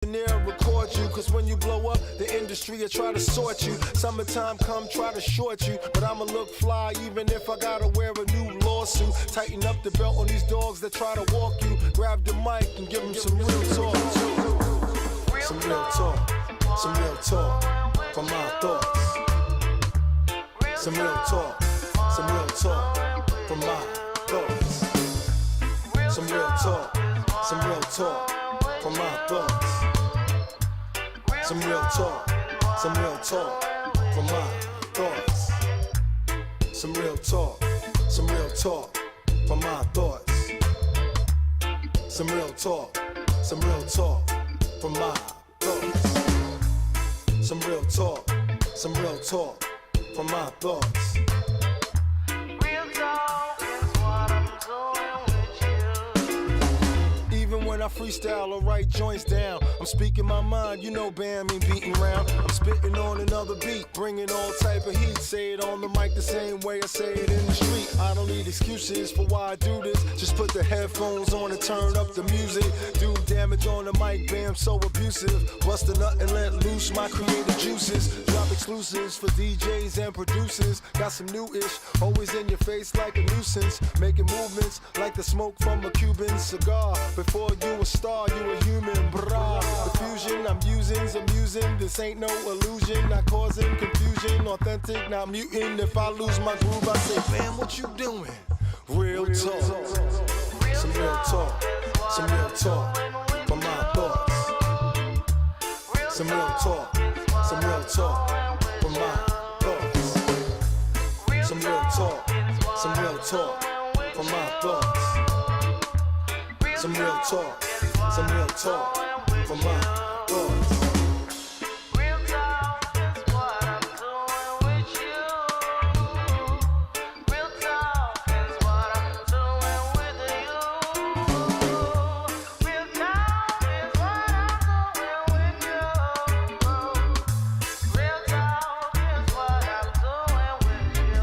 Record you, cause when you blow up, the industry will try to sort you. Summertime come try to short you, but I'ma look fly even if I gotta wear a new lawsuit. Tighten up the belt on these dogs that try to walk you. Grab the mic and give them some real talk. Some real talk, some real talk from my thoughts. Some real talk, some real talk from my thoughts. Some real talk, some real talk from my thoughts. Some real talk from my thoughts. Some real talk from my thoughts. Some real talk from my thoughts. Some real talk from my thoughts. Real talk is what I'm doing with you. Even when I freestyle or write joints down, I'm speaking my mind, you know Bam ain't beating round. I'm spitting on another beat, bringing all type of heat. Say it on the mic the same way I say it in the street. I don't need excuses for why I do this. Just put the headphones on and turn up the music. Do damage on the mic, Bam so abusive. Bust a nut and let loose my creative juices. Drop exclusives for DJs and producers. Got some new-ish, always in your face like a nuisance. Making movements like the smoke from a Cuban cigar. Before you a star, you a human, brah. The fusion I'm using's amusing. This ain't no illusion, not causing confusion. Authentic, not mutant. If I lose my groove, I say, Bam, what you doing? Real talk. Some real talk. Some real talk from my thoughts. Some real talk from my thoughts. Some real talk from my thoughts. Some real talk from my thoughts. Real talk is what I'm doing with you. Real talk is what I'm doing with you. Real talk is what I'm doing with you. Real talk is what I'm doing with you.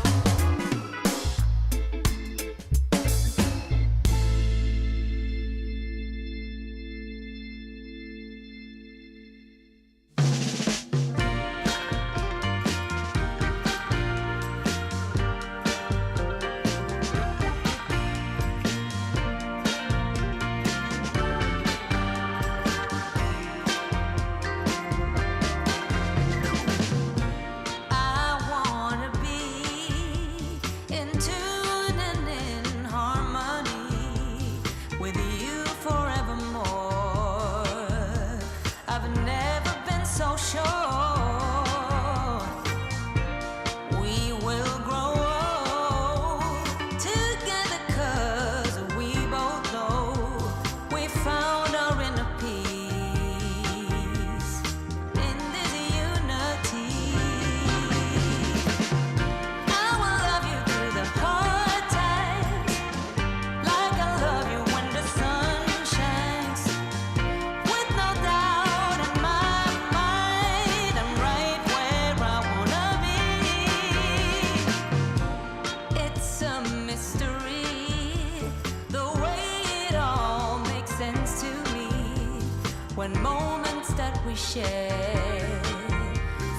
When moments that we share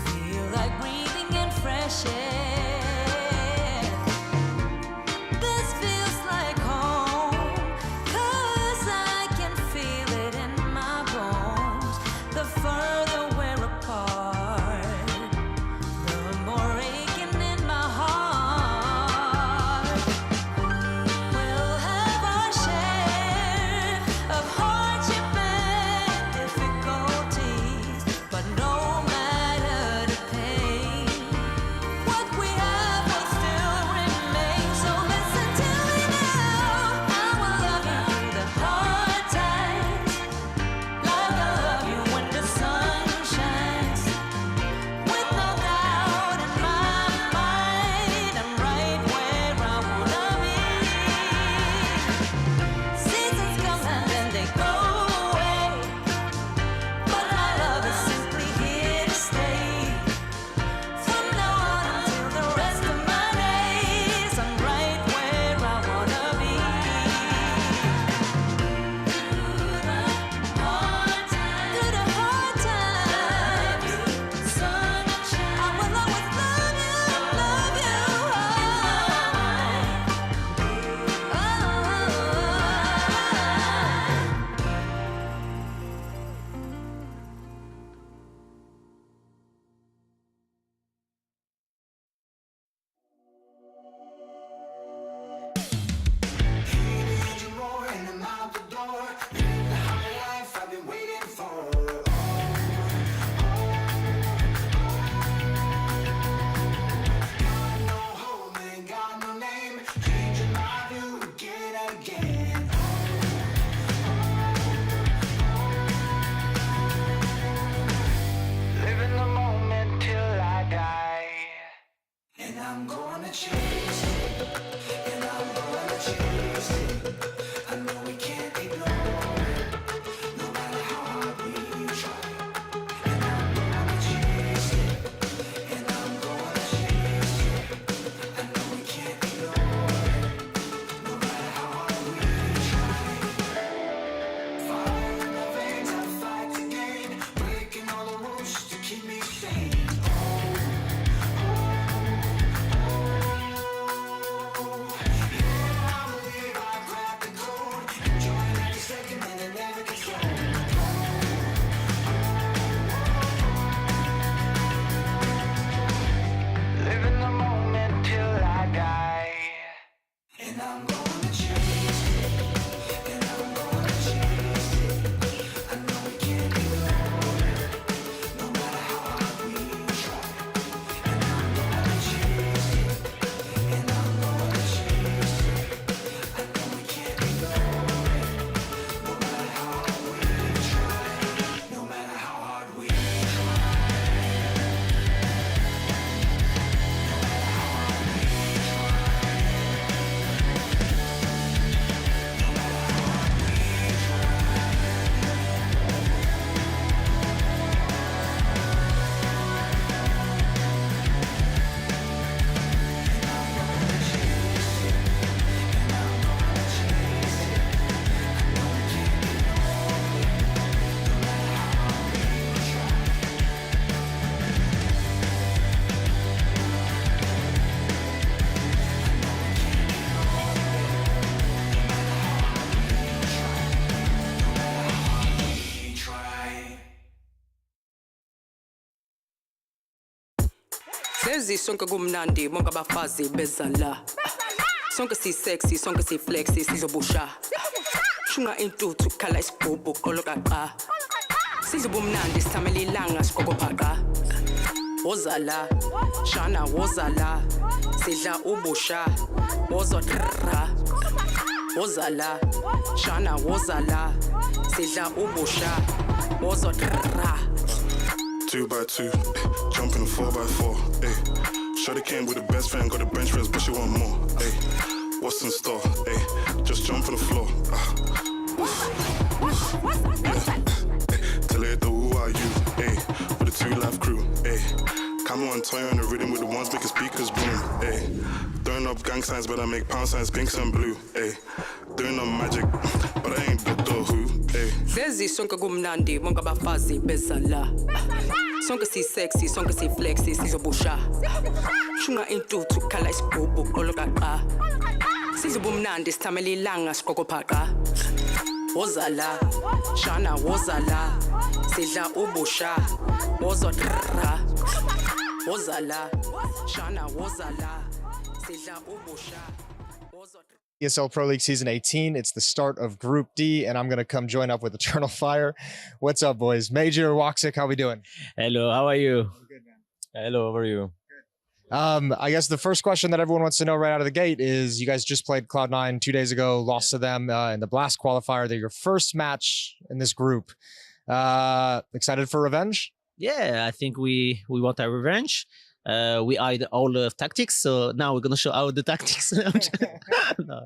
feel like breathing in fresh air. This feels like home, 'cause I can feel it in my bones. The further we're apart, the more aching in my heart. We'll have our share of hardship and difficulties, but no matter the pain, what we have Lezi sonke kumnandi bonke abafazi bezala. Sonke si sexy, sonke si flexy, sizobusha. Shunga intuthu khala isigubu qolokaqa. Sizobumnandi sithamela ilanga sikokophaqa. Wozala, shana wozala. Sidla ubusha, wozotra. Wozala, shana wozala. Sidla ubusha, wozotra. 2x2, jump in a 4x4, ayy. Shorty came with the best friend, got a bench press, but she want more, ayy. What's in store, ayy? Just jump on the floor, Tell her who are you, ayy. With a 2 life crew, ayy. Come on, toy on the rhythm with the ones making speakers boom, ayy. Throwing up gang signs, but I make pound signs, pinks and blue, ayy. Doing up magic, but I ain't Doctor Who, ayy. Lezi sonke kumnandi bonke abafazi bezala. Sonke si sexy, sonke si flexy, sizobusha. Shunga intuthu khala isigubu qolokaqa. Sizobumnandi sithamela ilanga sikokophaqa. Wozala, shana wozala. Sidla ubusha, wozotra. Wozala, shana wozala. Sidla ubusha, wozotra. ESL Pro League Season 18. It's the start of Group D, and I'm going to come join up with Eternal Fire. What's up, boys? Major, Waxic, how we doing? Hello, how are you? Good, man. Hello, how are you? I guess the first question that everyone wants to know right out of the gate is you guys just played Cloud9 2 days ago, lost to them in the Blast qualifier. They're your first match in this group. Excited for revenge? Yeah, I think we want our revenge. We eyed all the tactics, so now we're gonna show out the tactics. No,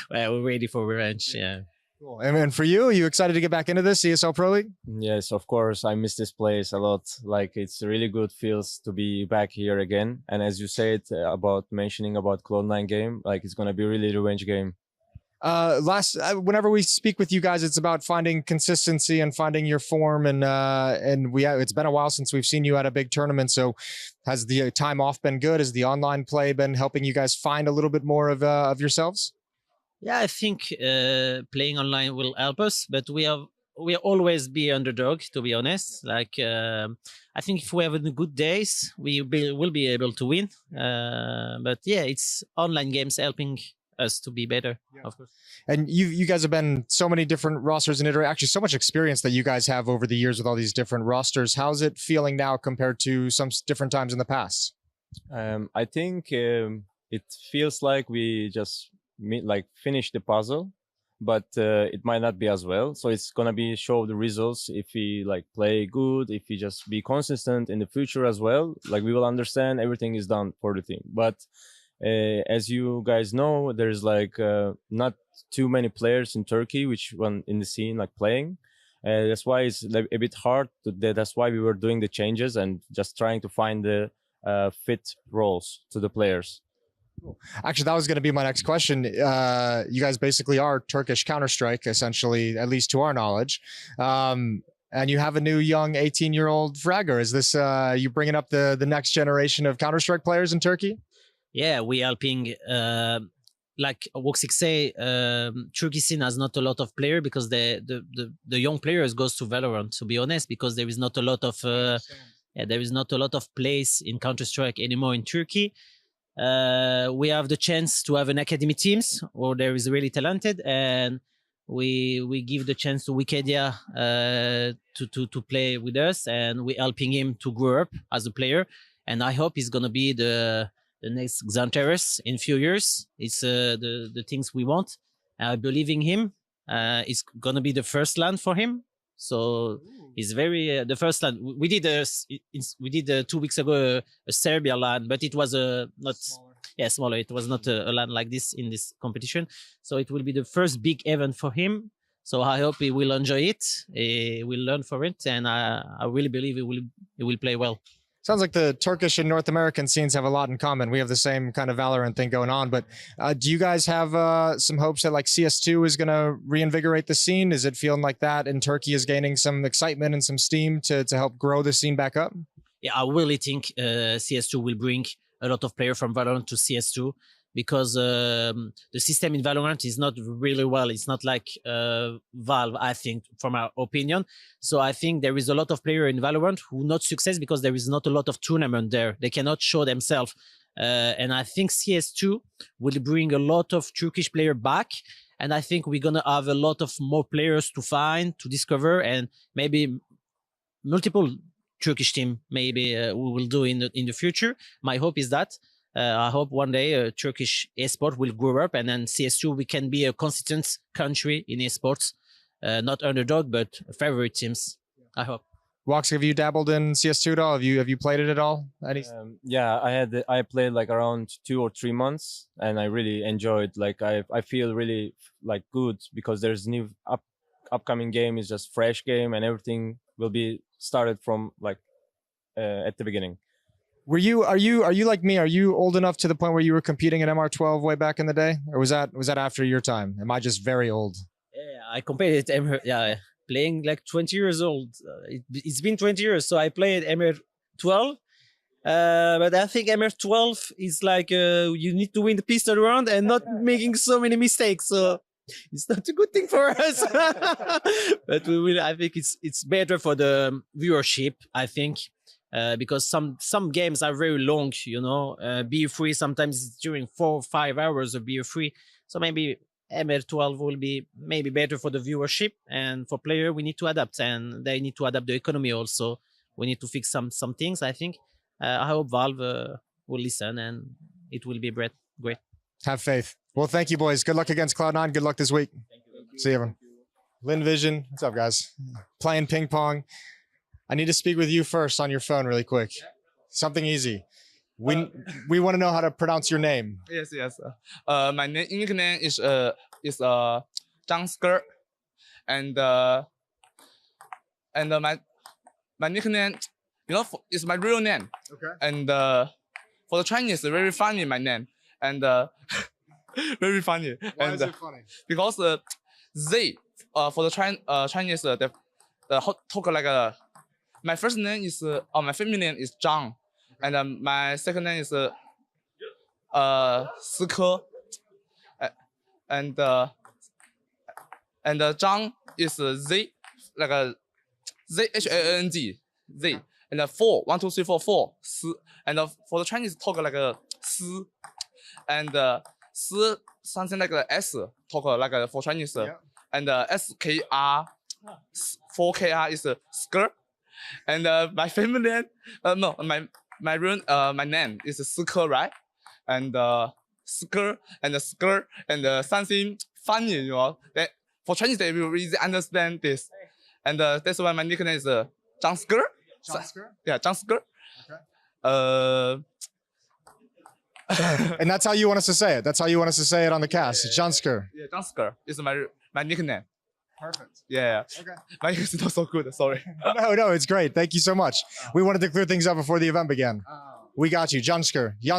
we're ready for revenge. Yeah. Cool. And for you, are you excited to get back into this ESL Pro League? Yes, of course. I miss this place a lot. Like, it's really good feels to be back here again. And as you said about mentioning about Cloud9 game, like it's gonna be really revenge game. Whenever we speak with you guys, it's about finding consistency and finding your form. And it's been a while since we've seen you at a big tournament. So has the time off been good? Has the online play been helping you guys find a little bit more of yourselves? Yeah, I think playing online will help us, but we'll always be underdog, to be honest. Like, I think if we have good days, will be able to win. But yeah, it's online games helping us to be better, of course. And you guys have been so many different rosters and actually so much experience that you guys have over the years with all these different rosters. How's it feeling now compared to some different times in the past? I think it feels like we just finish the puzzle, but it might not be as well. So it's gonna be show the results if we play good, if we just be consistent in the future as well. Like, we will understand everything is done for the team. But as you guys know, there's not too many players in Turkey which one in the scene playing. That's why it's a bit hard. That's why we were doing the changes and just trying to find the fit roles to the players. Actually, that was going to be my next question. You guys basically are Turkish Counter-Strike, essentially, at least to our knowledge. And you have a new young 18-year-old fragger. Is this you bringing up the next generation of Counter-Strike players in Turkey? Yeah, we helping. Like Waxic say, Turkey scene has not a lot of player because the young players goes to Valorant. To be honest, because there is not a lot of place in Counter-Strike anymore in Turkey. We have the chance to have an academy teams where there is really talented, and we give the chance to Wikidia to play with us, and we helping him to grow up as a player. And I hope he's gonna be the next Xantares in few years. It's the things we want. I believe in him. It's gonna be the first land for him. So it's very the first land. We did 2 weeks ago a Cerebral land, but it was not smaller. Yeah, smaller. It was not a land like this in this competition. So it will be the first big event for him. So I hope he will enjoy it. He will learn from it, and I really believe he will play well. Sounds like the Turkish and North American scenes have a lot in common. We have the same kind of Valorant thing going on. But do you guys have some hopes that CS2 is going to reinvigorate the scene? Is it feeling like that in Turkey is gaining some excitement and some steam to help grow the scene back up? Yeah, I really think CS2 will bring a lot of players from Valorant to CS2. because the system in Valorant is not really well. It's not like Valve, I think, from our opinion. So I think there is a lot of players in Valorant who not success because there is not a lot of tournament there. They cannot show themselves. And I think CS2 will bring a lot of Turkish players back. And I think we're going to have a lot of more players to find, to discover, and maybe multiple Turkish team maybe we will do in the future. My hope is that. I hope one day Turkish esport will grow up, and then CS2 we can be a consistent country in esports, not underdog but favorite teams. I hope. Wox, have you dabbled in CS2 at all? Have you played it at all? Yeah, I played like around 2 or 3 months, and I really enjoyed. Like I feel really like good because there's new upcoming game. Is just fresh game, and everything will be started from like at the beginning. Are you like me? Are you old enough to the point where you were competing in MR12 way back in the day, or was that after your time? Am I just very old? Yeah, I competed playing like 20 years old. It's been 20 years, so I played MR12. But I think MR12 is like you need to win the pistol round and not making so many mistakes. So it's not a good thing for us. But we will. I think it's better for the viewership. I think. Because some games are very long, you know, BO3 sometimes it's during 4 or 5 hours of BO3. So maybe MR12 will be maybe better for the viewership, and for player we need to adapt, and they need to adapt the economy also. We need to fix some things, I think. I hope Valve will listen, and it will be great. Have faith. Well, thank you, boys. Good luck against Cloud9. Good luck this week. Thank you. See you, everyone. Lynn Vision. What's up, guys? Playing ping pong. I need to speak with you first on your phone really quick. Something easy. We want to know how to pronounce your name. Yes. My nickname is Zhang, and my nickname, you know, is my real name. Okay. And for the Chinese, very funny my name, and very funny. Why is it funny? Because Z for the Chinese they talk like a. My first name is my family name is Zhang, and my second name is Sike, and Zhang is Z, like a ZHANG Z, and 4 1 2 3 4 4 and for the Chinese talk like a S, and something like a S talk like a for Chinese, yeah. And SKR 4KR is Sker. And my family name, no, my real my name is Sike, right? And Sker and Sker and something funny, you know. That for Chinese they will easily understand this, and that's why my nickname is Zhang Sker. Yeah, Zhang Sker. Okay. And that's how you want us to say it. That's how you want us to say it on the cast. Yeah. Jansker. Yeah, Jansker is my nickname. Perfect. Yeah. Okay. My English is not so good. Sorry. No, it's great. Thank you so much. We wanted to clear things up before the event began. We got you, Jansker. Yeah.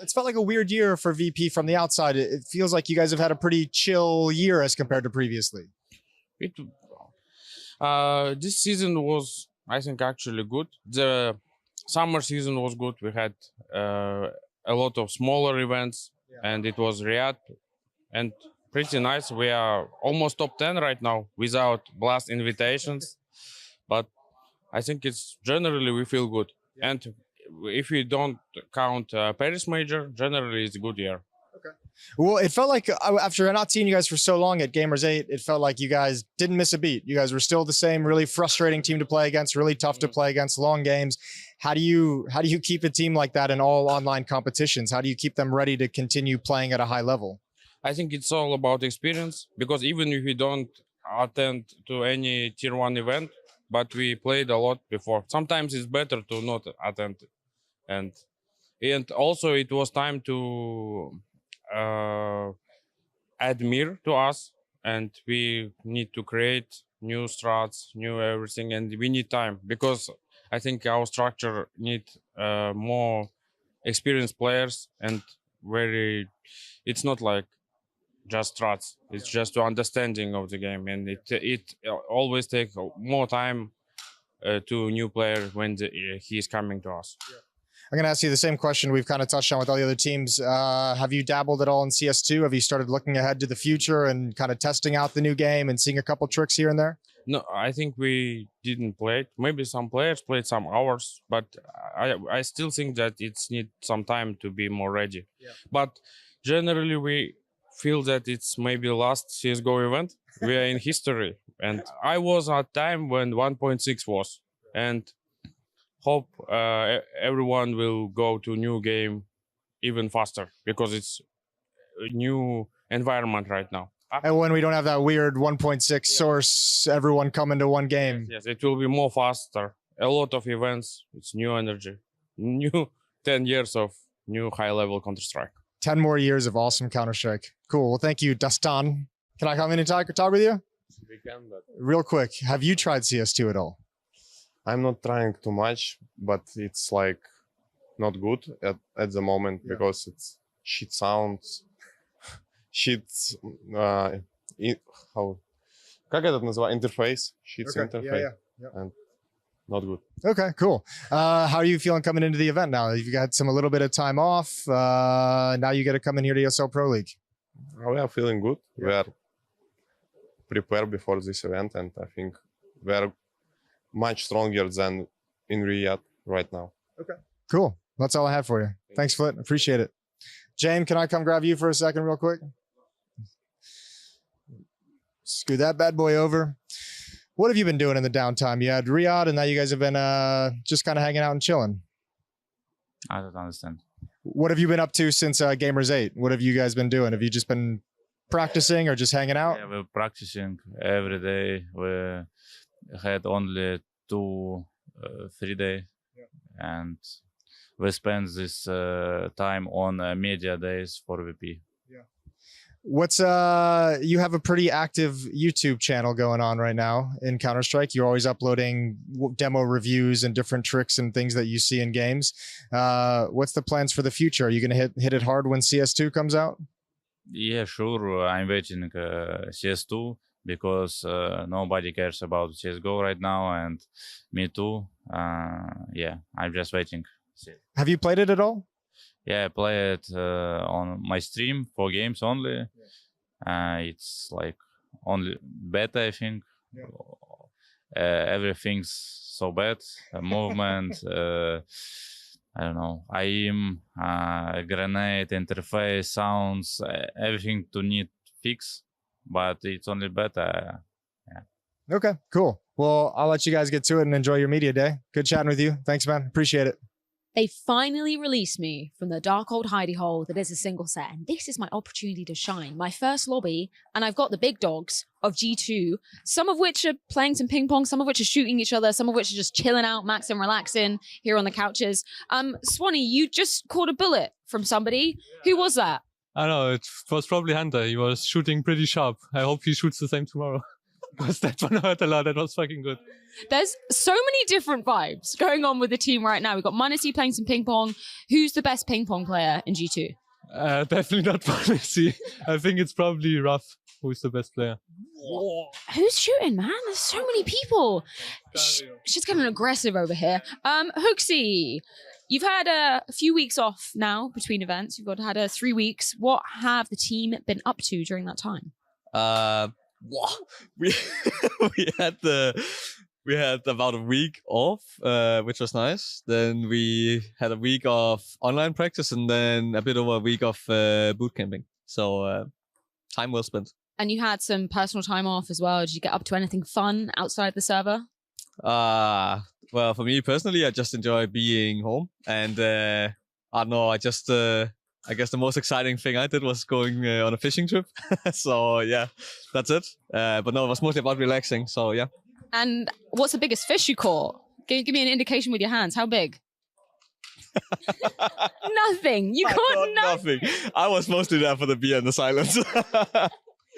It's felt like a weird year for VP from the outside. It feels like you guys have had a pretty chill year as compared to previously. This season was, I think, actually good. The summer season was good. We had a lot of smaller events, and it was Riyadh, and pretty nice. We are almost top 10 right now without blast invitations, but I think it's generally we feel good. Yeah. And if we don't count Paris Major, generally it's a good year. Okay. Well, it felt like after not seeing you guys for so long at Gamers 8, it felt like you guys didn't miss a beat. You guys were still the same, really frustrating team to play against, really tough to play against, long games. How do you keep a team like that in all online competitions? How do you keep them ready to continue playing at a high level? I think it's all about experience, because even if we don't attend to any tier 1 event, but we played a lot before, sometimes it's better to not attend. And also it was time to add Mir to us, and we need to create new strats, new everything, and we need time, because I think our structure needs more experienced players, and it's not like just strats, it's just to understanding of the game, and it always takes more time to new player when he is coming to us. I'm going to ask you the same question we've kind of touched on with all the other teams. Have you dabbled at all in CS2? Have you started looking ahead to the future and kind of testing out the new game and seeing a couple tricks here and there? No, I think we didn't play it. Maybe some players played some hours, but I still think that it's need some time to be more ready. Yeah. But generally, we feel that it's maybe last CSGO event. We are in history. And I was at time when 1.6 was. And hope everyone will go to new game even faster because it's a new environment right now. And when we don't have that weird 1.6 source, everyone coming to one game. Yes, it will be more faster. A lot of events. It's new energy. New 10 years of new high-level Counter-Strike. 10 more years of awesome Counter-Strike. Cool. Well, thank you, Dustin. Can I come in and talk with you? We can, but real quick, have you tried CS2 at all? I'm not trying too much, but it's like not good at the moment because it's shit sounds, shit, how, как это называется? Interface, shit's interface, and not good. Okay, cool. How are you feeling coming into the event now? You've got a little bit of time off. Now you get to come in here to ESL Pro League. We are feeling good. We are prepared before this event, and I think we are much stronger than in Riyadh right now. Okay, cool. That's all I have for you. Thanks, Flit. Appreciate it. Jame, can I come grab you for a second real quick? Scoot that bad boy over. What have you been doing in the downtime? You had Riyadh, and now you guys have been just kind of hanging out and chilling. I don't understand. What have you been up to since Gamers 8? What have you guys been doing? Have you just been practicing or just hanging out? Yeah, we're practicing every day. We had only 2-3 days, and we spent this time on media days for VP. What's you have a pretty active YouTube channel going on right now in Counter-Strike. You're always uploading demo reviews and different tricks and things that you see in games. What's the plans for the future? Are you going to hit it hard when CS2 comes out? Yeah, sure. I'm waiting CS2 because nobody cares about CSGO right now, and me too. Yeah, I'm just waiting. Have you played it at all? Yeah, I play it on my stream for games only. It's like only beta, I think. Everything's so bad. Movement, I don't know, aim, grenade, interface, sounds, everything to need fix, but it's only beta. Yeah. Okay, cool. Well, I'll let you guys get to it and enjoy your media day. Good chatting with you. Thanks, man. Appreciate it. They finally released me from the dark old hidey hole that is a single set, and this is my opportunity to shine. My first lobby, and I've got the big dogs of G2, some of which are playing some ping pong, some of which are shooting each other, some of which are just chilling out, maxing, relaxing here on the couches. Swanee, you just caught a bullet from somebody. Who was that? I don't know, it was probably Hunter. He was shooting pretty sharp. I hope he shoots the same tomorrow. Because that one hurt a lot. That was fucking good. There's so many different vibes going on with the team right now. We've got m0nesy playing some ping pong. Who's the best ping pong player in G2? Definitely not m0nesy. I think it's probably Ruff who's the best player. Who's shooting, man? There's so many people. She's getting aggressive over here. Hooksy, you've had a few weeks off now between events. You've had 3 weeks. What have the team been up to during that time? We had about a week off, which was nice. Then we had a week of online practice, and then a bit over a week of boot camping. So time well spent. And you had some personal time off as well. Did you get up to anything fun outside the server? Well, for me personally, I just enjoy being home, and I don't know. I guess the most exciting thing I did was going on a fishing trip. So yeah, that's it. But no, it was mostly about relaxing. So yeah. And what's the biggest fish you caught? Give me an indication with your hands. How big? Nothing. You caught nothing. I was mostly there for the beer and the silence.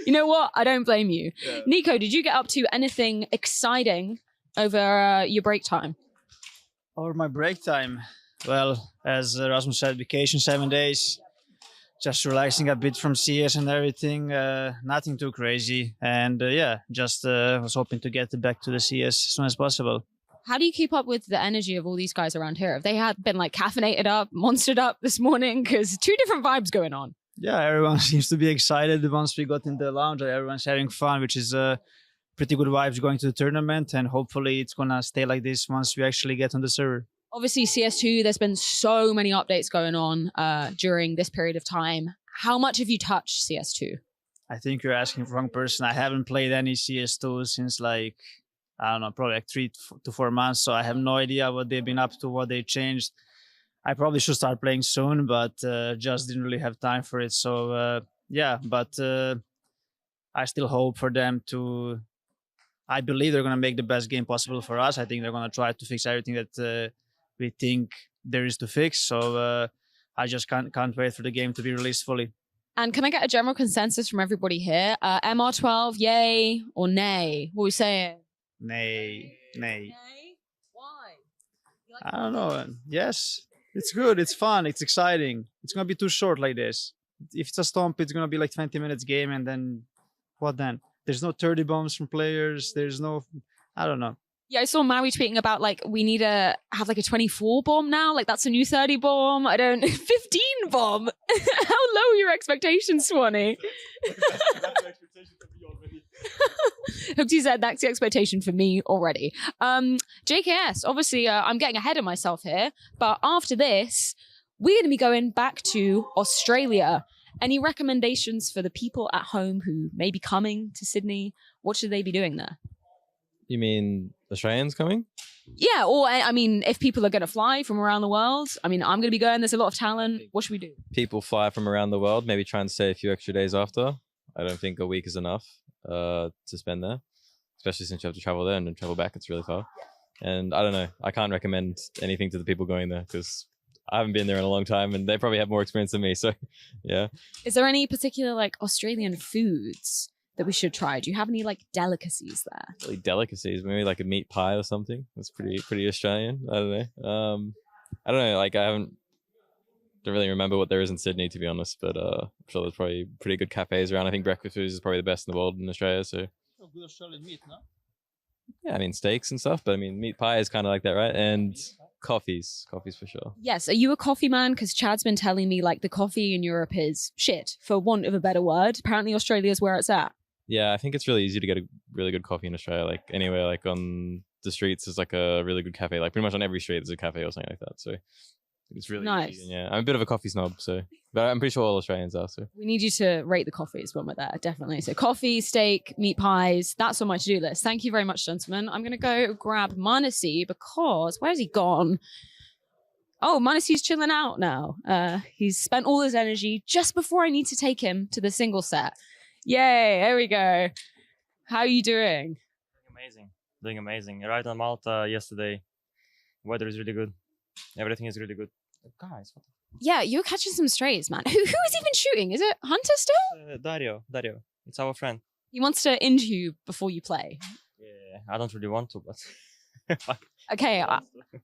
You know what? I don't blame you. Yeah. Nico, did you get up to anything exciting over your break time? Over my break time? Well, as Rasmus said, vacation 7 days. Just relaxing a bit from CS and everything. Nothing too crazy. And yeah, just was hoping to get back to the CS as soon as possible. How do you keep up with the energy of all these guys around here? Have they been like caffeinated up, monstered up this morning? Because two different vibes going on. Yeah, everyone seems to be excited once we got in the lounge. Everyone's having fun, which is pretty good vibes going to the tournament. And hopefully it's going to stay like this once we actually get on the server. Obviously, CS2, there's been so many updates going on during this period of time. How much have you touched CS2? I think you're asking the wrong person. I haven't played any CS2 since like, I don't know, probably like 3 to 4 months. So I have no idea what they've been up to, what they changed. I probably should start playing soon, but just didn't really have time for it. So yeah, but I still hope for them to. I believe they're going to make the best game possible for us. I think they're going to try to fix everything that we think there is to fix. So I just can't wait for the game to be released fully. And can I get a general consensus from everybody here? MR12, yay or nay? What are we saying? Nay. Nay? Why? I don't know. Yes, it's good. It's fun. It's exciting. It's going to be too short like this. If it's a stomp, it's going to be like 20 minutes game. And then what then? There's no 30 bombs from players. There's no, I don't know. Yeah, I saw Maui tweeting about like we need to have like a 24 bomb now. Like that's a new 30 bomb. 15 bomb. How low are your expectations, Swanee? Hoopty said that's the expectation for me already. JKS, obviously I'm getting ahead of myself here, but after this, we're going to be going back to Australia. Any recommendations for the people at home who may be coming to Sydney? What should they be doing there? You mean Australians coming? Yeah, or I mean, if people are going to fly from around the world, I mean, I'm going to be going. There's a lot of talent. What should we do? People fly from around the world, maybe try and stay a few extra days after. I don't think a week is enough to spend there, especially since you have to travel there and then travel back. It's really far. And I don't know. I can't recommend anything to the people going there because I haven't been there in a long time and they probably have more experience than me. So, yeah. Is there any particular like Australian foods that we should try? Do you have any like delicacies there? Really delicacies, maybe like a meat pie or something. That's pretty Australian. I don't know. I don't know. Like don't really remember what there is in Sydney, to be honest. But I'm sure there's probably pretty good cafes around. I think breakfast food is probably the best in the world in Australia. So good Australian meat, no? Yeah, I mean steaks and stuff, but I mean meat pie is kind of like that, right? And coffees for sure. Yes. Are you a coffee man? Because Chad's been telling me like the coffee in Europe is shit, for want of a better word. Apparently Australia's where it's at. Yeah, I think it's really easy to get a really good coffee in Australia. Like anywhere, like on the streets, there's like a really good cafe. Like pretty much on every street, there's a cafe or something like that. So it's really nice. easy. Yeah, I'm a bit of a coffee snob, so but I'm pretty sure all Australians are. So We need you to rate the coffees when we're there, definitely. So coffee, steak, meat pies, that's on my to-do list. Thank you very much, gentlemen. I'm going to go grab M0nesy because, where's he gone? Oh, M0nesy's chilling out now. He's spent all his energy just before I need to take him to the single set. Yay, there we go. How are you doing? Doing amazing. I arrived on Malta yesterday. Weather is really good. Everything is really good. Guys, what Yeah, you're catching some strays, man. Who is even shooting? Is it Hunter still? Dario. It's our friend. He wants to injure you before you play. Yeah, I don't really want to, but Okay,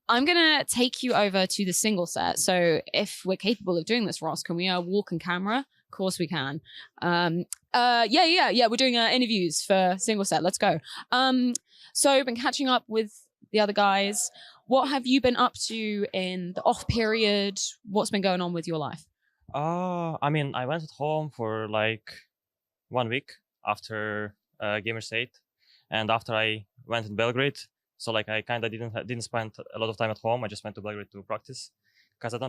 I'm going to take you over to the single set. So if we're capable of doing this, Ross, can we walk on camera? Of course we can. Yeah. We're doing interviews for single set. Let's go. So I've been catching up with the other guys. What have you been up to in the off period? What's been going on with your life? I mean, I went at home for like 1 week after Gamers 8, and after I went to Belgrade. So like I kind of didn't spend a lot of time at home. I just went to Belgrade to practice because I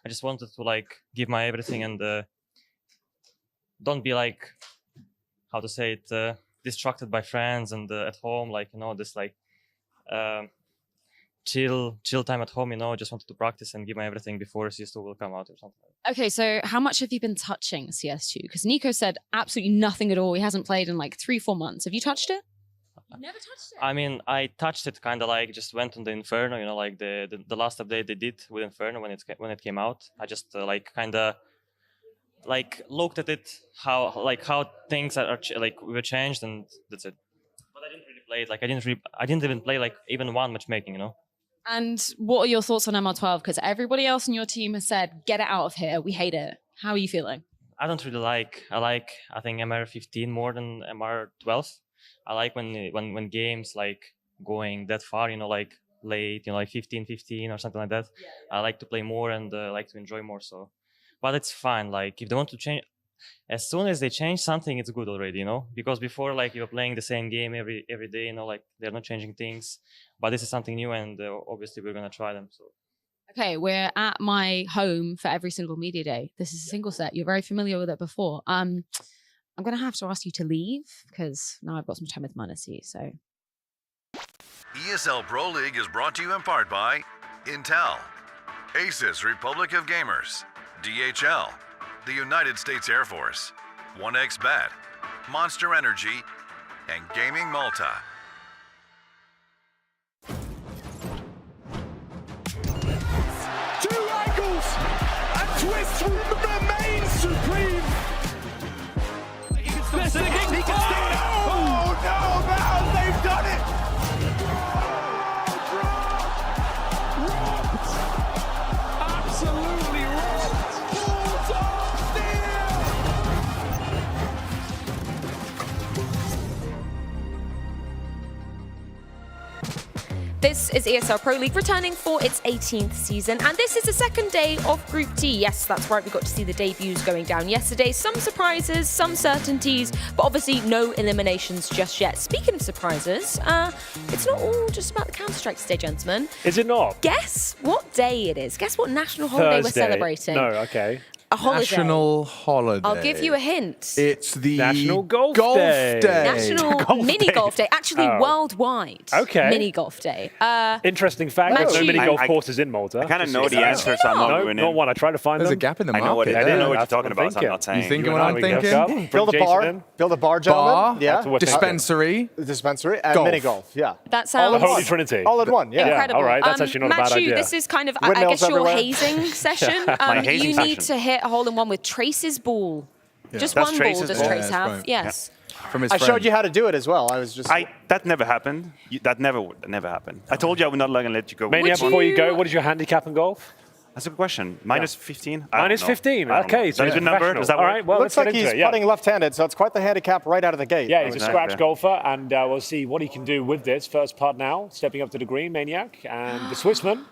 just wanted to like give my everything and don't be like, how to say it, distracted by friends and at home, like, this like chill time at home, just wanted to practice and give my everything before CS2 will come out or something. Okay, so how much have you been touching CS2? Because Nico said absolutely nothing at all. He hasn't played in like 3-4 months. Have you touched it? You've never touched it? I mean, I touched it kind of like just went on the Inferno, like the last update they did with Inferno when it came out. I just like kind of like looked at it, how things were changed, and that's it. But I didn't really play it. Like I didn't even play like even one matchmaking, And what are your thoughts on MR12? Because everybody else in your team has said, get it out of here. We hate it. How are you feeling? I don't really like. I think MR15 more than MR12. I like when games like going that far, like late, like 15 or something like that. I like to play more and like to enjoy more. So, but it's fine. Like if they want to change, as soon as they change something, it's good already, because before, like, you're playing the same game every day, like they're not changing things, but this is something new, and obviously we're going to try them. So Okay, we're at my home for every single media day. This is a single set. You're very familiar with it before. I'm going to have to ask you to leave because now I've got some time with M0nesy. So ESL Pro League is brought to you in part by Intel, Asus Republic of Gamers, DHL, the United States Air Force, 1xBet, Monster Energy, and Gaming Malta. Two angles and twist remains supreme. Oh no, man, they've done it. Absolutely rocked. Bulldog this is ESL Pro League returning for its 18th season, and this is the second day of Group D. Yes, that's right, we got to see the debuts going down yesterday. Some surprises, some certainties, but obviously no eliminations just yet. Speaking of surprises, it's not all just about the Counter-Strike today, gentlemen. Is it not? Guess what day it is? Guess what national holiday Thursday. we're celebrating? No, okay. A holiday. National holiday. I'll give you a hint. It's the National Golf Day. National Mini Golf Day. Actually, Oh. worldwide. Okay. Mini Golf Day. Interesting fact, there's no Matthew- mini golf I- courses in Malta. I kind of know Is the there? answer, so I'm not No, doing not it. one. I try to find There's them. a gap in the I know market. what it, I don't know what That's you're talking what about, I'm so I'm not thinking. saying. You thinking You what and I, I'm we can hook thinking? up, bring Build a Jason bar. in. Build a bar, gentlemen. Bar, Yeah. That's what we're thinking. dispensary, Dispensary and Golf. mini golf. Yeah. That All sounds in The Holy one. Trinity. All in one. Yeah. incredible. all right, that's actually not a bad Matthew, idea. this is kind of, I Windmills guess, your everywhere. hazing session. My hazing you need session. to hit a hole in one with Trace's ball. Just That's one Trace's ball does ball? Trace Yeah, have. that's right. Yes. from his I friend. showed you how to do it as well. I was just. That never happened. That never happened. I told you I would not let you go. Maniac, before you go, what is your handicap in golf? That's a good question. Minus 15. Minus 15. Okay, so that's a he's good number. professional. Does that All work? right, well, Looks let's like get into he's it. Yeah. putting left-handed, so it's quite the handicap right out of the gate. Yeah, he's a Exactly. scratch golfer, and we'll see what he can do with this. First putt now, stepping up to the green, Maniac, and the Swissman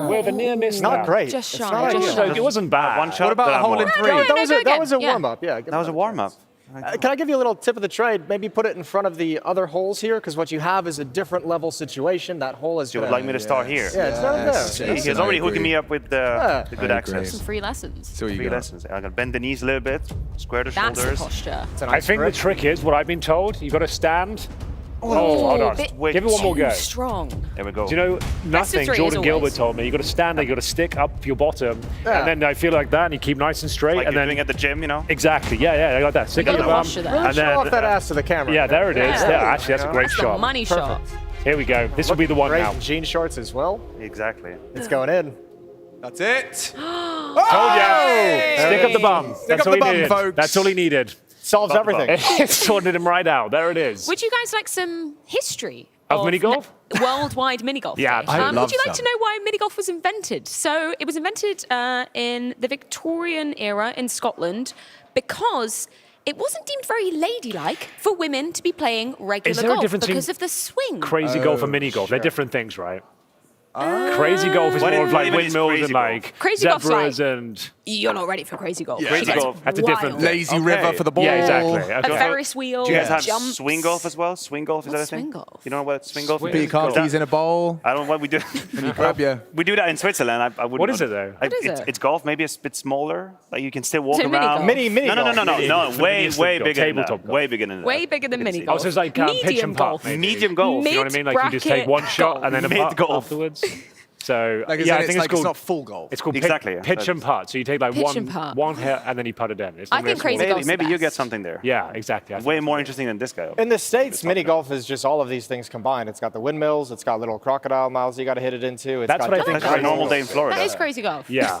with a near miss. Not now. great. Just It's shy, not just ideal. shy. It wasn't bad. One shot. What about but a I'm hole more. in three? No, That was go a again. Yeah. warm-up. Yeah. That was a warm-up. Can I give you a little tip of the trade? Maybe put it in front of the other holes here, because what you have is a different level situation. That hole is. You would like me to start here? Yeah, it's not there. See, he's already hooking me up with the good access. Some free lessons. So you Three go. lessons. I'm gonna bend the knees a little bit, square the That's the shoulders. posture. I think the trick is what I've been told. You've got to stand. Oh, hold on. bit Give it one more too go. strong. There we go. Do you know nothing? three, as Jordan Gilbert always. told me you got to stand there, you got to stick up your bottom, Yeah. and then I feel like that, and you keep nice and straight, Like and you're then doing at the gym, you know? exactly, yeah, I got that. Stick got up your the bum, posture there. and Show off then that ass to the camera. yeah, there it is. Yeah. There, actually, that's a great That's the shot. money shot. Here we go. This will be the one Great now. in jean shorts as well. Exactly. It's going in. That's it. Told ya. Stick up the bum. That's up all the he bum, needed. folks. That's all he needed. Solves everything. It sorted him right out. There it is. Would you guys like some history Of mini golf? Worldwide mini golf. Yeah, day? I would love Would you like some. to know why mini golf was invented? So it was invented in the Victorian era in Scotland because it wasn't deemed very ladylike for women to be playing regular there a golf difference in because of the swing. Crazy golf and mini golf. They're different things, right? Crazy golf is What more of like even is windmills crazy and golf? like Crazy golf's zebras like- and You're not ready for crazy golf. Crazy That's golf. That's a different wild. thing. Lazy river for the ball. Yeah, exactly. A Okay. Ferris wheel. Do you guys have jumps. swing golf as well? Swing golf, is that a What's thing? swing golf? You know what swing golf is? Big car keys in a bowl. I don't know what we do. And you grab your. We do that in Switzerland. I wouldn't What is know. it, though? What is it? It's golf, maybe a bit smaller. Like you can still walk So mini around. golf. Mini No, golf. way Miniature way golf, bigger than tabletop that. golf. Way bigger than that. Way bigger than mini Oh, golf. so it's like pitch Medium and putt, golf. maybe. Medium golf. You know what I mean? Like you just take one Mid-bracket shot and then a putt Mid-golf. afterwards. So Like, yeah, I it's think like it's called. it's not full golf. It's called Exactly, pitch yeah. and putt. So you take like Pitch and putt. one hit and then you putt it in. It's I not very think crazy small. golf's Maybe the you best. get something there. Yeah, exactly. I think Way it's more good. interesting than this guy. In the States, mini golf is just all of these things combined. It's got the windmills, it's got little crocodile mouths you got to hit it into. It's That's got what I different think That's a crazy normal golf. day in Florida. That is crazy golf. Yeah.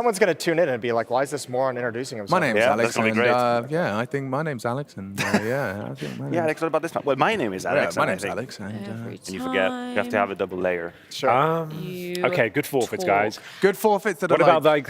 someone's going to tune in and be like, why is this moron introducing himself? My name's Yeah, Alex. that's gonna be And, great. yeah, I think my name's Alex. And yeah, I think my Yeah, name's Alex, what about this one? Well, my name is Alex. my and I name's think- Alex. And, And you forget, you have to have a double layer. Sure. Okay, good forfeits, guys. Good forfeits. That What are about like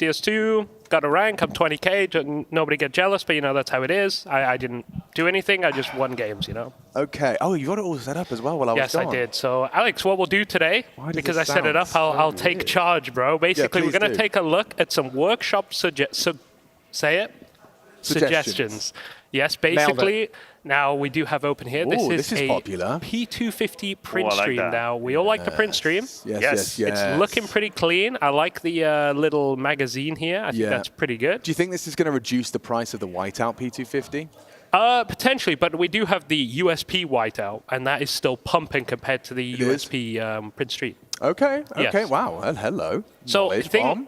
CS2, got a rank, I'm 20k, nobody get jealous, but you know, that's how it is. I didn't do anything. I just won games, you know. Okay. Oh, you got it all set up as well while I was Yes, gone. I did. So, Alex, what we'll do today, does because it I set it sound up, I'll take charge, bro. Basically, we're please going to do. take a look at some workshop suggestions. Yes, basically. Now, we do have open here. Ooh, This is a popular. P250 print I like stream. that. Now, we all like the print stream. Yes. It's looking pretty clean. I like the little magazine here. I think that's pretty good. Do you think this is going to reduce the price of the whiteout P250? Potentially, but we do have the USP whiteout, and that is still pumping compared to the USP print stream. Okay. Yes. Okay. Wow. Well, hello. So Knowledge I think bomb.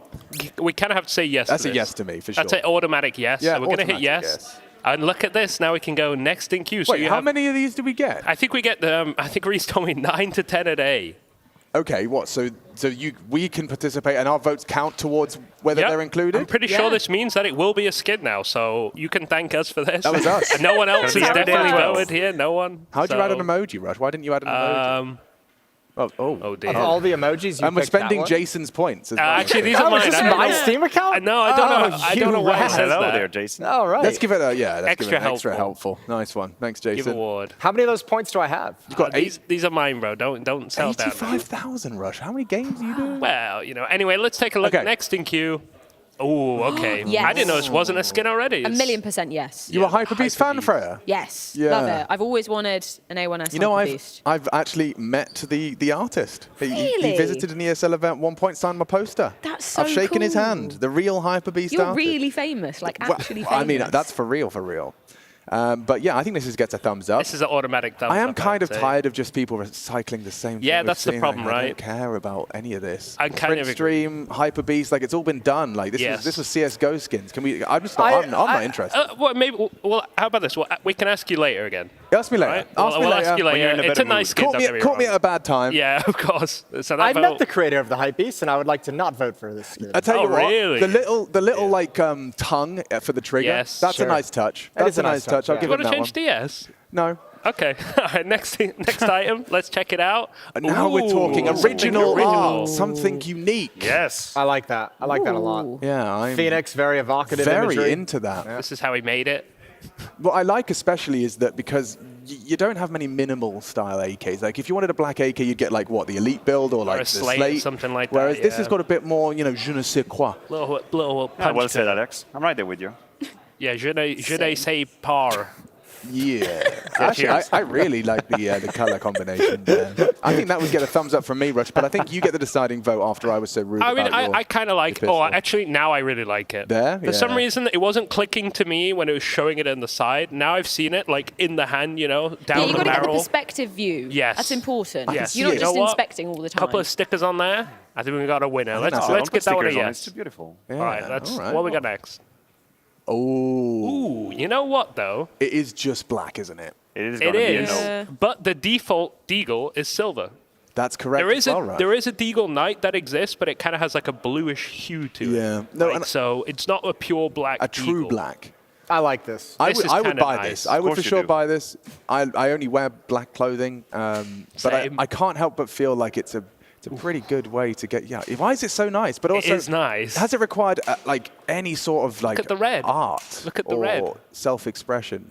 we kind of have to say yes. That's to a this. yes to me, for sure. That's an automatic yes. Yeah, So we're going to hit automatic yes. And look at this. Now we can go next in queue. So Wait, you how have, many of these do we get? I think we get I think Reese told me 9 to 10 a day. Okay. What? So we can participate, and our votes count towards whether Yep. they're included. I'm pretty sure this means that it will be a skid now. So you can thank us for this. That was us. And no one else Gonna has be every day definitely as well. voted here. No one. How'd you add an emoji, Rush? Why didn't you add an emoji? Oh dear. Of all the emojis, you and we're picked that spending one? Jason's points as well. Actually, these are mine. Is this I don't my know- Steam account? No, I don't know. I don't know why it says Hello that. there, Jason. All right. Let's give it a Extra extra helpful. Nice one. Thanks, Jason. Give award. How many of those points do I have? You've got These are mine, bro. Don't sell that. 85,000, Rush. How many games are you doing? Well, you know. Anyway, let's take a look. Okay. Next in queue. Oh, okay. Yes. I didn't know this wasn't a skin already. 1,000,000% yes. You a Hyper Beast fan, Freya? Yes. Yeah. Love it. I've always wanted an A1S You know, Hyper Beast. I've actually met the artist. He Really? visited an ESL event, one point signed my poster. That's so I've shaken his cool. hand. The real Hyper Beast You're artist. really famous, like actually famous. I mean, that's for real, for real. But yeah, I think this gets a thumbs up. This is an automatic thumbs I am up, kind of I'd say. tired of just people recycling the same thing. Yeah, we've that's the seen. problem, I right? don't care about any of this. I kind of agree. Stream, Hyper Beast, like it's all been done. Like this was CS:GO skins. Can we? I'm not interested. Well, maybe. Well, how about this? Well, we can ask you later again. Ask me later. Right? Ask me we'll later. ask you When you're later. in a It's a better nice mood. skin. Caught don't me- get me caught me wrong. at a bad time. Yeah, of course. So I that met vote- the creator of the Hype Beast, and I would like to not vote for this skin. I tell you what, really? the little like tongue for the trigger. Yes. That's Sure. a nice touch. That That's is a nice touch. I'll yeah. give You it want to that change one. DS? No. Okay. All right. Next item. Let's check it out. And now we're talking Ooh, original something art, something unique. Yes. I like that. I like that a lot. Yeah, I'm Phoenix, very evocative very imagery. into that. This is how he made it. What I like especially is that because you don't have many minimal style AKs. Like if you wanted a black AK, you'd get like what, the Elite build or like a the Slate, Slate, something like that, Whereas this yeah. has got a bit more, je ne sais quoi. Little Yeah, punch well to said, it. Alex. I'm right there with you. Yeah, je ne sais par. Yeah. Actually, I really like the color combination there. I think that would get a thumbs up from me, Rush, but I think you get the deciding vote after I was so rude I mean, about your I kind of like. your Oh, pistol. actually, now I really like it. There? For some Yeah. reason, it wasn't clicking to me when it was showing it in the side. Now I've seen it like in the hand, Yeah, down you've the got to get the barrel. perspective view. Yes. That's important. Yes. You're not You just know what? inspecting all the time. Couple of stickers on there. I think we got a winner. Let's No, let's don't put get that one a stickers on it. yes. It's too beautiful. Yeah, All right, let's. all right. What we got next? Oh. Ooh, you know what though? It is just black, isn't it? It is It going to be a is, no. but the default Deagle is silver. That's correct. There is as well, Rush. there is a Deagle Knight that exists, but it kind of has like a bluish hue to it. Yeah. No, Like, and so it's not a pure black. a true Deagle. black. I like this. I This would, is I would kinda buy nice. this. I Of would course for you sure do. buy this. I only wear black clothing, but Same. I can't help but feel like it's a pretty good way to get. Yeah. Why is it so nice? But also, It is nice. Has it required like any sort of like at the red. art? Look at the or red. self-expression?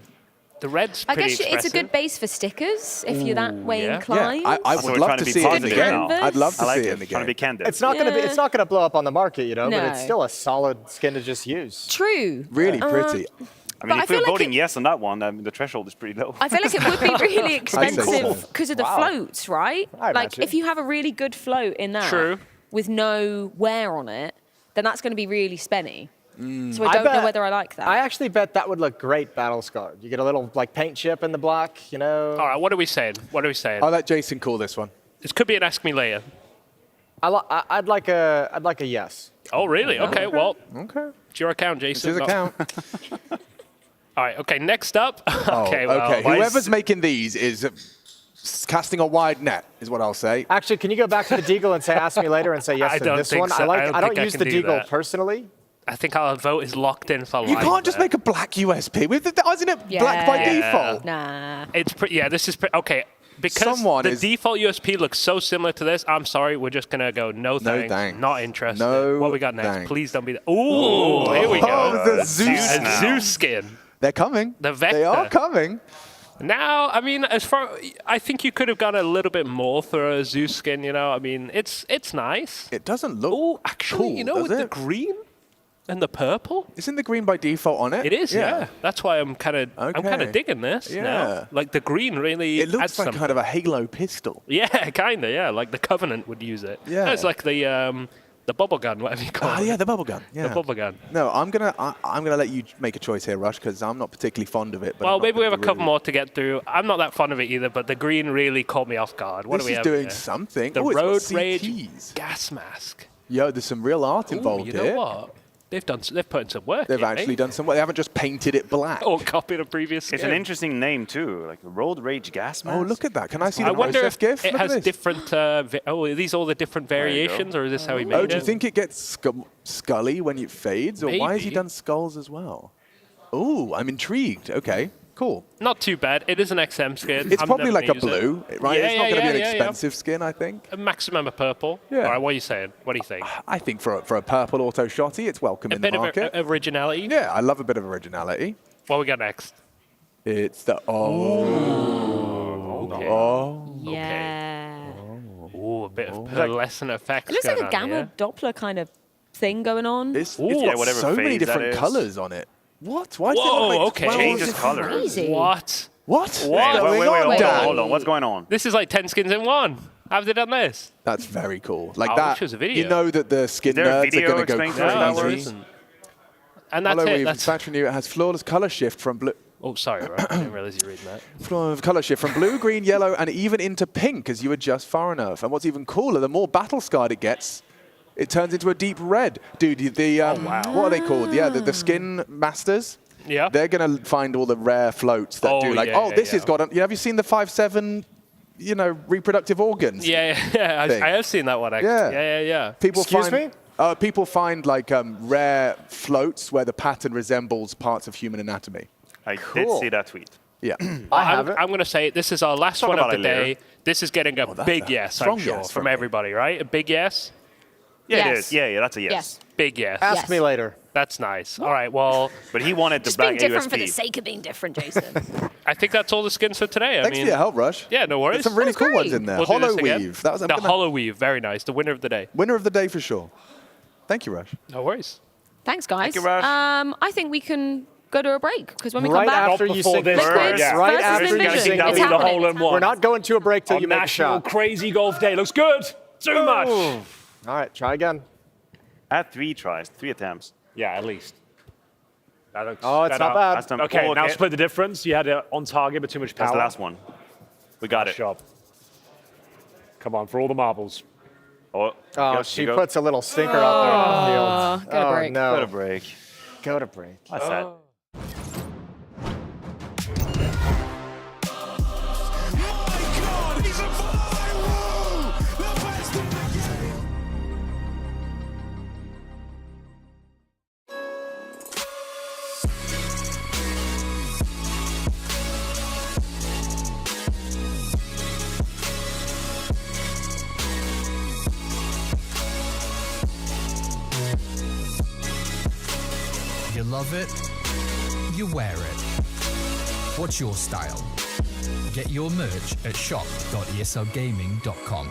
The red's I pretty guess it's a expressive. good base for stickers if you're that way yeah. inclined. Yeah, I So would we're love trying to to be see it in the positive game. now. I'd love to I like see it it. in the Trying to be game. candid. It's not gonna be. Yeah. It's not gonna blow up on the market, but it's No. still a solid skin to just use. True. Really pretty. I But mean, I if we're feel like voting it- yes on that one, the threshold is pretty low. I feel like it would be really I'd say so. expensive because of the floats, right? I Like imagine. if you have a really good float in that True. with no wear on it, then that's going to be really spenny. Mm. So I don't know bet- whether I like that. I actually bet that would look great battle scarred. You get a little like paint chip in the black, All right, what are we saying? What are we saying? I'll let Jason call this one. This could be an ask me later. I'd like a yes. Oh, really? Okay, well, Okay. it's your account, It's Jason. his account. All right, okay, next up. okay, Oh, well, okay. why is- Whoever's making these is casting a wide net, is what I'll say. Actually, can you go back to the Deagle and say ask me later and say yes I to don't this think one? so. I don't think I use can the do Deagle that. personally. I think our vote is locked in for life. You can't just there. make a black USP. Isn't it black by Yeah. default? Nah. It's yeah, this is okay. Because Someone the is- default USP looks so similar to this, I'm sorry, we're just gonna go no thanks, thanks. not interested. No what we got next? thanks. Please don't be that. Ooh, here we go. Oh, the Zeus A now. Zeus skin. They're coming. The Vector. They are coming. Now, I mean, I think you could have gone a little bit more for a Zeus skin, you know? I mean, it's nice. It doesn't look Oh, actually, cool, you know, does with it? the green and the purple? Isn't the green by default on it? It is, yeah. That's why I'm kind of digging this now. Yeah. Like the green really It looks adds like something. kind of a Halo pistol. Yeah, kind of, yeah. Like the Covenant would use it. Yeah. It's like the bubble gun, whatever you call it. Oh yeah, the bubble gun. Yeah. The bubble gun. No, I'm gonna let you make a choice here, Rush, because I'm not particularly fond of it. But Well, I'm not maybe we have a gonna couple really- more to get through. I'm not that fond of it either, but the green really caught me off guard. What This do we is have doing here? something. The Oh, it's got Road CTs. Rage gas mask. Yo, there's some real art involved you know here. what? They've put in some work. They've here, actually eh? done some work. They haven't just painted it black. Or copied a previous skin. It's an interesting name too, like Road Rage Gas Mask. Oh, look at that. Can I see I the wonder process if GIF? it Look at has this. different. Are these all the different variations, or is this how he made Oh, it? do you think it gets scully when it fades? Or why has he Maybe. done skulls as well? Oh, I'm intrigued. Okay, cool. Not too bad. It is an XM skin. It's I'm probably never like a gonna use blue, it. right? Yeah, It's not yeah, going to be yeah, an yeah, expensive skin, I think. A maximum of purple. Yeah. All right, what are you saying? What do you think? I think for a purple auto shotty, it's welcome A in the bit market. of originality. Yeah, I love a bit of originality. What we got next? It's the Okay. oh. Yeah. Ooh, a bit of pearlescent effects. It looks like going a on gamma here. Doppler kind of thing going on. It's yeah, got whatever so many phase that different is. colors on it. What? Why does it Whoa, look like okay. 12 Changes different color. Crazy. What? What? What? Hold on. What's going on? This is like 10 skins in one. How have they done this? That's very cool. Like I that. wish there was a video. You know that the skin there a nerds are video going to go explaining how that crazy. works? And that's Hollow it. Weave That's... Factory New. It has flawless color shift from blue. Oh, sorry, right. I didn't realize you were reading that. Flawless color shift from blue, green, yellow, and even into pink as you adjust far enough. And what's even cooler, the more battle scarred it gets, it turns into a deep red. Dude, the what are they called? Yeah, the skin masters. Yeah. They're gonna find all the rare floats that do like, this has got. Have you seen the 5/7? You know, reproductive organs. Yeah. thing. I have seen that one, actually. Yeah. People Excuse find, people find like rare floats where the pattern resembles parts of human anatomy. I did see that tweet. Yeah. I'm going to say this is our last Talk one of about the it later. day. This is getting a big yes, I'm strong sure, yes from from me. everybody, right? A big yes? Yeah, Yes. it is. Yeah, that's a yes. Yes. Big yes. Ask me later. That's nice. All right, well, But he wanted the Just being black different for the USP. sake of being different, Jason. I think that's all the skins for today. Thanks for your help, Rush. Yeah, no worries. There's some really That's cool great. ones in there. We'll do Hollow this again. Weave. That was The Hollow Weave, very nice. The winner of the day. winner of the day for sure. Thank you, Rush. No worries. Thanks, guys. Thank you, Rush. I think we can go to a break because when we Right come back, after Not you before sing this. Liquids Yeah. Right versus after you Envision. sing That'll It's be the happening. hole in one. We're not going to a break till On you make a National shot. Crazy Golf Day. Looks good. Too much. All right, try again. I had 3 tries, 3 attempts. Yeah, at least. That looks Oh, it's better. not bad. That's done. Okay, Oh, now split the difference. You had it on target, but too much power. That's the last one. We got Nice it. job. Come on, for all the marbles. Oh, Oh, she puts a little stinker out there on the field. Go to break. No. Go to break. Go to break. That's sad. You love it, you wear it. What's your style? Get your merch at shop.eslgaming.com.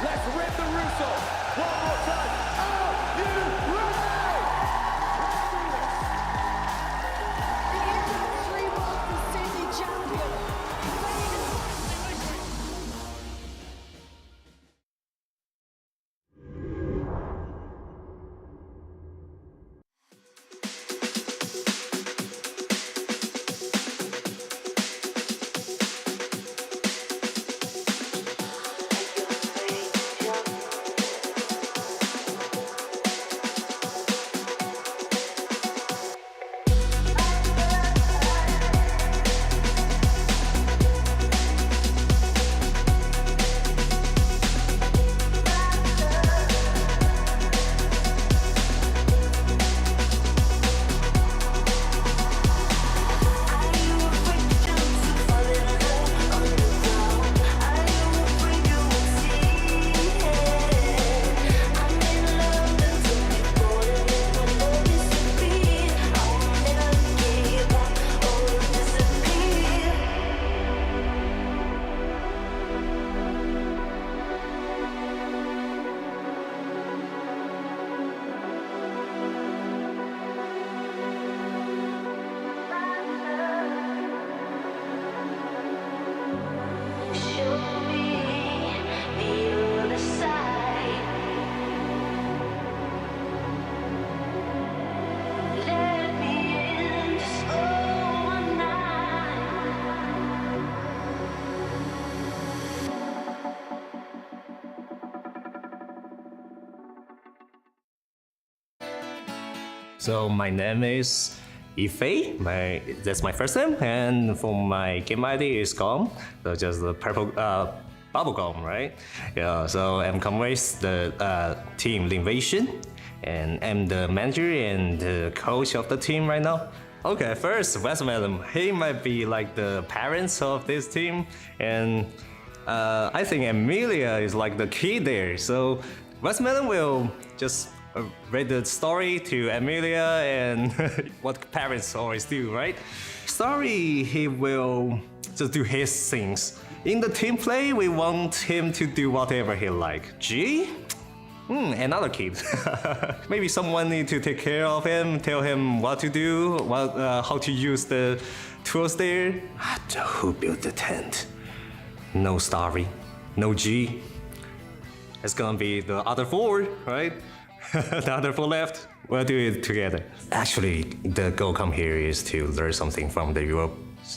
Let's rip the Russo. One more time. Are you ready? So my name is Ife. That's my first name, and for my game ID is Gom. So just the purple bubble gum, right? Yeah. So I'm come with the team Invasion, and I'm the manager and the coach of the team right now. Okay, first Westmelon. He might be like the parents of this team, and I think Amelia is like the kid there. So Westmelon will just read the story to Amelia and what parents always do, right? Story, he will just do his things. In the team play, we want him to do whatever he like. G? Another kid. Maybe someone need to take care of him, tell him what to do, how to use the tools there. Who built the tent? No Starry, no G. It's gonna be the other four, right? The other four left. We'll do it together. Actually, the goal come here is to learn something from the Europe.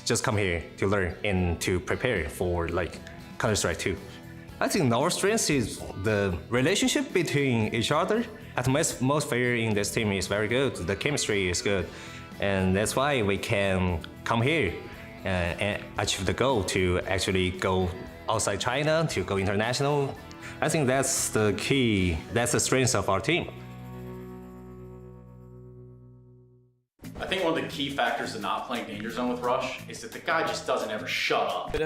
Just come here to learn and to prepare for like Counter-Strike 2. I think our strength is the relationship between each other. Atmosphere in this team is very good. The chemistry is good, and that's why we can come here and achieve the goal to actually go outside China, to go international. I think that's the key, that's the strength of our team. I think one of the key factors to not playing Danger Zone with Rush is that the guy just doesn't ever shut up. But,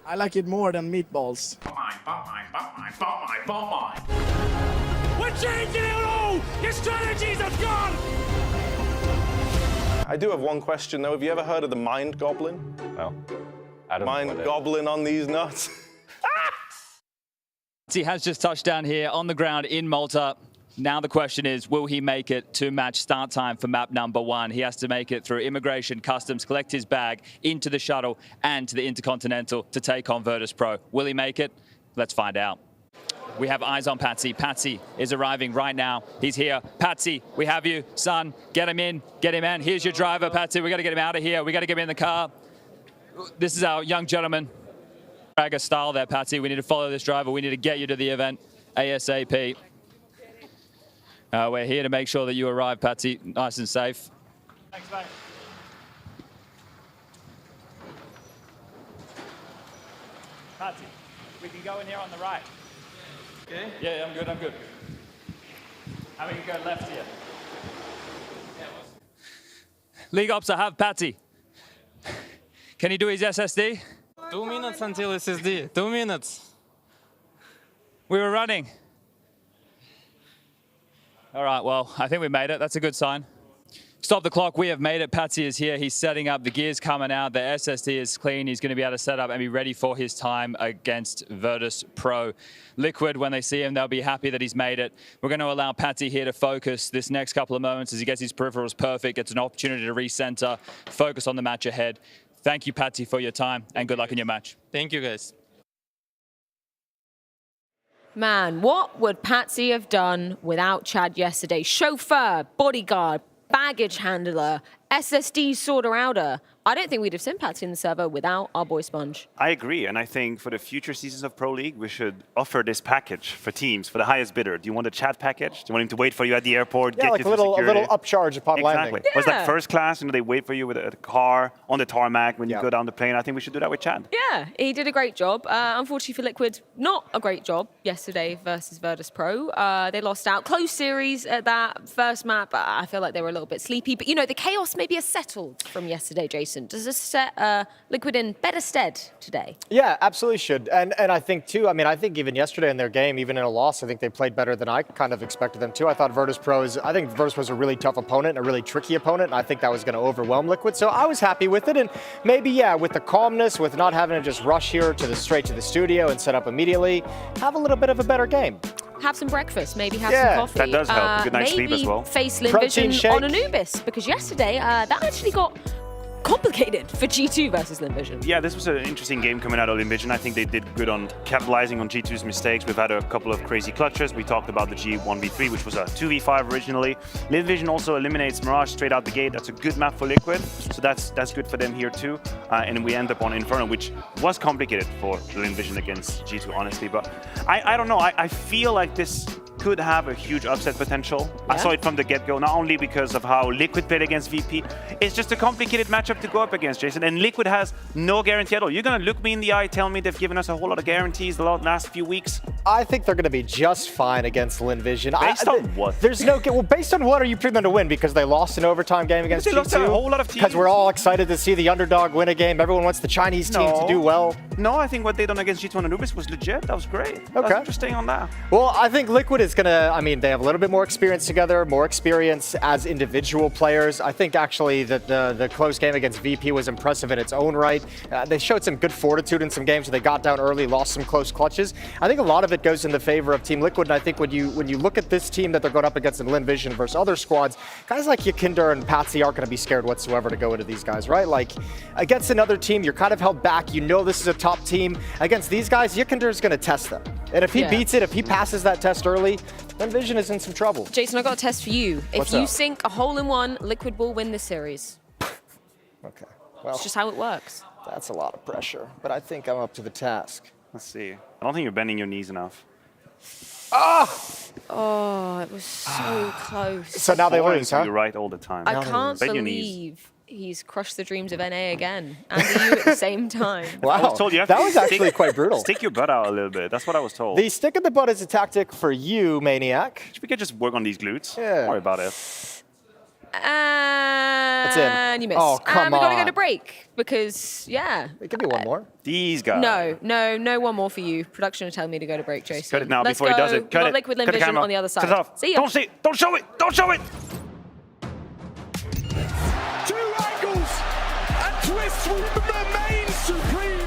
I like it more than meatballs. We're changing it all! Your strategies have gone! I do have one question though. Have you ever heard of the Mind Goblin? No. I don't Mind Goblin on these nuts. He has just touched down here on the ground in Malta. Now the question is, will he make it to match start time for map number 1? He has to make it through immigration, customs, collect his bag, into the shuttle, and to the Intercontinental to take on Virtus.pro. Will he make it? Let's find out. We have eyes on Patsy. Patsy is arriving right now. He's here. Patsy, we have you. Son, get him in. Get him in. Here's your driver, Patsy. We got to get him out of here. We got to get him in the car. This is our young gentleman. Dragger style there, Patsy. We need to follow this driver. We need to get you to the event ASAP. We're here to make sure that you arrive, Patsy, nice and safe. Thanks, mate. Patsy, we can go in here on the right. Okay? Yeah, I'm good, I'm good. And we can go left here. League Ops, I have Patsy. Can he do his SSD? 2 minutes until SSD. 2 minutes. We were running. All right, well, I think we made it. That's a good sign. Stop the clock. We have made it. Patsy is here. He's setting up. The gear's coming out. The SSD is clean. He's going to be able to set up and be ready for his time against Virtus.pro. Liquid, when they see him, they'll be happy that he's made it. We're going to allow Patsy here to focus this next couple of moments as he gets his peripherals perfect, gets an opportunity to recenter, focus on the match ahead. Thank you, Patsy, for your time, and good luck in your match. Thank you, guys. Man, what would Patsy have done without Chad yesterday? Chauffeur, bodyguard, baggage handler, SSD sorter outer. I don't think we'd have sent Patsy in the server without our boy Sponge. I agree, and I think for the future seasons of Pro League, we should offer this package for teams, for the highest bidder. Do you want a chat package? Do you want him to wait for you at the airport, Yeah, get like you a little security? upcharge upon landing. Exactly. Was that Yeah. first class? They wait for you with a car on the tarmac when you go down the plane. I think we should do that with Chad. Yeah, he did a great job. Unfortunately for Liquid, not a great job yesterday versus Virtus.pro. They lost out. Close series at that first map. I feel like they were a little bit sleepy. But, you know, the chaos maybe has settled from yesterday, Jason. Does this set Liquid in better stead today? Yeah, absolutely should. And I think, too, I think even yesterday in their game, even in a loss, I think they played better than I kind of expected them to. I thought Virtus.pro was a really tough opponent, a really tricky opponent, and I think that was going to overwhelm Liquid. So I was happy with it. And maybe, yeah, with the calmness, with not having to just rush here straight to the studio and set up immediately, have a little bit of a better game. Have some breakfast, maybe have some coffee. That does help. Good night's sleep as well. Maybe face Lynn Protein Vision shake. on Anubis, because yesterday that actually got complicated for G2 versus Lynn Vision. Yeah, this was an interesting game coming out of Lynn Vision. I think they did good on capitalizing on G2's mistakes. We've had a couple of crazy clutches. We talked about the G1v3, which was a 2v5 originally. Lynn Vision also eliminates Mirage straight out the gate. That's a good map for Liquid, so that's good for them here too. And we end up on Inferno, which was complicated for Lynn Vision against G2, honestly. But I don't know. I feel like this could have a huge upset potential. I saw it from the get-go, not only because of how Liquid played against VP. It's just a complicated matchup to go up against, Jason. And Liquid has no guarantee at all. You're going to look me in the eye, tell me they've given us a whole lot of guarantees the last few weeks? I think they're going to be just fine against Lynn Vision. Based on what? There's no... Well, based on what are you picking them to win? Because they lost an overtime game against They G2? lost a whole lot of teams. Because we're all excited to see the underdog win a game. Everyone wants the Chinese team to do well. No, I think what they done against G2 and Anubis was legit. That was great. Okay. That was interesting on that. Well, I think Liquid is going to, I mean, they have a little bit more experience together, more experience as individual players. I think actually that the close game against VP was impressive in its own right. They showed some good fortitude in some games where they got down early, lost some close clutches. I think a lot of it goes in the favor of Team Liquid, and I think when you look at this team that they're going up against in Lynn Vision versus other squads, guys like Yakinder and Patsy aren't going to be scared whatsoever to go into these guys, right? Like, against another team, you're kind of held back. You know this is a top team. Against these guys, Yakinder is going to test them. And if he beats it, if he passes that test early, then Vision is in some trouble. Jason, I got a test for you. What's If you up? sink a hole in one, Liquid will win this series. Okay. Well, It's just how it works. that's a lot of pressure, but I think I'm up to the task. Let's see. I don't think you're bending your knees enough. Oh, it was so close. So now they lose, huh? You're right all the time. I can't Bend your knees. believe he's crushed the dreams of NA again, and you at the same time. Wow, I was told you have that to was actually stick- quite brutal. Stick your butt out a little bit. That's what I was told. The stick in the butt is a tactic for you, Maniac. We could just work on these glutes. Yeah. Don't worry about it. And you missed. Oh, come and we gotta go on. to break because Give me one more. These guys. no one more for you. Production are telling me to go to break, Jason. Cut it now Let's before he does go. it. We've Cut got it. Liquid Lynn Cut the Vision camera. on the other side. Cut it off. See ya. Don't see it. Don't show it. Don't show it. 2 angles and Twist will remain supreme.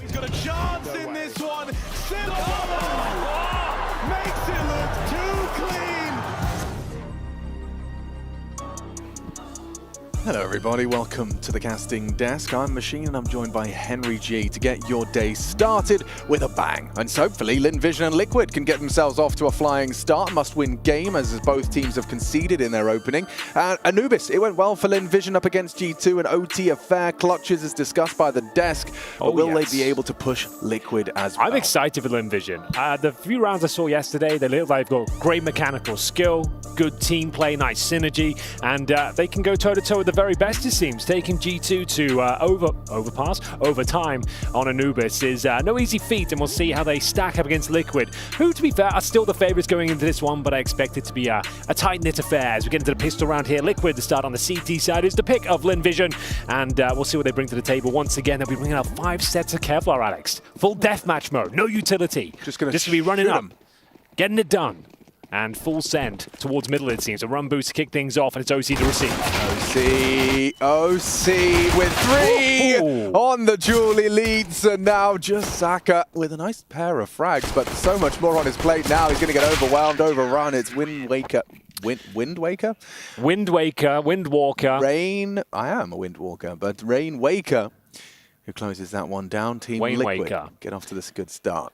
He's got a chance in this one. Makes it look too clean. Hello everybody, welcome to the casting desk. I'm Machine and I'm joined by Henry G to get your day started with a bang. And so hopefully Lynn Vision and Liquid can get themselves off to a flying start. Must-win game as both teams have conceded in their opening. Anubis, it went well for Lynn Vision up against G2 and OT a fair clutches as discussed by the desk. But will they be able to push Liquid as well? I'm excited for Lynn Vision. The few rounds I saw yesterday, they look like they've got great mechanical skill, good team play, nice synergy, and they can go toe-to-toe with the very best, it seems. Taking G2 to overtime on Anubis is no easy feat, and we'll see how they stack up against Liquid, who, to be fair, are still the favorites going into this one, but I expect it to be a tight-knit affair. As we get into the pistol round here, Liquid, the start on the CT side, is the pick of Lynn Vision, and we'll see what they bring to the table. Once again, they'll be bringing out 5 sets of Kevlar, Alex. Full deathmatch mode, no utility. Just gonna be running up, getting it done. And full send towards middle, it seems. A run boost to kick things off, and it's OC to receive. OC with 3 on the Julie leads, and now just Saka with a nice pair of frags, but so much more on his plate now. He's going to get overwhelmed, overrun. It's Wind Waker. Wind Waker? Wind Waker, Windwalker. Rain, I am a Windwalker, but Rain Waker, who closes that one down. Team Wayne Liquid Waker. get off to this good start.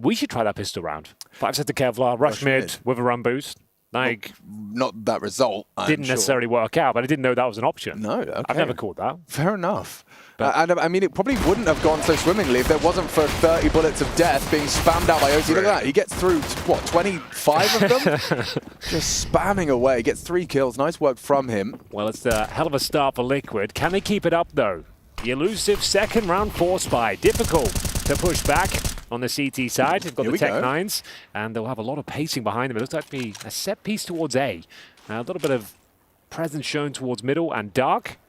We should try that pistol round. 5 sets of Kevlar, rush mid with a run boost. Like, not that result. Didn't necessarily work out, but I didn't know that was an option. No, okay. I've never called that. Fair enough. And I mean, it probably wouldn't have gone so swimmingly if there wasn't for 30 bullets of death being spammed out by OC. Look at that. He gets through, what, 25 of them? Just spamming away. Gets 3 kills. Nice work from him. Well, it's a hell of a start for Liquid. Can they keep it up, though? The elusive second round force spy. Difficult to push back on the CT side. They've got the Tech-9s, and they'll have a lot of pacing behind them. It looks like to be a set piece towards A. A little bit of presence shown towards middle and dark.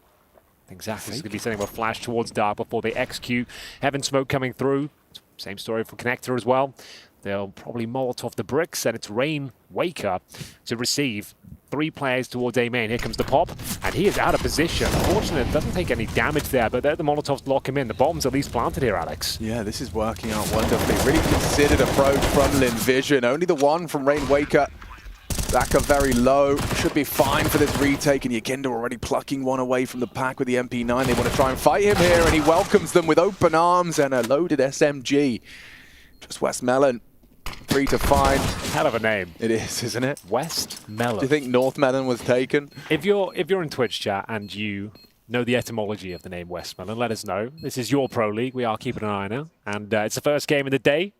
Exactly. It's going to be sending a flash towards dark before they execute. Heaven smoke coming through. Same story for Connector as well. They'll probably Molotov the bricks, and it's Rain Waker to receive. 3 players towards A main. Here comes the pop, and he is out of position. Unfortunately, it doesn't take any damage there, but the Molotovs lock him in. The bomb's at least planted here, Alex. Yeah, this is working out wonderfully. Really considered approach from Lynn Vision. Only the one from Rain Waker. Zaka very low. Should be fine for this retake, and Yakinda already plucking one away from the pack with the MP9. They want to try and fight him here, and he welcomes them with open arms and a loaded SMG. Just Westmelon. 3 to 5. Hell of a name. It is, isn't it? Westmelon. Do you think Northmelon was taken? If you're in Twitch chat and you know the etymology of the name Westmelon, let us know. This is your Pro League. We are keeping an eye now. And it's the first game of the day.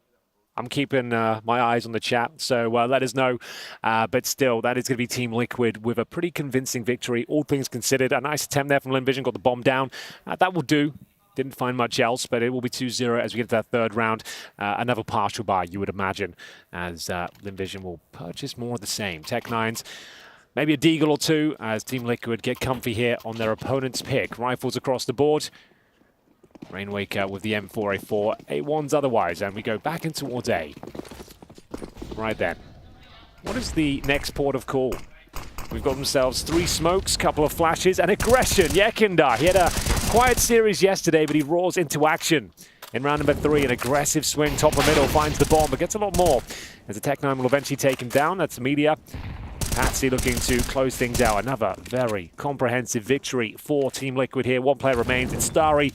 I'm keeping my eyes on the chat, so let us know. But still, that is going to be Team Liquid with a pretty convincing victory, all things considered. A nice attempt there from Lynn Vision, got the bomb down. That will do. Didn't find much else, but it will be 2-0 as we get to that third round. Another partial buy, you would imagine, as Lynn Vision will purchase more of the same. Tech-9s, maybe a Deagle or 2 as Team Liquid get comfy here on their opponent's pick. Rifles across the board. Rain Waker with the M4A4, A1s otherwise, and we go back in towards A. Right then. What is the next port of call? We've got themselves 3 smokes, couple of flashes, and aggression. Yakinda, he had a quiet series yesterday, but he roars into action. In round number 3, an aggressive swing, top of middle, finds the bomb, but gets a lot more. As the Tech-9 will eventually take him down, that's Media. Patsy looking to close things out. Another very comprehensive victory for Team Liquid here. 1 player remains, it's Starry.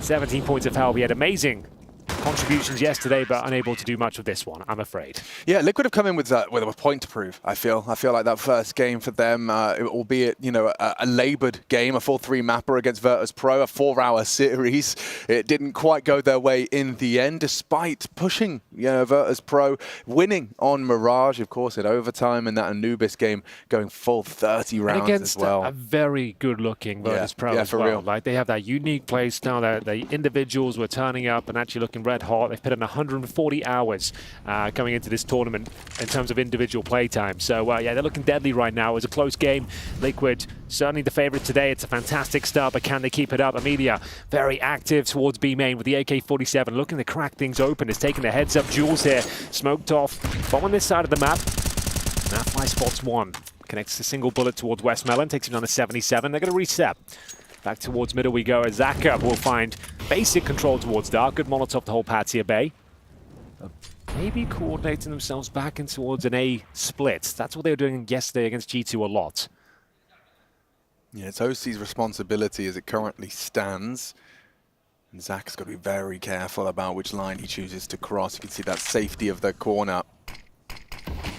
17 points of help. He had amazing contributions yesterday, but unable to do much with this one, I'm afraid. Yeah, Liquid have come in with a point to prove, I feel. I feel like that first game for them, albeit, you know, a laboured game, a 4-3 mapper against Virtus.pro, a 4-hour series. It didn't quite go their way in the end, despite pushing, you know, Virtus.pro, winning on Mirage, of course, in overtime, and that Anubis game going full 30 rounds and against as well. A very good-looking Virtus.pro as for well. real. Like, they have that unique play style. The individuals were turning up and actually looking red hot. They've put in 140 hours coming into this tournament in terms of individual play time. So, yeah, they're looking deadly right now. It was a close game. Liquid, certainly the favorite today. It's a fantastic start, but can they keep it up? Amelia, very active towards B main with the AK-47, looking to crack things open. It's taking the heads-up duels here. Smoked off. Bomb on this side of the map. Now Fly spots 1. Connects a single bullet towards Westmelon. Takes him down to 77. They're going to reset. Back towards middle we go as Zaka will find basic control towards dark. Good Molotov to hold Patsy at bay. Maybe coordinating themselves back in towards an A split. That's what they were doing yesterday against G2 a lot. Yeah, it's OC's responsibility as it currently stands. And Zach's got to be very careful about which line he chooses to cross. You can see that safety of the corner.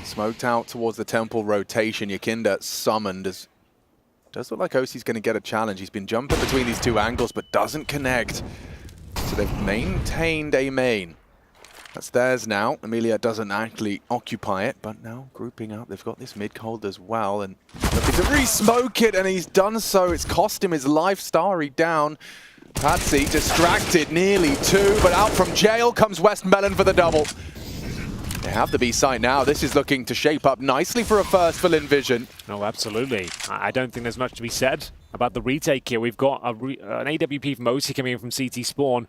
Smoked out towards the temple rotation. Yakinda summoned as... Does look like OC's going to get a challenge. He's been jumping between these 2 angles, but doesn't connect. So they've maintained a main. That's theirs now. Amelia doesn't actually occupy it, but now grouping up. They've got this mid-cold as well, and looking to re-smoke it, and he's done so. It's cost him his life. Starry down. Patsy distracted, nearly 2, but out from jail comes Westmelon for the double. They have the B site now. This is looking to shape up nicely for a first for Lynn Vision. No, absolutely. I don't think there's much to be said about the retake here. We've got an AWP from OC coming in from CT Spawn.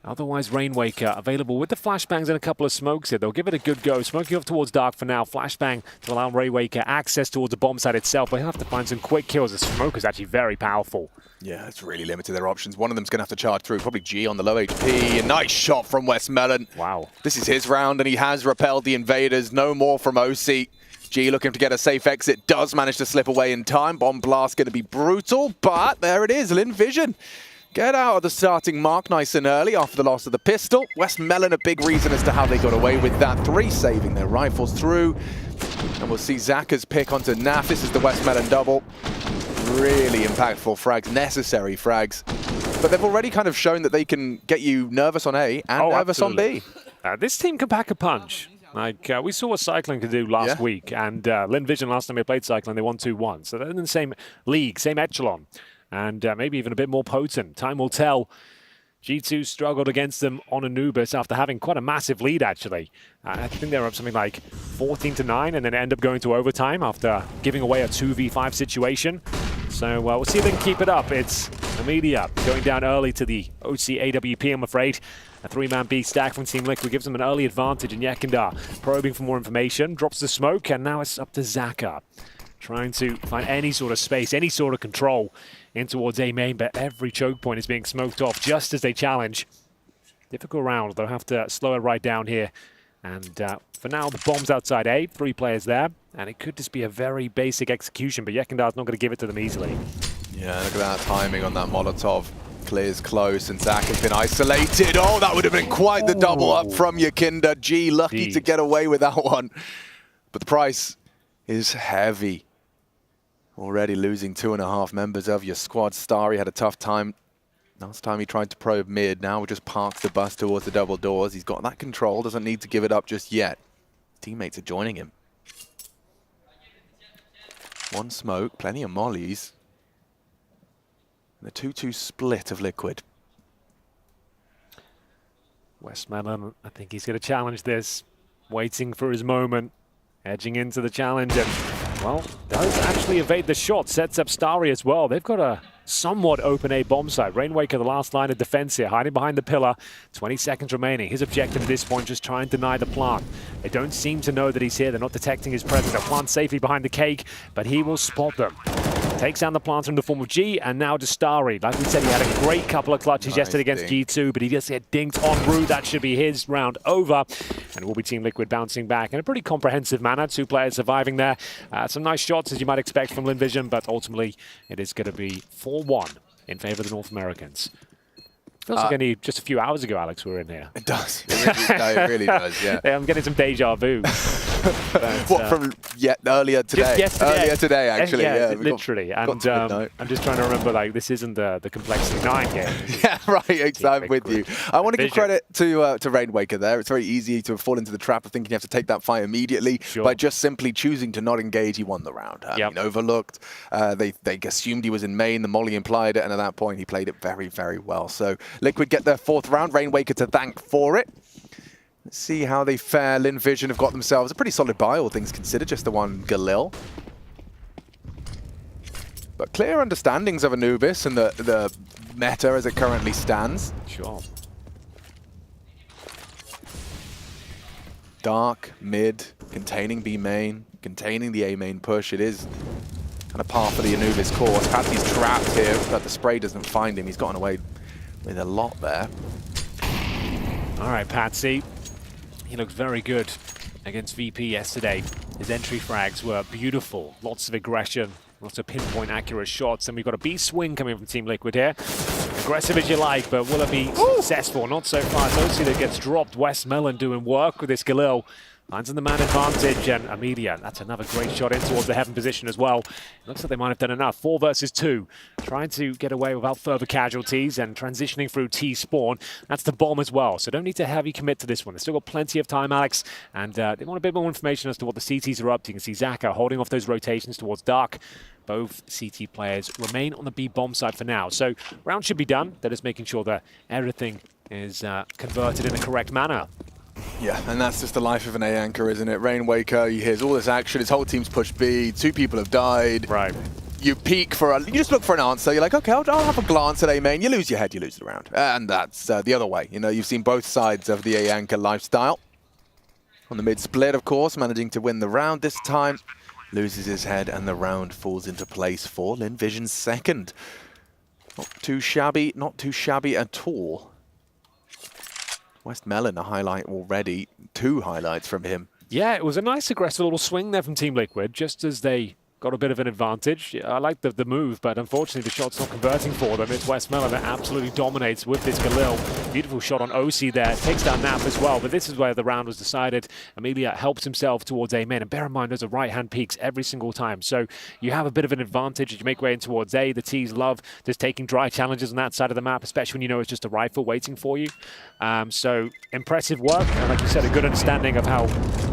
Otherwise, Rain Waker available with the flashbangs and a couple of smokes here. They'll give it a good go. Smoking off towards dark for now. Flashbang to allow Rain Waker access towards the bomb site itself. But he'll have to find some quick kills. The smoke is actually very powerful. Yeah, it's really limited their options. One of them's going to have to charge through. Probably G on the low HP. A nice shot from Westmelon. Wow. This is his round, and he has repelled the invaders. No more from OC. G looking to get a safe exit, does manage to slip away in time. Bomb blast going to be brutal, but there it is, Lynn Vision. Get out of the starting mark nice and early after the loss of the pistol. Westmelon, a big reason as to how they got away with that. 3 saving their rifles through. And we'll see Zaka's pick onto Naf. This is the Westmelon double. Really impactful frags, necessary frags. But they've already kind of shown that they can get you nervous on A and nervous absolutely. on B. This team can pack a punch. Like, we saw what Cycling could do last week. And Lynn Vision, last time they played Cycling, they won 2-1. So they're in the same league, same echelon. And maybe even a bit more potent. Time will tell. G2 struggled against them on Anubis after having quite a massive lead, actually. I think they were up something like 14-9 and then end up going to overtime after giving away a 2v5 situation. So we'll see if they can keep it up. It's Amelia going down early to the OC AWP, I'm afraid. A 3-man B stack from Team Liquid gives them an early advantage, and Yekindar probing for more information, drops the smoke, and now it's up to Zaka. Trying to find any sort of space, any sort of control in towards A main, but every choke point is being smoked off just as they challenge. Difficult round, they'll have to slow it right down here. And for now, the bomb's outside A, 3 players there, and it could just be a very basic execution, but Yekindar's not going to give it to them easily. Yeah, look at that timing on that Molotov. Clears close, and Zach has been isolated. Oh, that would have been quite the double up from Yakinda. G, lucky to get away with that one. But the price is heavy. Already losing 2.5 members of your squad. Starry had a tough time. Last time he tried to probe mid. Now just parks the bus towards the double doors. He's got that control. Doesn't need to give it up just yet. Teammates are joining him. One smoke, plenty of mollies. And a 2-2 split of Liquid. Westmelon, I think he's going to challenge this. Waiting for his moment. Edging into the challenge and, well, does actually evade the shot. Sets up Starry as well. They've got a somewhat open A bomb site. Rainwaker, the last line of defense here, hiding behind the pillar. 20 seconds remaining. His objective at this point, just try and deny the plant. They don't seem to know that he's here. They're not detecting his presence. They'll plant safely behind the cake, but he will spot them. Takes down the plant in the form of G, and now to Starry. Like we said, he had a great couple of clutches yesterday against G2, but he just get dinked en route. That should be his round over. And it will be Team Liquid bouncing back in a pretty comprehensive manner. 2 players surviving there. Some nice shots, as you might expect from Lynn Vision, but ultimately it is going to be 4-1 in favor of the North Americans. Feels like only just a few hours ago, Alex, we were in here. It does. It really does, yeah. I'm getting some deja vu. What, from earlier today? Just yesterday. Earlier today, actually. Yeah, literally. And I'm just trying to remember, like, this isn't the Complexity 9 game. Yeah, right, exactly. I'm with you. I want to give credit to Rainwaker there. It's very easy to fall into the trap of thinking you have to take that fight immediately. By just simply choosing to not engage, he won the round. He overlooked. They assumed he was in main. The molly implied it, and at that point, he played it very, very well. So Liquid get their 4th round. Rainwaker to thank for it. Let's see how they fare. Lynn Vision have got themselves a pretty solid buy, all things considered, just the one Galil. But clear understandings of Anubis and the meta as it currently stands. Sure. Dark, mid, containing B main, containing the A main push. It is kind of par for the Anubis course. Patsy's trapped here, but the spray doesn't find him. He's gotten away with a lot there. All right, Patsy. He looked very good against VP yesterday. His entry frags were beautiful. Lots of aggression, lots of pinpoint accurate shots. And we've got a B swing coming from Team Liquid here. Aggressive as you like, but will it be successful? Not so far. Zosi that gets dropped. Westmelon doing work with this Galil. Finds in the man advantage, and Amelia, that's another great shot in towards the heaven position as well. Looks like they might have done enough. 4 versus 2. Trying to get away without further casualties and transitioning through T-spawn. That's the bomb as well, so don't need to heavy commit to this one. They've still got plenty of time, Alex, and they want a bit more information as to what the CTs are up to. You can see Zaka holding off those rotations towards Dark. Both CT players remain on the B bomb side for now. So round should be done. They're just making sure that everything is converted in the correct manner. Yeah, and that's just the life of an A anchor, isn't it? Rainwaker, he hears all this action, his whole team's pushed B, 2 people have died. Right. You peek for you just look for an answer. You're like, okay, I'll have a glance at A main. You lose your head, you lose the round. And that's the other way. You know, you've seen both sides of the A anchor lifestyle. On the mid split, of course, managing to win the round this time. Loses his head, and the round falls into place for Lynn Vision's 2nd. Not too shabby at all. Westmelon, a highlight already. 2 highlights from him. Yeah, it was a nice aggressive little swing there from Team Liquid, just as they got a bit of an advantage. I like the move, but unfortunately the shot's not converting for them. It's Westmelon that absolutely dominates with this Galil. Beautiful shot on OC there. Takes down Nap as well, but this is where the round was decided. Amelia helps himself towards A main, and bear in mind those are right-hand peaks every single time. So you have a bit of an advantage as you make way in towards A. The T's love just taking dry challenges on that side of the map, especially when you know it's just a rifle waiting for you. So impressive work, and like you said, a good understanding of how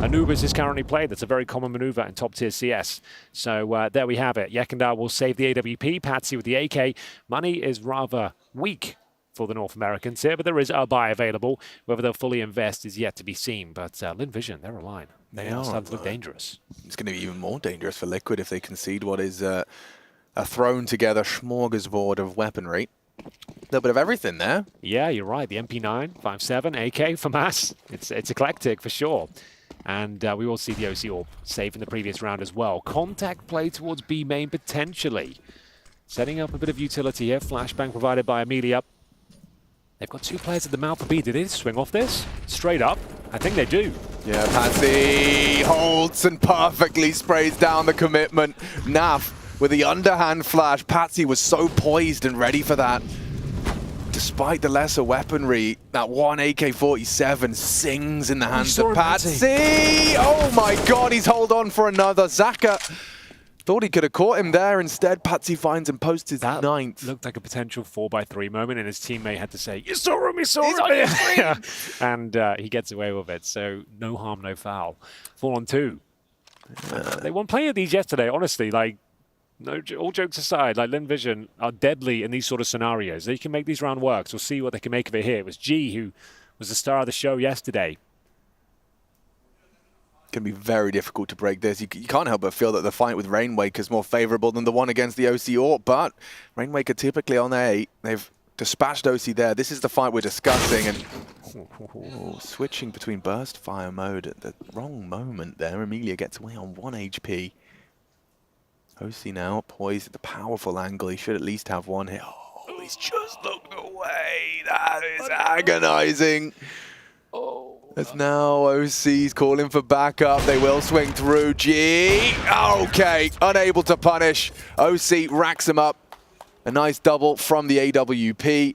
Anubis is currently played. That's a very common maneuver in top-tier CS. So there we have it. Yekindar will save the AWP. Patsy with the AK. Money is rather weak for the North Americans here, but there is a buy available. Whether they'll fully invest is yet to be seen. But Lynn Vision, they're aligned. They are starting to look dangerous. It's going to be even more dangerous for Liquid if they concede what is a thrown-together smorgasbord of weaponry. A little bit of everything there. Yeah, you're right. The MP9, 5.7, AK for Mass. It's eclectic for sure. And we will see the OC Orb save in the previous round as well. Contact play towards B main potentially. Setting up a bit of utility here. Flashbang provided by Amelia. They've got 2 players at the mouth of B. Did they swing off this? Straight up? I think they do. Yeah, Patsy holds and perfectly sprays down the commitment. Naf with the underhand flash. Patsy was so poised and ready for that. Despite the lesser weaponry, that one AK-47 sings in the hands of Patsy. Oh my god, he's hold on for another. Zaka thought he could have caught him there. Instead, Patsy finds and posts his 9th. Looked like a potential 4x3 moment, and his teammate had to say, "You saw him, you saw him!" And he gets away with it, so no harm, no foul. 4-on-2. They won plenty of these yesterday, honestly. Like, no, all jokes aside, like Lynn Vision are deadly in these sort of scenarios. They can make these round works. We'll see what they can make of it here. It was G who was the star of the show yesterday. Can be very difficult to break this. You can't help but feel that the fight with Rainwaker is more favorable than the one against the OC Orb, but Rainwaker typically on A. They've dispatched OC there. This is the fight we're discussing, and switching between burst fire mode at the wrong moment there. Amelia gets away on 1 HP. OC now poised at the powerful angle. He should at least have one hit. Oh, he's just looked away. That is agonizing. As now OC's calling for backup. They will swing through. G. Okay, unable to punish. OC racks him up. A nice double from the AWP.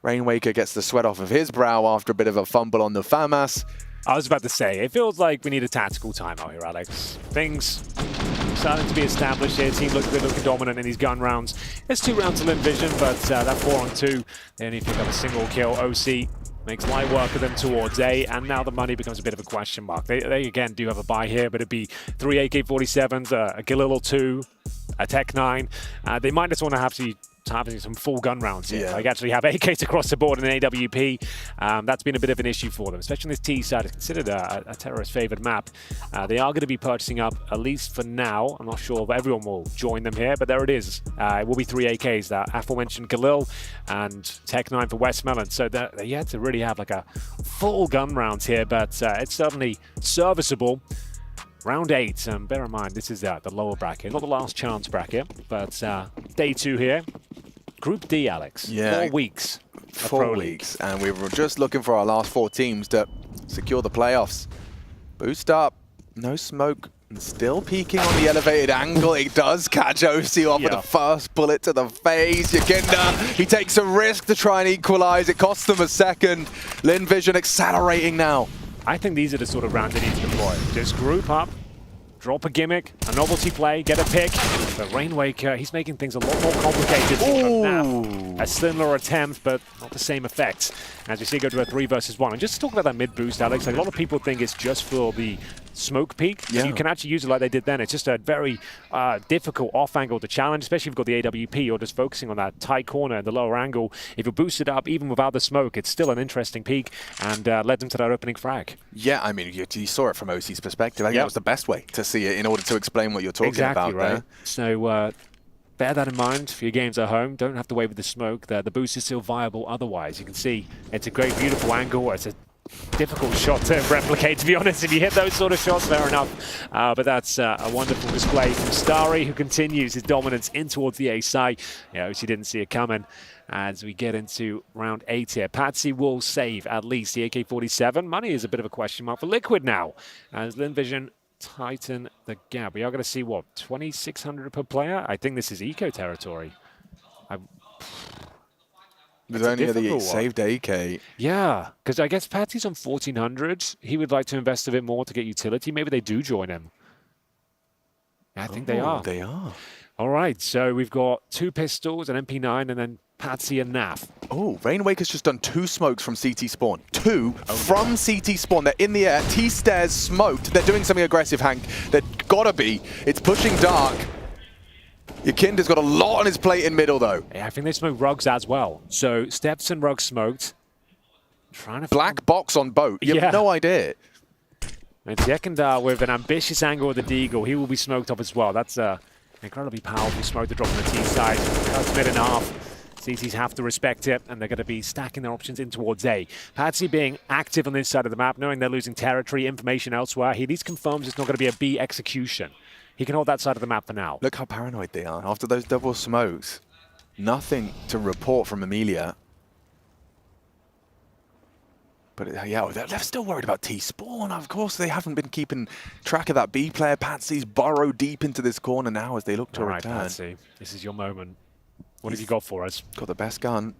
Rainwaker gets the sweat off of his brow after a bit of a fumble on the FAMAS. I was about to say, it feels like we need a tactical timeout here, Alex. Things starting to be established here. Team looks good, looking dominant in these gun rounds. There's 2 rounds to Lynn Vision, but that 4-on-2, they only pick up a single kill. OC makes light work of them towards A, and now the money becomes a bit of a question mark. They again do have a buy here, but it'd be 3 AK-47s, a Galil 2, a Tech 9. They might just want to have to having some full gun rounds here. Like actually have AKs across the board in an AWP. That's been a bit of an issue for them, especially on this T side. It's considered a terrorist favored map. They are going to be purchasing up, at least for now. I'm not sure if everyone will join them here, but there it is. It will be 3 AKs, that aforementioned Galil and Tech 9 for Westmelon. So they're yet to really have like a full gun rounds here, but it's certainly serviceable. Round 8, bear in mind, this is the lower bracket, not the last chance bracket, but day 2 here. Group D, Alex. Yeah. 4 weeks. 4 weeks, and we were just looking for our last 4 teams to secure the playoffs. Boost up, no smoke, and still peeking on the elevated angle. It does catch OC off with the first bullet to the face. Yakinda, he takes a risk to try and equalize. It costs them a second. Lynn Vision accelerating now. I think these are the sort of rounds they need to deploy. Just group up, drop a gimmick, a novelty play, get a pick. But Rainwaker, he's making things a lot more complicated. A similar attempt, but not the same effect. As you see, go to a 3 versus 1. And just to talk about that mid boost, Alex, like a lot of people think it's just for the smoke peak. Yeah. You can actually use it like they did then. It's just a very difficult off angle to challenge, especially if you've got the AWP. You're just focusing on that tight corner and the lower angle. If you boost it up, even without the smoke, it's still an interesting peak and led them to that opening frag. Yeah, I mean, you saw it from OC's perspective. I think that was the best way to see it in order to explain what you're talking about there. So bear that in mind for your games at home. Don't have to wait with the smoke. The boost is still viable otherwise. You can see it's a great, beautiful angle. It's a difficult shot to replicate, to be honest. If you hit those sort of shots, fair enough. But that's a wonderful display from Starry, who continues his dominance in towards the A side. Yeah, OC didn't see it coming. as we get into round 8 here. Patsy will save at least the AK-47. Money is a bit of a question mark for Liquid now, as Lynn Vision tighten the gap. We are going to see, what, 2,600 per player? I think this is eco territory. There's only the saved AK. Yeah, because I guess Patsy's on 1,400. He would like to invest a bit more to get utility. Maybe they do join him. I think they are. They are. All right, so we've got 2 pistols, an MP9, and then Patsy and Naf. Oh, Rainwaker's just done 2 smokes from CT spawn. 2 from CT spawn. They're in the air. T-stairs smoked. They're doing something aggressive, Hank. They've got to be. It's pushing dark. Yakinda's got a lot on his plate in middle, though. Yeah, I think they smoked rugs as well. So Steps and rugs smoked. Trying to Black box on boat. You have no idea. And Yekindar with an ambitious angle with the Deagle. He will be smoked up as well. That's incredibly powerful smoke to drop on the T side. That's mid and half. CTs have to respect it, and they're going to be stacking their options in towards A. Patsy being active on this side of the map, knowing they're losing territory, information elsewhere. He at least confirms it's not going to be a B execution. He can hold that side of the map for now. Look how paranoid they are after those double smokes. Nothing to report from Amelia. But yeah, they're still worried about T-spawn. Of course, they haven't been keeping track of that B player. Patsy's burrow deep into this corner now as they look to return. Patsy, this is your moment. What have you got for us? Got the best gun.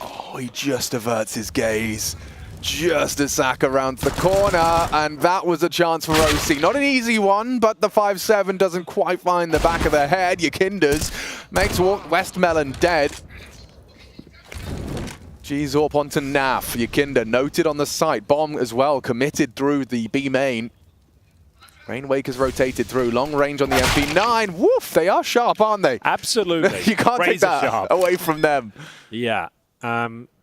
Oh, he just averts his gaze. Just a sack around the corner, and that was a chance for OC. Not an easy one, but the 5-7 doesn't quite find the back of the head. Yakinders makes Westmelon dead. G-Zorp onto Naf. Yakinda noted on the site. Bomb as well, committed through the B main. Rainwaker's rotated through. Long range on the MP9. Woof, they are sharp, aren't they? Absolutely. You can't take that away from them. Yeah.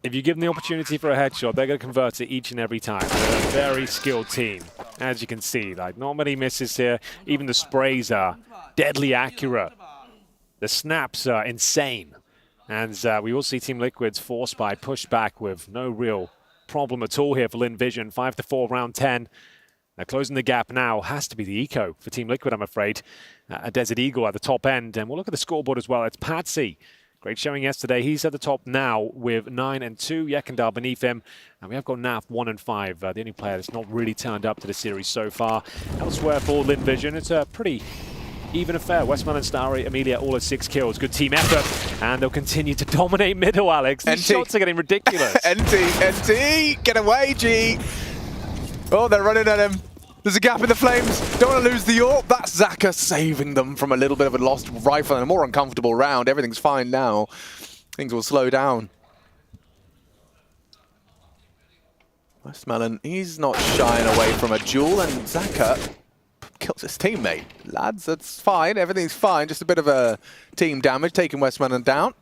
If you give them the opportunity for a headshot, they're going to convert it each and every time. They're a very skilled team, as you can see. Like, not many misses here. Even the sprays are deadly accurate. The snaps are insane. And we will see Team Liquid's force by pushback with no real problem at all here for Lynn Vision. 5-4, round 10. Closing the gap now has to be the eco for Team Liquid, I'm afraid. A Desert Eagle at the top end. And we'll look at the scoreboard as well. It's Patsy. Great showing yesterday. He's at the top now with 9 and 2. Yekindar beneath him. And we have got Naf 1 and 5. The only player that's not really turned up to the series so far. Elsewhere for Lynn Vision, it's a pretty even affair. Westmelon, Starry, Amelia all at 6 kills. Good team effort. And they'll continue to dominate middle, Alex. These shots are getting ridiculous. NT, get away, G. Oh, they're running at him. There's a gap in the flames. Don't want to lose the AWP. That's Zaka saving them from a little bit of a lost rifle and a more uncomfortable round. Everything's fine now. Things will slow down. Westmelon, he's not shying away from a duel, and Zaka kills his teammate. Lads, that's fine. Everything's fine. Just a bit of a team damage, taking Westmelon down.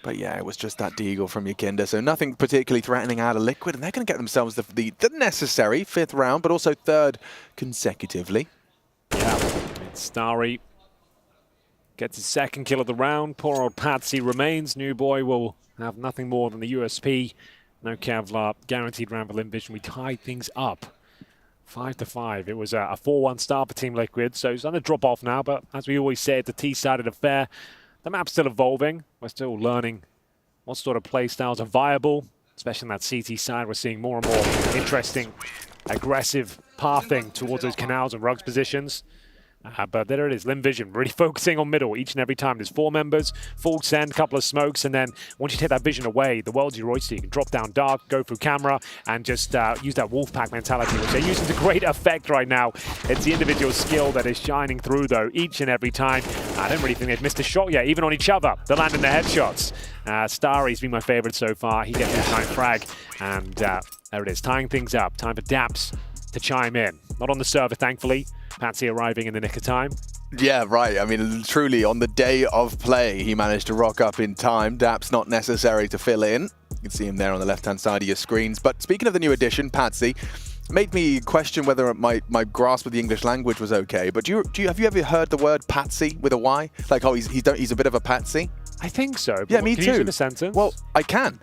But yeah, it was just that Deagle from Yakinda, so nothing particularly threatening out of Liquid, and they're going to get themselves the necessary 5th round, but also 3rd consecutively. Yeah, it's Starry. Gets his 2nd kill of the round. Poor old Patsy remains. New Boy will have nothing more than the USP. No Kevlar. Guaranteed round for Lynn Vision. We tied things up 5-5. It was a 4-1 start for Team Liquid, so it's on a drop off now, but as we always say, it's a T-sided affair. The map's still evolving. We're still learning what sort of play styles are viable, especially on that CT side. We're seeing more and more interesting, aggressive pathing towards those canals and rugs positions. But there it is, Lynn Vision really focusing on middle each and every time. There's 4 members, full send, couple of smokes, and then once you take that vision away, the world's your oyster. You can drop down dark, go through camera, and just use that Wolfpack mentality, which they're using to great effect right now. It's the individual skill that is shining through, though, each and every time. I don't really think they've missed a shot yet, even on each other. They're landing their headshots. Starry's been my favorite so far. He gets his time frag, and there it is, tying things up. Time for Daps to chime in. Not on the server, thankfully. Patsy arriving in the nick of time. Yeah, right. I mean, truly, on the day of play, he managed to rock up in time. Daps not necessary to fill in. You can see him there on the left-hand side of your screens. But speaking of the new addition, Patsy, made me question whether my grasp of the English language was okay. But have you ever heard the word Patsy with a Y? Like, oh, he's a bit of a Patsy? I think so. Yeah, me too. Can you use it in a sentence? Well, I can.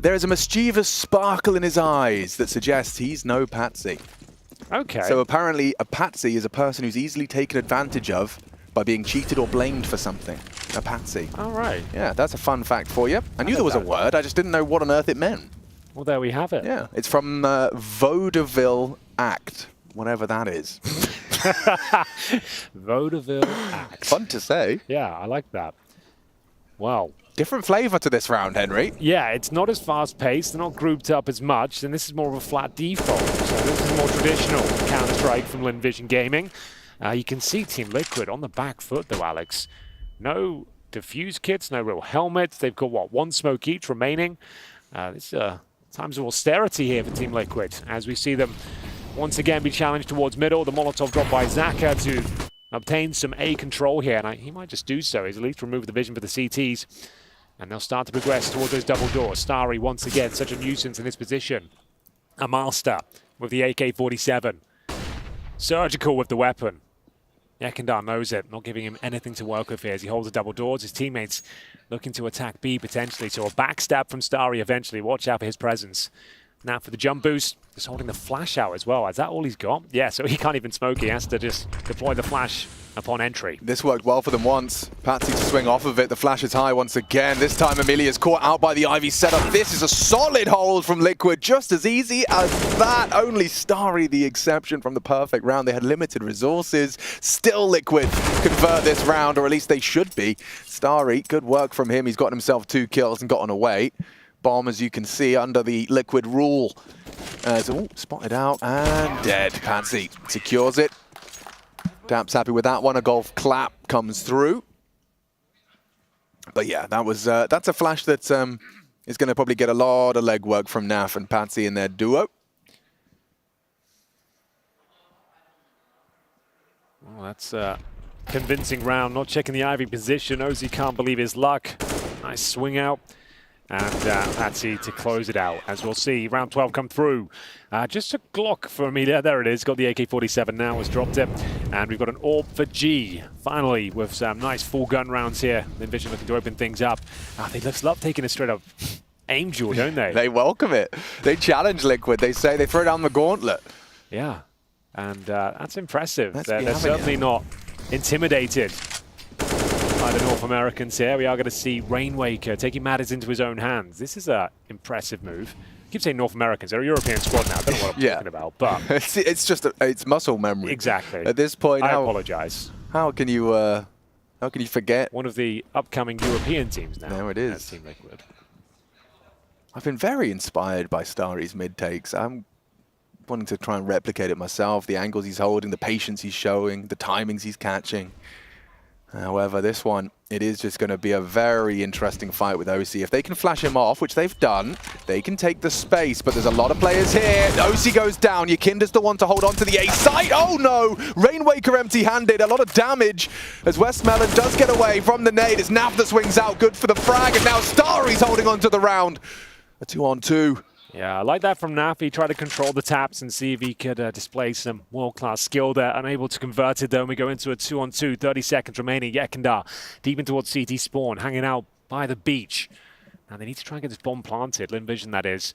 There is a mischievous sparkle in his eyes that suggests he's no Patsy. Okay. So apparently a Patsy is a person who's easily taken advantage of by being cheated or blamed for something. a patsy. All right. Yeah, that's a fun fact for you. I knew there was a word, I just didn't know what on earth it meant. Well, there we have it. Yeah, it's from Vaudeville Act, whatever that is. Vaudeville Act. Fun to say. Yeah, I like that. Wow. Different flavor to this round, Henry. Yeah, it's not as fast-paced. They're not grouped up as much, and this is more of a flat default. So this is more traditional Counter-Strike from Lynn Vision Gaming. You can see Team Liquid on the back foot, though, Alex. No defuse kits, no real helmets. They've got, what, 1 smoke each remaining. It's times of austerity here for Team Liquid, as we see them once again be challenged towards middle. The Molotov dropped by Zaka to obtain some A control here, and he might just do so. He's at least removed the vision for the CTs. And they'll start to progress towards those double doors. Starry, once again, such a nuisance in this position. A master with the AK-47. Surgical with the weapon. Ekendar knows it, not giving him anything to work with here as he holds the double doors. His teammates looking to attack B potentially. So a backstab from Starry eventually. Watch out for his presence. Now for the jump boost, just holding the flash out as well. Is that all he's got? Yeah, so he can't even smoke. He has to just deploy the flash upon entry. This worked well for them once. Patsy to swing off of it. The flash is high once again. This time Amelia's caught out by the Ivy setup. This is a solid hold from Liquid. Just as easy as that. Only Starry the exception from the perfect round. They had limited resources. Still Liquid convert this round, or at least they should be. Starry, good work from him. He's gotten himself 2 kills and gotten away. Bomb, as you can see, under the Liquid rule. Spotted out and dead. Patsy secures it. Dap's happy with that one. A golf clap comes through. But yeah, that was that's a flash that is going to probably get a lot of legwork from Naf and Patsy in their duo. Well, that's a convincing round. Not checking the Ivy position. Ozzy can't believe his luck. Nice swing out. And Patsy to close it out, as we'll see. Round 12 come through. Just a Glock for Amelia. There it is. Got the AK-47 now. Has dropped it. And we've got an AWP for G. Finally, with some nice full gun rounds here. Lynn Vision looking to open things up. They just love taking a straight up aim duel, don't they? They welcome it. They challenge Liquid. They say they throw down the gauntlet. Yeah. And that's impressive. They're certainly not intimidated by the North Americans here. We are going to see Rainwaker taking matters into his own hands. This is an impressive move. I keep saying North Americans. They're a European squad now. I don't know what I'm talking about, but it's just it's muscle memory. Exactly. At this point, I apologize. How can you forget one of the upcoming European teams now? There it is. Team Liquid. I've been very inspired by Starry's mid takes. I'm wanting to try and replicate it myself. The angles he's holding, the patience he's showing, the timings he's catching. However, this one, it is just going to be a very interesting fight with OC. If they can flash him off, which they've done, they can take the space, but there's a lot of players here. OC goes down. Yakinda's the one to hold on to the A site. Oh no! Rainwaker empty-handed. A lot of damage as Westmelon does get away from the nade. It's Nav that swings out. Good for the frag, and now Starry's holding on to the round. A 2-on-2. Yeah, I like that from Nafi. Try to control the taps and see if he could display some world-class skill there. Unable to convert it, though. We go into a 2-on-2, 30 seconds remaining. Yekindar deep in towards CT spawn, hanging out by the beach. Now they need to try and get this bomb planted. Lynn Vision, that is.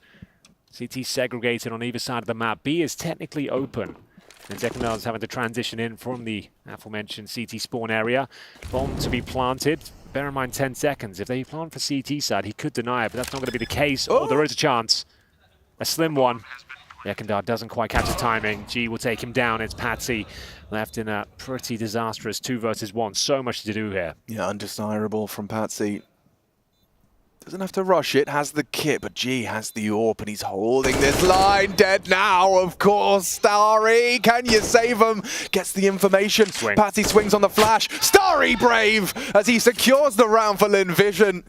CT segregated on either side of the map. B is technically open. And Yekindar is having to transition in from the aforementioned CT spawn area. Bomb to be planted. Bear in mind 10 seconds. If they plant for CT side, he could deny it, but that's not going to be the case. Oh, there is a chance. A slim one. Yekindar doesn't quite catch the timing. G will take him down. It's Patsy left in a pretty disastrous 2 versus 1. So much to do here. Yeah, undesirable from Patsy. Doesn't have to rush it, has the kit, but G has the AWP and he's holding this line. Dead now, of course. Starry, can you save him? Gets the information. Swing. Patsy swings on the flash. Starry brave as he secures the round for Lynn Vision.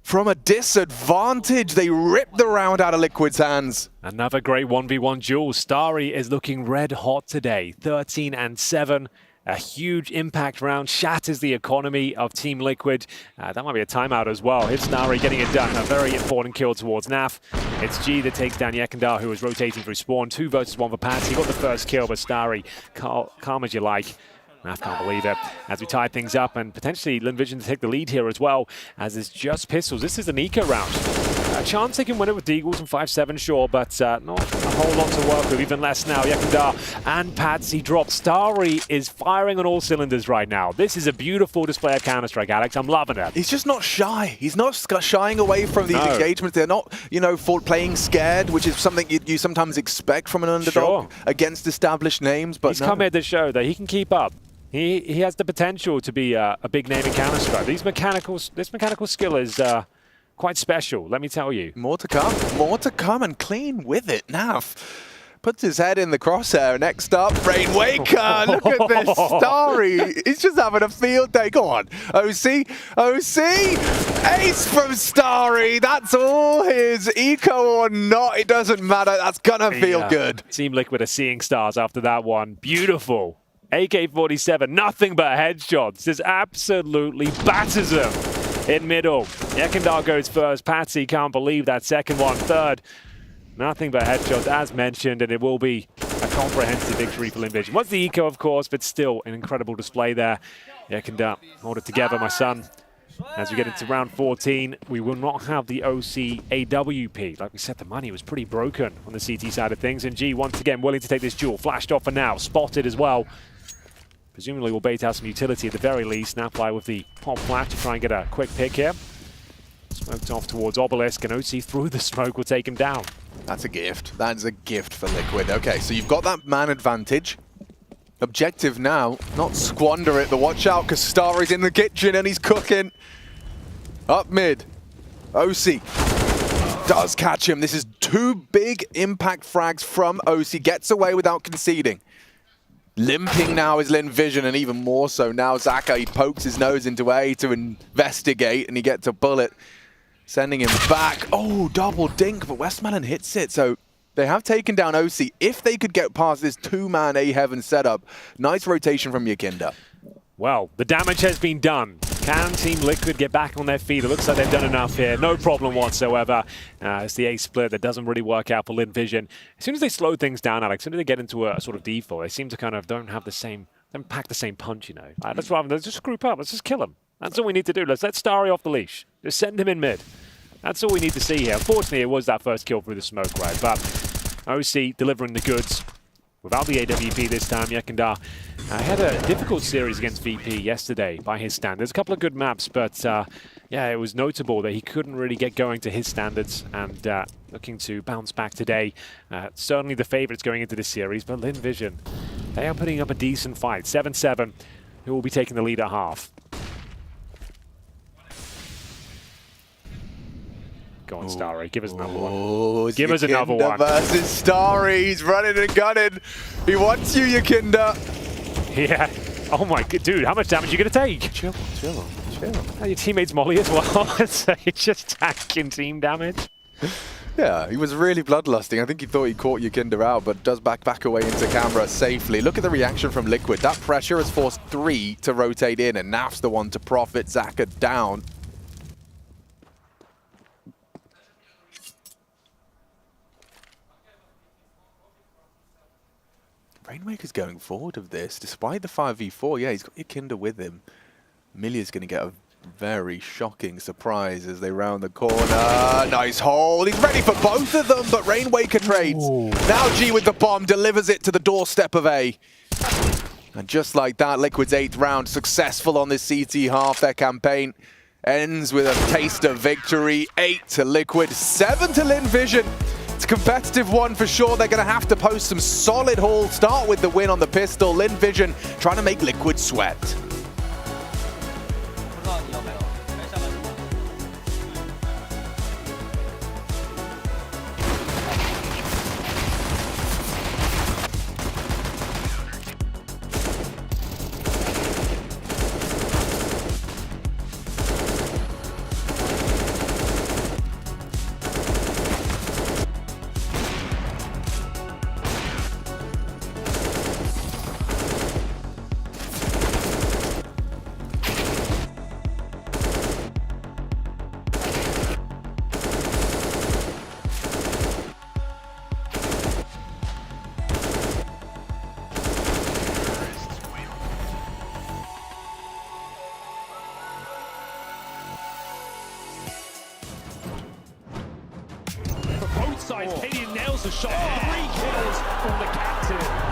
From a disadvantage, they rip the round out of Liquid's hands. Another great 1v1 duel. Starry is looking red hot today. 13-7. A huge impact round. Shatters the economy of Team Liquid. That might be a timeout as well. It's Starry getting it done. A very important kill towards Naf. It's G that takes down Yekindar, who was rotating through spawn. 2 versus 1 for Pats. He got the first kill, but Starry, calm as you like. Naf can't believe it. As we tie things up, and potentially Lynn Vision to take the lead here as well, as it's just pistols. This is an eco round. a chance they can win it with Deagles and 5-7, sure, but not a whole lot to work with, even less now. Yakandar and Patsy drop. Starry is firing on all cylinders right now. This is a beautiful display of Counter-Strike, Alex. I'm loving it. He's just not shy. He's not shying away from these engagements. They're not, you know, playing scared, which is something you sometimes expect from an underdog against established names. But he's come here to show that he can keep up. He has the potential to be a big name in Counter-Strike. This mechanical skill is quite special, let me tell you. More to come, and clean with it. Naf puts his head in the crosshair. Next up, Rainwaker. Look at this, Starry. He's just having a field day. Go on, OC, ace from Starry. That's all his, eco or not, it doesn't matter. That's gonna feel good. Team Liquid are seeing stars after that one. Beautiful. AK-47, nothing but headshots. Just absolutely batters him in middle. Yakandar goes first. Patsy can't believe that second one. Third, nothing but headshots, as mentioned, and it will be a comprehensive victory for Lynn Vision. What's the eco, of course, but still an incredible display there. Yakandar, hold it together, my son. As we get into round 14, we will not have the OC AWP. Like we said, the money was pretty broken on the CT side of things, and G once again willing to take this duel. Flashed off for now, spotted as well. Presumably will bait out some utility at the very least. Snapfly with the pop flash to try and get a quick pick here. Smoked off towards Obelisk, and OC through the smoke will take him down. That's a gift. That is a gift for Liquid. Okay, so you've got that man advantage. Objective now, not squander it. The watch out, because Starry's in the kitchen and he's cooking. Up mid, OC does catch him. This is 2 big impact frags from OC. Gets away without conceding. Limping now is Lynn Vision, and even more so now Zaka. He pokes his nose into A to investigate, and he gets a bullet, sending him back. Oh, double dink, but Westmelon hits it. So they have taken down OC. If they could get past this 2-man A-Heaven setup, nice rotation from Yakinda. Well, the damage has been done. Can Team Liquid get back on their feet? It looks like they've done enough here. No problem whatsoever. It's the A split that doesn't really work out for Lynn Vision. As soon as they slow things down, Alex, as soon as they get into a sort of default, they seem to kind of don't pack the same punch, you know. Let's just group up. Let's just kill them. That's all we need to do. Let's let Starry off the leash. Just send him in mid. That's all we need to see here. Unfortunately, it was that first kill through the smoke, right? But OC delivering the goods. Without the AWP this time, Yakandar had a difficult series against VP yesterday by his standards. A couple of good maps, but yeah, it was notable that he couldn't really get going to his standards, and looking to bounce back today. Certainly the favorites going into this series, but Lynn Vision, they are putting up a decent fight. 7-7, who will be taking the lead at half. Go on, Starry. Give us another one. Give us another one. Versus Starry. He's running and gunning. He wants you, Yakinda. Yeah. Oh my god, dude, how much damage are you going to take? Chill. Your teammate's molly as well. So he's just tanking team damage. Yeah, he was really bloodlusting. I think he thought he caught Yakinda out, but does back away into camera safely. Look at the reaction from Liquid. That pressure has forced 3 to rotate in, and Naf's the one to profit. Zaka down. Rainmaker's going forward of this, despite the 5v4. Yeah, he's got Yakinda with him. Milia's going to get a very shocking surprise as they round the corner. Nice hold. He's ready for both of them, but Rainmaker trades. Ooh. Now G with the bomb, delivers it to the doorstep of A. And just like that, Liquid's 8th round successful on this CT half. Their campaign ends with a taste of victory. 8 to Liquid, 7 to Lynn Vision. It's a competitive one for sure. They're going to have to post some solid haul. Start with the win on the pistol. Lynn Vision trying to make Liquid sweat. side. Padian nails the shot. 3 kills from the captain.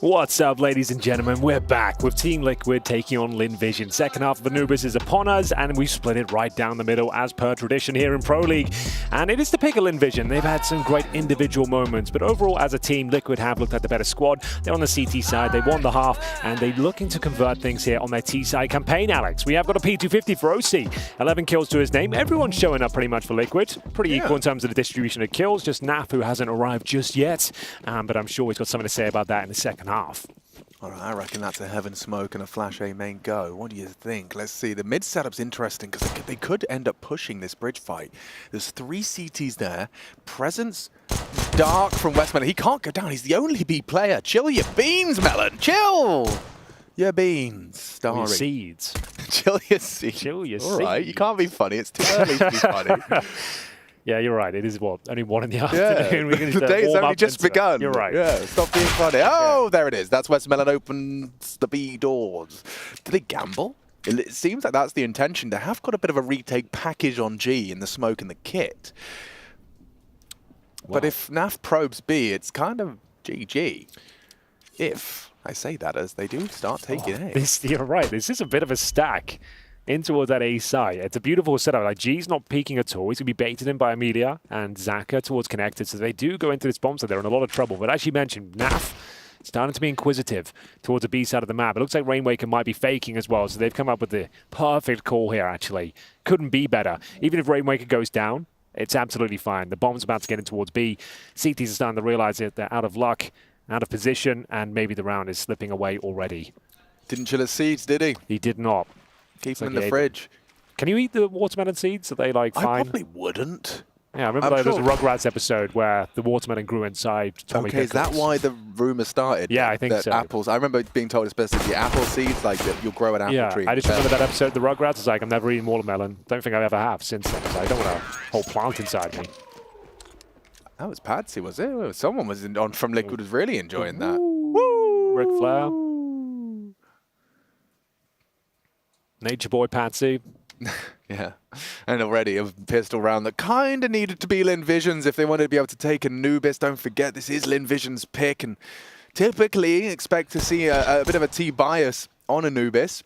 What's up, ladies and gentlemen? We're back with Team Liquid taking on Lynn Vision. Second half of Anubis is upon us, and we split it right down the middle as per tradition here in Pro League. And it is the pick of Lynn Vision. They've had some great individual moments, but overall, as a team, Liquid have looked at the better squad. They're on the CT side, they won the half, and they're looking to convert things here on their T-side campaign, Alex. We have got a P250 for OC. 11 kills to his name. Everyone's showing up pretty much for Liquid. Pretty equal in terms of the distribution of kills. Just Naf, who hasn't arrived just yet. But I'm sure he's got something to say about that in the second half. All right, I reckon that's a Heaven Smoke and a Flash A main go. What do you think? Let's see. The mid setup's interesting because they could end up pushing this bridge fight. There's 3 CTs there. Presence, Dark from Westmelon. He can't go down. He's the only B player. Chill your beans, Melon. Chill your beans. Starry. Your seeds. Chill your seeds. Chill your All seeds. right, you can't be funny. It's too early to be funny. Yeah, you're right. It is what? Only 1 in the afternoon. Yeah, the day's only just begun. You're right. Yeah, stop being funny. Oh, there it is. That's Westmelon opens the B doors. Did they gamble? It seems like that's the intention. They have got a bit of a retake package on G in the smoke and the kit. Wow. But if NAF probes B, it's kind of GG. If I say that as they do start taking A. You're right. This is a bit of a stack in towards that A side. It's a beautiful setup. Like, G's not peeking at all. He's going to be baited in by Amelia and Zaka towards connected. So they do go into this bomb, so they're in a lot of trouble. But as you mentioned, NAF starting to be inquisitive towards the B side of the map. It looks like Rainwaker might be faking as well. So they've come up with the perfect call here, actually. Couldn't be better. Even if Rainwaker goes down, it's absolutely fine. The bomb's about to get in towards B. CTs are starting to realize it. They're out of luck, out of position, and maybe the round is slipping away already. Didn't chill his seeds, did he? He did not. Keep them in the fridge. Can you eat the watermelon seeds? Are they like fine? I probably wouldn't. Yeah, I remember there was a Rugrats episode where the watermelon grew inside Tommy Okay, is that Pickles. why the rumor started? Yeah, I think that so. Apples. I remember being told especially the apple seeds, like that you'll grow an apple tree. I just remember that episode of the Rugrats. It's like, I'm never eating watermelon. Don't think I ever have since then. So I don't want a whole plant inside me. That was Patsy, was it? Someone was on from Liquid was really enjoying that. Ric Flair. Nature Boy Patsy. Yeah, and already a pistol round that kind of needed to be Lynn Vision's if they wanted to be able to take Anubis. Don't forget, this is Lynn Vision's pick, and typically expect to see a bit of a T bias on Anubis.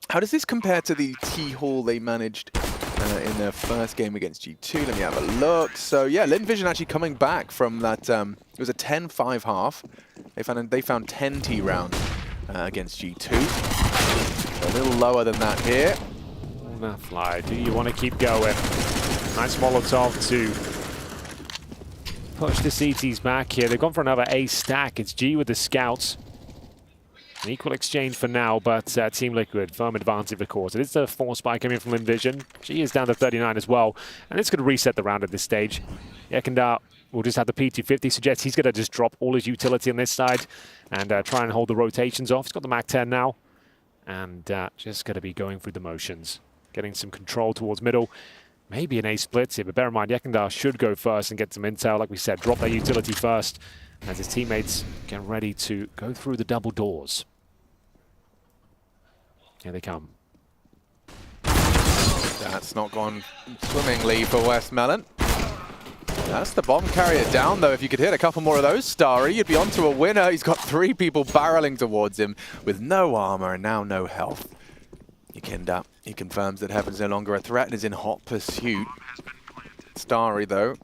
How does this compare to the T haul they managed in their first game against G2? Let me have a look. So yeah, Lynn Vision actually coming back from that. It was a 10-5 half. They found 10 T rounds against G2. A little lower than that here. Fly, do you want to keep going? Nice Molotov to push the CTs back here. They've gone for another A stack. It's G with the scouts. An equal exchange for now, but Team Liquid, firm advantage, of course. It is the force spike coming from Lynn Vision. G is down to 39 as well, and it's going to reset the round at this stage. Ekendar will just have the P250. Suggests he's going to just drop all his utility on this side and try and hold the rotations off. He's got the Mac 10 now, and just going to be going through the motions. Getting some control towards middle. Maybe an A split here, but bear in mind, Ekendar should go first and get some intel. Like we said, drop their utility first as his teammates get ready to go through the double doors. Here they come. That's not gone swimmingly for Westmelon. That's the bomb carrier down, though. If you could hit a couple more of those, Starry, you'd be onto a winner. He's got 3 people barreling towards him with no armor and now no health. Ekendar, he confirms that Heaven's no longer a threat and is in hot pursuit. Starry, though.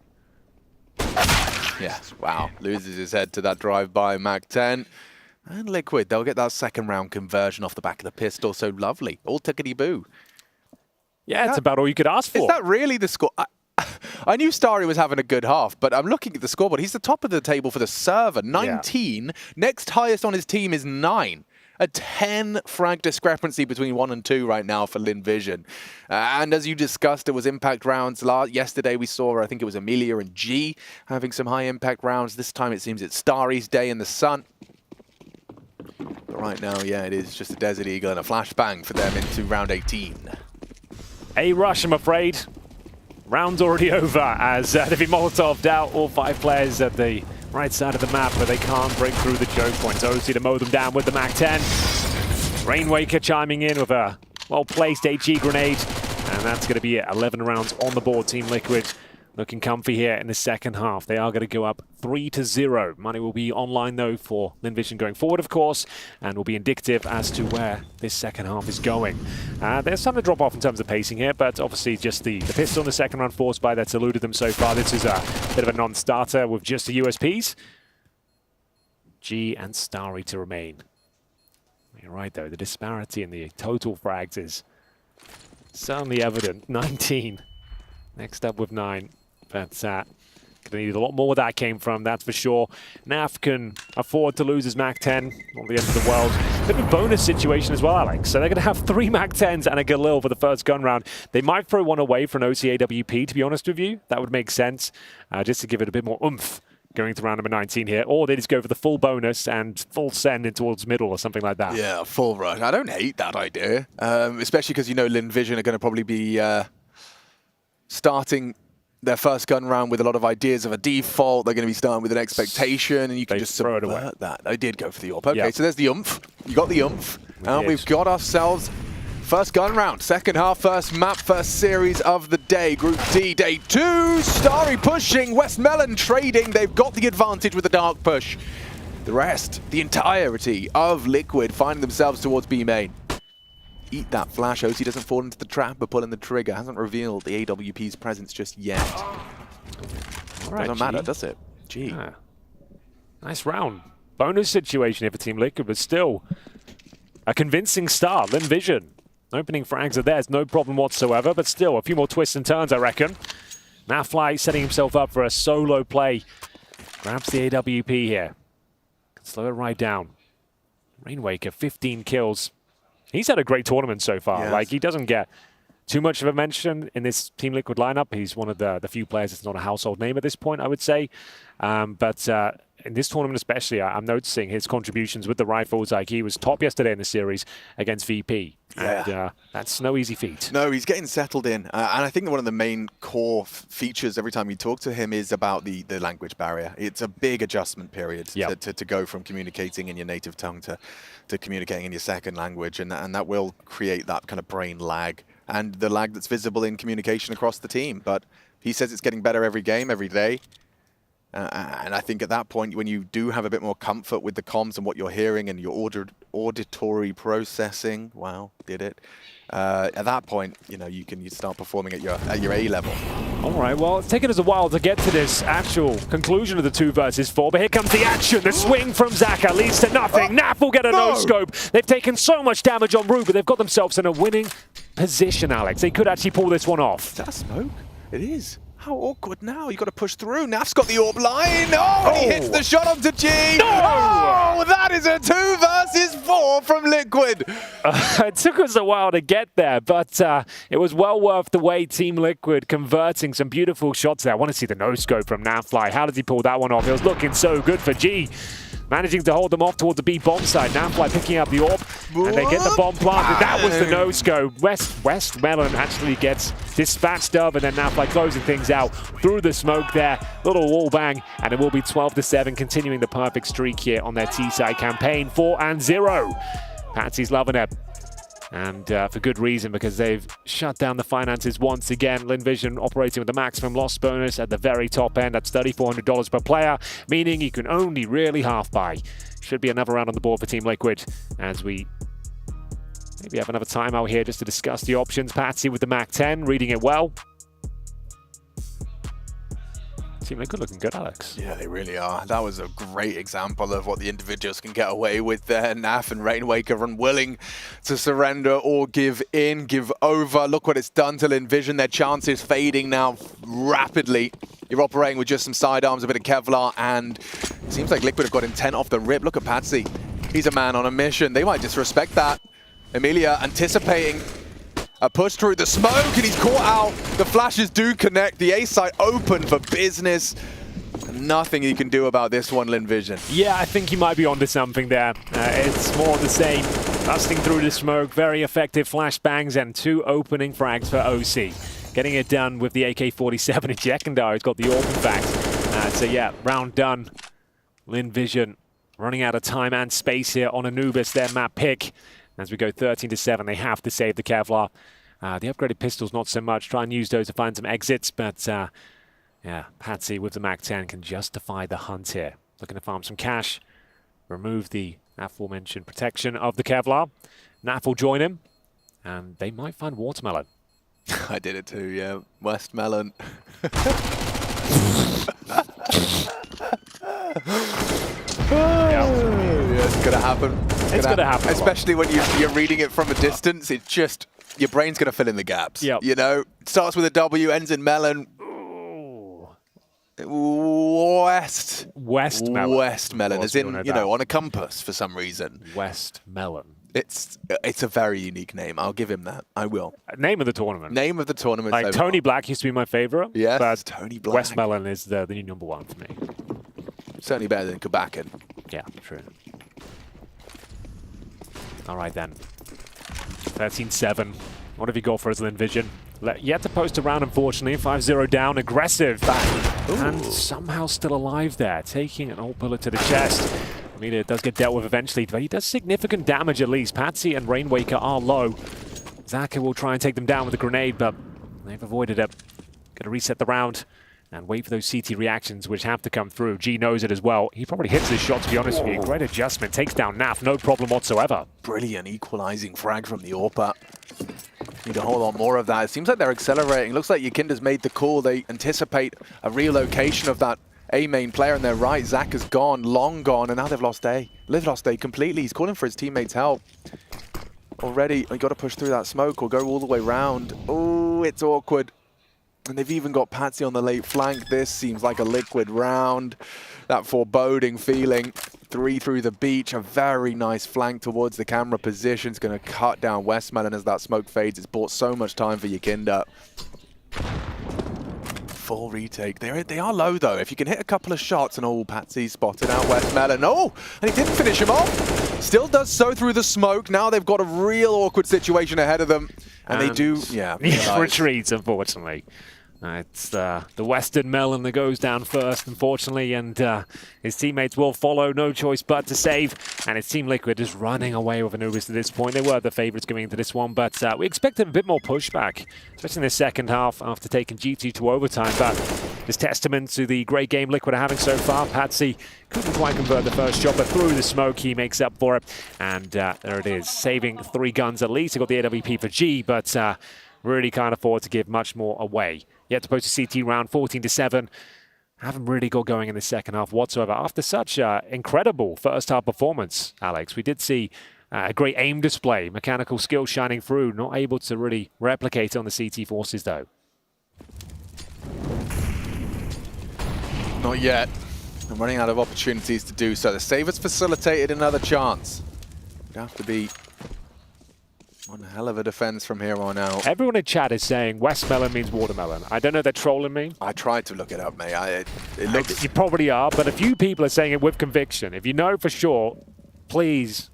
Yes, wow. Loses his head to that drive-by Mac 10. And Liquid, they'll get that second round conversion off the back of the pistol. So lovely. All tickety-boo. Yeah, it's about all you could ask for. Is that really the score? I knew Starry was having a good half, but I'm looking at the scoreboard. He's the top of the table for the server. 19. Yeah. Next highest on his team is 9. A 10 frag discrepancy between 1 and 2 right now for Lynn Vision. And as you discussed, it was impact rounds. Yesterday we saw, I think it was Amelia and G having some high impact rounds. This time it seems it's Starry's day in the sun. But right now, yeah, it is just a Desert Eagle and a flashbang for them into round 18. A rush, I'm afraid. Round's already over as they've been Molotov'd out, all 5 players at the right side of the map, but they can't break through the choke points. OC to mow them down with the Mac 10. Rainwaker chiming in with a well-placed HE grenade, and that's going to be it. 11 rounds on the board. Team Liquid looking comfy here in the second half. They are going to go up 3-0. Money will be online, though, for Lynn Vision going forward, of course, and will be indicative as to where this second half is going. There's some to drop off in terms of pacing here, but obviously just the pistol in the second round force buy that's eluded them so far. This is a bit of a non-starter with just the USPs. G and Starry to remain. You're right, though. The disparity in the total frags is certainly evident. 19. Next up with 9. But gonna need a lot more where that came from, that's for sure. Naf can afford to lose his Mac 10, not the end of the world. Bit of a bonus situation as well, Alex. So they're going to have 3 Mac 10s and a Galil for the first gun round. They might throw one away for an OCAWP, to be honest with you. That would make sense, just to give it a bit more oomph going to round number 19 here. Or they just go for the full bonus and full send in towards middle or something like that. Yeah, full rush. I don't hate that idea, especially because, you know, Lynn Vision are going to probably be starting their first gun round with a lot of ideas of a default. They're going to be starting with an expectation, and you can just subvert that. They did go for the AWP. Okay, so there's the oomph. You got the oomph. And we've got ourselves first gun round. Second half, first map, first series of the day. Group D, day 2. Starry pushing, Westmelon trading. They've got the advantage with the dark push. The rest, the entirety of Liquid finding themselves towards B main. Eat that flash. OC doesn't fall into the trap, but pulling the trigger. Hasn't revealed the AWP's presence just yet. Right, doesn't matter, does it? Gee. Yeah. Nice round. Bonus situation here for Team Liquid, but still a convincing start. Lynn Vision opening frags are theirs, no problem whatsoever, but still a few more twists and turns, I reckon. Now Fly setting himself up for a solo play. Grabs the AWP here. Can slow it right down. Rainwaker, 15 kills. He's had a great tournament so far. Yes. Like, he doesn't get too much of a mention in this Team Liquid lineup. He's one of the few players that's not a household name at this point, I would say. But in this tournament especially, I'm noticing his contributions with the rifles. Like, he was top yesterday in the series against VP. Yeah. And that's no easy feat. No, he's getting settled in. And I think one of the main core features every time you talk to him is about the language barrier. It's a big adjustment period to go from communicating in your native tongue to communicating in your second language. And that will create that kind of brain lag and the lag that's visible in communication across the team. But he says it's getting better every game, every day. And I think at that point, when you do have a bit more comfort with the comms and what you're hearing and your auditory processing, wow, did it. At that point, you can start performing at your A level. All right, well, it's taken us a while to get to this actual conclusion of the 2 versus 4, but here comes the action. The swing from Zaka leads to nothing. Naf will get a no-scope. They've taken so much damage on Root, but they've got themselves in a winning position, Alex. They could actually pull this one off. Is that a smoke? It is. How awkward now. You got to push through. Naf's got the AWP line. Oh, he hits the shot onto G. No! Oh, that is a 2 versus 4 from Liquid. It took us a while to get there, but it was well worth the wait. Team Liquid converting some beautiful shots there. I want to see the no-scope from Nafly. How did he pull that one off? It was looking so good for G. Managing to hold them off towards the B bomb side. Nafly picking up the AWP, and they get the bomb planted. That was the no-scope. Westmelon actually gets dispatched of, and then Nafly closing things out through the smoke there. Little wall bang, and it will be 12-7, continuing the perfect streak here on their T-side campaign. 4-0. Patsy's loving it. And for good reason, because they've shut down the finances once again. Lynn Vision operating with the maximum loss bonus at the very top end. That's $3,400 per player, meaning you can only really half buy. Should be another round on the board for Team Liquid as we maybe have another timeout here just to discuss the options. Patsy with the Mac 10, reading it well. Team Liquid looking good, Alex. Yeah, they really are. That was a great example of what the individuals can get away with there. Naf and Rainwaker unwilling to surrender or give in, give over. Look what it's done to Lynn Vision. Their chances fading now rapidly. You're operating with just some sidearms, a bit of Kevlar, and it seems like Liquid have got intent off the rip. Look at Patsy. He's a man on a mission. They might disrespect that. Emilia anticipating a push through the smoke, and he's caught out. The flashes do connect. The A site open for business. Nothing you can do about this one, Lynn Vision. Yeah, I think he might be onto something there. It's more the same. Busting through the smoke, very effective flashbangs, and 2 opening frags for OC. Getting it done with the AK-47 and Jekandar has got the AWP, in fact. So yeah, round done. Lynn Vision running out of time and space here on Anubis, their map pick. As we go 13-7, they have to save the Kevlar. The upgraded pistols, not so much. Try and use those to find some exits, but yeah, Patsy with the Mac 10 can justify the hunt here. Looking to farm some cash, remove the aforementioned protection of the Kevlar. Naf will join him, and they might find Watermelon. I did it too, yeah. Westmelon. Yeah, it's gonna happen. It's gonna happen. Especially when you're reading it from a distance. It just, your brain's gonna fill in the gaps. Yep. You know, it starts with a W, ends in melon. Westmelon, as in, on a compass for some reason. Westmelon. It's a very unique name. I'll give him that. I will. Name of the tournament. Name of the tournament. Like so Tony Black used to be my favorite. Yes, but Tony Black. Westmelon is the new #1 for me. Certainly better than Quebecan. Yeah, true. All right then. 13-7. What have you got for us, Lynn Vision? Yet to post a round, unfortunately. 5-0 down, aggressive. And somehow still alive there, taking an old bullet to the chest. Amelia does get dealt with eventually, but he does significant damage at least. Patsy and Rainwaker are low. Zaka will try and take them down with a grenade, but they've avoided it. Got to reset the round and wait for those CT reactions, which have to come through. G knows it as well. He probably hits this shot, to be honest with you. Great adjustment, takes down Naf, no problem whatsoever. Brilliant equalizing frag from the AWP. Need a whole lot more of that. It seems like they're accelerating. Looks like Yakinda's made the call. They anticipate a relocation of that A main player on their right. Zach has gone, long gone, and now they've lost A. They've lost A completely. He's calling for his teammates' help. Already, you got to push through that smoke or go all the way round. Oh, it's awkward. And they've even got Patsy on the late flank. This seems like a liquid round. That foreboding feeling. 3 through the beach. A very nice flank towards the camera position. It's going to cut down Westmelon as that smoke fades. It's bought so much time for Yakinda. Full retake. They are low, though. If you can hit a couple of shots, and oh, Patsy spotted out Westmelon. Oh, and he didn't finish him off. Still does so through the smoke. Now they've got a real awkward situation ahead of them. And they do, yeah. Retreats, unfortunately. It's the Western Melon that goes down first, unfortunately, and his teammates will follow. No choice but to save. And it's Team Liquid just running away with Anubis at this point. They were the favourites going into this one, but we expected a bit more pushback, especially in the second half after taking G2 to overtime. But it's testament to the great game Liquid are having so far. Patsy couldn't quite convert the first shot, but through the smoke, he makes up for it. And there it is, saving 3 guns at least. He got the AWP for G, but really can't afford to give much more away. Yet to post a CT round, 14-7. Haven't really got going in the second half whatsoever. After such incredible first half performance, Alex, we did see a great aim display, mechanical skill shining through, not able to really replicate on the CT forces though. Not yet. I'm running out of opportunities to do so. The save has facilitated another chance. It'd have to be one hell of a defense from here on out. Everyone in chat is saying Westmelon means watermelon. I don't know if they're trolling me. I tried to look it up, mate. It looks... You probably are, but a few people are saying it with conviction. If you know for sure, please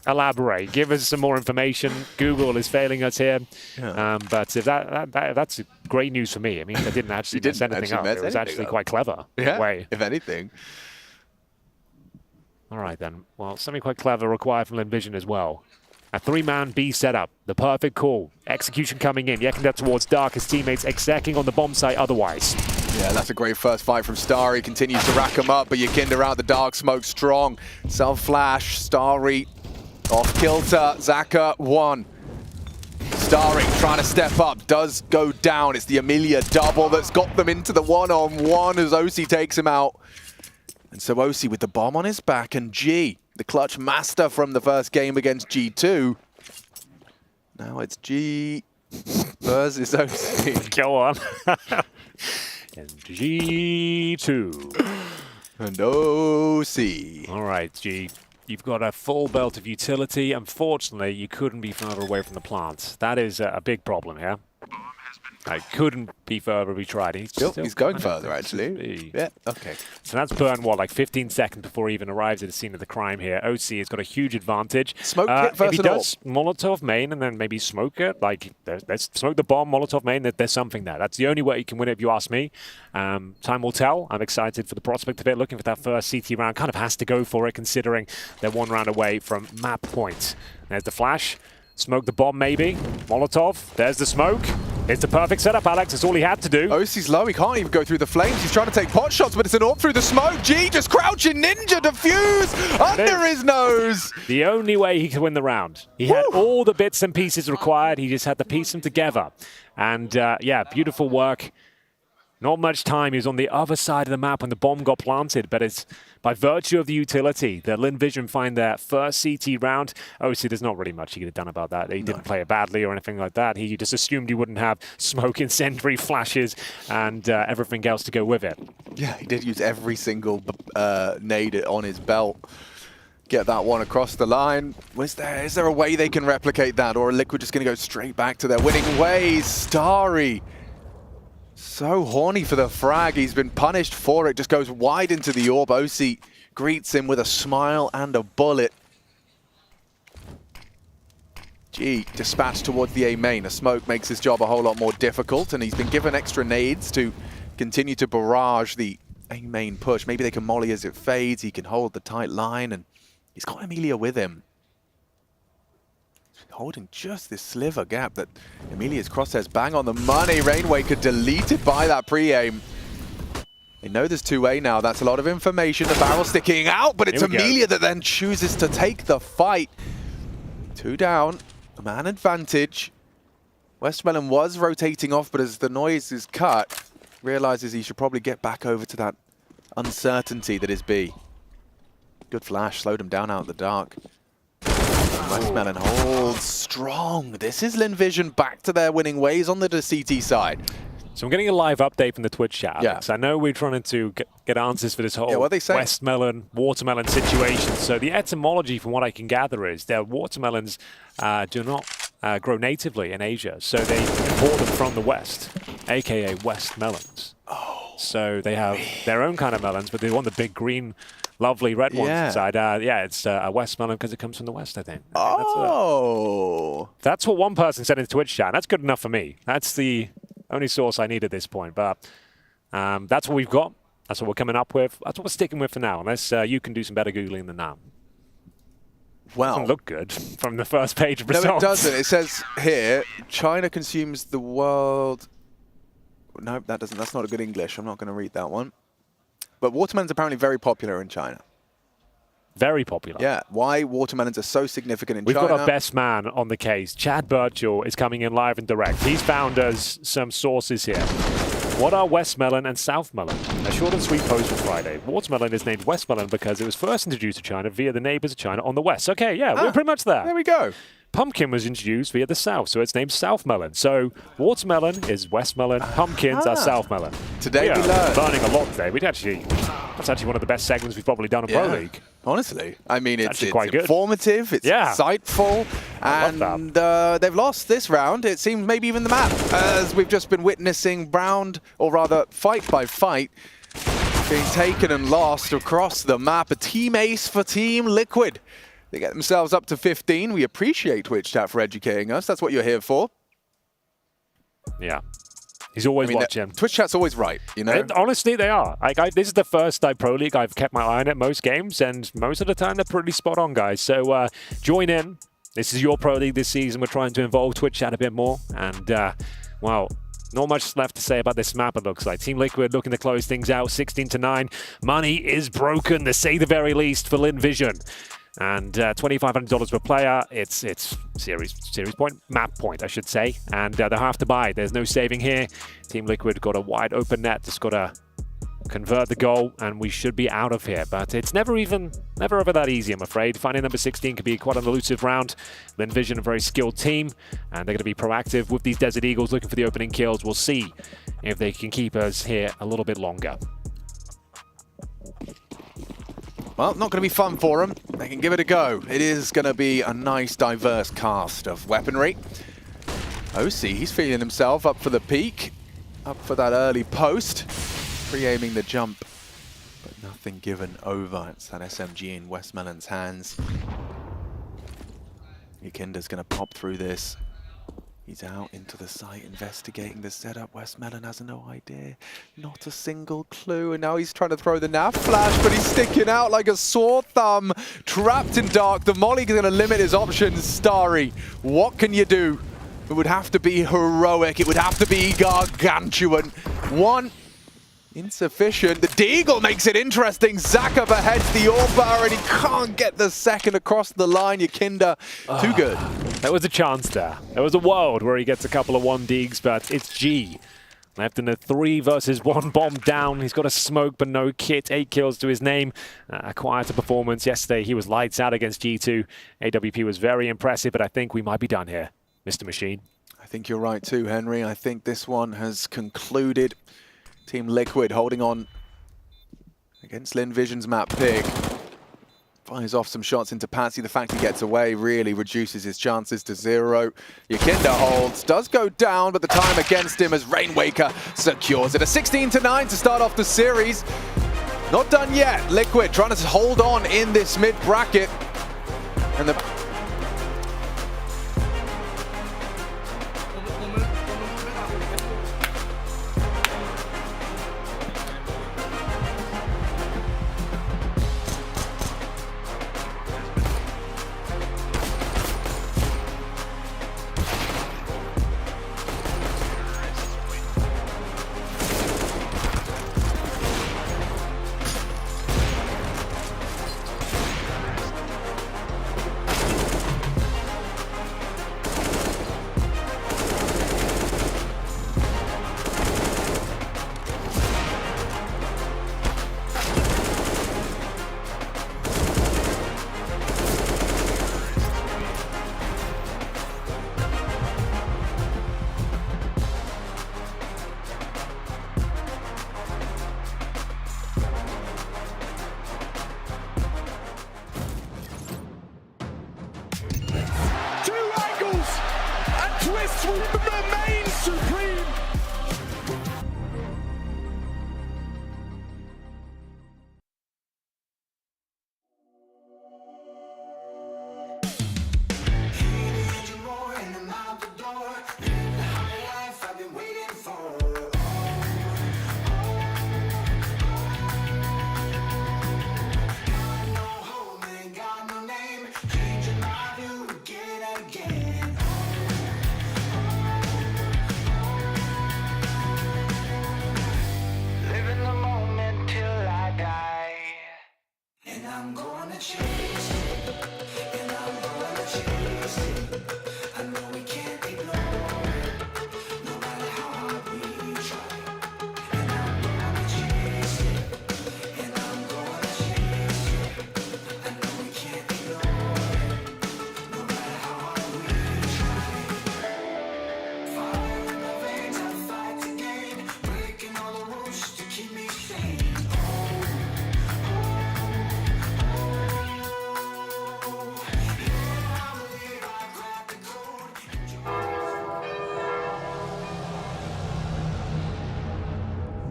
elaborate. Give us some more information. Google is failing us here. Yeah. But if that's great news for me. It means I didn't actually mess anything up. It was actually quite clever. Yeah, if anything. All right, then. Well, something quite clever required from Lynn Vision as well. A 3-man B setup, the perfect call. Execution coming in, Yakinda towards Dark, his teammates execing on the bomb site otherwise. Yeah, that's a great first fight from Starry. Continues to rack him up, but Yakinda out the dark smoke strong. Self-flash, Starry off kilter, Zaka 1. Starry trying to step up, does go down. It's the Amelia double that's got them into the one-on-one as OC takes him out. And so OC with the bomb on his back, and G, the clutch master from the first game against G2. Now it's G versus OC. Go on. And G2. And OC. All right, G. You've got a full belt of utility. Unfortunately, you couldn't be further away from the plant. That is a big problem here. I couldn't be further if we tried. He's going further, actually. Yeah, okay. So that's burned, what, like 15 seconds before he even arrives at the scene of the crime here. OC has got a huge advantage. Smoke it if he does Molotov main and then maybe smoke it, like, let's smoke the bomb, Molotov main, there's something there. That's the only way he can win it, if you ask me. Time will tell. I'm excited for the prospect of it. Looking for that first CT round. Kind of has to go for it, considering they're 1 round away from map point. There's the flash. Smoke the bomb, maybe. Molotov. There's the smoke. It's the perfect setup, Alex. It's all he had to do. OC's low. He can't even go through the flames. He's trying to take pot shots, but it's an AWP through the smoke. G just crouching ninja defuse under his nose. The only way he could win the round. He had all the bits and pieces required. He just had to piece them together. And yeah, beautiful work. Not much time. He was on the other side of the map when the bomb got planted, but it's by virtue of the utility that Lynn Vision find their first CT round. Obviously, there's not really much he could have done about that. He didn't play it badly or anything like that. He just assumed he wouldn't have smoke, incendiary flashes, and everything else to go with it. Yeah, he did use every single nade on his belt. Get that one across the line. Is there a way they can replicate that, or are Liquid just going to go straight back to their winning ways? Starry. So horny for the frag. He's been punished for it. Just goes wide into the AWP. OC greets him with a smile and a bullet. G dispatched towards the A main. A smoke makes his job a whole lot more difficult, and he's been given extra nades to continue to barrage the A main push. Maybe they can molly as it fades. He can hold the tight line, and he's got Amelia with him. Holding just this sliver gap that Amelia's crosshairs bang on the money. Rainwaker deleted by that pre-aim. They know there's 2A now. That's a lot of information. The barrel sticking out, but it's Amelia that then chooses to take the fight. 2 down, a man advantage. Westmelon was rotating off, but as the noise is cut, realizes he should probably get back over to that uncertainty that is B. Good flash, slowed him down out of the dark. Westmelon holds strong. This is Lynn Vision back to their winning ways on the CT side. So I'm getting a live update from the Twitch chat. Alex. I know we're trying to get answers for this whole what they say? Westmelon, watermelon situation. So the etymology, from what I can gather, is that watermelons do not grow natively in Asia. So they import them from the West, a.k.a. West melons. Oh. So they have their own kind of melons, but they want the big green, lovely red ones inside. It's a West melon because it comes from the West, I think. That's what one person said in the Twitch chat. That's good enough for me. That's the only source I need at this point. But that's what we've got. That's what we're coming up with. That's what we're sticking with for now, unless you can do some better Googling than that. Well, doesn't look good from the first page of results. No, it doesn't. It says here, China consumes the world. No, that doesn't. That's not a good English. I'm not going to read that one. But watermelons are apparently very popular in China. Very popular. Yeah. Why watermelons are so significant in We've China? got our best man on the case. Chad Birchall is coming in live and direct. He's found us some sources here. What are Westmelon and Southmelon? A short and sweet post for Friday. Watermelon is named Westmelon because it was first introduced to China via the neighbors of China on the west. Okay, yeah, we're pretty much there. There we go. Pumpkin was introduced via the south, so it's named Southmelon. So watermelon is Westmelon, pumpkins are Southmelon. Today we learned. Learning a lot today. That's actually one of the best segments we've probably done in Pro League. Honestly, I mean, it's quite good. Informative, it's insightful, and they've lost this round. It seems maybe even the map, as we've just been witnessing round, or rather fight by fight, being taken and lost across the map. A team ace for Team Liquid. They get themselves up to 15. We appreciate Twitch chat for educating us. That's what you're here for. Yeah. He's always watching. Twitch chat's always right, you know? And honestly, they are. This is the first Pro League I've kept my eye on at most games, and most of the time they're pretty spot on, guys. So join in. This is your Pro League this season. We're trying to involve Twitch chat a bit more. And, well, not much left to say about this map, it looks like. Team Liquid looking to close things out, 16-9. Money is broken, to say the very least, for Lynn Vision. And $2,500 per player. It's series point, map point, I should say. And they'll have to buy. There's no saving here. Team Liquid got a wide open net. Just got to convert the goal, and we should be out of here. But it's never ever that easy, I'm afraid. Finding number 16 could be quite an elusive round. Lynn Vision, a very skilled team, and they're going to be proactive with these Desert Eagles, looking for the opening kills. We'll see if they can keep us here a little bit longer. Well, not going to be fun for them. They can give it a go. It is going to be a nice, diverse cast of weaponry. OC, he's feeling himself up for the peak, up for that early post, pre-aiming the jump, but nothing given over. It's that SMG in Westmelon's hands. Yakinda's going to pop through this. He's out into the site investigating the setup. Westmelon has no idea. Not a single clue. And now he's trying to throw the nav flash, but he's sticking out like a sore thumb. Trapped in dark. The Molly's going to limit his options. Starry, what can you do? It would have to be heroic. It would have to be gargantuan. One. Insufficient. The Deagle makes it interesting. Zaka beheads the Orbar, and he can't get the second across the line. Yakinda, too good. There was a chance there. There was a world where he gets a couple of 1-digs, but it's G. Left in a 3 versus 1 bomb down. He's got a smoke, but no kit. 8 kills to his name. A quieter performance. Yesterday, he was lights out against G2. AWP was very impressive, but I think we might be done here, Mr. Machine. I think you're right too, Henry. I think this one has concluded. Team Liquid holding on against Lynn Vision's map pick. Fires off some shots into Patsy. The fact he gets away really reduces his chances to 0. Yakinda holds, does go down, but the time against him as Rainwaker secures it. A 16-9 to start off the series. Not done yet. Liquid trying to hold on in this mid bracket. And the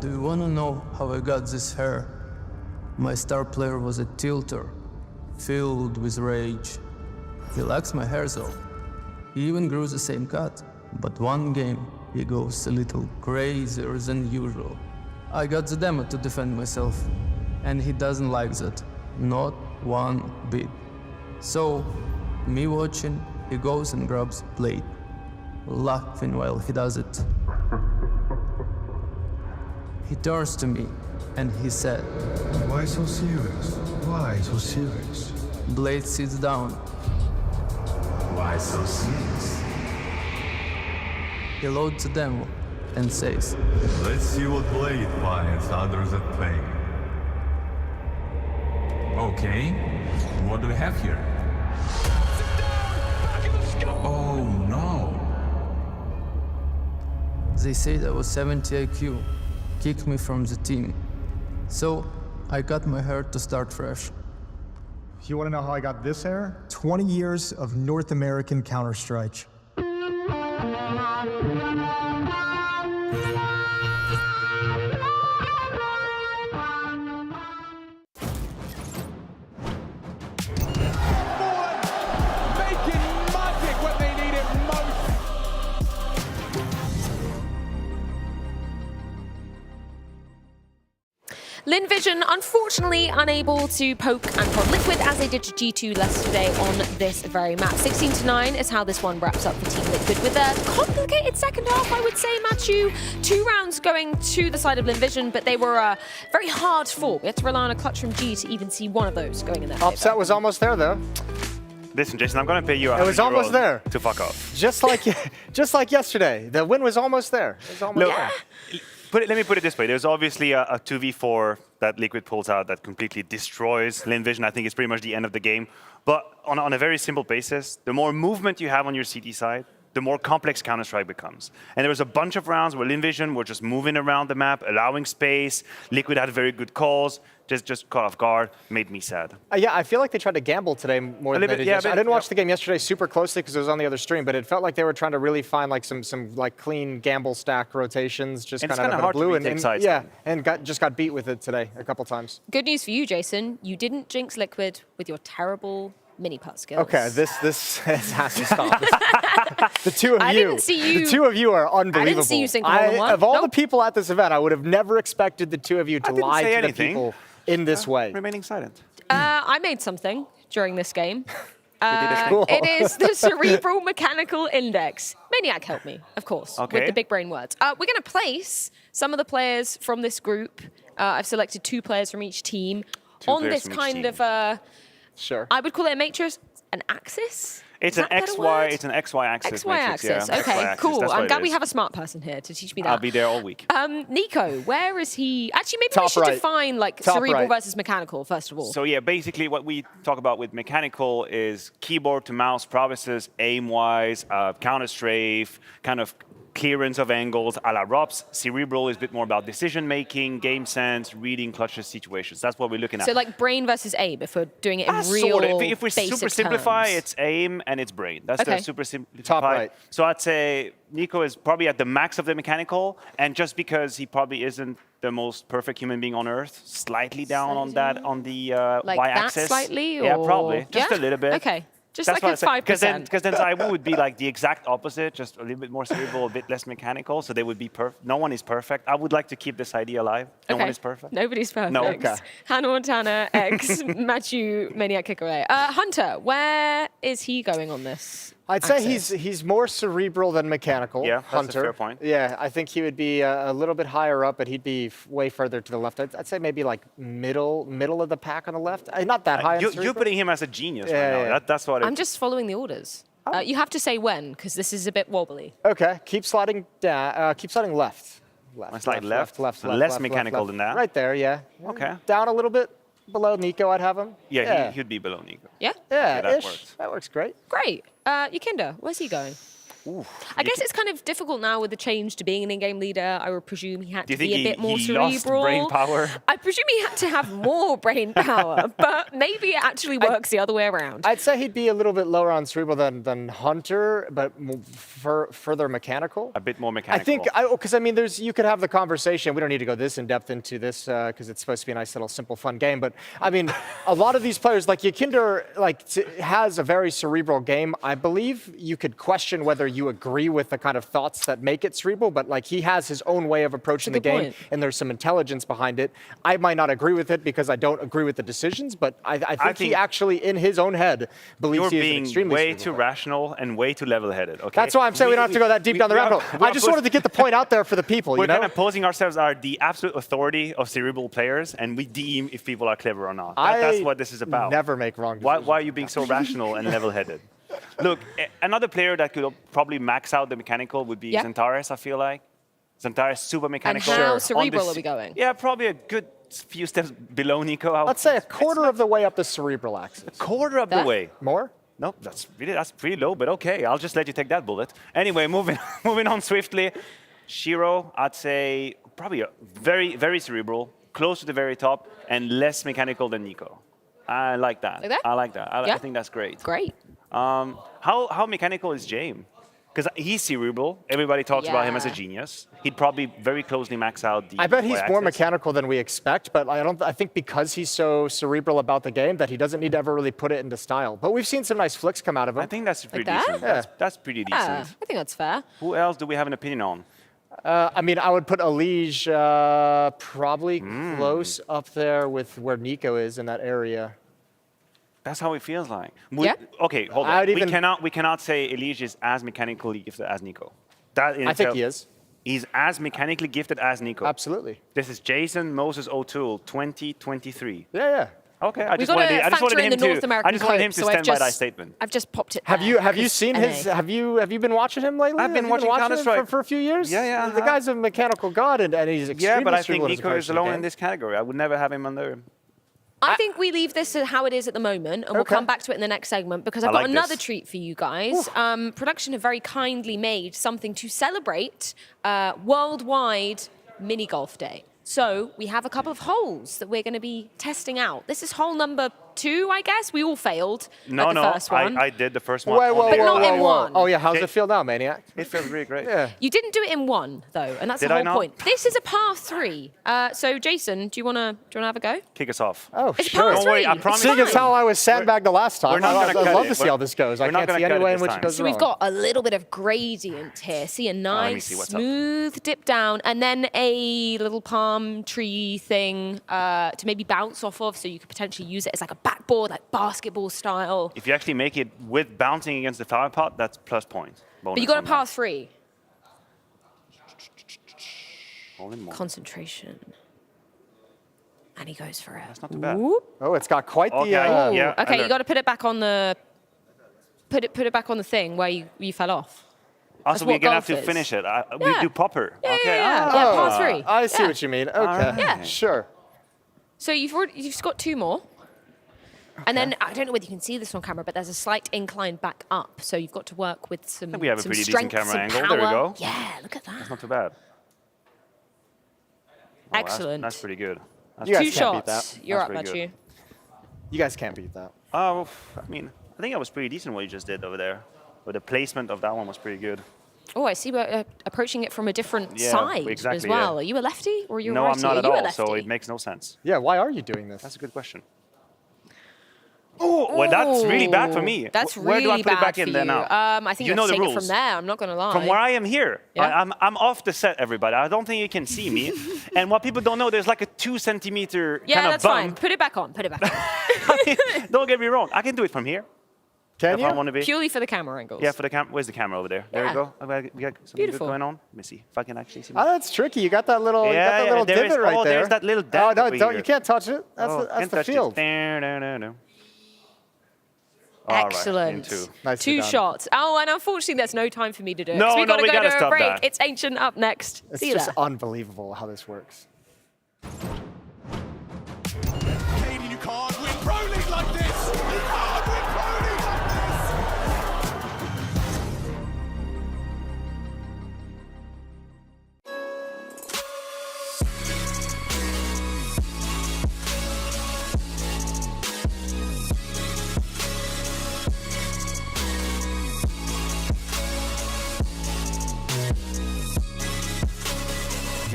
Do you wanna know how I got this hair? My star player was a tilter, filled with rage. He likes my hair though. He even grew the same cut. But one game, he goes a little crazier than usual. I got the demo to defend myself, and he doesn't like that. Not one bit. So, me watching, he goes and grabs blade, laughing while he does it. He turns to me, and he said, "Why so serious? Why so serious?" Blade sits down. "Why so serious?" He loads the demo and says, "Let's see what Blade finds under that thing." Okay, what do we have here? Oh no! They said I was 70 IQ, kicked me from the team. So, I cut my hair to start fresh. You want to know how I got this hair? 20 years of North American Counter-Strike. Lynn Vision, unfortunately, unable to poke and prod Liquid as they did to G2 yesterday on this very map. 16-9 is how this one wraps up for Team Liquid with a complicated second half, I would say, Matthew. 2 rounds going to the side of Lynn Vision, but they were very hard fought. We had to rely on a clutch from G to even see one of those going in there. Upset was almost there, though. Listen, Jason, I'm going to pay you It was almost there. to fuck off. Just like yesterday. The win was almost there. It was almost there. Let me put it this way. There's obviously a 2v4 that Liquid pulls out that completely destroys Lynn Vision. I think it's pretty much the end of the game. But on a very simple basis, the more movement you have on your CT side, the more complex Counter-Strike becomes. And there was a bunch of rounds where Lynn Vision were just moving around the map, allowing space. Liquid had very good calls. Just caught off guard, made me sad. Yeah, I feel like they tried to gamble today more than they did yesterday. I didn't watch the game yesterday super closely because it was on the other stream, but it felt like they were trying to really find like some like clean gamble stack rotations, just kind of out of the blue, and just got beat with it today a couple times. Good news for you, Jason. You didn't jinx Liquid with your terrible mini-putt skills. Okay, this has to stop. The two of I you, didn't see you. The two of you are unbelievable. I didn't see you sink one. Of all the people at this event, I would have never expected the two of you to lie to the people in this way. Remaining silent. I made something during this game. Cool. It is the Cerebral Mechanical Index. Maniac helped me, of course, with the big brain words. We're going to place some of the players from this group. I've selected 2 players from each team on this kind of, sure. I would call it a matrix, an axis. It's an XY. It's an XY axis. XY axis. Yeah. Okay, XY axis. cool. That's I'm what glad it we is. have a smart person here to teach me that. I'll be there all week. Nico, where is he? Actually, maybe we Top should right. define like Top cerebral right. versus mechanical first of all. So yeah, basically what we talk about with mechanical is keyboard to mouse prowesses, aim-wise, counter-strafe, kind of clearance of angles a la Robs. Cerebral is a bit more about decision-making, game sense, reading clutches situations. That's what we're looking at. So like brain versus aim, if we're doing it in real sort of. If we basic super simplify, terms. it's aim and it's brain. That's the super simplified. Top right. So I'd say Nico is probably at the max of the mechanical, and just because he probably isn't the most perfect human being on earth, slightly down on that on the like y-axis. that slightly, yeah, or probably just yeah? a little bit. Okay. Just That's like a 5%. Because then Zaiwu would be like the exact opposite, just a little bit more cerebral, a bit less mechanical. So they would be perfect. No one is perfect. I would like to keep this idea alive. No one is perfect. Nobody's perfect. No. Okay. Hannah Montana, X, Matthew, Maniac Kickaraway. Hunter, where is he going on this? I'd say he's more cerebral than mechanical. Yeah, that's Hunter. a fair point. Yeah, I think he would be a little bit higher up, but he'd be way further to the left. I'd say maybe like middle of the pack on the left. Not that high. You're putting him as a genius right now. That's what I'm just following the orders. You have to say when, because this is a bit wobbly. Okay, keep sliding down. Keep sliding left. Left. Slide left. Left. Less mechanical than that. Right there. Yeah. Okay. Down a little bit below Nico. I'd have him. Yeah, he'd be below Nico. Yeah. Yeah, that ish. works. That works great. Great. Yukinda, where's he going? I guess it's kind of difficult now with the change to being an in-game leader. I would presume he had Do you to be think a bit more he cerebral. lost brain power? I presume he had to have more brain power, but maybe it actually works the other way around. I'd say he'd be a little bit lower on Cerebral than Hunter, but further mechanical. A bit more mechanical. I think, because I mean, you could have the conversation. We don't need to go this in depth into this because it's supposed to be a nice little simple fun game. But I mean, a lot of these players, like Yakinder, has a very cerebral game. I believe you could question whether you agree with the kind of thoughts that make it cerebral, but like he has his own way of approaching the game, and there's some intelligence behind it. I might not agree with it because I don't agree with the decisions, but I think he actually, in his own head, believes he is an extremely way too rational and way too level-headed. Okay, that's why I'm saying we don't have to go that deep down the rabbit hole. I just wanted to get the point out there for the people. We're kind of posing ourselves as the absolute authority of cerebral players, and we deem if people are clever or not. That's what this is about. Never make wrong decisions. Why are you being so rational and level-headed? Look, another player that could probably max out the mechanical would be Xantares, I feel like. Xantares, super mechanical. And how cerebral are we going? Yeah, probably a good few steps below Nico. Let's say a quarter of the way up the cerebral axis. A quarter of the way. More? No, that's pretty low, but okay. I'll just let you take that bullet. Anyway, moving on swiftly. Shiro, I'd say probably a very, very cerebral, close to the very top, and less mechanical than Nico. I like that. I like that. I think that's great. Great. How mechanical is Jame? Because he's cerebral. Everybody talks about him as a genius. He'd probably very closely max out the I bet he's more mechanical than we expect, but I think because he's so cerebral about the game that he doesn't need to ever really put it into style. But we've seen some nice flicks come out of him. I think that's pretty that? decent. Yeah. That's pretty decent. Yeah, I think that's fair. Who else do we have an opinion on? I mean, I would put Elige probably close up there with where Nico is in that area. That's how it feels like. Okay, hold on. We cannot say Elige is as mechanically gifted as Nico. I think he is. He's as mechanically gifted as Nico. Absolutely. This is Jason Moses O'Toole, 2023. Yeah. Okay, I just wanted him to stand by that statement. I've just popped it. Have you seen his? Have you been watching him lately? I've been watching Counter-Strike for a few years. Yeah. The guy's a mechanical god, and he's extremely. Yeah, but I think Nico is alone in this category. I would never have him under. I think we leave this how it is at the moment, and we'll come back to it in the next segment, because I've got another treat for you guys. Production have very kindly made something to celebrate Worldwide Mini Golf Day. So we have a couple of holes that we're going to be testing out. This is hole number 2, I guess. We all failed at the first one. I did the first one. But not in one. Oh yeah, how's it feel now, Maniac? It feels really great. Yeah. You didn't do it in one, though, and that's the whole point. This is a par 3. So Jason, do you wanna have a go? Kick us off. Oh, it's sure. Par 3. Don't worry, I promise. Seeing as how I was sandbagged the last time, I'd love to see how this goes. I can't see any way in which it goes So wrong. we've got a little bit of gradient here. See a nice, smooth dip down, and then a little palm tree thing to maybe bounce off of, so you could potentially use it as like a backboard, like basketball style. If you actually make it with bouncing against the flower pot, that's plus points. But you got a par 3. Concentration. And he goes for it. That's not too bad. Oh, it's got quite the. Okay, you got to put it back on the. Put it back on the thing where you fell off. Also, we're gonna have to finish it. We do proper. Yeah, par 3. I see what you mean. Okay, yeah, sure. So you've just got 2 more. And then, I don't know whether you can see this on camera, but there's a slight incline back up. So you've got to work with some. I think we have a pretty strength, decent camera some angle. There we power. go. Yeah, look at that. That's not too bad. Excellent. That's pretty good. You guys 2 can't beat shots. that. You're That's up, pretty Matthew. good. You guys can't beat that. Oh, I mean, I think that was pretty decent what you just did over there. But the placement of that one was pretty good. Oh, I see we're approaching it from a different side as well. Are you a lefty or are you a righty? No, I'm not at all, so it makes no sense. Yeah, why are you doing this? That's a good question. Oh, well, that's really bad for me. That's Where do I really put it bad back for in you. there now? I think You you're know the taking it rules. from there. I'm not going to lie. From where I am here, Yeah. I'm off the set, everybody. I don't think you can see me. And what people don't know, there's like a 2 centimeter Yeah, kind of that's bump. fine. Put it back on. Put it back on. Don't get me wrong. I can do it from here. Can if you? I want to be. Purely for the camera angles. Yeah, for the camera. Where's the camera over there? There Yeah. we go. We got something Beautiful. good going on. Let me see if I can actually see. Oh, that's tricky. You got that little, Yeah, yeah, there is- divot right oh, there. there's that little Oh, dent no, over don't, here. you can't touch it. That's Oh, the, that's can't the touch it. field. No. All right, Excellent. in 2. Nicely 2 done. shots. Oh, and unfortunately, there's no time for me to do it. No, so we no, got we to go gotta to a stop break. that. It's Ancient up next. It's See you just there. unbelievable how this works. Kaden, you can't win Pro League like this! You can't win Pro League like this!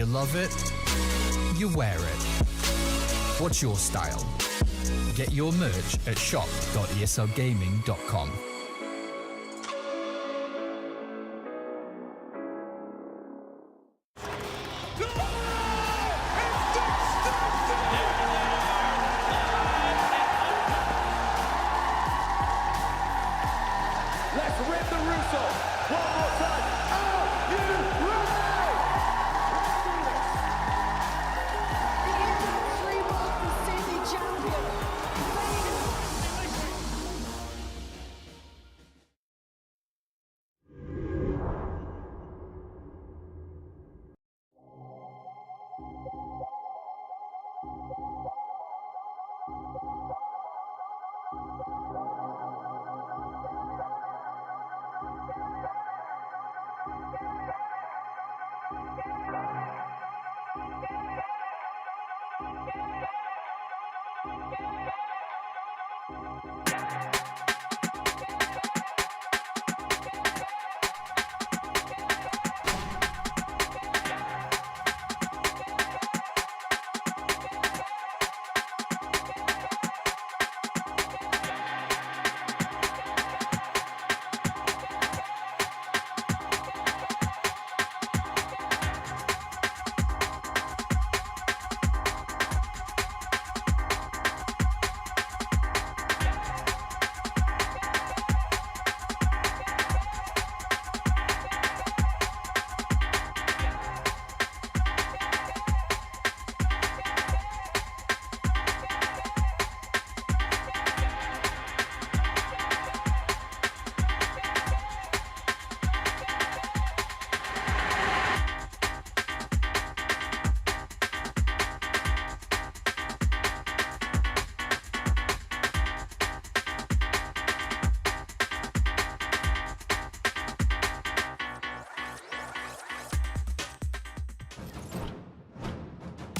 You love it, you wear it. What's your style? Get your merch at shop.eslgaming.com. Let's rip the Russo. One more time. Are you ready?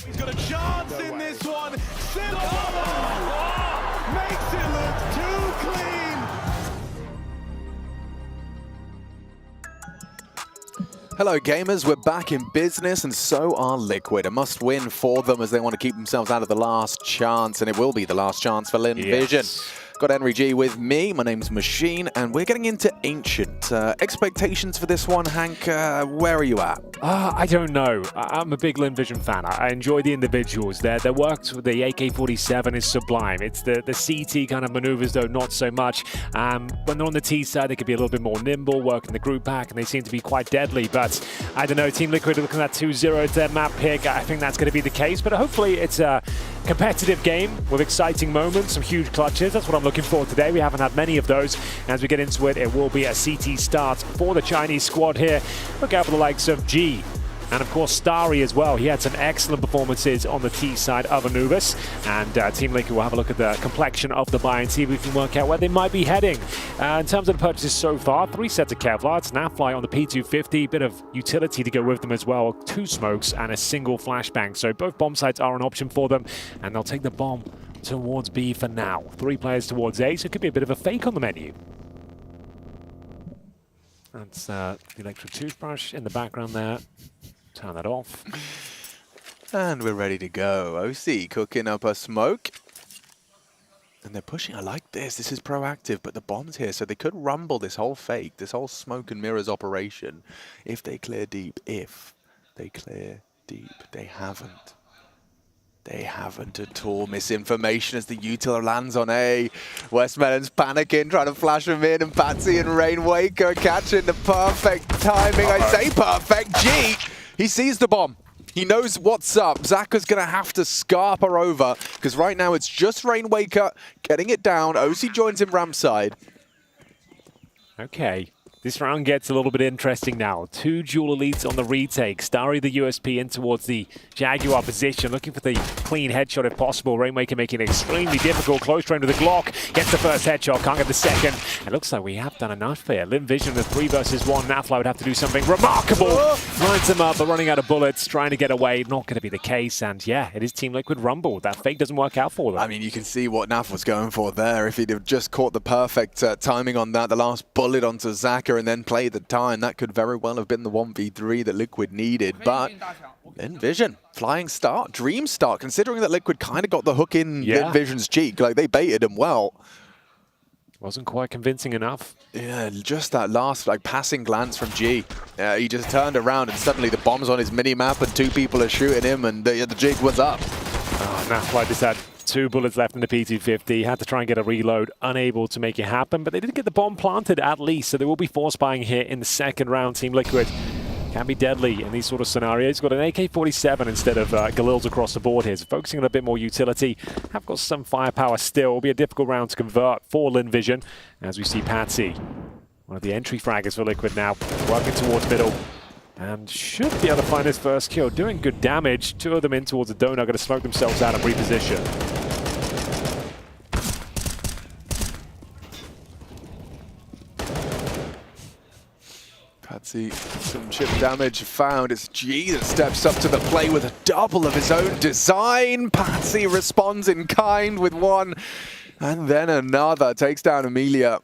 He's got a chance in this one. Cerebral makes it look too clean. Hello gamers, we're back in business and so are Liquid. A must win for them as they want to keep themselves out of the last chance, and it will be the last chance for Lynn Vision. Got Henry G with me, my name's Machine, and we're getting into Ancient. Expectations for this one, Hank, where are you at? I don't know. I'm a big Lynn Vision fan. I enjoy the individuals. Their work with the AK-47 is sublime. It's the CT kind of maneuvers, though, not so much. When they're on the T side, they could be a little bit more nimble, working the group back, and they seem to be quite deadly. But I don't know, Team Liquid are looking at 2-0. It's their map pick. I think that's going to be the case, but hopefully it's a competitive game with exciting moments, some huge clutches. That's what I'm looking for today. We haven't had many of those. As we get into it, it will be a CT start for the Chinese squad here. Look out for the likes of G. And of course, Starry as well. He had some excellent performances on the T side of Anubis. And Team Liquid will have a look at the complexion of the buy and see if we can work out where they might be heading. In terms of the purchases so far, 3 sets of Kevlar, Snapfly on the P250, bit of utility to go with them as well. 2 smokes and a single flashbang. So both bomb sites are an option for them. And they'll take the bomb towards B for now. 3 players towards A, so it could be a bit of a fake on the menu. That's the electric toothbrush in the background there. Turn that off. And we're ready to go. OC cooking up a smoke. And they're pushing. I like this. This is proactive, but the bomb's here, so they could rumble this whole fake, this whole smoke and mirrors operation if they clear deep. If they clear deep. They haven't. They haven't at all. Misinformation as the util lands on A. Westmelon's panicking, trying to flash him in, and Patsy and Rainwaker catching the perfect timing. I say perfect. G, he sees the bomb. He knows what's up. Zaka's going to have to scarp her over, because right now it's just Rainwaker getting it down. OC joins him ramp side. Okay. This round gets a little bit interesting now. 2 dual elites on the retake. Starry the USP in towards the Jaguar position, looking for the clean headshot if possible. Rainmaker making it extremely difficult. Close range with the Glock. Gets the first headshot, can't get the second. It looks like we have done enough here. Lynn Vision, the 3 versus 1. Nafla would have to do something remarkable. Lines them up, they're running out of bullets, trying to get away. Not going to be the case. And yeah, it is Team Liquid rumble. That fake doesn't work out for them. I mean, you can see what Naf was going for there. If he'd have just caught the perfect timing on that, the last bullet onto Zaka pressure and then play the time. That could very well have been the 1v3 that Liquid needed. But Lynn Vision, flying start, dream start, considering that Liquid kind of got the hook in Lynn Vision's cheek. Like, they baited him well. Wasn't quite convincing enough. Yeah, just that last passing glance from G. He just turned around and suddenly the bomb's on his mini-map and 2 people are shooting him and the jig was up. Oh, now like this had 2 bullets left in the P250. Had to try and get a reload, unable to make it happen, but they did get the bomb planted at least, so they will be force buying here in the second round. Team Liquid can be deadly in these sort of scenarios. Got an AK-47 instead of Galil's across the board here, so focusing on a bit more utility. Have got some firepower still. Will be a difficult round to convert for Lynn Vision, as we see Patsy, one of the entry fraggers for Liquid now, working towards middle. And should be able to find his first kill, doing good damage. 2 of them in towards the donut, going to smoke themselves out and reposition. Patsy, some chip damage found. It's G that steps up to the play with a double of his own design. Patsy responds in kind with 1, and then another. Takes down Amelia.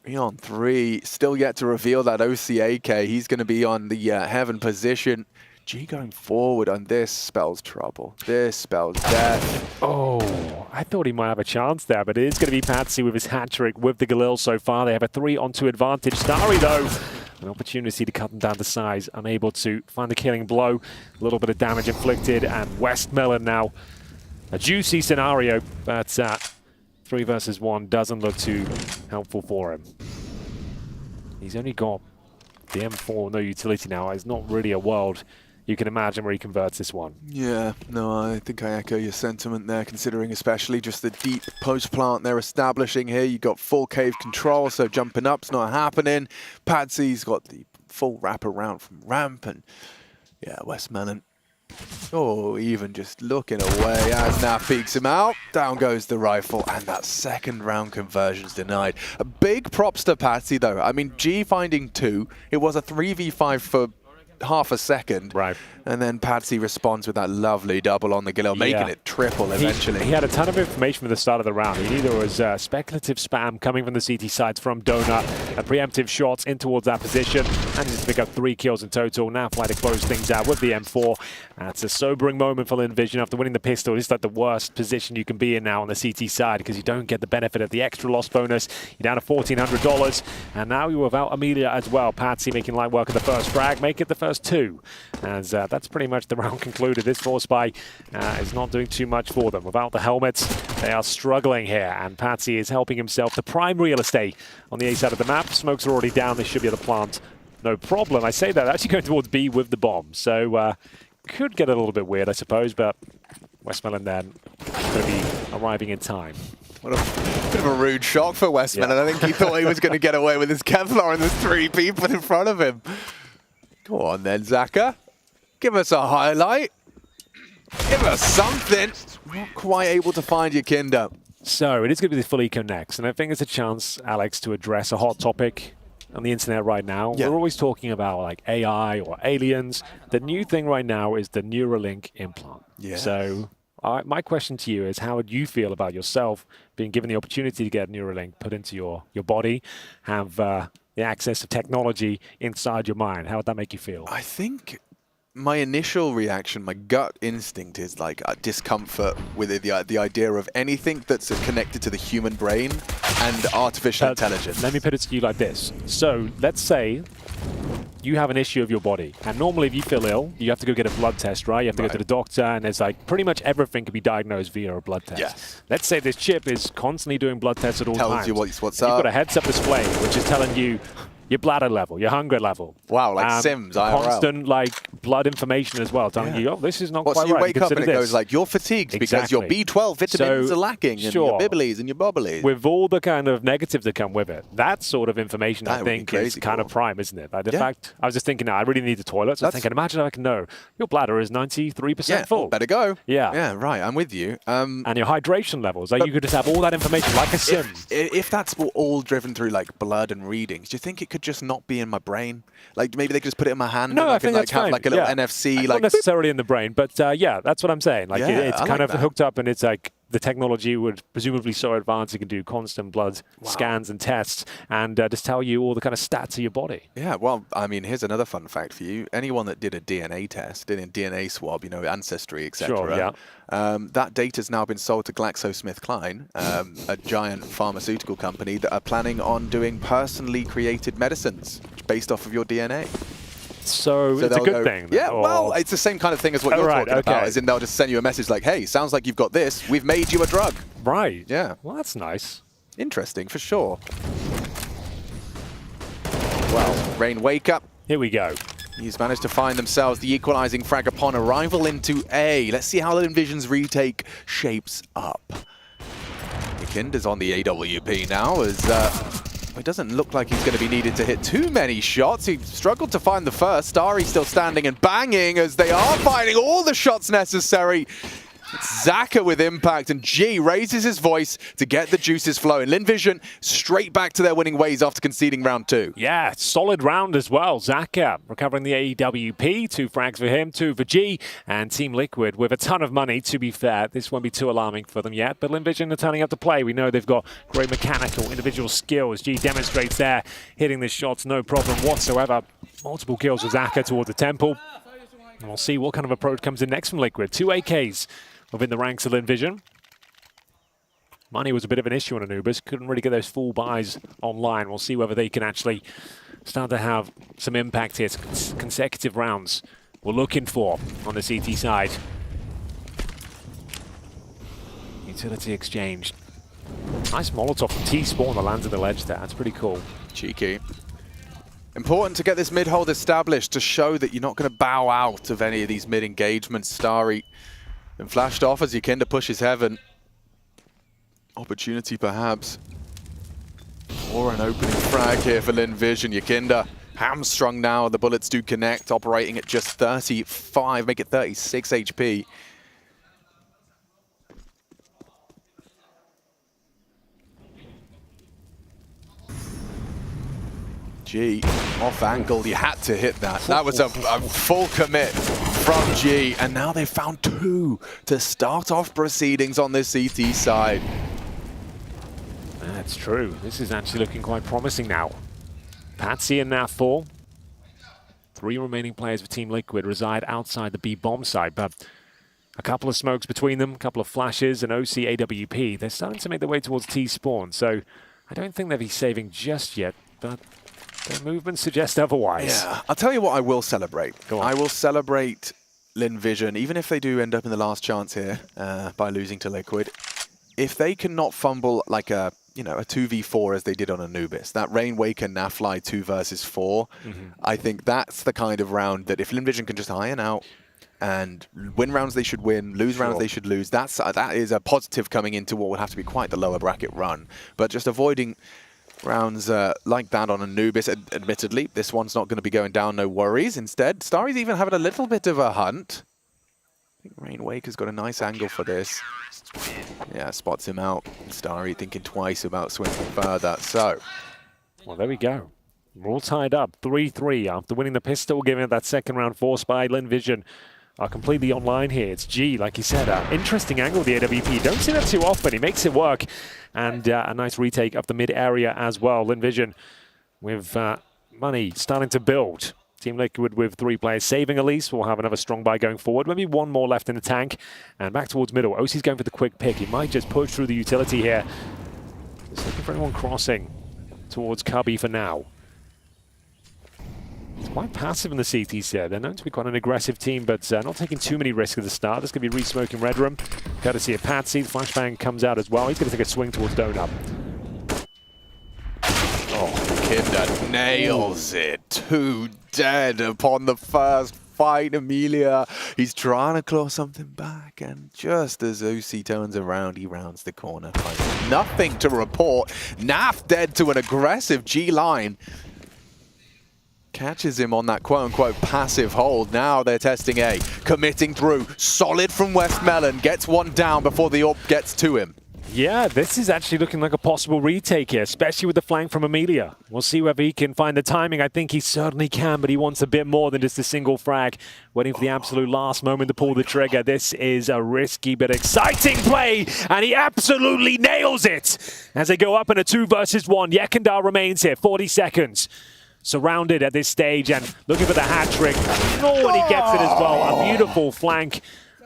3 on 3. Still yet to reveal that OCAK. He's going to be on the heaven position. G going forward on this spells trouble. This spells death. Oh, I thought he might have a chance there, but it is going to be Patsy with his hat-trick with the Galil so far. They have a 3-on-2 advantage. Starry, though, an opportunity to cut them down to size. Unable to find the killing blow. A little bit of damage inflicted, and Westmelon now. A juicy scenario, but 3 versus 1 doesn't look too helpful for him. He's only got the M4, no utility now. It's not really a world you can imagine where he converts this one. Yeah, no, I think I echo your sentiment there, considering especially just the deep post plant they're establishing here. You got full cave control, so jumping up's not happening. Patsy's got the full wrap around from ramp, and yeah, Westmelon. Oh, even just looking away as Naf peeks him out. Down goes the rifle, and that second round conversion's denied. A big props to Patsy, though. I mean, G finding 2. It was a 3v5 for half a second. Right. And then Patsy responds with that lovely double on the Galil, making it triple eventually. He had a ton of information from the start of the round. He knew there was speculative spam coming from the CT sides from Donut, and preemptive shots in towards that position. And just pick up 3 kills in total. Now fly to close things out with the M4. That's a sobering moment for Lynn Vision after winning the pistol. It's like the worst position you can be in now on the CT side, because you don't get the benefit of the extra loss bonus. You're down to $1,400, and now you're without Amelia as well. Patsy making light work of the first frag, make it the first 2. As that's pretty much the round concluded. This force buy is not doing too much for them. Without the helmets, they are struggling here, and Patsy is helping himself to prime real estate on the A side of the map. Smokes are already down. They should be able to plant no problem. I say that, actually going towards B with the bomb, so could get a little bit weird, I suppose, but Westmelon then going to be arriving in time. What a bit of a rude shock for Westmelon. I think he thought he was going to get away with his Kevlar, and there's 3 people in front of him. Go on then, Zaka. Give us a highlight. Give us something. Not quite able to find your Kinder. So it is going to be the full eco next, and I think it's a chance, Alex, to address a hot topic on the internet right now. We're always talking about like AI or aliens. The new thing right now is the Neuralink implant. So my question to you is, how would you feel about yourself being given the opportunity to get Neuralink put into your body, have the access of technology inside your mind? How would that make you feel? I think my initial reaction, my gut instinct is like discomfort with it, the idea of anything that's connected to the human brain and artificial intelligence. Let me put it to you like this. So let's say you have an issue of your body, and normally if you feel ill, you have to go get a blood test, right? You have to go to the doctor, and there's like pretty much everything can be diagnosed via a blood test. Yes. Let's say this chip is constantly doing blood tests at all times. Tells you what's You've up. got a heads-up display, which is telling you your bladder level, your hunger level. Wow, like Sims, IRL. Constant like blood information as well, telling you, oh, this is not quite right. So you wake up and it this. goes like, you're fatigued because your B12 vitamins are lacking, and your bibblies and your bobblies. With all the kind of negatives that come with it, that sort of information, I think, is kind of prime, isn't it? Like, in fact, I was just thinking, I really need the toilet. So I was thinking, imagine if I can know your bladder is 93% full. Better go. Yeah. Yeah, right, I'm with you. And your hydration levels, like you could just have all that information like a sim. If that's all driven through like blood and readings, do you think it could just not be in my brain? Like maybe they could just put it in my hand, No, and I I think could that's have fine. like a little NFC. Not necessarily in the brain, but yeah, that's what I'm saying. Like it's kind of hooked up, and it's like the technology would presumably so advanced it can do constant blood scans and tests and just tell you all the kind of stats of your body. Yeah, well, I mean, here's another fun fact for you. Anyone that did a DNA test, did a DNA swab, you know, ancestry, etc. Sure, yeah. That data's now been sold to GlaxoSmithKline, a giant pharmaceutical company that are planning on doing personally created medicines based off of your DNA. So it's a good thing. Yeah, or... well, it's the same kind of thing as what you're talking about, as in they'll just send you a message like, hey, sounds like you've got this. We've made you a drug. Right. Yeah. Well, that's nice. Interesting, for sure. Well, Rain, wake up. Here we go. He's managed to find themselves the equalizing frag upon arrival into A. Let's see how the Envision's retake shapes up. Yikinda's on the AWP now as... it doesn't look like he's going to be needed to hit too many shots. He struggled to find the first. Starry still standing and banging as they are finding all the shots necessary. It's Zaka with impact, and G raises his voice to get the juices flowing. Lynn Vision straight back to their winning ways after conceding round 2. Yeah, solid round as well. Zaka recovering the AWP. 2 frags for him, 2 for G. And Team Liquid with a ton of money, to be fair. This won't be too alarming for them yet, but Lynn Vision are turning up to play. We know they've got great mechanical, individual skills. G demonstrates there, hitting the shots, no problem whatsoever. Multiple kills with Zaka towards the temple. And we'll see what kind of approach comes in next from Liquid. 2 AKs within the ranks of Lynn Vision. Money was a bit of an issue on Anubis. Couldn't really get those full buys online. We'll see whether they can actually start to have some impact here. Consecutive rounds we're looking for on the CT side. Utility exchange. Nice Molotov from T-Spawn that lands in the ledge there. That's pretty cool. Cheeky. Important to get this mid-hold established to show that you're not going to bow out of any of these mid-engagements. Starry and flashed off as Yikinda pushes heaven. Opportunity perhaps or an opening frag here for Lynn Vision. Yikinda hamstrung now. The bullets do connect, operating at just 35, make it 36 HP. G off angle, you had to hit that. That was a full commit from G, and now they've found 2 to start off proceedings on this CT side. That's true. This is actually looking quite promising now. Patsy and Nat4. 3 remaining players for Team Liquid reside outside the B bomb site, but a couple of smokes between them, a couple of flashes, and OC AWP. They're starting to make their way towards T-Spawn, so I don't think they'll be saving just yet, but their movements suggest otherwise. Yeah, I'll tell you what I will celebrate. I will celebrate Lynn Vision, even if they do end up in the last chance here by losing to Liquid. If they cannot fumble like a 2v4 as they did on Anubis, that Rainwaker Nafly 2 versus 4, I think that's the kind of round that if Lynn Vision can just iron out and win rounds they should win, lose rounds they should lose, that is a positive coming into what would have to be quite the lower bracket run. But just avoiding rounds like that on Anubis, admittedly, this one's not going to be going down, no worries. Instead, Starry's even having a little bit of a hunt. I think Rainwaker's got a nice angle for this. Yeah, spots him out. Starry thinking twice about swinging further, so. Well, there we go. We're all tied up, 3-3 after winning the pistol, giving it that second round force by Lynn Vision. Are completely online here. It's G, like you said, interesting angle with the AWP. Don't see that too often. He makes it work. And a nice retake of the mid area as well. Lynn Vision with money starting to build. Team Liquid with 3 players saving at least. We'll have another strong buy going forward. Maybe 1 more left in the tank. And back towards middle. OC's going for the quick pick. He might just push through the utility here. Just looking for anyone crossing towards Cubby for now. It's quite passive in the CTs here. They're known to be quite an aggressive team, but not taking too many risks at the start. This could be re-smoking Red Room. Courtesy of Patsy. The flashbang comes out as well. He's going to take a swing towards Donut. Oh, Yikinda nails it. 2 dead upon the first fight. Amelia, he's trying to claw something back, and just as OC turns around, he rounds the corner. Finds nothing to report. Naf dead to an aggressive G line. Catches him on that quote-unquote passive hold. Now they're testing A. Committing through. Solid from Westmelon. Gets 1 down before the AWP gets to him. Yeah, this is actually looking like a possible retake here, especially with the flank from Amelia. We'll see whether he can find the timing. I think he certainly can, but he wants a bit more than just a single frag. Waiting for the absolute last moment to pull the trigger. This is a risky but exciting play, and he absolutely nails it. As they go up in a 2 versus 1, Yekindar remains here, 40 seconds. Surrounded at this stage and looking for the hat trick. Oh, and he gets it as well. A beautiful flank.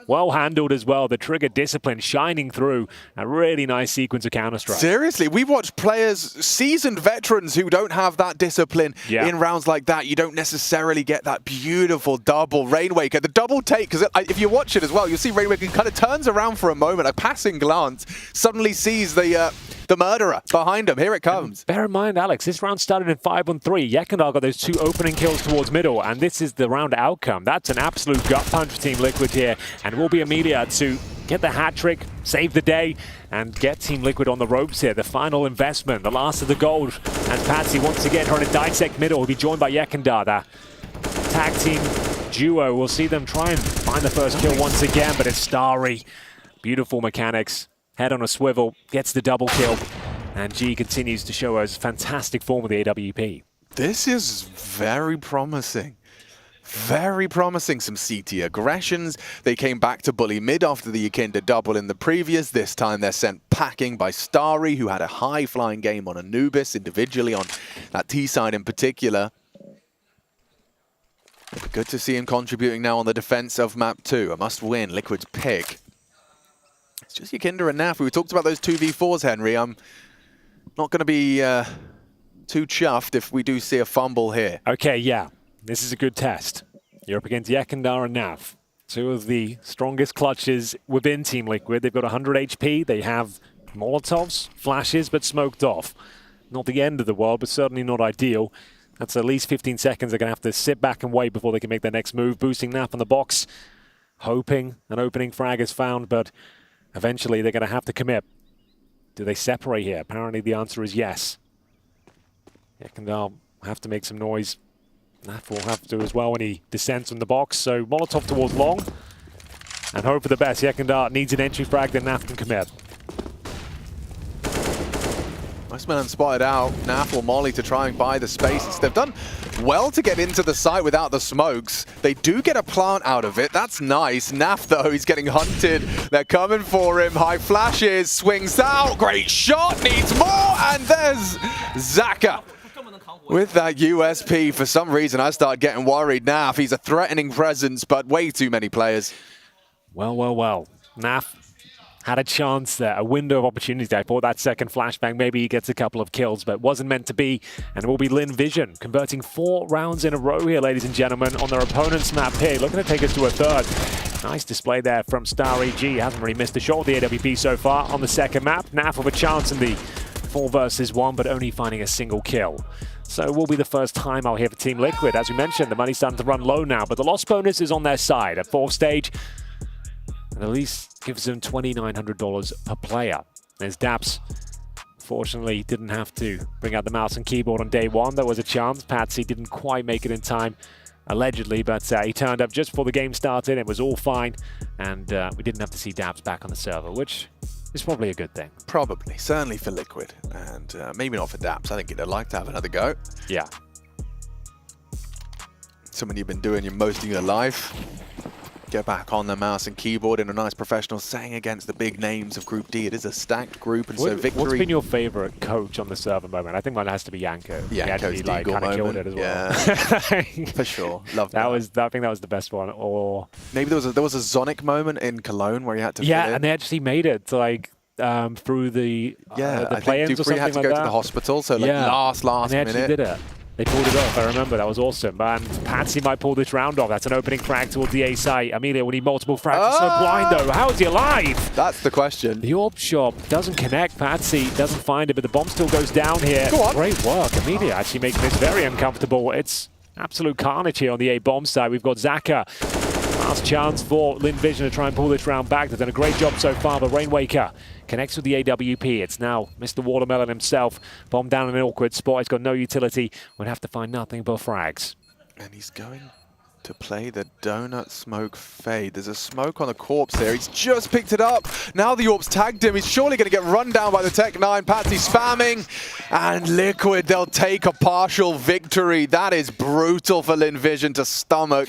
Well handled as well. The trigger discipline shining through. A really nice sequence of Counter-Strike. Seriously, we've watched players, seasoned veterans who don't have that discipline in rounds like that. You don't necessarily get that beautiful double. Rainwaker, the double take, because if you watch it as well, you'll see Rainwaker kind of turns around for a moment, a passing glance, suddenly sees the murderer behind him. Here it comes. And bear in mind, Alex, this round started in 5-on-3. Yekindar got those 2 opening kills towards middle, and this is the round outcome. That's an absolute gut punch for Team Liquid here, and it will be Amelia to get the hat trick, save the day, and get Team Liquid on the ropes here. The final investment, the last of the gold, and Patsy once again trying to dissect middle. Will be joined by Yekindar. That tag team duo. We'll see them try and find the first kill once again, but it's Starry. Beautiful mechanics. Head on a swivel, gets the double kill, and G continues to show us fantastic form with the AWP. This is very promising. Very promising. Some CT aggressions. They came back to bully mid after the Yakinda double in the previous. This time they're sent packing by Starry, who had a high-flying game on Anubis, individually on that T side in particular. Good to see him contributing now on the defense of map 2. A must-win, Liquid's pick. It's just Yakinda and Naf. We talked about those 2v4s, Henry. I'm not going to be too chuffed if we do see a fumble here. Okay, yeah. This is a good test. You're up against Yekindar and Naf. 2 of the strongest clutches within Team Liquid. They've got 100 HP. They have Molotovs, flashes, but smoked off. Not the end of the world, but certainly not ideal. That's at least 15 seconds. They're going to have to sit back and wait before they can make their next move. Boosting Naf on the box. Hoping an opening frag is found, but eventually they're going to have to commit. Do they separate here? Apparently the answer is yes. Yekindar have to make some noise. Naf will have to as well when he descends from the box. So Molotov towards long. And hope for the best. Yekindar needs an entry frag, then Naf can commit. Nice man spotted out. Naf or Molly to try and buy the space. They've done well to get into the site without the smokes. They do get a plant out of it. That's nice. Naf, though, he's getting hunted. They're coming for him. High flashes. Swings out. Great shot. Needs more. And there's Zaka. With that USP, for some reason, I start getting worried. Naf, he's a threatening presence, but way too many players. Well, well, well. Naf had a chance there, a window of opportunity. I thought that second flashbang, maybe he gets a couple of kills, but wasn't meant to be. And it will be Lynn Vision, converting 4 rounds in a row here, ladies and gentlemen, on their opponent's map here. Looking to take us to a third. Nice display there from Starry G. Hasn't really missed a shot with the AWP so far on the second map. Naf with a chance in the 4 versus 1, but only finding a single kill. So it will be the first time out here for Team Liquid. As we mentioned, the money's starting to run low now, but the loss bonus is on their side at 4th stage. And at least gives them $2,900 per player. There's Daps. Fortunately, didn't have to bring out the mouse and keyboard on day 1. There was a chance. Patsy didn't quite make it in time, allegedly, but he turned up just before the game started. It was all fine, and we didn't have to see Daps back on the server, which is probably a good thing. Probably, certainly for Liquid, and maybe not for Daps. I think they'd like to have another go. Yeah. Something you've been doing most of your life. Get back on the mouse and keyboard in a nice professional setting against the big names of Group D. It is a stacked group, and so victory... What's been your favorite coach on the server moment? I think mine has to be Yanko. Yeah, he actually like, kind of killed it as well. Yeah, for sure. Love that. I think that was the best one. Or maybe there was a Zonic moment in Cologne where he had to fill in. And they actually made it like through the I play-ins think or something had to like go that. to the hospital, so like last and they minute. Actually did it. They pulled it off, I remember. That was awesome. And Patsy might pull this round off. That's an opening frag towards the A site. Amelia will need multiple frags. He's so blind, though. How is he alive? That's the question. The AWP shot doesn't connect. Patsy doesn't find it, but the bomb still goes down here. Go on. Great work. Amelia actually making this very uncomfortable. It's absolute carnage here on the A bomb side. We've got Zaka. Last chance for Lynn Vision to try and pull this round back. They've done a great job so far, but Rainwaker connects with the AWP. It's now Mr. Watermelon himself. Bomb down in an awkward spot. He's got no utility. Would have to find nothing but frags. And he's going to play the donut smoke fade. There's a smoke on the corpse here. He's just picked it up. Now the Orb's tagged him. He's surely going to get run down by the Tech9. Patsy spamming. And Liquid, they'll take a partial victory. That is brutal for Lynn Vision to stomach.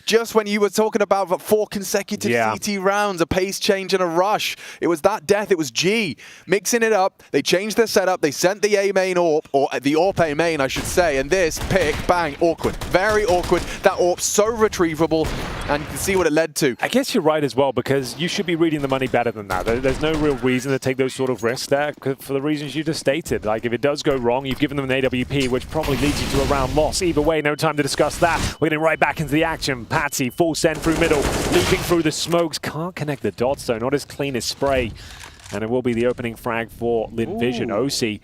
Just when you were talking about 4 consecutive CT rounds, a pace change and a rush, it was that death. It was G mixing it up. They changed their setup. They sent the A main AWP, or the AWP A main, I should say. And this pick, bang, awkward, very awkward. That AWP so retrievable, and you can see what it led to. I guess you're right as well, because you should be reading the money better than that. There's no real reason to take those sort of risks there for the reasons you just stated. Like, if it does go wrong, you've given them an AWP, which probably leads you to a round loss. Either way, no time to discuss that. We're getting right back into the action. Patsy, full send through middle, leaping through the smokes. Can't connect the dots, though. Not as clean as Spray. And it will be the opening frag for Lynn Vision. Osi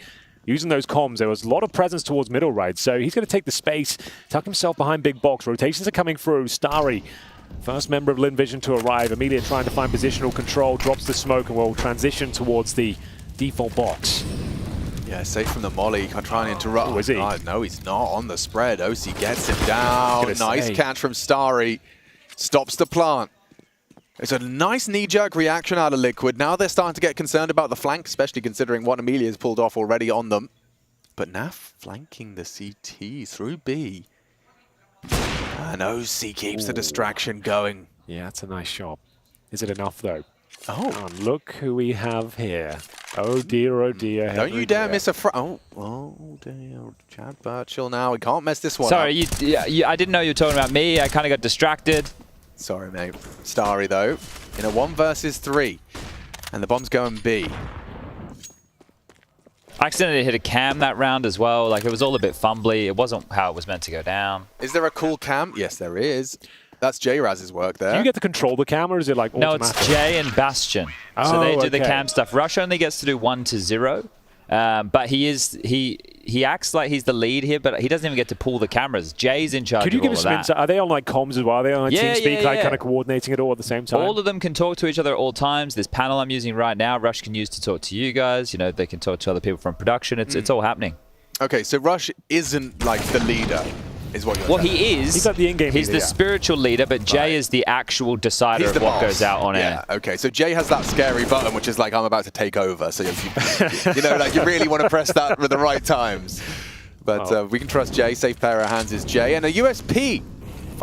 using those comms. There was a lot of presence towards middle, right? So he's going to take the space, tuck himself behind big box. Rotations are coming through. Starry, first member of Lynn Vision to arrive. Amelia trying to find positional control, drops the smoke, and will transition towards the default box. Yeah, safe from the molly. Can't try and interrupt. Oh, is he? No, he's not on the spread. Osi gets him down. Nice catch from Starry. Stops the plant. It's a nice knee-jerk reaction out of Liquid. Now they're starting to get concerned about the flank, especially considering what Amelia's pulled off already on them. But now flanking the CT through B. And OC keeps the distraction going. Yeah, that's a nice shot. Is it enough, though? Oh. And look who we have here. Oh, dear, oh, dear. Don't you dare miss a oh dear. Chad Birchall now. We can't mess this one Sorry, up. I didn't know you were talking about me. I kind of got distracted. Sorry, mate. Starry, though, in a 1 versus 3. And the bomb's going B. I accidentally hit a cam that round as well. Like, it was all a bit fumbly. It wasn't how it was meant to go down. Is there a cool cam? Yes, there is. That's J-Raz's work there. Do you get to control the camera, or is it like automatic? No, it's Jay and Bastion. So they do the cam stuff. Rush only gets to do 1 to 0. But he acts like he's the lead here, but he doesn't even get to pull the cameras. Jay's in charge. Could you of give all us of some that. insight? Are they on like comms as well? Are they on like TeamSpeak, like kind of coordinating it all at the same time? All of them can talk to each other at all times. This panel I'm using right now, Rush can use to talk to you guys. You know, they can talk to other people from production. It's all happening. Okay, so Rush isn't like the leader, is what you're saying. He is. He's like the in-game He's leader, the spiritual leader, but Jay is the actual decider of what goes out on air. Okay, so Jay has that scary button, which is like, I'm about to take over. So, you know, like you really want to press that at the right times. But we can trust Jay. Safe pair of hands is Jay. And a USP.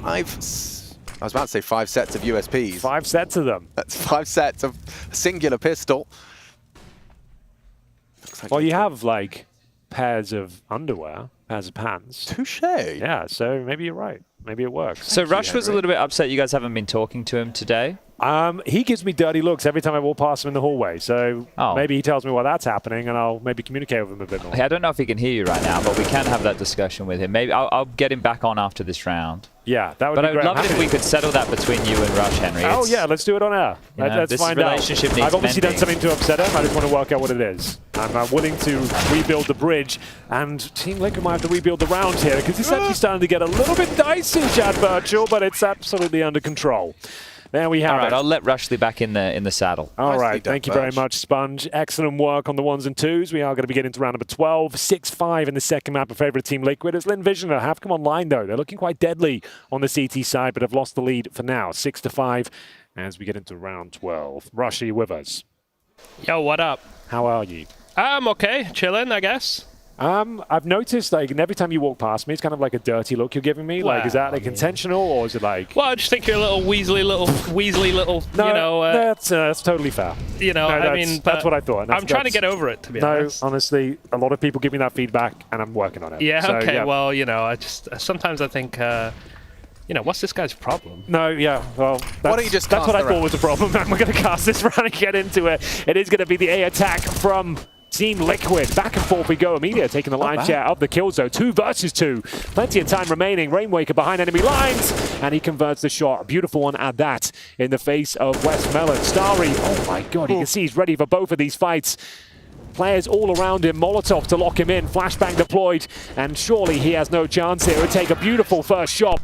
I was about to say 5 sets of USPs. 5 sets of them. That's 5 sets of a singular pistol. Like well, you have like pairs of underwear, pairs of pants. Touche. Yeah, so maybe you're right. Maybe it works. So Rush was a little bit upset you guys haven't been talking to him today. He gives me dirty looks every time I walk past him in the hallway. So maybe he tells me why that's happening, and I'll maybe communicate with him a bit more. I don't know if he can hear you right now, but we can have that discussion with him. Maybe I'll get him back on after this round. Yeah, that would be great. But I would love it if we could settle that between you and Rush, Henry. Oh, yeah, let's do it on air. Let's find out. I've obviously done something to upset him. I just want to work out what it is. I'm willing to rebuild the bridge, and Team Liquid might have to rebuild the round here, because it's actually starting to get a little bit dicey, Chad Birchall, but it's absolutely under control. There we have it. All right, I'll let Rushley back in the saddle. All right, thank you very much, Sponge. Excellent work on the 1s and 2s. We are going to be getting to round number 12. 6-5 in the second map of favourite Team Liquid. As Lynn Vision have come online, though. They're looking quite deadly on the CT side, but have lost the lead for now. 6-5 as we get into round 12. Rush, are you with us? Yo, what up? How are you? I'm okay. Chilling, I guess. I've noticed, like, every time you walk past me, it's kind of like a dirty look you're giving me. Like, is that like intentional, or is it like? Well, I just think you're a little Weasley, little. No, you know. That's totally fair. You know, no, I mean, that's what I thought. I'm trying to get over it, to be honest. No, honestly, a lot of people give me that feedback, and I'm working on it. Yeah. So, okay. Yeah. Well, you know, sometimes I think. You know, what's this guy's problem? No, yeah, well, why don't you just that's what I thought was the problem, and we're going to cast this round and get into it. It is going to be the A attack from Team Liquid. Back and forth we go. Amelia taking the line share of the kill zone. 2 versus 2. Plenty of time remaining. Rainwaker behind enemy lines, and he converts the shot. A beautiful one at that in the face of Westmelon. Starry, oh my god, you can see he's ready for both of these fights. Players all around him, Molotov to lock him in, flashbang deployed, and surely he has no chance here. It would take a beautiful first shot.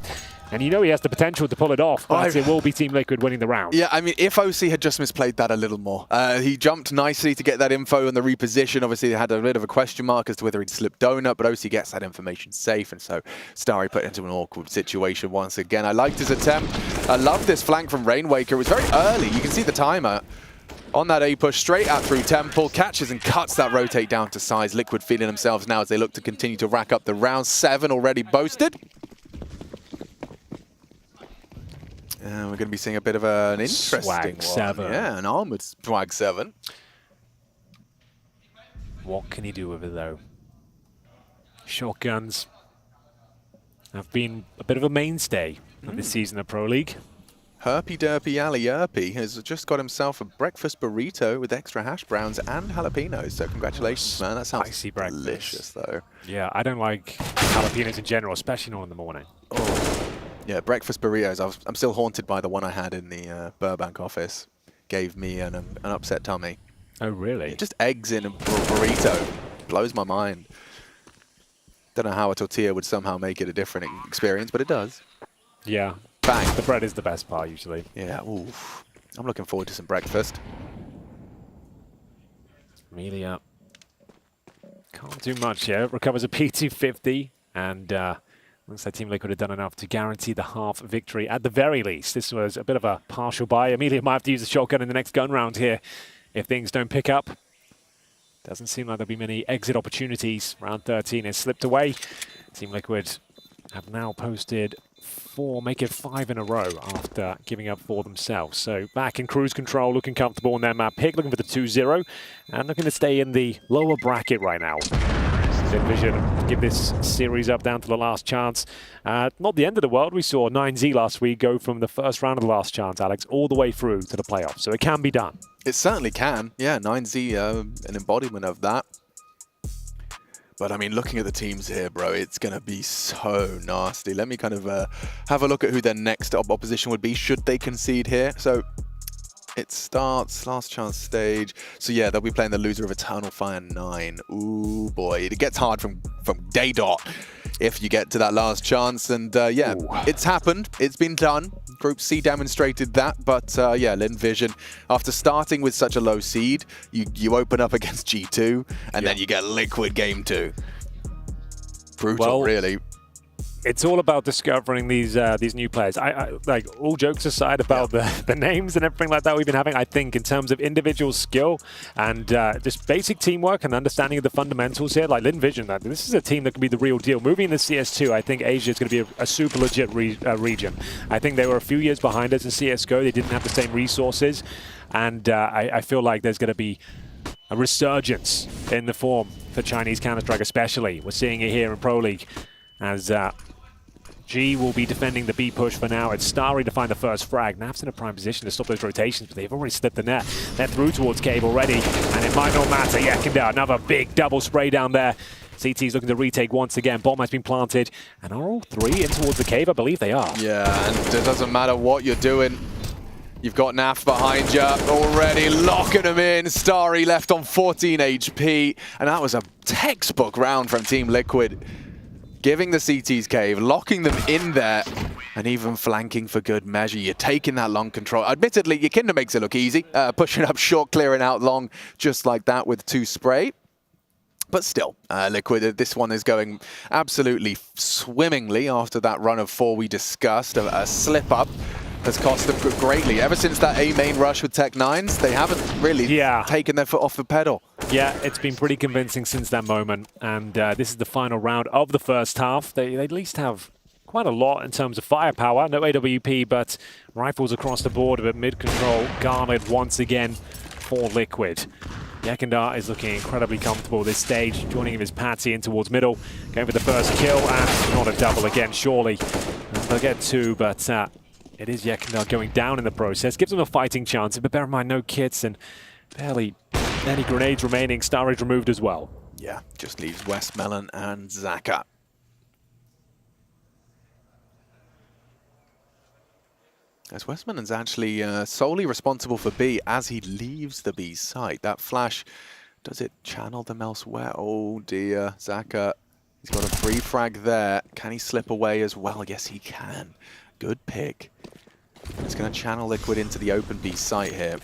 And you know he has the potential to pull it off, but it will be Team Liquid winning the round. Yeah, I mean, if OC had just misplayed that a little more. He jumped nicely to get that info on the reposition. Obviously, they had a bit of a question mark as to whether he'd slipped donut, but OC gets that information safe, and so Starry put into an awkward situation once again. I liked his attempt. I love this flank from Rainwaker. It was very early. You can see the timer on that A push, straight out through Temple, catches and cuts that rotate down to size. Liquid feeling themselves now as they look to continue to rack up the round. 7 already boasted. And we're going to be seeing a bit of an interesting Swag one. 7. Yeah, an armored Swag 7. What can he do with it, though? Shotguns have been a bit of a mainstay of this season of Pro League. Herpy Derpy Ali Yerpy has just got himself a breakfast burrito with extra hash browns and jalapenos. So congratulations, man. That sounds delicious, though. Yeah, I don't like jalapenos in general, especially not in the morning. Yeah, breakfast burritos. I'm still haunted by the one I had in the Burbank office. Gave me an upset tummy. Oh, really? Just eggs in a burrito. Blows my mind. Don't know how a tortilla would somehow make it a different experience, but it does. Yeah. Bang. The bread is the best part, usually. Yeah, oof. I'm looking forward to some breakfast. Amelia can't do much here. Recovers a P250, and looks like Team Liquid have done enough to guarantee the half victory at the very least. This was a bit of a partial buy. Amelia might have to use the shotgun in the next gun round here if things don't pick up. Doesn't seem like there'll be many exit opportunities. Round 13 has slipped away. Team Liquid have now posted 4, make it 5 in a row after giving up 4 themselves. So back in cruise control, looking comfortable in their map pick, looking for the 2-0, and looking to stay in the lower bracket right now. Vision give this series up down to the last chance. Not the end of the world. We saw M0nesy last week go from the first round of the last chance, Alex, all the way through to the playoffs. So it can be done. It certainly can. Yeah, M0nesy, an embodiment of that. But I mean, looking at the teams here, bro, it's going to be so nasty. Let me kind of have a look at who their next opposition would be should they concede here. So it starts last chance stage. So yeah, they'll be playing the loser of Eternal Fire 9. Ooh, boy. It gets hard from day dot if you get to that last chance. And yeah, it's happened. It's been done. Group C demonstrated that. But yeah, Lynn Vision, after starting with such a low seed, you open up against G2, and then you get Liquid game 2. Brutal, really. It's all about discovering these new players. I like, all jokes aside about the names and everything like that we've been having, I think in terms of individual skill and just basic teamwork and understanding of the fundamentals here, like Lynn Vision, this is a team that can be the real deal. Moving into CS2, I think Asia is going to be a super legit region. I think they were a few years behind us in CSGO. They didn't have the same resources, and I feel like there's going to be a resurgence in the form for Chinese Counter-Strike especially. We're seeing it here in Pro League as G will be defending the B push for now. It's Starry to find the first frag. Nav's in a prime position to stop those rotations, but they've already slipped the net. They're through towards Cave already, and it might not matter. Yekunda, another big double spray down there. CT's looking to retake once again. Bomb has been planted, and are all 3 in towards the Cave? I believe they are. Yeah, and it doesn't matter what you're doing. You've got Naf behind you already, locking him in. Starry left on 14 HP, and that was a textbook round from Team Liquid. Giving the CT's Cave, locking them in there, and even flanking for good measure. You're taking that long control. Admittedly, Yekunda makes it look easy, pushing up short, clearing out long, just like that with 2 spray. But still, Liquid, this one is going absolutely swimmingly after that run of 4 we discussed. A slip-up has cost them greatly. Ever since that A main rush with Tech9s, they haven't really taken their foot off the pedal. Yeah, it's been pretty convincing since that moment, and this is the final round of the first half. They at least have quite a lot in terms of firepower. No AWP, but rifles across the board, but mid-control guarded once again for Liquid. Yekunda is looking incredibly comfortable at this stage, joining him as Patsy in towards middle, going for the first kill, and not a double again, surely. They'll get 2, but it is Yekunda going down in the process. Gives them a fighting chance, but bear in mind, no kits and barely any grenades remaining. Starridge removed as well. Yeah, just leaves Westmelon and Zaka. As Westmelon's actually solely responsible for B as he leaves the B site. That flash, does it channel them elsewhere? Oh dear, Zaka He's got a free frag there. Can he slip away as well? Yes, he can. Good pick. He's going to channel Liquid into the open B site here.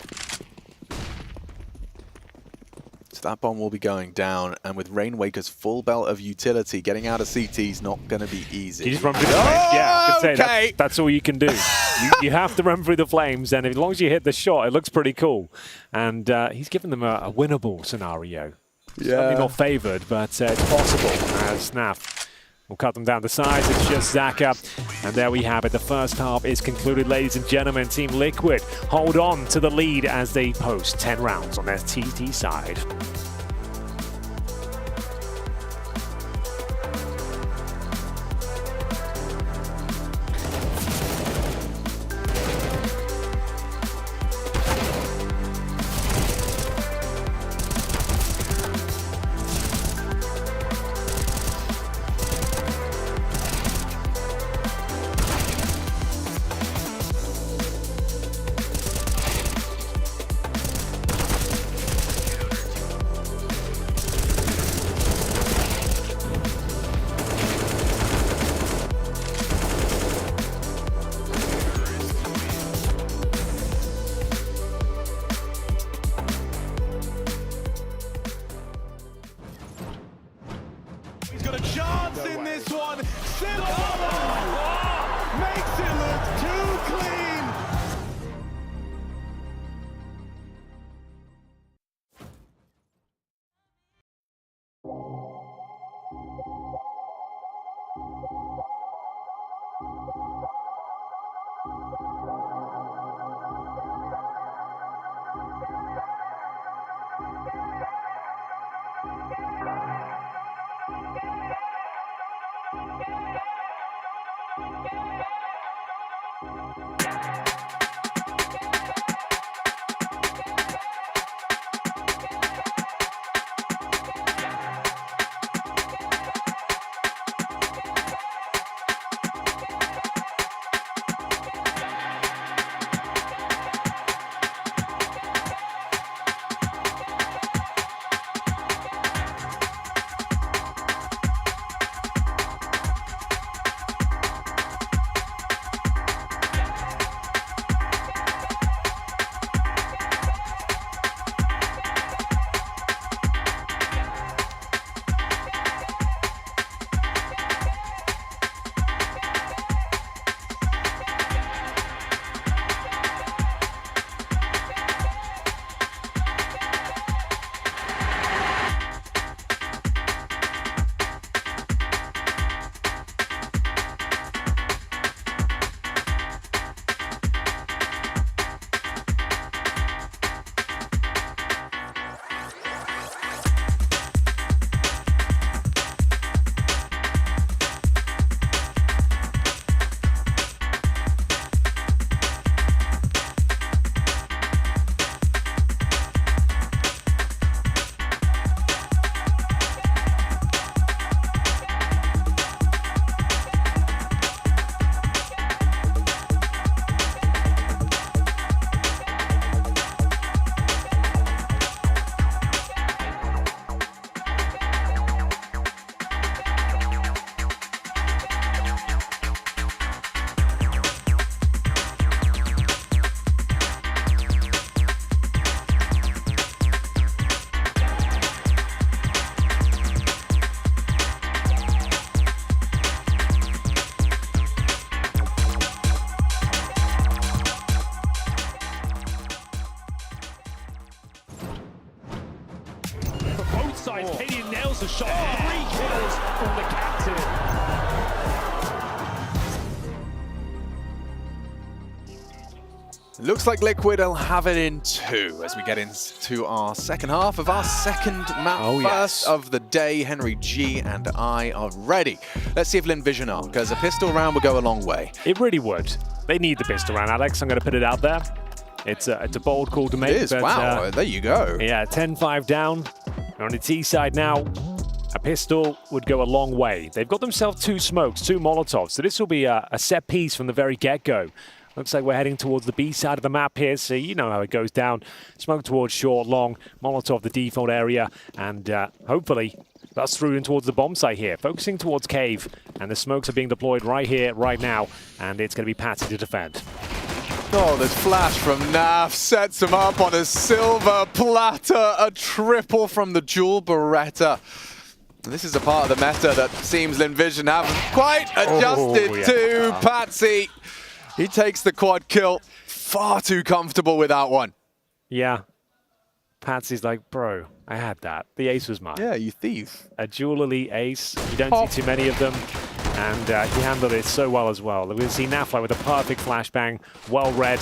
So that bomb will be going down, and with Rainwaker's full belt of utility, getting out of CT is not going to be easy. You just run through the flames. Yeah, I could say okay. that's all you can do. you have to run through the flames, and as long as you hit the shot, it looks pretty cool. And he's given them a winnable scenario. Certainly not favoured, but it's possible. As Snaf will cut them down the sides. It's just Zaka. And there we have it. The first half is concluded, ladies and gentlemen. Team Liquid hold on to the lead as they post 10 rounds on their TT side. He's got a chance in this one. Makes it look too clean. Katie nails the shot. 3 kills from the captain. Looks like Liquid will have it in 2 as we get into our second half of our second map first of the day. Henry G and I are ready. Let's see if Lynn Vision are, because a pistol round would go a long way. It really would. They need the pistol round, Alex. I'm going to put it out there. It's a bold call to make. It is, but, wow, there you go. Yeah, 10-5 down. On the T side now, a pistol would go a long way. They've got themselves 2 smokes, 2 Molotovs, so this will be a set piece from the very get-go. Looks like we're heading towards the B side of the map here, so you know how it goes down. Smoke towards short, long, Molotov the default area, and hopefully That's through in towards the bomb site here, focusing towards Cave, and the smokes are being deployed right here, right now, and it's going to be Patsy to defend. Oh, this flash from Naf sets him up on a silver platter, a triple from the Jewel Beretta. This is a part of the meta that seems Linvision haven't quite adjusted to. Patsy, he takes the quad kill. Far too comfortable with that one. Yeah. Patsy's like, bro, I had that. The ace was mine. Yeah, you thief. A dual elite ace. You don't see too many of them. And he handled it so well as well. We'll see Nafly with a perfect flashbang. Well read.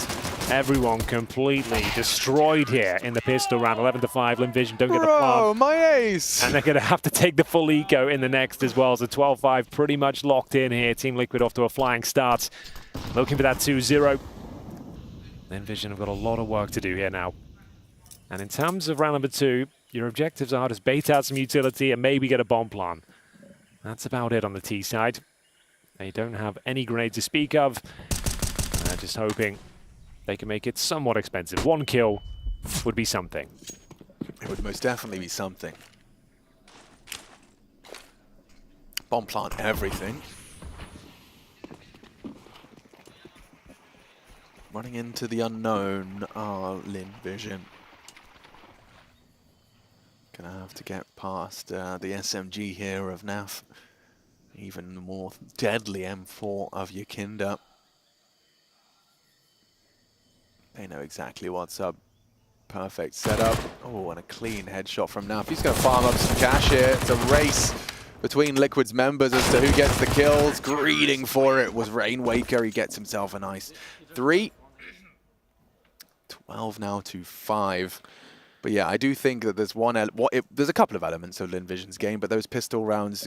Everyone completely destroyed here in the pistol round. 11-5. Linvision don't get the plant. Oh, my ace. And they're going to have to take the full eco in the next as well. So 12-5 pretty much locked in here. Team Liquid off to a flying start. Looking for that 2-0. Linvision have got a lot of work to do here now. And in terms of round number 2, your objectives are to bait out some utility and maybe get a bomb plant. That's about it on the T side. They don't have any grenades to speak of. They're just hoping they can make it somewhat expensive. 1 kill would be something. It would most definitely be something. Bomb plant everything. Running into the unknown are Linvision. Gonna have to get past the SMG here of Naf. Even the more deadly M4 of Yakinda. They know exactly what's up. Perfect setup. Oh, and a clean headshot from Naf. He's gonna farm up some cash here. It's a race between Liquid's members as to who gets the kills. Greeting for it was Rainwaker. He gets himself a nice 3. 12 now to 5. But yeah, I do think that there's there's a couple of elements of Linvision's game, but those pistol rounds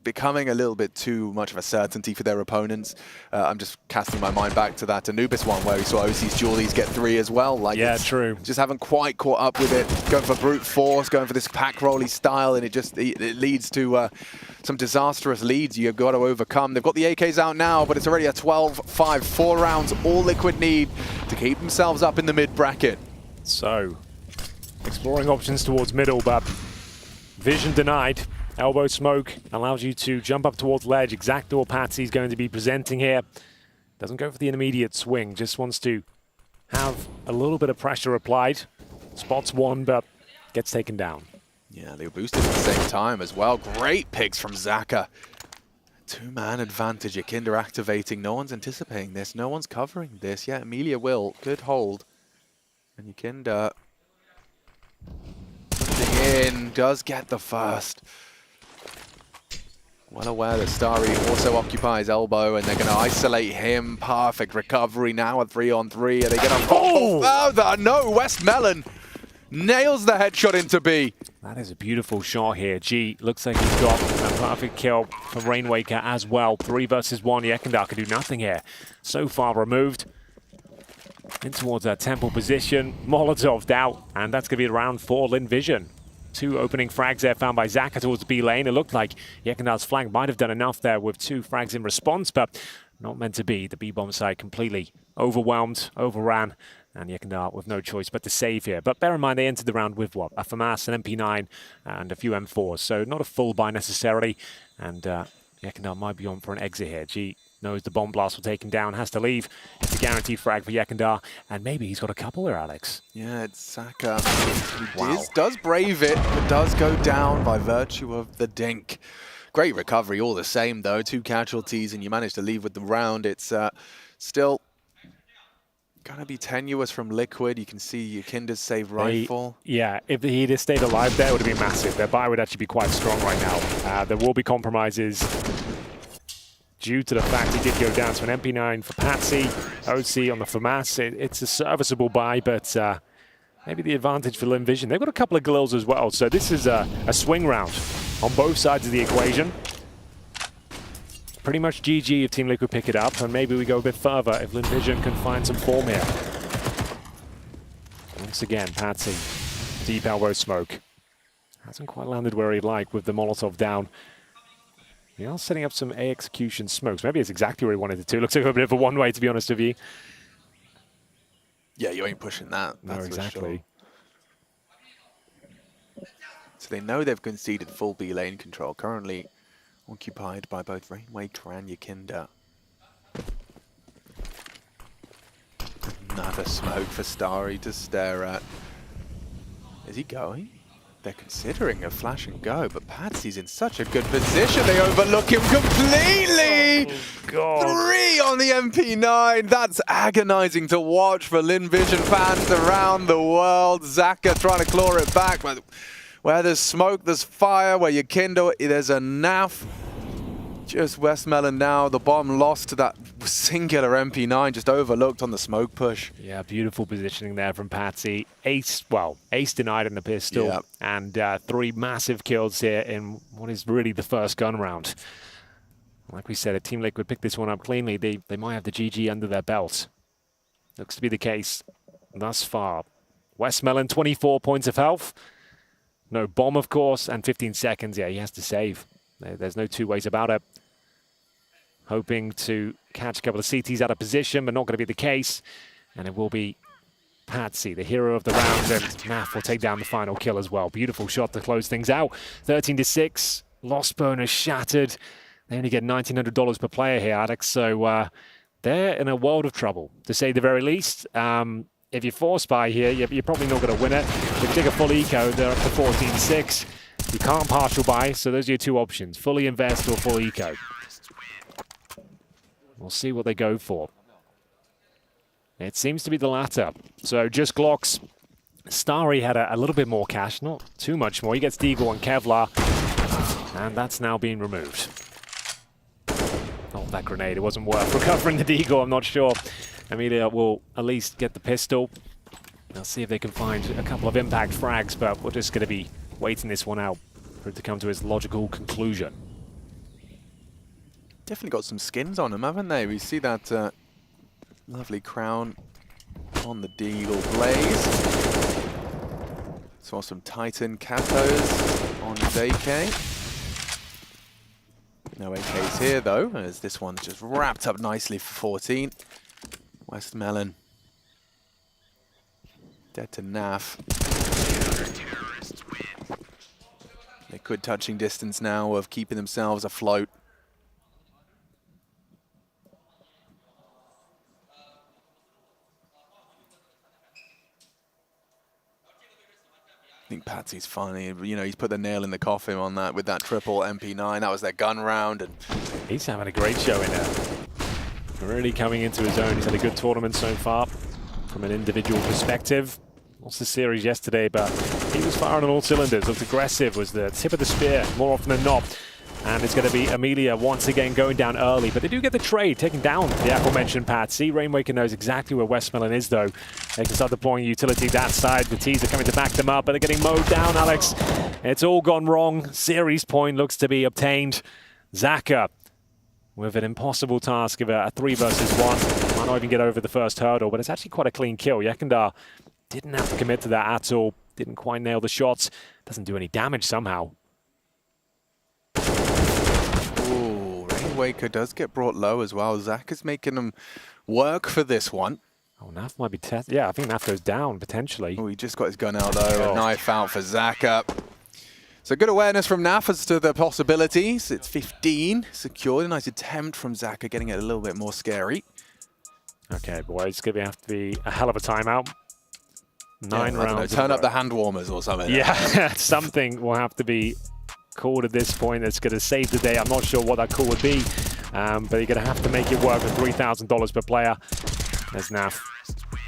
becoming a little bit too much of a certainty for their opponents. I'm just casting my mind back to that Anubis one where we saw OC's Julies get 3 as well. Like, yeah, true. Just haven't quite caught up with it. Going for brute force, going for this pack rolly style, and it leads to some disastrous leads you've got to overcome. They've got the AKs out now, but it's already a 12-5, 4 rounds, all Liquid need to keep themselves up in the mid bracket. So, exploring options towards middle, but vision denied. Elbow smoke allows you to jump up towards ledge. Exactly what Patsy's going to be presenting here. Doesn't go for the intermediate swing, just wants to have a little bit of pressure applied. Spots one, but gets taken down. Yeah, they were boosted at the same time as well. Great picks from Zaka. 2-man advantage, Yakinda activating. No one's anticipating this. No one's covering this. Yeah, Amelia will. Good hold. And Yakinda pushing in, does get the first. Well aware that Starry also occupies elbow, and they're going to isolate him. Perfect recovery now at 3-on-3. Are they going to... Oh, no, West Melon nails the headshot into B. That is a beautiful shot here. G looks like he's got a perfect kill from Rainwaker as well. 3 versus 1. Yakinda can do nothing here. So far removed. In towards that temple position. Molotov'd out, and that's going to be round 4 Linvision. 2 opening frags there found by Zaka towards the B lane. It looked like Yakinda's flank might have done enough there with 2 frags in response, but not meant to be. The B-bomb side completely overwhelmed, overran, and Yakinda with no choice but to save here. But bear in mind, they entered the round with what? A FAMAS, an MP9, and a few M4s, so not a full buy necessarily, and Yakinda might be on for an exit here. G knows the bomb blast will take him down, has to leave. It's a guaranteed frag for Yakinda, and maybe he's got a couple there, Alex. Yeah, it's Zaka who does brave it, but does go down by virtue of the dink. Great recovery all the same, though. 2 casualties, and you manage to leave with the round. It's still going to be tenuous from Liquid. You can see Yakinda's save rifle. Yeah, if he'd have stayed alive there, it would have been massive. Their buy would actually be quite strong right now. There will be compromises due to the fact he did go down to an MP9 for Patsy. OC on the FAMAS. It's a serviceable buy, but maybe the advantage for Linvision. They've got a couple of Galils as well, so this is a swing round on both sides of the equation. Pretty much GG if Team Liquid pick it up, and maybe we go a bit further if Linvision can find some form here. Once again, Patsy, deep elbow smoke. Hasn't quite landed where he'd like with the Molotov down. He is setting up some A execution smokes. Maybe it's exactly where he wanted it to. Looks like a bit of a one-way, to be honest with you. Yeah, you ain't pushing that. No, exactly. So they know they've conceded full B lane control, currently occupied by both Rainwaker and Yakinda. Another smoke for Starry to stare at. Is he going? They're considering a flash and go, but Patsy's in such a good position. They overlook him completely. God. 3 on the MP9. That's agonizing to watch for Lynn Vision fans around the world. Zaka trying to claw it back, but where there's smoke, there's fire. Where Yakinda, there's a naff. Just Westmelon now. The bomb lost to that singular MP9, just overlooked on the smoke push. Yeah, beautiful positioning there from Patsy. Ace denied in the pistol, yeah. And 3 massive kills here in what is really the first gun round. Like we said, if Team Liquid picked this one up cleanly, they might have the GG under their belt. Looks to be the case thus far. Westmelon, 24 points of health. No bomb, of course, and 15 seconds. Yeah, he has to save. There's no two ways about it. Hoping to catch a couple of CTs out of position, but not going to be the case. And it will be Patsy, the hero of the round, and Naf will take down the final kill as well. Beautiful shot to close things out. 13-6, loss bonus shattered. They only get $1,900 per player here, Alex, so they're in a world of trouble, to say the very least. If you force buy here, you're probably not going to win it. If you take a full eco, they're up to 14-6. You can't partial buy, so those are your 2 options, fully invest or full eco. We'll see what they go for. It seems to be the latter. So just Glocks. Starry had a little bit more cash, not too much more. He gets Deagle and Kevlar, and that's now being removed. Oh, that grenade, it wasn't worth recovering the Deagle, I'm not sure. Amelia will at least get the pistol. They'll see if they can find a couple of impact frags, but we're just going to be waiting this one out for it to come to its logical conclusion. Definitely got some skins on them, haven't they? We see that lovely crown on the Deagle Blaze. Saw some Titan Katos on Vacay. No AKs here, though, as this one's just wrapped up nicely for 14. Westmelon. Dead to Naf. Liquid touching distance now of keeping themselves afloat. I think Patsy's finally, you know, he's put the nail in the coffin on that with that triple MP9. That was their gun round, and he's having a great showing now. Really coming into his own. He's had a good tournament so far from an individual perspective. Lost the series yesterday, but he was firing on all cylinders. Looked aggressive, was the tip of the spear more often than not. And it's going to be Amelia once again going down early. But they do get the trade, taking down the aforementioned Patsy. Rainwaker knows exactly where Westmelon is, though. They can start deploying utility that side. The T's are coming to back them up, but they're getting mowed down, Alex. It's all gone wrong. Series point looks to be obtained. Zaka with an impossible task of a 3 versus 1. Might not even get over the first hurdle, but it's actually quite a clean kill. Yakandar didn't have to commit to that at all. Didn't quite nail the shots. Doesn't do any damage somehow. ooh, Rainwaker does get brought low as well. Zach is making them work for this one. Oh, Naf might be yeah, I think Naf goes down potentially. Oh, he just got his gun out though. A knife out for Zaka. So good awareness from Naf as to the possibilities. It's 15 secured. A nice attempt from Zaka, getting it a little bit more scary. Okay, boys, it's going to have to be a hell of a timeout. 9 rounds. Turn up the hand warmers or something. Yeah, something will have to be called at this point that's going to save the day. I'm not sure what that call would be, but you're going to have to make it work with $3,000 per player. There's Naf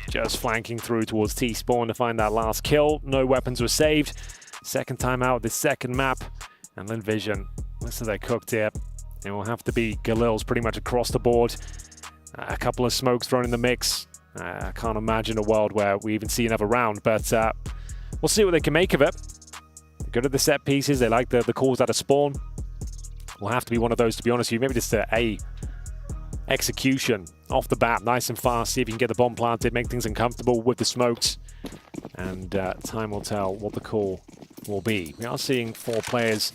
just flanking through towards T-spawn to find that last kill. No weapons were saved. Second time out, the second map. And Lynn Vision, looks like they're cooked here. It will have to be Galil's pretty much across the board. A couple of smokes thrown in the mix. I can't imagine a world where we even see another round, but we'll see what they can make of it. They're good at the set pieces. They like the calls out of spawn. Will have to be one of those, to be honest with you. Maybe just a execution off the bat, nice and fast. See if you can get the bomb planted, make things uncomfortable with the smokes. And time will tell what the call will be. We are seeing 4 players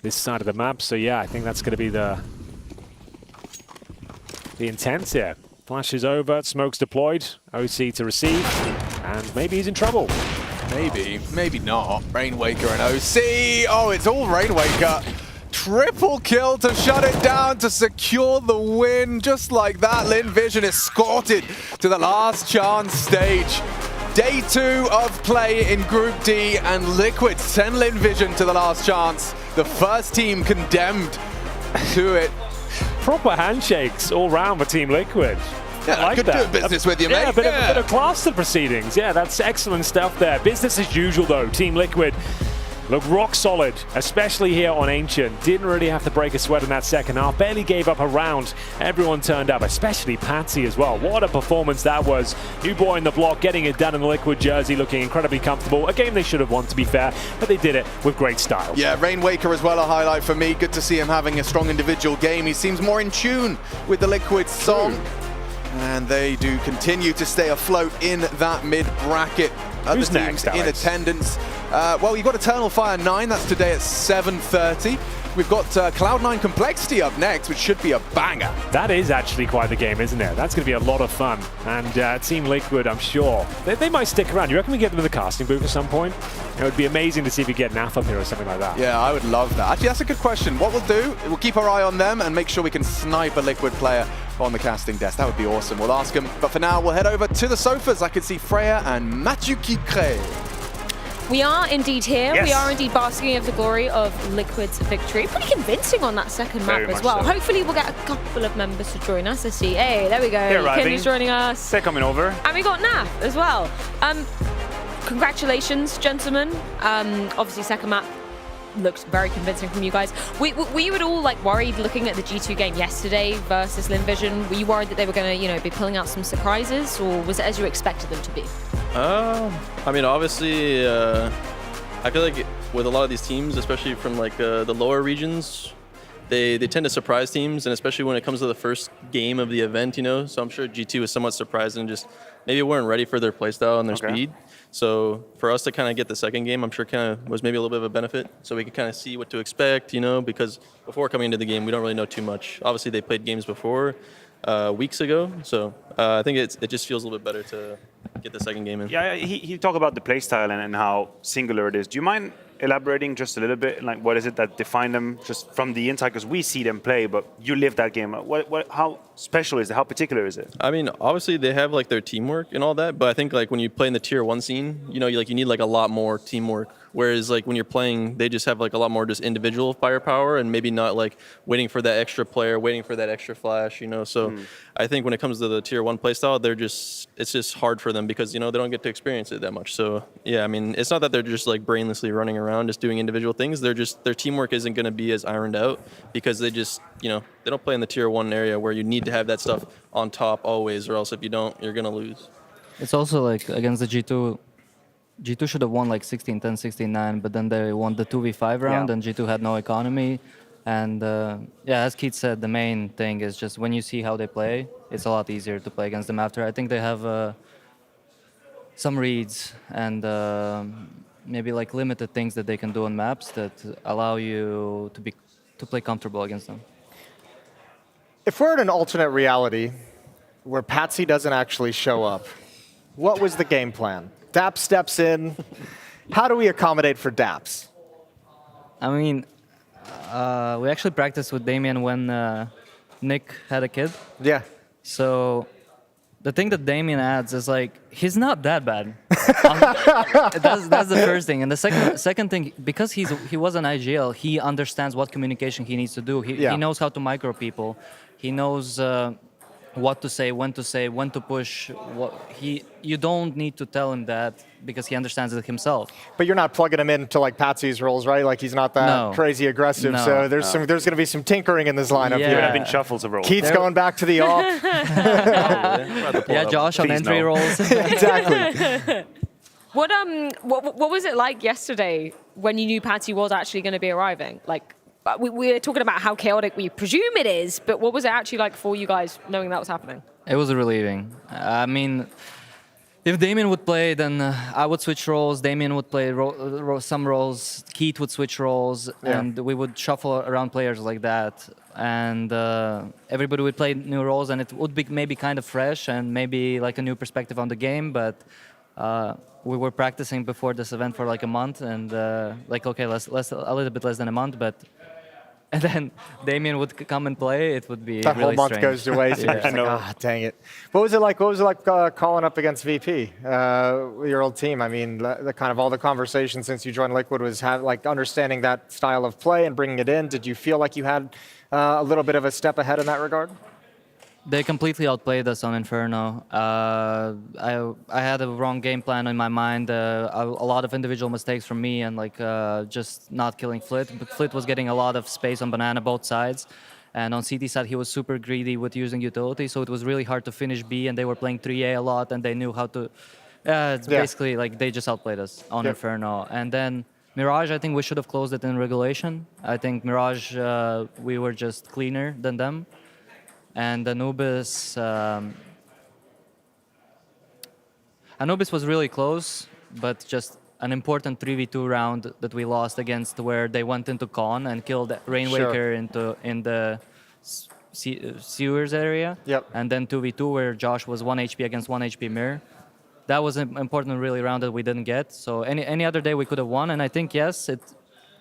this side of the map, so yeah, I think that's going to be the intent here. Flash is over, smoke's deployed, OC to receive, and maybe he's in trouble. Maybe not. Rainwaker and OC. Oh, it's all Rainwaker. Triple kill to shut it down, to secure the win. Just like that, Lynn Vision escorted to the last chance stage. Day 2 of play in Group D, and Liquid send Lynn Vision to the last chance. The first team condemned to it. Proper handshakes all round for Team Liquid. Yeah, I like good that. doing business with you, mate. Yeah, a bit of class to proceedings. Yeah, that's excellent stuff there. Business as usual, though. Team Liquid look rock solid, especially here on Ancient. Didn't really have to break a sweat in that second half. Barely gave up a round. Everyone turned up, especially Patsy as well. What a performance that was. New boy in the block, getting it done in the Liquid jersey, looking incredibly comfortable. A game they should have won, to be fair, but they did it with great style. Yeah, Rainwaker as well, a highlight for me. Good to see him having a strong individual game. He seems more in tune with the Liquid song. And they do continue to stay afloat in that mid-bracket. Other Who's teams next, in Alex? attendance. Well, you've got Eternal Fire 9. That's today at 7:30. We've got Cloud9 Complexity up next, which should be a banger. That is actually quite the game, isn't it? That's going to be a lot of fun. And Team Liquid, I'm sure, they might stick around. You reckon we get them in the casting booth at some point? It would be amazing to see if we get NAF up here or something like that. Yeah, I would love that. Actually, that's a good question. What we'll do, we'll keep our eye on them and make sure we can snipe a Liquid player on the casting desk. That would be awesome. We'll ask them. But for now, we'll head over to the sofas. I can see Freya and Mathieu Kikre. We are indeed here. Yes. We are indeed basking in the glory of Liquid's victory. Pretty convincing on that second map Very as much well. so. Hopefully we'll get a couple of members to join us. I see. Hey, there we go. They're arriving. Kenny's joining us. They're coming over. And we got Naf as well. Congratulations, gentlemen. Obviously, second map looks very convincing from you guys. Were you at all like worried looking at the G2 game yesterday versus Lynn Vision? Were you worried that they were going to, be pulling out some surprises, or was it as you expected them to be? I mean, obviously, I feel like with a lot of these teams, especially from like the lower regions, they tend to surprise teams, and especially when it comes to the first game of the event, So I'm sure G2 was somewhat surprised and just maybe weren't ready for their playstyle and their speed. So for us to kind of get the second game, I'm sure kind of was maybe a little bit of a benefit, so we could kind of see what to expect, because before coming into the game, we don't really know too much. Obviously, they played games before weeks ago, so I think it just feels a little bit better to get the second game in. Yeah, he talked about the playstyle and how singular it is. Do you mind elaborating just a little bit? Like, what is it that defined them just from the inside? Because we see them play, but you live that game. How special is it? How particular is it? I mean, obviously they have like their teamwork and all that, but I think like when you play in the tier 1 scene, you need like a lot more teamwork. Whereas like when you're playing, they just have like a lot more just individual firepower and maybe not like waiting for that extra player, waiting for that extra flash, So I think when it comes to the tier 1 playstyle, it's just hard for them because, they don't get to experience it that much. So yeah, I mean, it's not that they're just like brainlessly running around, just doing individual things. Their teamwork isn't going to be as ironed out because they just, they don't play in the tier 1 area where you need to have that stuff on top always, or else if you don't, you're going to lose. It's also like against the G2 should have won like 16-10, 16-9, but then they won the 2v5 round and G2 had no economy. And as Keith said, the main thing is just when you see how they play, it's a lot easier to play against them after. I think they have some reads and maybe like limited things that they can do on maps that allow you to play comfortable against them. If we're in an alternate reality where Patsy doesn't actually show up, what was the game plan? Daps steps in. How do we accommodate for Daps? I mean, we actually practiced with Damien when Nick had a kid. Yeah. So the thing that Damien adds is like, he's not that bad. That's the first thing. And the second thing, because he was an IGL, he understands what communication he needs to do. He knows how to micro people. He knows what to say, when to push. You don't need to tell him that because he understands it himself. But you're not plugging him into like Patsy's roles, right? Like he's not that crazy aggressive. No. So there's going to be some tinkering in this lineup. Yeah. Here. I've been shuffles of roles. Keith's going back to the off. Yeah, Josh on entry rolls. Exactly. What was it like yesterday when you knew Patsy was actually going to be arriving? Like, we're talking about how chaotic we presume it is, but what was it actually like for you guys knowing that was happening? It was relieving. I mean, if Damien would play, then I would switch roles. Damien would play some roles. Keith would switch roles, and we would shuffle around players like that. And everybody would play new roles, and it would be maybe kind of fresh and maybe like a new perspective on the game. But we were practicing before this event for like a month, and like okay, less a little bit less than a month, but. And then Damien would come and play. It would be that really whole month strange. goes to waste. Yeah. Like, dang it. What was it like? What was it like calling up against VP, your old team? I mean, the kind of all the conversation since you joined Liquid was like understanding that style of play and bringing it in. Did you feel like you had a little bit of a step ahead in that regard? They completely outplayed us on Inferno. I had a wrong game plan in my mind. A lot of individual mistakes from me and like just not killing Flit. But Flit was getting a lot of space on Banana both sides. And on CT side, he was super greedy with using utility. So it was really hard to finish B. And they were playing 3A a lot. And they knew how to... it's basically like they just outplayed us on Inferno. And then Mirage, I think we should have closed it in regulation. I think Mirage, we were just cleaner than them. And Anubis, Anubis was really close, but just an important 3v2 round that we lost against, where they went into Con and killed Rainwaker in the sewers area. Yep. And then 2v2 where Josh was 1 HP against 1 HP Mirror. That was an important really round that we didn't get. So any other day we could have won, and I think yes,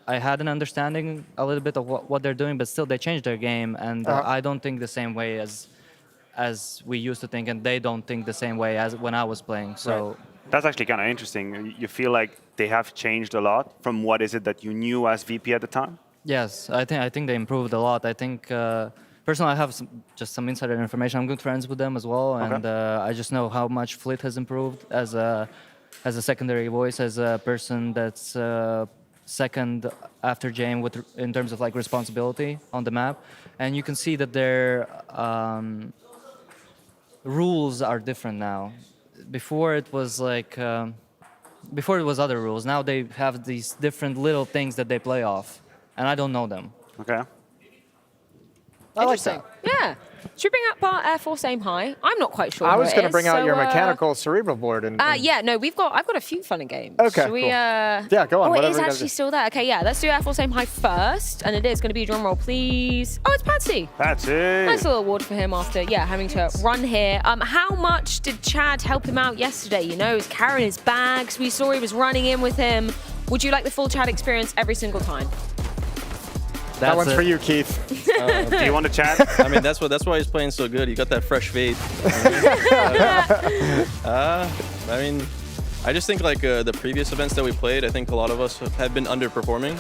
I had an understanding a little bit of what they're doing, but still they changed their game, and I don't think the same way as we used to think, and they don't think the same way as when I was playing. So that's actually kind of interesting. You feel like they have changed a lot from what is it that you knew as VP at the time? Yes, I think they improved a lot. I think personally I have just some insider information. I'm good friends with them as well, and I just know how much Flit has improved as a secondary voice, as a person that's second after Jame in terms of like responsibility on the map, and you can see that their rules are different now. Before it was like before it was other rules. Now they have these different little things that they play off, and I don't know them. Okay. I like that. Yeah. Should we bring up our Air Force Aim High? I'm not quite sure. I was going to bring out your mechanical Cerebral board. Yeah, no, I've got a few fun and games. Okay, Should we, cool. Yeah, go on. Oh, it is actually still there. Okay, yeah, let's do Air Force Aim High first, and it is going to be a drum roll, please. Oh, it's Patsy. Patsy. Nice little award for him after, having to run here. How much did Chad help him out yesterday? You know, he was carrying his bags. We saw he was running in with him. Would you like the full Chad experience every single time? That one's for you, Keith. Do you want to chat? I mean, that's why he's playing so good. He got that fresh fade. I mean, I just think like the previous events that we played, I think a lot of us have been underperforming,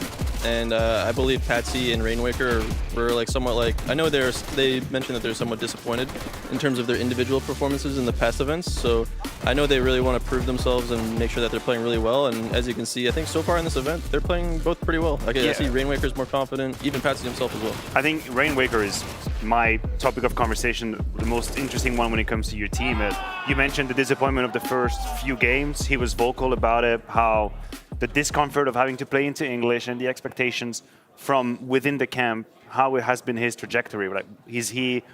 and I believe Patsy and Rainwaker were like somewhat like, I know they mentioned that they're somewhat disappointed in terms of their individual performances in the past events. So I know they really want to prove themselves and make sure that they're playing really well. And as you can see, I think so far in this event, they're playing both pretty well. I see Rainwaker's more confident, even Patsy himself as well. I think Rainwaker is my topic of conversation, the most interesting one when it comes to your team. You mentioned the disappointment of the first few games. He was vocal about it, how the discomfort of having to play into English and the expectations from within the camp, how it has been his trajectory. Like,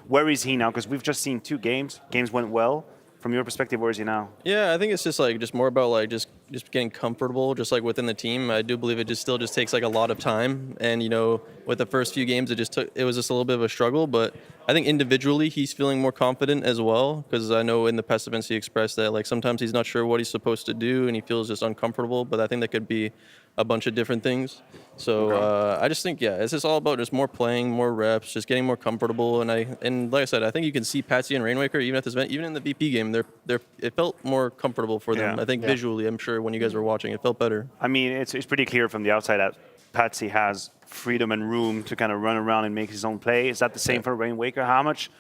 where is he now? Because we've just seen 2 games. Games went well. From your perspective, where is he now? Yeah, I think it's just more about like just getting comfortable, just like within the team. I do believe it still takes like a lot of time, and you know, with the first few games, it was just a little bit of a struggle. But I think individually, he's feeling more confident as well, because I know in the past events he expressed that like sometimes he's not sure what he's supposed to do, and he feels just uncomfortable. But I think that could be a bunch of different things. So I just think, it's just all about just more playing, more reps, just getting more comfortable. And like I said, I think you can see Patsy and Rainwaker even at this event, even in the VP game, it felt more comfortable for them. I think visually, I'm sure when you guys were watching, it felt better. I mean, it's pretty clear from the outside that Patsy has freedom and room to kind of run around and make his own play. Is that the same for Rainwaker? How much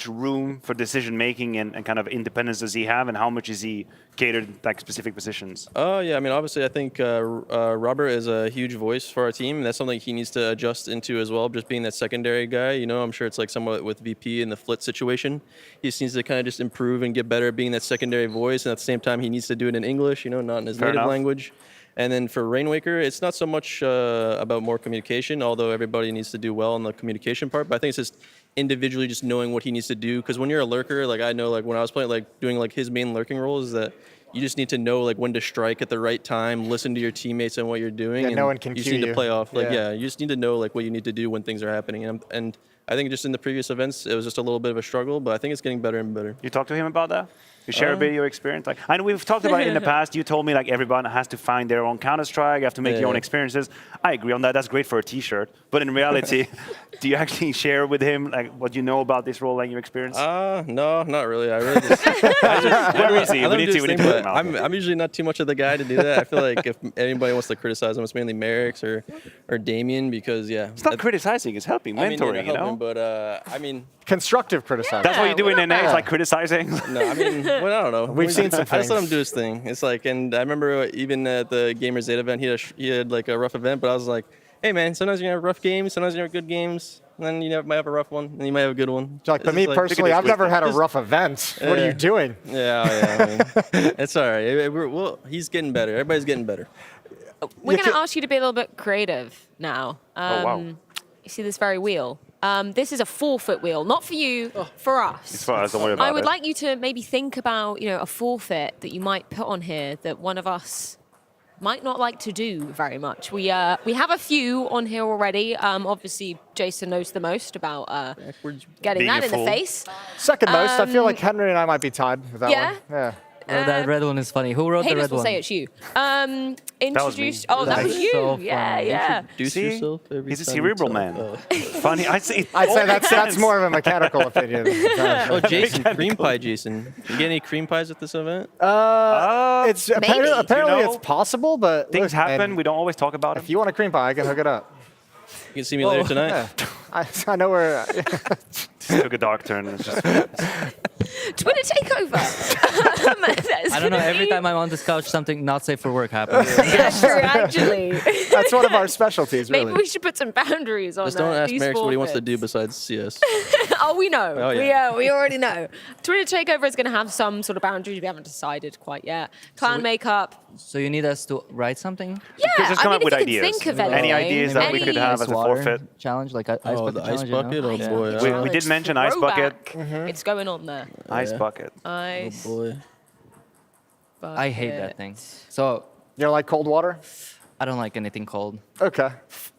room for decision making and kind of independence does he have, and how much is he catered like specific positions? Yeah, I mean, obviously I think Robert is a huge voice for our team. That's something he needs to adjust into as well, just being that secondary guy. You know, I'm sure it's like somewhat with VP in the Flit situation. He just needs to kind of just improve and get better at being that secondary voice, and at the same time he needs to do it in English, you know, not in his native language. And then for Rainwaker, it's not so much about more communication, although everybody needs to do well on the communication part. But I think it's just individually just knowing what he needs to do. Because when you're a lurker, like I know, like when I was playing, like doing like his main lurking role is that you just need to know like when to strike at the right time, listen to your teammates and what you're doing. Yeah, and no one can you just cue need you. to play off. Like you just need to know like what you need to do when things are happening. And I think just in the previous events, it was just a little bit of a struggle, but I think it's getting better and better. You talk to him about that? You share a bit of your experience? Like, I know we've talked about it in the past. You told me like everyone has to find their own Counter-Strike, you have to make your own experiences. I agree on that. That's great for a T-shirt. But in reality, do you actually share with him like what you know about this role and your experience? No, not really. I really just... I'm usually not too much of the guy to do that. I feel like if anybody wants to criticize him, it's mainly Merrick's or Damien because, It's not criticizing, it's helping, mentoring, you know? But, I mean... Constructive criticism. That's what you do in NA, it's like criticizing? No, I mean, well, I don't know. We've seen some I things. just let him do his thing. It's like, and I remember even at the Gamers 8 event, he had like a rough event, but I was like, hey man, sometimes you have rough games, sometimes you have good games, and then you might have a rough one, and you might have a good one. Like, for me personally, I've never had a rough event. What are you doing? I mean, it's all right. He's getting better. Everybody's getting better. We're going to ask you to be a little bit creative now. wow. You see this very wheel? This is a forfeit wheel, not for you, for us. It's for us, don't worry about it. I would like you to maybe think about, a forfeit that you might put on here that one of us might not like to do very much. We have a few on here already. Obviously, Jason knows the most about getting that in the face. Second most. I feel like Henry and I might be tied with that one. Yeah. That red one is funny. Who wrote the red will one? say it's you. Introduced. Oh, that was you. So yeah. Introduce yourself every He's a time Cerebral you man. talk. Funny. I'd say that's more of a mechanical opinion. Oh, Jason, cream pie, Jason. You get any cream pies at this event? It's apparently it's possible, but things happen. We don't always talk about If you want a cream pie, I can hook it up. You can see me later tonight. I know where. Took a dark turn. It's just... Twitter takeover. I don't know. Every time I'm on this couch, something not safe for work happens. That's true, actually. That's one of our specialties, really. Maybe we should put some boundaries on Just don't ask these Merrick what he wants to forfeits. do besides CS. Oh, we know. Oh, yeah. We already know. Twitter takeover is going to have some sort of boundaries. We haven't decided quite yet. Clan makeup. So you need us to write something? Yeah, just come I mean, up with if you ideas. can think of Any anything. ideas that we could have as a Water forfeit? Challenge, like ice bucket The ice challenge, bucket? you know? Oh, boy. We did mention ice bucket. It's going on there. Ice bucket. Ice. Oh, boy. Bucket. I hate that thing. So You don't like cold water? I don't like anything cold. Okay.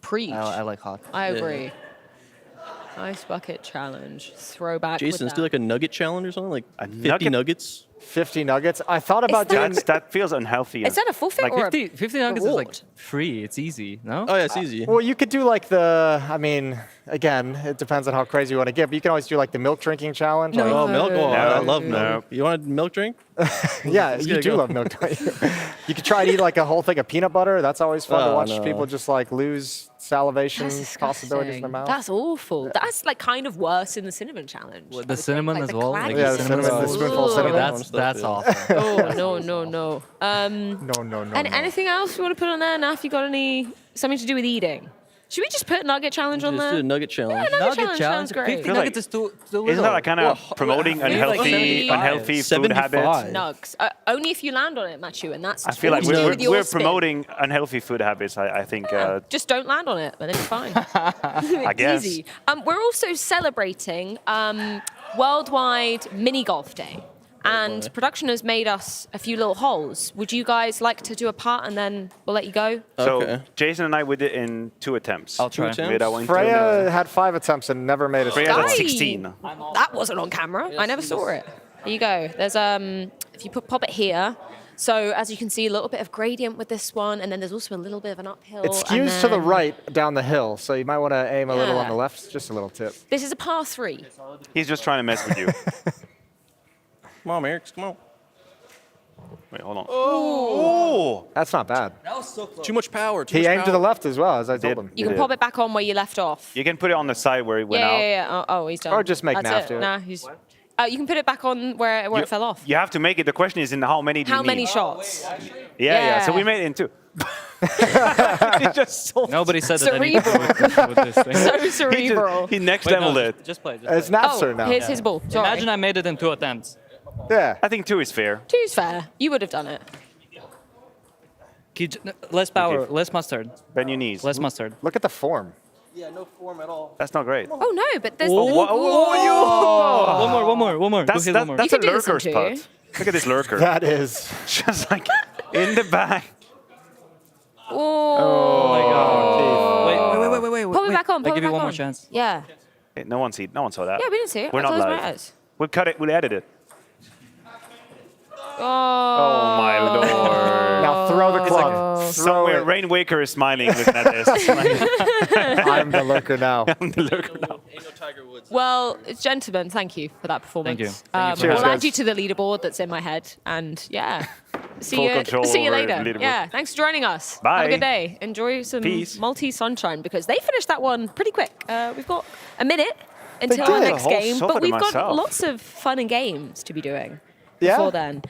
Preach. I like hot. I agree. Ice bucket challenge. Throwback. Jason, let's do like a nugget challenge or something, like 50 nugget? nuggets. 50 nuggets. I thought about doing. That feels unhealthy. Is that a forfeit Like or 50 nuggets is like reward? free. It's easy, no? Oh, yeah, it's easy. Well, you could do like I mean, again, it depends on how crazy you want to get, but you can always do like the milk drinking challenge. No. Like, Oh, milk? Oh, I love No. milk. You want a milk drink? yeah, Let's you get it do going. love milk, don't you? You could try to eat like a whole thing of peanut butter. That's always fun to Oh, watch no. people just like lose salivation That's possibilities in their disgusting. mouth. That's awful. That's like kind of worse than the cinnamon challenge. Well, I the would cinnamon think. as the well. claggy Like Yeah, the the cinnamon cinnamon, the is- spoonful of Ooh. cinnamon. That's awful. Oh, no. No. Anything else you want to put on there? Naf, you got something to do with eating? Should we just put nugget challenge on Just there? do a nugget challenge. Yeah, nugget challenge sounds great. 50 nuggets is too little. Isn't that like kind of promoting I feel like unhealthy food 75. habits? Nugs. Only if you land on it, Machu, and that's I feel like totally with your we're spin. promoting unhealthy food habits. I think. Just don't land on it, and then it's fine. I guess. Easy. We're also celebrating Worldwide Mini Golf Day. And production has made us a few little holes. Would you guys like to do a part and then we'll let you go? So Okay. Jason and I we did it in 2 attempts. I'll try. Two attempts? We had our intro. Freya had 5 attempts and never made a Freya score. had Guy. 16. That wasn't on camera. I never saw it. There you go. There's if you pop it here. So as you can see, a little bit of gradient with this one, and then there's also a little bit of an uphill. It skews to the right down the hill, so you might want to aim a little on Yeah. the left. Just a little tip. This is a par 3. He's just trying to mess with you. Come on, Merrick, come on. Wait, hold on. Oh, that's not bad. That was so close. Too much power. He aimed to the left as well, as I told him. You can pop it back on where you left off. You can put it on the side where it went out. Yeah. Oh, he's done. Or just make That's Naf it. do it. Nah, he's. You can put it back on where it fell off. You have to make it. The question is in how many do you How need? many shots? Yeah. So Yeah. we made it in 2. Nobody said that Cerebral. with this thing. So cerebral. He next Wait, no, leveled it. Just play. It's Napster Oh, now. here's his ball. Sorry. Imagine I made it in 2 attempts. Yeah. I think 2 is fair. 2's fair. You would have done it. Less power, less mustard. Bend your knees. Less mustard. Look at the form. Yeah, no form at all. That's not great. Oh no, but there's. One more. That's That's You a can do this in lurker's 2. putt. Look at this lurker. That is. Just like in the back. Oh. my god. Wait. Pop it back on. I Pop give it you back one more on. chance. Yeah. No one saw that. Yeah, we didn't see it. We're I not closed my live. eyes. We'll cut it. We'll edit it. Oh my lord! Now throw the club. Somewhere, Rain Waker is smiling looking at this. I'm the lurker now. I'm the lurker now. Well, gentlemen, thank you for that performance. Thank you. Thank you for We'll having add us. you to the leaderboard that's in my head, and yeah, see Full you. control See you over later. leaderboard. Yeah, thanks for joining us. Bye. Have a good day. Enjoy some Peace. multi-sunshine because they finished that one pretty quick. We've got a minute until did. our A next whole game, sofa but to we've got myself. lots of fun and games to be doing Yeah? before then.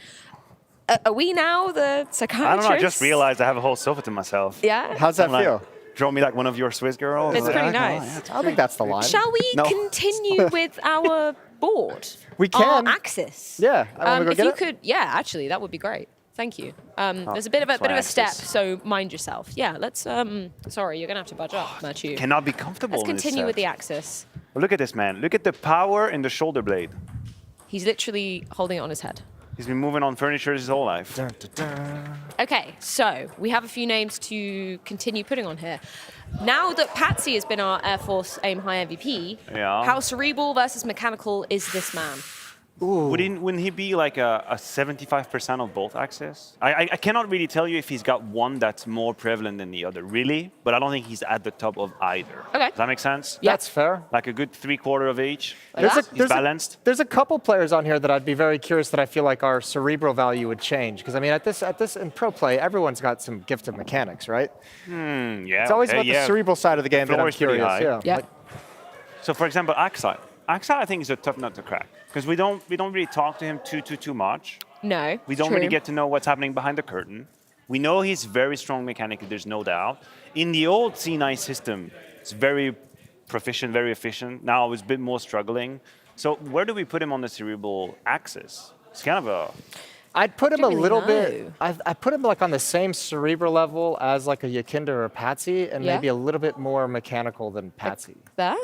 Are we now the psychiatrists? I don't know. I just realized I have a whole sofa to myself. Yeah. How's that I'm like, feel? Draw me like one of your Swiss girls. It's pretty Like, nice. I think that's the line. Shall we No. continue with our board? We can. Our axis. Yeah. I wanna go if get you it? could, yeah, actually, that would be great. Thank you. There's a bit of that's my a step, axis. so mind yourself. Yeah, let's. Sorry, you're gonna have to budge up, Matthew. Cannot be comfortable. Let's in this continue with set. the axis. Look at this man. Look at the power in the shoulder blade. He's literally holding it on his head. He's been moving on furniture his whole life. Okay, so we have a few names to continue putting on here. Now that Patsy has been our Air Force Aim High MVP, Yeah. how cerebral versus mechanical is this man? Wouldn't he be like a 75% of both axes? I cannot really tell you if he's got one that's more prevalent than the other, really, but I don't think he's at the top of either. Okay. Does that make sense? Yeah. That's fair. Like a good 3/4 of each. There's balanced. There's a couple players on here that I'd be very curious that I feel like our cerebral value would change. Because I mean, at this in pro play, everyone's got some gifted mechanics, right? Yeah. It's always okay, about yeah. the cerebral side of the game that I'm Floor is pretty curious. high. Yeah. Yeah. Like, So, for example, Axai. Axai, I think, is a tough nut to crack because we don't really talk to him too much. No. We don't true. really get to know what's happening behind the curtain. We know he's very strong mechanically, there's no doubt. In the old C9 system, it's very proficient, very efficient. Now it's a bit more struggling. So where do we put him on the cerebral axis? It's kind of a... I'd put him a Don't really little know. bit. I put him like on the same cerebral level as like a Yakinda or a Patsy, and Yeah. maybe a little bit more mechanical than Patsy. There?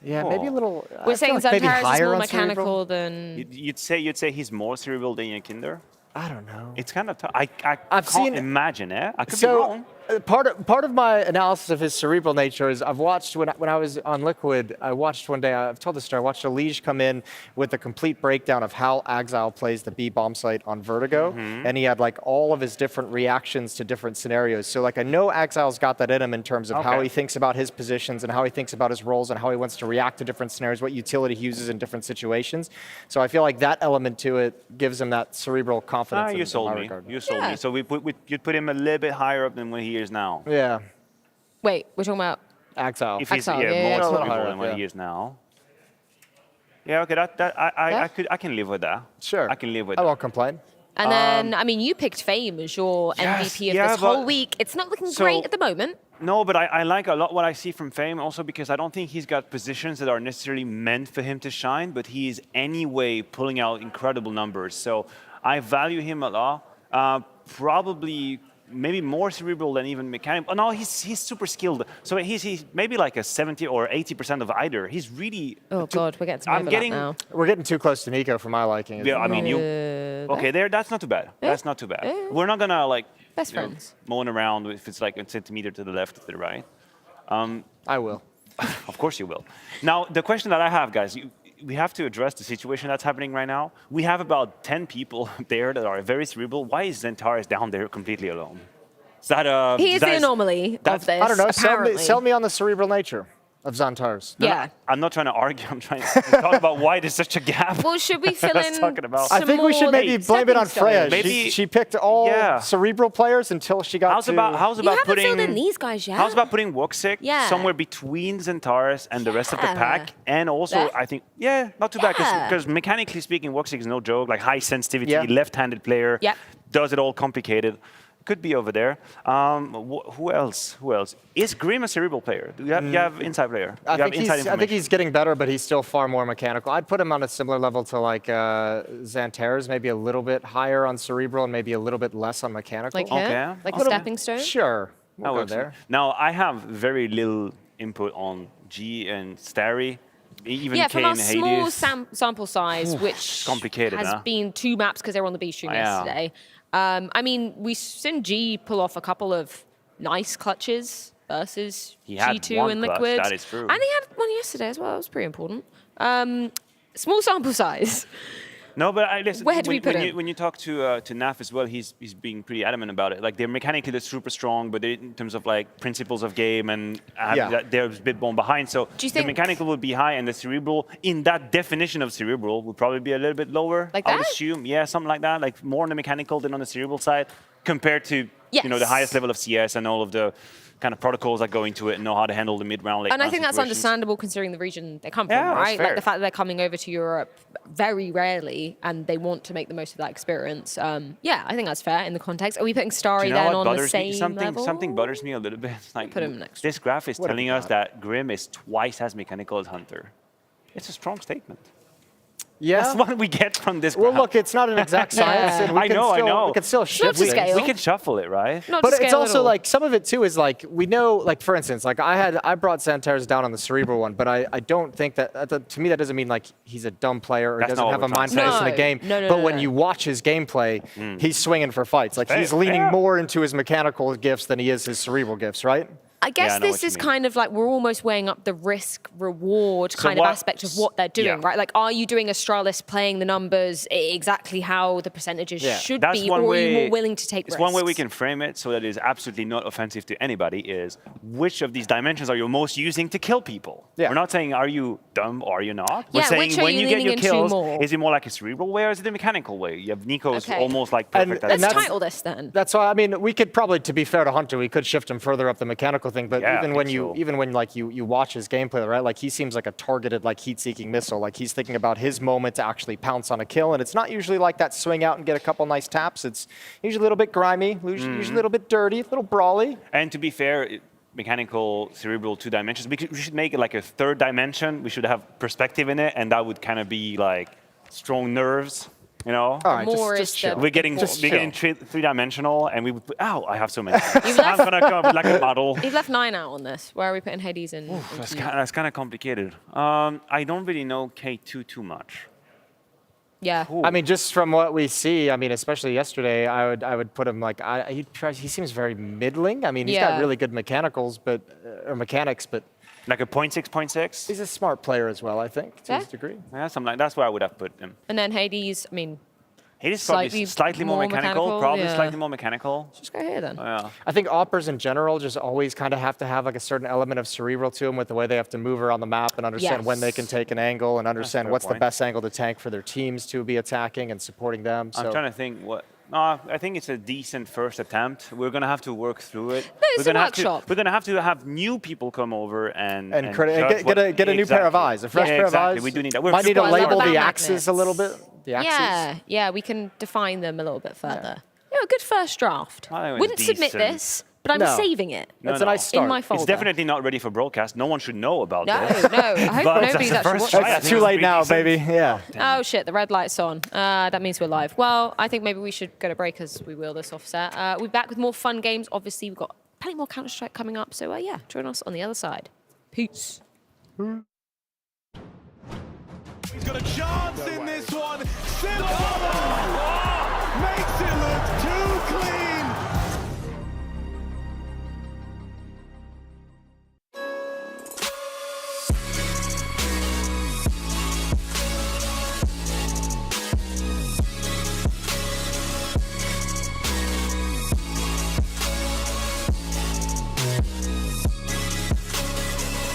Yeah, maybe a little. I We're feel saying like maybe Zantares is higher more on mechanical cerebral. than... You'd say he's more cerebral than Yakinder? I don't know. It's kind of tough. I I've can't seen- imagine it. I could be So wrong. part of my analysis of his cerebral nature is I've watched when I was on Liquid. I watched one day. I've told the story. I watched a Liege come in with a complete breakdown of how Exile plays the B bomb site on Vertigo, and he had like all of his different reactions to different scenarios. So like I know Exile's got that in him in terms of how Okay. he thinks about his positions and how he thinks about his roles and how he wants to react to different scenarios, what utility he uses in different situations. So I feel like that element to it gives him that cerebral confidence. You in sold my me. regard. You sold Yeah. me. So you'd put him a little bit higher up than what he is now. Yeah, Wait, we're talking about... Exile. If he's Exile, more yeah. A little cerebral higher than up, what yeah. he is now. Yeah, okay, I can live with that. Sure. I can live with I that. won't complain. And then, I mean, you picked Fame as your Yes, MVP of yeah, this whole but- week. It's not looking So- great at the moment. No, but I like a lot what I see from Fame also because I don't think he's got positions that are necessarily meant for him to shine, but he is anyway pulling out incredible numbers. So I value him a lot. Probably maybe more cerebral than even mechanical. Oh, no, he's super skilled. So he's maybe like a 70 or 80% of either. He's really... Oh, God, we're getting some I'm overlap getting- now. We're getting too close to Nico for my liking. Yeah, I mean, you... Okay, that's not too bad. That's not too bad. We're not gonna like... Best you know, friends. moan around if it's like a centimeter to the left or to the right. I will. Of course you will. Now, the question that I have, guys, we have to address the situation that's happening right now. We have about 10 people there that are very cerebral. Why is Zantares down there completely alone? Is that a... He is the anomaly of this, I don't know. apparently. Sell me on the cerebral nature of Zantares. Yeah. I'm not trying to argue. I'm trying to talk about why there's such a gap. Well, should we fill I was in talking about. some I think we should more maybe blame it on stepping Freya. stones? Maybe- She picked all Yeah. cerebral players until she got How's to... about You haven't putting filled in these guys yet. How's about putting Woxic Yeah. somewhere between Zantares and the rest of the Yeah. pack? And also, There? I think, not too bad, Yeah. because mechanically speaking, Woxic is no joke. Like high sensitivity, Yeah. left-handed player, Yep. does it all complicated. Could be over there. Who else? Who else? Is Grim a cerebral player? Do you have inside player? I You have think, inside I think he's getting better, but he's still far more mechanical. I'd put him on a similar level to like Zantares, maybe a little bit higher on cerebral and maybe a little bit less on mechanical. Like him? Okay. Like a Little- stepping stone? Sure. We'll That go works. there. Now, I have very little input on G and Starry, even Yeah, K from our and small Hades. sample size, which complicated, has huh? been 2 maps because they were on the B stream Yeah. yesterday. I mean, we've seen G pull off a couple of nice clutches versus He had G2 one and clutch, Liquid. that is true. And he had one yesterday as well. That was pretty important. Small sample size. No, but listen, Where do we put him? When you talk to Naf as well, he's being pretty adamant about it. Like, they're mechanically super strong, but in terms of like principles of game and they're a bit more behind. So Do you the think- mechanical would be high, and the cerebral, in that definition of cerebral, would probably be a little bit lower. Like I would that? assume, yeah, something like that. Like more on the mechanical than on the cerebral side, compared to Yes. the highest level of CS and all of the kind of protocols that go into it and know how to handle the mid-round, late And I round think that's situations. understandable considering the region they come from, Yeah, that's right? Like fair. the fact that they're coming over to Europe very rarely and they want to make the most of that experience. Yeah, I think that's fair in the context. Are we putting Do Starry you know then what on the butters me? same level? Something butters me a little bit. Like, Put him next. this graph is What have telling we us got? that Grim is twice as mechanical as Hunter. It's a strong statement. Yeah. That's what we get from this Well, graph. look, it's not an exact science. And we I can know, still, I know. We can still shift to things. scale. We can shuffle it, right? Not But to it's scale also at all. like some of it too is like we know, like for instance, like I brought Santares down on the cerebral one, but I don't think that to me that doesn't mean like he's a dumb player or he That's doesn't not have what a we're mind trying to focus in say. the game. No, But when you watch his gameplay, he's swinging for fights. Like he's leaning more into his mechanical gifts than he is his cerebral gifts, right? I guess Yeah, I know this what you is mean. kind of like we're almost weighing up the risk-reward So kind of what- aspect of what they're doing, yeah. right? Like, are you doing Astralis playing the numbers exactly how the percentages should That's be, one or are way, you more willing to take it's risks? one way we can frame it so that it is absolutely not offensive to anybody is which of these dimensions are you most using to kill people? Yeah. We're not saying are you dumb or are you not? We're Yeah, saying which are when you you get leaning your into kills, more? is it more like a cerebral way or is it a mechanical way? You have Nico's Okay. almost like perfect. and Let's that's- title this then. That's why I mean we could probably, to be fair to Hunter, we could shift him further up the mechanical thing. But Yeah, I even when think so. even when like you watch his gameplay, right? Like he seems like a targeted like heat-seeking missile. Like he's thinking about his moment to actually pounce on a kill, and it's not usually like that swing out and get a couple nice taps. It's usually a little bit grimy, usually a little bit dirty, a little brawly. And to be fair, mechanical, cerebral, 2 dimensions. We should make it like a 3rd dimension. We should have perspective in it, and that would kind of be like strong nerves. You know, All right, More just is chill. the- we're getting chill. 3-dimensional, and we would put, ow, I have so many. You've I'm gonna come up with like a model. You've left 9 out on this. Where are we putting Hades in? That's kind of complicated. I don't really know K2 too much. Yeah. I mean, just from what we see, I mean, especially yesterday, I would put him like he seems very middling. I mean, he's got Yeah. really good mechanicals, but or mechanics, but Like a 0.6. he's a smart player as well. I think to Yeah. his degree. Yeah, something like that's where I would have put him. And then Hades, I mean, Hades probably slightly more mechanical. Probably yeah. slightly more mechanical. Just go here then. Yeah. I think operas in general just always kind of have to have like a certain element of cerebral to them with the way they have to move around the map and understand when they can Yes. take an angle and understand fair what's the point. best angle to tank for their teams to be attacking and supporting them. So I'm trying to think what. No, I think it's a decent first attempt. We're gonna have to work through it. No, it's we're a gonna workshop. we're gonna have to have new people come over and and judge get a new pair of eyes, a fresh pair of eyes. We do need that. We're Might need to super- label the Magnets. axes a little bit. The axes. Yeah, yeah, we can define them a little bit further. Yeah, a good first draft. I think it was Wouldn't submit decent. this, but I'm No. saving it. That's a nice start. In my folder. It's definitely not ready for broadcast. No one should know about No, this. no. I hope But nobody's that's the actually first watching. try. I It's think too it's late pretty now, decent. baby. Yeah. Oh shit, the red light's on. That means we're live. Well, I think maybe we should go to break as we wheel this offset. We're back with more fun games. Obviously, we've got plenty more Counter-Strike coming up. So yeah, join us on the other side. Peace. He's got a chance in this one. Cerebral makes it look too clean.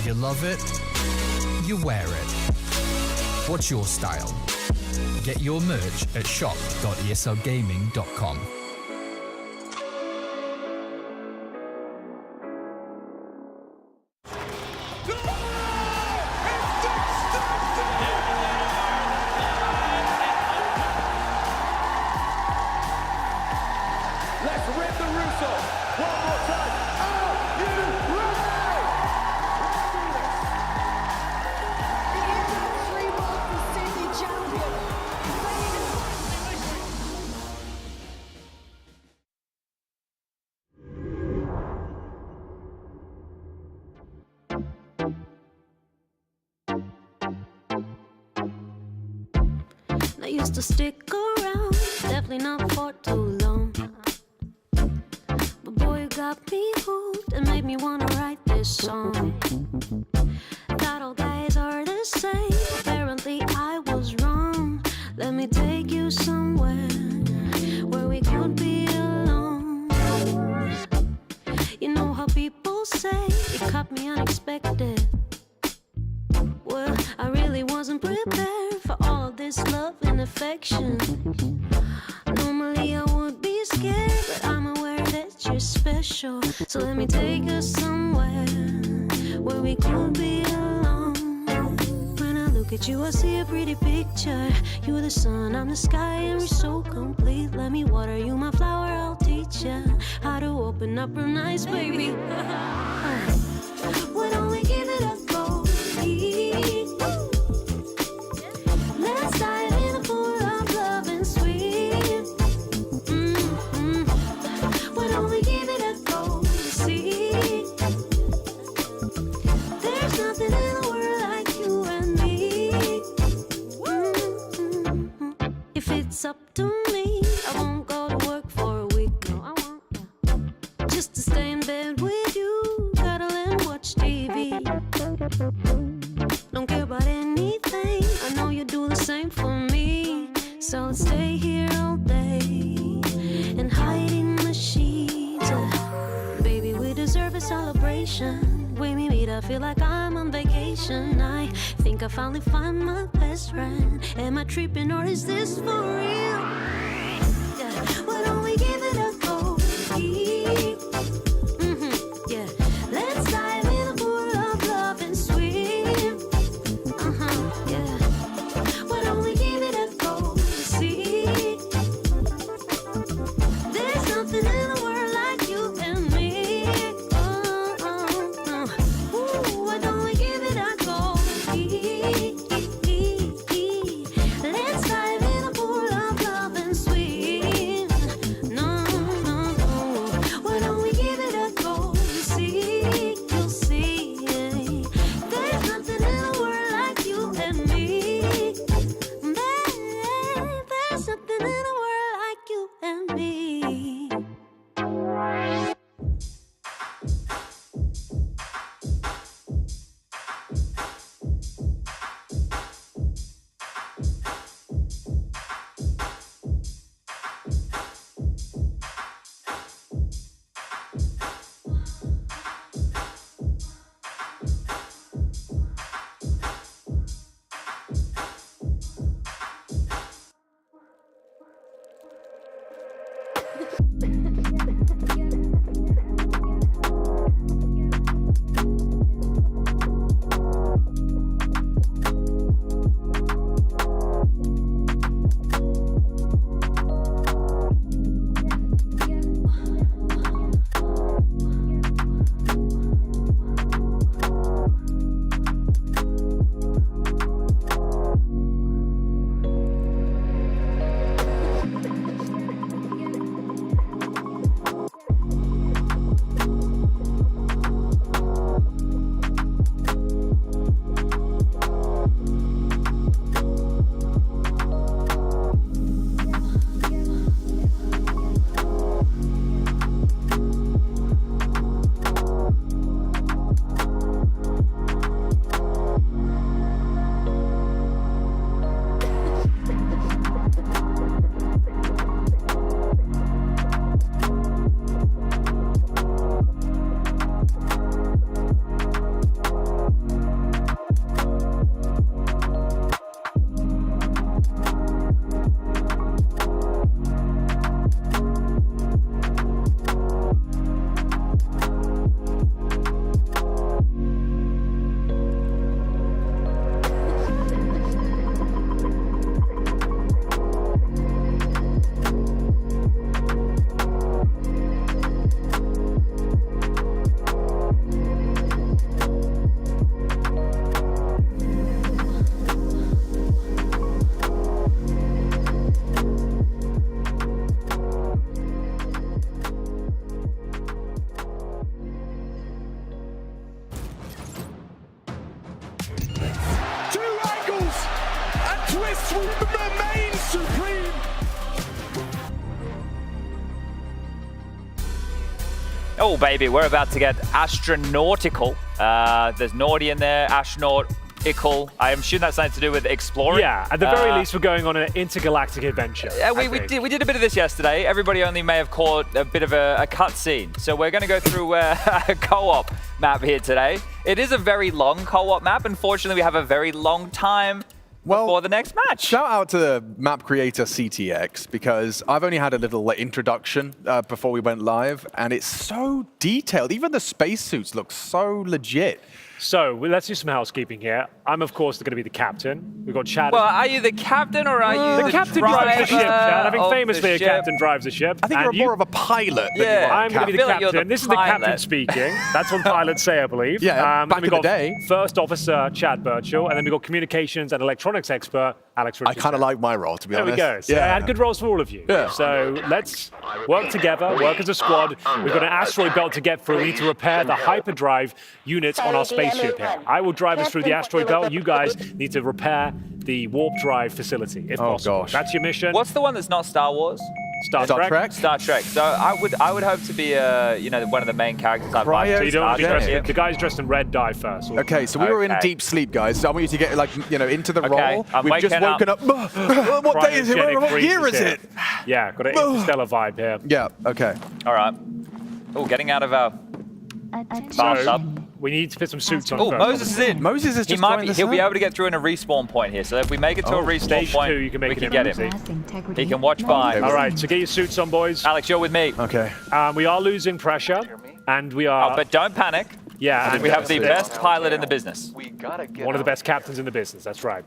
You love it, you wear it. What's your style? Get your merch at shop.eslgaming.com. Let's rip the Russo. One more time. Are you ready? I used to stick around, definitely not for too long. But boy, you got me hooked and made me wanna write this song. Thought all guys are the same. Apparently I was wrong. Let me take you somewhere where we could be alone. You know how people say it caught me unexpected. Well, I really wasn't prepared for all of this love and affection. Normally I would be scared, but I'm aware that you're special. So let me take us somewhere where we could be alone. When I look at you, I see a pretty picture. You're the sun, I'm the sky, and we're so complete. Let me water you, my flower, I'll teach you how to open up real nice, baby. Why don't we give it a go? Let's dive in a pool of love and sweet. Why don't we give it a go? See, there's nothing in the world like you and me. If it's up to me, I won't go to work for a week. No, I won't. Just to stay in bed with you, cuddle and watch TV. Don't care about anything. I know you do the same for me. So let's stay here all day and hide in the sheets. Baby, we deserve a celebration. When we meet, I feel like I'm on vacation. I think I finally find my best friend. Am I tripping or is this for real? Yeah. Why don't we give it a go? Yeah. Let's dive in a pool of love and swim. Yeah. Why don't we give it a go? See, there's nothing in the world like you and me. Ooh, why don't we give it a go? Let's dive in a pool of love and swim. No. Why don't we give it a go? See, you'll see. There's nothing in the world like you and me. Babe, there's nothing in the world like you and me. Oh, baby, we're about to get astronautical. There's naughty in there, astronautical. I am assuming that's something to do with exploring. Yeah, at the very least, we're going on an intergalactic adventure. We did a bit of this yesterday. Everybody only may have caught a bit of a cutscene. So we're going to go through a co-op map here today. It is a very long co-op map. Unfortunately, we have a very long time before the next match. Shout out to the map creator CTX, because I've only had a little introduction before we went live, and it's so detailed. Even the spacesuits look so legit. So let's do some housekeeping here. I'm, of course, going to be the captain. We've got Chad. Well, are you the captain or are you the captain drives the ship, Chad. I think of famously the a captain drives the ship. I think you're more of a pilot than you are I'm going to be the captain. This is the pilot. captain speaking. That's what pilots say, I believe. Yeah, back in the day. First officer, Chad Birchall, and then we've got communications and electronics expert, Alex Richardson. I kind of like my role, to be honest. There we go. So I had good roles for all of you. Yeah. So let's work together, work as a squad. We've got an asteroid belt to get through. We need to repair the hyperdrive units on our spaceship here. I will drive us through the asteroid belt. You guys need to repair the warp drive facility, if possible. Gosh. That's your mission. What's the one that's not Star Wars? Star Trek? Star Trek. So I would hope to be one of the main characters. So you don't be dressed, the guys dressed in red die first. Okay, so we were in deep sleep, guys. So I want you to get into the role. I'm We've just woken up. What day is it? What year is it? Yeah, got an interstellar vibe here. Yeah. Okay. All right. Oh, getting out of our bathtub. We need to put some suits on. Oh, first. Moses is in. Moses is just he'll be able to get through in a respawn point here. So if we make it to a respawn stage point, 2, you can make we it can get him. He can watch by. All right, so get your suits on, boys. Alex, you're with me. Okay. We are losing pressure, and we are. Oh, but don't panic. Yeah, and we have the best pilot in the business. One of the best captains in the business, that's right.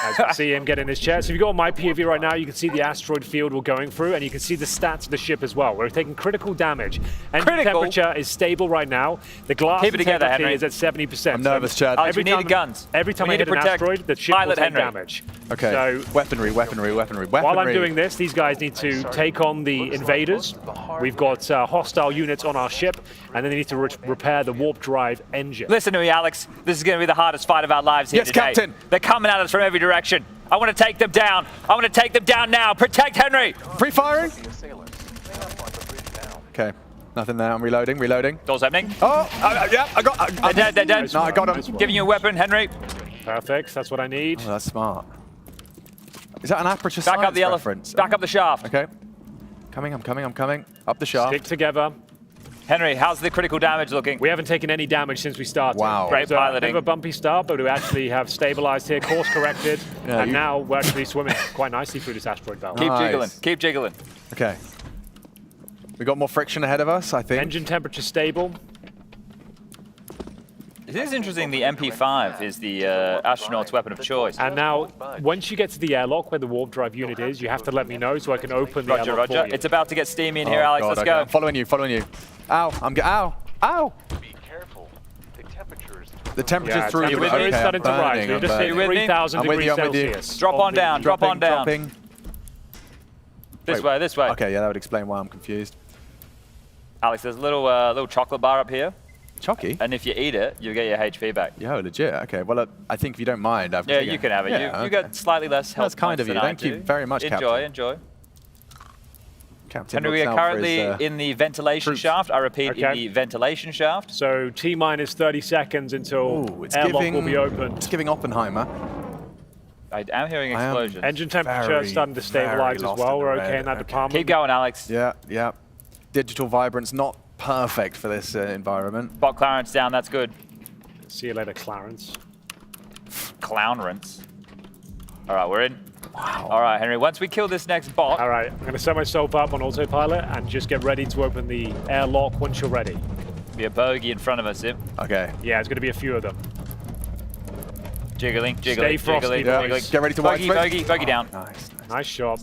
As you can see him get in his chair. So if you go on my POV right now, you can see the asteroid field we're going through, and you can see the stats of the ship as well. We're taking critical damage. Engine temperature is stable right now. The glass integrity is at 70%. I'm nervous, Chad. Alex, we need guns. Every time I hit an asteroid, the ship will take damage. Okay, so weaponry. While I'm doing this, these guys need to take on the invaders. We've got hostile units on our ship, and then they need to repair the warp drive engine. Listen to me, Alex. This is going to be the hardest fight of our lives here today. Yes, Captain. They're coming at us from every direction. I want to take them down. I want to take them down now. Protect Henry. Free firing. Okay. Nothing there. I'm reloading. Doors opening. Oh, yeah. They're dead. No, I got him. Giving you a weapon, Henry. Perfect. That's what I need. Oh, that's smart. Is that an aperture science reference? Back up the shaft. Okay. I'm coming. Up the shaft. Stick together. Henry, how's the critical damage looking? We haven't taken any damage since we started. Wow. Great so piloting. A bit of a bumpy start, but we actually have stabilized here, course corrected, and now we're actually swimming quite nicely through this asteroid belt. Keep jiggling. Okay. We got more friction ahead of us, I think. Engine temperature stable. It is interesting the MP5 is the astronaut's weapon of choice. And now, once you get to the airlock where the warp drive unit is, you have to let me know so I can open the airlock for you. It's about to get steamy in here, Alex. Let's go. I'm following you. Ow. Ow. Be careful. The temperature's The temperature's through. It's starting to rise. We're just hitting 3,000 degrees Celsius. Drop on down. Dropping. This way. Okay, yeah, that would explain why I'm confused. Alex, there's a little chocolate bar up here. Chalky? And if you eat it, you'll get your HP back. Yo, legit. Okay, well, I think if you don't mind, I've you can have it. Yeah, you got slightly less health. That's kind of you. Thank you very much, Captain. Enjoy. Captain, Henry, we are currently in the ventilation shaft. I repeat, in the ventilation shaft. So T-minus 30 seconds until airlock will be opened. It's giving Oppenheimer. I am hearing explosions. Engine temperature starting to stabilize as well. We're okay in that department. Keep going, Alex. Yeah. Digital vibrance not perfect for this environment. Bot Clarence down, that's good. See you later, Clarence. Clownrance. All right, we're in. Wow. All right, Henry, once we kill this next bot. All right, I'm going to set myself up on autopilot and just get ready to open the airlock once you're ready. Be a bogey in front of us, Okay. Yeah, it's going to be a few of them. Jiggling. Stay frosty, boys. Get ready to bogey down. Nice shot.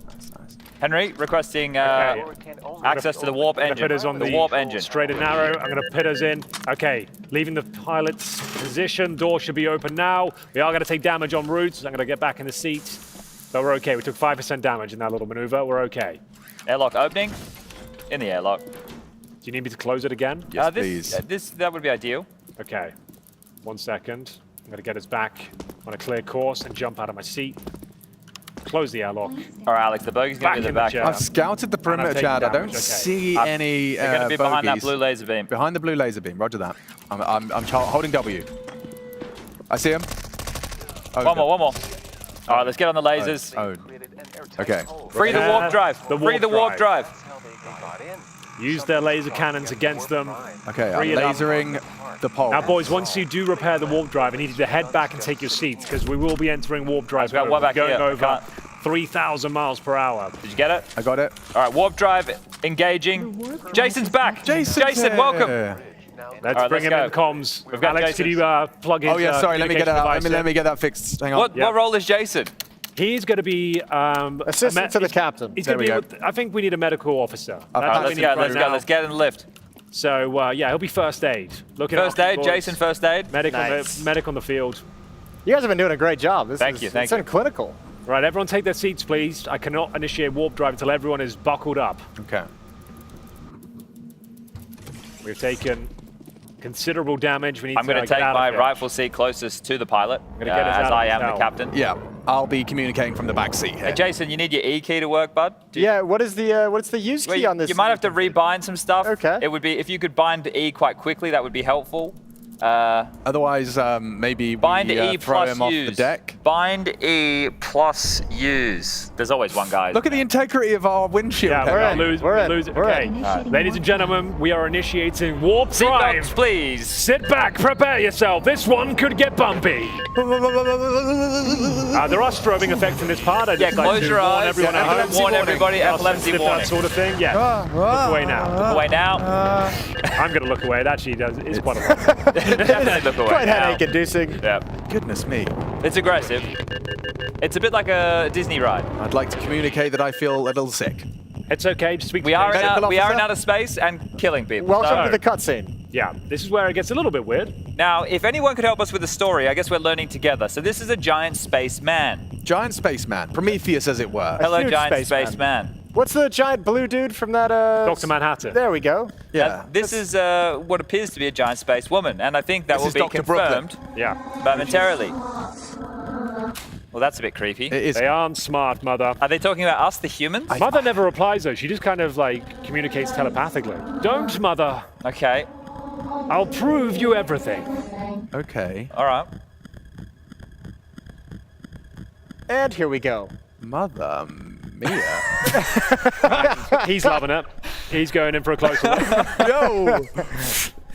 Henry, requesting access to the warp engine. Put us on the warp engine. Straight and narrow. I'm going to put us in. Okay, leaving the pilot's position. Door should be open now. We are going to take damage en route. So I'm going to get back in the seat. But we're okay. We took 5% damage in that little maneuver. We're okay. Airlock opening. In the airlock. Do you need me to close it again? Yes, please. That would be ideal. Okay. 1 second. I'm going to get us back on a clear course and jump out of my seat. Close the airlock. All right, Alex, the bogey's going to be the back. I've scouted the perimeter, Chad. I don't see any They're going to be behind that bogeys. blue laser beam. Behind the blue laser beam. Roger that. I'm holding W. I see him. Oh, one more. All right, let's get on the lasers. Oh. Okay. Free the warp drive. Free the warp drive. Use their laser cannons against them. Okay, I'm Free it up. lasering the pole. Now, boys, once you do repair the warp drive, I need you to head back and take your seats because we will be entering warp drive. Got one back going here. over 3,000 miles per hour. Did you get it? I got it. All right, warp drive engaging. Jason's back. Jason, welcome. Let's bring him in comms. We've got Alex, Jason. could you plug his Oh yeah, sorry. Let me get that. communication Let me get that fixed. Hang on. What role is Jason? He's going to be assistant to the captain. He's going to be. I think we need a medical officer. All right, let's go. Let's get in the lift. So yeah, he'll be first aid. First aid, Jason. First aid. Medic on the field. You guys have been doing a great job. Thank you. It's clinical. Right, everyone take their seats, please. I cannot initiate warp drive until everyone is buckled up. Okay. We've taken considerable damage. We need I'm going to take my rifle seat closest to the pilot, as I am the captain. Yeah, I'll be communicating from the back seat here. Hey, Jason, you need your E key to work, bud. What's the use key on this? You might have to rebind some stuff. Okay. It would be if you could bind E quite quickly, that would be helpful. Otherwise, maybe bind we E throw plus him off use. the deck. Bind E plus use. There's always one guy. Look at the integrity of our windshield. Yeah, we're losing. Okay, ladies and gentlemen, we are initiating warp drive. Seatbelts, please. Sit back, prepare yourself. This one could get bumpy. There are strobing effects in this part. I just close your eyes. Warn everyone at home. Warn everybody. Epilepsy warning. That sort of thing. Yeah. Look away now. Look away now. I'm going to look away. It actually is quite a lot. Definitely look away. Quite headache-inducing. Yeah. Goodness me. It's aggressive. It's a bit like a Disney ride. I'd like to communicate that I feel a little sick. It's okay. Just speak. We are in outer space and killing people. Welcome to the cutscene. Yeah, this is where it gets a little bit weird. Now, if anyone could help us with the story, I guess we're learning together. So this is a giant space man. Giant spaceman. Prometheus, as it were. Hello, huge giant spaceman. space man. What's the giant blue dude from that? Dr. Manhattan. There we go. Yeah. This is what appears to be a giant space woman, and I think that will be Dr. confirmed momentarily. Well, that's a bit creepy. It is. They aren't smart, Mother. Are they talking about us, the humans? Mother never replies, though. She just kind of, like, communicates telepathically. Don't, Mother. Okay. I'll prove you everything. Okay. All right. And here we go. Mother Mia. He's loving it. He's going in for a closer look. No.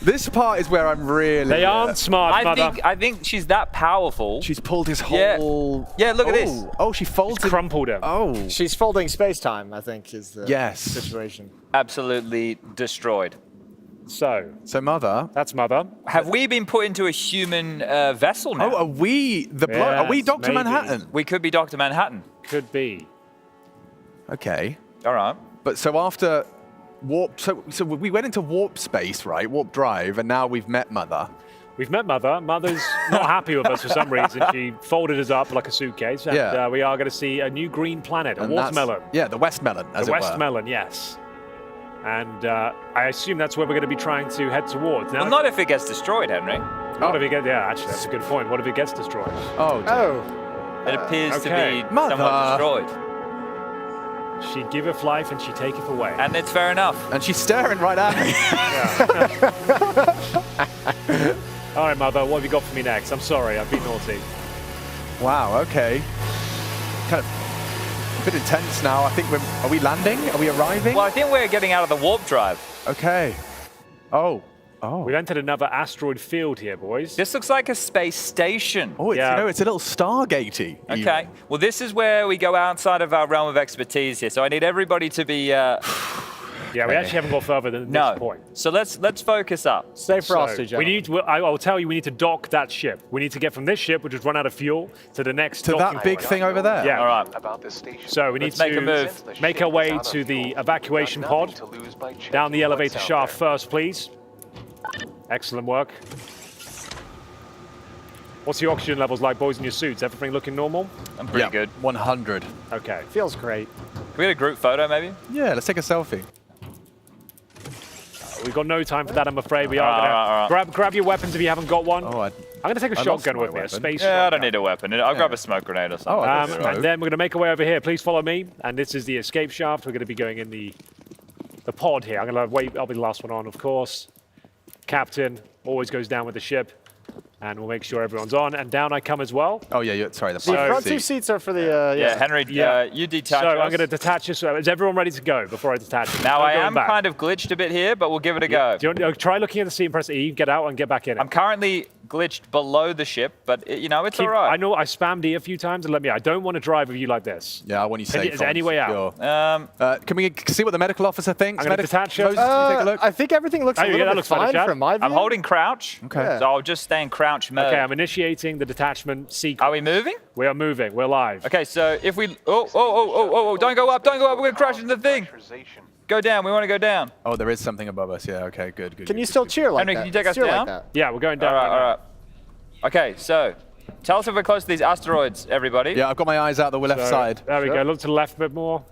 This part is where I'm really... They aren't smart, Mother. I think she's that powerful. She's pulled his whole... Yeah, look at this. Oh, she folded... crumpled him. Oh. She's folding space-time, I think, is the situation. Absolutely destroyed. So Mother... That's Mother. Have we been put into a human vessel now? Oh, are we the bloke? Are we Dr. maybe. Manhattan? We could be Dr. Manhattan. Could be. Okay. All right. But so after warp... So we went into warp space, right? Warp drive, and now we've met Mother. We've met Mother. Mother's not happy with us for some reason. She folded us up like a suitcase. And we are going to see a new green planet, a watermelon. Yeah, the West Melon, as the it were. West Melon, yes. And I assume that's where we're going to be trying to head towards. Now, Well, not if it gets destroyed, Henry. What if it gets... Yeah, actually, that's a good point. What if it gets destroyed? Oh. It appears to be Mother. somewhat destroyed. She giveth life and she taketh away. And it's fair enough. And she's staring right at me. All right, Mother, what have you got for me next? I'm sorry, I've been naughty. Wow, okay. Kind of a bit intense now. I think are we landing? Are we arriving? Well, I think we're getting out of the warp drive. Okay. Oh. We've entered another asteroid field here, boys. This looks like a space station. Oh, it's a little Stargatey. Okay. Well, this is where we go outside of our realm of expertise here. So I need everybody to be... Yeah, we actually haven't got further than this point. So let's focus up. Stay frosty, so we need. I'll tell you, we need to dock that ship. We need to get from this ship, which has run out of fuel, to the next to that big thing over there. Yeah. All right. So we need to make our way to the evacuation pod. Down the elevator shaft first, please. Excellent work. What's the oxygen levels like, boys, in your suits? Everything looking normal? I'm pretty good. 100. Okay. Feels great. Can we get a group photo, maybe? Yeah, let's take a selfie. We've got no time for that, I'm afraid. We are going to grab your weapons if you haven't got one. I'm going to take a shotgun with me, a space shotgun. I don't need a weapon. I'll grab a smoke grenade or something. And then we're going to make our way over here. Please follow me. And this is the escape shaft. We're going to be going in the pod here. I'm going to wait. I'll be the last one on, of course. Captain always goes down with the ship. And we'll make sure everyone's on. And down I come as well. Oh, yeah, sorry. The front two seats are for the... Henry, you detach So us. I'm going to detach this. Is everyone ready to go before I detach it? Now, I am kind of glitched a bit here, but we'll give it a go. Do you want to try looking at the seat and press E, get out and get back in it? I'm currently glitched below the ship, but, it's all right. I know I spammed E a few times and let me out. I don't want to drive with you like this. Yeah, I want you safe. Is there any way out? Can we see what the medical officer thinks? I'm going to detach it. Can you take a look? I think everything looks a little bit fine from my view. I'm holding crouch, okay. So I'll just stay in crouch mode. Okay, I'm initiating the detachment sequence. Are we moving? We are moving. We're live. Okay, so if we... Oh, don't go up, We're going to crash into the thing. Go down, we want to go down. Oh, there is something above us. Yeah, okay, good. Can you still cheer like Henry, that? can you take us down? Like yeah, we're going down. All right. Okay, so tell us if we're close to these asteroids, everybody. Yeah, I've got my eyes out the left side. There we go. Look to the left a bit more.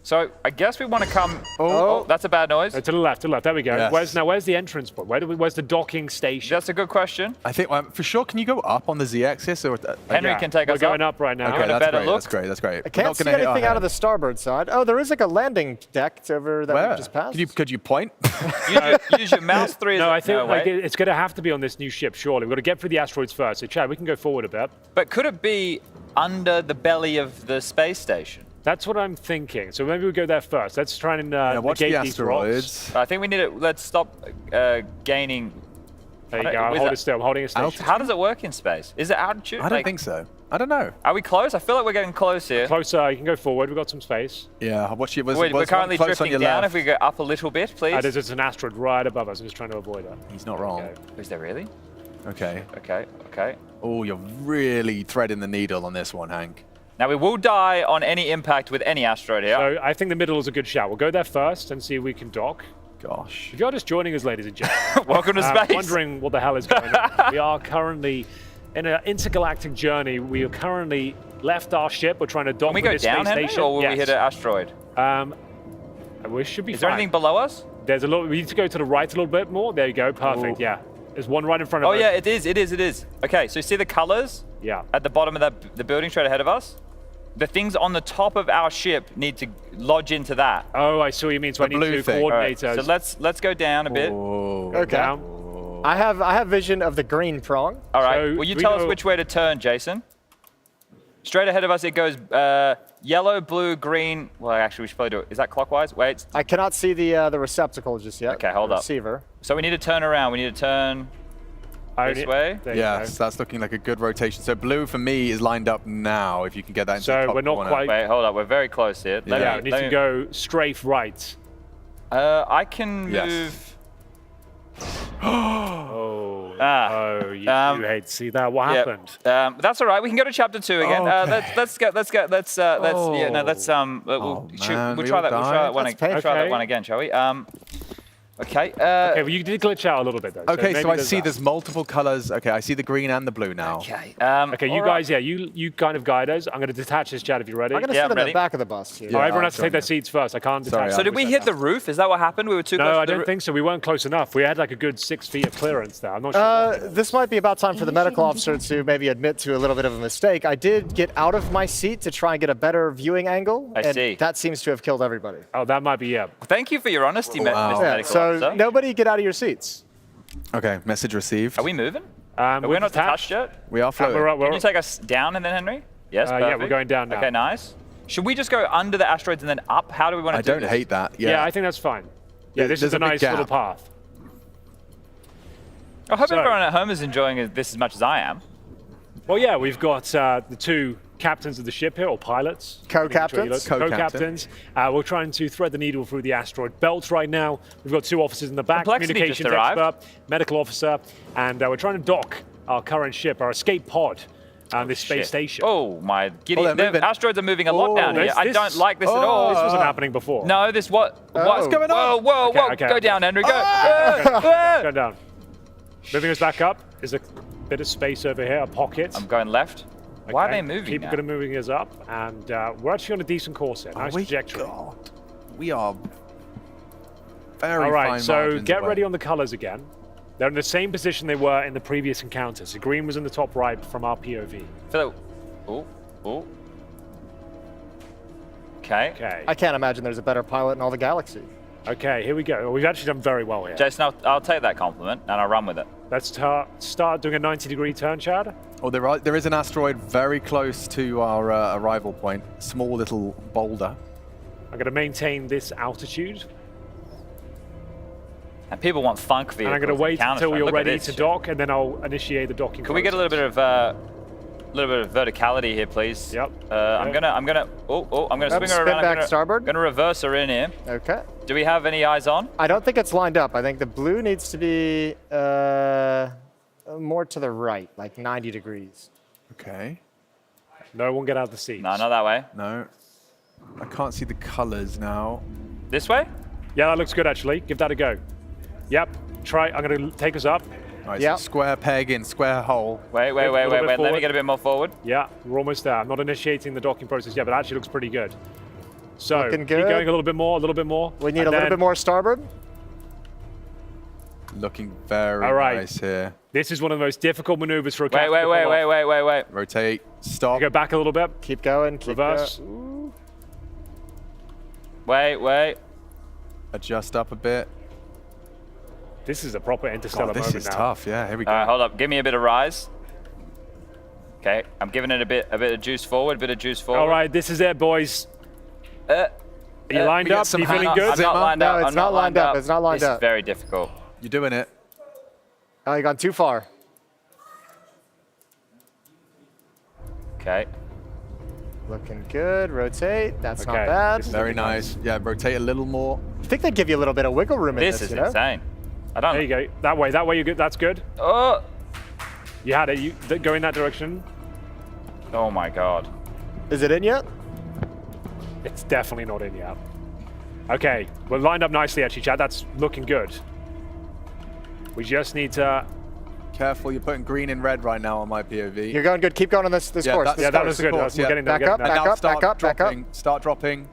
So I guess we want to come... Oh, that's a bad noise. To the left. There we go. Yes. Where's the entrance point? Where's the docking station? That's a good question. I think, for sure, can you go up on the Z-axis? Henry can take us up. We're going up right now. Okay, That's great. I can't see anything out of the starboard side. Oh, there is like a landing deck over that we just passed. Could you point? Use your mouse 3. No, I think it's going to have to be on this new ship, surely. We've got to get through the asteroids first. So, Chad, we can go forward a bit. But could it be under the belly of the space station? That's what I'm thinking. So maybe we go there first. Let's try and watch negate the these asteroids. rocks. I think we need to... Let's stop gaining... There you go. I'm holding still. I'm holding a station. How does it work in space? Is it altitude? I don't think so. I don't know. Are we close? I feel like we're getting close here. Closer. You can go forward. We've got some space. Yeah. We're currently drifting down. If we go up a little bit, please. There's an asteroid right above us. I'm just trying to avoid it. He's not wrong. Is there really? Okay. Okay. Oh, you're really threading the needle on this one, Hank. Now, we will die on any impact with any asteroid here. So I think the middle is a good shout. We'll go there first and see if we can dock. Gosh. If you're just joining us, ladies and gentlemen, welcome to space. Wondering what the hell is going on. We are currently in an intergalactic journey. We are currently left our ship. We're trying to dock Can we with go this down, space Henry, station. or will we hit an asteroid? We should be fine. Is there anything below us? There's a little. We need to go to the right a little bit more. There you go. Perfect. Ooh. Yeah. There's one right in front of us. Oh yeah, it is. Okay, so you see the colors? Yeah. At the bottom of the building straight ahead of us? The things on the top of our ship need to lodge into that. Oh, I see what you mean. So I need to coordinate those. So let's go down a bit. Okay. Down. I have vision of the green prong. All right. So will you tell us which way to turn, Jason? Straight ahead of us, it goes yellow, blue, green. Well, actually, we should probably do it. Is that clockwise? Wait. I cannot see the receptacle just yet. Okay, hold up. Receiver. So we need to turn around. We need to turn this way. Yes, that's looking like a good rotation. So blue for me is lined up now. If you can get that into the top we're not corner. quite. Wait, hold up. We're very close here. We need to go strafe right. I can move. You hate to see that. What happened? That's all right. We can go to chapter 2 again. Let's try that one again, shall we? Okay. Okay, well, you did glitch out a little bit, though. Okay, so I see there's multiple colors. Okay, I see the green and the blue now. Okay. Okay, you guys, you kind of guide us. I'm going to detach this, Chad, if you're ready. I'm going to sit in the back of the bus here. Yeah, everyone has to take their seats first. I can't detach. So did we hit the roof? Is that what happened? We were too close to the No, I don't think so. We weren't close enough. We had like a good 6 feet of clearance there. I'm not sure. This might be about time for the medical officer to maybe admit to a little bit of a mistake. I did get out of my seat to try and get a better viewing angle. I see. That seems to have killed everybody. Oh, that might be, Thank you for your honesty, Mr. Medical So Officer. nobody get out of your seats. Okay, message received. Are we moving? We're not detached yet? We are floating. Can you take us down and then, Henry? Yes, yeah, we're going down now. Okay, nice. Should we just go under the asteroids and then up? How do we want to do this? I don't hate that. Yeah, I think that's fine. Yeah, this is a nice little path. I hope everyone at home is enjoying this as much as I am. Well, yeah, we've got the 2 captains of the ship here, or pilots. Co-captains. Co-captains. We're trying to thread the needle through the asteroid belt right now. We've got 2 officers in the back, communications expert, medical officer, and we're trying to dock our current ship, our escape pod, this space station. Oh, my giddy. The asteroids are moving a lot down here. I don't like this at all. This wasn't happening before. No, what's going on? Whoa. Go down, Henry, go. Go down. Moving us back up. There's a bit of space over here, a pocket. I'm going left. Okay. Why are they moving Keep now? moving us up, and we're actually on a decent course here. Nice trajectory. God. We are... Very All right, fine so margins get away. ready on the colors again. They're in the same position they were in the previous encounters. The green was in the top right from our POV. Oh. Okay. I can't imagine there's a better pilot in all the galaxy. Okay, here we go. Well, we've actually done very well here. Jason, I'll take that compliment and I'll run with it. Let's start doing a 90-degree turn, Chad. Oh, there is an asteroid very close to our arrival point. Small little boulder. I'm going to maintain this altitude. And people want funk vehicles. And I'm going to wait until you're ready to dock, and then I'll initiate the docking. Can we get a little bit of verticality here, please? Yep. I'm gonna swing her around. Back starboard. Gonna reverse her in here. Okay. Do we have any eyes on? I don't think it's lined up. I think the blue needs to be more to the right, like 90 degrees. Okay. No one get out of the seat. No, not that way. No. I can't see the colors now. This way? Yeah, that looks good, actually. Give that a go. Yep. Try. I'm going to take us up. Right, so square peg in, square hole. Wait. Let me get a bit more forward. Yeah, we're almost there. I'm not initiating the docking process yet, but it actually looks pretty good. So, Looking keep good. going a little bit more. We need a little bit more starboard. Looking very nice here. This is one of the most difficult maneuvers for a captain. Wait. Rotate. Stop. Go back a little bit. Keep going. Reverse. Wait. Adjust up a bit. This is a proper interstellar this moment is now. tough. Yeah, here we go. All right, hold up. Give me a bit of rise. Okay, I'm giving it a bit of juice forward. All right, this is it, boys. Are you lined up? Are you feeling good? I'm not lined up. No, it's not lined up. It's not lined This up. is very difficult. You're doing it. Oh, you gone too far. Okay. Looking good. Rotate. That's not Okay, bad. Very nice. Yeah, rotate a little more. I think they give you a little bit of wiggle room in this. This is you know? insane. I don't. There you go. That way you're good. That's good. Oh. You had it. You go in that direction. Oh my God. Is it in yet? It's definitely not in yet. Okay, we're lined up nicely actually, Chad. That's looking good. We just need to... Careful, you're putting green and red right now on my POV. You're going good. Keep going on this course. That was good. We're getting there. Back up. Back up. Start dropping.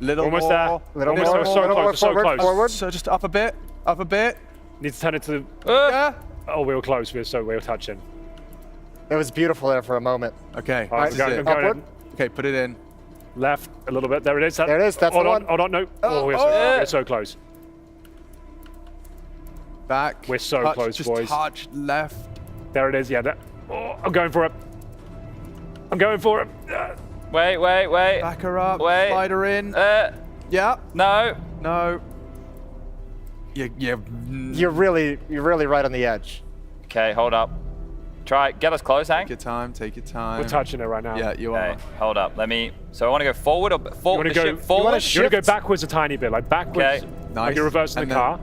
Little Almost more. there. Little Almost more. so close. So close. Forward. So just up a bit. Need to turn it to the... Yeah. Oh, we were close. We were touching. It was beautiful there for a moment. Okay. All right, this is it. Upward. Okay, put it in. Left a little bit. There it is. There it is. That's hold the on. one. Hold on. No. Oh, we're so close. Back. We're so touch, close, just boys. Touch left. There it is. Yeah. Oh, I'm going for it. Wait. Back her up. Wait. Slide her in. Yeah. No. You're really right on the edge. Okay, hold up. Try, get us close, Hank. Take your time. We're touching it right now. Yeah, you Okay, are. hold up. So I want to go forward or forward. You want to go backwards a tiny bit, like backwards. Okay. Like Nice. you're reversing And the then car.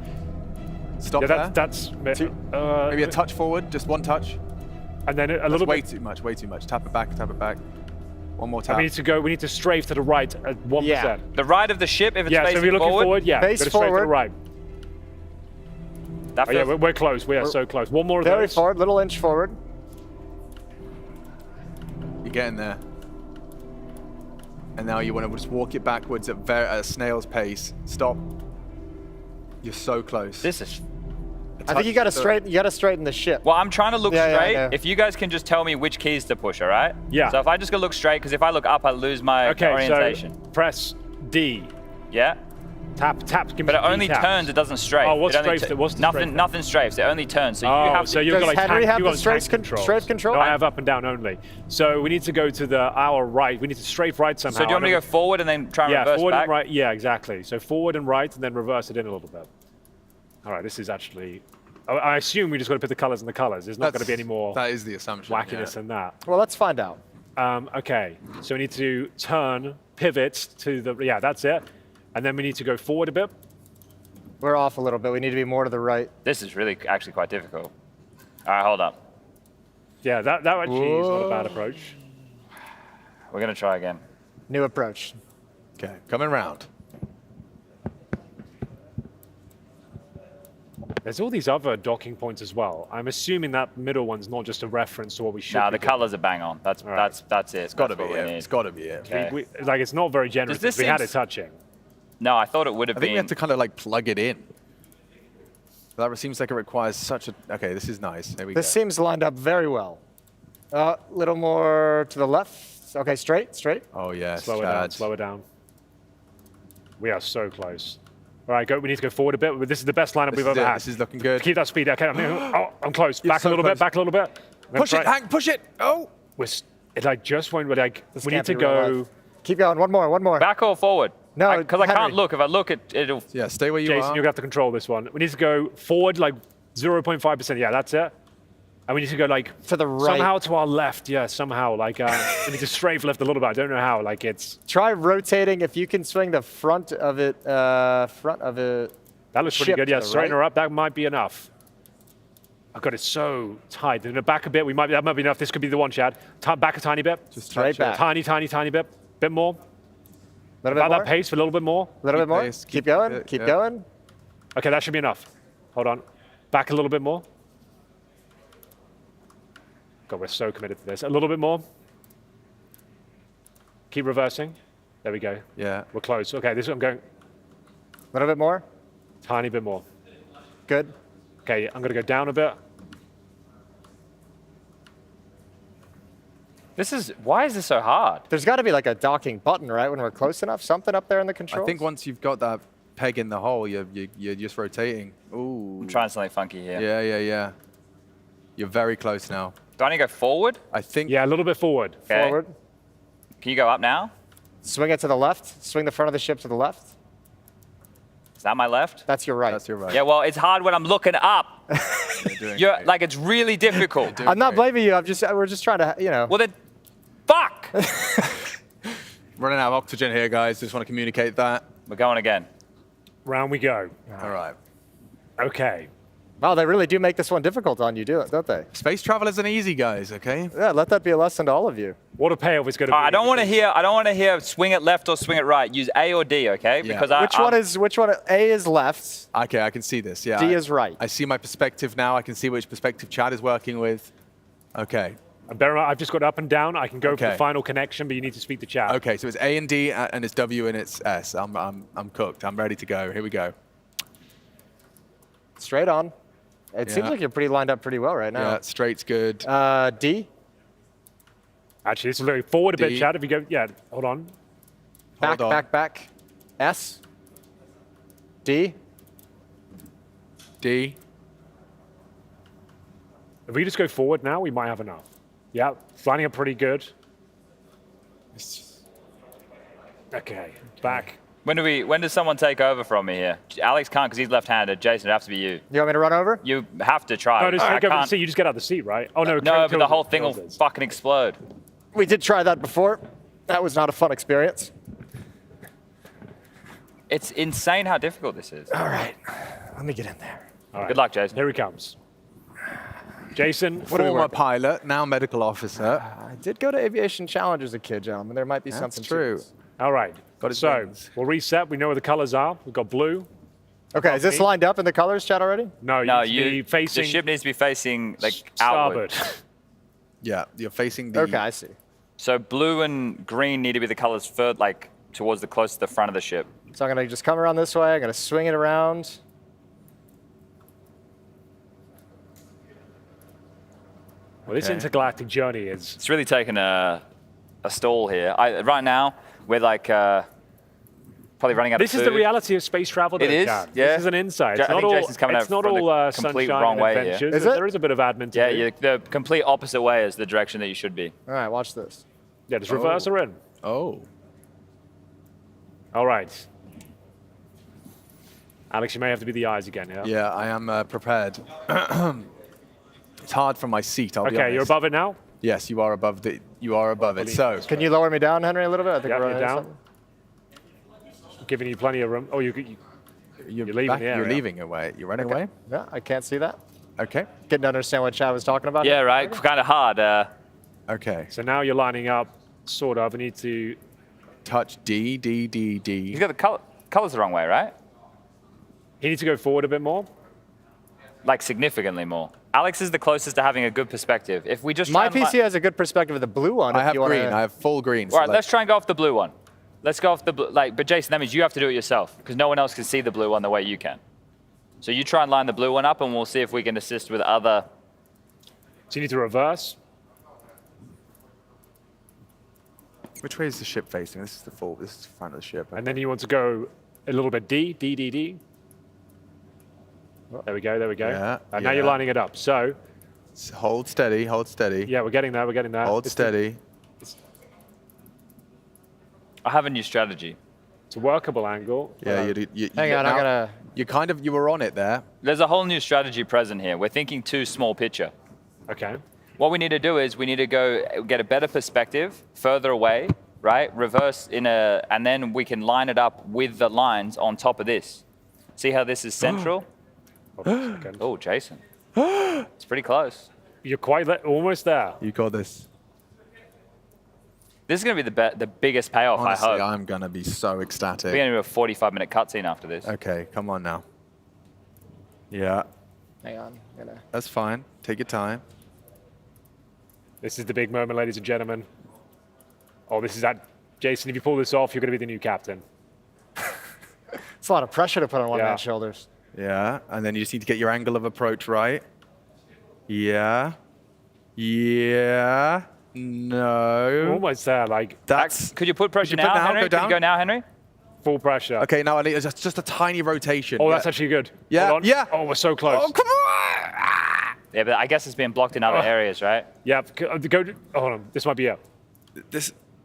Stop Yeah, there. that's Maybe a touch forward, just one touch. and then a That's little way bit. too much. Tap it back. One more And tap. we need to strafe to the right at 1%. Yeah. The right of the ship, if it's Yeah, so facing if you're looking forward, yeah, Face go straight to the forward. right. That Oh, yeah, feels- we're close. We are so close. One more of Very those. forward. Little inch forward. You're getting there. And now you want to just walk it backwards at a snail's pace. Stop. You're so close. This is... I think you got to straighten the ship. Well, I'm trying to look Yeah, straight. I know. If you guys can just tell me which keys to push, all right? Yeah. So if I just go look straight, because if I look up, I lose my Okay, orientation. so press D. Yeah. Tap. Give me But it D only taps. turns, it doesn't strafe. Oh, what It only strafes it? What's the strafe? Nothing strafes, it only turns. So Oh, you have so to... you've got Does like Henry tank, have you've the got strafe tank control? No, I have up and down only. So we need to go to our right. We need to strafe right somehow. So do you want me to go forward and then try and reverse forward back? and right. Yeah, exactly. So forward and right, and then reverse it in a little bit. All right, this is actually... I assume we just got to put the colors in the colors. There's not going to be any more That is the assumption. wackiness than that. Well, let's find out. Okay, so we need to pivot to the... Yeah, that's it. And then we need to go forward a bit. We're off a little bit. We need to be more to the right. This is really actually quite difficult. All right, hold up. Yeah, that actually is not a bad approach. We're going to try again. New approach. Okay, coming round. There's all these other docking points as well. I'm assuming that middle one's not just a reference to what we should No, be the doing. colors are bang on. That's it. It's got to That's be what we it. need. It's got to be it. Okay. Like, it's not very generous. this We had seems- it touching. No, I thought it would have I think been. we have to kind of like plug it in. That seems like it requires such a... Okay, this is nice. There we go. This seems lined up very well. A little more to the left. Okay, straight. Oh, yes, Slow it down. We are so close. All right, we need to go forward a bit. This is the best lineup we've ever had. This is looking good. Keep that speed. Okay, I'm close. Back a little bit. Push it, Hank, push it. Oh! It like just went, we need can't to be real go. life. Keep going, one more. Back or forward? No, because I can't look. If I look, it'll... Yeah, stay where you Jason, are. you're going to have to control this one. We need to go forward like 0.5%. Yeah, that's it. And we need to go like to the right. Somehow to our left. Yeah, somehow. Like we need to strafe left a little bit. I don't know how. Like it's... Try rotating. If you can swing the front of it. That looks pretty good. Yeah, straighten her up. That might be enough. Oh God, it's so tight. In the back a bit, that might be enough. This could be the one, Chad. Back a tiny bit. Just straight back. Tiny bit. Bit more. Little bit more. That pace for a little bit more. A little bit more. Keep going. Keep going. Okay, that should be enough. Hold on. Back a little bit more. God, we're so committed to this. A little bit more. Keep reversing. There we go. Yeah. We're close. Okay, this is I'm going. A little bit more. Tiny bit more. Good. Okay, I'm going to go down a bit. Why is this so hard? There's got to be like a docking button, right, when we're close enough? Something up there in the controls? I think once you've got that peg in the hole, you're just rotating. Ooh. I'm trying something funky here. Yeah. You're very close now. Do I need to go forward? I think... Yeah, a little bit forward. Okay. Forward. Can you go up now? Swing it to the left. Swing the front of the ship to the left. Is that my left? That's your right. That's your right. Yeah, well, it's hard when I'm looking up. You're like, it's really difficult. I'm not blaming you. We're just trying to, Well, then, fuck! Running out of oxygen here, guys. Just want to communicate that. We're going again. Round we go. All right. Okay. Wow, they really do make this one difficult on you, don't they? Space travel isn't easy, guys, okay? Yeah, let that be a lesson to all of you. What a payoff is going to be. I don't want to hear swing it left or swing it right. Use A or D, okay? Yeah. Because which one? A is left. Okay, I can see this, yeah. D is right. I see my perspective now. I can see which perspective Chad is working with. Okay. And bear in mind, I've just got up and down. I can go for the final connection, but you need to speak to chat. Okay, so it's A and D, and it's W and it's S. I'm cooked. I'm ready to go. Here we go. Straight on. It seems like you're pretty lined up pretty well right now. Yeah, straight's good. D. Actually, it's looking forward a bit, Chad. If you go, yeah, hold on. Back. S. D. D. If we just go forward now, we might have enough. Yeah, it's lining up pretty good. Okay, back. when does someone take over from me here? Alex can't because he's left-handed. Jason, it'd have to be you. You want me to run over? You have to try. No, just take over the seat. You just get out of the seat, right? Oh, no. No, but the whole thing will fucking explode. We did try that before. That was not a fun experience. It's insane how difficult this is. All right. Let me get in there. All right. Good luck, Jason. Here he comes. Jason, former pilot, now medical officer. I did go to Aviation Challenge as a kid, gentlemen. There might be something true. to this. All right. So we'll reset. We know where the colors are. We've got blue. Okay, is this lined up in the colors, Chad, already? No, you facing. The ship needs to be facing like starboard. outward. Yeah, you're facing the. Okay, I see. So blue and green need to be the colors further, like towards the closest to the front of the ship. So I'm gonna just come around this way. I'm gonna swing it around. Well, this intergalactic journey is. It's really taken a stall here. Right now, we're like probably running out of This food. is the reality of space travel. It is, Chad. yeah. This is an insight. I think Jason's coming It's out not from all the complete sunshine wrong and way here. adventures. Is it? There is a bit of admin to do. Yeah, the complete opposite way is the direction that you should be. All right, watch this. Yeah, just reverse her in. Oh. All right. Alex, you may have to be the eyes again, yeah? Yeah, I am prepared. It's hard from my seat, I'll be honest. Okay, you're above it now? Yes, you are above the. You are above it. So. Can you lower me down, Henry, a little bit? I think Yeah, we're you're running down. Giving you plenty of room. Oh, you're leaving back, the area. You're leaving away. You're running away? Yeah, I can't see that. Okay. Getting to understand what Chad was talking about. Yeah, right. Kind of hard. Okay. So now you're lining up, sort of. I need to touch D, D, D, D. He's got the colors the wrong way, right? He needs to go forward a bit more. Like significantly more. Alex is the closest to having a good perspective. If we just My PC has a good perspective of the blue one. I have green. I have full green. All right, let's try and go off the blue one. Let's go off the blue. But Jason, that means you have to do it yourself because no one else can see the blue one the way you can. So you try and line the blue one up, and we'll see if we can assist with other. So you need to reverse. Which way is the ship facing? This is the full. This is the front of the ship. And then you want to go a little bit D. There we go. Yeah, And now you're lining it up. So hold steady. Yeah, we're getting there. Hold steady. I have a new strategy. It's a workable angle. Yeah, Hang on, I gotta. You were on it there. There's a whole new strategy present here. We're thinking too small picture. Okay. What we need to do is we need to go get a better perspective further away, right? Reverse and then we can line it up with the lines on top of this. See how this is central? Oh, Jason. It's pretty close. You're almost there. You got this. This is going to be the biggest payoff, Honestly, I hope. I'm going to be so ecstatic. We're going to do a 45-minute cutscene after this. Okay, come on now. Yeah. Hang on. That's fine. Take your time. This is the big moment, ladies and gentlemen. Oh, this is that. Jason, if you pull this off, you're going to be the new captain. It's a lot of pressure to put on one man's shoulders. Yeah, and then you just need to get your angle of approach right. Yeah. No. Almost there, that's. Could you put pressure now, Henry? Go down. Could you go now, Henry? Full pressure. Okay, now I need just a tiny rotation. Oh, that's actually good. Yeah, Hold on. yeah. Oh, we're so close. Oh, come on! Yeah, but I guess it's being blocked in other areas, right? Yeah, hold on. This might be it.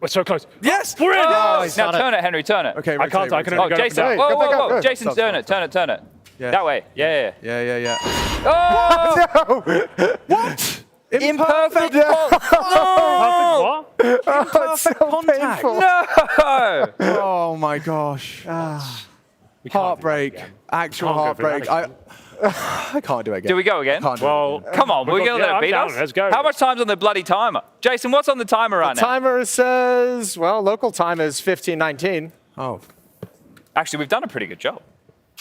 We're so close. Yes! We're in! Oh, now turn it, Henry, turn it. Okay, I can't. I can only go Jason, up and whoa, down. whoa. Jason, turn it. Yeah. That way. Yeah. Oh! No! What? Imperfect. What? Imperfect contact. No! Oh my gosh. Heartbreak. Actual heartbreak. I can't do it again. Do we go again? Well, come on, we're going to let it beat us. Let's go. How much time's on the bloody timer? Jason, what's on the timer right now? Timer says, well, local time is 15:19. Oh. Actually, we've done a pretty good job.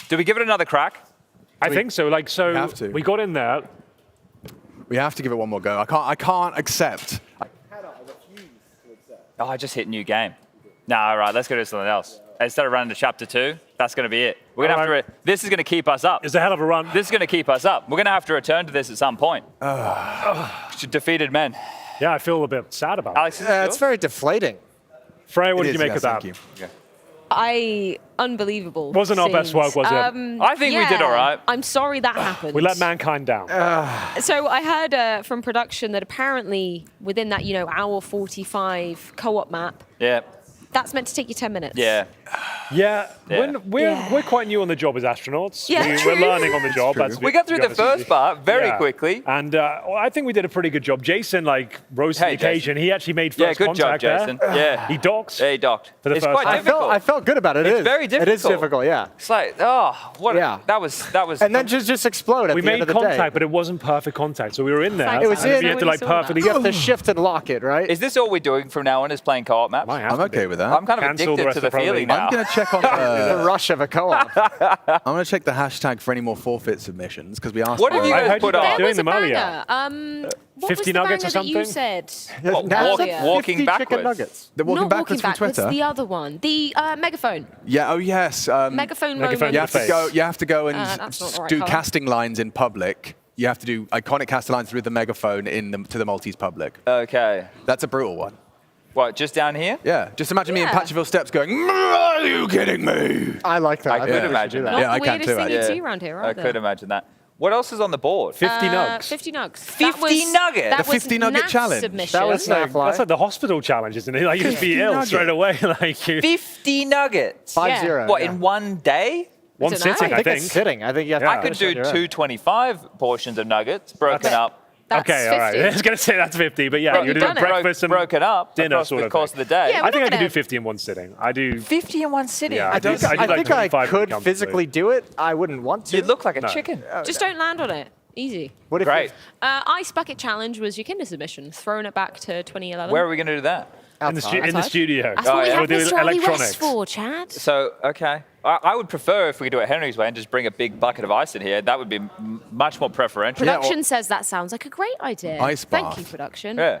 Do we give it another crack? I think so. We have to. We got in there. We have to give it one more go. I can't accept. Oh, I just hit new game. No, all right, let's go do something else. Instead of running to chapter 2, that's going to be it. We're going to have to. This is going to keep us up. It's a hell of a run. This is going to keep us up. We're going to have to return to this at some point. Defeated men. Yeah, I feel a bit sad about it. Alex, It's very deflating. Freya, what did you make of that? Thank you. Unbelievable. Wasn't our best work, was it? I think we did all right. I'm sorry that happened. We let mankind down. So I heard from production that apparently within that, hour 45 co-op map, that's meant to take you 10 minutes. Yeah. Yeah, we're quite new on the job as astronauts. Yeah, we're learning on the job. We got through the first part very quickly. And I think we did a pretty good job. Jason, rose to the occasion. He actually made first good job, contact there. Jason. Yeah. He docked. Yeah, he docked. For the it's first quite time. difficult. I felt good about it. It's very difficult. It is difficult, yeah. It's like, that was. And then just explode at we the end made of the day. contact, but it wasn't perfect contact. So we were in there. It was in. You had to perfectly. You have to shift and lock it, right? Is this all we're doing from now on? Is playing co-op maps? I'm okay with that. I'm kind of addicted to the feeling now. I'm going to check on the rush of a co-op. I'm going to check the hashtag for any more forfeit submissions because we asked. What have you guys put up? There was a banger. What 50 was the nuggets or banger that you something? said? Walking backwards. Chicken nuggets. The walking Not backwards walking from backwards, Twitter. the other one. The megaphone. Yeah. Oh yes. Megaphone moment. You have to go and that's not the right do colour. casting lines in public. You have to do iconic casting lines through the megaphone to the Maltese public. Okay. That's a brutal one. What, just down here? Yeah. Just imagine me in Patcherville Steps going, "Are you kidding me?" I like that. I could imagine that. Not the weirdest thing you'd see around here, I could imagine that. What else is on the board? 50 nugs. 50 nugs. 50 nuggets? That The 50 was nugget Nat's challenge. submission. That was That's like the hospital challenge, isn't it? Like you just be ill straight away. 50 nuggets. 5-0. What, in one day? One sitting, I think. It's sitting. I think you have I could do 225 portions of nuggets broken up. That's okay, all right. 50. I was going to say that's 50, but yeah, you're doing breakfast and broken up dinner across sort the of course thing. of the day. Yeah, I think I gonna- could do 50 in one sitting. I do. 50 in one sitting. Yeah, I think I like could 25 physically do it. I wouldn't want to. You'd look like a chicken. Just don't land on it. Easy. What if Great. Ice Bucket Challenge was your Kinder submission. Throwing it back to 2011. Where are we going to do that? In the studio. That's what we have We'll do Mr. Ali West electronics. for, Chad. So, okay. I would prefer if we could do it Henry's way and just bring a big bucket of ice in here. That would be much more preferential. Production says that sounds like a great idea. Ice Thank bath. you, production. Yeah.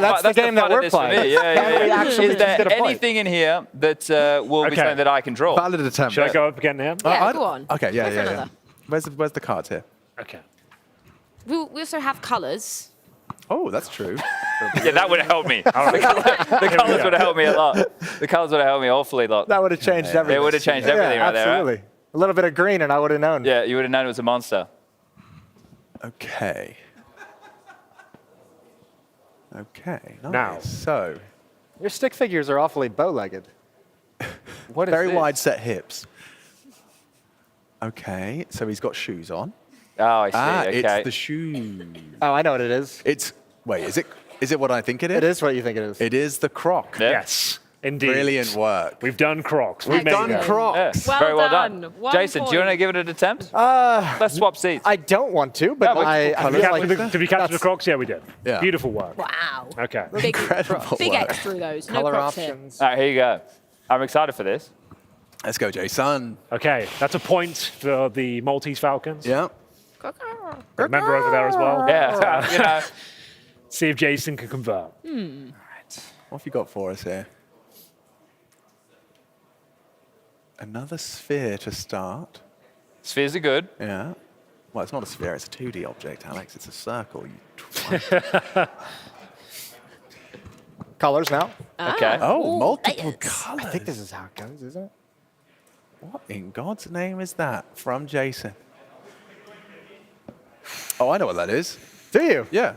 That's the game that fun of we're this for playing. me. Yeah, Can we yeah. actually Is there get a point? anything in here that will be something that I can draw? Valid attempt. Should I go up again now? Yeah, go on. Okay, yeah, Go for yeah, yeah. another. Where's the cards here? Okay. We also have colours. Oh, that's true. Yeah, that would help me. All right. The colours would help me a lot. The colors would have helped me awfully lot. That would have changed everything. It would have changed everything right there, absolutely. right? A little bit of green and I would have known. Yeah, you would have known it was a monster. Okay. Okay. Nice. Now. So. Your stick figures are awfully bow-legged. What is Very this? wide set hips. Okay, so he's got shoes on. Oh, I see. Okay. It's the shoes. Oh, I know what it is. Wait, is it what I think it is? It is what you think it is. It is the Croc. Yeah. Yes, indeed. Brilliant work. We've done Crocs. We've done Crocs. Yeah. Very well done. Jason, do you want to give it an attempt? Let's swap seats. I don't want to, but I feel like Did we capture the Crocs? Yeah, we did. Yeah. Beautiful work. Wow. Okay. Big, Incredible big work. X through those. No color Crocs here. options. All right, here you go. I'm excited for this. Let's go, Jason. Okay, that's a point for the Maltese Falcons. Yeah. Got a member over there as well. Yeah, you know. See if Jason can convert. Right. What have you got for us here? Another sphere to start. Spheres are good. Yeah. Well, it's not a sphere, it's a 2D object, Alex. It's a circle. Colors now. Okay. Oh, multiple I colors. think this is how it goes, isn't it? What in God's name is that from Jason? Oh, I know what that is. Do you? Yeah.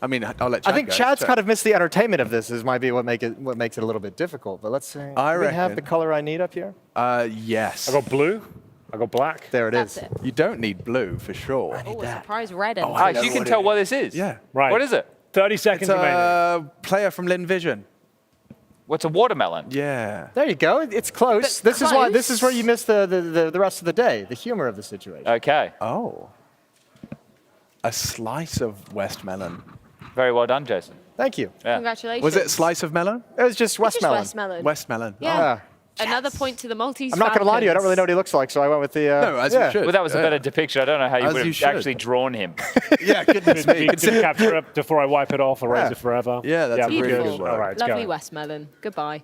I mean, I'll let Chad I think go. Chad's Chad. kind of missed the entertainment of this. Might be what makes it a little bit difficult. But let's see. I Do we have reckon- the color I need up here? Yes. I got blue. I got black. There it That's is. it. You don't need blue for sure. Oh, a surprise red. Oh, Guys, you can tell what this is. Yeah. Right. What is it? 30 seconds It's remaining. a player from Lynn Vision. What's a watermelon? Yeah. There you go. It's close. But This is why. This close. is where you miss the rest of the day. The humor of the situation. Okay. Oh. A slice of West melon. Very well done, Jason. Thank you. Yeah. Congratulations. Was it slice of melon? It was just It's just Westmelon. Westmelon. West melon. Yeah. Another point to the Maltese I'm not going to lie to you. I don't really know Falcons. what he looks like, so I went with the. No, as you should. Well, that was a better depiction. I don't know how you As would you have should. actually drawn him. Yeah, goodness me. Did you capture it before I wipe it off, erase Yeah. it forever? Yeah, that's a really really good. good All right, let's Lovely go. Westmelon. Goodbye.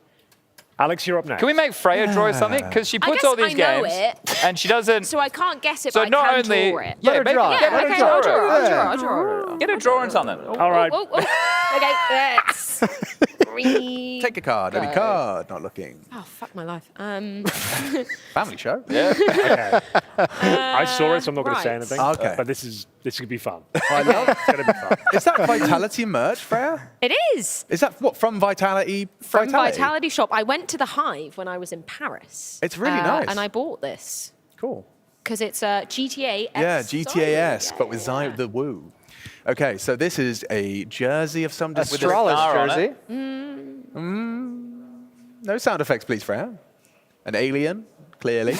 Alex, you're up next. Can we make Freya draw something? Because she I puts guess all these I know games it. and she doesn't. So I can't guess it, So but not I can only- draw it. Yeah, Let her maybe- draw. Yeah, Get okay, her I'll draw. draw. I'll draw. Get a drawing something. All right. Oh, okay, yes. Green. Take a card. Any Go. card. Not looking. Oh, fuck my life. Family show. Yeah. Okay. I saw it, so I'm not going to say right. anything. Okay. But this could be fun. I love. It's going to be fun. Is that Vitality merch, Freya? It is. Is that what from Vitality? From Vitality Shop. I went to the Hive when I was in Paris. It's really nice. And I bought this Cool. because it's a GTA S. Yeah, GTA-esque, but with the woo. Okay, so this is a jersey of some A description. strawless star on jersey. No sound effects, please, Freya. An alien, clearly.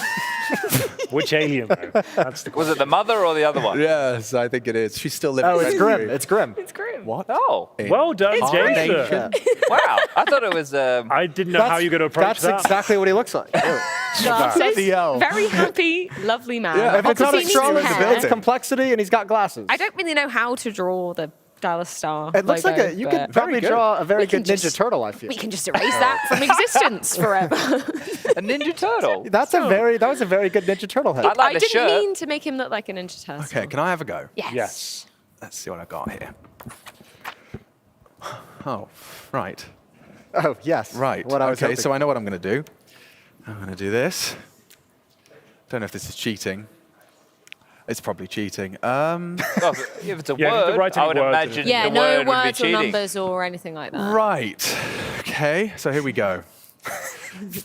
Which alien, though? That's the Was it the mother or the other one? Yes, I think it is. She's still living. Oh, it's rent-free. grim. It's grim. It's grim. What? Oh. Well done, Jason. Yeah. Wow. I thought it was. I didn't know how you're going to approach That's that. exactly what he looks like. Glasses. CL. Very happy, lovely man. Yeah, If it's not a Obviously straw, needs it's hair. it's complexity, and he's got glasses. I don't really know how to draw the Dallas Star. It looks logo, like you but could probably good. draw a very We can good Ninja just- Turtle. I feel. we can just erase that from existence forever. A Ninja Turtle. That was a very good Ninja Turtle head. I like I the didn't shirt. mean to make him look like a Ninja Turtle. Okay, can I have a go? Yes. Yes. Let's see what I got here. Oh, right. Oh yes. Right. What I was okay, hoping. so I know what I'm going to do. I'm going to do this. Don't know if this is cheating. It's probably cheating. Well, if it's a Yeah, if you word, write I any would words in imagine it. Yeah, the no word would be words or cheating. numbers or anything like that. Right. Okay, so here we go.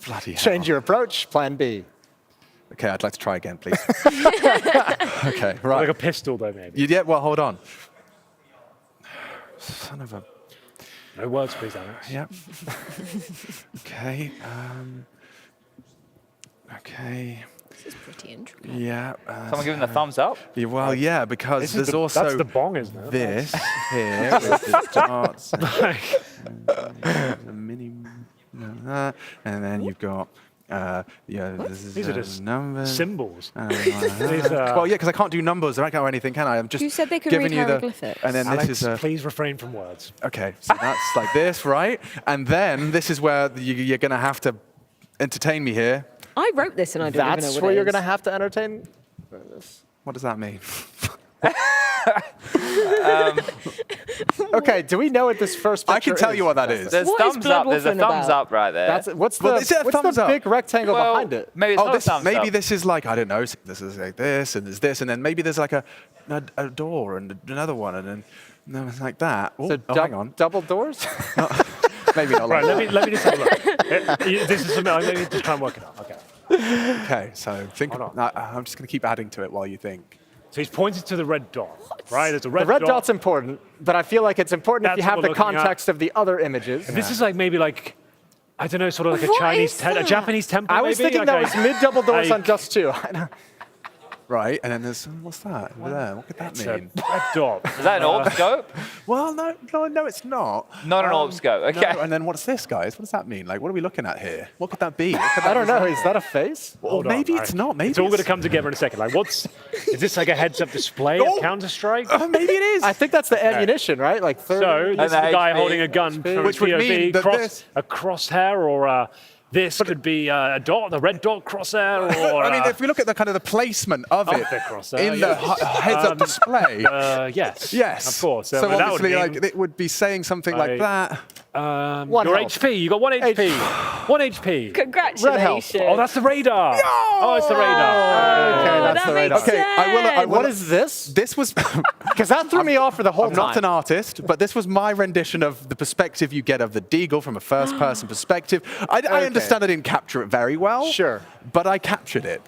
Bloody hell. Change your approach. Plan B. Okay, I'd like to try again, please. Okay, Like right. a pistol, though, maybe. Yeah, well, hold on. Son of a... No words, please, Alex. Yep. Okay. Okay. This is pretty intricate. Yeah. Someone giving the thumbs up? Yeah, well, yeah, because This is there's the- also that's the bong, isn't it? this here with the dots, the mini, and then you've got this is, These are just numbers, symbols. These, well, yeah, because I can't do numbers or anything, can I? I'm just You said they could giving read you the, hieroglyphics. and then Alex, this is a. please refrain from words. Okay, so that's like this, right? And then this is where you're going to have to entertain me here. I wrote this and I don't even know That's what where it you're is. going to have to entertain. What does that mean? Okay, do we know what this first picture I can tell is? you what that is. There's thumbs up. There's a thumbs up right there. That's, what's the, is it a what's thumbs the up? big rectangle Well, behind it? maybe it's not a this, thumbs maybe up. this is like, I don't know, this is like this, and there's this, and then maybe there's like a door and another one, and then it's like that. Oh, So hang on. double doors? Maybe not like Right, let me just have a look. This is something, let me just try and work it out. Okay. Okay, so think. I'm just going to keep adding to it while you think. So he's pointed to the red dot, right? There's a red The red dot. dot's important, but I feel like it's important if you That's have what the we're looking at. context of the other images. This is like maybe like, I don't know, sort of like a What Chinese, is that? a Japanese temple. I was maybe? thinking that was mid-double doors on Like- Dust 2. Right, and then there's what's that over there? What could that It's a mean? red dot. Is that an orb scope? Well, no, it's not. Not an orb scope. Okay. No, and then what's this, guys? What does that mean? Like, what are we looking at here? What could that be? What could I that don't know. be? Is that a face? Or Hold on, maybe it's right. not. Maybe It's all going to come together in a second. Like, is this like a heads-up display of Counter-Strike? Maybe it is. I think that's the ammunition, right? Like So 30. this is the guy HP, holding a gun from Which would mean POV, that a crosshair, or this could be a dot, the red dot crosshair, or I mean, if we look at the kind of the placement of it the crosshair, in the yes. heads-up display, yes, yes, of course. So that would obviously, mean- like it would be saying something like that. Your health. HP, you got 1 HP. 1 HP. Congratulations. Oh, that's the radar. Oh, it's the radar. Okay, that's that the radar. makes Okay, I will. What is this? This was. Because that threw me off for the whole I'm time. not an artist, but this was my rendition of the perspective you get of the Deagle from a first-person perspective. I understand I didn't capture it very well. Sure. But I captured it.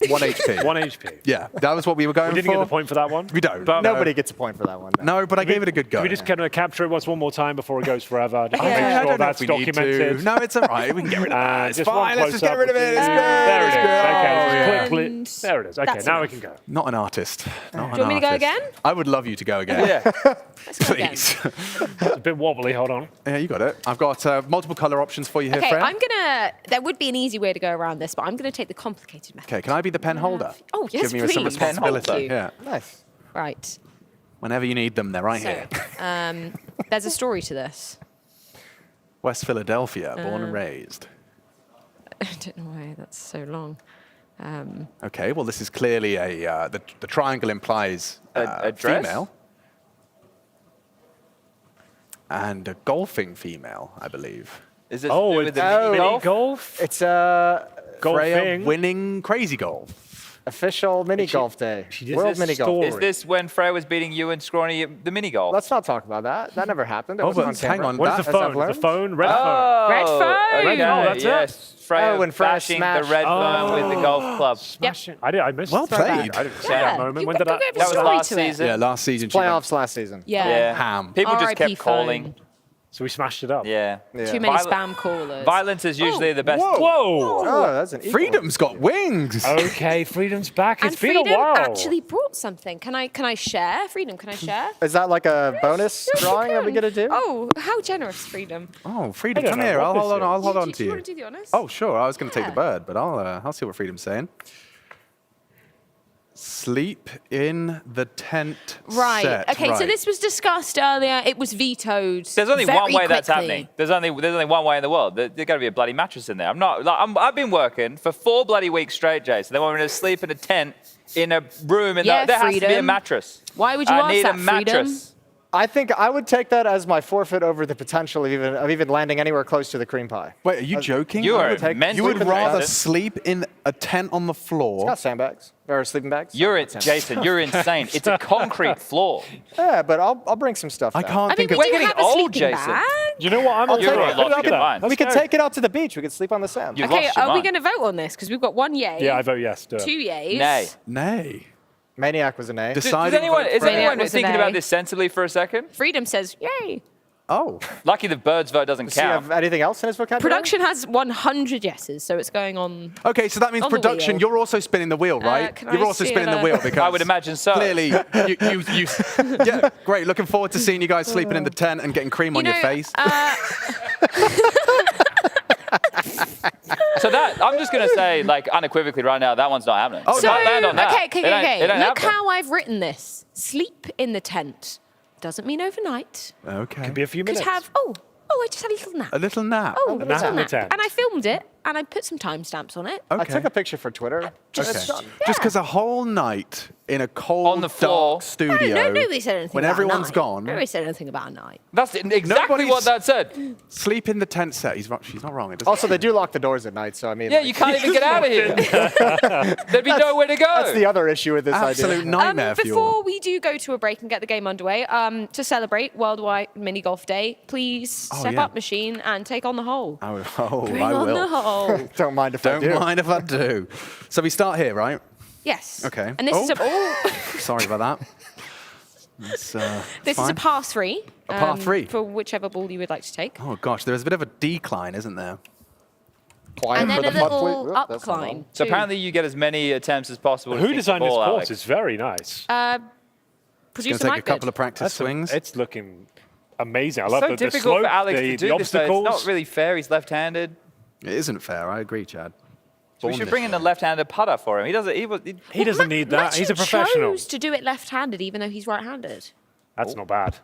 1 HP. 1 HP. Yeah, that was what we were going We didn't for. get the point for that one. We don't. But Nobody gets a point for that one. No, but I gave it a good go. Can we just kind of capture it once one more time before it goes forever? Just to I make don't sure know that's if we need to. documented. No, it's all right. We can get rid of that. It's just one fine. Let's just get close-up rid of it. It's would good. be- There it It's is. good. Okay, Oh, just yeah. click. There it is. Okay, That's now enough. we can go. Not an artist. Not Do you want me to go again? I would love you to go again. Yeah. Let's go again. Please. It's a bit wobbly. Hold on. Yeah, you got it. I've got multiple color options for you here, Okay, friend. I'm gonna. There would be an easy way to go around this, but I'm gonna take the complicated method. Okay, can I be the pen holder? Oh, yes, Give me some please. responsibility. Thank you. Yeah. Nice. Right. Whenever you need them, they're right here. So, there's a story to this. West Philadelphia, born and raised. I don't know why that's so long. Okay, well, this is clearly a. The triangle implies A dress? female. And a golfing female, I believe. Is it Oh, to do with it's the mini golf? golf. It's a Freya Golfing. winning Crazy Golf. official mini golf day. she did World this mini golf. story. Is this when Freya was beating you and Scrawny at the mini golf? Let's not talk about that. That never happened. It Oh, wasn't but on camera. hang on, Where's the As I've phone? The learned. phone? Red phone. Oh, Red phone. okay, Red phone, that's it? yes. Freya Oh, when Freya bashing the smashed- red phone with the golf club. Yep. I missed Well it. played. I didn't see Yeah. that moment. You When did go that? give a That was story last to it. season. Yeah, last season. she went Playoffs last season. Yeah. Yeah. ham. People just R.I.P. kept calling. phone. So we smashed it up. Yeah. Too many spam callers. Violence is usually the best. Whoa. Whoa! Oh, that's an equal. Freedom's got wings. Okay, Freedom's back. And It's been a Freedom while. actually brought something. Can I share? Freedom, can I share? Is that like a bonus Yes, you drawing that we can. get to do? Oh, how generous, Freedom. Oh, Freedom, I don't come know here. what I'll this hold on. is. I'll hold on Do to you you. want to do the honors? Oh, sure. I was going to take the Yeah. bird, but I'll see what Freedom's saying. Sleep in the tent. Right. set. Okay, so Right. this was discussed earlier. It was vetoed. There's only very one way that's quickly. happening. There's only one way in the world. There's got to be a bloody mattress in there. I've been working for 4 bloody weeks straight, Jason. They want me to sleep in a tent in a room, and Yeah, there has to be a Freedom. mattress. Why would you I ask need that, a mattress. Freedom? I think I would take that as my forfeit over the potential of even landing anywhere close to the cream pie. Wait, are you joking? You are take- mentally You would rather retarded. sleep in a tent on the It's floor. got sandbags or sleeping bags. Jason, you're insane. It's a concrete floor. Yeah, but I'll bring some stuff. I down. can't I mean, think we of. We're do getting have a old, sleeping Jason. bag. You know what? I'm I'll on take You're it. a lot We of can- mine. We can Let's go. take it out to the beach. We can sleep on the sand. You've Okay, lost your are we mind. going to vote on this? Because we've got 1 yay. Yeah, I vote yes. Do it. 2 yays. Nay. Nay. Maniac was an A. Is Deciding anyone vote for Maniac was thinking an A. about this sensibly for a second? Freedom says yay. Oh. Lucky the Birds vote doesn't Does he count. have anything else in his vocabulary? Production has 100 yeses, so it's going on. Okay, so that means On the production. wheel. You're also spinning the wheel, right? can You're I also see spinning it, the wheel because I would imagine so. clearly you yeah, great. Looking forward to seeing you guys sleeping in the tent and getting cream on your face. So that I'm just gonna say, like unequivocally right now, that one's not happening. Oh, So no. land on that. Okay. It ain't Look happening. how I've written this. Sleep in the tent. Doesn't mean overnight. Okay. Could be a few Could minutes. have, I just had a little nap. A little nap. Oh, a nap little in the nap. tent. And I filmed it. and I put some timestamps on it. Okay. I took a picture for Twitter. Just because a whole night in a cold, dark studio, nobody said anything when about everyone's a night. gone. Nobody said anything about a night. That's exactly what that said. Sleep in the tent set. She's not wrong. It doesn't Also, they do lock the doors at night, so I mean. Yeah, you can't even get out of here. There'd be nowhere to go. That's the other issue with this Absolute idea. nightmare for you all. Before we do go to a break and get the game underway, to celebrate Worldwide Mini Golf Day, please step up, machine, and take on the hole. Bring I on will. the hole. Don't mind if I do. Don't mind if I do. So we start here, right? Yes. Okay. And this is a ball. Sorry about that. It's, This is a par 3. A par 3? For whichever ball you would like to take. Oh, gosh. There's a bit of a decline, isn't there? And then a little upcline. So too. apparently you get as many attempts as possible. Who to kick the designed this ball, course? Alex. It's very nice. Producer take a Mike couple did. of practice swings. It's looking amazing. I It's love so the difficult slope, for Alex the to do this, though. obstacles. It's not really fair. He's left-handed. It isn't fair. I agree, Chad. So we should bring in a left-handed putter for him. He doesn't. He doesn't need that. He's a professional. chose to do it left-handed, even though he's right-handed. That's not bad.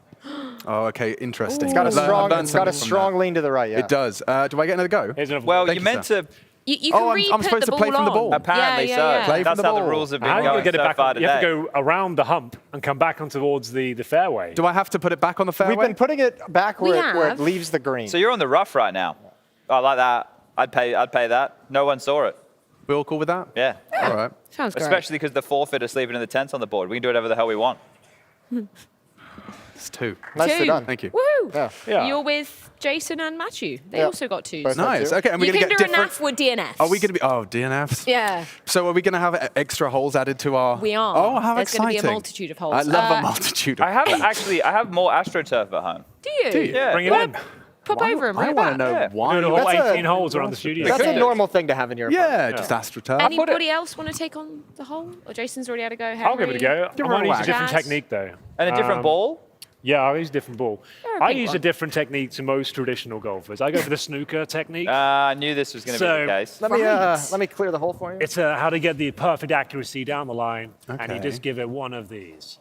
Oh, okay. Interesting. It's got a I've learned strong, something from that. lean to the right. Yeah. It does. Do I get another go? Well, Thank you you, meant sir. to. You can I'm re-put supposed the to play ball from the on. ball. Apparently yeah, so. yeah. Play That's from the how the ball. rules have been How are you going going to get so it far back? You have today. to go around the hump and come back on towards the fairway. Do I have to put it back on the fairway? We've been putting it back We where it have. leaves the green. So you're on the rough right now. I like that. I'd pay that. No one saw it. We all cool with that? Yeah. All right. Sounds great. Especially because the forfeit is sleeping in the tents on the board. We can do whatever the hell we want. It's 2. Nicely done. Thank you. Woo! Yeah. You're with Jason and Matthew. They Yeah. also got 2s. Both got Nice. two. Okay, and we're You going can to do get a different. NAF with DNFs. Are we going to be? Oh, DNFs. Yeah, So are we going to have extra holes added to our? we are. Oh, how There's exciting! going to be a multitude of holes. I love a multitude of. I have more AstroTurf at home. Do you? Do you? Yeah. Bring it in. Pop over and bring I it want to back. know Yeah. why. Do the whole That's a- 18 holes around the studio. That's a Okay. normal thing to have in your Yeah, just AstroTurf. Anybody else want to take on the hole? Or Jason's already had a go. Henry? I'll give it a go. Give I her a might use a whack. different Jazz? technique though. And a different ball? Yeah, I use a different ball. You're a I big use a one. different technique to most traditional golfers. I go for the snooker technique. I knew this was going to be So- the case. Let me clear the hole for you. It's how to get the perfect accuracy down the line, and you Okay. just give it one of these.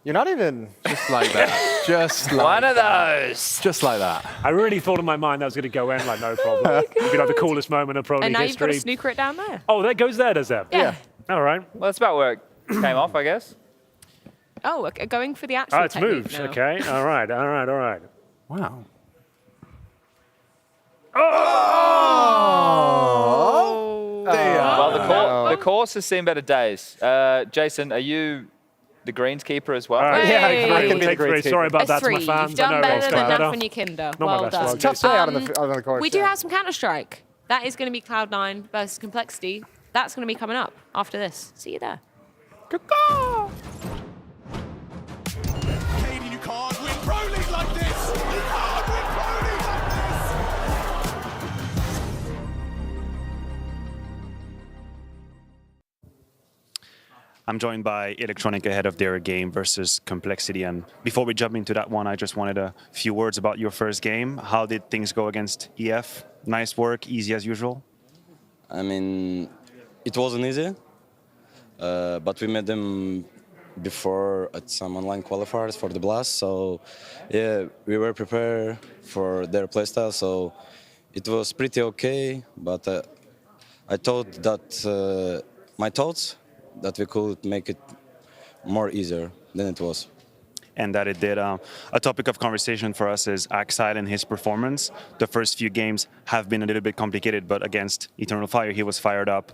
You're not even. Just like that. Just like One of that. those. Just like that. I really thought in my mind that was going to go in like no problem. It'd be like the coolest moment of pro And league now you've got history. to snooker it down there. Oh, that goes there, does that? Yeah. All right. Well, that's about where it came off, I guess. Oh, okay, going for the actual Oh, it's technique moved. now. Okay. All right. All right. All right. Wow. Oh! Well, the course has seen better days. Jason, are you the greenskeeper as well? All right. Yeah, Hey. I can be the Take 3. great Sorry about A that to 3. my fans. You've done I know better it's than better. that when you kinder. Not my Well best done. work. Tough day out on Um, the course. We do yeah. have some Counter-Strike. That is going to be Cloud9 versus Complexity. That's going to be coming up after this. See you there. Katie, you can't win Pro League like this. You can't win Pro League like this. I'm joined by Electronic ahead of their game versus Complexity. And before we jump into that one, I just wanted a few words about your first game. How did things go against EF? Nice work, easy as usual? I mean, it wasn't easy, but we met them before at some online qualifiers for the Blast. So, yeah, we were prepared for their playstyle. So it was pretty okay, but I thought that my thoughts that we could make it more easier than it was. And that it did. A topic of conversation for us is Axile and his performance. The first few games have been a little bit complicated, but against Eternal Fire, he was fired up.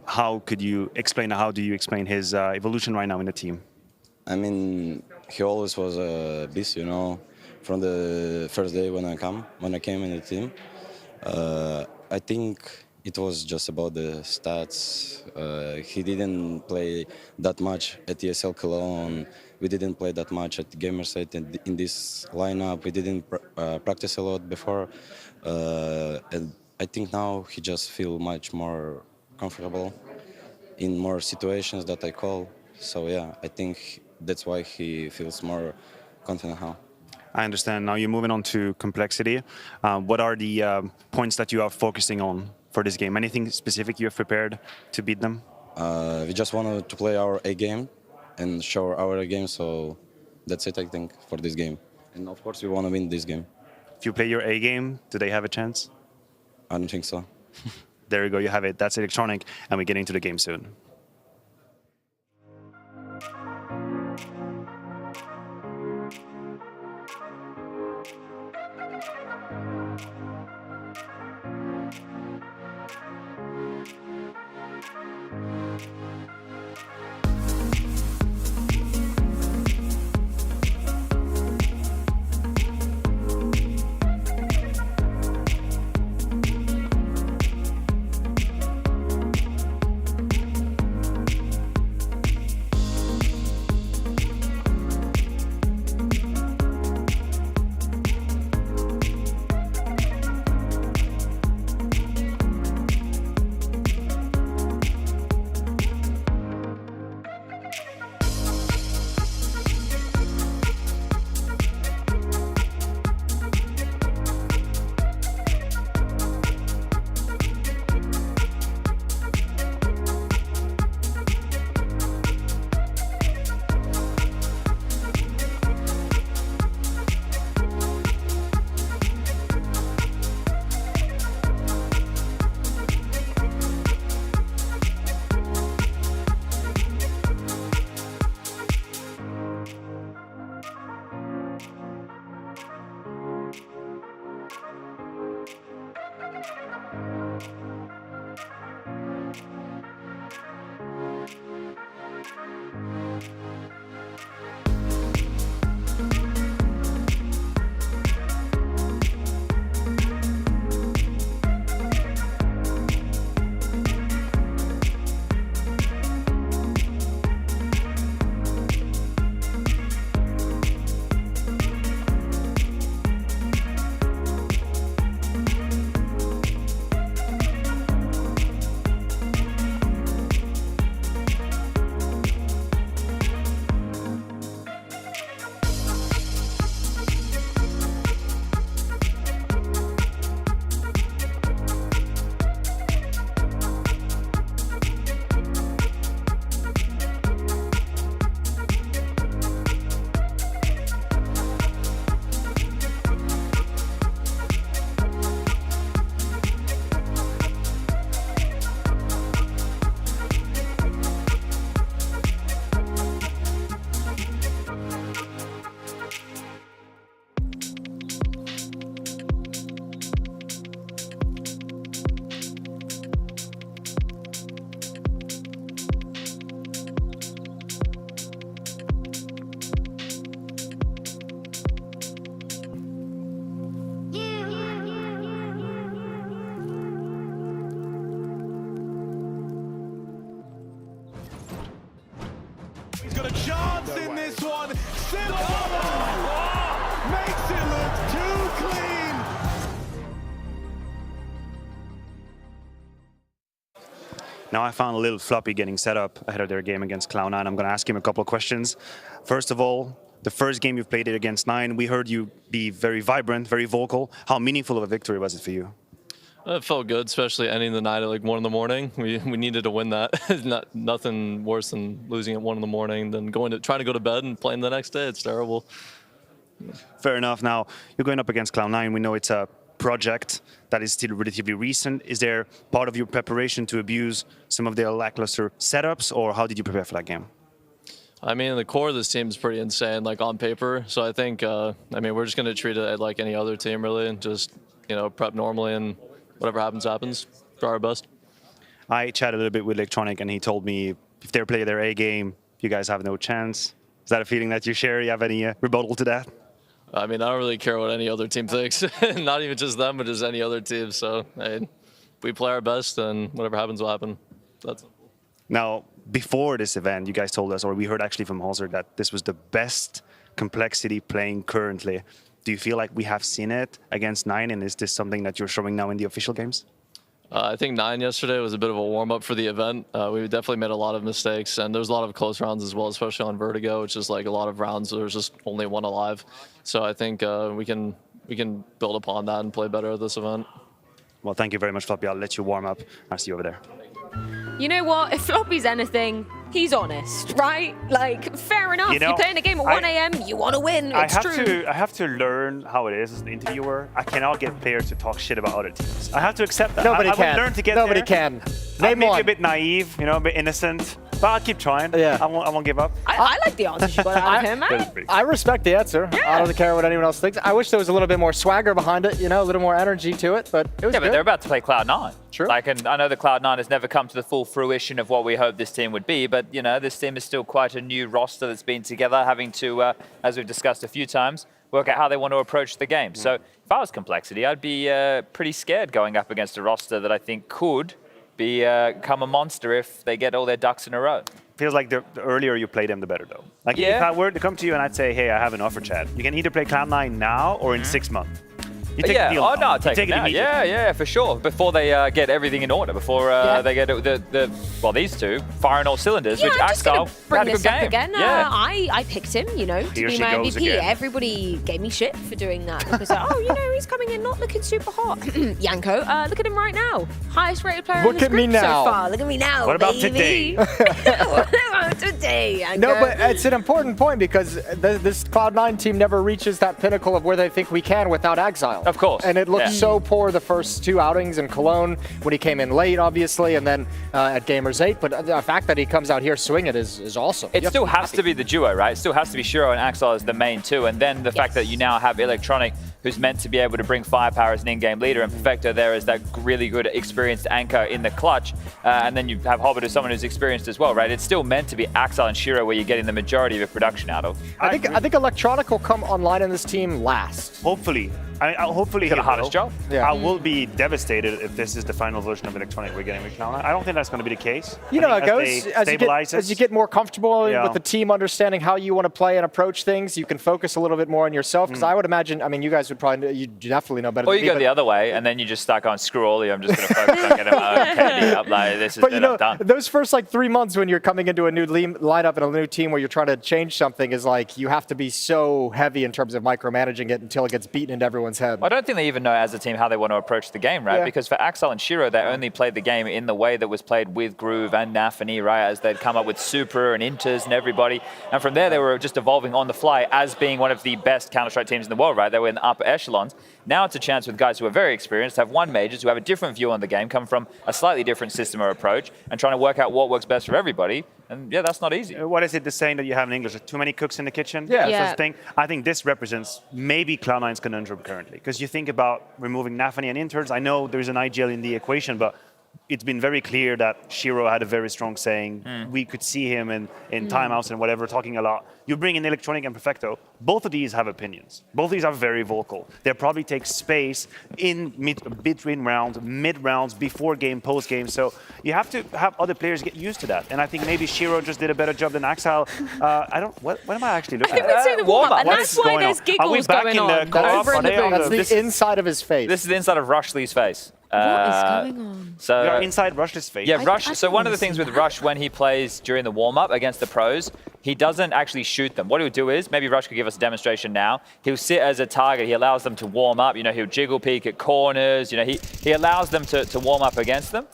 How do you explain his evolution right now in the team? I mean, he always was a beast, you know, from the first day when I came in the team. I think it was just about the stats. He didn't play that much at ESL Cologne. We didn't play that much at Gamersite. And in this lineup, we didn't practice a lot before. And I think now he just feels much more comfortable in more situations that I call. So yeah, I think that's why he feels more confident now. I understand. Now you're moving on to Complexity. What are the points that you are focusing on for this game? Anything specific you have prepared to beat them? We just wanted to play our A game and show our game, so that's it, I think, for this game. And of course, we want to win this game. If you play your A game, do they have a chance? I don't think so. There you go, you have it. That's Electronic, and we get into the game soon. He's got a chance in this one. Makes it look too clean. Now I found a little floppy getting set up ahead of their game against Cloud9. I'm going to ask him a couple of questions. First of all, the first game you played it against 9, we heard you be very vibrant, very vocal. How meaningful of a victory was it for you? It felt good, especially ending the night at like 1 in the morning. We needed to win that. Nothing worse than losing at 1 in the morning than trying to go to bed and playing the next day. It's terrible. Fair enough. Now, you're going up against Cloud9. We know it's a project that is still relatively recent. Is there part of your preparation to abuse some of their lackluster setups, or how did you prepare for that game? I mean, the core of this team is pretty insane, like on paper. So I think, we're just going to treat it like any other team, really, and just, prep normally, and whatever happens, happens. Try our best. I chatted a little bit with Electronic, and he told me if they play their A game, you guys have no chance. Is that a feeling that you share? You have any rebuttal to that? I mean, I don't really care what any other team thinks. Not even just them, but just any other team. So we play our best, and whatever happens will happen. That's simple. Now, before this event, you guys told us, or we heard actually from Hauser, that this was the best complexity playing currently. Do you feel like we have seen it against 9, and is this something that you're showing now in the official games? I think 9 yesterday was a bit of a warm-up for the event. We definitely made a lot of mistakes, and there's a lot of close rounds as well, especially on Vertigo, which is like a lot of rounds there's just only one alive. So I think we can build upon that and play better at this event. Well, thank you very much, Floppy. I'll let you warm up. I'll see you over there. You know what? If Floppy's anything, he's honest, right? Like, fair enough. You know, You're playing a game at 1 a.m., you want to win. It's true. I have to learn how it is as an interviewer. I cannot get players to talk shit about other teams. I have to accept that. Nobody I can. will learn to get Nobody there. can. I'm maybe one. a bit naive, you know, a bit innocent, but I'll keep trying. Yeah. I won't give up. I like the answers you got out of him, man. I respect the answer. I don't care what anyone else thinks. I wish there was a little bit more swagger behind it, you know, a little more energy to it, but it was but good. they're about to play Cloud9. True. Like, and I know the Cloud9 has never come to the full fruition of what we hoped this team would be, but, you know, this team is still quite a new roster that's been together, having to, as we've discussed a few times, work out how they want to approach the game. So if I was Complexity, I'd be pretty scared going up against a roster that I think could become a monster if they get all their ducks in a row. Feels like the earlier you play them, the better, though. Like, if I were to come to you and I'd say, hey, I have an offer, Chad, you can either play Cloud9 now or in 6 months. You take the deal oh now. no, You take it now. immediately. Yeah, for sure. Before they get everything in order, before they get well, these two firing all cylinders. Yeah, which I'm just Axel going to bring had a good this up game. again. Yeah. I picked him, you know, to Here be she my goes MVP. again. Everybody gave me shit for doing that because, oh, you know, he's coming in not looking super hot. Yanko, look at him right now. Highest rated player in Look this at me group so now. far. Look at me now, What about baby. today? What about today, Yanko? No, but it's an important point because this Cloud9 team never reaches that pinnacle of where they think we can without Exile. Of course. And it looked so poor the first 2 outings in Cologne when he came in late, obviously, and then at Gamers 8. But the fact that he comes out here swinging is awesome. It still has to be the duo, right? It still has to be Shiro and Axel as the main two, and then the fact that you now have Electronic, who's meant to be able to bring firepower as an in-game leader, and Perfecto there as that really good, experienced anchor in the clutch, and then you have Hobbit as someone who's experienced as well, right? It's still meant to be Axel and Shiro where you're getting the majority of your production out of. I think Electronic will come online in this team last. Hopefully. Hopefully Got the hardest job. Yeah. I will be devastated if this is the final version of Electronic we're getting with Cloud9. I don't think that's going to be the case. You know how it I goes. think As you get more comfortable Yeah. with the team understanding how you want to play and approach things, you can focus a little bit more on yourself. Because I would imagine, I mean, you guys would probably, you definitely know better Or than you me. go but- the other way, and then you just start going, screw all of you, I'm just going to focus on getting my own candy up. Like, this is But it, you know, I'm done. those first like 3 months when you're coming into a new lineup and a new team where you're trying to change something is like you have to be so heavy in terms of micromanaging it until it gets beaten into everyone's head. I don't think they even know as a team how they want to approach the game, right? Yeah. Because for Axel and Shiro, they only played the game in the way that was played with Groove and Nafany, right? As they'd come up with Super and Inters and everybody. And from there, they were just evolving on the fly as being one of the best Counter-Strike teams in the world, right? They were in the upper echelons. Now it's a chance with guys who are very experienced, have won majors, who have a different view on the game, come from a slightly different system or approach, and trying to work out what works best for everybody. And yeah, that's not easy. What is it, the saying that you have in English? Too many cooks in the kitchen? Yeah. That's the thing. I think this represents maybe Cloud9's conundrum currently. Because you think about removing Nafany and Interns. I know there's an IGL in the equation, but it's been very clear that Shiro had a very strong saying. We could see him in timeouts and whatever, talking a lot. You bring in Electronic and Perfecto. Both of these have opinions. Both of these are very vocal. They probably take space in between rounds, mid rounds, before game, post game. So you have to have other players get used to that. And I think maybe Shiro just did a better job than Axel. What am I actually looking I think we're seeing the warm-up, and What that's is why going there's on? giggles Are we back going in the on. co-op? Over in the That's booth. the inside of his face. This is the inside of Rushley's face. What is going on? So We are inside Rush's face. Yeah, Rush. I So don't one of the wanna things see with that. Rush when he plays during the warm-up against the pros, he doesn't actually shoot them. What he'll do is, maybe Rush could give us a demonstration now. He'll sit as a target. He allows them to warm up. You know, he'll jiggle peek at corners. You know, he allows them to warm up against them.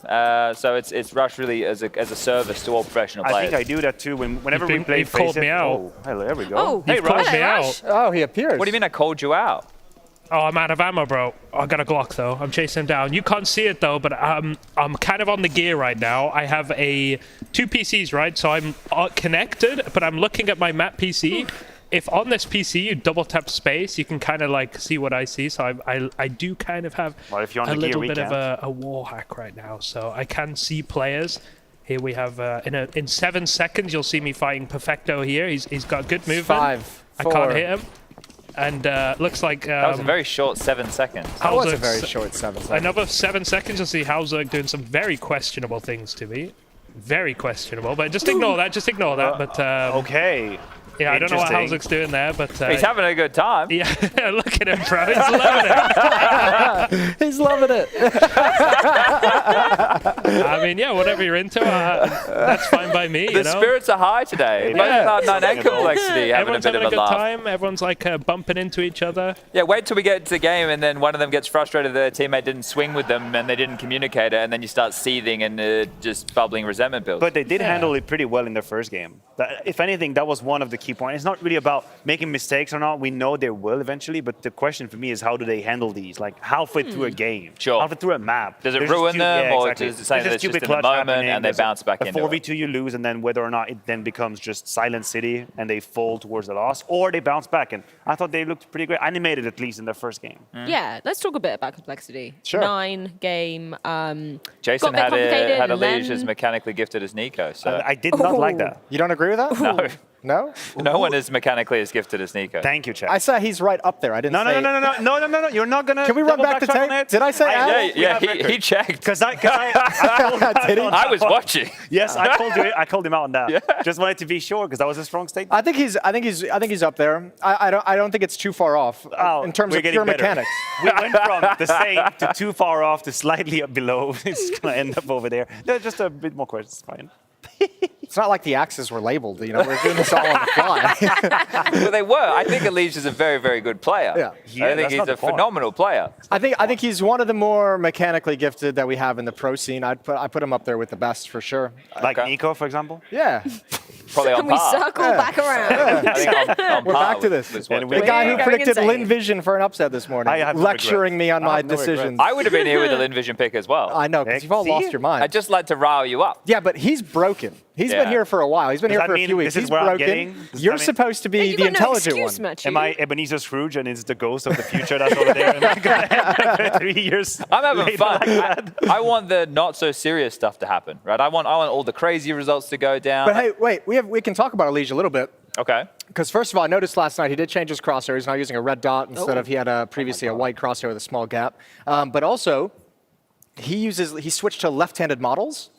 So it's Rush really as a service to all professional I players. think I do that too. Whenever we play you've called Face It- me out. Oh, hello, there we go. Oh, Hey, You've called Rush. me out. Oh, he appears. What do you mean I called you out? Oh, I'm out of ammo, bro. I got a Glock, though. I'm chasing him down. You can't see it, though, but I'm kind of on the gear right now. I have two PCs, right? So I'm connected, but I'm looking at my map PC. If on this PC you double tap space, you can kind of like see what I see. So I do kind of have Well, if you're on a the gear, little we bit of can't. a wall hack right now. So I can see players. Here we have, in 7 seconds, you'll see me fighting Perfecto here. He's got good movement. 5, 4. I can't hit him. And looks like... That was a very short 7 seconds. That was a Hauser's- very short 7 seconds. Another 7 seconds, you'll see Hauser doing some very questionable things to me. Very questionable, but just ignore that. Just ignore that. But Okay. Yeah, I don't know what Halzik's doing there, but... He's having a good time. Yeah, look at him, bro. He's loving it. He's loving it. I mean, yeah, whatever you're into, that's fine by me, The spirits are high today. Both Cloud9 and Complexity having a bit of a laugh. Time. Everyone's like bumping into each other. Yeah, wait till we get to the game and then one of them gets frustrated that their teammate didn't swing with them and they didn't communicate it, and then you start seething and just bubbling resentment builds. But they did handle it pretty well in their first game. If anything, that was one of the key points. It's not really about making mistakes or not. We know they will eventually, but the question for me is how do they handle these? Like halfway through a game, halfway through a map. Does it ruin them, or does it say that it's just in the moment and they bounce back into it? A 4v2 you lose, and then whether or not it then becomes just Silent City and they fall towards the loss, or they bounce back. And I thought they looked pretty great, animated at least in their first game. Yeah, let's talk a bit about Complexity. Sure. 9-game. Jason got a bit complicated. had a Liege as mechanically gifted as Nico. So I did not like that. You don't agree with that? No. No? No one is mechanically as gifted as Nico. Thank you, Chad. I said he's right up there. I didn't say... No. You're not going to... Can we run back the tape? Did I say Adam? Yeah, he checked. Because I was watching. Yes, I called him out on that. Yeah. Just wanted to be sure because that was a strong statement. I think he's up there. I don't think it's too far off in terms of pure mechanics. We went from the same to too far off to slightly below. It's going to end up over there. There's just a bit more questions. Fine. It's not like the axes were labeled. You know, we're doing this all on the fly. Well, they were. I think Elige is a very, very good player. Yeah. I think he's a phenomenal player. I think he's one of the more mechanically gifted that we have in the pro scene. I put him up there with the best for sure. Like Nico, for example? Yeah. Probably on Can we par. circle back around? I think on We're par back to this. with The what guy who Going predicted insane. Lynn Vision for an upset this morning, I have no lecturing regrets. me on I my have no decisions. regrets. I would have been here with the Lynn Vision pick as well. I know, because you've all lost your mind. I just like to rile you up. Yeah, but he's broken. He's been here for a while. He's been here for a few weeks. This is He's where I'm broken. getting? Does You're that mean- supposed to be the intelligent one. Am I Ebenezer Scrooge and it's the ghost of the future that's over there? And I'm going to end 3 years I'm having later fun. like that? I want the not so serious stuff to happen, right? I want all the crazy results to go down. But hey, wait, we can talk about Elige a little bit. Okay. Because first of all, I noticed last night he did change his crosshair. He's now using a red dot instead of he had previously a white crosshair with a small gap. But also, he switched to left-handed models,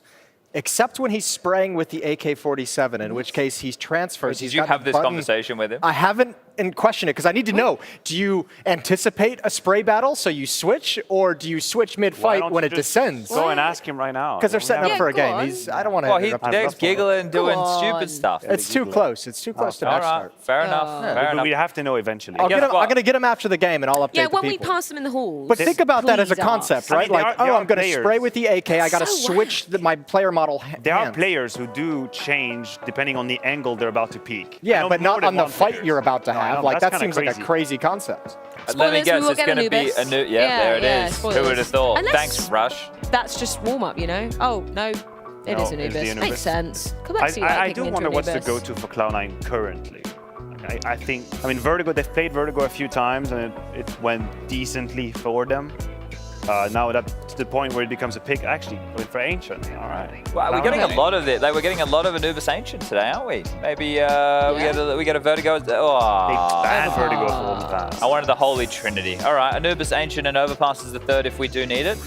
except when he's spraying with the AK-47, in which case he transfers. Did you have this conversation with him? I haven't in question it because I need to know. Do you anticipate a spray battle so you switch, or do you switch Why mid-fight don't when you it just descends? Go and ask him right now. Because they're setting up for a go game. on. I don't want to. Well, they're giggling, doing stupid stuff. It's too close. It's too close to All match right, start. fair enough. Fair enough. We have to know eventually. I'm Guess what? going to get him after the game, and I'll update Yeah, the when we people. pass them in the halls. But think about that as a please concept, ask. right? I mean, Like, there are I'm going to players. spray with the AK. I got to So switch my player model There are hand. players who do change depending on the angle they're about to peak. I Yeah, know but more not than on the one fight player. you're about to No, I have. know, Like, that's that kinda seems like a crazy concept. Let me Spoilers, guess, we will it's get going to be Anubis. a new... Yeah, there it is. Who spoilers. would have thought? Unless- Thanks, Rush. That's just warm-up, you know? Oh, no. It No, is it's the Anubis. Anubis. Makes sense. Complexity like I picking do into wonder what's the Anubis. go-to for Cloud9 currently. I think, Vertigo, they've played Vertigo a few times and it went decently for them. Now that's to the point where it becomes a pick. Actually, going for Ancient. All right. Wow, we're getting a lot of it. Like, we're getting a lot of Anubis Ancient today, aren't we? Maybe we get a Vertigo. They Oh, banned Vertigo for Overpass. I wanted the Holy Trinity. All right, Anubis Ancient and Overpass is the third if we do need it.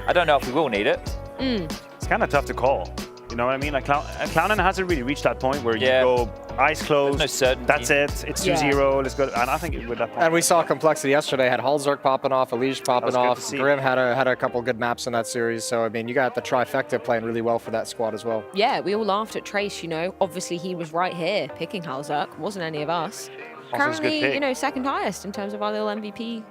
I don't know if we will need it. It's kind of tough to call. You know what I mean? Like Cloud9 hasn't really reached that point where you go eyes closed. There's no certainty. That's it. It's 2-0. Let's go. And I think with that point. And we saw Complexity yesterday. Had Halzerk popping off, Elige popping was good off. to see. Grim had a couple good maps in that series. So, I mean, you got the trifecta playing really well for that squad as well. Yeah, we all laughed at Trace, you know. Obviously, he was right here picking Halzerk. Wasn't any of us. Also, it's a good Currently, pick. you know, second highest in terms of our little MVP.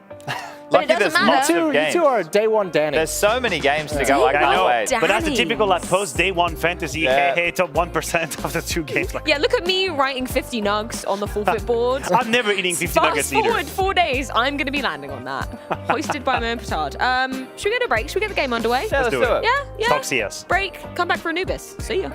Lucky it doesn't there's lots matter. of You games. two are day one Danny. There's so many games to go. I I can't know, wait. but that's a Danny. typical like post-day one fantasy. Yeah. Hey, top 1% of the 2 games. Like, Yeah, look at me writing 50 nugs on the forfeit board. I'm never eating 50 Fast nuggets either. forward 4 days, I'm going to be landing on that. Hoisted by my own petard. Should we get a break? Should we get the game underway? Yeah, let's do it. Yeah? Talk CS. Break, come back for Anubis. See ya.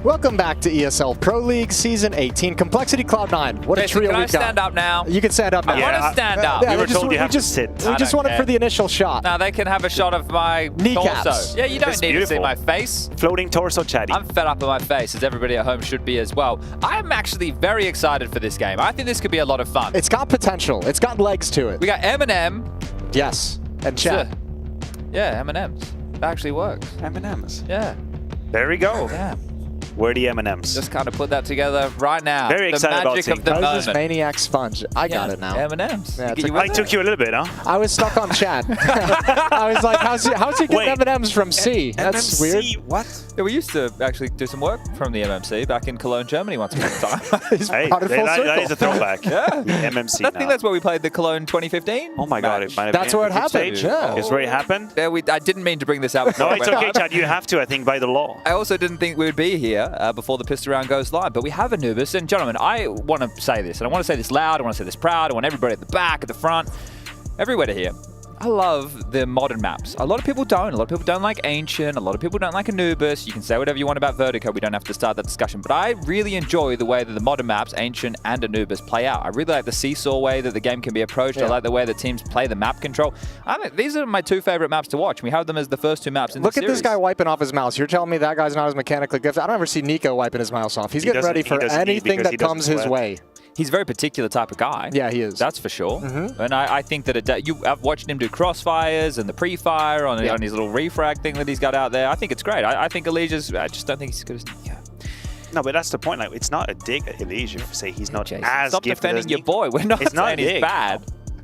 Welcome back to ESL Pro League Season 18. Complexity Cloud9. What a Jason, trio can I we've got. stand up now? You can stand up now. I want to stand up. We were told you have to sit. We just want it for the initial shot. Now they can have a shot of my Kneecaps. torso. Yeah, you don't It's need to see beautiful. my face. Floating torso chatty. I'm fed up with my face, as everybody at home should be as well. I am actually very excited for this game. I think this could be a lot of fun. It's got potential. It's got legs to it. We got M&M. Yes. And Chat. Yeah, M&M's. That actually works. M&M's. Yeah. There we go. Yeah. Where are the M&M's? Just kind of put that together right now. Very excited about The magic of the How's moment. this Maniac Sponge? I got it now. M&M's. Yeah, I took you a little bit, huh? I was stuck on Chat. I was like, how's he getting Wait. M&M's from C? That's weird. What? Yeah, we used to actually do some work from the MMC back in Cologne, Germany once upon a time. Hey, that is a throwback. Yeah. MMC I think that's where we played the Cologne 2015. Oh my God, it might have That's been where it the group happened, stage. yeah. It's where it happened. Yeah, I didn't mean to bring this up. No, it's okay, Chad. You have to, I think, by the law. I also didn't think we would be here before the pistol round goes live, but we have Anubis. And gentlemen, I want to say this, and I want to say this loud, I want to say this proud, I want everybody at the back, at the front, everywhere to hear. I love the modern maps. A lot of people don't. A lot of people don't like Ancient. A lot of people don't like Anubis. You can say whatever you want about Vertigo. We don't have to start that discussion. But I really enjoy the way that the modern maps, Ancient and Anubis, play out. I really like the seesaw way that the game can be approached. Yeah. I like the way that teams play the map control. These are my two favorite maps to watch. We have them as the first two maps in Look the at series. this guy wiping off his mouse. You're telling me that guy's not as mechanically gifted? I don't ever see Nico wiping his mouse off. He's getting ready for anything that comes his way. He's a very particular type of guy. Yeah, he is. That's for sure. And I think that I've watched him do crossfires and the pre-fire on his little refrag thing that he's got out there. I think it's great. I think Elijah's, I just don't think he's as good as Nico. No, but that's the point. Like, it's not a dig at Elijah to say he's not Jason, as stop gifted defending as your Nico. boy. We're not It's not saying a he's dig. bad.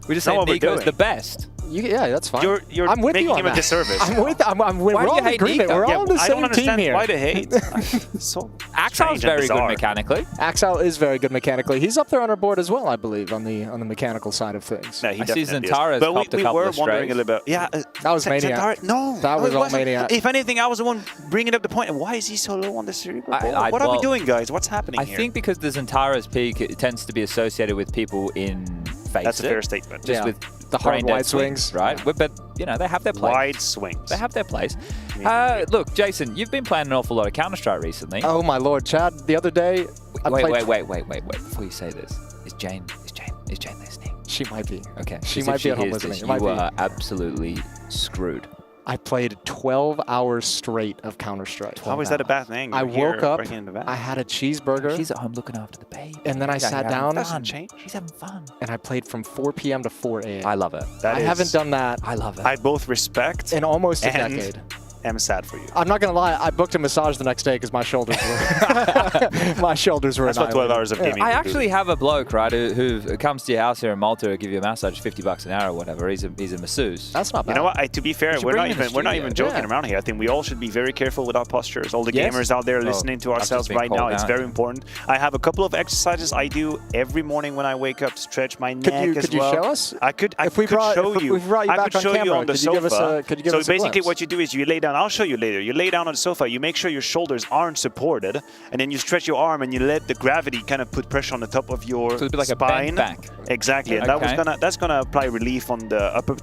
We're just Not saying what we're Nico's doing. the best. Yeah, that's fine. You're I'm with making you on him a that. disservice. We're Why do all you in hate agreement. Nico? We're all on the I don't same team understand here. why the hate. So Axel's strange very and good bizarre. mechanically. Axel is very good mechanically. He's up there on our board as well, I believe, on the mechanical side of things. No, he I see definitely Zantara's is. But popped a we couple were of wondering strays. a little bit. Yeah, That was Maniac. Zantara, no, That was it all wasn't. Maniac. If anything, I was the one bringing up the point. Why is he so low on the Cerebral ball? What are we doing, guys? What's happening I here? think because the Zantara's peak it tends to be associated with people in face. That's a fair statement. Just Yeah. with The hard brain dead wide swings. right? But you know they have their place. Wide swings. They have their place. Look, Jason, you've been playing an awful lot of Counter-Strike recently. Oh my lord, Chad! The other day, I Wait. played. Before you say this, is Jane listening? She might be. Okay. She 'cause might if be at home hears listening. this, It might you be. are absolutely screwed. I played 12 hours straight of Counter-Strike. How is that a bad thing? I You're here woke up, breaking the back. I had a cheeseburger, She's at home looking after the baby. and then I Yeah, sat you're down having fun. change. She's having fun. and I played from 4 p.m. to 4 a.m. I love it. That I is- haven't done that I love it. I both respect in almost a and decade. am sad for you. I'm not gonna lie, I booked a massage the next day because my shoulders were my shoulders were That's what 12 annihilated. hours of Yeah. gaming I will do. actually have a bloke, right, who comes to your house here in Malta to give you a massage, $50 an hour or whatever. He's a masseuse. That's not bad. You know what? To be fair, You should we're bring not him in the even studio. joking around here. I think we all should be very careful with our postures. All the Yes. gamers out there Oh, listening to I've just ourselves been right now, called it's out. very important. I have a couple of exercises I do every morning when I wake up to stretch my neck Could as you well. show us? I could If we brought- show if you. we brought you I back could on show you camera, on the could you give us sofa. a- could you give so us a basically, glimpse? what you do is you lay down. I'll show you later. You lay down on the sofa. You make sure your shoulders aren't supported, and then you stretch your arm and you let the gravity kind of put pressure on the top of your So it'd be like a spine. bent back. Exactly, and Okay. that's gonna apply relief on the upper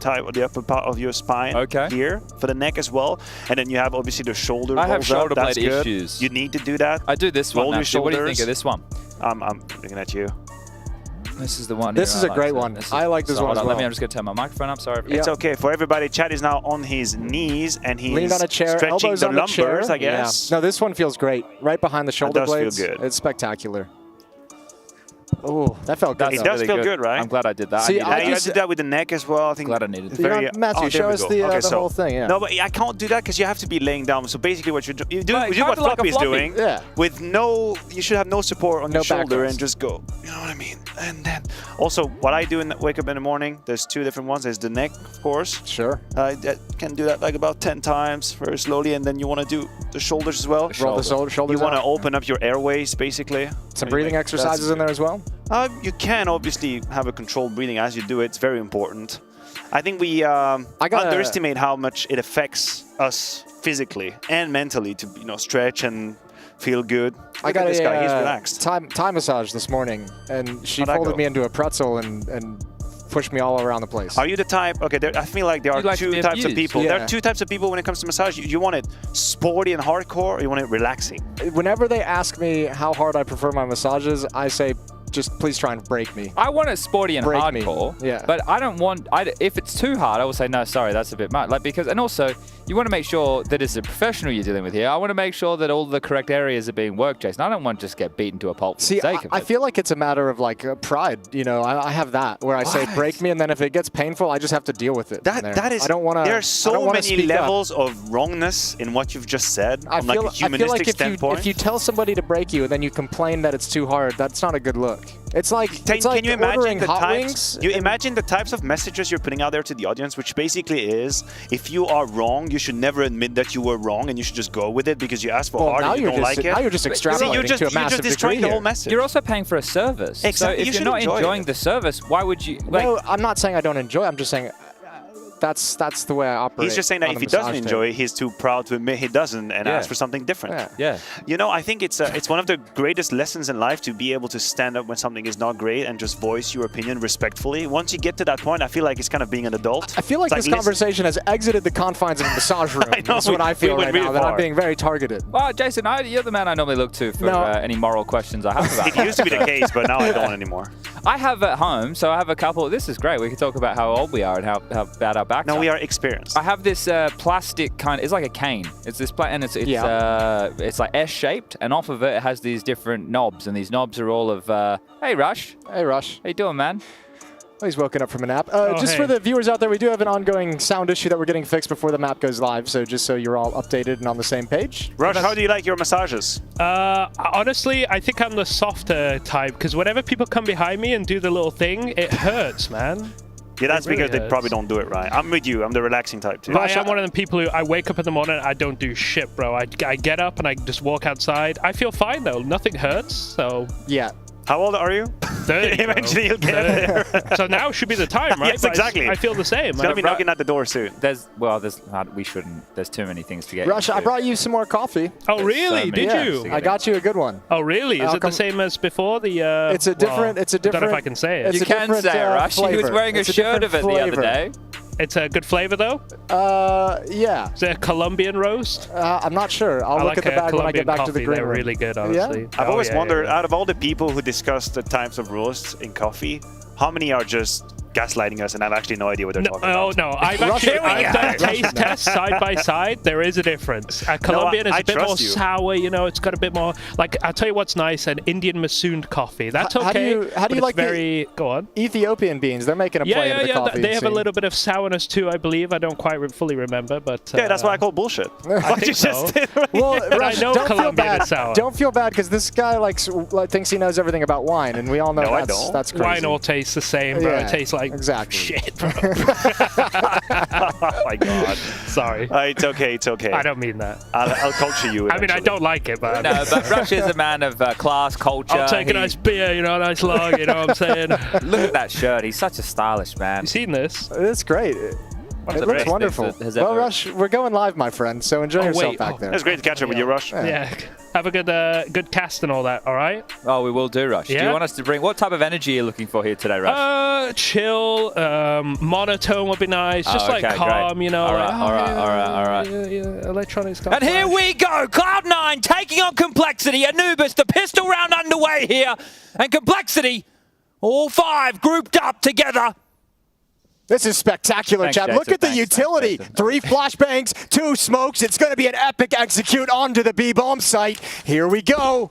part of your spine. Okay. Here for the neck as well, and then you have obviously the shoulder. I have rolls up. shoulder That's blade good. issues. You need to do that. I do this Roll one, your actually. What do you think shoulders. of this one? I'm looking at you. This is the one. This here is I a like. great So one. this is- I like this so one hold as on, Let me. well. I'm just gonna turn my microphone up. Sorry. It's okay for everybody. Chad is now on his knees and he's Leaned on a chair, stretching elbows the on the lumbers, chair. I guess. Yeah. No, this one feels great. Right behind the shoulder does feel blades. good. It's spectacular. Oh, that felt good. It though. does feel good, right? I'm glad I did that. See, I I needed you that. just- did that with the neck as well. I think. Glad I needed it's You know, very. Matthew, there show we us go. the Okay, whole thing. Yeah. No, but I can't do that because you have to be laying down. So basically, what you do, you do Right, what kinda like a Floppy is floppy. doing. Yeah. With no, you should have no support on No your shoulder backrest. and just go. You know what I mean? And then also, what I do in wake up in the morning, there's two different ones. There's the neck, of course. Sure. I can do that like about 10 times very slowly, and then you want to do the shoulders as well. Roll the shoulders You want to out. open up your airways, basically. Some breathing exercises in there as well. You can obviously have a controlled breathing as you do it. It's very important. I think we gotta- underestimate how much it affects us physically and mentally to stretch and feel good. I Look got at this guy. He's a relaxed. Thai massage this morning, and she How'd that folded go? me into a pretzel and push me all around the place. Are you the type? Okay, I feel like there are two types of people. Yeah. There are two types of people when it comes to massage. You want it sporty and hardcore, or you want it relaxing? Whenever they ask me how hard I prefer my massages, I say, just please try and break me. I want it sporty and Break hardcore. me. Yeah. But I don't want. If it's too hard, I will say no. Sorry, that's a bit much. Like and also you want to make sure that it's a professional you're dealing with here. I want to make sure that all the correct areas are being worked, Jason. I don't want to just get beaten to a pulp for the sake of it. I feel like it's a matter of like pride. You know, I have that where I say break me, and then if it gets painful, I just have to deal with it. That is. I don't want to. There are so many levels of wrongness in what you've just said. I on like a humanistic standpoint. if you tell somebody to break you and then you complain that it's too hard, that's not a good look. It's like Can you imagine the hot types? wings? You imagine the types of messages you're putting out there to the audience, which basically is, if you are wrong, you should never admit that you were wrong, and you should just go with it because you asked for hard and you don't like it. Now you're just extrapolating to a massive You're just destroying the whole message. You're also paying for a service. Exactly. So if you're not enjoying the service, why would you? No, I'm not saying I don't enjoy. I'm just saying that's the way I operate. He's just saying that if he doesn't enjoy it, he's too proud to admit he doesn't and ask for something different. Yeah. You know, I think it's one of the greatest lessons in life to be able to stand up when something is not great and just voice your opinion respectfully. Once you get to that point, I feel like it's kind of being an adult. I feel like this conversation has exited the confines of a massage room. That's what I feel right now, that I'm being very targeted. Well, Jason, you're the man I normally look to for any moral questions I have about it. Used to be the case, but now I don't anymore. I have at home, so I have a couple. This is great. We can talk about how old we are and how bad our backs are. No, we are experienced. I have this plastic kind. It's like a cane. It's this and it's like S-shaped, and off of it has these different knobs, and these knobs are all of. Hey, Rush. Hey, Rush. How you doing, man? Oh, he's woken up from a nap. For the viewers out there, we do have an ongoing sound issue that we're getting fixed before the map goes live. So just so you're all updated and on the same page. Rush, how do you like your massages? Honestly, I think I'm the softer type because whenever people come behind me and do the little thing, it hurts, man. Yeah, that's because they probably don't do it right. I'm with you. I'm the relaxing type too. I am one of the people who I wake up in the morning, I don't do shit, bro. I get up and I just walk outside. I feel fine though. Nothing hurts. So yeah. How old are you? 30. Eventually you'll get there. So now should be the time, right? Yes, exactly. I feel the same. It's gonna be knocking at the door soon. We shouldn't. There's too many things to get. Rush, I brought you some more coffee. Oh, really? Did you? I got you a good one. Oh, really? Is it the same as before? It's a different. I don't know if I can say it. You can say it, Rush. He was wearing a shirt of it the other day. It's a good flavor, though? Yeah. Is it a Colombian roast? I'm not sure. I'll look at the bag when I get back to the green They're room. really good, honestly. Yeah? I've always wondered, out of all the people who discuss the types of roasts in coffee, how many are just gaslighting us and have actually no idea what they're talking about? No. I've done taste tests side by side. There is a difference. A Colombian is a bit more sour, you know, it's got a bit more, like, I'll tell you what's nice, an Indian masooned coffee. That's okay. How do you like go on. Ethiopian beans? They're making a play into the coffee they have a little bit of sourness too, I believe. I don't quite fully remember, but... yeah, that's what I call bullshit. I think so. Well, Rush, I know don't feel Colombian bad. is sour. Don't feel bad, because this guy thinks he knows everything about wine, and we all know that's crazy. Wine all tastes the same, bro. It tastes like shit, bro. Oh my god. Sorry. It's okay. I don't mean that. I'll culture you. I mean, I don't like it, but... No, but Rush is a man of class, culture. I'll take a nice beer, you know, a nice log, you know what I'm saying? Look at that shirt. He's such a stylish man. You seen this? It's great. It looks wonderful. Well, Rush, we're going live, my friend, so enjoy yourself back there. It's great to catch up with you, Rush. Yeah. Have a good cast and all that, all right? Oh, we will do, Rush. Yeah? Do you want us to bring... What type of energy are you looking for here today, Rush? Chill, monotone would be nice. Just like calm, great. you know. All right. Yeah, electronics. And here we go. Cloud9 taking on Complexity. Anubis, the pistol round underway here. And Complexity, all five grouped up together. This is spectacular, Thanks, Chad. Jason. Look at the utility. 3 flashbangs, 2 smokes. It's going to be an epic execute onto the B-bomb site. Here we go.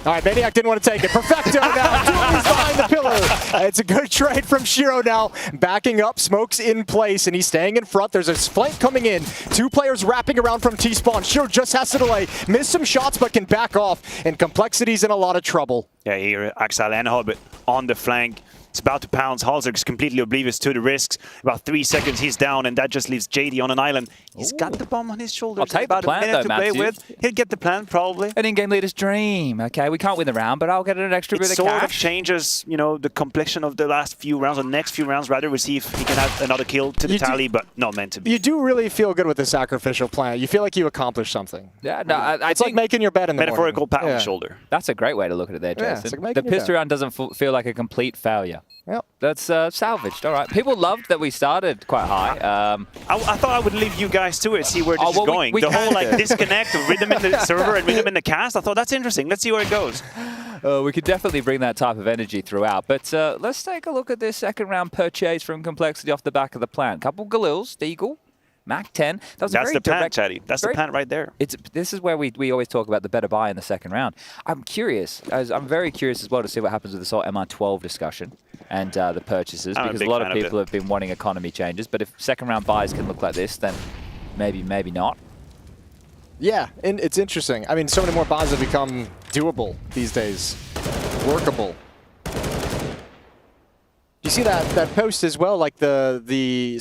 All right, Maniac didn't want to take it. Perfecto now. Dooley's behind the pillar. It's a good trade from Shiro now. Backing up, Smoke's in place, and he's staying in front. There's a flank coming in. 2 players wrapping around from T-spawn. Shiro just has to delay. Missed some shots, but can back off. And Complexity's in a lot of trouble. Yeah, here, Axel and Hobbit on the flank. It's about to pounce. Halzer's completely oblivious to the risks. About 3 seconds, he's down, and that just leaves JD on an island. He's got the bomb on his shoulders. I'll take about the plant, a minute though, to play Matthew. with. He'll get the plant, probably. An in-game leader's dream. Okay, we can't win the round, but I'll get an extra bit of sort cash. of changes, you know, the complexion of the last few rounds, or the next few rounds, rather. We'll see if he can add another kill to the tally, but not meant to be. You do really feel good with the sacrificial plant. You feel like you accomplished something. Yeah, no, I it's like making your bed in the metaphorical morning. pat on the shoulder. That's a great way to look at it there, Yeah, Jason. it's like The making your pistol round doesn't feel like a complete failure. Yep. That's salvaged. All right. People loved that we started quite high. I thought I would leave you guys to it, see where this is going. The whole like disconnect of rhythm in the server and rhythm in the cast. I thought that's interesting. Let's see where it goes. We could definitely bring that type of energy throughout. But let's take a look at this second round purchase from Complexity off the back of the plan. Couple Galils, Deagle, Mac 10. That's the plant, Chatty. That's the plant right there. This is where we always talk about the better buy in the second round. I'm curious. I'm very curious as well to see what happens with this whole MR12 discussion and the purchases, because a lot of people have been wanting economy changes. But if second round buys can look like this, then maybe not. Yeah, and it's interesting. I mean, so many more buys have become doable these days, workable. You see that post as well, like the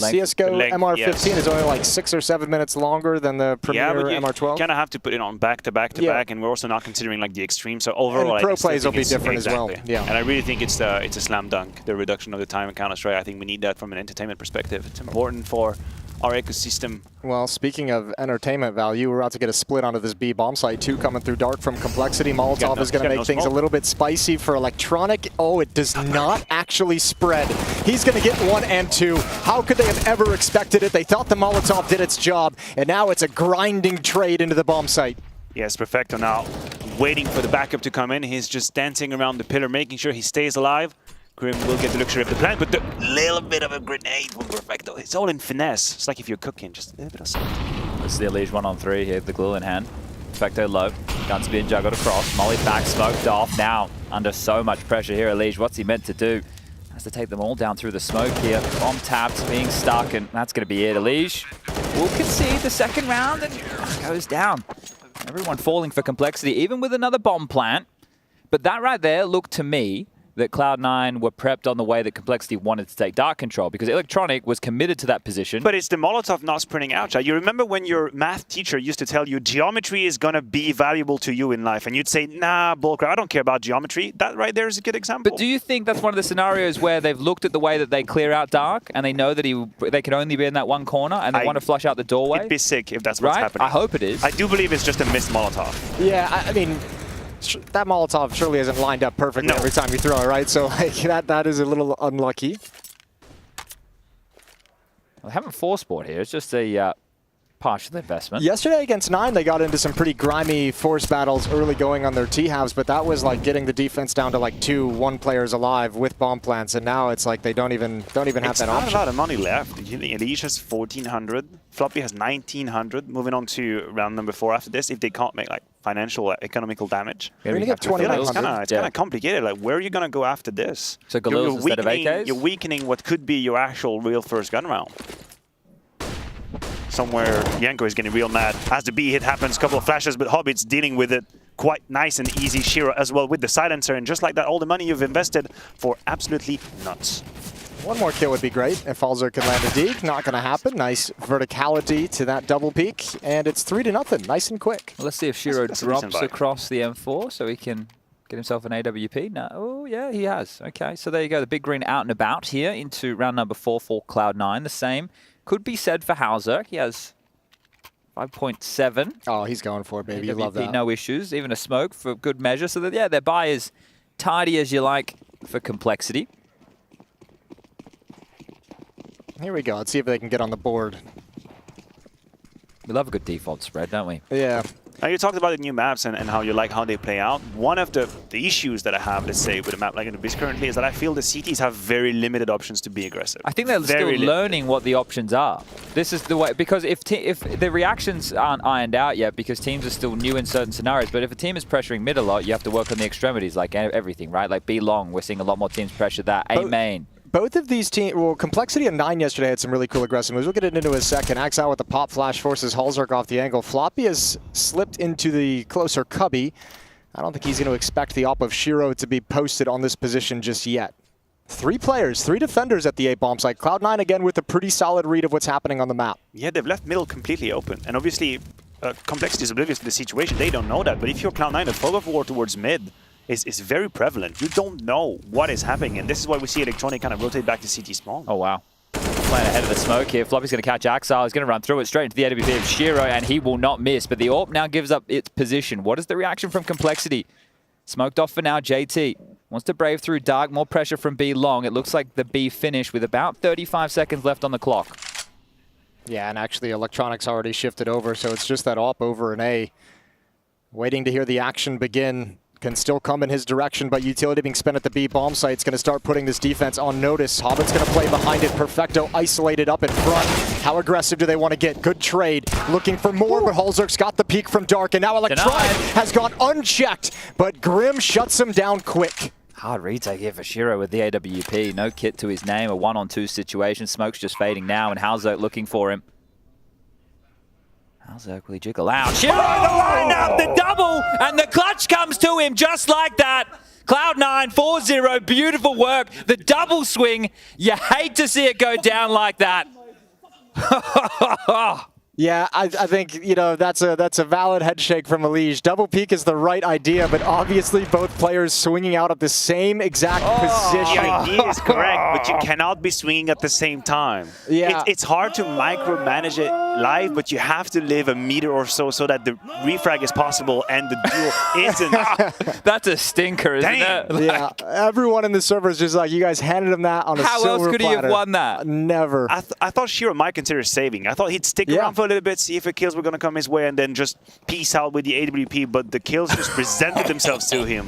CSGO MR15 is only like 6 or 7 minutes longer than the Premier MR12. You kind of have to put it on back to back to back, and we're also not considering like the extreme. So overall, and pro plays will be different as well. Yeah, and I really think it's a slam dunk, the reduction of the time in Counter-Strike. I think we need that from an entertainment perspective. It's important for our ecosystem. Well, speaking of entertainment value, we're about to get a split onto this B bomb site. 2 coming through dark from Complexity. Molotov is going to make things a little bit spicy for Electronic. Oh, it does not actually spread. He's going to get 1 and 2. How could they have ever expected it? They thought the Molotov did its job, and now it's a grinding trade into the bomb site. Yes, Perfecto now waiting for the backup to come in. He's just dancing around the pillar, making sure he stays alive. Grim will get the luxury of the plant, but the little bit of a grenade from Perfecto. It's all in finesse. It's like if you're cooking, just a little bit of salt. Let's see Elige 1-on-3 here, the glue in hand. Perfecto low. Guns being juggled across. Molly back, smoked off. Now under so much pressure here, Elige. What's he meant to do? Has to take them all down through the smoke here. Bomb tapped, being stuck, and that's going to be it. Elige will concede the second round and goes down. Everyone falling for Complexity, even with another bomb plant. But that right there looked to me that Cloud9 were prepped on the way that Complexity wanted to take dark control, because Electronic was committed to that position. But it's the Molotov not sprinting out, Chad. You remember when your math teacher used to tell you geometry is going to be valuable to you in life, and you'd say, nah, bullcrap, I don't care about geometry. That right there is a good example. But do you think that's one of the scenarios where they've looked at the way that they clear out dark, and they know that they can only be in that one corner, and they want to flush out the doorway? It'd be sick if that's what's happening. I hope it is. I do believe it's just a missed Molotov. Yeah, I mean, that Molotov surely isn't lined up perfectly every time you throw it, right? So like that is a little unlucky. Well, they haven't force bought here. It's just a partial investment. Yesterday against 9, they got into some pretty grimy force battles early going on their T-halves, but that was like getting the defense down to like 2-1 players alive with bomb plants, and now it's like they don't even have that option. It's not a lot of money left. Elige has 1,400. Floppy has 1,900. Moving on to round number 4 after this, if they can't make like financial, economical damage. You're going to get 2,900. It's kind of complicated. Like, where are you going to go after this? So Galils instead of AKs? You're weakening what could be your actual real first gun round. Somewhere Yanko is getting real mad as the B hit happens. Couple of flashes, but Hobbit's dealing with it quite nice and easy. Shiro as well with the silencer, and just like that, all the money you've invested for absolutely nuts. One more kill would be great if Falzer could land a deke. Not going to happen. Nice verticality to that double peek, and it's 3-0. Nice and quick. Let's see if Shiro drops across the M4 so he can get himself an AWP. No, oh yeah, he has. Okay, so there you go. The big green out and about here into round number 4 for Cloud9. The same could be said for Hauser. He has 5.7. Oh, he's going for it, baby. You love that. No issues. Even a smoke for good measure. So that, yeah, their buy is tidy as you like for Complexity. Here we go. Let's see if they can get on the board. We love a good default spread, don't we? Yeah. Now you talked about the new maps and how you like how they play out. One of the issues that I have, let's say, with a map like Anubis currently is that I feel the CTs have very limited options to be aggressive. I think they're still learning what the options are. This is the way, because if the reactions aren't ironed out yet, because teams are still new in certain scenarios, but if a team is pressuring mid a lot, you have to work on the extremities, like everything, right? Like B long, we're seeing a lot more teams pressure that. A main. Both of these teams, well, Complexity and 9 yesterday had some really cool aggressive moves. We'll get it into a second. Axe out with the pop flash forces Halzark off the angle. Floppy has slipped into the closer cubby. I don't think he's going to expect the op of Shiro to be posted on this position just yet. 3 players, 3 defenders at the A bomb site. Cloud9 again with a pretty solid read of what's happening on the map. Yeah, they've left middle completely open. And obviously, Complexity is oblivious to the situation. They don't know that. But if you're Cloud9, the fog of war towards mid is very prevalent. You don't know what is happening, and this is why we see Electronic kind of rotate back to CT small. Oh, wow. Playing ahead of the smoke here. Floppy's going to catch Axile. He's going to run through it straight into the AWP of Shiro, and he will not miss. But the AWP now gives up its position. What is the reaction from Complexity? Smoked off for now, JT. Wants to brave through dark, more pressure from B long. It looks like the B finish with about 35 seconds left on the clock. Yeah, and actually electronics already shifted over, so it's just that AWP over an A. Waiting to hear the action begin. Can still come in his direction, but utility being spent at the B bomb site is going to start putting this defense on notice. Hobbit's going to play behind it. Perfecto isolated up in front. How aggressive do they want to get? Good trade. Looking for more, but Halzerk's got the peek from Dark, and now Electronic has gone unchecked, but Grim shuts him down quick. Hard retake here for Shiro with the AWP. No kit to his name, a 1-on-2 situation. Smoke's just fading now, and Halzerk looking for him. Halzerk, will he jiggle out? Shiro, the lineup, the double, and the clutch comes to him just like that. Cloud9, 4-0, beautiful work. The double swing, you hate to see it go down like that. Yeah, I think, you know, that's a valid head shake from Elige. Double peek is the right idea, but obviously both players swinging out at the same exact position. The idea is correct, but you cannot be swinging at the same time. Yeah. It's hard to micromanage it live, but you have to live a meter or so that the refrag is possible and the duel isn't. That's a stinker, isn't it? Like, yeah, everyone in the server is just like, you guys handed him that on a silver platter. How else could he have won that? Never. I thought Shiro might consider saving. I thought he'd stick around for a little bit, see if the kills were going to come his way, and then just peace out with the AWP, but the kills just presented themselves to him.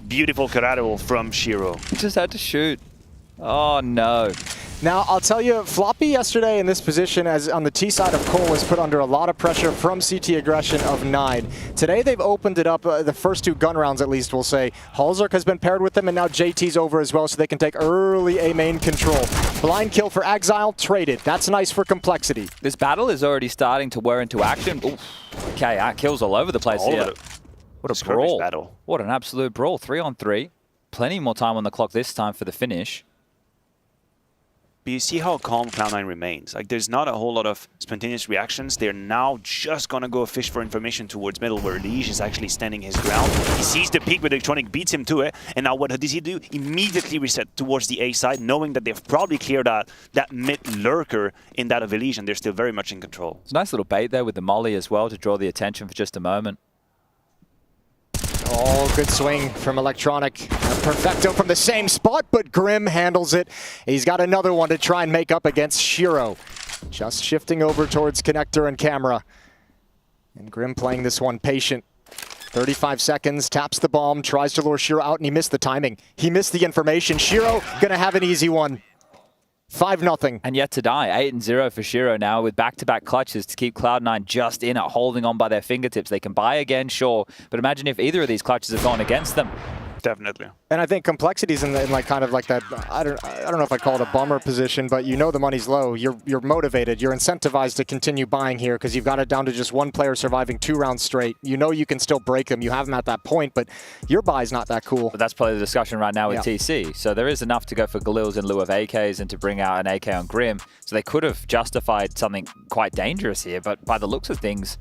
Beautiful collateral from Shiro. He just had to shoot. Oh, no. Now, I'll tell you, Floppy yesterday in this position as on the T side of Cole was put under a lot of pressure from CT aggression of 9. Today, they've opened it up, the first 2 gun rounds at least, we'll say. Halzerk has been paired with them, and now JT's over as well, so they can take early A main control. Blind kill for Exile, traded. That's nice for complexity. This battle is already starting to wear into action. Oof. Okay, kills all over the place here. What a brawl. Battle. What an absolute brawl. 3-on-3. Plenty more time on the clock this time for the finish. But you see how calm Cloud9 remains. Like, there's not a whole lot of spontaneous reactions. They're now just gonna go fish for information towards middle, where Elige is actually standing his ground. He sees the peak, but Electronic beats him to it. And now what does he do? Immediately reset towards the A side, knowing that they've probably cleared out that mid lurker in that of Elige, and they're still very much in control. It's a nice little bait there with the molly as well to draw the attention for just a moment. Oh, good swing from Electronic. Perfecto from the same spot, but Grim handles it. He's got another one to try and make up against Shiro. Just shifting over towards Connector and Camera. And Grim playing this one patient. 35 seconds, taps the bomb, tries to lure Shiro out, and he missed the timing. He missed the information. Shiro gonna have an easy one. 5-0. And yet to die. 8-0 for Shiro now with back-to-back clutches to keep Cloud9 just in it, holding on by their fingertips. They can buy again, sure, but imagine if either of these clutches have gone against them. Definitely. And I think complexity's in like kind of like that. I don't know if I call it a bummer position, but you know the money's low. You're motivated. You're incentivized to continue buying here because you've got it down to just one player surviving 2 rounds straight. You know you can still break them. You have them at that point, but your buy's not that cool. But that's probably the discussion right now with TC. So there is enough to go for Galils in lieu of AKs and to bring out an AK on Grim. So they could have justified something quite dangerous here, but by the looks of things,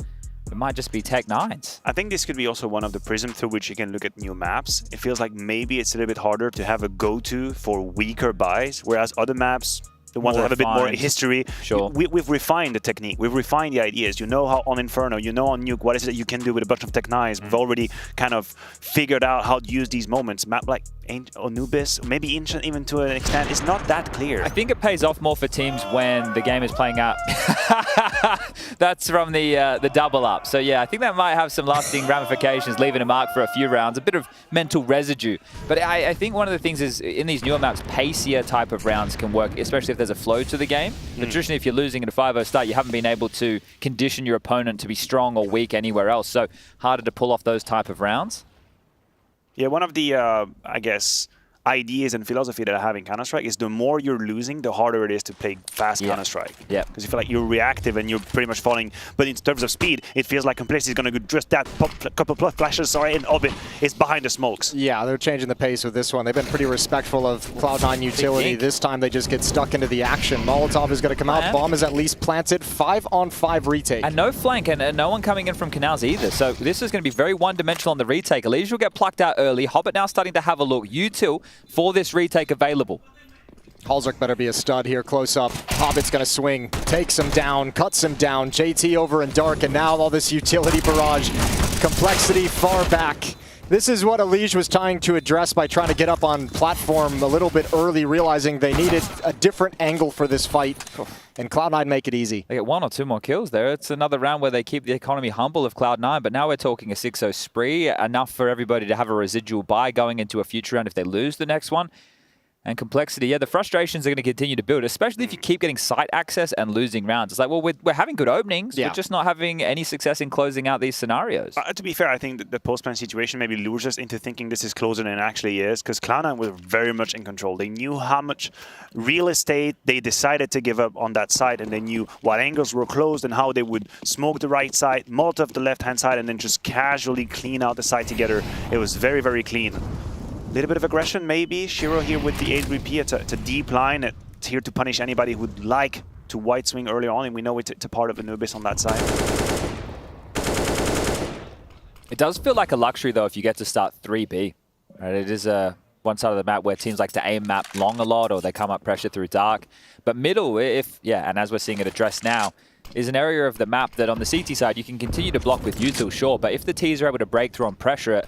it might just be Tech 9s. I think this could be also one of the prism through which you can look at new maps. It feels like maybe it's a little bit harder to have a go-to for weaker buys, whereas other maps, the ones that have a bit more history, we've refined the technique, we've refined the ideas. You know how on Inferno, you know on Nuke, what is it that you can do with a bunch of Tech 9s. We've already kind of figured out how to use these moments. Map like Anubis, maybe Ancient even to an extent, is not that clear. I think it pays off more for teams when the game is playing out. That's from the double up. So yeah, I think that might have some lasting ramifications, leaving a mark for a few rounds, a bit of mental residue. But I think one of the things is in these newer maps, pacier type of rounds can work, especially if there's a flow to the game. But traditionally, if you're losing at a 5-0 start, you haven't been able to condition your opponent to be strong or weak anywhere else. So harder to pull off those type of rounds. Yeah, one of the, I guess, ideas and philosophy that I have in Counter-Strike is the more you're losing, the harder it is to play fast Counter-Strike. Yeah. Because you feel like you're reactive and you're pretty much falling. But in terms of speed, it feels like Complexity is going to do just that couple of flashes, and all of it is behind the smokes. Yeah, they're changing the pace with this one. They've been pretty respectful of Cloud9 utility. This time they just get stuck into the action. Molotov is going to come out. Bomb is at least planted. 5-on-5 retake. And no flank and no one coming in from canals either. So this is going to be very one-dimensional on the retake. Elige will get plucked out early. Hobbit now starting to have a look. Util for this retake available. Halzerk better be a stud here, close up. Hobbit's gonna swing, takes him down, cuts him down. JT over in dark, and now all this utility barrage. Complexity far back. This is what Elige was trying to address by trying to get up on platform a little bit early, realizing they needed a different angle for this fight. And Cloud9 make it easy. They get 1 or 2 more kills there. It's another round where they keep the economy humble of Cloud9, but now we're talking a 6-0 spree, enough for everybody to have a residual buy going into a future round if they lose the next one. And Complexity, yeah, the frustrations are going to continue to build, especially if you keep getting site access and losing rounds. It's like, well, we're having good openings, we're just not having any success in closing out these scenarios. To be fair, I think that the post-plan situation maybe lures us into thinking this is closer than it actually is, because Cloud9 was very much in control. They knew how much real estate they decided to give up on that side, and they knew what angles were closed and how they would smoke the right side, Molotov the left-hand side, and then just casually clean out the side together. It was very, very clean. Little bit of aggression, maybe. Shiro here with the 8-3P. It's a deep line. It's here to punish anybody who'd like to white swing earlier on, and we know it's a part of Anubis on that side. It does feel like a luxury, though, if you get to start 3B. Right? It is one side of the map where teams like to aim map long a lot, or they come up pressure through dark. But middle, and as we're seeing it addressed now, is an area of the map that on the CT side you can continue to block with util, sure, but if the Ts are able to break through on pressure,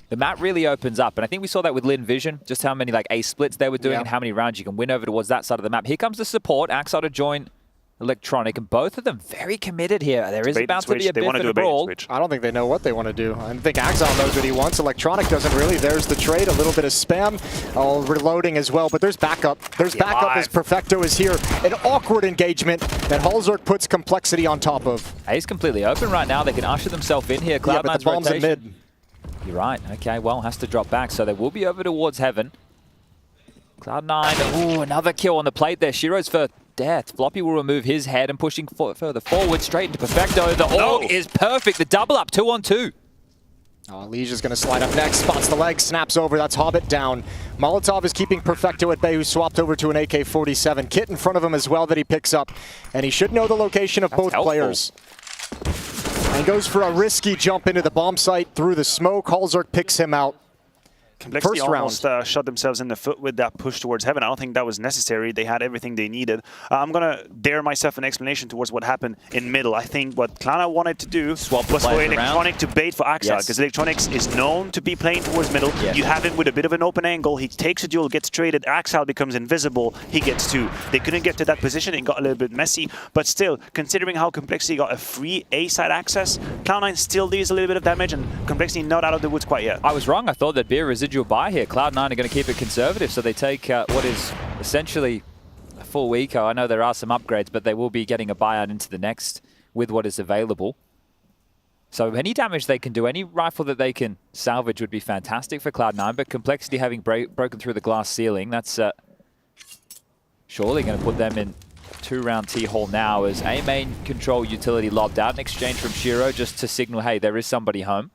the map really opens up. And I think we saw that with Lynn Vision, just how many like A splits they were doing and how many rounds you can win over towards that side of the map. Here comes the support, Axel to join Electronic, and both of them very committed here. There is about to be a bit of a brawl. I don't think they know what they want to do. I think Axel knows what he wants. Electronic doesn't really. There's the trade, a little bit of spam, all reloading as well, but there's backup. There's backup as Perfecto is here. An awkward engagement that Halzerk puts Complexity on top of. A's completely open right now. They can usher themselves in here. Yeah, but the bomb's in mid. You're right. Okay, well, has to drop back, so they will be over towards Heaven. Cloud9, ooh, another kill on the plate there. Shiro's for death. Floppy will remove his head and pushing further forward, straight into Perfecto. The AUG is perfect. The double up, 2-on-2. Oh, Liege is going to slide up next, spots the leg, snaps over, that's Hobbit down. Molotov is keeping Perfecto at bay, who swapped over to an AK-47. Kit in front of him as well that he picks up, and he should know the location of both players. And goes for a risky jump into the bomb site through the smoke. Halzerk picks him out. Complexity almost shot themselves in the foot with that push towards Heaven. I don't think that was necessary. They had everything they needed. I'm going to dare myself an explanation towards what happened in middle. I think what Cloud9 wanted to do was for Electronic to bait for Axel, because Electronics is known to be playing towards middle. You have him with a bit of an open angle. He takes a duel, gets traded. Axel becomes invisible. He gets 2. They couldn't get to that position. It got a little bit messy. But still, considering how Complexity got a free A-side access, Cloud9 still deals a little bit of damage, and Complexity not out of the woods quite yet. I was wrong. I thought there'd be a residual buy here. Cloud9 are going to keep it conservative, so they take what is essentially a full eco. I know there are some upgrades, but they will be getting a buyout into the next with what is available. So any damage they can do, any rifle that they can salvage would be fantastic for Cloud9, but Complexity having broken through the glass ceiling, that's surely going to put them in 2-round T-hole now as A main control utility lobbed out in exchange from Shiro just to signal, hey, there is somebody home.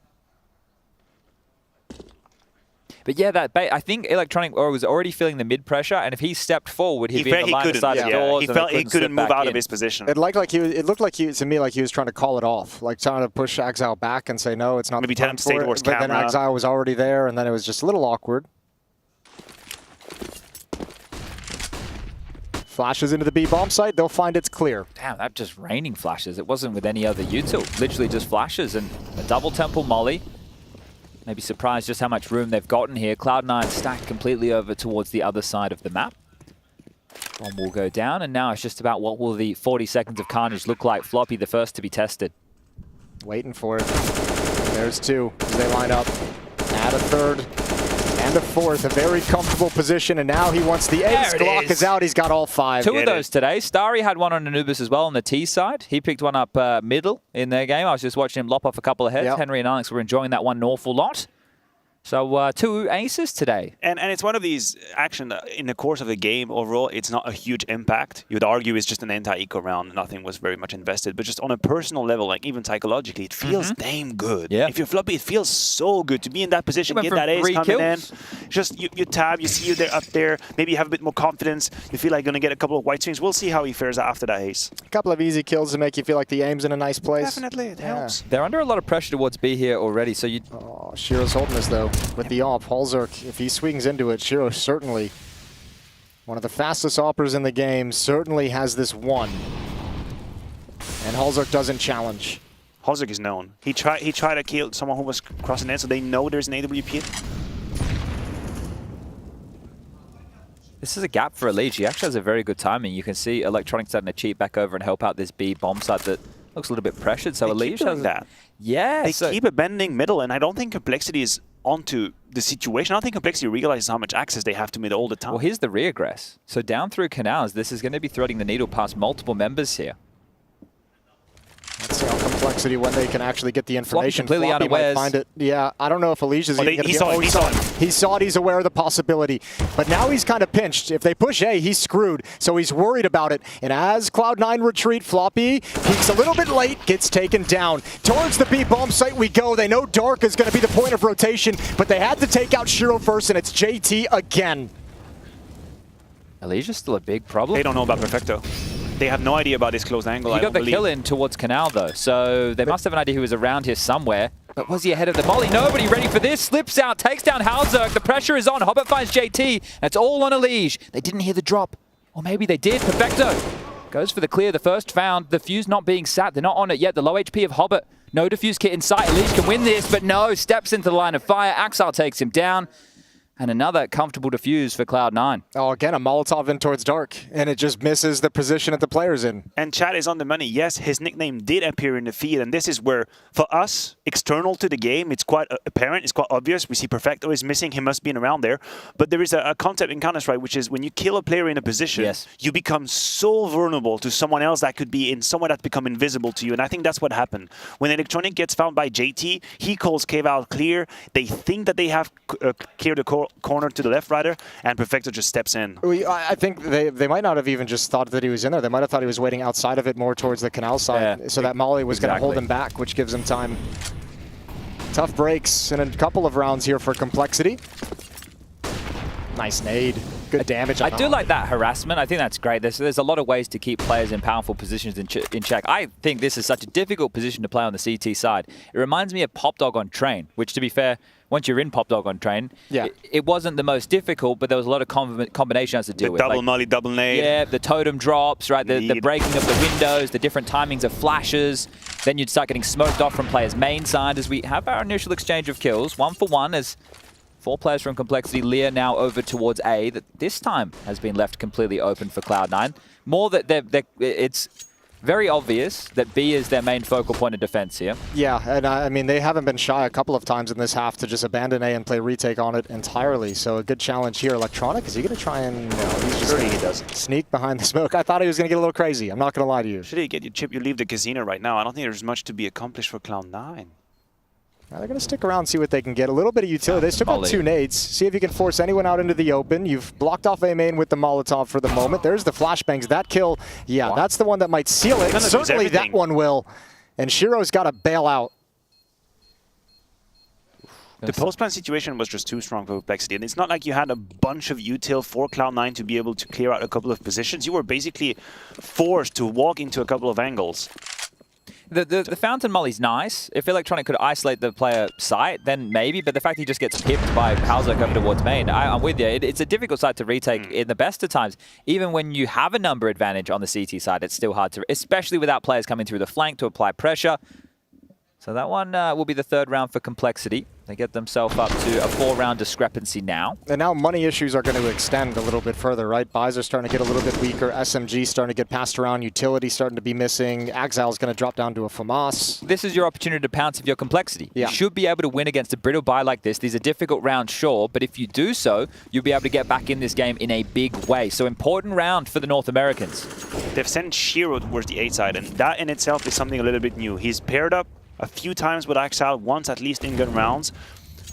But yeah, I think Electronic was already feeling the mid pressure, and if he stepped forward, he'd be in the line of sight of doors. He felt he couldn't move out of his position. It looked like to me like he was trying to call it off, like trying to push Axel back and say no, it's not. Maybe tell him to stay towards camera. But then Axel was already there, and then it was just a little awkward. Flashes into the B bomb site. They'll find it's clear. Damn, that just raining flashes. It wasn't with any other util. Literally just flashes and a double temple molly. Maybe surprised just how much room they've gotten here. Cloud9 stacked completely over towards the other side of the map. Bomb will go down, and now it's just about what will the 40 seconds of carnage look like. Floppy, the first to be tested. Waiting for it. There's 2 as they line up. Add a 3rd and a 4th. A very comfortable position, and now he wants the ace. Glock is out. He's got all 5. 2 of those today. Starry had one on Anubis as well on the T side. He picked one up middle in their game. I was just watching him lop off a couple of heads. Yep. Henry and Alex were enjoying that one an awful lot. So 2 aces today. And it's one of these action that in the course of the game overall, it's not a huge impact. You would argue it's just an anti-eco round. Nothing was very much invested. But just on a personal level, like even psychologically, it feels damn good. Yeah. If you're Floppy, it feels so good to be in that position, get that ace coming in. Just you tab, you see you're up there. Maybe you have a bit more confidence. You feel like you're going to get a couple of white swings. We'll see how he fares after that ace. A couple of easy kills to make you feel like the aim's in a nice place. Definitely, it helps. They're under a lot of pressure towards B here already. So you. Oh, Shiro's holding this though. With the AWP, Halzerk, if he swings into it, Shiro certainly, one of the fastest AWPers in the game, certainly has this one. And Halzerk doesn't challenge. Hozek is known. He tried to kill someone who was crossing in, so they know there's an AWP. This is a gap for Elige. He actually has a very good timing. You can see Electronic starting to cheat back over and help out this B bomb site that looks a little bit pressured. So Elige has that. Yeah. They keep abandoning middle, and I don't think Complexity is onto the situation. I don't think Complexity realizes how much access they have to mid all the time. Well, here's the reaggress. So down through canals, this is going to be threading the needle past multiple members here. Let's see how Complexity, when they can actually get the information. Completely Floppy might unawares. find it. Yeah, I don't know if Elige is even going to he saw it. He saw it. He's aware of the possibility. But now he's kind of pinched. If they push A, he's screwed. So he's worried about it. And as Cloud9 retreat, Floppy peeks a little bit late, gets taken down. Towards the B bomb site we go. They know Dark is going to be the point of rotation, but they had to take out Shiro first, and it's JT again. Elige is still a big problem. They don't know about Perfecto. They have no idea about this close angle. He got the kill in towards Canal, though, so they must have an idea he was around here somewhere. But was he ahead of the molly? Nobody ready for this. Slips out, takes down Halzerk. The pressure is on. Hobbit finds JT. It's all on Elige. They didn't hear the drop. Or maybe they did. Perfecto goes for the clear. The first found. The fuse not being sat. They're not on it yet. The low HP of Hobbit. No defuse kit in sight. Elige can win this, but no. Steps into the line of fire. Axel takes him down. And another comfortable defuse for Cloud9. Oh, again, a Molotov in towards Dark, and it just misses the position that the player's in. And Chat is on the money. Yes, his nickname did appear in the feed, and this is where, for us, external to the game, it's quite apparent, it's quite obvious. We see Perfecto is missing, he must be around there. But there is a concept in Counter-Strike, which is when you kill a player in a position, you become so vulnerable to someone else that could be in somewhere that's become invisible to you. And I think that's what happened. When Electronic gets found by JT, he calls Cave out clear. They think that they have cleared the corner to the left rider, and Perfecto just steps in. I think they might not have even just thought that he was in there. They might have thought he was waiting outside of it, more towards the canal side, so that Molly was going to hold him back, which gives him time. Tough breaks in a couple of rounds here for Complexity. Nice nade. Good damage. I do like that harassment. I think that's great. There's a lot of ways to keep players in powerful positions in check. I think this is such a difficult position to play on the CT side. It reminds me of Pop Dog on Train, which, to be fair, once you're in Pop Dog on Train, it wasn't the most difficult, but there was a lot of combinations to deal with. Double molly, double nade. Yeah, the totem drops, right? The breaking of the windows, the different timings of flashes. Then you'd start getting smoked off from players' main side as we have our initial exchange of kills. 1 for 1 as 4 players from Complexity. Lear now over towards A, that this time has been left completely open for Cloud9. More that it's very obvious that B is their main focal point of defense here. Yeah, and I mean, they haven't been shy a couple of times in this half to just abandon A and play retake on it entirely. So a good challenge here. Electronic, is he going to try and he's just he does. Sneak behind the smoke? I thought he was going to get a little crazy. I'm not going to lie to you. Should he get your chip, you leave the casino right now. I don't think there's much to be accomplished for Cloud9. They're going to stick around and see what they can get. A little bit of utility. They still got 2 nades. See if you can force anyone out into the open. You've blocked off A main with the Molotov for the moment. There's the flashbangs. That kill, that's the one that might seal it. Certainly that one will. And Shiro's got to bail out. The post-plan situation was just too strong for Complexity. And it's not like you had a bunch of util for Cloud9 to be able to clear out a couple of positions. You were basically forced to walk into a couple of angles. The fountain molly's nice. If Electronic could isolate the player site, then maybe. But the fact he just gets pipped by Halzerk over towards main, I'm with you. It's a difficult side to retake in the best of times. Even when you have a number advantage on the CT side, it's still hard to, especially without players coming through the flank to apply pressure. So that one will be the 3rd round for Complexity. They get themselves up to a 4-round discrepancy now. And now money issues are going to extend a little bit further, right? Buys are starting to get a little bit weaker. SMG starting to get passed around. Utility starting to be missing. Axal's going to drop down to a FAMAS. This is your opportunity to pounce if you're Complexity. Yeah. You should be able to win against a brittle buy like this. These are difficult rounds, sure, but if you do so, you'll be able to get back in this game in a big way. So important round for the North Americans. They've sent Shiro towards the A side, and that in itself is something a little bit new. He's paired up a few times with Axal, once at least in gun rounds.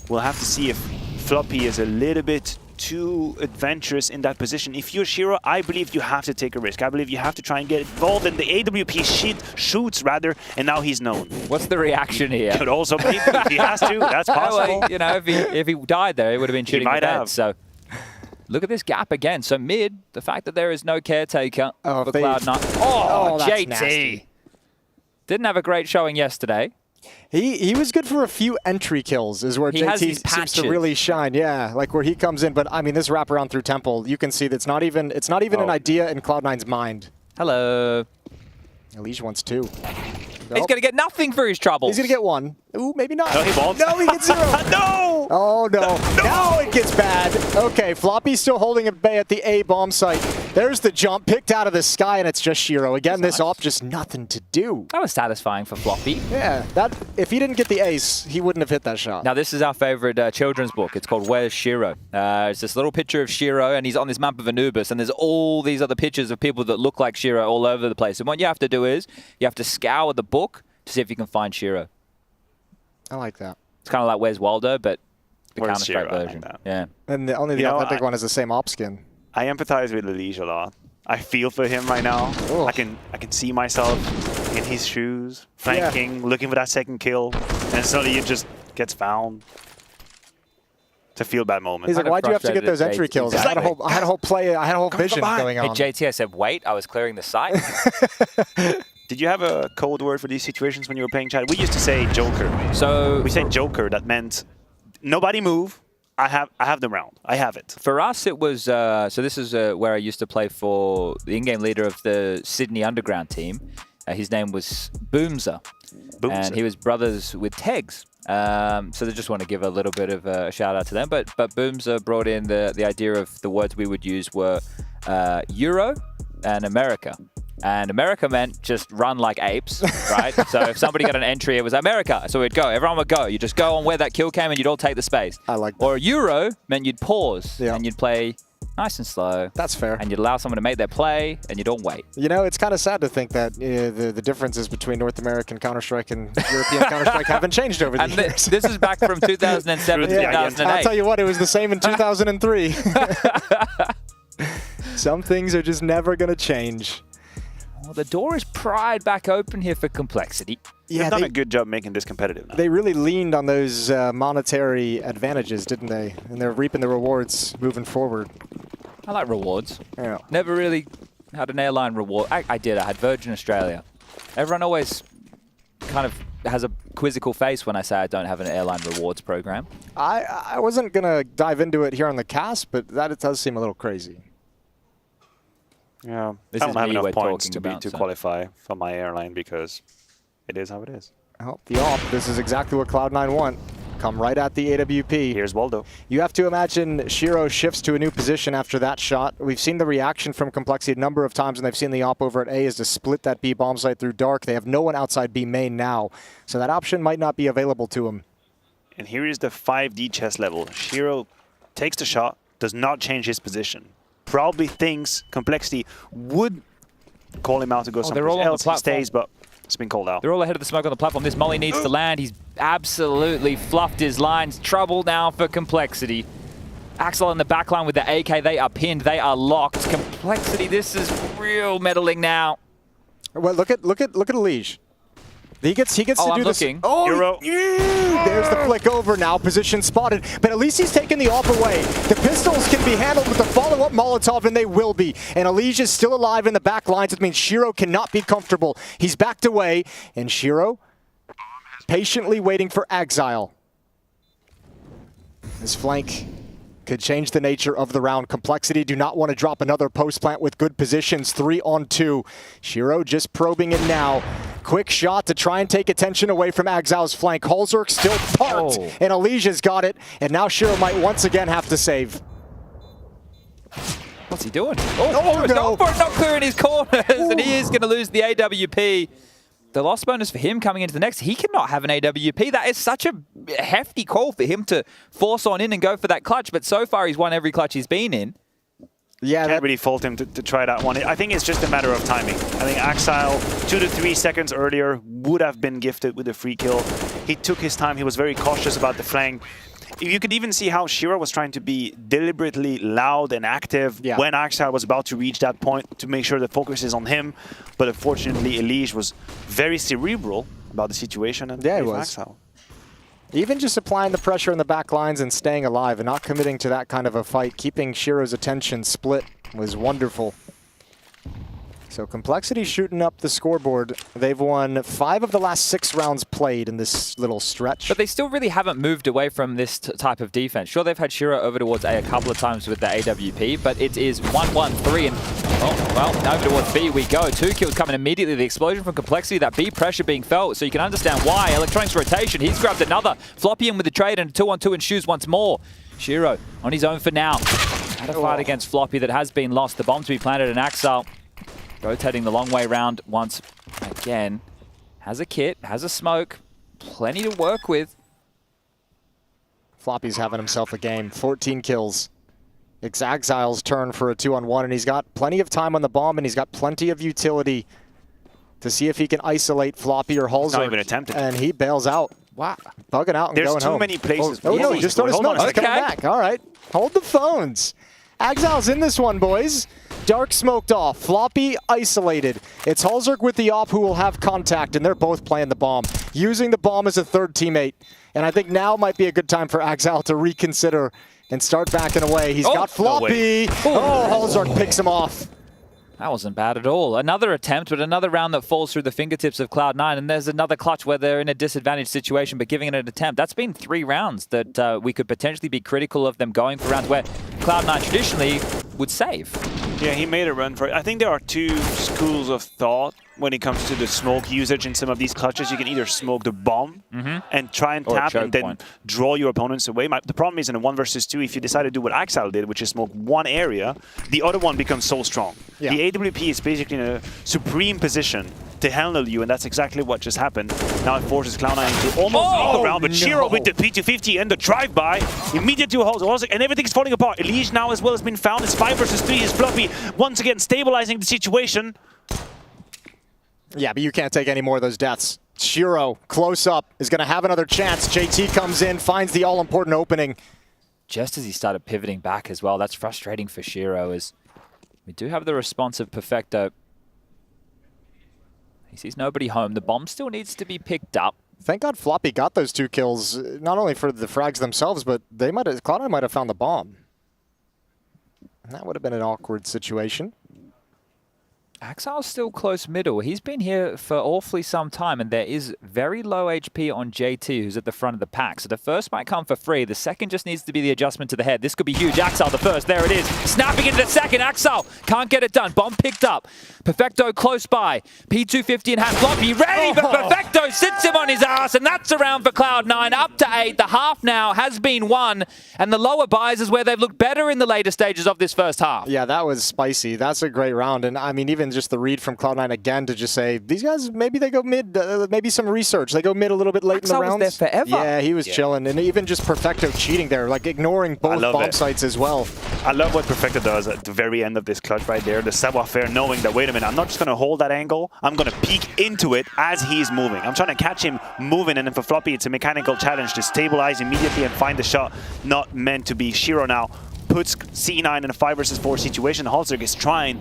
We'll have to see if Floppy is a little bit too adventurous in that position. If you're Shiro, I believe you have to take a risk. I believe you have to try and get involved in the AWP shoots rather, and now he's known. What's the reaction here? Could also be, if he has to, that's possible. Well, you know, if he died there, he would have been shooting the bed. So look at this gap again. So mid, the fact that there is no caretaker for Cloud9. Oh, JT. Nasty. Didn't have a great showing yesterday. He was good for a few entry kills is where JT seems to really shine. Yeah, like where he comes in. But I mean, this wraparound through Temple, you can see that's not even an idea in Cloud9's mind. Hello. Elige wants 2. He's going to get nothing for his trouble. He's going to get 1. Ooh, maybe not. No, he won't. No, he gets 0. No! Oh, no. Now it gets bad. Okay, Floppy's still holding at bay at the A bomb site. There's the jump picked out of the sky, and it's just Shiro. Again, this op, just nothing to do. That was satisfying for Floppy. Yeah, that if he didn't get the ace, he wouldn't have hit that shot. Now, this is our favorite children's book. It's called Where's Shiro? It's this little picture of Shiro, and he's on this map of Anubis, and there's all these other pictures of people that look like Shiro all over the place. And what you have to do is you have to scour the book to see if you can find Shiro. I like that. It's kind of like Where's Waldo, but the Where's Counter-Strike Shiro? I version. like that. Yeah. And only the authentic one is the same op skin. I empathize with Elige a lot. I feel for him right now. Ugh. I can see myself in his shoes, flanking, looking for that second kill, and suddenly it just gets found. It's a feel bad moment. He's like, why'd you have to get those entry kills? I had a whole play, I had a whole vision going on. Hey, JT, I said, wait, I was clearing the site. Did you have a code word for these situations when you were playing chat? We used to say Joker. So we said Joker. That meant nobody move. I have the round. I have it. For us, it was, so this is where I used to play for the in-game leader of the Sydney Underground team. His name was Boomzer. And he was brothers with Tegs. So they just want to give a little bit of a shout out to them. But Boomzer brought in the idea of the words we would use were Euro and America. And America meant just run like apes, right? So if somebody got an entry, it was America. So we'd go. Everyone would go. You just go on where that kill came and you'd all take the space. I like that. Or Euro meant you'd pause and you'd play nice and slow. That's fair. And you'd allow someone to make their play and you'd all wait. You know, it's kind of sad to think that the differences between North American Counter-Strike and European Counter-Strike haven't changed over the years. This is back from 2007 to 2008. I'll tell you what, it was the same in 2003. Some things are just never going to change. Well, the door is pried back open here for Complexity. They've done a good job making this competitive now. They really leaned on those monetary advantages, didn't they? And they're reaping the rewards moving forward. I like rewards. Yeah. Never really had an airline reward. I did. I had Virgin Australia. Everyone always kind of has a quizzical face when I say I don't have an airline rewards program. I wasn't going to dive into it here on the cast, but that does seem a little crazy. Yeah, This I is don't have me enough we're points talking to about, qualify for my airline because it is how it is. Oh, the op. This is exactly what Cloud9 want. Come right at the AWP. Here's Waldo. You have to imagine Shiro shifts to a new position after that shot. We've seen the reaction from Complexity a number of times, and they've seen the op over at A is to split that B bomb site through dark. They have no one outside B main now, so that option might not be available to him. And here is the 5D chess level. Shiro takes the shot, does not change his position. Probably thinks Complexity would call him out to go somewhere else. He stays, but it's been called out. They're all ahead of the smoke on the platform. This molly needs to land. He's absolutely fluffed his lines. Trouble now for Complexity. Axel in the back line with the AK. They are pinned. They are locked. Complexity, this is real meddling now. Well, look at Elige. He gets to do this. Oh, Euro. There's the flick over now. Position spotted. But at least he's taken the op away. The pistols can be handled with the follow-up Molotov, and they will be. And Elige is still alive in the back lines. It means Shiro cannot be comfortable. He's backed away. And Shiro patiently waiting for Exile. His flank could change the nature of the round. Complexity do not want to drop another post plant with good positions. 3-on-2. Shiro just probing it now. Quick shot to try and take attention away from Exile's flank. Holzerk still parked, and Elige's got it. And now Shiro might once again have to save. What's he doing? Oh, no. Not clearing his corners, and he is going to lose the AWP. The loss bonus for him coming into the next, he cannot have an AWP. That is such a hefty call for him to force on in and go for that clutch. But so far, he's won every clutch he's been in. Yeah, can't really fault him to try that one. I think it's just a matter of timing. I think Exile 2 to 3 seconds earlier would have been gifted with a free kill. He took his time. He was very cautious about the flank. You could even see how Shiro was trying to be deliberately loud and active when Exile was about to reach that point to make sure the focus is on him. But unfortunately, Elige was very cerebral about the situation. And he was. Exile. Even just applying the pressure in the back lines and staying alive and not committing to that kind of a fight, keeping Shiro's attention split was wonderful. So Complexity shooting up the scoreboard. They've won 5 of the last 6 rounds played in this little stretch. But they still really haven't moved away from this type of defense. Sure, they've had Shiro over towards A a couple of times with the AWP, but it is 1-1-3, and Oh, well, over towards B we go. 2 kills coming immediately. The explosion from Complexity, that B pressure being felt, so you can understand why. Electronics rotation, he's grabbed another. Floppy in with the trade and a 2-on-2 and shoes once more. Shiro on his own for now. Had a fight against Floppy that has been lost. The bomb to be planted, and Axel rotating the long way round once again. Has a kit, has a smoke, plenty to work with. Floppy's having himself a game. 14 kills. It's Exile's turn for a 2-on-1, and he's got plenty of time on the bomb, and he's got plenty of utility to see if he can isolate Floppy or Halzer. Not even attempted. And he bails out. Wow. Bugging out and There's going home. too many places. Oh, no, just throw the smoke. He's coming Okay. back. All right. Hold the phones. Exile's in this one, boys. Dark smoked off. Floppy isolated. It's Halzerk with the op who will have contact, and they're both playing the bomb. Using the bomb as a third teammate. And I think now might be a good time for Exile to reconsider and start backing away. He's got Floppy. Halzerk picks him off. That wasn't bad at all. Another attempt, but another round that falls through the fingertips of Cloud9, and there's another clutch where they're in a disadvantaged situation, but giving it an attempt. That's been 3 rounds that we could potentially be critical of them going for rounds where Cloud9 traditionally would save. Yeah, he made a run for it. I think there are 2 schools of thought when it comes to the smoke usage in some of these clutches. You can either smoke the bomb and try and tap and then draw your opponents away. The problem is in a 1 versus 2, if you decide to do what Axel did, which is smoke one area, the other one becomes so strong. Yeah. The AWP is basically in a supreme position to handle you, and that's exactly what just happened. Now it forces Cloud9 to almost make the round, but Shiro with the P250 and the drive-by, immediate to Halzerk, and everything's falling apart. Elige now as well has been found. It's 5 versus 3. Is Floppy once again stabilizing the situation. Yeah, but you can't take any more of those deaths. Shiro, close up, is going to have another chance. JT comes in, finds the all-important opening. Just as he started pivoting back as well, that's frustrating for Shiro, as we do have the response of Perfecto. He sees nobody home. The bomb still needs to be picked up. Thank God Floppy got those 2 kills, not only for the frags themselves, but Cloud9 might have found the bomb. And that would have been an awkward situation. Axel's still close middle. He's been here for awfully some time, and there is very low HP on JT, who's at the front of the pack. So the first might come for free. The second just needs to be the adjustment to the head. This could be huge. Axel the first. There it is. Snapping into the second. Axel can't get it done. Bomb picked up. Perfecto close by. P250 in hand. Floppy ready, but Perfecto sits him on his ass, and that's around for Cloud9. Up to 8. The half now has been won, and the lower buys is where they've looked better in the later stages of this first half. Yeah, that was spicy. That's a great round. And I mean, even just the read from Cloud9 again to just say, these guys, maybe they go mid, maybe some research. They go mid a little bit late in the rounds. Was there forever. Yeah, he was chilling. And even just Perfecto cheating there, like ignoring both bomb sites as well. I love what Perfecto does at the very end of this clutch right there. The savoir-faire, knowing that, wait a minute, I'm not just going to hold that angle. I'm going to peek into it as he's moving. I'm trying to catch him moving, and then for Floppy, it's a mechanical challenge to stabilize immediately and find the shot. Not meant to be. Shiro now puts C9 in a 5 versus 4 situation. Halzerk is trying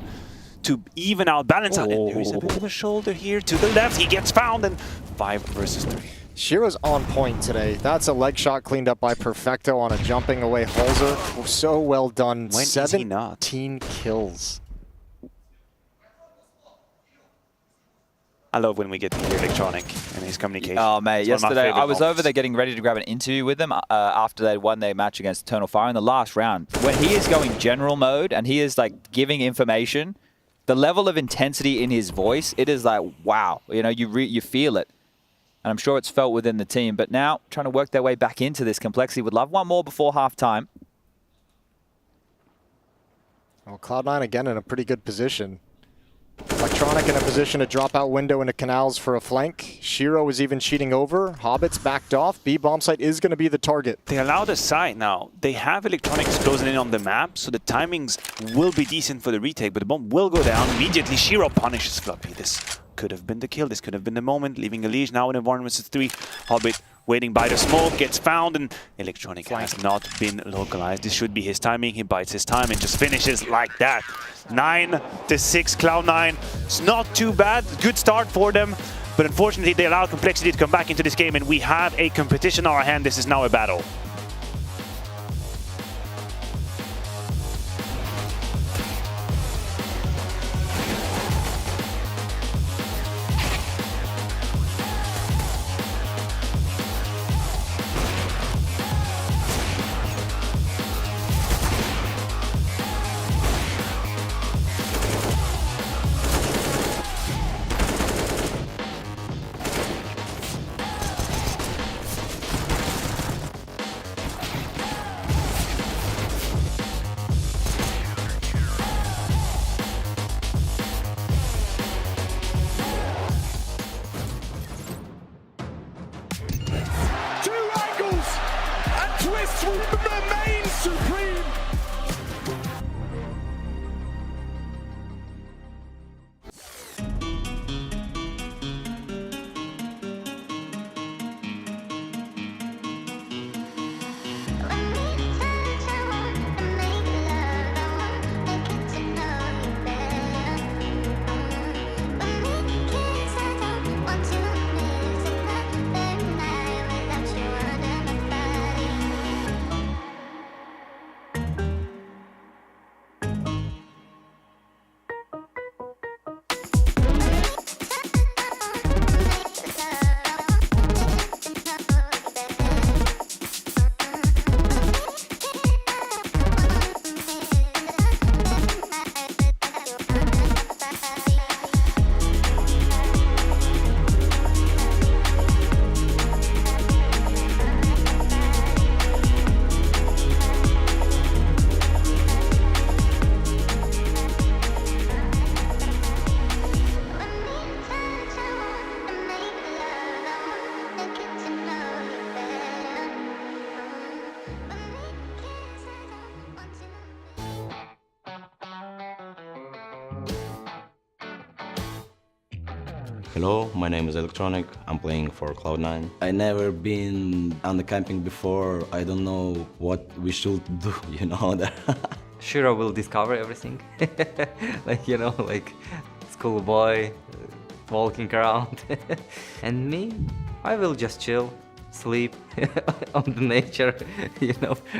to even out, balance out. And there is a bit of a shoulder here to the left. He gets found, and 5 versus 3. Shiro's on point today. That's a leg shot cleaned up by Perfecto on a jumping away Halzerk. So well done. When 17 kills. I love when we get to hear Electronic and his communication. Oh, mate, yesterday I was moments. over there getting ready to grab an interview with them after they'd won their match against Eternal Fire in the last round. When he is going general mode and he is like giving information, the level of intensity in his voice, it is like, wow. You know, you feel it. And I'm sure it's felt within the team. But now, trying to work their way back into this complexity. Would love one more before halftime. Well, Cloud9 again in a pretty good position. Electronic in a position to drop out window into canals for a flank. Shiro is even cheating over. Hobbit's backed off. B bomb site is going to be the target. They allow the side now. They have Electronics closing in on the map, so the timings will be decent for the retake, but the bomb will go down immediately. Shiro punishes Floppy. This could have been the kill. This could have been the moment. Leaving Elige now in a 1 versus 3. Hobbit waiting by the smoke, gets found, and Electronic has not been localized. This should be his timing. He bites his time and just finishes like that. 9-6 Cloud9. It's not too bad. Good start for them. But unfortunately, they allow Complexity to come back into this game, and we have a competition on our hand. This is now a battle. Force remains supreme. Hello, my name is Electronic. I'm playing for Cloud9. I never been on the camping before. I don't know what we should do, you know. Shiro will discover everything. like schoolboy walking around. And me, I will just chill, sleep on the nature,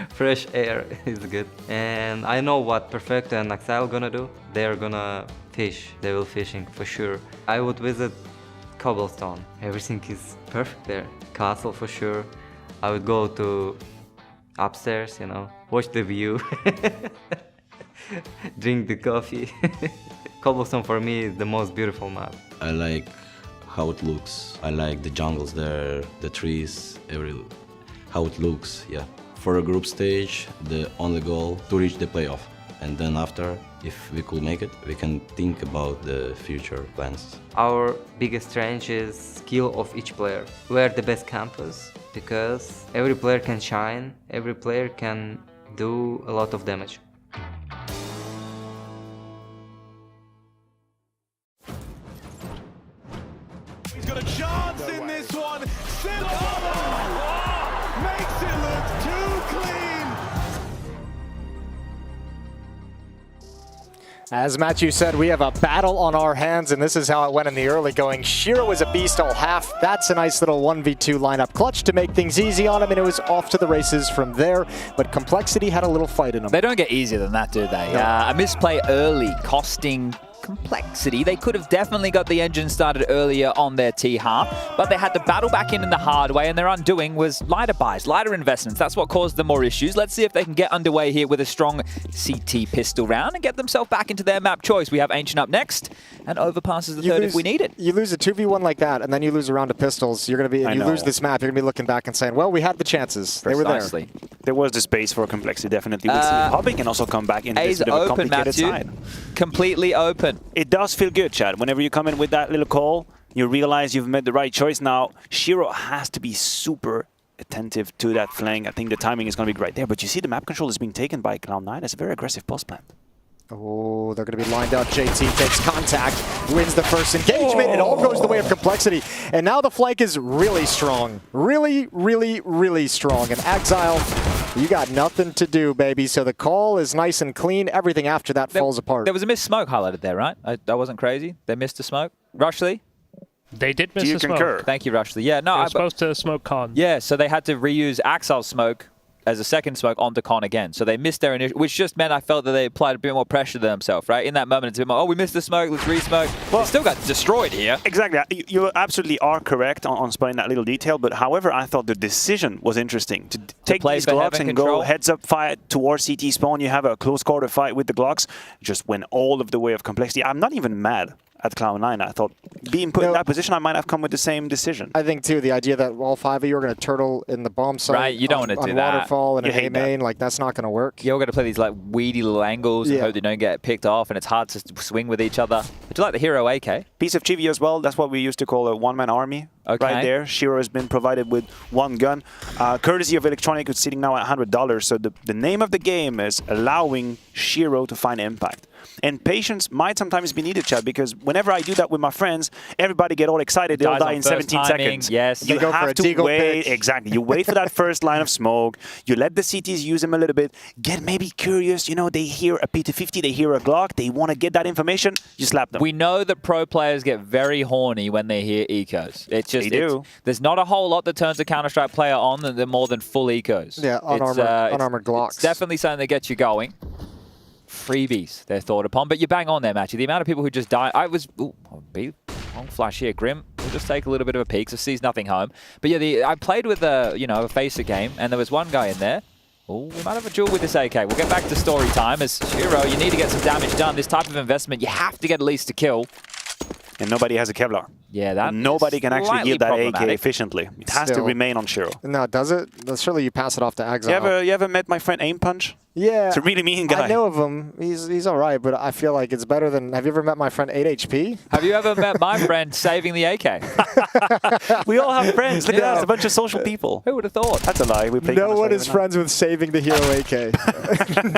fresh air is good. And I know what Perfecto and Axile gonna do. They're gonna fish. They will fishing for sure. I would visit Cobblestone. Everything is perfect there. Castle for sure. I would go to upstairs, watch the view. Drink the coffee. Cobblestone for me is the most beautiful map. I like how it looks. I like the jungles there, the trees, how it looks, yeah. For a group stage, the only goal to reach the playoff. And then after, if we could make it, we can think about the future plans. Our biggest strength is skill of each player. We're the best campus because every player can shine, every player can do a lot of damage. He's got a chance in this one. Makes it look too clean. As Matthew said, we have a battle on our hands, and this is how it went in the early going. Shiro is a beast all half. That's a nice little 1v2 lineup clutch to make things easy on him, and it was off to the races from there. But Complexity had a little fight in them. They don't get easier than that, do they? No. A misplay early, costing Complexity. They could have definitely got the engine started earlier on their T half, but they had to battle back in the hard way, and their undoing was lighter buys, lighter investments. That's what caused them more issues. Let's see if they can get underway here with a strong CT pistol round and get themselves back into their map choice. We have Ancient up next, and Overpass is the third if we need it. You lose a 2v1 like that, and then you lose a round of pistols. You're going to be, and you lose this map, you're going to be looking back and saying, well, we had the chances. Precisely. They were there. There was the space for Complexity, definitely. With Hopping can also come back into this bit of a complicated side. Completely open. It does feel good, Chad. Whenever you come in with that little call, you realize you've made the right choice. Now, Shiro has to be super attentive to that flank. I think the timing is going to be right there. But you see the map control is being taken by Cloud9. It's a very aggressive post plant. Oh, they're going to be lined up. JT takes contact, wins the first engagement. It all goes the way of Complexity. And now the flank is really strong. Really, really, really strong. And Exile, you got nothing to do, baby. So the call is nice and clean. Everything after that falls apart. There was a missed smoke highlighted there, right? That wasn't crazy. They missed a smoke. Rushley? They did miss the smoke. Thank you, Rushley. Yeah, no, they were supposed to smoke Con. Yeah, so they had to reuse Axel's smoke as a second smoke onto Con again. So they missed their initial, which just meant I felt that they applied a bit more pressure to themselves, right? In that moment, it's a bit more, oh, we missed the smoke, let's re-smoke. Well, they still got destroyed here. Exactly. You absolutely are correct on spotting that little detail, but however, I thought the decision was interesting. To take these Glocks and go heads-up fight towards CT spawn, you have a close quarter fight with the Glocks, just went all of the way of Complexity. I'm not even mad at Cloud9. I thought being put in that position, I might have come with the same decision. I think, too, the idea that all 5 of you are going to turtle in the bomb site Right, you don't want to do that. Waterfall and a main, like, that's not going to work. You're going to play these, like, weedy little angles and hope they don't get picked off, and it's hard to swing with each other. Would you like the hero AK? Piece of trivia as well. That's what we used to call a one-man army. Okay. Right there. Shiro has been provided with one gun, courtesy of Electronic, who's sitting now at $100. So the name of the game is allowing Shiro to find impact. And patience might sometimes be needed, Chad, because whenever I do that with my friends, everybody get all excited. They'll die in 17 seconds. Yes. You have to wait. Exactly. You wait for that first line of smoke. You let the CTs use them a little bit. Get maybe curious. You know, they hear a P250, they hear a Glock. They want to get that information. You slap them. We know that pro players get very horny when they hear ecos. It's just, They do. There's not a whole lot that turns a Counter-Strike player on than more than full ecos. Yeah, unarmored Glocks. It's definitely something that gets you going. Freebies, they're thought upon, but you bang on there, Matchy. The amount of people who just die. Long flash here, Grim. We'll just take a little bit of a peek, so sees nothing home. But yeah, I played with a Facer game, and there was one guy in there. Oh, we might have a duel with this AK. We'll get back to story time. As Shiro, you need to get some damage done. This type of investment, you have to get at least a kill. And nobody has a Kevlar. Yeah, that nobody can actually yield that AK problematic. efficiently. It has to remain on Shiro. No, does it? Surely you pass it off to Exile. You ever met my friend Aim Punch? Yeah. It's a really mean guy. I know of him. He's all right, but I feel like it's better than... Have you ever met my friend 8HP? Have you ever met my friend saving the AK? We all have friends. Look at us, a bunch of social people. Who would have thought? That's a lie. We play No one is friends with saving the hero AK.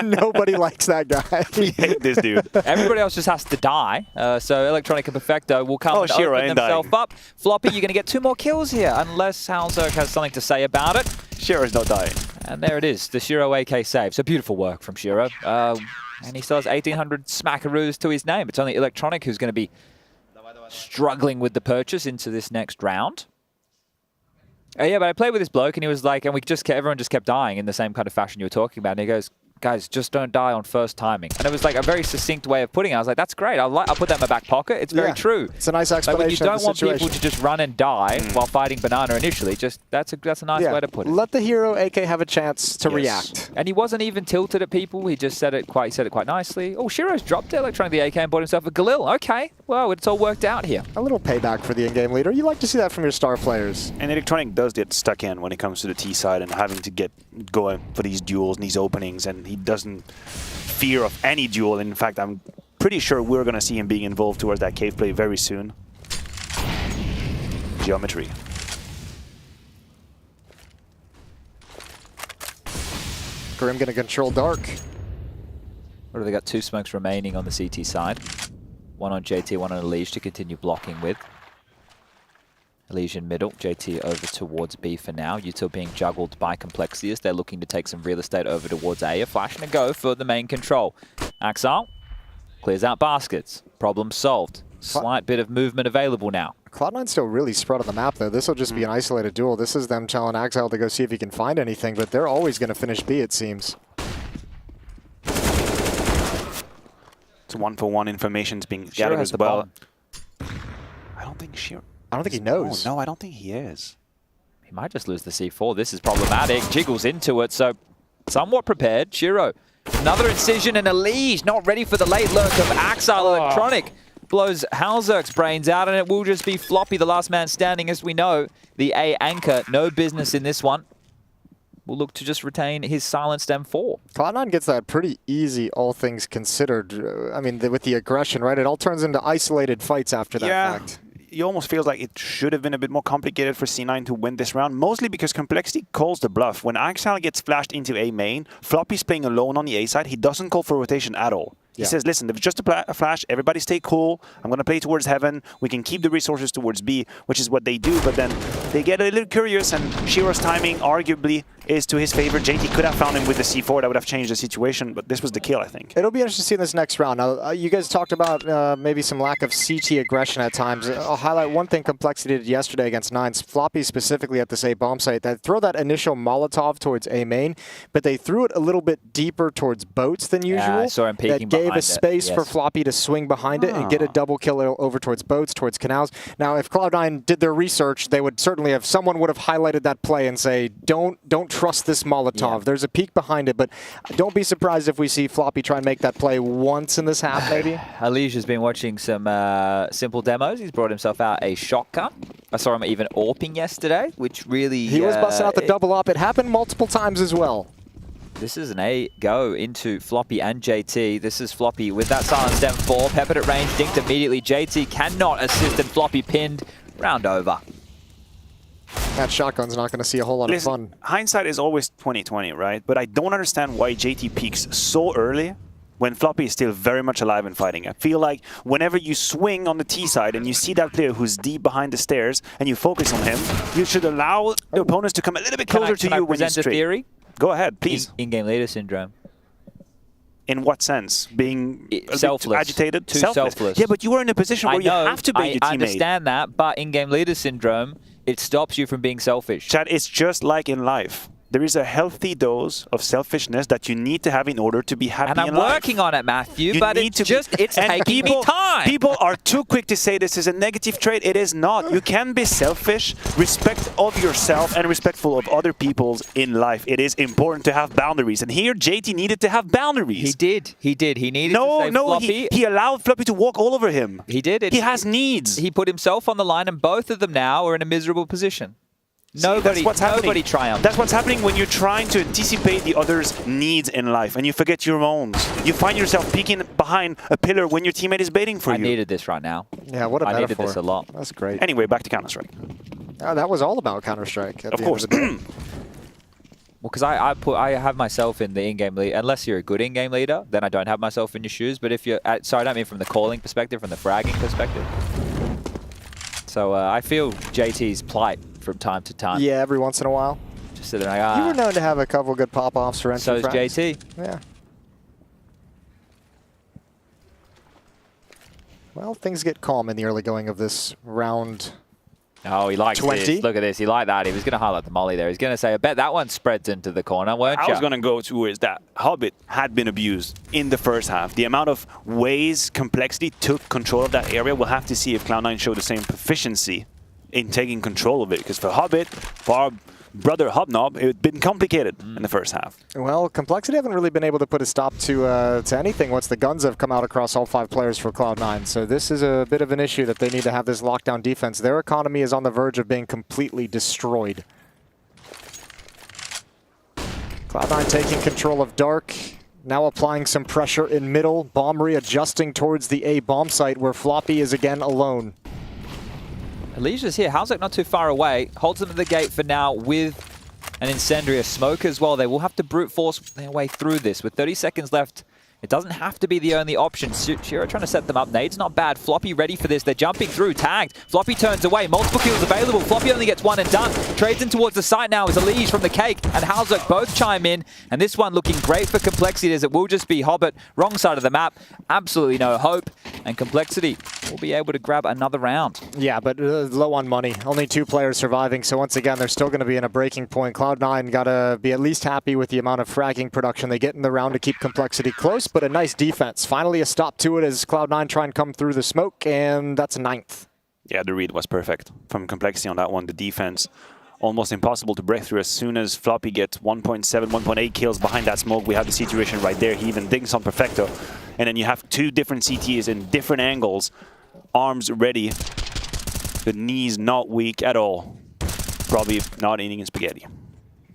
Nobody likes that guy. We hate this dude. Everybody else just has to die. So Electronic and Perfecto will come and Shiro open ain't themselves dying. up. Floppy, you're going to get 2 more kills here, unless Halzerg has something to say about it. Shiro's not dying. And there it is, the Shiro AK save. So beautiful work from Shiro. And he still has 1,800 smackaroos to his name. It's only Electronic who's going to be struggling with the purchase into this next round. Yeah, but I played with this bloke, and he was like, and everyone just kept dying in the same kind of fashion you were talking about. And he goes, guys, just don't die on first timing. And it was like a very succinct way of putting it. I was like, that's great. I'll put that in my back pocket. It's very true. It's a nice explanation when you don't of the want situation. people to just run and die while fighting Banana initially, that's a nice way to put it. Let the hero AK have a chance to react. And he wasn't even tilted at people. He just said it quite nicely. Oh, Shiro's dropped Electronic the AK and bought himself a Galil. Okay, well, it's all worked out here. A little payback for the in-game leader. You like to see that from your star players. And Electronic does get stuck in when it comes to the T side and having to go for these duels and these openings, and he doesn't fear of any duel. In fact, I'm pretty sure we're going to see him being involved towards that cave play very soon. Geometry. Grim going to control Dark. What have they got? 2 smokes remaining on the CT side. One on JT, one on Elige to continue blocking with. Elige in middle, JT over towards B for now. Util being juggled by Complexius. They're looking to take some real estate over towards A. A flash and a go for the main control. Axile clears out baskets. Problem solved. Slight bit of movement available now. Cloud9 still really spread on the map, though. This will just be an isolated duel. This is them telling Axile to go see if he can find anything, but they're always going to finish B, it seems. It's 1-for-1 information's being gathered as well. I don't think Shiro... I don't think he knows. Oh, no, I don't think he is. He might just lose the C4. This is problematic. Jiggles into it, so somewhat prepared. Shiro, another incision and Elige not ready for the late lurk of Axile. Electronic blows Halzerg's brains out, and it will just be Floppy, the last man standing. As we know, the A anchor, no business in this one. Will look to just retain his silenced M4. Cloud9 gets that pretty easy, all things considered. I mean, with the aggression, right? It all turns into isolated fights after that fact. It almost feels like it should have been a bit more complicated for C9 to win this round, mostly because Complexity calls the bluff. When Axile gets flashed into A main, Floppy's playing alone on the A side. He doesn't call for rotation at all. He says, listen, if it's just a flash, everybody stay cool. I'm going to play towards heaven. We can keep the resources towards B, which is what they do. But then they get a little curious, and Shiro's timing arguably is to his favor. JT could have found him with the C4. That would have changed the situation, but this was the kill, I think. It'll be interesting to see in this next round. Now, you guys talked about maybe some lack of CT aggression at times. I'll highlight one thing Complexity did yesterday against Nines. Floppy specifically at this A bomb site. That throw that initial Molotov towards A main, but they threw it a little bit deeper towards boats than usual. Yeah, I saw him peeking that gave a space it. for Floppy to swing behind it and get a double kill over towards boats, towards canals. Now, if Cloud9 did their research, they would certainly have, someone would have highlighted that play and say, don't trust this Molotov. Yeah. There's a peek behind it, but don't be surprised if we see Floppy try and make that play once in this half, maybe. Alicia's been watching some simple demos. He's brought himself out a shotgun. I saw him even AWPing yesterday, which really... He was busting out the double up. It happened multiple times as well. This is an A go into Floppy and JT. This is Floppy with that silence M4. Peppered at range, dinked immediately. JT cannot assist and Floppy pinned. Round over. That shotgun's not going to see a whole lot of fun. Hindsight is always 20/20, right? But I don't understand why JT peaks so early when Floppy is still very much alive and fighting. I feel like whenever you swing on the T side and you see that player who's deep behind the stairs and you focus on him, you should allow the opponents to come a little bit closer to you when you present a straight. theory? Go ahead, please. In-game leader syndrome. In what sense? Being selfless. agitated? Too selfless. Yeah, but you are in a position where you have to bait your teammate. I understand that, but in-game leader syndrome, it stops you from being selfish. Chad, it's just like in life. There is a healthy dose of selfishness that you need to have in order to be happy And I'm in life. working on it, Matthew, You but need it's to just, it's and taking me time. People are too quick to say this is a negative trait. It is not. You can be selfish, respect of yourself, and respectful of other people's in life. It is important to have boundaries. And here, JT needed to have boundaries. He did. He needed to save Floppy. He allowed Floppy to walk all over him. He did. He has needs. He put himself on the line, and both of them now are in a miserable position. That's what's happening. Nobody triumphs. That's what's happening when you're trying to anticipate the other's needs in life and you forget your own. You find yourself peeking behind a pillar when your teamate is baiting for you. I needed this right now. Yeah, what a metaphor. I needed this a lot. That's great. Anyway, back to Counter-Strike. That was all about Counter-Strike. Of course. Well, because I have myself in the in-game lead. Unless you're a good in-game leader, then I don't have myself in your shoes. But if you're, sorry, I don't mean from the calling perspective, from the fragging perspective. So I feel JT's plight from time to time. Yeah, every once in a while. Just sitting like, You were known to have a couple good pop-offs for entry So is frags. JT. Yeah. Well, things get calm in the early going of this round. Oh, he likes 20. this. Look at this. He liked that. He was going to highlight the molly there. He's going to say, I bet that one spreads into the corner, weren't you? I was going to go towards that. Hobbit had been abused in the first half. The amount of ways Complexity took control of that area, we'll have to see if Cloud9 show the same proficiency in taking control of it. Because for Hobbit, for our brother Hobnob, it had been complicated in the first half. Well, Complexity haven't really been able to put a stop to anything once the guns have come out across all 5 players for Cloud9. So this is a bit of an issue that they need to have this lockdown defense. Their economy is on the verge of being completely destroyed. Cloud9 taking control of Dark. Now applying some pressure in middle. Bomb readjusting towards the A bomb site where Floppy is again alone. Alicia's here. How's it not too far away? Holds them at the gate for now with an incendiary smoke as well. They will have to brute force their way through this. With 30 seconds left, it doesn't have to be the only option. Shiro trying to set them up. Nade's not bad. Floppy ready for this. They're jumping through. Tagged. Floppy turns away. Multiple kills available. Floppy only gets one and done. Trades in towards the site now as Elige from the Cake and Halzok both chime in. And this one looking great for Complexity as it will just be Hobbit. Wrong side of the map. Absolutely no hope. And Complexity will be able to grab another round. Yeah, but low on money. Only 2 players surviving. So once again, they're still going to be in a breaking point. Cloud9 got to be at least happy with the amount of fragging production they get in the round to keep Complexity close, but a nice defense. Finally a stop to it as Cloud9 try and come through the smoke, and that's a 9th. Yeah, the read was perfect from Complexity on that one. The defense, almost impossible to break through. As soon as Floppy gets 1.7, 1.8 kills behind that smoke, we have the situation right there. He even dinks on Perfecto. And then you have 2 different CTs in different angles. Arms ready. The knees not weak at all. Probably not eating in spaghetti.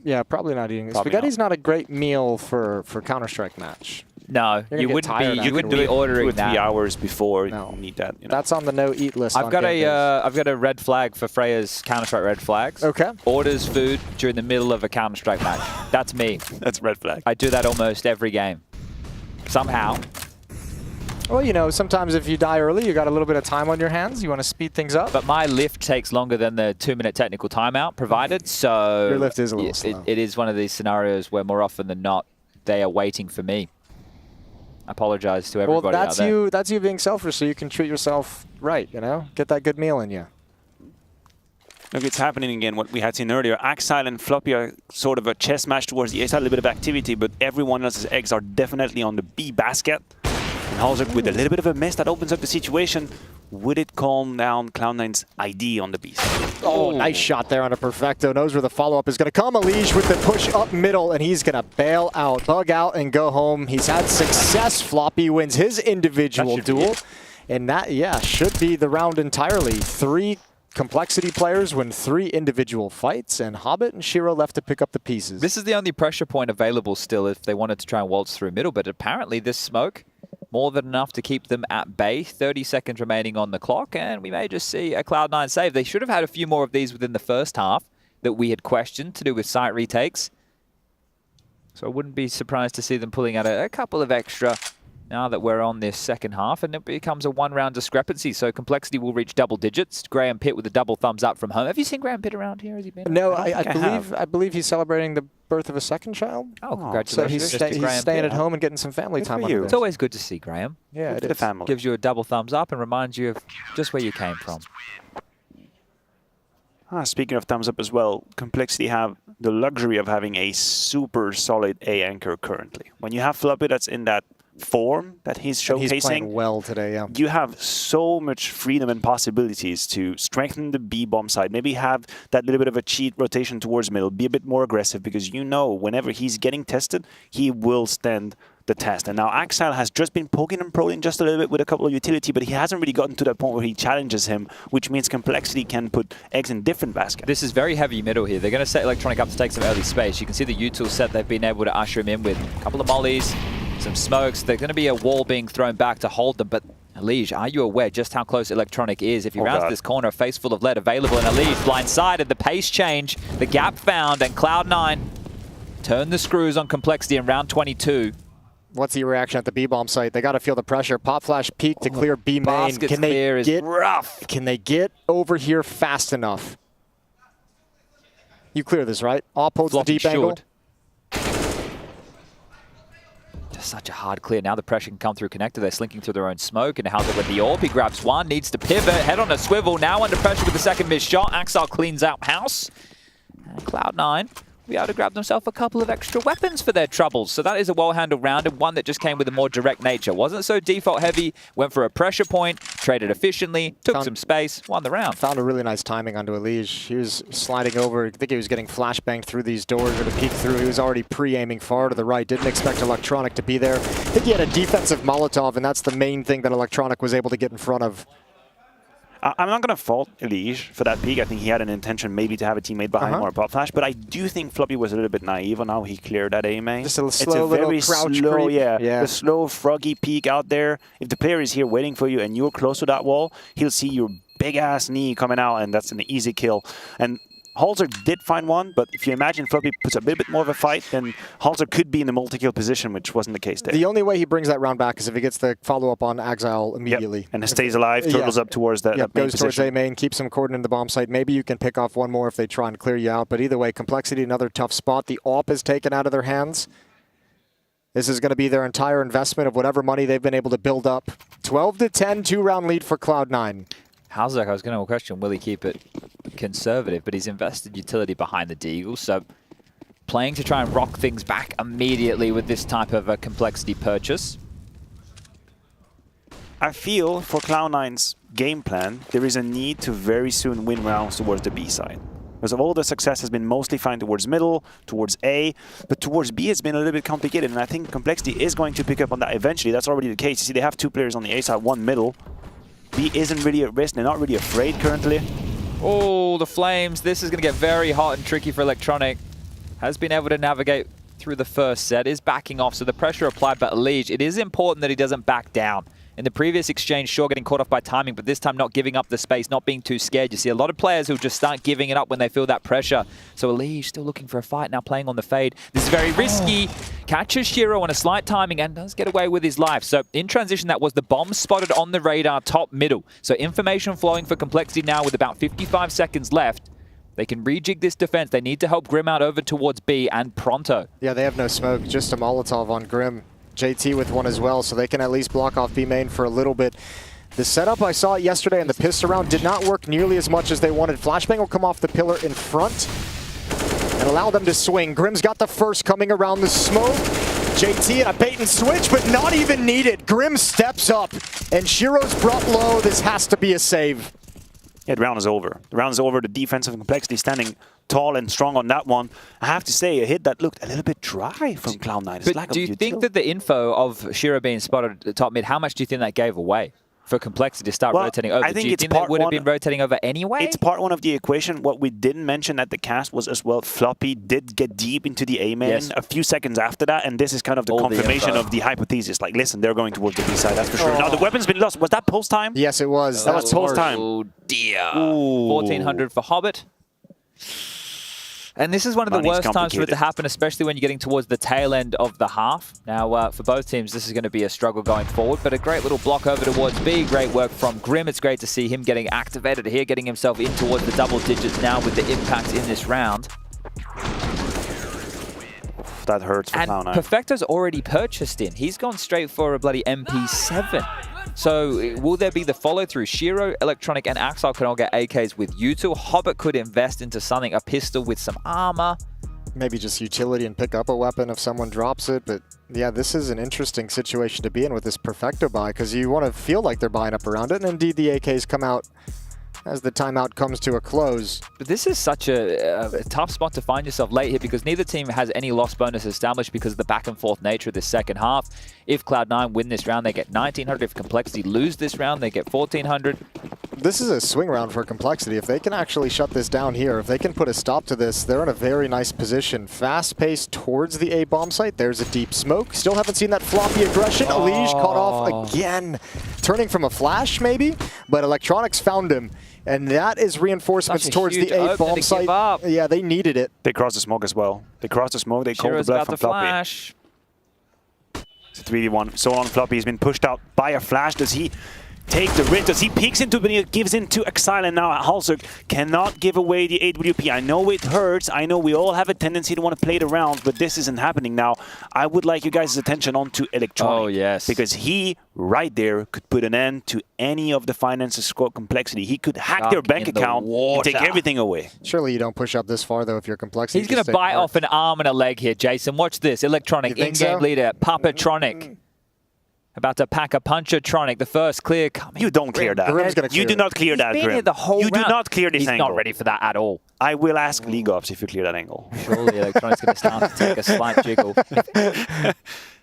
Yeah, probably not eating. Probably Spaghetti's not a great meal for Counter-Strike match. No, you wouldn't be. You wouldn't be ordering 2 or 3 that. hours before you need that. You know. That's on the no-eat list. I've got a red flag for Freya's Counter-Strike red flags. Okay. Orders food during the middle of a Counter-Strike match. That's me. That's red flag. I do that almost every game. Somehow. Well, you know, sometimes if you die early, you got a little bit of time on your hands. You want to speed things up. But my lift takes longer than the 2-minute technical timeout provided, so your lift is a little slow. It is one of these scenarios where more often than not, they are waiting for me. I apologize to everybody out there. Well, that's you being selfish, so you can treat yourself right, you know? Get that good meal in you. Look, it's happening again, what we had seen earlier. Axile and Floppy are sort of a chess match towards the A side, a little bit of activity, but everyone else's eggs are definitely on the B basket. Halsey with a little bit of a miss that opens up the situation. Would it calm down Cloud9's ID on the B side? Oh, nice shot there on a Perfecto. Knows where the follow-up is going to come. Elige with the push up middle, and he's going to bail out, bug out, and go home. He's had success. Floppy wins his individual duel. And that, yeah, should be the round entirely. 3 Complexity players win 3 individual fights, and Hobbit and Shiro left to pick up the pieces. This is the only pressure point available still if they wanted to try and waltz through middle, but apparently this smoke, more than enough to keep them at bay. 30 seconds remaining on the clock, and we may just see a Cloud9 save. They should have had a few more of these within the first half that we had questioned to do with site retakes. So I wouldn't be surprised to see them pulling out a couple of extra now that we're on this second half, and it becomes a 1-round discrepancy. So Complexity will reach double digits. Graham Pitt with a double thumbs up from home. Have you seen Graham Pitt around here? Has he been? No, I believe he's celebrating the birth of a second child. Oh, congratulations. So he's staying at home and getting some family time. It's always good to see Graham. Yeah, it is. the family. Gives you a double thumbs up and reminds you of just where you came from. Speaking of thumbs up as well, Complexity have the luxury of having a super solid A anchor currently. When you have Floppy that's in that form that he's showcasing, he's playing well today, yeah. You have so much freedom and possibilities to strengthen the B bomb side. Maybe have that little bit of a cheat rotation towards middle, be a bit more aggressive, because you know whenever he's getting tested, he will stand the test. And now Axile has just been poking and prodding just a little bit with a couple of utility, but he hasn't really gotten to that point where he challenges him, which means Complexity can put eggs in different baskets. This is very heavy middle here. They're going to set Electronic up to take some early space. You can see the U-tool set they've been able to usher him in with a couple of mollies, some smokes. There's going to be a wall being thrown back to hold them, but Elige, are you aware just how close Electronic is? If he rounds this corner, a face full of lead available, and Elige blindsided, the pace change, the gap found, and Cloud9 turn the screws on Complexity in round 22. What's the reaction at the B-bomb site? They got to feel the pressure. Pop flash peak to clear B main. Can they get rough? Can they get over here fast enough? You clear this, right? All pulls the deep angle. Just such a hard clear. Now the pressure can come through connector. They're slinking through their own smoke. And how's it with the AWP? He grabs one, needs to pivot, head on a swivel. Now under pressure with the second missed shot. Axile cleans out house. And Cloud9 will be able to grab themselves a couple of extra weapons for their troubles. So that is a well-handled round, and one that just came with a more direct nature. Wasn't so default heavy, went for a pressure point, traded efficiently, took some space, won the round. Found a really nice timing onto Elige. He was sliding over. I think he was getting flashbanged through these doors or to peek through. He was already pre-aiming far to the right. Didn't expect Electronic to be there. I think he had a defensive Molotov, and that's the main thing that Electronic was able to get in front of. I'm not going to fault Elige for that peak. I think he had an intention maybe to have a teammate behind him or a pop flash, but I do think Floppy was a little bit naive on how he cleared that A main. Just a slow little crouch slow, creep. the slow froggy peek out there. If the player is here waiting for you and you're close to that wall, he'll see your big ass knee coming out, and that's an easy kill. And Halter did find one, but if you imagine Floppy puts a bit more of a fight, then Halter could be in the multi-kill position, which wasn't the case there. The only way he brings that round back is if he gets the follow-up on Axile immediately. And it stays alive, turtles up towards that main goes position. towards A main, keeps him cordoned in the bomb site. Maybe you can pick off one more if they try and clear you out, but either way, Complexity, another tough spot. The AWP is taken out of their hands. This is going to be their entire investment of whatever money they've been able to build up. 12-10, 2-round lead for Cloud9. Halzak, I was going to question, will he keep it conservative? But he's invested utility behind the Deagle, so playing to try and rock things back immediately with this type of a Complexity purchase. I feel for Cloud9's game plan, there is a need to very soon win rounds towards the B side. Because of all the success has been mostly found towards middle, towards A, but towards B it's been a little bit complicated, and I think Complexity is going to pick up on that eventually. That's already the case. You see, they have 2 players on the A side, 1 middle. B isn't really at risk. They're not really afraid currently. Oh, the flames. This is going to get very hot and tricky for Electronic. Has been able to navigate through the first set. Is backing off, so the pressure applied by Elige. It is important that he doesn't back down. In the previous exchange, sure, getting caught off by timing, but this time not giving up the space, not being too scared. You see a lot of players who just start giving it up when they feel that pressure. So Elige still looking for a fight, now playing on the fade. This is very risky. Catches Shiro on a slight timing and does get away with his life. So in transition, that was the bomb spotted on the radar top middle. So information flowing for Complexity now with about 55 seconds left. They can rejig this defense. They need to help Grim out over towards B and pronto. Yeah, they have no smoke, just a Molotov on Grim. JT with one as well, so they can at least block off B main for a little bit. The setup I saw yesterday in the pistol round did not work nearly as much as they wanted. Flashbang will come off the pillar in front and allow them to swing. Grim's got the first coming around the smoke. JT and a bait and switch, but not even needed. Grim steps up, and Shiro's brought low. This has to be a save. Yeah, the round is over. The round is over. The defensive complexity standing tall and strong on that one. I have to say, a hit that looked a little bit dry from Cloud9. But do you think that the info of Shiro being spotted at top mid, how much do you think that gave away for complexity to start rotating over? I think do you it's think that would have one, been rotating over anyway? It's part one of the equation. What we didn't mention at the cast was as well, Floppy did get deep into the A main a few seconds after that, and this is kind of the confirmation of the hypothesis. Like, listen, they're going towards the B side, that's for sure. Now, the weapon's been lost. Was that post time? Yes, it was. That was post time. Oh, dear. 1,400 for Hobbit. And this is one of the worst times for it to happen, especially when you're getting towards the tail end of the half. Now, for both teams, this is going to be a struggle going forward, but a great little block over towards B. Great work from Grim. It's great to see him getting activated here, getting himself in towards the double digits now with the impact in this round. That hurts for Cloud9. Perfecto's already purchased in. He's gone straight for a bloody MP7. So will there be the follow-through? Shiro, Electronic, and Axel can all get AKs with U2. Hobbit could invest into something, a pistol with some armor. Maybe just utility and pick up a weapon if someone drops it. But yeah, this is an interesting situation to be in with this Perfecto buy, because you want to feel like they're buying up around it. And indeed, the AKs come out as the timeout comes to a close. But this is such a tough spot to find yourself late here, because neither team has any loss bonus established because of the back and forth nature of this second half. If Cloud9 win this round, they get 1,900. If Complexity lose this round, they get 1,400. This is a swing round for Complexity. If they can actually shut this down here, if they can put a stop to this, they're in a very nice position. Fast pace towards the A bomb site. There's a deep smoke. Still haven't seen that floppy aggression. Elige caught off again. Turning from a flash, maybe, but Electronics found him. And that is reinforcements towards the A bomb site. Yeah, they needed it. They crossed the smoke as well. They crossed the smoke. They called the bluff from Floppy. Flash. It's a 3v1. So on Floppy, he's been pushed out by a flash. Does he take the risk? Does he peeks into, but he gives into Exile, and now Halzerg cannot give away the AWP. I know it hurts. I know we all have a tendency to want to play the rounds, but this isn't happening now. I would like you guys' attention on to Electronic. Oh, yes. Because he, right there, could put an end to any of the finances squad Complexity. He could hack their bank account and take everything away. Surely you don't push up this far, though, if you're Complexity. He's going to bite off an arm and a leg here, Jason. Watch this. Electronic in-game leader, Papatronic. About to pack a Punchatronic. The first clear coming. You don't clear that. You do not clear that, Grim. The whole you do not clear this He's angle. He's not ready for that at all. I will ask League Ops if you clear that angle. Surely Electronic's going to start to take a slight jiggle.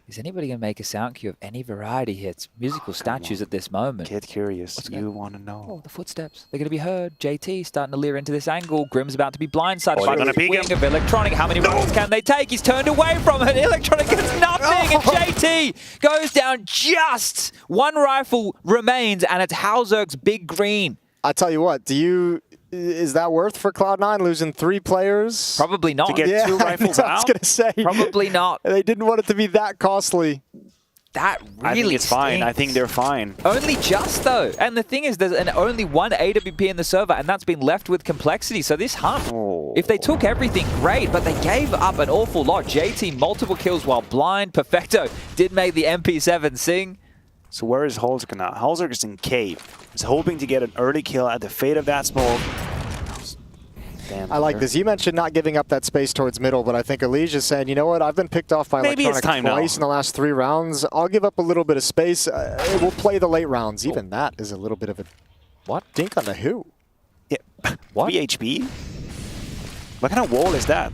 Is anybody going to make a sound cue of any variety here? It's musical statues at this moment. Get curious. You want to know. Oh, the footsteps. They're going to be heard. JT starting to leer into this angle. Grim's about to be blindsided by gonna the wing of Electronic. How many rounds can they take? He's turned away from it. Electronic gets nothing. And JT goes down just one rifle remains, and it's Halzerg's big green. I tell you what, is that worth for Cloud9 losing 3 players? Probably not. To get 2 rifles out? I was going to say. Probably not. They didn't want it to be that costly. That really I think it's fine. I think they're fine. Only just, though. And the thing is, there's only one AWP in the server, and that's been left with Complexity. So this hunt, if they took everything, great, but they gave up an awful lot. JT, multiple kills while blind. Perfecto did make the MP7 sing. So where is Halzerg now? Halzerg is in cave. He's hoping to get an early kill at the fate of that smoke. Damn, I like this. You mentioned not giving up that space towards middle, but I think Elige is saying, you know what, I've been picked off by Electronic twice in the last 3 rounds. I'll give up a little bit of space. We'll play the late rounds. Even that is a little bit of a dink on the who. Yeah. What? VHP? What kind of wall is that?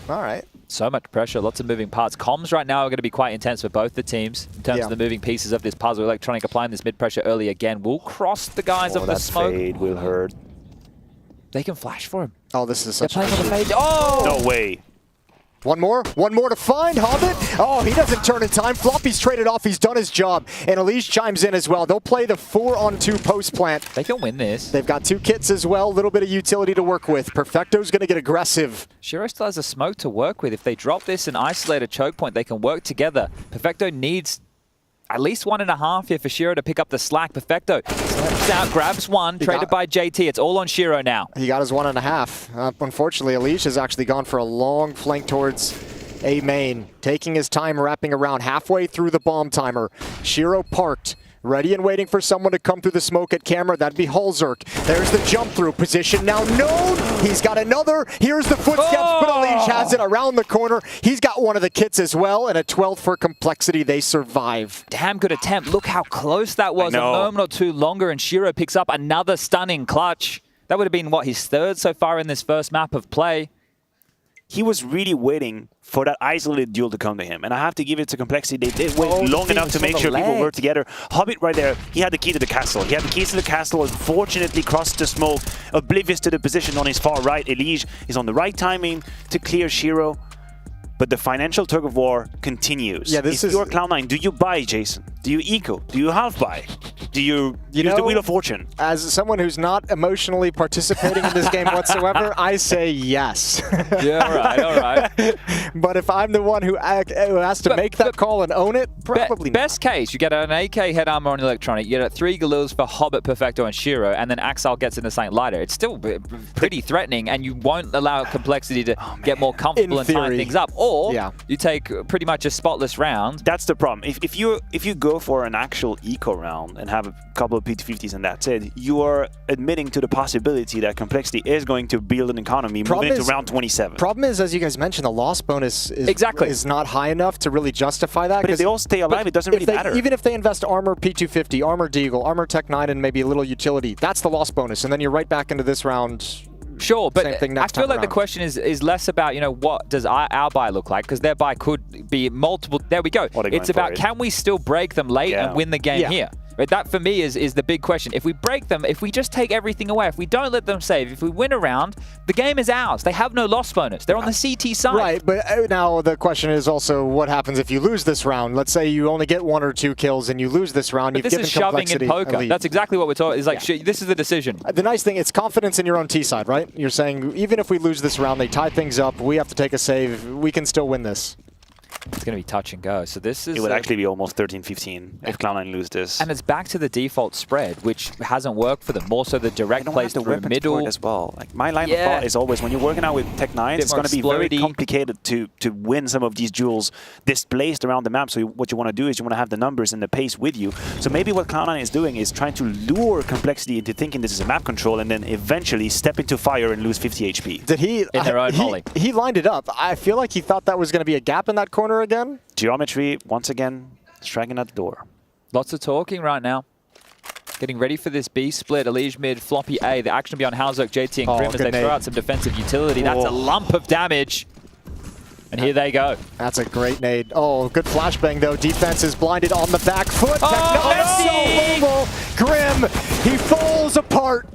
All right. So much pressure, lots of moving parts. Comms right now are going to be quite intense for both the teams in terms of the moving pieces of this puzzle. Electronic applying this mid-pressure early again. Will cross the guys of the smoke. Fade will hurt. They can flash for him. Oh, this is such a... They're playing on the fade. Oh! No way. One more to find, Hobbit. Oh, he doesn't turn in time. Floppy's traded off. He's done his job. And Elige chimes in as well. They'll play the 4-on-2 post plant. They can win this. They've got 2 kits as well. A little bit of utility to work with. Perfecto's going to get aggressive. Shiro still has a smoke to work with. If they drop this and isolate a choke point, they can work together. Perfecto needs at least 1.5 here for Shiro to pick up the slack. Perfecto slips out, grabs one, traded by JT. It's all on Shiro now. He got his 1.5. Unfortunately, Elige has actually gone for a long flank towards A main, taking his time wrapping around halfway through the bomb timer. Shiro parked. Ready and waiting for someone to come through the smoke at camera. That'd be Hulzerk. There's the jump through position. Now known. He's got another. Here's the footsteps, but Elige has it around the corner. He's got one of the kits as well, and a 12th for complexity. They survive. Damn good attempt. Look how close that was. A moment or two longer, and Shiro picks up another stunning clutch. That would have been, what, his third so far in this first map of play. He was really waiting for that isolated duel to come to him. And I have to give it to complexity. They did wait long enough to make sure people were together. Hobbit right there, he had the key to the castle. He had the keys to the castle, unfortunately crossed the smoke, oblivious to the position on his far right. Elige is on the right timing to clear Shiro. But the financial tug of war continues. Yeah, if you're Cloud9, do you buy, Jason? Do you eco? Do you half buy? Do you use the Wheel of Fortune? As someone who's not emotionally participating in this game whatsoever, I say yes. Yeah, all right. But if I'm the one who has to make that call and own it, probably not. Best case, you get an AK head armor on electronic, you get 3 Galils for Hobbit, Perfecto, and Shiro, and then Axel gets into something lighter. It's still pretty threatening, and you won't allow complexity to get more comfortable and tie things up. Or you take pretty much a spotless round. That's the problem. If you go for an actual eco round and have a couple of P250s and that's it, you are admitting to the possibility that complexity is going to build an economy moving into round 27. Problem is, as you guys mentioned, the loss bonus is not high enough to really justify that. But if they all stay alive, it doesn't really matter. Even if they invest armor P250, armor Deagle, armor Tech 9, and maybe a little utility, that's the loss bonus. And then you're right back into this round. Sure, but I feel like the question is less about, what does our buy look like? Because their buy could be multiple. There we go. It's about, can we still break them late and win the game here? Right, that for me is the big question. If we break them, if we just take everything away, if we don't let them save, if we win a round, the game is ours. They have no loss bonus. They're on the CT side. Right, but now the question is also what happens if you lose this round? Let's say you only get 1 or 2 kills and you lose this round. But this is shoving in poker. That's exactly what we're talking. It's like, this is the decision. The nice thing, it's confidence in your own T side, right? You're saying even if we lose this round, they tie things up, we have to take a save, we can still win this. It's going to be touch and go. So this is... It would actually be almost 13-15 if Cloud9 lose this. And it's back to the default spread, which hasn't worked for them. More so the direct plays through middle. As well. Like my line of thought is always, when you're working out with Tech 9, it's going to be very complicated to win some of these duels displaced around the map. So what you want to do is you want to have the numbers and the pace with you. So maybe what Cloud9 is doing is trying to lure complexity into thinking this is a map control and then eventually step into fire and lose 50 HP. Did he... In their own volley. He lined it up. I feel like he thought that was going to be a gap in that corner again. Geometry, once again, striking at the door. Lots of talking right now. Getting ready for this B split. Elige mid, Floppy A. The action will be on Halzerk, JT, and Grim as they throw out some defensive utility. That's a lump of damage. And here they go. That's a great nade. Oh, good flashbang, though. Defense is blinded on the back foot. So mobile. Grim, he falls apart.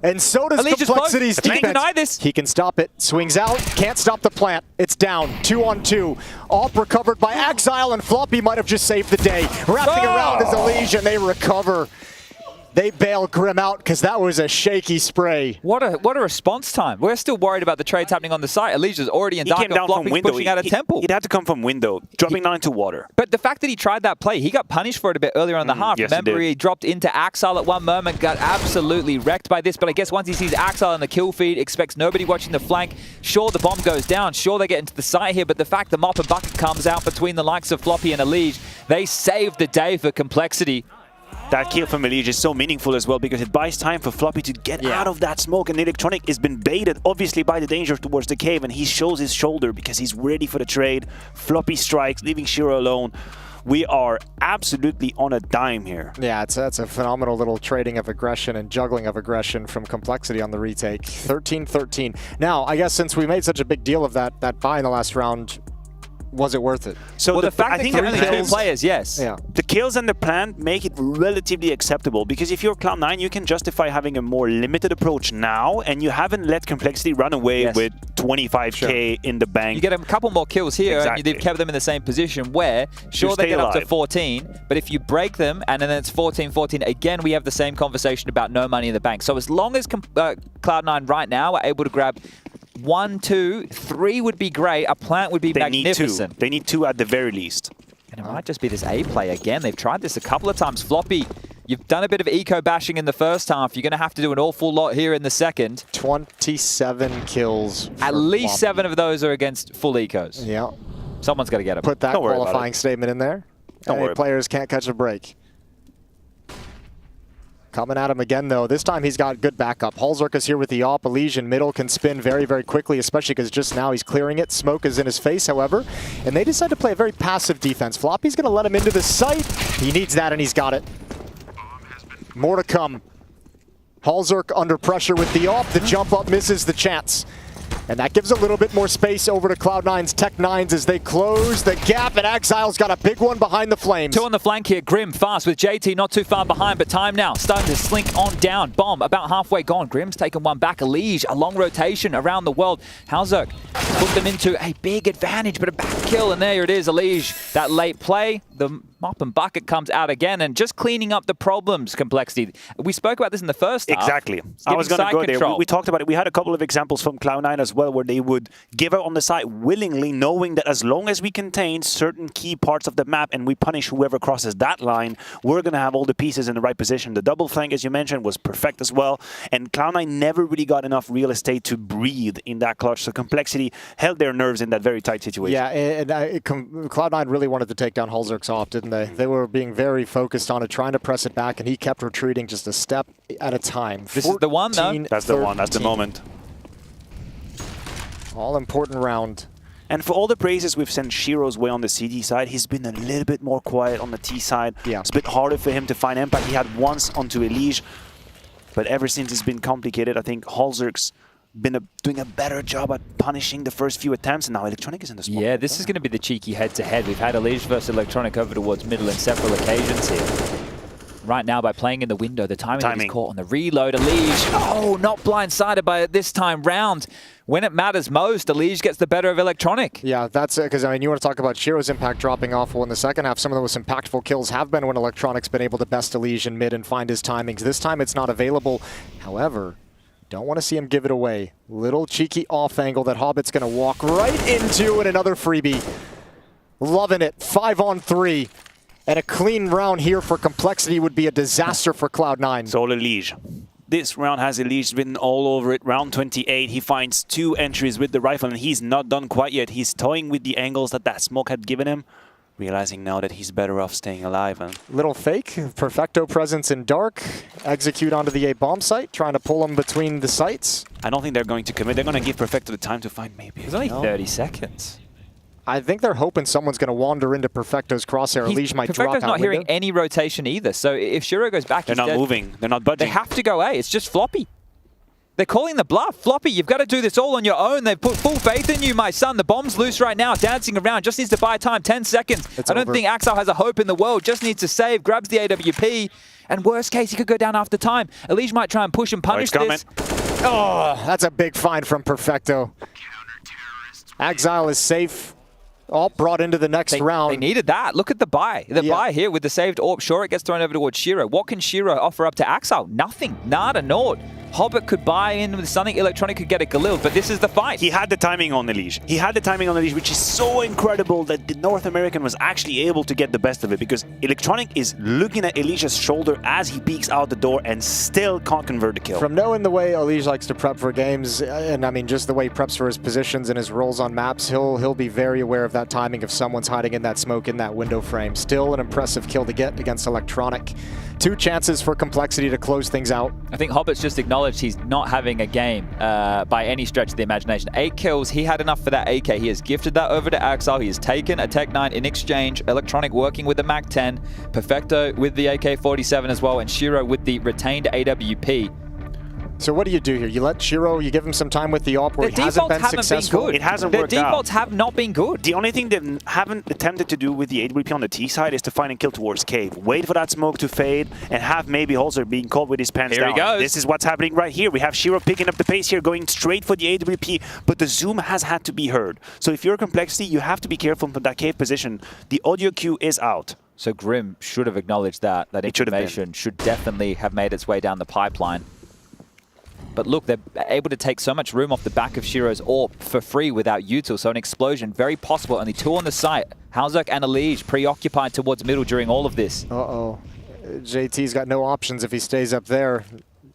And so does Complexity's defense. He can deny this. He can stop it. Swings out. Can't stop the plant. It's down. 2-on-2. All recovered by Exile, and Floppy might have just saved the day. Wrapping around is Elige, and they recover. They bail Grim out because that was a shaky spray. What a response time. We're still worried about the trades happening on the site. Elige's already in dark. He came down from window. Pushing out a temple. It had to come from window, dropping down into water. But the fact that he tried that play, he got punished for it a bit earlier in the half. Yes, Remember, he dropped into Axel at one moment, got absolutely wrecked by this. But I guess once he sees Axel in the kill feed, expects nobody watching the flank. Sure, the bomb goes down. Sure, they get into the site here. But the fact the mop and bucket comes out between the likes of Floppy and Elige, they saved the day for Complexity. That kill from Elige is so meaningful as well because it buys time for Floppy to get out of that smoke, and Electronic has been baited obviously by the danger towards the cave, and he shows his shoulder because he's ready for the trade. Floppy strikes, leaving Shiro alone. We are absolutely on a dime here. Yeah, that's a phenomenal little trading of aggression and juggling of aggression from Complexity on the retake. 13-13. Now, I guess since we made such a big deal of that buy in the last round, was it worth it? So the fact that there are only 2 players, yes. Yeah. The kills and the plan make it relatively acceptable because if you're Cloud9, you can justify having a more limited approach now, and you haven't let Complexity run away with 25k in the bank. You get a couple more kills here, and you've kept them in the same position where, sure, they get up to 14, but if you break them and then it's 14-14, again, we have the same conversation about no money in the bank. So as long as Cloud9 right now are able to grab 1, 2, 3 would be great. A plant would be magnificent. They need 2 at the very least. And it might just be this A play again. They've tried this a couple of times. Floppy, you've done a bit of eco bashing in the first half. You're going to have to do an awful lot here in the second. 27 kills. At least 7 of those are against full ecos. Yeah. Someone's got to get them. Put that qualifying statement in there. Don't worry. Players can't catch a break. Coming at him again, though. This time he's got good backup. Halzerk is here with the AWP. Elysian middle can spin very, very quickly, especially because just now he's clearing it. Smoke is in his face, however. And they decide to play a very passive defense. Floppy's going to let him into the site. He needs that, and he's got it. More to come. Halzerk under pressure with the AWP. The jump up misses the chance. And that gives a little bit more space over to Cloud9's Tech 9s as they close the gap, and Exile's got a big one behind the flames. Two on the flank here. Grim fast with JT not too far behind, but time now. Starting to slink on down. Bomb about halfway gone. Grim's taken one back. Elige, a long rotation around the world. Halzerk put them into a big advantage, but a back kill, and there it is. Elige, that late play. The mop and bucket comes out again, and just cleaning up the problems, Complexity. We spoke about this in the first half. Exactly. I was going to go there. We talked about it. We had a couple of examples from Cloud9 as well, where they would give out on the side willingly, knowing that as long as we contain certain key parts of the map and we punish whoever crosses that line, we're going to have all the pieces in the right position. The double flank, as you mentioned, was perfect as well. And Cloud9 never really got enough real estate to breathe in that clutch. So Complexity held their nerves in that very tight situation. Yeah, and Cloud9 really wanted to take down Halzerk's off, didn't they? They were being very focused on it, trying to press it back, and he kept retreating just a step at a time. This is the one, though. That's the one. That's the moment. All-important round. And for all the praises we've sent Shiro's way on the CD side, he's been a little bit more quiet on the T side. Yeah. It's a bit harder for him to find impact. He had once onto Elige, but ever since it's been complicated, I think Halzerk's been doing a better job at punishing the first few attempts, and now Electronic is in the spot. Yeah, this is going to be the cheeky head-to-head. We've had Elige versus Electronic over towards middle on several occasions here. Right now, by playing in the window, the timing is caught on the reload. Elige, oh, not blindsided by it this time round. When it matters most, Elige gets the better of Electronic. Yeah, that's it, because I mean, you want to talk about Shiro's impact dropping off. Well, in the second half, some of the most impactful kills have been when Electronic's been able to best Elige in mid and find his timings. This time, it's not available. However, don't want to see him give it away. Little cheeky off angle that Hobbit's going to walk right into, and another freebie. Loving it. 5-on-3. And a clean round here for Complexity would be a disaster for Cloud9. So Elige. This round has Elige written all over it. Round 28, he finds 2 entries with the rifle, and he's not done quite yet. He's toying with the angles that smoke had given him, realizing now that he's better off staying alive. Little fake. Perfecto presence in dark. Execute onto the A bomb site, trying to pull him between the sites. I don't think they're going to commit. They're going to give Perfecto the time to find maybe. There's only 30 seconds. I think they're hoping someone's going to wander into Perfecto's crosshair. Elige might drop out. Perfecto's not hearing any rotation either. So if Shiro goes back, they're not moving. They're not budging. They have to go A. It's just Floppy. They're calling the bluff. Floppy, you've got to do this all on your own. They've put full faith in you, my son. The bomb's loose right now, dancing around. Just needs to buy time, 10 seconds. I don't think Axel has a hope in the world. Just needs to save, grabs the AWP, and worst case, he could go down after time. Elige might try and push and punish this. Oh, that's a big find from Perfecto. Exile is safe. All brought into the next round. They needed that. Look at the buy. The buy here with the saved AWP. Sure, it gets thrown over towards Shiro. What can Shiro offer up to Axel? Nothing. Nada, naught. Hobbit could buy in with something. Electronic could get a Galil, but this is the fight. He had the timing on Elige. He had the timing on Elige, which is so incredible that the North American was actually able to get the best of it, because Electronic is looking at Elige's shoulder as he peeks out the door and still can't convert the kill. From knowing the way Elige likes to prep for games, and I mean just the way he preps for his positions and his roles on maps, he'll be very aware of that timing if someone's hiding in that smoke in that window frame. Still an impressive kill to get against Electronic. 2 chances for Complexity to close things out. I think Hobbit's just acknowledged he's not having a game by any stretch of the imagination. 8 kills, he had enough for that AK. He has gifted that over to Axel. He has taken a Tech 9 in exchange. Electronic working with the MAC-10. Perfecto with the AK-47 as well, and Shiro with the retained AWP. So what do you do here? You let Shiro, you give him some time with the AWP where he hasn't been successful. It hasn't worked out. The defaults have not been good. The only thing they haven't attempted to do with the AWP on the T side is to find and kill towards cave. Wait for that smoke to fade and have maybe Halzerk being caught with his pants down. Here he goes. This is what's happening right here. We have Shiro picking up the pace here, going straight for the AWP, but the zoom has had to be heard. So if you're Complexity, you have to be careful from that cave position. The audio cue is out. So Grim should have acknowledged that. That information should definitely have made its way down the pipeline. But look, they're able to take so much room off the back of Shiro's AWP for free without util. So an explosion, very possible. Only 2 on the site. Halzerk and Elige preoccupied towards middle during all of this. Uh-oh. JT's got no options if he stays up there.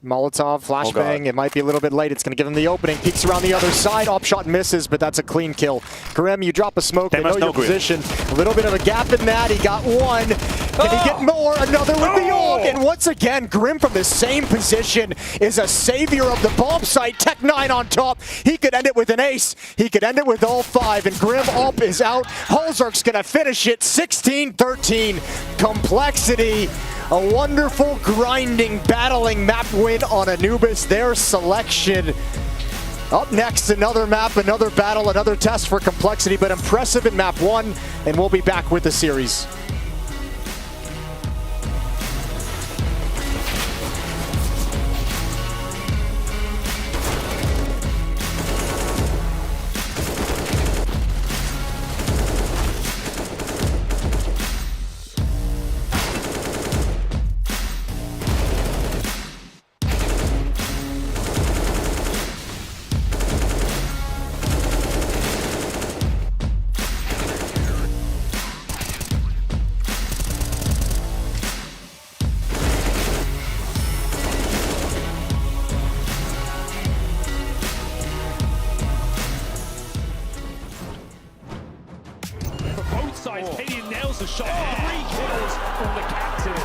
Molotov, flashbang, it might be a little bit late. It's going to give him the opening. Peeks around the other side. Op shot misses, but that's a clean kill. Grim, you drop a smoke. They know your position. A little bit of a gap in that. He got one. Can he get more? Another with the AUG. And once again, Grim from the same position is a savior of the bomb site. Tech9 on top. He could end it with an ace. He could end it with all 5. And Grim up is out. Holzerk's going to finish it 16-13. Complexity. A wonderful, grinding, battling map win on Anubis. Their selection. Up next, another map, another battle, another test for Complexity, but impressive in map 1, and we'll be back with the series. Nails the shot. 3 kills from the captain.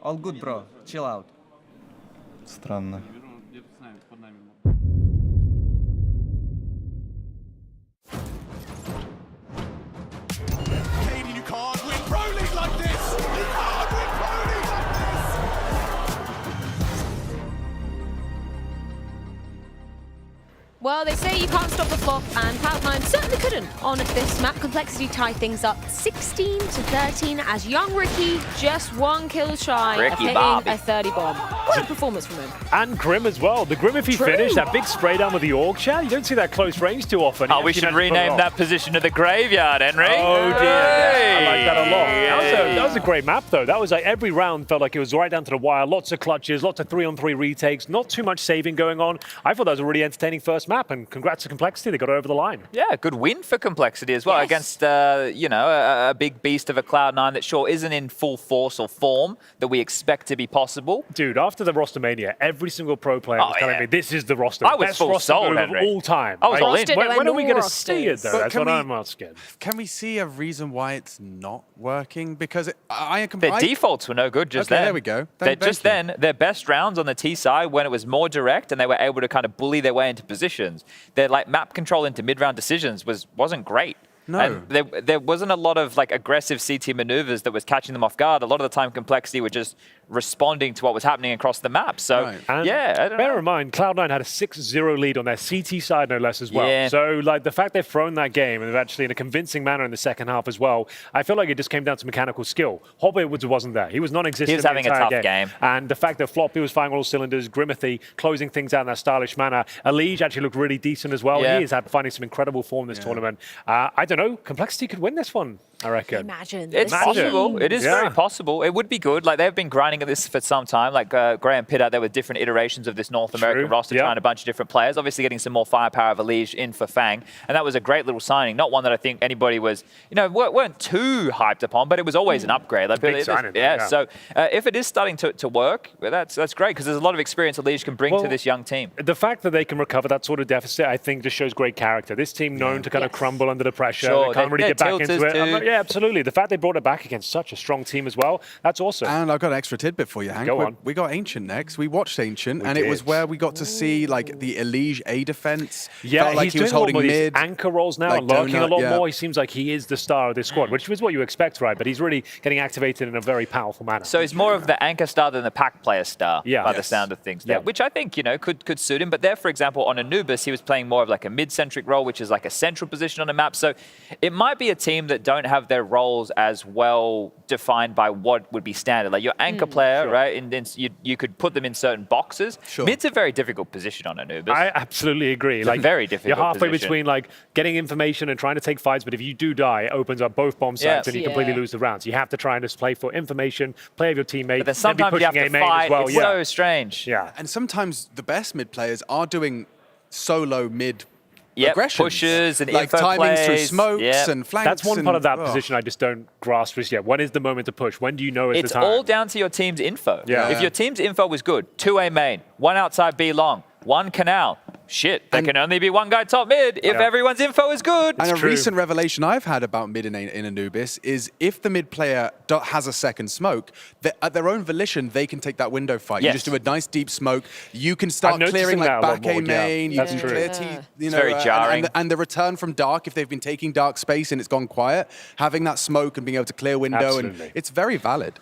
All good, bro. Chill out. Странно. Kaden, you can't win Pro League like this! You can't win Pro League like this! Well, they say you can't stop the flop, and Cloud9 certainly couldn't on this map. Complexity tied things up 16-13 as young Ricky just 1 kill shy of hitting a 30 bomb. What a performance from him. And Grim as well. The Grim, if he finished that big spray down with the AUG chat, you don't see that close range too often. Oh, we should rename that position to the graveyard, Henry. Oh, dear. Yeah, I like that a lot. That was a great map, though. That was like every round felt like it was right down to the wire. Lots of clutches, lots of 3-on-3 retakes, not too much saving going on. I thought that was a really entertaining first map. and congrats to Complexity. They got over the line. Yeah, good win for Complexity as well against, you know, a big beast of a Cloud9 that sure isn't in full force or form that we expect to be possible. Dude, after the roster mania, every single pro player was telling me this is the roster. I was best full roster sold, move of Henry. all time. I was all in. When are we going to see it, though? But That's can what we- I'm asking. Can we see a reason why it's not working? Because Their defaults were no good just Okay, then. there we go. Their best rounds on the T side when it was more direct and they were able to kind of bully their way into positions. Their like map control into mid-round decisions wasn't great. No. And there wasn't a lot of like aggressive CT maneuvers that was catching them off guard. A lot of the time Complexity were just responding to what was happening across the map. So And yeah, I don't bear know. in mind, Cloud9 had a 6-0 lead on their CT side, no less, as well. Yeah. So, like, the fact they've thrown that game, and they've actually in a convincing manner in the second half as well, I feel like it just came down to mechanical skill. Hobbit wasn't there. He was non-existent. He was the having a entire tough game. And the fact that Floppy was firing all cylinders, Grimathy closing things out in that stylish manner. Elige actually looked really decent as well. Yeah. He is finding some incredible form this tournament. I don't know. Complexity could win this one, I reckon. Imagine. It's possible. It is very possible. It would be good. Like they've been grinding at this for some time. Like Graham Pitt out there with different iterations of this North American roster, trying a bunch of different players. Obviously getting some more firepower of Elige in for Fang, and that was a great little signing. Not one that I think anybody was, weren't too hyped upon, but it was always an upgrade. Like, Big signing, yeah. So if it is starting to work, that's great because there's a lot of experience Elige can bring to this young team. The fact that they can recover that sort of deficit, I think, just shows great character. This team known to kind of crumble under the pressure. Sure, They can't really they're get back into it. tilters too. Yeah, absolutely. The fact they brought it back against such a strong team as well, that's awesome. And I've got an extra tidbit for you, Hank. Go on. We got Ancient next. We watched Ancient, We and it did. was where we got to see like the Elige A defense. Yeah, Felt like he's he was doing holding a lot more mid. these anchor roles now like and lurking a donut, lot yeah. more. He seems like he is the star of this squad, which is what you expect, right? But he's really getting activated in a very powerful manner. So he's more of the anchor star than the pack player star by the sound of things there, which I think, could suit him. But there, for example, on Anubis, he was playing more of like a mid-centric role, which is like a central position on the map. So it might be a team that don't have their roles as well defined by what would be standard. Like your anchor player, right? And then you could put them in certain boxes. Mid's a very difficult position on Anubis. I absolutely agree. It's a very difficult You're halfway position. between like getting information and trying to take fights, but if you do die, it opens up both bomb sites and you completely lose the rounds. You have to try and just play for information, play with your teammate, But then sometimes be you have pushing to A main fight. as well. It's so strange. Yeah. And sometimes the best mid players are doing solo mid Yep, aggressions. pushes and like info timings through plays. smokes Yep. and flanks. That's one part of that oh. position I just don't grasp just yet. When is the moment to push? When do you know it's It's the time? all down to your team's info. Yeah. If your team's info was good, 2A main, 1 outside B long, 1 canal, shit, there can only be 1 guy top mid if everyone's info is good. And a recent revelation I've had about mid in Anubis is if the mid player has a second smoke, at their own volition, they can take that window fight. You Yes. just do a nice deep smoke. You can start I'm clearing noticing like that a lot back A more, yeah. main. You That's can true. clear Yeah. you It's know, very jarring. And the return from dark, if they've been taking dark space and it's gone quiet, having that smoke and being able to clear window, and Absolutely. it's very valid.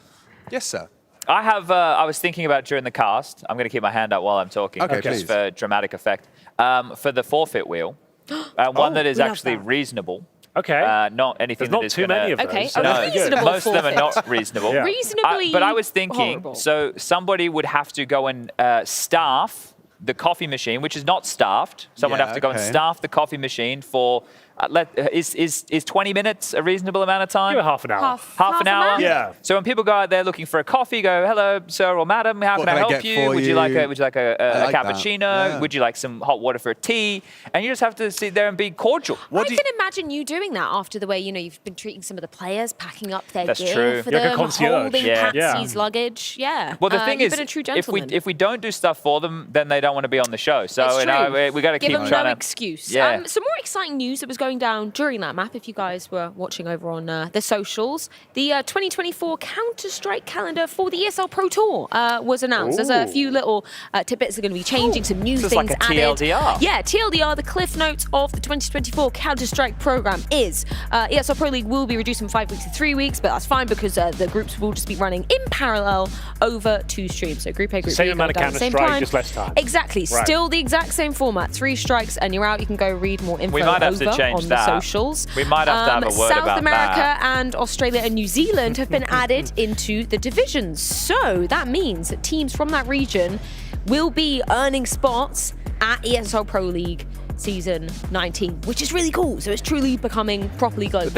Yes, sir. I was thinking about during the cast, I'm going to keep my hand up while I'm talking, Okay, just please. for dramatic effect, for the forfeit wheel, one that is we love actually that. reasonable. Okay. Not anything There's not that is too gonna, many of those. Okay, so a No, reasonable most of them are forfeit. not reasonable. Yeah. Reasonably But I was thinking, horrible. so somebody would have to go and staff the coffee machine, which is not staffed. Someone would Yeah, have to go and okay. staff the coffee machine for, is 20 minutes a reasonable amount of time? Give it half an hour. Half an hour? Yeah. So when people go out there looking for a coffee, go, hello, sir or madam, how What can I can I help get you? for Would you like you? a I like that. cappuccino? Yeah. Would you like some hot water for a tea? And you just have to sit there and be cordial. I can imagine you doing that after the way, you've been treating some of the players, packing up their That's gear true. for You're like a them, concierge. holding Yeah. Patsy's luggage. Yeah. Well, the thing you've is, been a true if gentleman. we don't do stuff for them, then they don't want to be on the show. So It's true. we got to Give keep them trying no to. excuse. Yeah. Some more exciting news that was going down during that map, if you guys were watching over on the socials. The 2024 Counter-Strike calendar for the ESL Pro Tour was announced. There's a few little tidbits that are going to be changing, some new This is things like a added. TLDR. Yeah, TLDR, the cliff notes of the 2024 Counter-Strike program is ESL Pro League will be reduced from 5 weeks to 3 weeks, but that's fine because the groups will just be running in parallel over 2 streams. So Group A, Group Same B, amount of going down at the same Counter-Strike, time. just less time. Exactly. Right. Still the exact same format. 3 strikes and you're out. You can go read more info We might have to over change on that. the socials. We might have to have a word South about America that. and Australia and New Zealand have been added into the divisions. So that means that teams from that region will be earning spots at ESL Pro League season 19, which is really cool. So it's truly becoming properly global.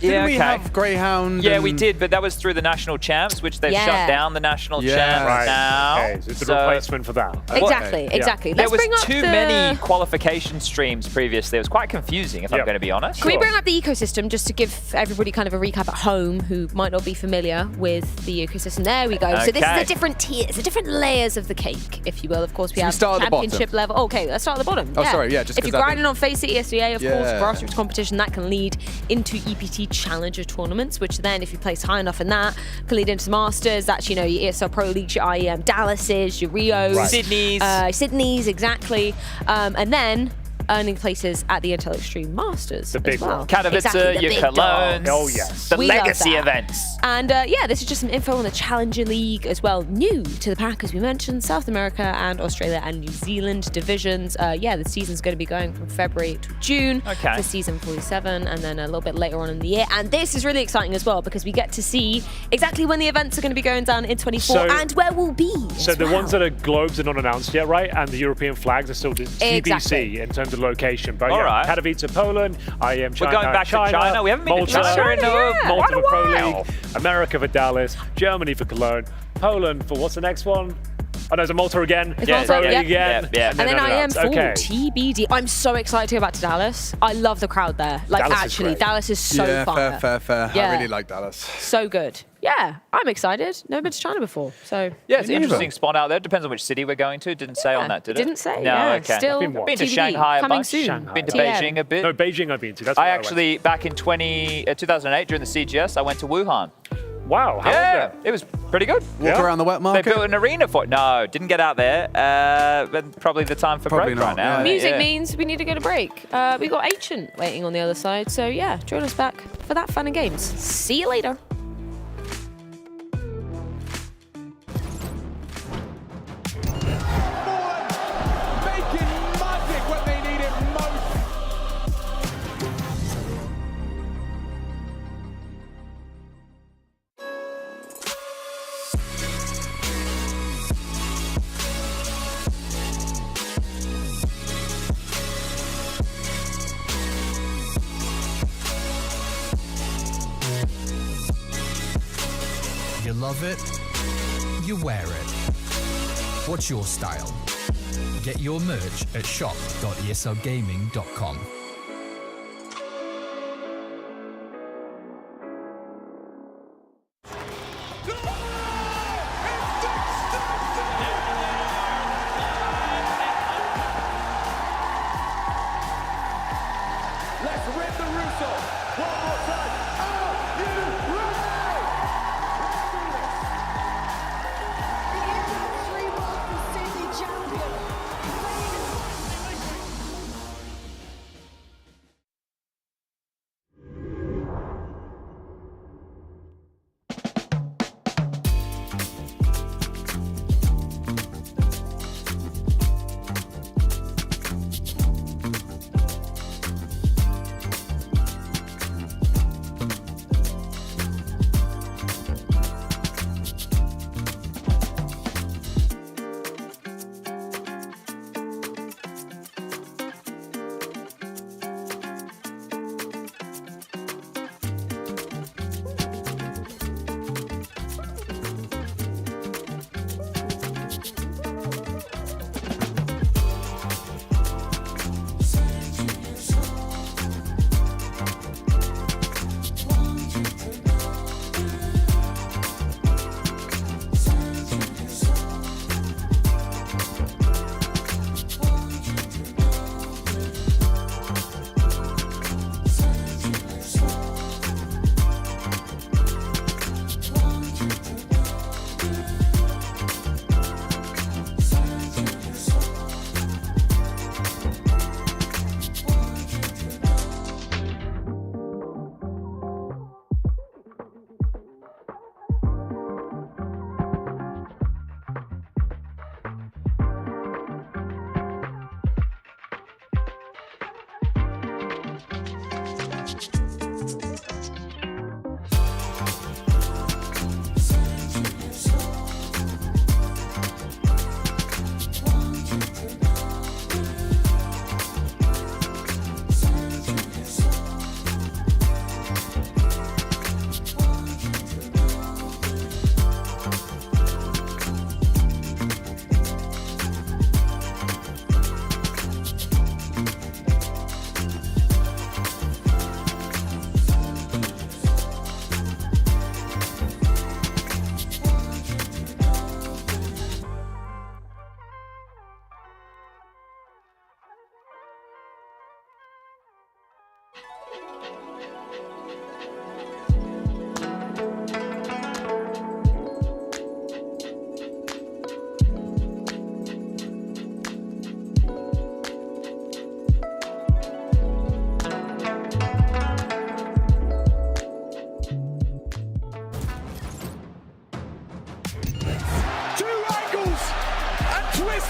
Didn't we have Greyhound? Yeah, we did, but that was through the national champs, which they've shut down the national champs Right. now. Okay, so it's a replacement for that. Exactly, Okay. exactly. There Let's was bring up too many qualification streams previously. It was quite confusing, if I'm going to be honest. Can we bring up the ecosystem just to give everybody kind of a recap at home who might not be familiar with the ecosystem? There we go. So this is a different tiers, the different layers of the cake, if you will. Of course, we have start at the bottom? championship level. Okay, let's start at the bottom. Oh, sorry, yeah, just if 'cause you're I grinding on Face City SVA, of course, Yeah. grassroots competition, that can lead into EPT Challenger tournaments, which then, if you place high enough in that, can lead into Masters. That's, you know, your ESL Pro Leagues, your IEM Dallases, your Rios. Sydney's, exactly. And then earning places at the Intel Extreme Masters. The big as well. one. Katowice, Exactly, the your big Colognes. dogs. Oh, yes. The We love legacy that. events. And yeah, this is just some info on the Challenger League as well. New to the pack, as we mentioned, South America and Australia and New Zealand divisions. Yeah, the season's going to be going from February to June for season 47, and then a little bit later on in the year. And this is really exciting as well, because we get to see exactly when the events are going to be going down in 24 and where we'll be. So the ones that are globes are not announced yet, right? And the European flags are still TBC in terms of location. But All right. Katowice, Poland, IEM China. We're going back to China. We haven't been to Malta, China in Malta for Pro while. League, America for Dallas, Germany for Cologne, Poland for what's the next one? Oh, no, it's Malta again. It's Malta, Pro League yeah. again. And then I am full okay. TBD. I'm so excited to go back to Dallas. I love the crowd there. Like, Dallas is actually, great. Dallas is so yeah, fire. fair. Yeah. I really like Dallas. So good. Yeah, I'm excited. Never been to China before, so. Yeah, it's an interesting spot out there. Depends on which city we're going to. Didn't say on that, did it? Didn't say, No, yeah. okay. Still been to TBD. Shanghai a Coming bunch. soon. Been to TM. Beijing a bit. No, Beijing I've been to. That's I where actually, back in 2008 during the CGS, I went to Wuhan. Wow, how was it was pretty good. Walk around the wet market? They built an arena for it. No, didn't get out there. But probably the time for break right now. Music means we need to go to break. We got Ancient waiting on the other side, so yeah, join us back for that fun and games. See you later. You love it, you wear it. What's your style? Get your merch at shop.eslgaming.com. Let's rip the Russo. One more time. Are you ready?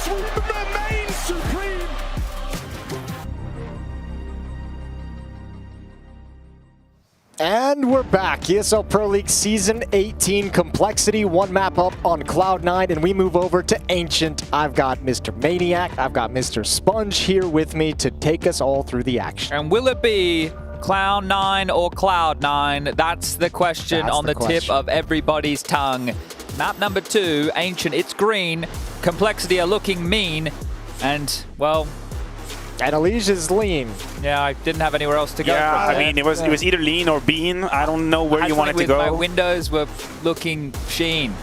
sweep remains supreme. And we're back. ESL Pro League Season 18 Complexity, one map up on Cloud9, and we move over to Ancient. I've got Mr. Maniac, I've got Mr. Sponge here with me to take us all through the action. And will it be Cloud9 or Cloud9? That's the question on the tip of everybody's tongue. Map number 2, Ancient, it's green. Complexity are looking mean. And, well... And Elige is lean. Yeah, I didn't have anywhere else to go. Yeah, I mean, it was either lean or bean. I don't know where you wanted to go. My windows were looking sheen.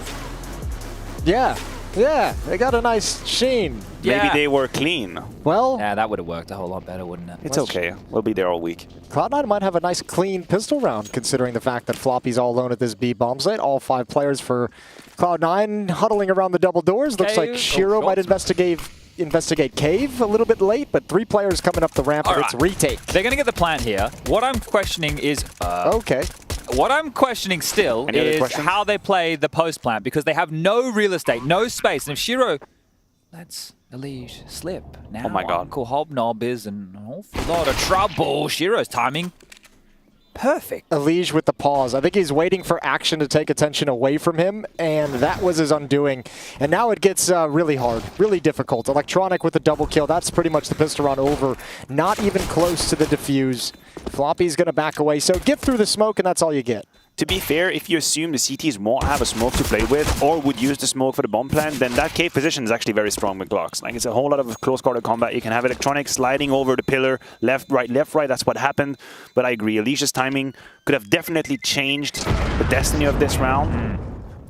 Yeah, they got a nice sheen. Maybe they were clean. Well... Yeah, that would have worked a whole lot better, wouldn't it? It's okay. We'll be there all week. Cloud9 might have a nice clean pistol round, considering the fact that Floppy's all alone at this B bomb site. All 5 players for Cloud9 huddling around the double doors. Looks like Shiro might investigate Cave a little bit late, but 3 players coming up the ramp, and it's retake. They're going to get the plant here. What I'm questioning is... okay. What I'm questioning still is how they play the post plant, because they have no real estate, no space. And if Shiro lets Elige slip, now oh my God. Uncle Hobnob is in an awful lot of trouble. Shiro's timing perfect. Elige with the pause. I think he's waiting for action to take attention away from him, and that was his undoing. And now it gets really hard, really difficult. Electronic with the double kill. That's pretty much the pistol round over. Not even close to the defuse. Floppy's going to back away. So get through the smoke, and that's all you get. To be fair, if you assume the CTs won't have a smoke to play with or would use the smoke for the bomb plant, then that cave position is actually very strong with Glocks. Like, it's a whole lot of close-quarter combat. You can have Electronic sliding over the pillar, left, right. That's what happened. But I agree, Alicia's timing could have definitely changed the destiny of this round.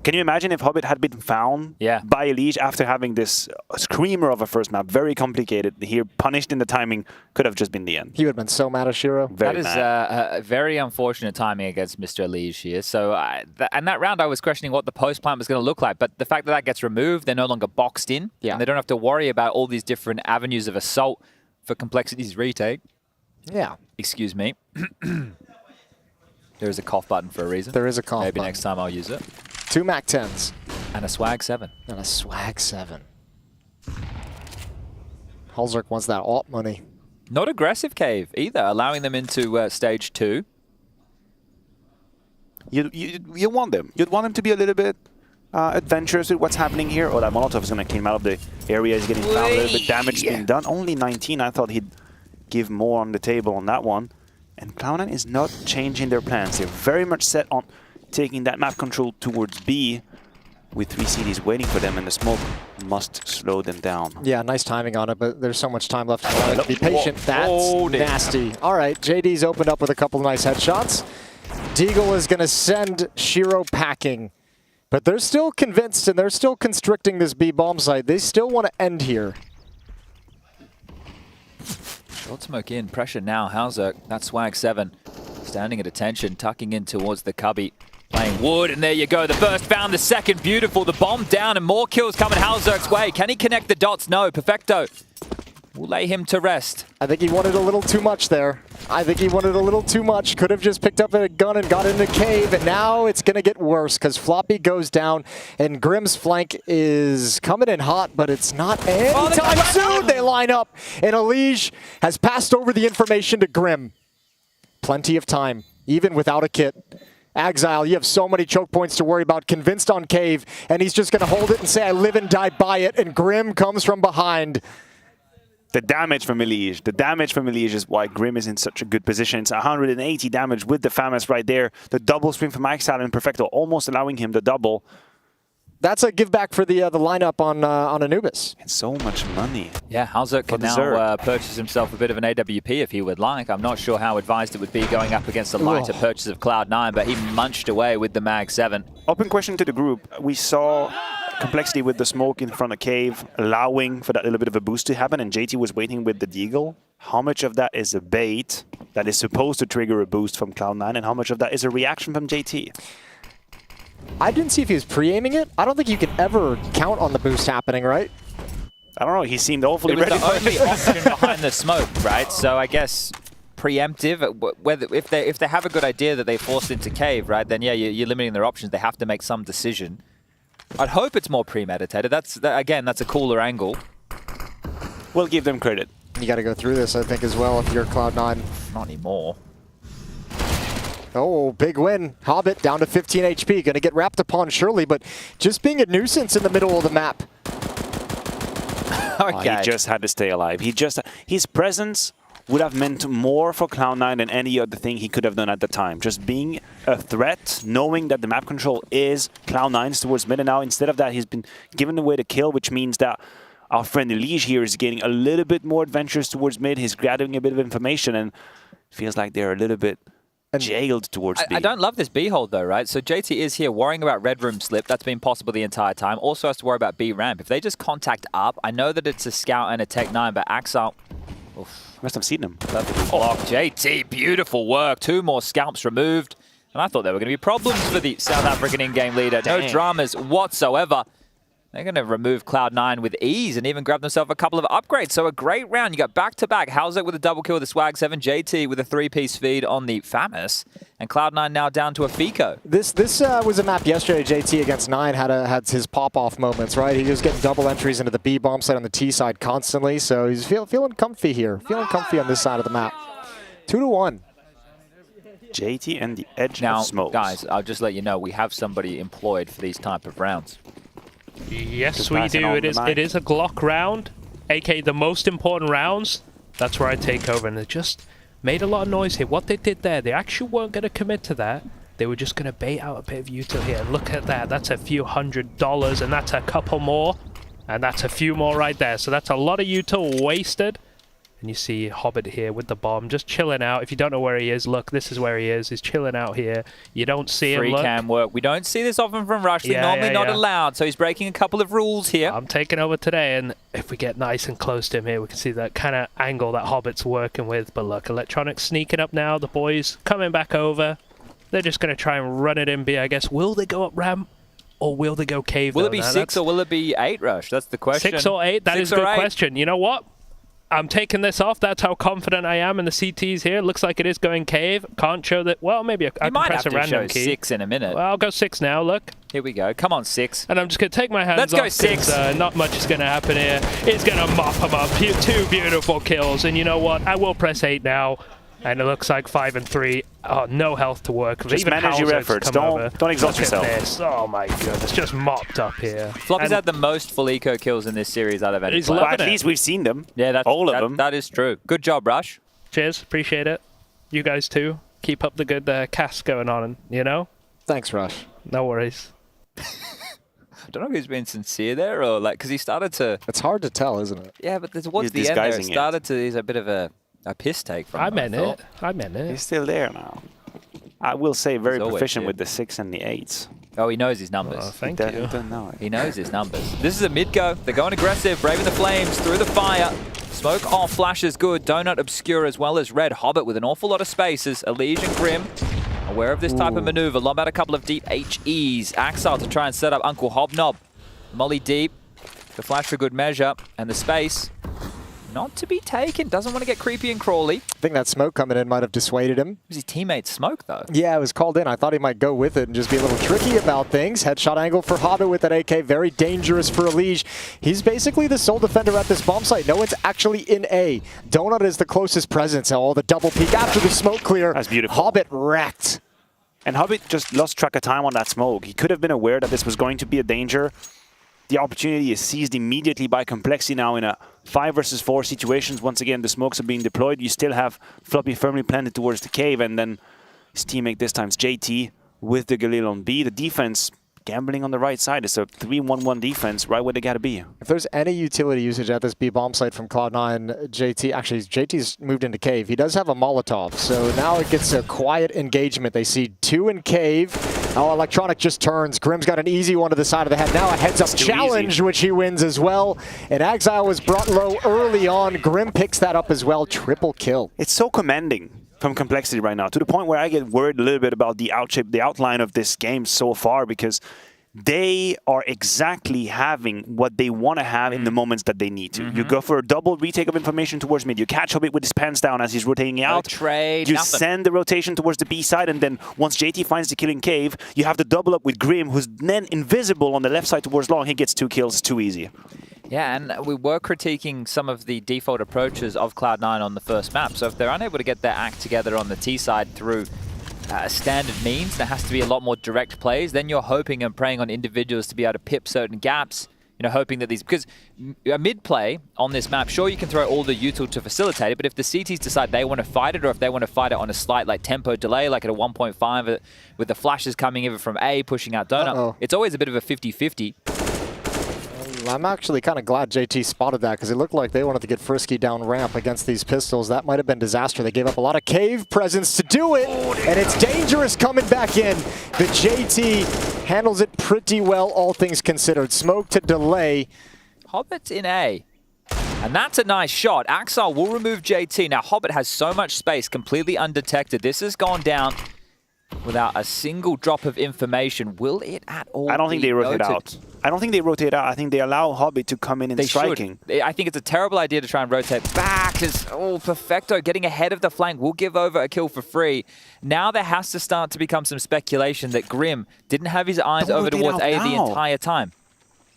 Can you imagine if Hobbit had been found by Elige after having this screamer of a first map? Very complicated. Here, punished in the timing, could have just been the end. He would have been so mad at Shiro. That is a very unfortunate timing against Mr. Elige here. So, and that round I was questioning what the post plant was going to look like, but the fact that that gets removed, they're no longer boxed in, and they don't have to worry about all these different avenues of assault for Complexity's retake. Yeah. Excuse me. There is a cough button for a reason. There is a cough Maybe button. next time I'll use it. 2 Mac 10s. And a swag 7. And a swag 7. Hulzerk wants that alt money. Not aggressive Cave either, allowing them into stage 2. You want them. You'd want them to be a little bit adventurous with what's happening here. Oh, that Molotov is going to clean him out of the area. He's getting found. A little bit damage being done. Only 19. I thought he'd give more on the table on that one. And Cloud9 is not changing their plans. They're very much set on taking that map control towards B with 3 CDs waiting for them, and the smoke must slow them down. Yeah, nice timing on it, but there's so much time left to be patient. That's nasty. All right, JD's opened up with a couple of nice headshots. Deagle is going to send Shiro packing, but they're still convinced and they're still constricting this B bomb site. They still want to end here. Short smoke in, pressure now. Hauser, that swag 7, standing at attention, tucking in towards the cubby. Playing wood, and there you go. The first found, the second beautiful. The bomb down, and more kills coming Hauserk's way. Can he connect the dots? No. Perfecto will lay him to rest. I think he wanted a little too much there. I think he wanted a little too much. Could have just picked up a gun and got into Cave, and now it's going to get worse because Floppy goes down, and Grimm's flank is coming in hot, but it's not anytime soon. They line up, and Elige has passed over the information to Grimm. Plenty of time, even without a kit. Exile, you have so many choke points to worry about. Convinced on Cave, and he's just going to hold it and say, I live and die by it, and Grimm comes from behind. The damage from Elige is why Grimm is in such a good position. It's 180 damage with the FAMAS right there. The double stream from Exile and Perfecto almost allowing him the double. That's a give back for the lineup on Anubis. And so much money. Yeah, Hauser can now purchase himself a bit of an AWP if he would like. I'm not sure how advised it would be going up against a lighter purchase of Cloud9, but he munched away with the Mag 7. Open question to the group. We saw Complexity with the smoke in front of Cave, allowing for that little bit of a boost to happen, and JT was waiting with the Deagle. How much of that is a bait that is supposed to trigger a boost from Cloud9, and how much of that is a reaction from JT? I didn't see if he was pre-aiming it. I don't think you can ever count on the boost happening, right? I don't know. He seemed awfully ready. It was the only option behind the smoke, right? So I guess preemptive. Whether if they have a good idea that they forced into Cave, right? Then yeah, you're limiting their options. They have to make some decision. I'd hope it's more premeditated. Again, that's a cooler angle. We'll give them credit. You got to go through this, I think, as well if you're Cloud9. Not anymore. Oh, big win. Hobbit down to 15 HP. Going to get wrapped upon surely, but just being a nuisance in the middle of the map. He just had to stay alive. His presence would have meant more for Cloud9 than any other thing he could have done at the time. Just being a threat, knowing that the map control is Cloud9's towards mid, and now instead of that, he's been given away the kill, which means that our friend Elige here is getting a little bit more adventurous towards mid. He's gathering a bit of information, and feels like they're a little bit jailed towards B. I don't love this B hold though, right? So JT is here worrying about red room slip. That's been possible the entire time. Also has to worry about B ramp. If they just contact up, I know that it's a scout and a tech 9, but Axel must have seen them. Perfectly blocked. JT, beautiful work. 2 more scalps removed. And I thought there were going to be problems for the South African in-game leader. No dramas whatsoever. They're going to remove Cloud9 with ease and even grab themselves a couple of upgrades. So a great round. You got back-to-back. Hauzek with a double kill with the Swag 7. JT with a 3-piece feed on the Famous. And Cloud9 now down to a Fico. This was a map yesterday. JT against 9 had his pop-off moments, right? He was getting double entries into the B bomb side on the T side constantly. So he's feeling comfy here. Feeling comfy on this side of the map. 2-1. JT and the edge now, of smokes. Guys, I'll just let you know, we have somebody employed for these type of rounds. Yes, we do. It is a Glock round, aka the most important rounds. That's where I take over, and they just made a lot of noise here. What they did there, they actually weren't going to commit to that. They were just going to bait out a bit of util here. Look at that. That's a few $100s, and that's a couple more, and that's a few more right there. So that's a lot of util wasted. And you see Hobbit here with the bomb, just chilling out. If you don't know where he is, look, this is where he is. He's chilling out here. You don't see him, Free look. cam work. We don't see this often from Rushley. Normally not allowed, so he's breaking a couple of rules here. I'm taking over today, and if we get nice and close to him here, we can see that kind of angle that Hobbit's working with. But look, Electronic sneaking up now. The boys coming back over. They're just going to try and run it in B, I guess. Will they go up ramp, or will they go cave? Will it be 6 or will it be 8, Rush? That's the question. 6 or 8? That is a good question. You know what? I'm taking this off. That's how confident I am in the CTs here. Looks like it is going cave. Can't show that. Well, maybe I can press a random key. Show 6 in a minute. Well, I'll go 6 now. Look. Here we go. Come on, 6. And I'm just going to take my hands off. Let's go 6. Not much is going to happen here. It's going to mop him up. 2 beautiful kills. And you know what? I will press 8 now. And it looks like 5 and 3. Oh, no health to work. Just even manage your efforts. Don't exhaust yourself. This. Oh my goodness, just mopped up here. Floppy's had the most full eco kills in this series out of any player. Well, at least we've seen them. Yeah, all of them. That is true. Good job, Rush. Cheers, appreciate it. You guys too. Keep up the good cast going on, you know? Thanks, Rush. No worries. I don't know if he's being sincere there or like, because he started to... It's hard to tell, isn't it? Yeah, but towards the end there, it started to... He's a bit of a piss take from him. I meant it. He's still there now. I will say very proficient with the 6 and the 8s. Oh, he knows his numbers. Oh, thank you. Don't know it. He knows his numbers. This is a mid go. They're going aggressive, braving the flames through the fire. Smoke off, flash is good. Donut obscure as well as red. Hobbit with an awful lot of spaces. Elige and Grim aware of this type of maneuver. Lob out a couple of deep HEs. Axel to try and set up Uncle Hobnob. Molly deep. The flash for good measure. And the space not to be taken. Doesn't want to get creepy and crawly. I think that smoke coming in might have dissuaded him. It was his teammate's smoke, though. Yeah, it was called in. I thought he might go with it and just be a little tricky about things. Headshot angle for Hobbit with that AK. Very dangerous for Elige. He's basically the sole defender at this bomb site. No one's actually in A. Donut is the closest presence. Oh, the double peek after the smoke clear. That's beautiful. Hobbit wrecked. And Hobbit just lost track of time on that smoke. He could have been aware that this was going to be a danger. The opportunity is seized immediately by Complexity now in a 5 versus 4 situations. Once again, the smokes are being deployed. You still have Floppy firmly planted towards the cave, and then his teammate, this time JT, with the Galil on B. The defense gambling on the right side. It's a 3-1-1 defense right where they got to be. If there's any utility usage at this B bomb site from Cloud9, JT's moved into cave. He does have a Molotov, so now it gets a quiet engagement. They see 2 in cave. Oh, Electronic just turns. Grim's got an easy one to the side of the head. Now a heads-up challenge, which he wins as well. And Exile was brought low early on. Grim picks that up as well. Triple kill. It's so commanding from Complexity right now, to the point where I get worried a little bit about the outline of this game so far, because they are exactly having what they want to have in the moments that they need to. You go for a double retake of information towards mid. You catch Hobbit with his pants down as he's rotating out. Trade, you send the rotation towards the B side, and then once JT finds the killing cave, you have the double up with Grim, who's then invisible on the left side towards long. He gets 2 kills. It's too easy. Yeah, and we were critiquing some of the default approaches of Cloud9 on the first map. So if they're unable to get their act together on the T side through standard means, there has to be a lot more direct plays, then you're hoping and praying on individuals to be able to pip certain gaps, you know, hoping that these, because a mid play on this map, sure, you can throw all the util to facilitate it, but if the CTs decide they want to fight it, or if they want to fight it on a slight like tempo delay, like at a 1.5 with the flashes coming either from A, pushing out Donut, it's always a bit of a 50-50. I'm actually kind of glad JT spotted that because it looked like they wanted to get frisky down ramp against these pistols. That might have been disaster. They gave up a lot of cave presence to do it, and it's dangerous coming back in. But JT handles it pretty well, all things considered. Smoke to delay. Hobbit's in A. And that's a nice shot. Axel will remove JT. Now, Hobbit has so much space, completely undetected. This has gone down without a single drop of information. Will it at all? I don't think they rotate out. I don't think they rotate out. I think they allow Hobbit to come in and striking. I think it's a terrible idea to try and rotate back because, Perfecto getting ahead of the flank will give over a kill for free. Now there has to start to become some speculation that Grim didn't have his eyes over towards A the entire time.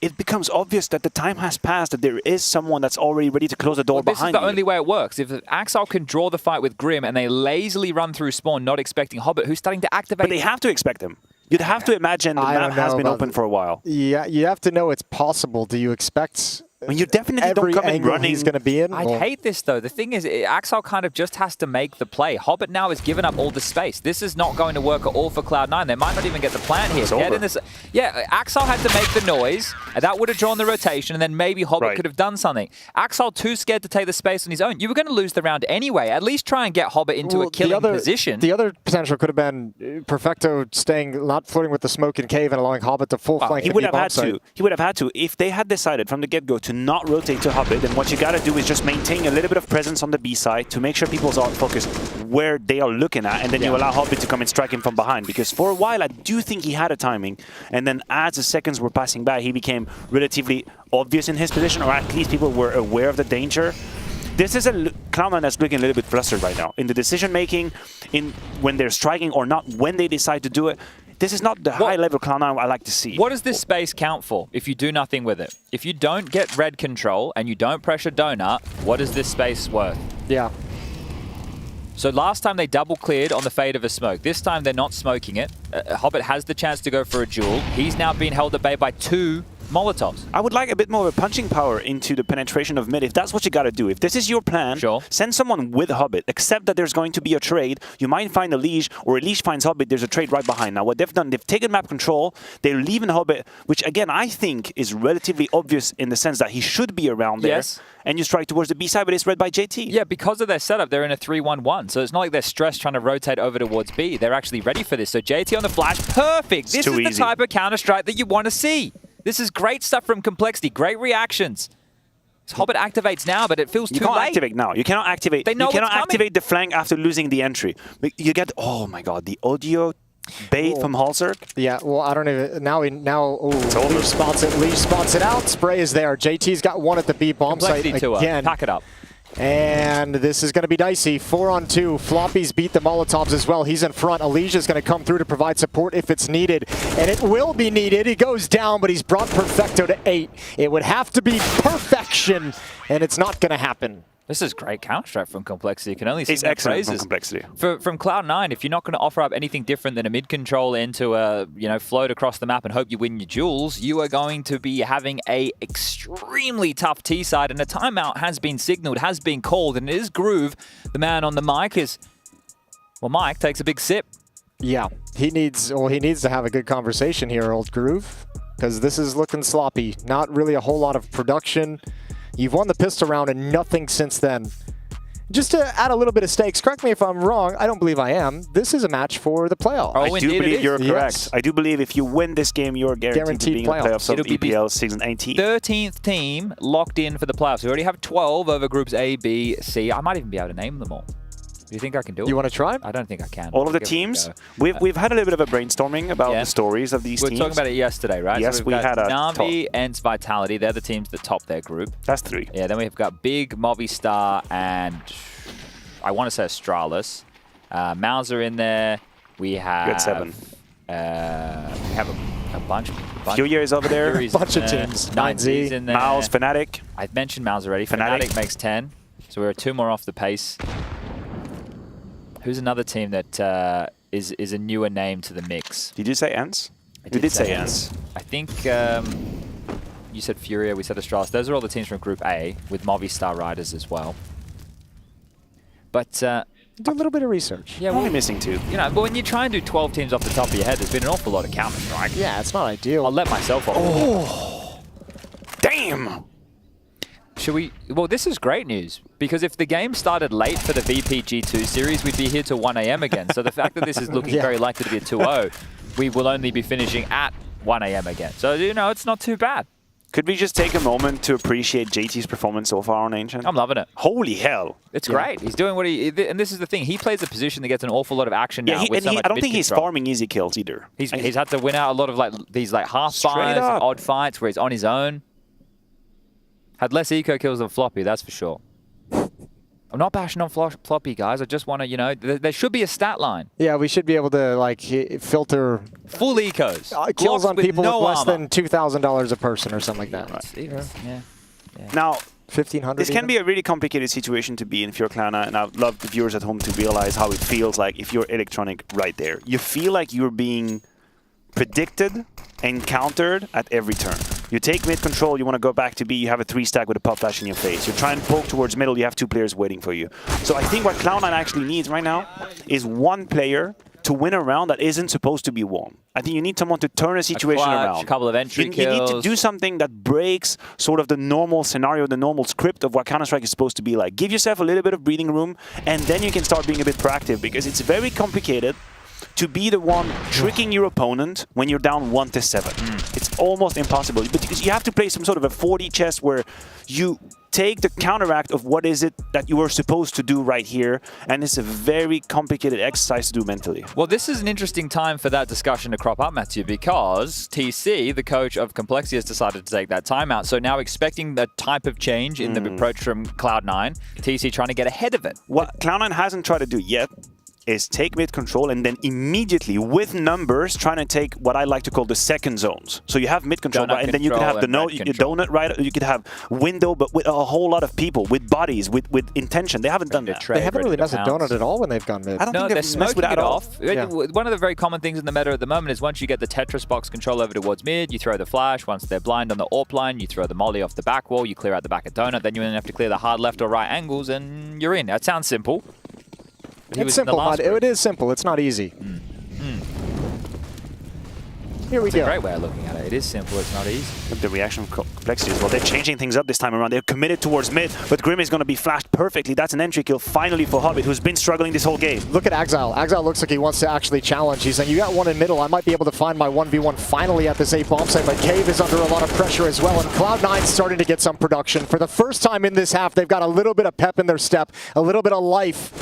It becomes obvious that the time has passed, that there is someone that's already ready to close the door behind you. This is the only way it works. If Axel can draw the fight with Grim and they lazily run through spawn, not expecting Hobbit, who's starting to activate. But they have to expect him. You'd have to imagine the map has been open for a while. Yeah, you have to know it's possible. Do you expect... When you definitely don't come in running. He's going to be in. I'd hate this though. The thing is, Axel kind of just has to make the play. Hobbit now has given up all the space. This is not going to work at all for Cloud9. They might not even get the plant here. Get in this. Yeah, Axel had to make the noise. And that would have drawn the rotation, and then maybe Hobbit could have done something. Axel too scared to take the space on his own. You were going to lose the round anyway. At least try and get Hobbit into a killing position. The other potential could have been Perfecto staying, not flirting with the smoke and cave and allowing Hobbit to full flank. He would have had to. He would have had to. If they had decided from the get-go to not rotate to Hobbit, then what you got to do is just maintain a little bit of presence on the B side to make sure people are focused where they are looking at, and then you allow Hobbit to come and strike him from behind. Because for a while, I do think he had a timing, and then as the seconds were passing by, he became relatively obvious in his position, or at least people were aware of the danger. This is a Cloud9 that's looking a little bit flustered right now in the decision making, in when they're striking or not, when they decide to do it. This is not the high-level Cloud9 I like to see. What does this space count for if you do nothing with it? If you don't get red control and you don't pressure Donut, what is this space worth? Yeah. So last time they double cleared on the fade of a smoke. This time they're not smoking it. Hobbit has the chance to go for a duel. He's now being held at bay by 2 Molotovs. I would like a bit more of a punching power into the penetration of mid, if that's what you got to do. If this is your plan, send someone with Hobbit. Accept that there's going to be a trade. You might find a Liege, or a Liege finds Hobbit. There's a trade right behind. Now, what they've done, they've taken map control. They're leaving Hobbit, which, again, I think is relatively obvious in the sense that he should be around there. Yes. And you strike towards the B side, but it's read by JT. Yeah, because of their setup, they're in a 3-1-1. So it's not like they're stressed trying to rotate over towards B. They're actually ready for this. So JT on the flash, perfect. This is the type of counter-strike that you want to see. This is great stuff from Complexity, great reactions. Hobbit activates now, but it feels too late. You can't activate now. You cannot activate. They know you cannot activate the flank after losing the entry. You get, oh my god, the audio bait from Halzerk. Yeah, well, I don't even, Leash spots it out. Spray is there. JT's got one at the B bomb site again. Pack it up. And this is going to be dicey. 4-on-2. Floppies beat the Molotovs as well. He's in front. Alicia's going to come through to provide support if it's needed. And it will be needed. He goes down, but he's brought Perfecto to 8. It would have to be perfection, and it's not going to happen. This is great counter-strike from Complexity. You can only see it's excellent from Complexity. From Cloud9, if you're not going to offer up anything different than a mid-control into a, float across the map and hope you win your duels, you are going to be having a extremely tough T-side, and a timeout has been signaled, has been called, and it is Groove, the man on the mic, Mike takes a big sip. Yeah, he needs to have a good conversation here, old Groove, because this is looking sloppy. Not really a whole lot of production. You've won the pistol round and nothing since then. Just to add a little bit of stakes, correct me if I'm wrong, I don't believe I am. This is a match for the playoff. I do believe you're correct. Yes. I do believe if you win this game, you're guaranteed to be in the playoffs of EPL season 18. 13th team locked in for the playoffs. We already have 12 over groups A, B, C. I might even be able to name them all. Do you think I can do it? You want to try? I don't think I can. All of the teams? We've had a little bit of a brainstorming about the stories of these teams. We were talking about it yesterday, right? Yes, so we had a Na'Vi and Vitality. They're the teams that top their group. That's 3. Yeah, then we've got Big, Movistar, and I want to say Astralis. Mauser in there. We have... You got 7. We have A bunch. Furia is over there. A bunch of teams. 9Z in there. Mouse, Fnatic. I mentioned Mouse already. Fnatic makes 10. So we're 2 more off the pace. Who's another team that is a newer name to the mix? Did you say Ents? You did say Ents. I think you said Furia, we said Astralis. Those are all the teams from Group A with Movistar Riders as well. But do a little bit of research. Yeah, only missing 2. You know, but when you try and do 12 teams off the top of your head, there's been an awful lot of Counter-Strike. Yeah, it's not ideal. I'll let myself off. Oh, damn! Should we? Well, this is great news, because if the game started late for the VP G2 series, we'd be here till 1 AM again. So the fact that this is looking very likely to be a 2-0, we will only be finishing at 1 AM again. So, you know, it's not too bad. Could we just take a moment to appreciate JT's performance so far on Ancient? I'm loving it. Holy hell. It's great. He's doing what and this is the thing, he plays a position that gets an awful lot of action now. Yeah, I don't think he's farming easy kills either. He's had to win out a lot of these half buys, odd fights where he's on his own. Had less eco kills than Floppy, that's for sure. I'm not bashing on Floppy, guys. I just want to, you know, there should be a stat line. Yeah, we should be able to, like, filter... Full ecos. Kills on people with less armor. than $2,000 a person or something like that. Right. Yeah. Now, 1,500 this can be a really complicated situation to be in if you're Cloud9, and I'd love the viewers at home to realize how it feels like if you're Electronic right there. You feel like you're being predicted and countered at every turn. You take mid control, you want to go back to B, you have a 3-stack with a pop flash in your face. You try and poke towards middle, you have 2 players waiting for you. So I think what Cloud9 actually needs right now is 1 player to win a round that isn't supposed to be won. I think you need someone to turn a situation around. A couple of entry kills. You need to do something that breaks sort of the normal scenario, the normal script of what Counter-Strike is supposed to be like. Give yourself a little bit of breathing room, and then you can start being a bit proactive, because it's very complicated to be the one tricking your opponent when you're down 1-7. It's almost impossible, but because you have to play some sort of a 4D chess where you take the counteract of what is it that you were supposed to do right here, and it's a very complicated exercise to do mentally. Well, this is an interesting time for that discussion to crop up, Matthew, because TC, the coach of Complexity, has decided to take that timeout. So now expecting the type of change in the approach from Cloud9, TC trying to get ahead of it. What Cloud9 hasn't tried to do yet is take mid control and then immediately with numbers trying to take what I like to call the second zones. So you have mid control, right, and then you could have the donut, right? You could have window, but with a whole lot of people, with bodies, with intention. They haven't done that. They haven't really messed with donut at all when they've gone mid. I don't think they're they've messed with smoking it it at all. off. One of the very common things in the meta at the moment is once you get the Tetris box control over towards mid, you throw the flash. Once they're blind on the AWP line, you throw the molly off the back wall, you clear out the back of donut, then you only have to clear the hard left or right angles, and you're in. That sounds simple. It's simple, but it is simple. It's not easy. Here we It's go. a great way of looking at it. It is simple, it's not easy. The reaction from Complexity as well. They're changing things up this time around. They're committed towards mid, but Grim is going to be flashed perfectly. That's an entry kill finally for Hobbit, who's been struggling this whole game. Look at Exile. Exile looks like he wants to actually challenge. He's saying, you got 1 in middle. I might be able to find my 1v1 finally at this A bomb site, but Cave is under a lot of pressure as well, and Cloud9's starting to get some production. For the first time in this half, they've got a little bit of pep in their step, a little bit of life.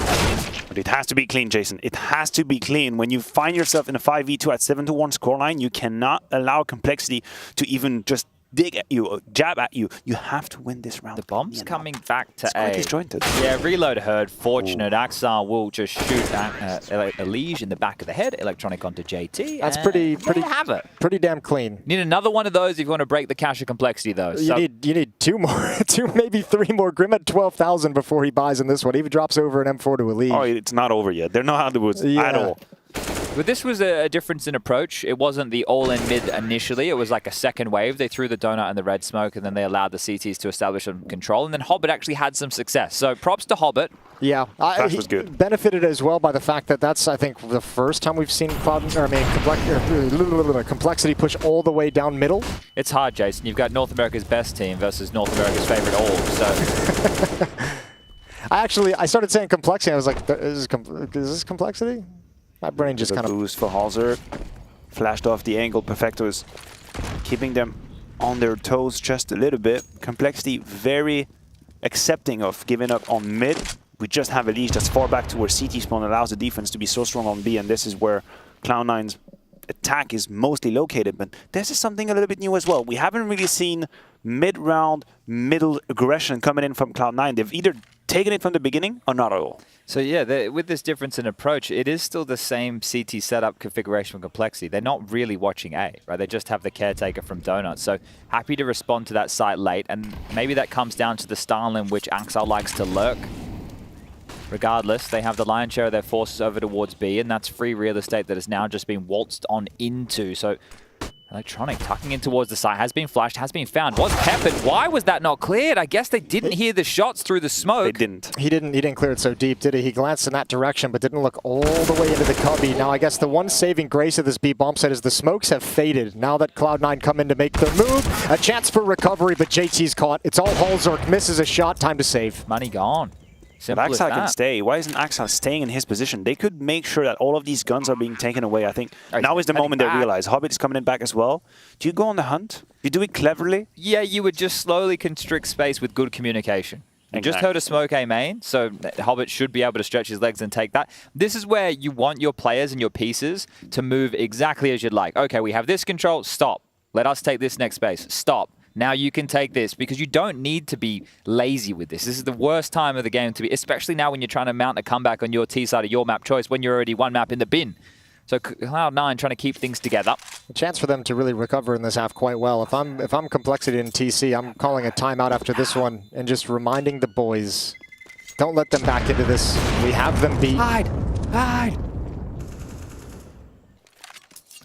But it has to be clean, Jason. It has to be clean. When you find yourself in a 5v2 at 7-1 scoreline, you cannot allow Complexity to even just dig at you or jab at you. You have to win this round. The bomb's coming back to it's quite A. disjointed. Yeah, reload heard. Fortunate. Axar will just shoot Elige in the back of the head. Electronic onto JT. That's pretty have it. Pretty damn clean. Need another one of those if you want to break the cache of Complexity, though. You need 2 more, 2 maybe 3 more. Grim at 12,000 before he buys in this one. He even drops over an M4 to Elige. Oh, it's not over yet. They're not out at all. But this was a difference in approach. It wasn't the all-in mid initially. It was like a second wave. They threw the donut and the red smoke, and then they allowed the CTs to establish some control. And then Hobbit actually had some success. So props to Hobbit. Yeah, Flash was good. Benefited as well by the fact that that's, I think, the first time we've seen Complexity push all the way down middle. It's hard, Jason. You've got North America's best team versus North America's favorite org. So I started saying Complexity. I was like, is this Complexity? My brain just kind of... boost for Halzer. Flashed off the angle. Perfecto is keeping them on their toes just a little bit. Complexity very accepting of giving up on mid. We just have Elige that's far back to where CT spawn allows the defense to be so strong on B, and this is where Cloud9's attack is mostly located. But this is something a little bit new as well. We haven't really seen mid-round, middle aggression coming in from Cloud9. They've either taken it from the beginning or not at all? So yeah, with this difference in approach, it is still the same CT setup configuration and complexity. They're not really watching A, right? They just have the caretaker from Donut. So happy to respond to that site late, and maybe that comes down to the style in which Axel likes to lurk. Regardless, they have the lion's share of their forces over towards B, and that's free real estate that has now just been waltzed on into. So Electronic tucking in towards the site, has been flashed, has been found, was peppered. Why was that not cleared? I guess they didn't hear the shots through the smoke. They didn't. He didn't clear it so deep, did he? He glanced in that direction, but didn't look all the way into the cubby. Now, I guess the one saving grace of this B bomb set is the smokes have faded. Now that Cloud9 come in to make their move, a chance for recovery, but JT's caught. It's all Holzork, misses a shot, time to save. Money gone. But Axel can stay. Why isn't Axel staying in his position? They could make sure that all of these guns are being taken away. I think now is the moment they realize Hobbit is coming in back as well. Do you go on the hunt? You do it cleverly? Yeah, you would just slowly constrict space with good communication. You just heard a smoke A main, so Hobbit should be able to stretch his legs and take that. This is where you want your players and your pieces to move exactly as you'd like. Okay, we have this control, stop. Let us take this next space, stop. Now you can take this, because you don't need to be lazy with this. This is the worst time of the game to be, especially now when you're trying to mount a comeback on your T side of your map choice when you're already one map in the bin. So Cloud9 trying to keep things together. A chance for them to really recover in this half quite well. If I'm Complexity in TC, I'm calling a timeout after this one and just reminding the boys, don't let them back into this. We have them beat. Hide! Hide!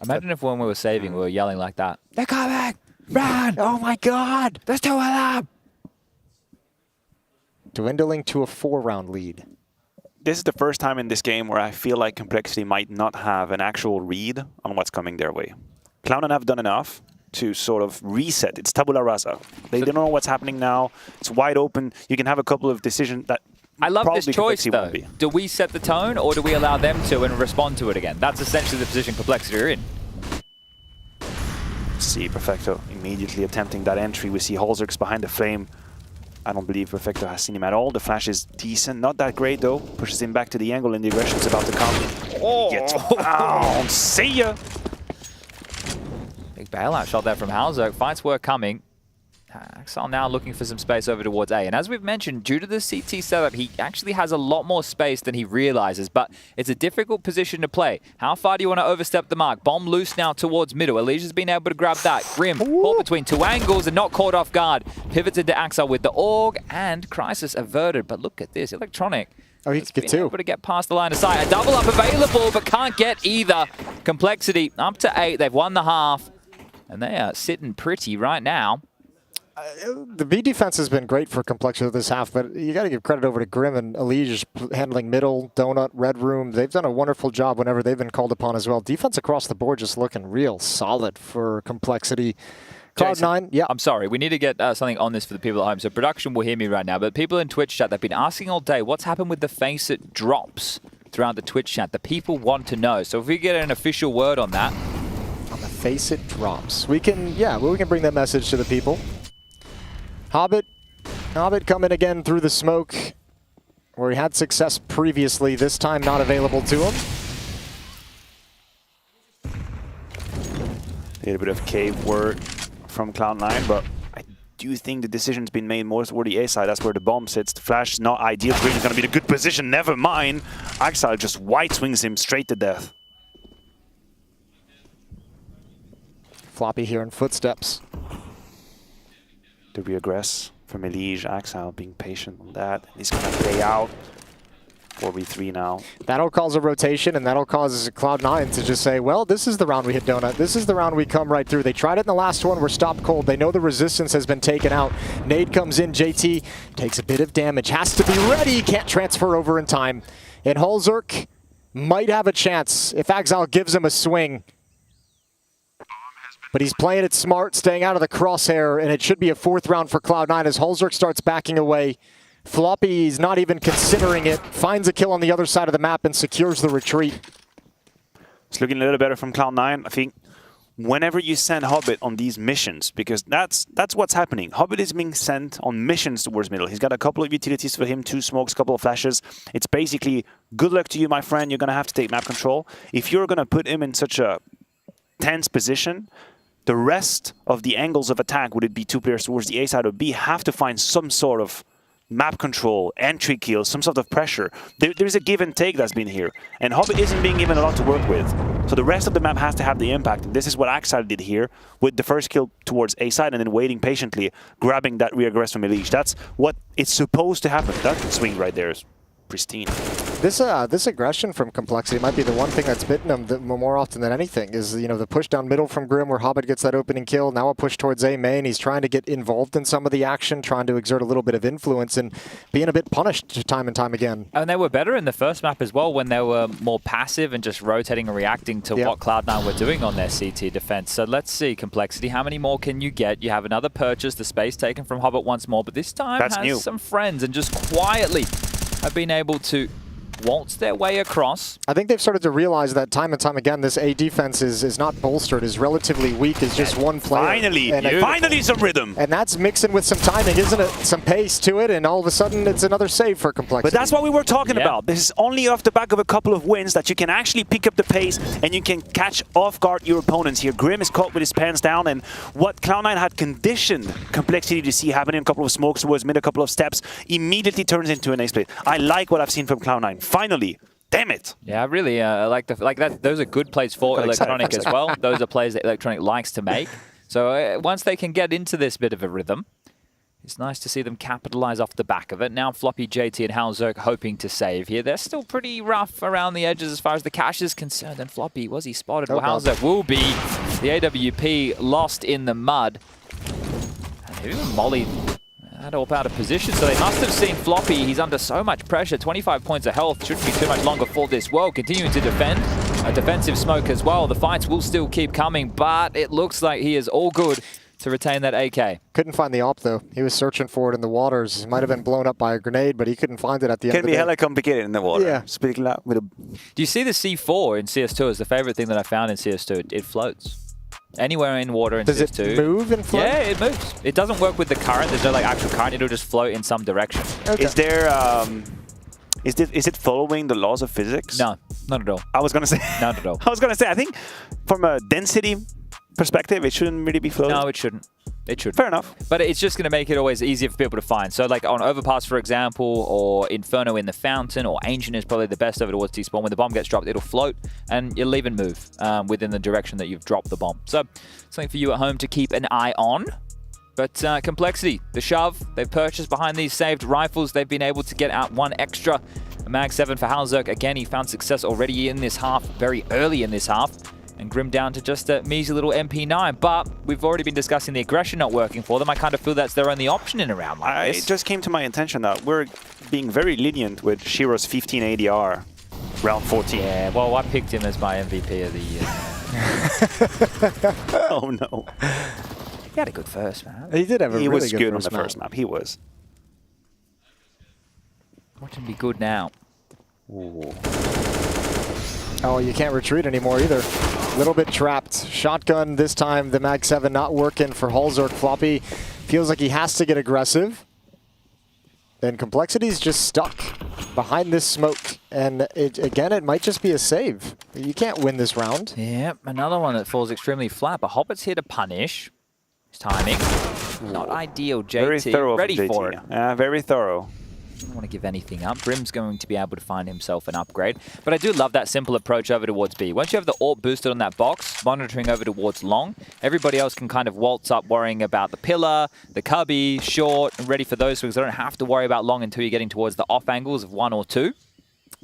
Imagine if when we were saving, we were yelling like that. They're coming! Run! Oh my god! There's two of them! Dwindling to a 4-round lead. This is the first time in this game where I feel like Complexity might not have an actual read on what's coming their way. Cloud9 have done enough to sort of reset. It's tabula rasa. They don't know what's happening now. It's wide open. You can have a couple of decisions that I love this choice, though. Be. Do we set the tone, or do we allow them to and respond to it again? That's essentially the position Complexity are in. See Perfecto immediately attempting that entry. We see Holzerks behind the flame. I don't believe Perfecto has seen him at all. The flash is decent. Not that great, though. Pushes him back to the angle, and the aggression's about to come. Oh! Gets found. See ya! Big bailout shot there from Holzerk. Fights were coming. Axel now looking for some space over towards A. And as we've mentioned, due to the CT setup, he actually has a lot more space than he realizes, but it's a difficult position to play. How far do you want to overstep the mark? Bomb loose now towards middle. Alicia's been able to grab that. Grim caught between two angles and not caught off guard. Pivots into Axel with the AUG, and Crisis averted. But look at this, Electronic. Oh, he's good too. Able to get past the line of sight. A double up available, but can't get either. Complexity up to 8. They've won the half, and they are sitting pretty right now. The B defense has been great for Complexity this half, but you got to give credit over to Grim and Elige handling middle, Donut, Red Room. They've done a wonderful job whenever they've been called upon as well. Defense across the board just looking real solid for Complexity. Cloud9, yeah. I'm sorry, we need to get something on this for the people at home. So production will hear me right now, but people in Twitch chat, they've been asking all day, what's happened with the Faceit drops throughout the Twitch chat? The people want to know. So if we get an official word on that. On the Faceit drops. We can, yeah, well, we can bring that message to the people. Hobbit coming again through the smoke, where he had success previously, this time not available to him. A little bit of cave work from Cloud9, but I do think the decision's been made more toward the A side. That's where the bomb sits. The flash is not ideal. Green is going to be the good position. Never mind. Axel just white swings him straight to death. Floppy here in footsteps. The regress from Elige. Axel being patient on that. He's going to play out. 4v3 now. That'll cause a rotation, and that'll cause Cloud9 to just say, well, this is the round we hit Donut. This is the round we come right through. They tried it in the last one. We're stopped cold. They know the resistance has been taken out. Nade comes in. JT takes a bit of damage. Has to be ready. Can't transfer over in time. And Holzerk might have a chance if Axel gives him a swing. But he's playing it smart, staying out of the crosshair, and it should be a 4th round for Cloud9 as Holzerk starts backing away. Floppy's not even considering it, finds a kill on the other side of the map and secures the retreat. It's looking a little better from Cloud9. I think whenever you send Hobbit on these missions, because that's what's happening. Hobbit is being sent on missions towards middle. He's got a couple of utilities for him, 2 smokes, couple of flashes. It's basically, good luck to you, my friend. You're going to have to take map control. If you're going to put him in such a tense position, the rest of the angles of attack, would it be 2 players towards the A side or B, have to find some sort of map control, entry kills, some sort of pressure. There's a give and take that's been here. And Hobbit isn't being given a lot to work with. So the rest of the map has to have the impact. And this is what Axide did here with the first kill towards A side and then waiting patiently, grabbing that rear aggress from Elise. That's what it's supposed to happen. That swing right there is pristine. This aggression from Complexity might be the one thing that's bitten him more often than anything is, you know, the push down middle from Grim where Hobbit gets that opening kill. Now a push towards A main. He's trying to get involved in some of the action, trying to exert a little bit of influence and being a bit punished time and time again. And they were better in the first map as well when they were more passive and just rotating and reacting to what Cloud9 were doing on their CT defense. So let's see, Complexity, how many more can you get? You have another purchase, the space taken from Hobbit once more, but this time has some friends and just quietly have been able to waltz their way across. I think they've started to realize that time and time again, this A defense is not bolstered, is relatively weak, is just one player. Finally some rhythm. And that's mixing with some timing, isn't it? Some pace to it, and all of a sudden it's another save for Complexity. But that's what we were talking about. This is only off the back of a couple of wins that you can actually pick up the pace and you can catch off guard your opponents here. Grim is caught with his pants down, and what Cloud9 had conditioned Complexity to see happening, a couple of smokes towards mid, a couple of steps, immediately turns into an ace play. I like what I've seen from Cloud9. Finally, damn it! Yeah, I really like that. Those are good plays for Electronic as well. Those are plays that Electronic likes to make. So once they can get into this bit of a rhythm, it's nice to see them capitalize off the back of it. Now Floppy, JT, and Halzerk hoping to save here. They're still pretty rough around the edges as far as the cash is concerned. And Floppy, was he spotted? Well, Halzerk will be. The AWP lost in the mud. And even Molly had all out of position, so they must have seen Floppy. He's under so much pressure. 25 points of health. Shouldn't be too much longer for this world. Continuing to defend. A defensive smoke as well. The fights will still keep coming, but it looks like he is all good to retain that AK. Couldn't find the op, though. He was searching for it in the waters. He might have been blown up by a grenade, but he couldn't find it at the end of the day. Can be hella complicated in the water. Yeah. Speaking out with a... Do you see the C4 in CS2 is the favorite thing that I found in CS2? It floats. Anywhere in water in CS2. Does it move and float? Yeah, it moves. It doesn't work with the current. There's no like actual current. It'll just float in some direction. Okay. Is there... Is it following the laws of physics? No, not at all. I was gonna say... Not at all. I was gonna say, I think from a density perspective, it shouldn't really be floating. No, it shouldn't. It should. Fair enough. But it's just going to make it always easier for people to find. So like on Overpass, for example, or Inferno in the Fountain, or Ancient is probably the best over towards T-spawn. When the bomb gets dropped, it'll float, and you'll even move within the direction that you've dropped the bomb. So something for you at home to keep an eye on. But Complexity, the shove, they've purchased behind these saved rifles. They've been able to get out one extra. A Mag 7 for Halzerk. Again, he found success already in this half, very early in this half. And Grim down to just a measly little MP9. But we've already been discussing the aggression not working for them. I kind of feel that's their only option in a round like this. It just came to my attention that we're being very lenient with Shiro's 15 ADR, round 14. Yeah, well, I picked him as my MVP of the year. Oh, no. He had a good first, man. He did have a really good on the map. first map. He was. Watch him be good now. Ooh. Oh, you can't retreat anymore either. A little bit trapped. Shotgun this time, the Mag 7 not working for Halzerk. Floppy feels like he has to get aggressive. Then Complexity's just stuck behind this smoke. And again, it might just be a save. You can't win this round. Yep, another one that falls extremely flat. But Hobbit's here to punish. His timing. Not ideal, JT. Very thorough ready JT. for it. Yeah, very thorough. Don't want to give anything up. Brim's going to be able to find himself an upgrade. But I do love that simple approach over towards B. Once you have the AWP boosted on that box, monitoring over towards long, everybody else can kind of waltz up worrying about the pillar, the cubby, short, and ready for those swings. They don't have to worry about long until you're getting towards the off angles of 1 or 2.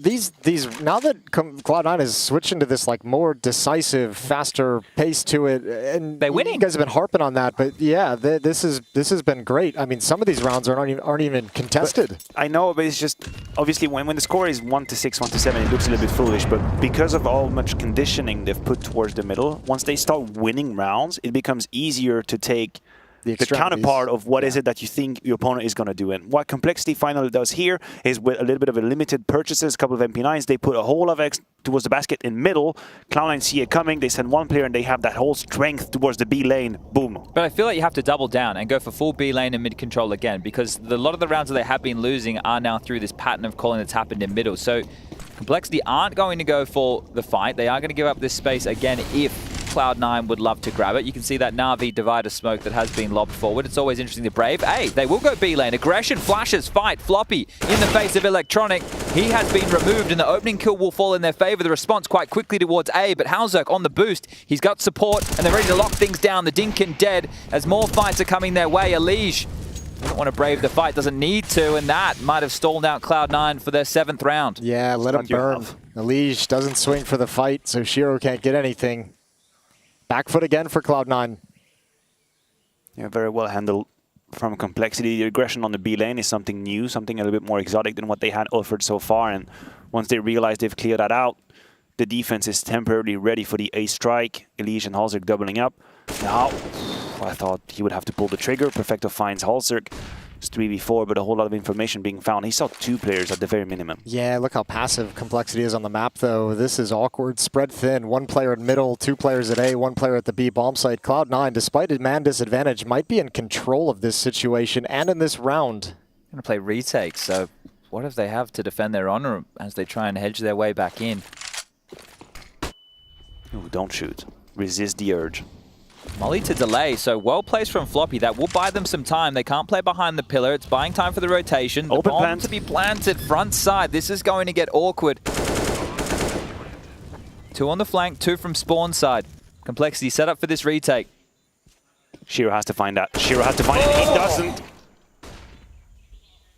These now that Cloud9 is switching to this like more decisive, faster pace to it, and they're winning. You guys have been harping on that, but yeah, this has been great. I mean, some of these rounds aren't even contested. But I know, but it's just obviously when the score is 1-6, 1-7, it looks a little bit foolish. But because of all much conditioning they've put towards the middle, once they start winning rounds, it becomes easier to take the counterpart of what is it that you think your opponent is going to do. And what Complexity finally does here is with a little bit of a limited purchases, a couple of MP9s, they put a whole of X towards the basket in middle. Cloud9 see it coming, they send one player and they have that whole strength towards the B lane. Boom. But I feel like you have to double down and go for full B lane and mid control again, because a lot of the rounds that they have been losing are now through this pattern of calling that's happened in middle. So Complexity aren't going to go for the fight. They are going to give up this space again if Cloud9 would love to grab it. You can see that Na'Vi divider smoke that has been lobbed forward. It's always interesting to Brave. Hey, they will go B lane. Aggression, flashes, fight. Floppy in the face of Electronic. He has been removed and the opening kill will fall in their favor. The response quite quickly towards A, but Halzerk on the boost. He's got support and they're ready to lock things down. The Dinkin dead as more fights are coming their way. Elige doesn't want to brave the fight, doesn't need to, and that might have stalled out Cloud9 for their 7th round. Yeah, let him burn. Elige doesn't swing for the fight, so Shiro can't get anything. Back foot again for Cloud9. Yeah, very well handled from Complexity. The aggression on the B lane is something new, something a little bit more exotic than what they had offered so far, and once they realize they've cleared that out, the defense is temporarily ready for the A strike. Elige and Halzerk doubling up. Now, I thought he would have to pull the trigger. Perfecto finds Halzerk. It's 3v4, but a whole lot of information being found. He saw 2 players at the very minimum. Yeah, look how passive Complexity is on the map, though. This is awkward. Spread thin. 1 player in middle, 2 players at A, 1 player at the B bomb site. Cloud9, despite a man disadvantage, might be in control of this situation and in this round. Going to play retake, so what if they have to defend their honor as they try and hedge their way back in? Ooh, don't shoot. Resist the urge. Molly to delay, so well placed from Floppy. That will buy them some time. They can't play behind the pillar. It's buying time for the rotation. The Open bomb plant. to be planted front side. This is going to get awkward. 2 on the flank, 2 from spawn side. Complexity set up for this retake. Shiro has to find that. Shiro has to find it. He doesn't.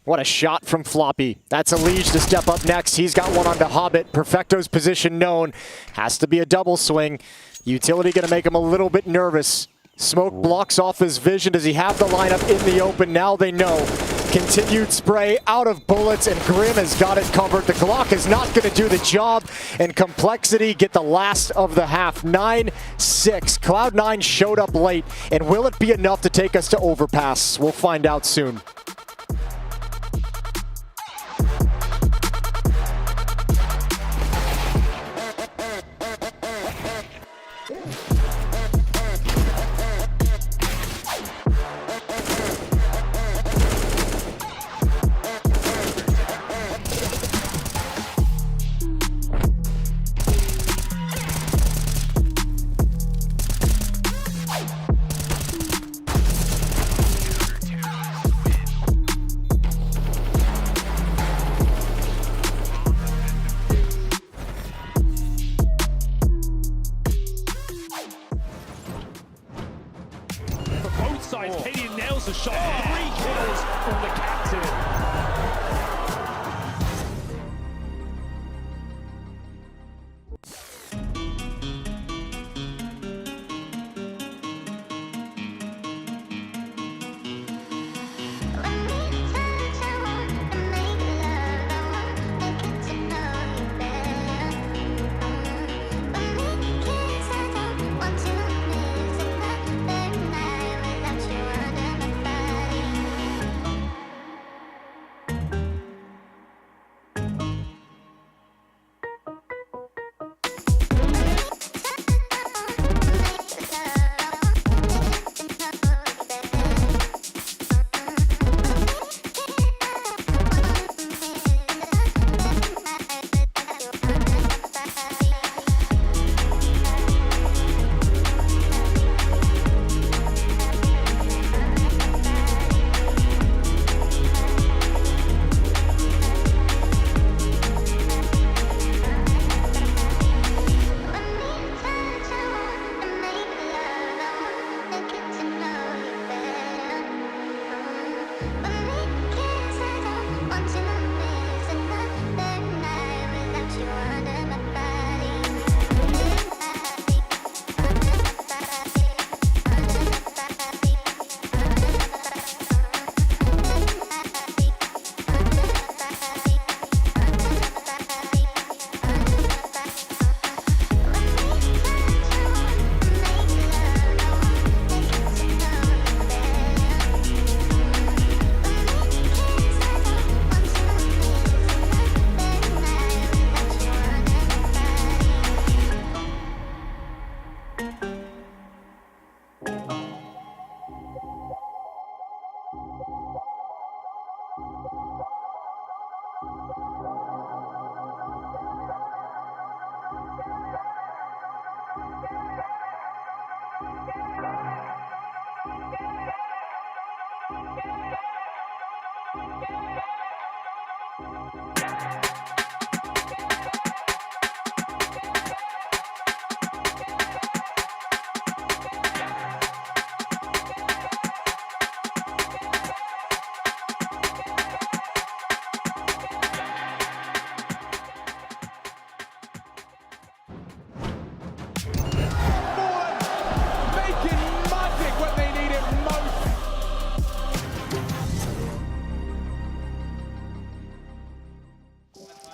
What a shot from Floppy. That's Elige to step up next. He's got one onto Hobbit. Perfecto's position known. Has to be a double swing. Utility going to make him a little bit nervous. Smoke blocks off his vision. Does he have the lineup in the open? Now they know. Continued spray, out of bullets, and Grim has got it covered. The Glock is not going to do the job, and Complexity get the last of the half. 9-6. Cloud9 showed up late, and will it be enough to take us to overpass? We'll find out soon.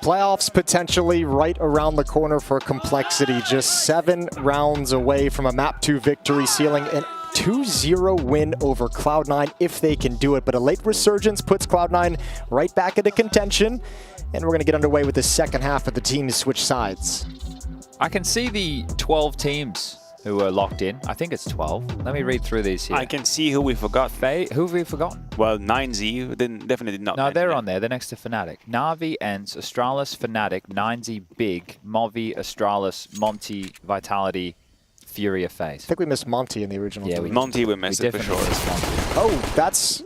Playoffs potentially right around the corner for Complexity. Just 7 rounds away from a map 2 victory, sealing an 2-0 win over Cloud9 if they can do it. But a late resurgence puts Cloud9 right back into contention. And we're going to get underway with the second half of the teams switch sides. I can see the 12 teams who are locked in. I think it's 12. Let me read through these here. I can see who we forgot. Who have we forgotten? Well, 9Z definitely did not. No, they're on there. They're next to Fnatic. Na'Vi, ENCE, Astralis, Fnatic, 9Z, Big, Movi, Astralis, Monty, Vitality, Furia, FaZe. I think we missed Monty in the original. Yeah, Monty we missed it for sure. Oh, that's...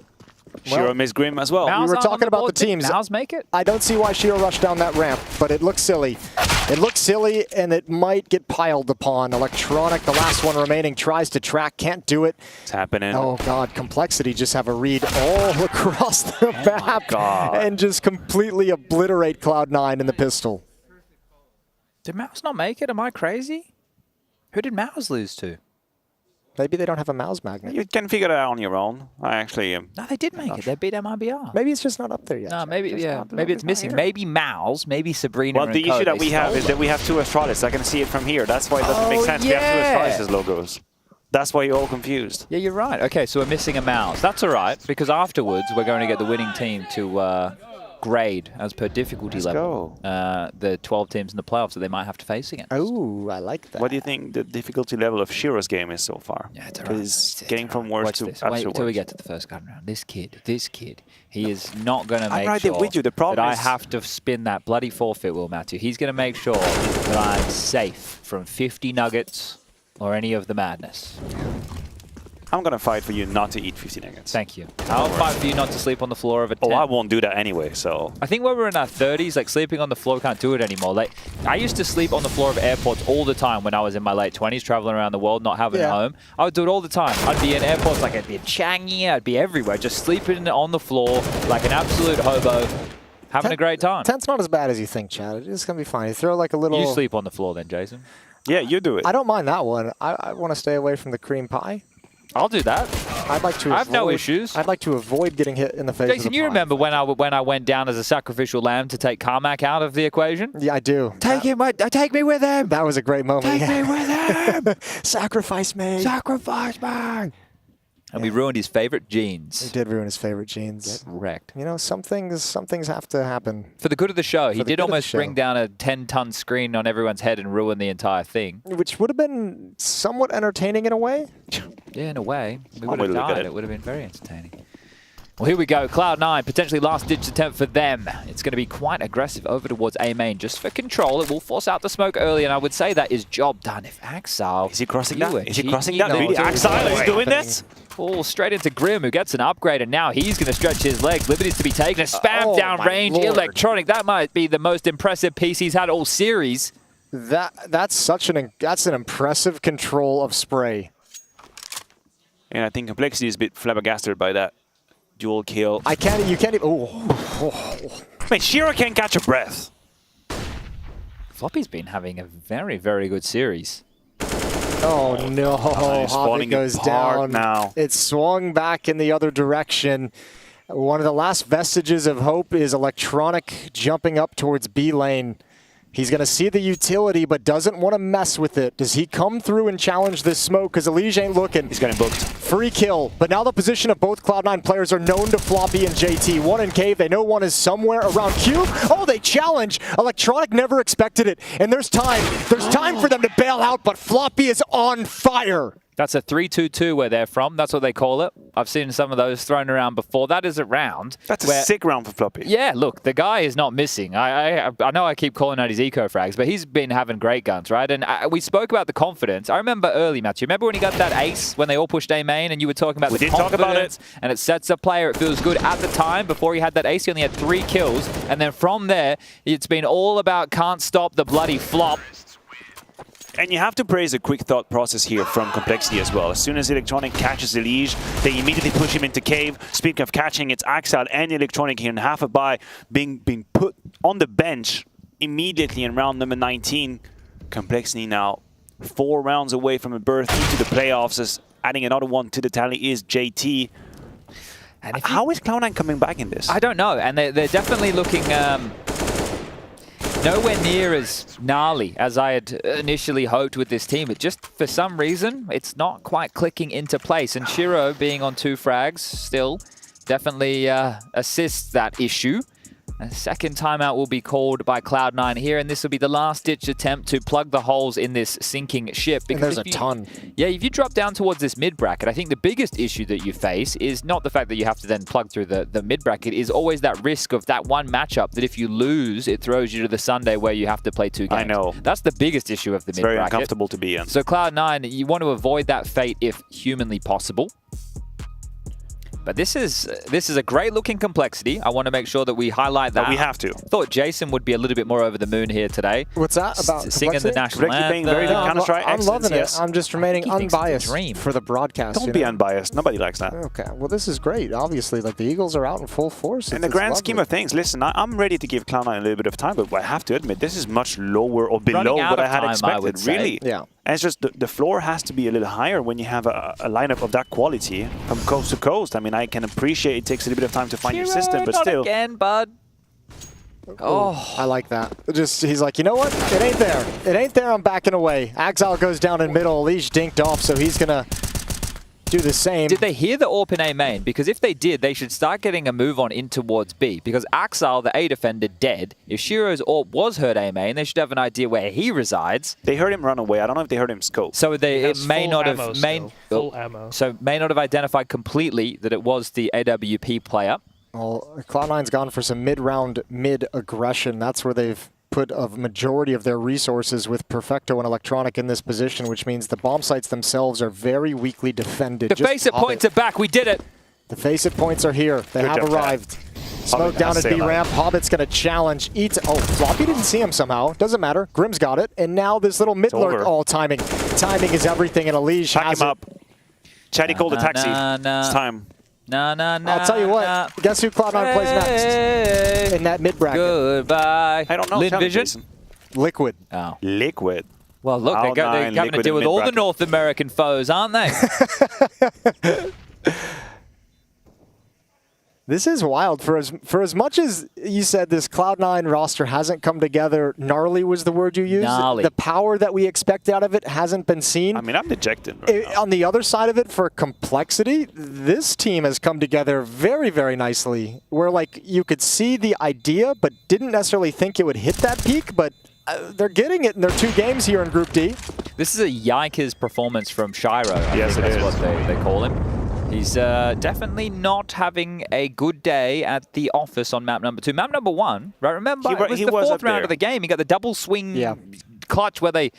Shiro missed Grim as well. We were talking about the teams. Mouse make it? I don't see why Shiro rushed down that ramp, but it looks silly. It looks silly, and it might get piled upon. Electronic, the last one remaining, tries to track, can't do it. It's happening. Oh, God. Complexity just have a read all across the map and just completely obliterate Cloud9 in the pistol. Did Mouse not make it? Am I crazy? Who did Mouse lose to? Maybe they don't have a mouse magnet. You can figure it out on your own. I actually am. No, they did make it. They beat MIBR. Maybe it's just not up there yet. No, maybe, yeah. Maybe it's missing. Maybe Mouse, maybe Sabrina. Well, the issue that we have is that we have 2 Astralis. I can see it from here. That's why it doesn't make sense. We have 2 Astralis logos. That's why you're all confused. Yeah, you're right. Okay, so we're missing a Mouse. That's all right, because afterwards we're going to get the winning team to grade as per difficulty level the 12 teams in the playoffs that they might have to face again. Oh, I like that. What do you think the difficulty level of Shiro's game is so far? Yeah, it's Because getting from worst to absolute Wait till we worst. get to the first gun round. This kid, he is not going to I'm make right there sure with you. The problem that I is- have to spin that bloody forfeit wheel, Matthew. He's going to make sure that I'm safe from 50 nuggets or any of the madness. I'm going to fight for you not to eat 50 nuggets. Thank you. I'll fight for you not to sleep on the floor of a tent. Oh, I won't do that anyway, so... I think when we're in our 30s, like sleeping on the floor, can't do it anymore. Like, I used to sleep on the floor of airports all the time when I was in my late 20s, traveling around the world, not having a home. I would do it all the time. I'd be in airports, like I'd be in Changi, I'd be everywhere, just sleeping on the floor like an absolute hobo, having a great time. Tent's not as bad as you think, Chad. It's going to be fine. You throw like a little... You sleep on the floor then, Jason. Yeah, you do it. I don't mind that one. I want to stay away from the cream pie. I'll do that. I'd like to. I have no issues. I'd like to avoid getting hit in the face. Jason, you remember when I went down as a sacrificial lamb to take Carmack out of the equation? Yeah, I do. Take me with him. That was a great moment. Take me with him. Sacrifice me. Sacrifice me. And we ruined his favorite jeans. We did ruin his favorite jeans. Get wrecked. You know, some things have to happen. For the good of the show. He did almost bring show. down a 10-ton screen on everyone's head and ruin the entire thing. Which would have been somewhat entertaining in a way. Yeah, in a way. We One would have way to look at died. it. It would have been very entertaining. Well, here we go. Cloud9, potentially last-ditch attempt for them. It's going to be quite aggressive over towards A main just for control. It will force out the smoke early, and I would say that is job done. If Axile... Is he crossing you that? were Is he crossing cheeky that? Really? not to Axile is avoid. doing this? Oh, straight into Grim, who gets an upgrade, and now he's going to stretch his legs. Liberty's to be taken. A spam down range. Electronic. That might be the most impressive piece he's had all series. That's an impressive control of spray. And I think Complexity is a bit flabbergasted by that dual kill. You can't even. Oh. Man, Shiro can't catch a breath. Floppy's been having a very, very good series. Oh no, he's Hobbit falling goes apart down. now. It swung back in the other direction. One of the last vestiges of hope is Electronic jumping up towards B lane. He's going to see the utility, but doesn't want to mess with it. Does he come through and challenge this smoke? Because Elige ain't looking. He's getting booked. Free kill. But now the position of both Cloud9 players are known to Floppy and JT. One in cave. They know one is somewhere around Cube. Oh, they challenge. Electronic never expected it. And there's time. There's time for them to bail out, but Floppy is on fire. That's a 3-2-2 where they're from. That's what they call it. I've seen some of those thrown around before. That is a round. That's a sick round for Floppy. Yeah, look, the guy is not missing. I know I keep calling out his eco frags, but he's been having great guns, right? And we spoke about the confidence. I remember early, Matthew. Remember when he got that ace when they all pushed A main and you were talking about the confidence? And it sets a player. It feels good. At the time, before he had that ace, he only had 3 kills. And then from there, it's been all about can't stop the bloody flop. And you have to praise the quick thought process here from Complexity as well. As soon as Electronic catches Elige, they immediately push him into cave. Speaking of catching, it's Axile and Electronic here in half a buy being put on the bench immediately in round number 19. Complexity now 4 rounds away from a berth into the playoffs, as adding another one to the tally is JT. And how is Cloud9 coming back in this? I don't know, and they're definitely looking... nowhere near as gnarly as I had initially hoped with this team. It just, for some reason, it's not quite clicking into place. And Shiro being on 2 frags still definitely assists that issue. A second timeout will be called by Cloud9 here, and this will be the last-ditch attempt to plug the holes in this sinking ship. Because there's a ton. Yeah, if you drop down towards this mid-bracket, I think the biggest issue that you face is not the fact that you have to then plug through the mid-bracket, is always that risk of that one matchup that if you lose, it throws you to the Sunday where you have to play 2 games. I know. That's the biggest issue of the mid-bracket. Very uncomfortable to be in. So Cloud9, you want to avoid that fate if humanly possible. But this is a great looking complexity. I want to make sure that we highlight that. But we have to. Thought Jason would be a little bit more over the moon here today. What's that about singing the national anthem? Very good Counter-Strike. I'm loving yes. it. I'm just remaining unbiased for the broadcast. Don't be unbiased. Nobody likes that. Okay. Well, this is great. Obviously, like the Eagles are out in full force. In the grand scheme of things, listen, I'm ready to give Cloud9 a little bit of time, but I have to admit, this is much lower or below what I had expected. Really. Yeah. And it's just the floor has to be a little higher when you have a lineup of that quality from coast to coast. I mean, I can appreciate it takes a little bit of time to find your system, but not still. again, bud. Oh, I like that. Just he's like, you know what? It ain't there. It ain't there. I'm backing away. Axel goes down in middle. Leash dinked off, so he's gonna do the same. Did they hear the AWP in A main? Because if they did, they should start getting a move on in towards B. Because Axel, the A defender, dead. If Shiro's AWP was heard A main, they should have an idea where he resides. They heard him run away. I don't know if they heard him scope. So it may not have full ammo. So may not have identified completely that it was the AWP player. Well, Cloud9's gone for some mid-round mid-aggression. That's where they've put a majority of their resources with Perfecto and Electronic in this position, which means the bomb sites themselves are very weakly defended. The Faceit points are back. We did it. The Faceit points are here. They have arrived. Smoke down at B ramp. Hobbit's going to challenge. Eats. Oh, Floppy didn't see him somehow. Doesn't matter. Grim's got it. And now this little mid lurk. Oh, timing. Timing is everything, and Elige Pack has him up. Chatty called the taxi. It's time. I'll tell you what. Guess who Cloud9 plays next in that mid bracket? Goodbye. I don't know. Lynn Vision? Liquid. Oh. Liquid. Well, look, they're having to deal with all the North American foes, aren't they? This is wild. For as much as you said this Cloud9 roster hasn't come together, gnarly was the word you used. Gnarly. The power that we expect out of it hasn't been seen. I mean, I'm dejected. On the other side of it, for complexity, this team has come together very, very nicely. Where like you could see the idea, but didn't necessarily think it would hit that peak. But they're getting it in their 2 games here in Group D. This is a Yikers performance from Shiro. Yes, I think that's what they call him. He's definitely not having a good day at the office on map number 2. Map number 1, right? Remember, it was the 4th round of the game. He got the double swing clutch where they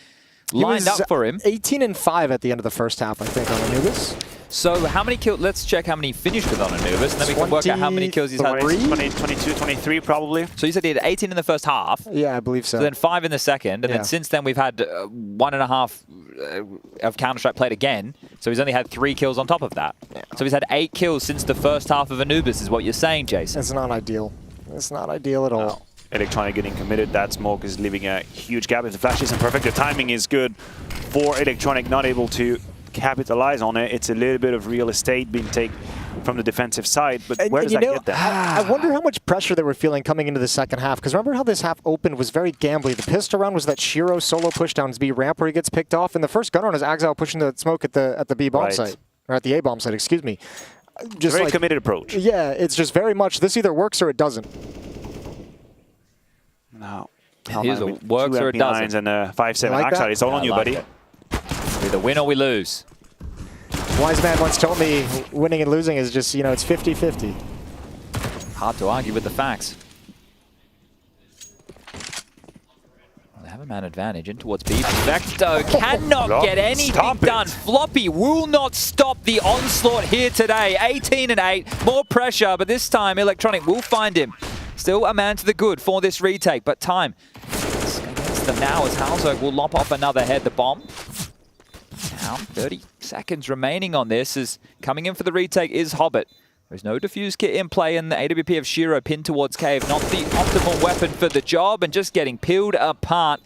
lined up for him. 18-5 at the end of the first half, I think, on Anubis. So how many kills? Let's check how many he finished with on Anubis, and then we can work out how many kills he's had. 20, 22, 23 probably. So you said he had 18 in the first half. Yeah, I believe so. So then 5 in the second, and then since then we've had 1.5 of Counter-Strike played again. So he's only had 3 kills on top of that. Yeah. So he's had 8 kills since the first half of Anubis, is what you're saying, Jason. It's not ideal. It's not ideal at all. No. Electronic getting committed. That smoke is leaving a huge gap. If the flash isn't perfect, the timing is good for Electronic, not able to capitalize on it. It's a little bit of real estate being taken from the defensive side, but where does that get them? I wonder how much pressure they were feeling coming into the second half, because remember how this half opened was very gambly. The pistol round was that Shiro solo push down B ramp where he gets picked off, and the first gun round is Axel pushing the smoke at the B bomb site, or at the A bomb site, excuse me. Just very committed approach. Yeah, it's just very much this either works or it doesn't. No. It either works or it doesn't. And a 5-7 like Axel. It's all on you, buddy. We either win or we lose. Wise man once told me winning and losing is just, you know, it's 50-50. Hard to argue with the facts. They have a man advantage in towards B. Perfecto cannot get anything done. Floppy will not stop the onslaught here today. 18-8, more pressure, but this time Electronic will find him. Still a man to the good for this retake, but time against them now as Halzog will lop off another head. The bomb. Now 30 seconds remaining on this as coming in for the retake is Hobbit. There's no defuse kit in play, and the AWP of Shiro pinned towards Cave. Not the optimal weapon for the job, and just getting peeled apart.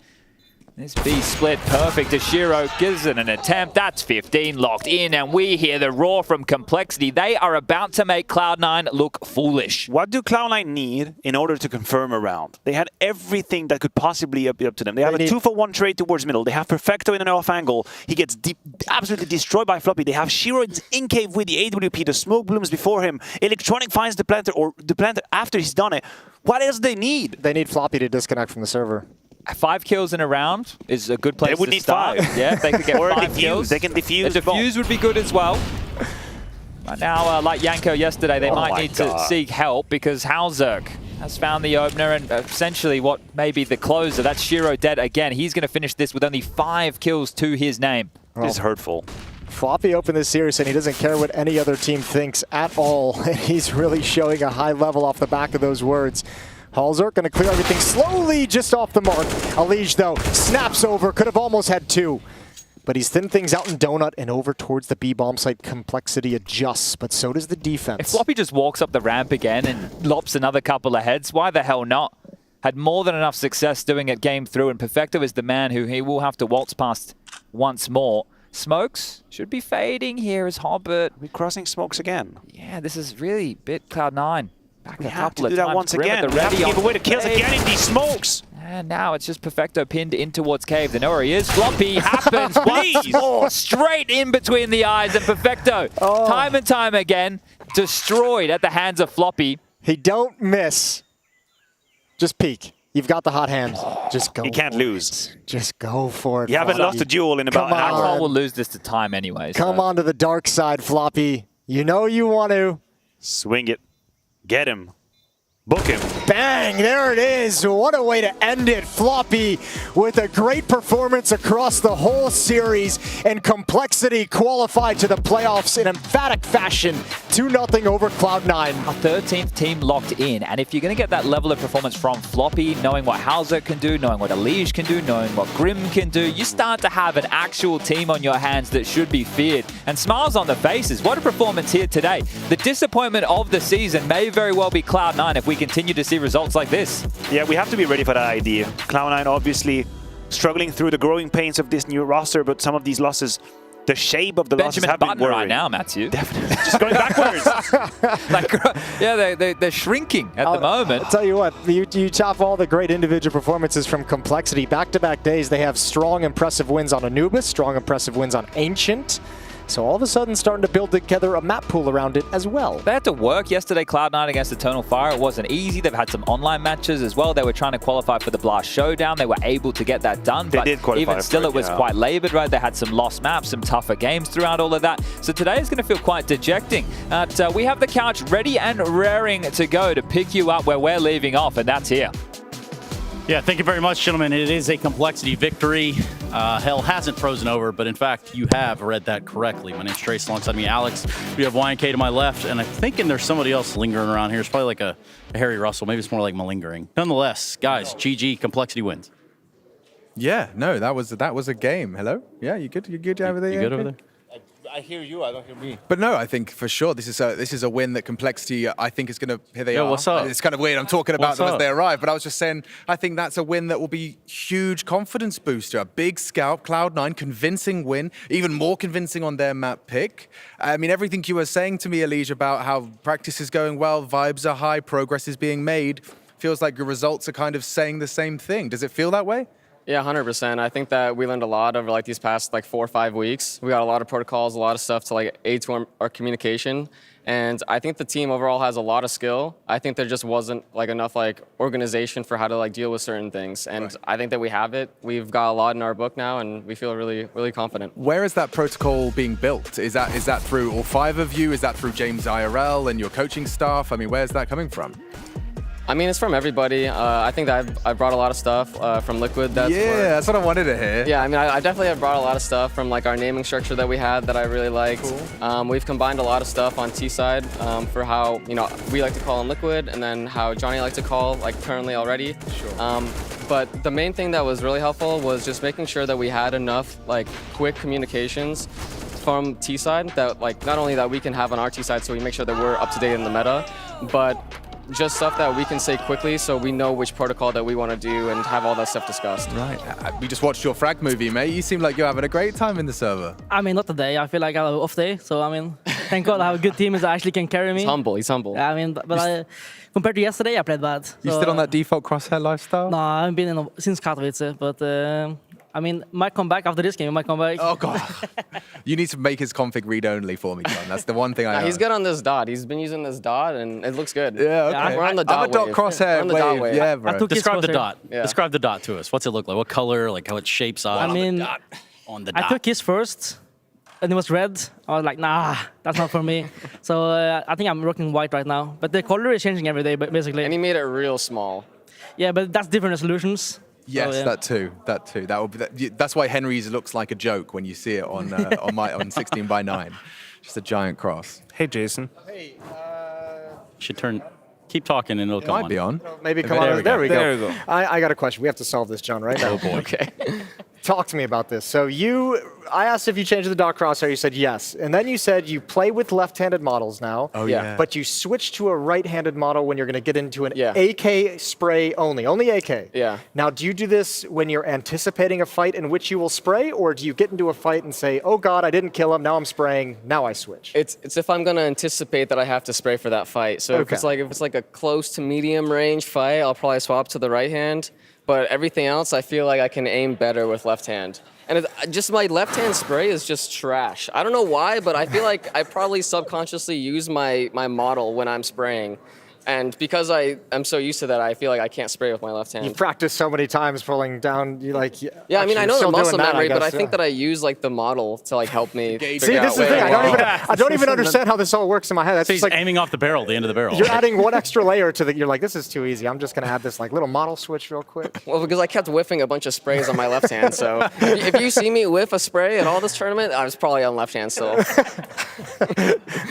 This B split perfect as Shiro gives it an attempt. That's 15 locked in, and we hear the roar from Complexity. They are about to make Cloud9 look foolish. What do Cloud9 need in order to confirm a round? They had everything that could possibly be up to them. They have a 2-for-1 trade towards middle. They have Perfecto in an off angle. He gets absolutely destroyed by Floppy. They have Shiro in cave with the AWP. The smoke blooms before him. Electronic finds the planter, or the planter after he's done it. What else do they need? They need Floppy to disconnect from the server. 5 kills in a round is a good place to start. They would need 5. Yeah, if they could get or 5 kills. They can defuse. A defuse would be good as well. But now, like Yanko yesterday, they might need to seek help because Halzerk has found the opener and essentially what may be the closer. That's Shiro dead again. He's going to finish this with only 5 kills to his name. This is hurtful. Floppy opened this series and he doesn't care what any other team thinks at all. And he's really showing a high level off the back of those words. Halzerk going to clear everything slowly just off the mark. Alige, though, snaps over. Could have almost had 2. But he's thinned things out in Donut and over towards the B-bomb site. Complexity adjusts, but so does the defense. If Floppy just walks up the ramp again and lops another couple of heads, why the hell not? Had more than enough success doing it game through, and Perfecto is the man who he will have to waltz past once more. Smokes should be fading here as Hobbit. We're crossing smokes again. Yeah, this is really bit Cloud9. Back We a have couple to of do that times. once Grim at again. the We have to ready give on away the kills Cave. again in these smokes. And now it's just Perfecto pinned in towards Cave. They know where he is. Floppy happens once more. Straight in between the eyes. And Perfecto, time and time again, destroyed at the hands of Floppy. He don't miss. Just peek. You've got the hot hand. Just go. You can't lose. Just go for it. You haven't lost a duel in about an hour. Axel will lose this to time anyway. Come on to the dark side, Floppy. You know you want to. Swing it. Get him. Book him. Bang! There it is. What a way to end it. Floppy with a great performance across the whole series, and Complexity qualified to the playoffs in emphatic fashion. 2-0 over Cloud9. A 13th team locked in, and if you're going to get that level of performance from Floppy, knowing what Halzerk can do, knowing what Alige can do, knowing what Grim can do, you start to have an actual team on your hands that should be feared. And smiles on the faces. What a performance here today. The disappointment of the season may very well be Cloud9 if we continue to see results like this. Yeah, we have to be ready for that idea. Cloud9 obviously struggling through the growing pains of this new roster, but some of these losses, the shape of the losses have been worrying. Right now, Matthew. Definitely. Just going backwards. They're shrinking at the moment. I'll tell you what, you top all the great individual performances from Complexity. Back-to-back days, they have strong, impressive wins on Anubis, strong, impressive wins on Ancient. So all of a sudden starting to build together a map pool around it as well. They had to work yesterday, Cloud9 against Eternal Fire. It wasn't easy. They've had some online matches as well. They were trying to qualify for the Blast Showdown. They were able to get that done. They did qualify even still, for it was quite labored, right? They had some lost maps, some tougher games throughout all of that. So today is going to feel quite dejecting. We have the couch ready and raring to go to pick you up where we're leaving off, and that's here. Yeah, thank you very much, gentlemen. It is a Complexity victory. Hell hasn't frozen over, but in fact, you have read that correctly. My name's Trace, alongside me, Alex. We have YNK to my left, and I'm thinking there's somebody else lingering around here. It's probably like a Harry Russell. Maybe it's more like malingering. Nonetheless, guys, GG, Complexity wins. Yeah, no, that was a game. Hello? Yeah, you good? You good over there? You good over there? I hear you. I don't hear me. But no, I think for sure this is a win that Complexity, I think, is going to. Here they are. What's up? It's kind of weird. I'm talking about What's them up? as they arrive, but I was just saying I think that's a win that will be huge confidence booster. A big scalp, Cloud9, convincing win, even more convincing on their map pick. I mean, everything you were saying to me, Alige, about how practice is going well, vibes are high, progress is being made. Feels like your results are kind of saying the same thing. Does it feel that way? Yeah, 100%. I think that we learned a lot over these past 4 or 5 weeks. We got a lot of protocols, a lot of stuff to aid to our communication. And I think the team overall has a lot of skill. I think there just wasn't enough organization for how to deal with certain things. And right. I think that we have it. We've got a lot in our book now, and we feel really, really confident. Where is that protocol being built? Is that through all 5 of you? Is that through James IRL and your coaching staff? I mean, where's that coming from? I mean, it's from everybody. I think that I've brought a lot of stuff from Liquid. That's what I wanted to hear. Yeah, I mean, I definitely have brought a lot of stuff from our naming structure that we had that I really liked. Cool. We've combined a lot of stuff on T side for how we like to call in Liquid, and then how Johnny likes to call currently already. Sure. But the main thing that was really helpful was just making sure that we had enough quick communications from T side that not only that we can have on our T side, so we make sure that we're up to date in the meta, but just stuff that we can say quickly so we know which protocol that we want to do and have all that stuff discussed. Right. We just watched your frag movie, mate. You seem like you're having a great time in the server. I mean, not today. I feel like I have an off day. So, I mean, thank God I have a good team that actually can carry me. He's humble. He's humble. Yeah, I mean, but compared to yesterday, I played bad. You so, still on that default crosshair lifestyle? No, I haven't been since Katowice. But, I mean, might come back after this game. Might come back. Oh, God. You need to make his config read-only for me, John. That's the one thing I know. He's good on this dot. He's been using this dot, and it looks good. Yeah, okay. We're on the dot I'm a dot wave. crosshair We're on the dot wave. wave. Yeah, bro. Describe the dot. Yeah. Describe the dot to us. What's it look like? What color? Like how it shapes up? I mean, on the dot. I took his first, and it was red. I was like, nah, that's not for me. So I think I'm rocking white right now. But the color is changing every day, basically. And he made it real small. Yeah, but that's different resolutions. Yes, so, yeah. that too. That too. That will be. That's why Henry's looks like a joke when you see it on on 16:9. Just a giant cross. Hey, Jason. Hey, should turn. Keep talking and it'll come on. Might be on. Maybe come on. There we go. There we go. I got a question. We have to solve this, John, right now. Oh, boy. Okay. Talk to me about this. So I asked if you changed the dot crosshair. You said yes. And then you said you play with left-handed models now. Oh, yeah. But you switch to a right-handed model when you're going to get into an AK spray only AK. Yeah. Now, do you do this when you're anticipating a fight in which you will spray, or do you get into a fight and say, oh, God, I didn't kill him, now I'm spraying, now I switch? It's if I'm gonna anticipate that I have to spray for that fight. So if it's like a close to medium range fight, I'll probably swap to the right hand. But everything else, I feel like I can aim better with left hand. And just my left hand spray is just trash. I don't know why, but I feel like I probably subconsciously use my model when I'm spraying. And because I'm so used to that, I feel like I can't spray with my left hand. You practice so many times pulling down, you like... Yeah, I mean, I know the muscle memory, but I think that that I use like the model to like help me. See, this is the thing. I don't even understand how this all works in my head. That's So just he's like aiming off the barrel, the end of the barrel. you're adding one extra layer to the. You're like, this is too easy. I'm just gonna add this like little model switch real quick. Well, because I kept whiffing a bunch of sprays on my left hand, so if you see me whiff a spray at all this tournament, I was probably on left hand still. All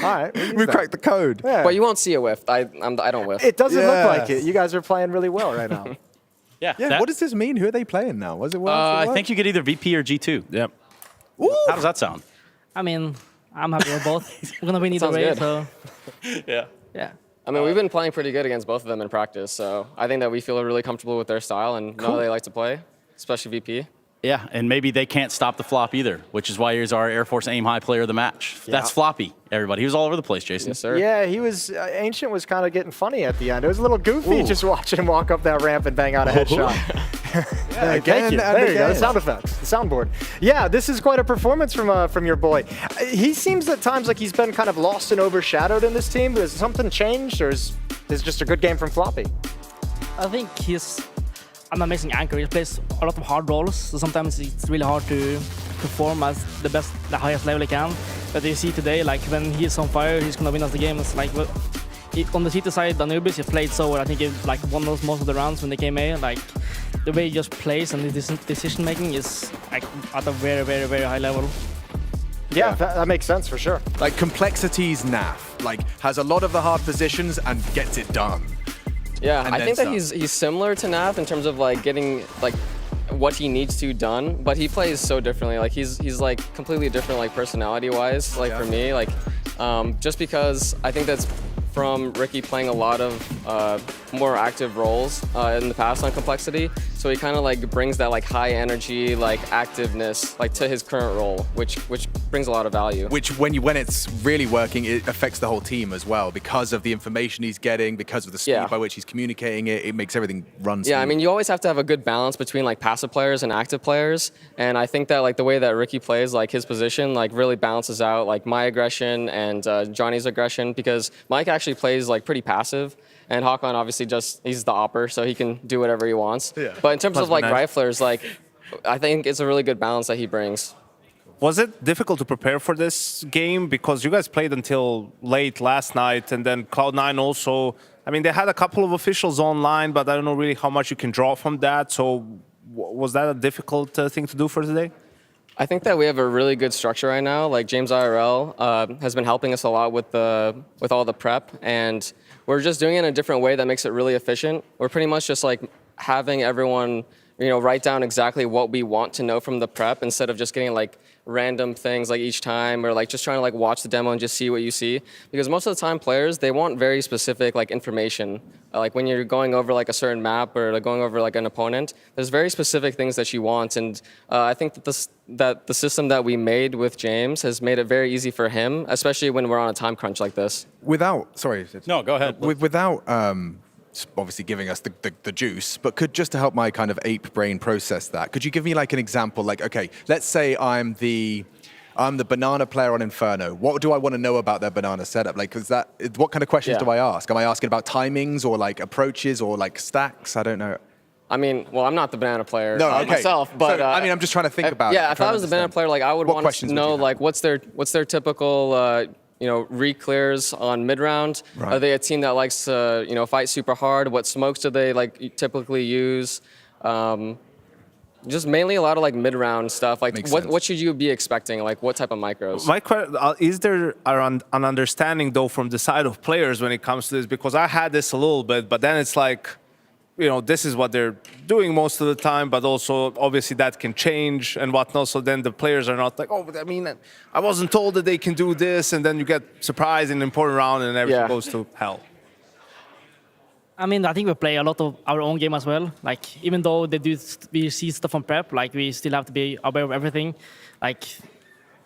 right, we cracked the code. Yeah. But you won't see a whiff. I don't whiff. It doesn't look like it. You guys are playing really well right now. Yeah. What does this mean? Who are they playing now? Was it well? I think you get either VP or G2. Yep. How does that sound? I mean, I'm happy with both. We're gonna win either Sounds way. good. So Yeah. I mean, we've been playing pretty good against both of them in practice, so I think that we feel really comfortable with their style and know how they like to play, especially VP. Yeah, and maybe they can't stop the flop either, which is why he's our Air Force Aim High player of the match. Yeah. That's Floppy, everybody. He was all over the place, Jason. Yes, sir. Yeah, he was. Ancient was kind of getting funny at the end. It was a little goofy just watching him walk up that ramp and bang out a headshot. Thank you. There you go. The sound effects, the soundboard. Yeah, this is quite a performance from your boy. He seems at times like he's been kind of lost and overshadowed in this team. Has something changed, or is this just a good game from Floppy? I think he's an amazing anchor. He plays a lot of hard roles, so sometimes it's really hard to perform as the highest level he can. But you see today, like when he's on fire, he's gonna win us the game. It's like on the CT side, Anubis, he played so well. I think he like won most of the rounds when they came in. Like the way he just plays and his decision making is like at a very, very, very high level. Yeah, that makes sense for sure. Like Complexity's NAF, like has a lot of the hard positions and gets it done. Yeah, And I then think that some. he's similar to Nath in terms of like getting like what he needs to done, but he plays so differently. Like he's like completely different like personality wise. Like for me, like just because I think that's from Ricky playing a lot of more active roles in the past on Complexity. So he kind of like brings that like high energy, like activeness, like to his current role, which brings a lot of value. Which when it's really working, it affects the whole team as well because of the information he's getting, because of the speed by which he's communicating it. It makes everything run smooth. Yeah, I mean, you always have to have a good balance between like passive players and active players. And I think that like the way that Ricky plays, like his position, like really balances out like my aggression and Johnny's aggression, because Mike actually plays like pretty passive. And Hakan obviously he's the opper, so he can do whatever he wants. Yeah. But in terms of like riflers, like I think it's a really good balance that he brings. Was it difficult to prepare for this game? Because you guys played until late last night, and then Cloud9 also, I mean, they had a couple of officials online, but I don't know really how much you can draw from that. So was that a difficult thing to do for today? I think that we have a really good structure right now. Like James IRL has been helping us a lot with all the prep, and we're just doing it in a different way that makes it really efficient. We're pretty much just like having everyone, write down exactly what we want to know from the prep instead of just getting like random things like each time, or like just trying to like watch the demo and just see what you see. Because most of the time players, they want very specific like information. Like when you're going over like a certain map or like going over like an opponent, there's very specific things that she wants. And I think that the system that we made with James has made it very easy for him, especially when we're on a time crunch like this. No, go ahead. Without obviously giving us the juice, but could, just to help my kind of ape brain process that, could you give me like an example? Like, okay, let's say I'm the banana player on Inferno. What do I want to know about their banana setup? Like, what kind of questions do I ask? Am I asking about timings or like approaches or like stacks? I don't know. I mean, well, I'm not the banana player okay. myself, but so, I mean, I'm just trying to think about it. Yeah, if I was the banana player, like I would want to know like what's their typical re-clears on mid-round. Right. Are they a team that likes to fight super hard? What smokes do they like typically use? Just mainly a lot of like mid-round stuff. Like what should you be expecting? Like what type of micros? My question is there an understanding though from the side of players when it comes to this? Because I had this a little bit, but then it's like, this is what they're doing most of the time, but also obviously that can change and whatnot. So then the players are not like, oh, but I mean, I wasn't told that they can do this, and then you get surprised in an important round and everything goes to hell. I mean, I think we play a lot of our own game as well. Like, even though we see stuff on prep, like we still have to be aware of everything. Like,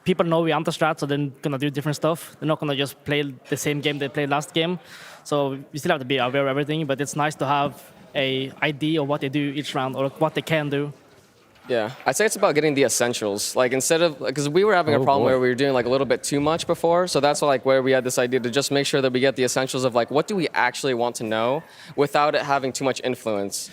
people know we anti-strat, so they're gonna do different stuff. They're not gonna just play the same game they played last game. So we still have to be aware of everything, but it's nice to have a idea of what they do each round or what they can do. Yeah, I'd say it's about getting the essentials. Like instead of, because we were having a problem where we were doing like a little bit too much before. So that's like where we had this idea to just make sure that we get the essentials of like, what do we actually want to know without it having too much influence.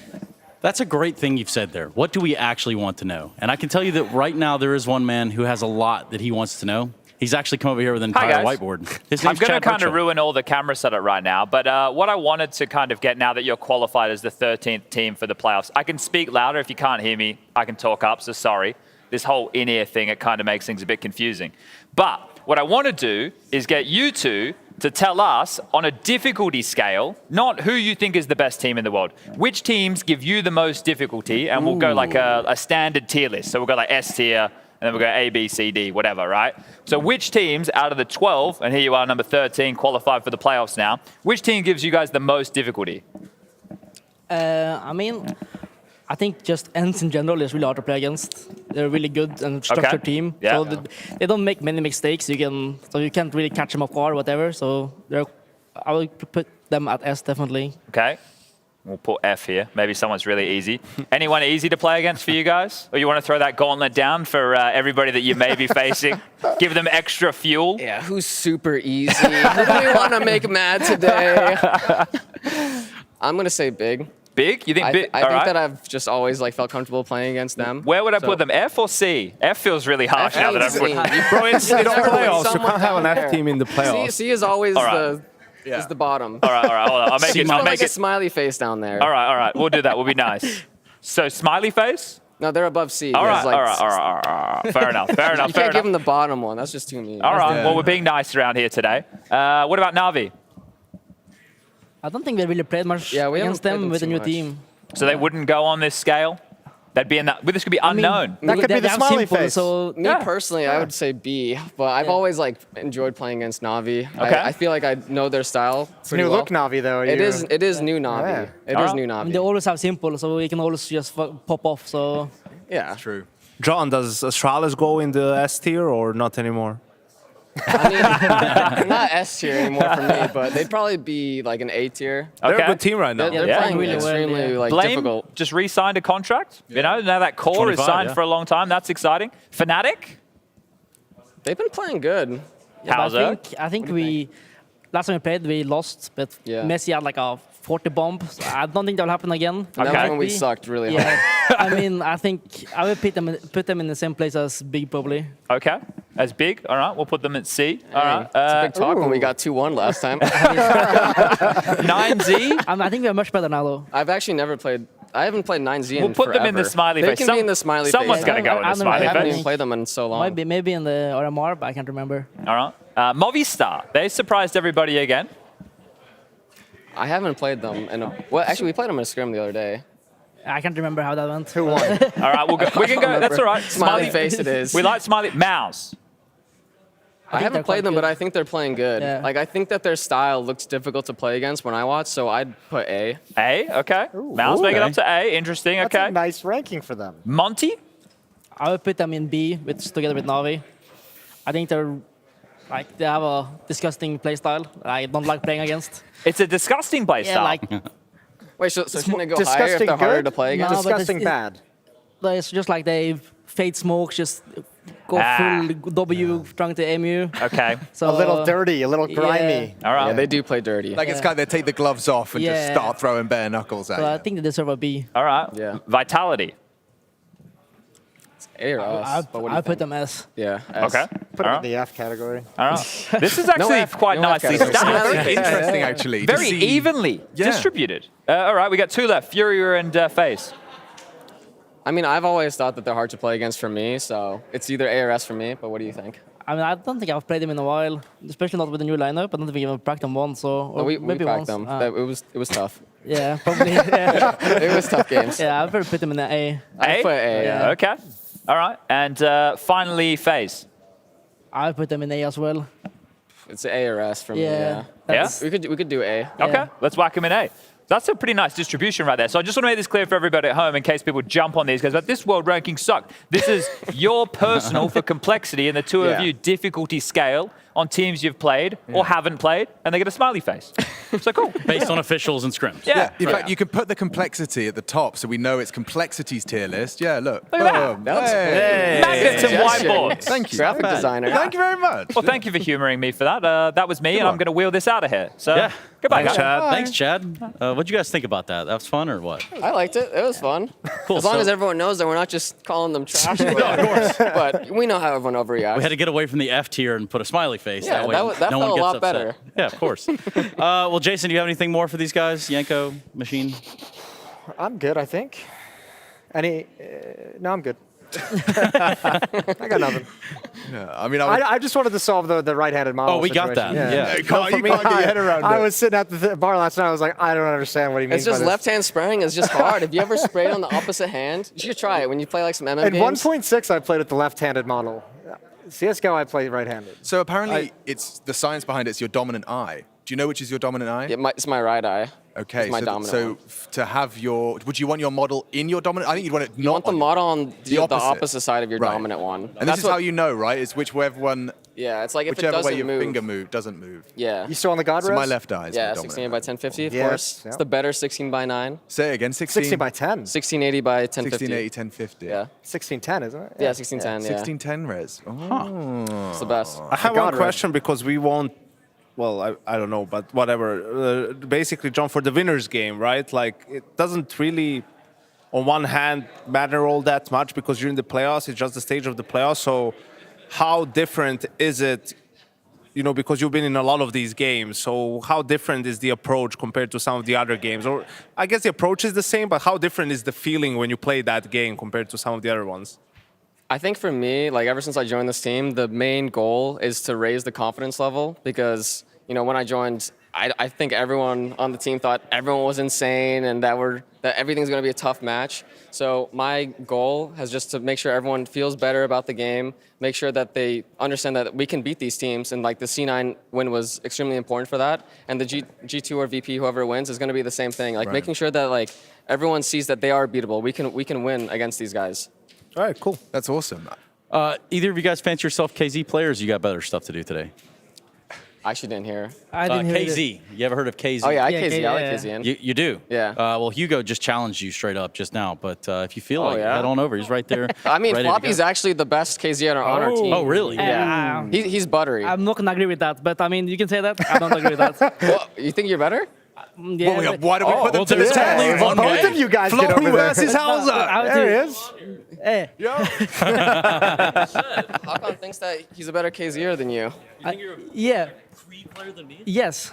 That's a great thing you've said there. What do we actually want to know? And I can tell you that right now there is one man who has a lot that he wants to know. He's actually come over here with an entire whiteboard. His name's I'm going to Chad kind Birchall. of ruin all the camera setup right now, but what I wanted to kind of get now that you're qualified as the 13th team for the playoffs, I can speak louder. If you can't hear me, I can talk up, so sorry. This whole in-ear thing, it kind of makes things a bit confusing. But what I want to do is get you two to tell us on a difficulty scale, not who you think is the best team in the world, which teams give you the most difficulty, and we'll go like a standard tier list. So we'll go like S tier, and then we'll go A, B, C, D, whatever, right? So which teams out of the 12, and here you are, number 13, qualified for the playoffs now, which team gives you guys the most difficulty? I mean, I think just ENCE in general is really hard to play against. They're a really good and structured team. Yeah. So they don't make many mistakes. So you can't really catch them off guard or whatever. So I will put them at S, definitely. Okay. We'll put F here. Maybe someone's really easy. Anyone easy to play against for you guys? Or you want to throw that gauntlet down for everybody that you may be facing? Give them extra fuel? Yeah, who's super easy? Who do we want to make mad today? I'm going to say Big. Big? You think Big? I think that I've just always like felt comfortable playing against them. Where would I put them? F or C? F feels really harsh now that I've put Bro, it's playoffs. You can't have an F team in the playoffs. C is always is the bottom. All right, hold on. I'll make a smiley face down there. All right. We'll do that. We'll be nice. So, smiley face? No, they're above C. All right. Fair enough. You can't give them the bottom one. That's just too mean. All right. Well, we're being nice around here today. What about Na'Vi? I don't think we really played much against them with a new team. So they wouldn't go on this scale? They'd be in that. This could be unknown. That could be the smiley simple, face. So me personally, I would say B, but I've always like enjoyed playing against Na'Vi. Okay. I feel like I know their style. It's new look Na'Vi though. It is new Na'Vi. It is new Na'Vi. They always have simple, so we can always just pop off. So yeah, true. John, does Astralis go in the S tier or not anymore? I mean, not S tier anymore for me, but they'd probably be like an A tier. They're a good team right now. They're playing really extremely like Blame difficult. just re-signed a contract. You know, now that core is signed for a long time. That's exciting. Fnatic? They've been playing good. How's it? I think last time we played, we lost, but Messi had like a 40 bomb. So I don't think that'll happen again. And that was when we sucked really hard. I mean, I think I would put them in the same place as Big, probably. Okay. As Big? All right. We'll put them at C. All right. It's a big talk when we got 2-1 last time. 9Z? I think we're much better now, though. I've actually never played. I haven't played 9Z in We'll put forever. them in the smiley They face. can be in the smiley face. Someone's got to go in the smiley I haven't face. even played them in so long. Maybe in the RMR, but I can't remember. All right. Movistar. They surprised everybody again. I haven't played them. Well, actually, we played them in a scrim the other day. I can't remember how that went. Who won? All right, we can go. That's all right. Smiley face it is. We like smiley. Mouse. I haven't played them, good. but I think they're playing good. Yeah. Like, I think that their style looks difficult to play against when I watch, so I'd put A. A, okay. Mouse make it up to A. Interesting, That's okay. a nice ranking for them. Monty? I would put them in B together with Navi. I think they have a disgusting playstyle I don't like playing against. It's a disgusting playstyle. Yeah, like Wait, so shouldn't it go higher if disgusting they're harder good? to play against? No, but Disgusting bad. it's just like they fade smoke, just go full W trying to aim you. Okay. So A little dirty, a little grimy. All right. Yeah, they do play dirty. Like it's kind of they take the gloves off and just Yeah. start throwing bare knuckles at So I you. think they deserve a B. All right. Yeah. Vitality. A or S. But what do you I put think? them as. Yeah. S. Okay. Put All it right. in the F category. All right. This is actually F. quite No F nicely category. stacked. Very interesting, actually. to Very see- evenly Yeah. distributed. All right, we got two left. Furia and FaZe. I mean, I've always thought that they're hard to play against for me, so it's either A or S for me, but what do you think? I mean, I don't think I've played them in a while, especially not with the new lineup. I don't think we've even practiced them once, or No, we maybe cracked once. them. Ah. It was tough. Yeah, probably. Yeah, It was tough games. I'd probably put them in the A. I put A, yeah. Okay. All right. And finally, FaZe. I put them in A as well. It's A or S for me, Yeah. yeah. That's- We could do A. Okay, let's whack him in A. That's a pretty nice distribution right there. So I just want to make this clear for everybody at home in case people jump on these guys. But this world ranking sucked. This is your personal for complexity and the two of you difficulty scale on teams you've played or haven't played, and they get a smiley face. So cool. Based on officials and scrims. Yeah. In fact, you could put the complexity at the top so we know it's complexity's tier list. Yeah, look. Look at that. Boom. That's Hey. Magnets and whiteboards. Thank you. Graphic designer. Thank you very much. Well, thank you for humoring me for that. That was me, and I'm going to wheel this out of here. So, Yeah. goodbye, Thanks, guys. Chad. Thanks, Chad. What'd you guys think about that? That was fun or what? I liked it. It was fun. Cool. As long So- as everyone knows that we're not just calling them trash. No, of course. But we know how everyone overreacts. We had to get away from the F tier and put a smiley face. Yeah, that way that no felt one a gets lot upset. better. Yeah, of course. Well, Jason, do you have anything more for these guys? Yanko, Machine? I'm good, I think. No, I'm good. I got nothing. Yeah, I mean, I just wanted to solve the right-handed model. Oh, we got situation. that. Yeah. You can't get your head around I it. was sitting at the bar last night. I was like, I don't understand what he means. It's just by this. left-hand spraying is just hard. If you ever sprayed on the opposite hand, you should try it when you play like some MM In games. 1.6, I played with the left-handed model. CS:GO, I played right-handed. So apparently, it's the science behind it's your dominant eye. Do you know which is your dominant eye? Yeah, it's my right eye. Okay, It's my dominant so one. to have your, would you want your model in your dominant? I think you'd want it You not want the on model on the opposite. opposite side of your Right. dominant one. And this is how you know, right? It's whichever one, Yeah, it's like if it whichever way doesn't your move. finger doesn't move. Yeah. You still on the God So res? my left eye is Yeah, my 16 dominant. by 1050, of Yes, course. yeah. It's the better 16 by 9. Say it again, 16. 16 by 10. 1680 by 1050. 1680, 1050. Yeah. 1610, isn't it? Yeah, 1610, yeah. 1610 res. Oh. It's the best. I have God, one right. question because we won't. Well, I don't know, but whatever. Basically, John, for the winners game, right? Like, it doesn't really, on one hand, matter all that much because you're in the playoffs. It's just the stage of the playoffs. So, how different is it? You know, because you've been in a lot of these games. So, how different is the approach compared to some of the other games? Or, I guess the approach is the same, but how different is the feeling when you play that game compared to some of the other ones? I think for me, like ever since I joined this team, the main goal is to raise the confidence level because, you know, when I joined, I think everyone on the team thought everyone was insane and that everything's going to be a tough match. So my goal has just to make sure everyone feels better about the game, make sure that they understand that we can beat these teams, and like the C9 win was extremely important for that. And the G2 or VP, whoever wins, is going to be the same thing. Like making sure that like everyone sees that they are beatable. We can win against these guys. All right, cool. That's awesome. Either of you guys fancy yourself KZ players? You got better stuff to do today. I actually didn't hear. I didn't hear KZ. You ever heard of KZ? Oh yeah, I Yeah, KZ. I like yeah. KZ. You do? Yeah. Well, Hugo just challenged you straight up just now, but if you feel Oh, like it, yeah? head on over. He's right there. I mean, ready to Floppy's go. actually the best KZ on our team. Oh, really? Yeah. He's buttery. I'm not gonna agree with that, but I mean, you can say that. I don't agree with that. Well, you think you're better? Yeah, but- Why don't we put them to the there's test? only one Both way. of you guys get Floppy over there. versus Hauser. There he is. Hey, Hakon thinks that he's a better KZer than you. yeah. Yes,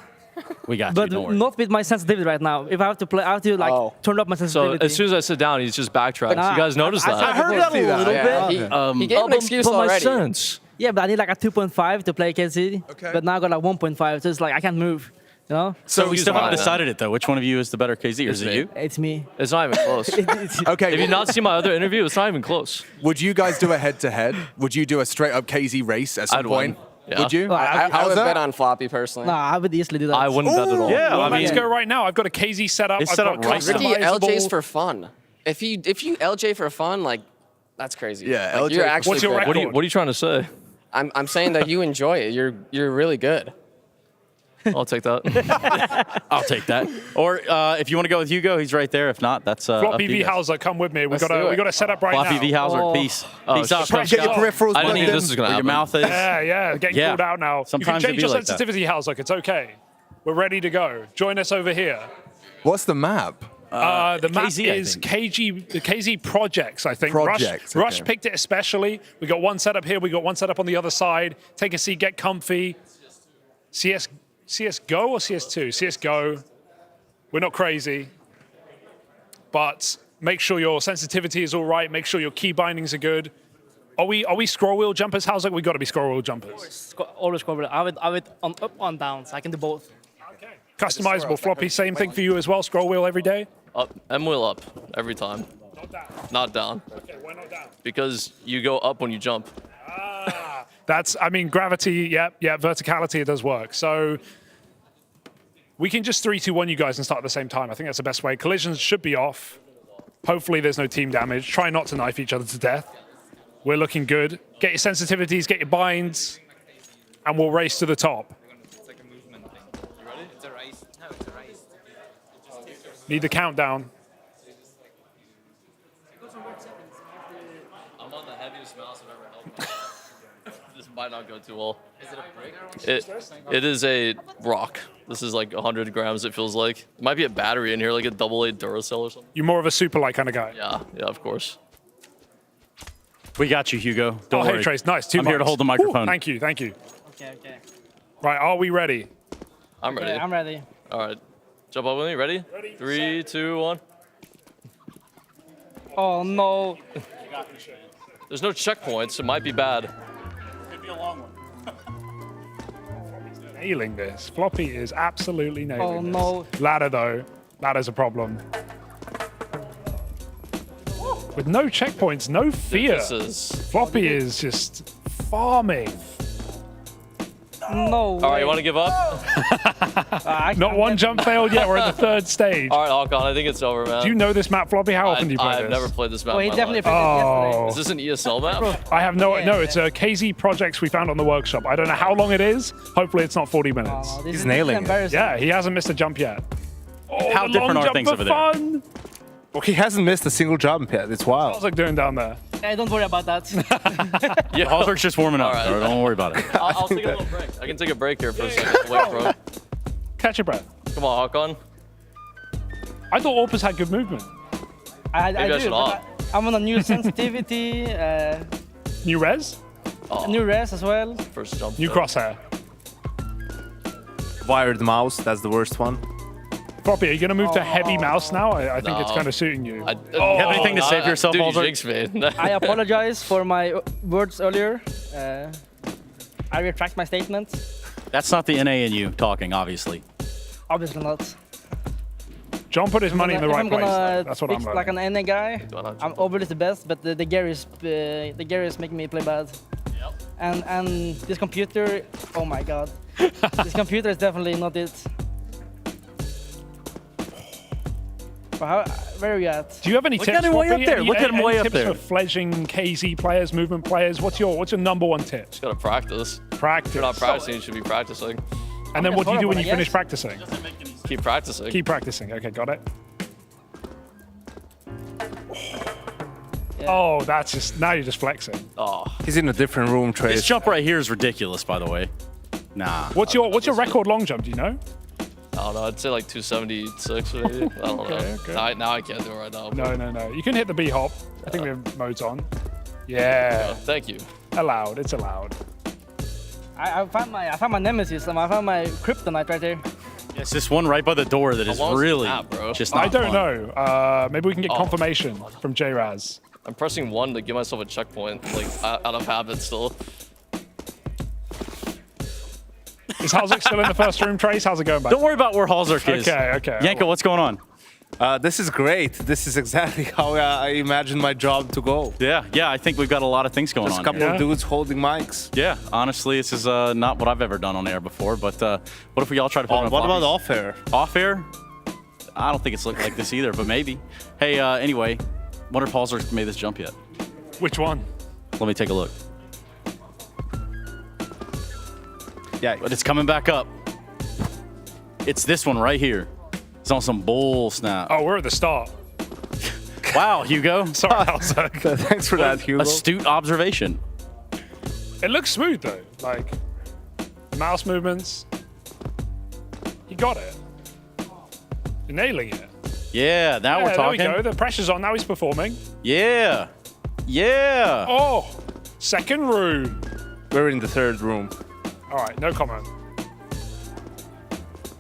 We got but you. Don't worry. not with my sensitivity right now. If I have to play, I have to like turn up my So sensitivity. as soon as I sit down, he's just backtracks. Nah, you guys noticed that? I heard that a little Yeah, bit. he gave an excuse but my already. sense. Yeah, but I need like a 2.5 to play KZ. Okay. But now I got like 1.5, so it's like I can't move. You know? So we still haven't decided it though. Which one of you is the better KZ, or is it you? It's me. It's not even close. Okay. If you not see my other interview, it's not even close. Would you guys do a head-to-head? Would you do a straight-up KZ race at some I'd point? win. Yeah. Would you? I would bet on Floppy personally. Nah, I would easily do that. I wouldn't bet at all. Yeah, I let's mean- go right now. I've got a KZ set up. It's I've set got up right now. Ricky customizable- LJ's for fun. If you LJ for fun, like that's crazy. Yeah, like, LJ you're actually What's your good. record? What are you trying to say? I'm saying that you enjoy it. You're really good. I'll take that. I'll take that. Or if you want to go with Hugo, he's right there. If not, that's up Floppy to you V guys. Hauser, come with me. We Let's do got it. to set up right Floppy now. V Hauser, Oh. peace. Oh, Peace out. shit. Get your peripherals I didn't plugged think in. this was going to Where your happen. mouth is. Yeah, getting Yeah. called out now. Sometimes you it can change be your like that. sensitivity, Hauser. It's okay. We're ready to go. Join us over here. What's the map? The map KZ, I is think. the KZ Projects, I think. Projects, Rush okay. picked it especially. We got one set up here. We got one set up on the other side. Take a seat, get comfy. CS Go or CS2? CS Go. We're not crazy, but make sure your sensitivity is all right. Make sure your key bindings are good. Are we scroll wheel jumpers? How's it? We got to be scroll wheel jumpers. Always cover it. I would on up, on down. So I can do both. Customizable Floppy, same thing for you as well. Scroll wheel every day. Up, M wheel up every time. Not down. Not down. Okay, why not down? Because you go up when you jump. That's, I mean, gravity, yeah, verticality, it does work. So we can just 3, 2, 1 you guys and start at the same time. I think that's the best way. Collisions should be off. Hopefully there's no team damage. Try not to knife each other to death. We're looking good. Get your sensitivities, get your binds, and we'll race to the top. Need the countdown. I'm on the heaviest mouse I've ever held. This might not go too well. Is it a brick? It is a rock. This is like 100 grams, it feels like. It might be a battery in here, like a AA Duracell or something. You're more of a super light kind of guy. Yeah, of course. We got you, Hugo. Don't worry. Hey, Trace, nice. I'm here to hold the microphone. Thank you. Okay. Right, are we ready? I'm ready. Okay, I'm ready. All right. Jump up with me. Ready? 3, 2, 1. Oh no. There's no checkpoints. It might be bad. Could be a long one. Nailing this. Floppy is absolutely nailing this. no. Ladder, though. Ladder's a problem. With no checkpoints, no fear. Floppy is just farming. No. All right, you want to give up? Not one jump failed yet. We're at the third stage. All right, Håkon, I think it's over, man. Do you know this map, Floppy? How often do you play this? I've never played this map. Well, he in my definitely life. played it Is this an ESL map? I have no. It's a KZ projects we found on the workshop. I don't know how long it is. Hopefully, it's not 40 minutes. This is embarrassing. Yeah, he hasn't missed a jump yet. Oh, How the different long are jump things for over there? fun. Well, he hasn't missed a single jump yet. It's wild. How's it doing down there? Hey, don't worry about that. Yeah, Hallberg's just warming up. All right. So don't worry about it. I'll take a little break. I can take a break here for a second. Wait, bro. Catch your breath. Come on, Håkon. I thought Orpus had good movement. I Maybe I do, should but opt. I'm on a new sensitivity, New res? new res as well. First jump. New crosshair. Wired mouse, that's the worst one. Floppy, are you going to move to heavy mouse now? I think it's No. kind of suiting you. You have anything to say for yourself, Dude, you Hallberg? jinxed me. I apologize for my words earlier. I retract my statement. That's not the NA in you talking, obviously. Obviously not. John put his money in the right I'm place. gonna That's what I'm pick learning. like an NA guy. I'm obviously the best, but the gear is making me play bad. And this computer, oh my god, this computer is definitely not it. But where are you at? Do you have any Look tips? at him way Floppy? up there. Any- Look at him any way up tips there. for fledgling KZ players, movement players? What's your number one tip? Just gotta practice. Practice. If you're not practicing, you should be practicing. And then what do you do when you I finish guess. practicing? Keep practicing. Keep practicing. Okay, got it. Yeah. Oh, that's just now you're just flexing. Oh. He's in a different room, This Trace. jump right here is ridiculous, by the way. Nah. What's your record long jump? Do you know? I don't know. I'd say like 276 maybe. I don't know. Okay. Now I can't do it right now. No. You can hit the B hop. I think we have modes on. Yeah. Thank you. Allowed. It's allowed. I found my nemesis. I found my kryptonite right there. It's this one right by the door that is How long is really that, bro? just not I don't fun. know. Maybe we can get Oh. confirmation from J-Raz. I'm pressing 1 to give myself a checkpoint, like out of habit still. Is Halzuk still in the first room, Trace? How's it going back? Don't worry about where Halzuk is. Okay. Yanko, what's going on? This is great. This is exactly how I imagine my job to go. Yeah, I think we've got a lot of things going Just on. a couple of dudes holding mics. Yeah, honestly, this is not what I've ever done on air before. But what if we all try to put on what about off air? Off air? I don't think it's looked like this either, but maybe. Hey, anyway, wonder if Halzer's made this jump yet. Which one? Let me take a look. Yeah, but it's coming back up. It's this one right here. It's on some bull snap. Oh, we're at the start. Wow, Hugo. Sorry, Halzuk. Thanks for that, Hugo. Astute observation. It looks smooth though. Like the mouse movements. You got it. You're nailing it. Yeah, now we're talking. There we go. The pressure's on. Now he's performing. Yeah. Oh, second room. We're in the third room. All right, no comment.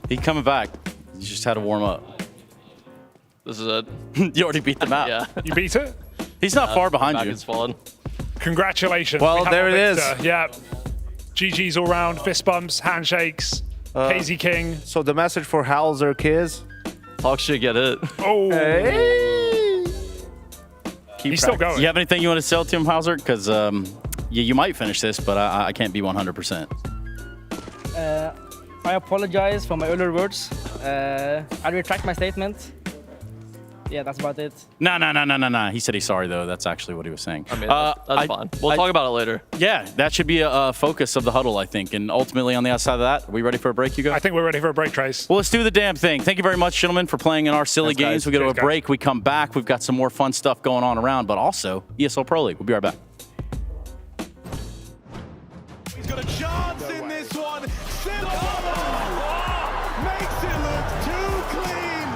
He's coming back. You just had to warm up. This is it. You already beat the map. Yeah. You beat it? He's not far behind back you. Is fallen. Congratulations. Well, We have there our it victor. is. Yeah. GG's all round, fist bumps, handshakes, Hazy King. So the message for Halzerk is... Hawk should get it. Oh. Hey. He's still going. You have anything you want to sell to him, Hauser? Because you might finish this, but I can't be 100%. I apologize for my earlier words. I retract my statement. Yeah, that's about it. No. He said he's sorry, though. That's actually what he was saying. I mean, that's fine. We'll talk about it later. Yeah, that should be a focus of the huddle, I think. And ultimately, on the outside of that, are we ready for a break, Hugo? I think we're ready for a break, Trace. Well, let's do the damn thing. Thank you very much, gentlemen, for playing in our silly games. We go to a break. We come back. We've got some more fun stuff going on around, but also ESL Pro League. We'll be right back. He's got a chance in this one. Makes it look too clean.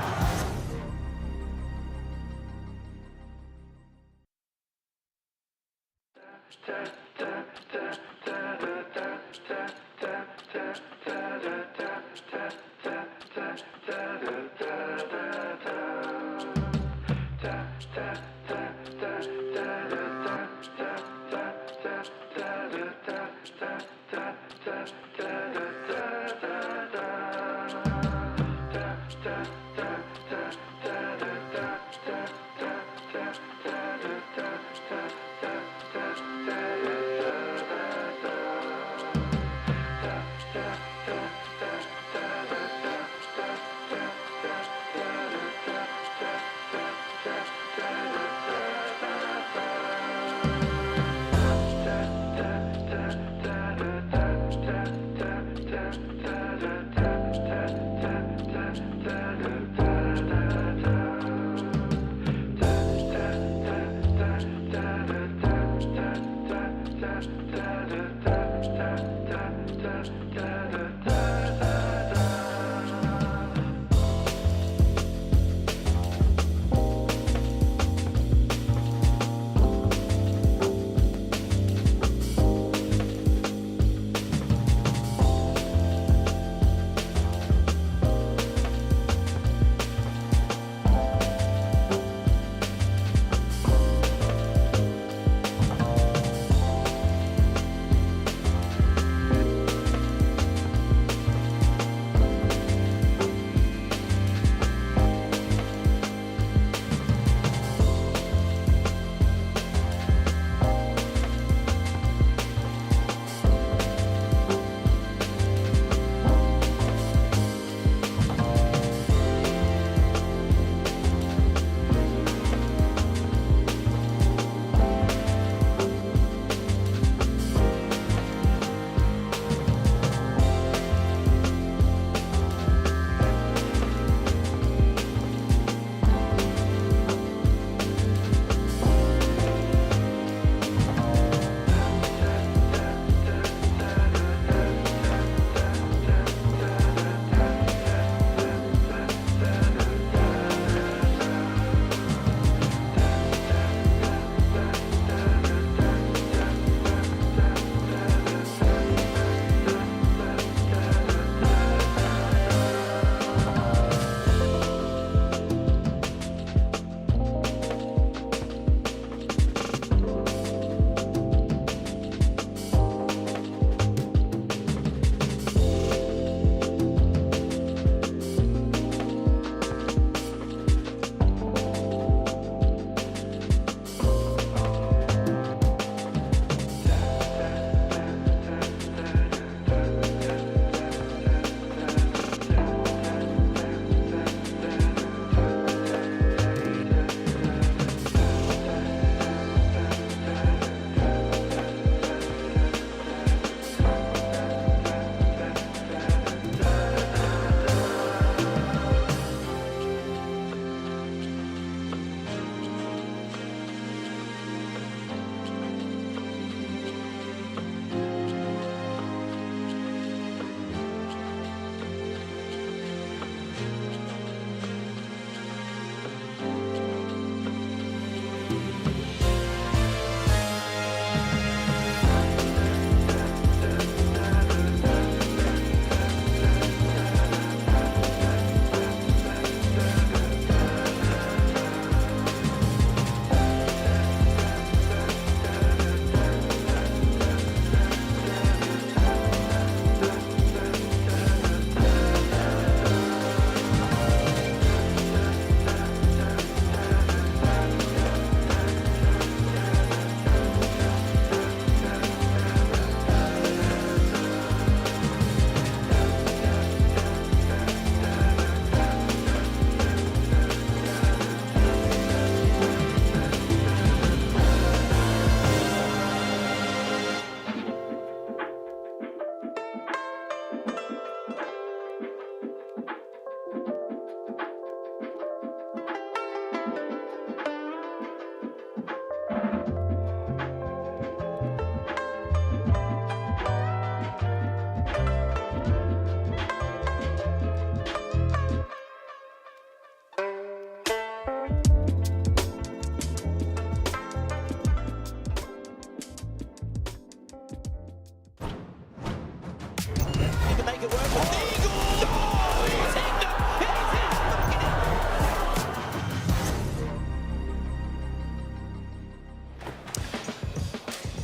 make it work. Eagle! Oh, he's hit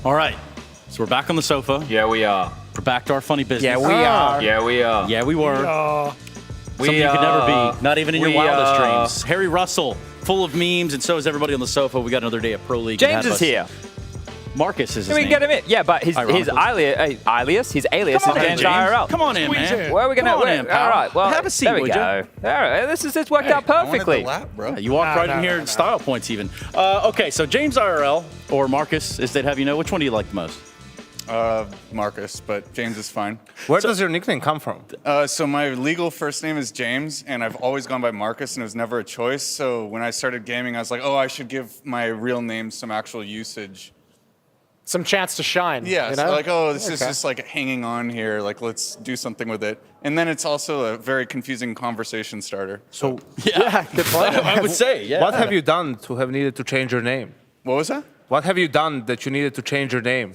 All right, so we're back on the sofa. Yeah, we are. We're back to our funny business. Yeah, we are. Yeah, we are. Yeah, we were. We Something you could never be, not even in your We wildest are. dreams. Harry Russell, full of memes, and so is everybody on the sofa. We got another day of Pro League. James is here. Marcus is his Can we name. get him in? Yeah, but his alias is Come on James in, James. IRL. Come on in, man. Where are we going Come on in, pal. All right, well, Have a seat, there we would go. ya? All right, this worked out perfectly. Yeah, you walked right in here in style points even. Okay, so James IRL, or Marcus, as they'd have you know, which one do you like the most? Marcus, but James is fine. Where does your nickname come from? So my legal first name is James, and I've always gone by Marcus, and it was never a choice. So when I started gaming, I was like, oh, I should give my real name some actual usage. Some chance to shine. Yeah, you so know? like, oh, this is Okay. just like hanging on here. Like, let's do something with it. And then it's also a very confusing conversation starter. So Yeah, good point. I would say, yeah. What have you done to have needed to change your name? What was that? What have you done that you needed to change your name?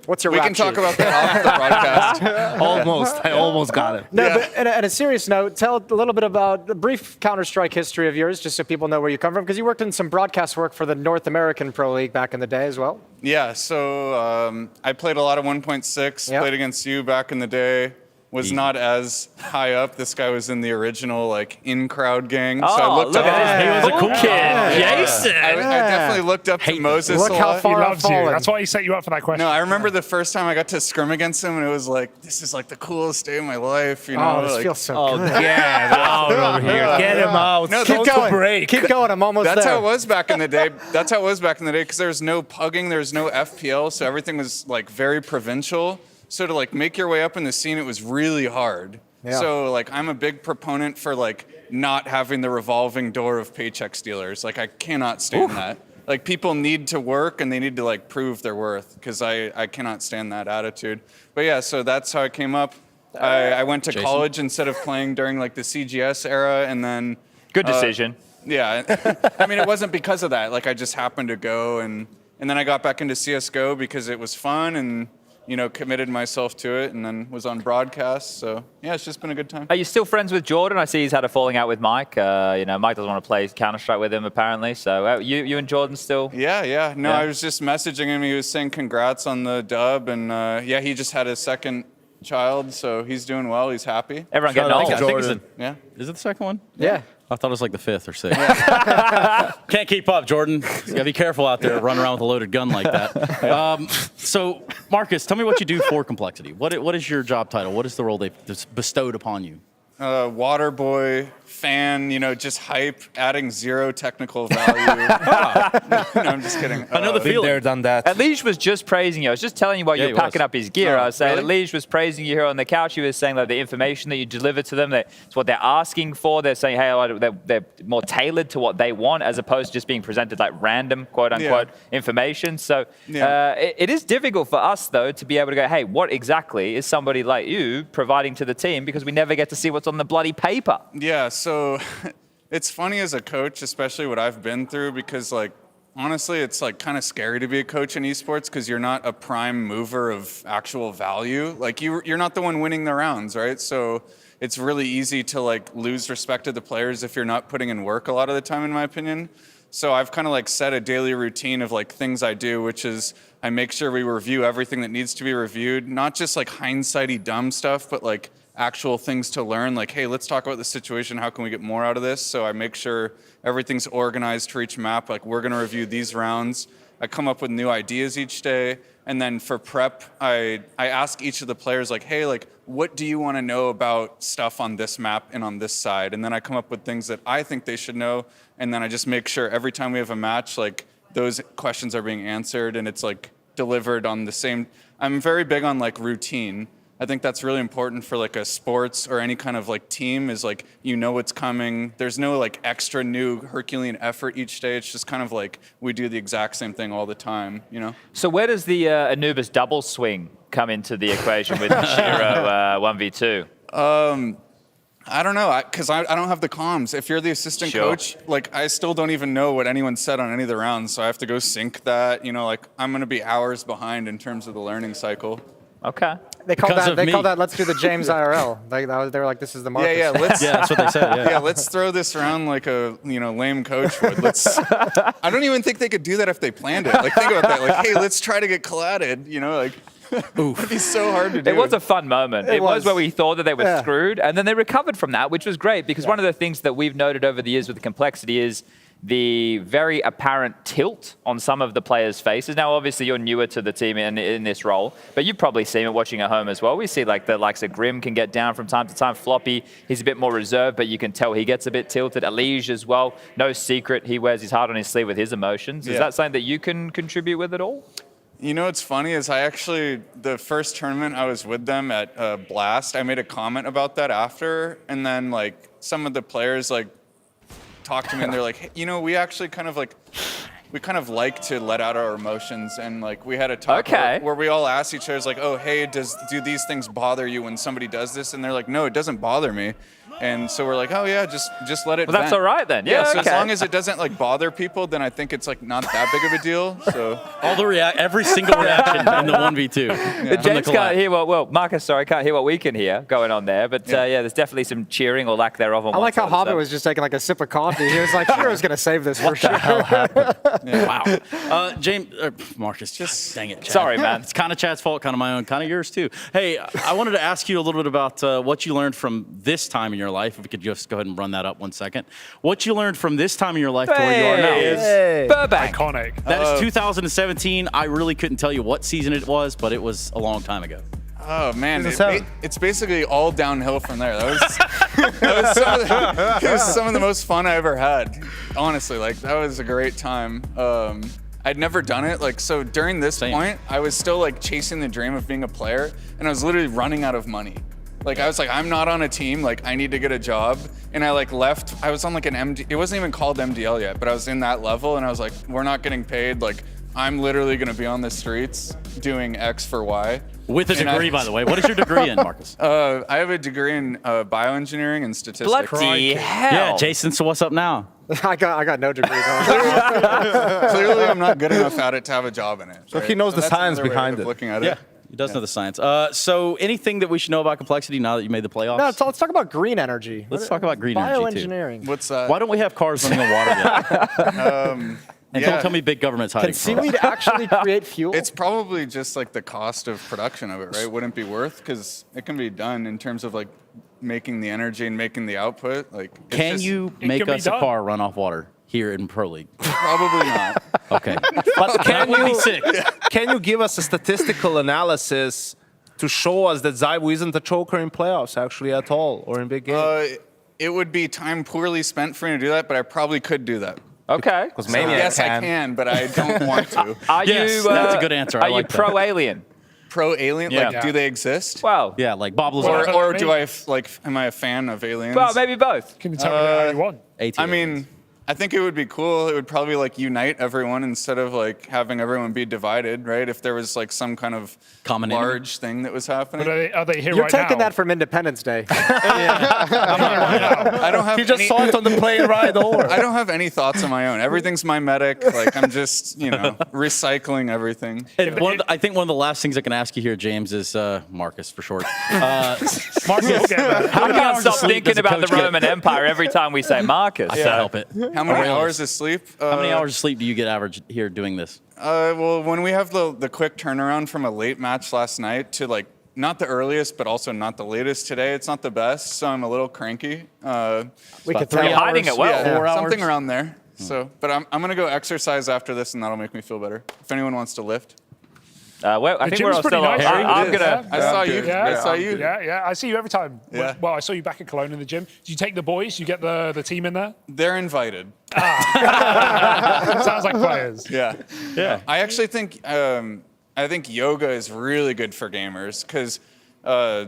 What's your We rap can talk sheet? about that off the broadcast. Almost. I almost got it. No, but on a serious note, tell a little bit about the brief Counter-Strike history of yours, just so people know where you come from, because you worked in some broadcast work for the North American Pro League back in the day as well. Yeah, so I played a lot of 1.6, Yep. played against you back in the day. Was not as high up. This guy was in the original like in-crowd gang. So I looked look up. at He was a cool kid. Jason. I definitely looked up to Moses Look a how lot. far He I've loves you. fallen. That's why he set you up for that question. No, I remember the first time I got to scrim against him, and it was like, this is like the coolest day of my life. You know, Oh, this like, feels so good. Get out over here. Get him out. No, Keep that's going. Keep going. I'm almost That's there. how it was back in the day. That's how it was back in the day because there was no pugging, there was no FPL, so everything was like very provincial. So to like make your way up in the scene, it was really hard. Yeah. So like I'm a big proponent for like not having the revolving door of paycheck stealers. Like I cannot stand that. Like people need to work and they need to like prove their worth because I cannot stand that attitude. But yeah, so that's how I came up. I went to college instead of playing during like the CGS era, and then Good decision. yeah, I mean, it wasn't because of that. Like, I just happened to go, and then I got back into CS:GO because it was fun, and you know, committed myself to it, and then was on broadcast. So yeah, it's just been a good time. Are you still friends with Jordan? I see he's had a falling out with Mike. You know, Mike doesn't want to play Counter-Strike with him apparently. So you and Jordan still? Yeah. No, Yeah. I was just messaging him. He was saying congrats on the dub, and yeah, he just had his second child, so he's doing well. He's happy. Everyone getting old. I think it's the, Yeah. Is it the second one? Yeah. I thought it was like the fifth or sixth. Can't keep up, Jordan. You gotta be careful out there running around with a loaded gun like that. So, Marcus, tell me what you do for Complexity. What is your job title? What is the role they've bestowed upon you? Water boy, fan, you know, just hype, adding zero technical value. No, I'm just kidding. I know the Been feeling. there, done that. Liege was just praising you. I was just telling you while Yeah, you he were packing was. up his gear. Oh, I was saying really? that Liege was praising you here on the couch. He was saying that the information that you deliver to them, it's what they're asking for. They're saying, hey, they're more tailored to what they want as opposed to just being presented like random, quote unquote, information. So it is difficult for us, though, to be able to go, hey, what exactly is somebody like you providing to the team? Because we never get to see what's on the bloody paper. Yeah, so it's funny as a coach, especially what I've been through, because like honestly, it's like kind of scary to be a coach in esports because you're not a prime mover of actual value. Like you're not the one winning the rounds, right? So it's really easy to like lose respect to the players if you're not putting in work a lot of the time, in my opinion. So I've kind of like set a daily routine of like things I do, which is I make sure we review everything that needs to be reviewed, not just like hindsighty dumb stuff, but like actual things to learn, like, hey, let's talk about the situation. How can we get more out of this? So I make sure everything's organized for each map. Like, we're going to review these rounds. I come up with new ideas each day. And then for prep, I ask each of the players, like, hey, like, what do you want to know about stuff on this map and on this side? And then I come up with things that I think they should know. And then I just make sure every time we have a match, like, those questions are being answered and it's, like, delivered on the same. I'm very big on, like, routine. I think that's really important for like a sports or any kind of like team is like, you know what's coming. There's no like extra new Herculean effort each day. It's just kind of like we do the exact same thing all the time, you know? So where does the Anubis double swing come into the equation with Shiro 1v2? I don't know, because I don't have the comms. If you're the assistant coach, like I still don't even know what anyone said on any of the rounds, so I have to go sync that. You know, like I'm going to be hours behind in terms of the learning cycle. Okay. They called that. Let's do the James IRL. They were like, this is the Marcus. Yeah, let's. Yeah, that's what they said. Yeah. Yeah, let's throw this around like a lame coach would. I don't even think they could do that if they planned it. Like think about that. Like, hey, let's try to get collided. It'd be so hard to do. It was a fun moment. It was where we thought that they were screwed, and then they recovered from that, which was great because one of the things that we've noted over the years with the complexity is the very apparent tilt on some of the players' faces. Now, obviously, you're newer to the team in this role, but you've probably seen it watching at home as well. We see like the likes of Grim can get down from time to time. Floppy, he's a bit more reserved, but you can tell he gets a bit tilted. Elige as well. No secret, he wears his heart on his sleeve with his emotions. Is that something that you can contribute with at all? You know what's funny is the first tournament I was with them at Blast, I made a comment about that after, and then like some of the players like talked to me and they're like, hey, we actually kind of like to let out our emotions, and like we had a talk where we all asked each other like, oh hey, do these things bother you when somebody does this? And they're like, no, it doesn't bother me. And so we're like, oh yeah, just let it. Well, that's all right then. Yeah. So as long as it doesn't like bother people, then I think it's like not that big of a deal. So every single reaction in the 1v2. James can't hear Marcus, can't hear what we can hear going on there. But there's definitely some cheering or lack thereof on I like how Hobbit was just taking like a sip of coffee. He was like, Hero's going to save this for sure. Wow. James, Marcus, just dang it, Chad. Sorry, man. It's kind of Chad's fault, kind of my own, kind of yours too. Hey, I wanted to ask you a little bit about what you learned from this time in your life. If we could just go ahead and run that up 1 second. What you learned from this time in your life to where you are now is Burbank. Iconic. That is 2017. I really couldn't tell you what season it was, but it was a long time ago. Oh man, it's basically all downhill from there. That was some of the most fun I ever had. Honestly, like that was a great time. I'd never done it. Like so, during this point, I was still like chasing the dream of being a player, and I was literally running out of money. Like I was like, I'm not on a team. Like I need to get a job, and I like left. I was on like an MD. It wasn't even called MDL yet, but I was in that level, and I was like, we're not getting paid. Like I'm literally gonna be on the streets doing X for Y. With a degree, by the way. What is your degree in, Marcus? I have a degree in bioengineering and statistics. Bloody hell! Yeah, Jason. So what's up now? I got no degree. Clearly, I'm not good enough at it to have a job in it. So he knows the science behind it. Looking at Yeah. it. He does know the science. So anything that we should know about complexity now that you made the playoffs? No, let's talk about green energy. Let's talk about green energy too. Bioengineering. What's that? Why don't we have cars running on water yet? And don't tell me big government's hiding. Can seaweed actually create fuel? It's probably just like the cost of production of it, right? Wouldn't be worth, because it can be done in terms of like making the energy and making the output. Like, can you make us a car run off water here in Pro League? Probably not. Okay. But can you give us a statistical analysis to show us that Zybu isn't a choker in playoffs actually at all, or in big games? It would be time poorly spent for me to do that, but I probably could do that. Okay. Because maybe yes, I can, but I don't want to. Yes, that's a good answer. Are you pro-alien? Pro-alien? Yeah. Like, do they exist? Well, yeah, like Bob Lazar. Or do I, am I a fan of aliens? Well, maybe both. Can you tell me how you want? I mean, I think it would be cool. It would probably like unite everyone instead of like having everyone be divided, right? If there was like some kind of common large thing that was happening. But are they here You're right now? taking that from Independence Day. I don't have. He just saw it on the plane ride over. I don't have any thoughts of my own. Everything's my medic. Like I'm just, recycling everything. And I think one of the last things I can ask you here, James, is Marcus for short. Marcus, I can't stop thinking about the Roman Empire every time we say Marcus. I can't help it. How many hours of sleep? How many hours of sleep do you get average here doing this? Well, when we have the quick turnaround from a late match last night to like not the earliest, but also not the latest today, it's not the best, so I'm a little cranky. We could You're hiding it well. Yeah, 4 hours? something around there. So, but I'm gonna go exercise after this, and that'll make me feel better. If anyone wants to lift. Well, I think we're all pretty still on. nice. I'm gonna. I saw you. Yeah. I saw you. Yeah, I see you every time. Yeah. Well, I saw you back at Cologne in the gym. Do you take the boys? You get the team in there? They're invited. Sounds like players. Yeah. I actually think yoga is really good for gamers because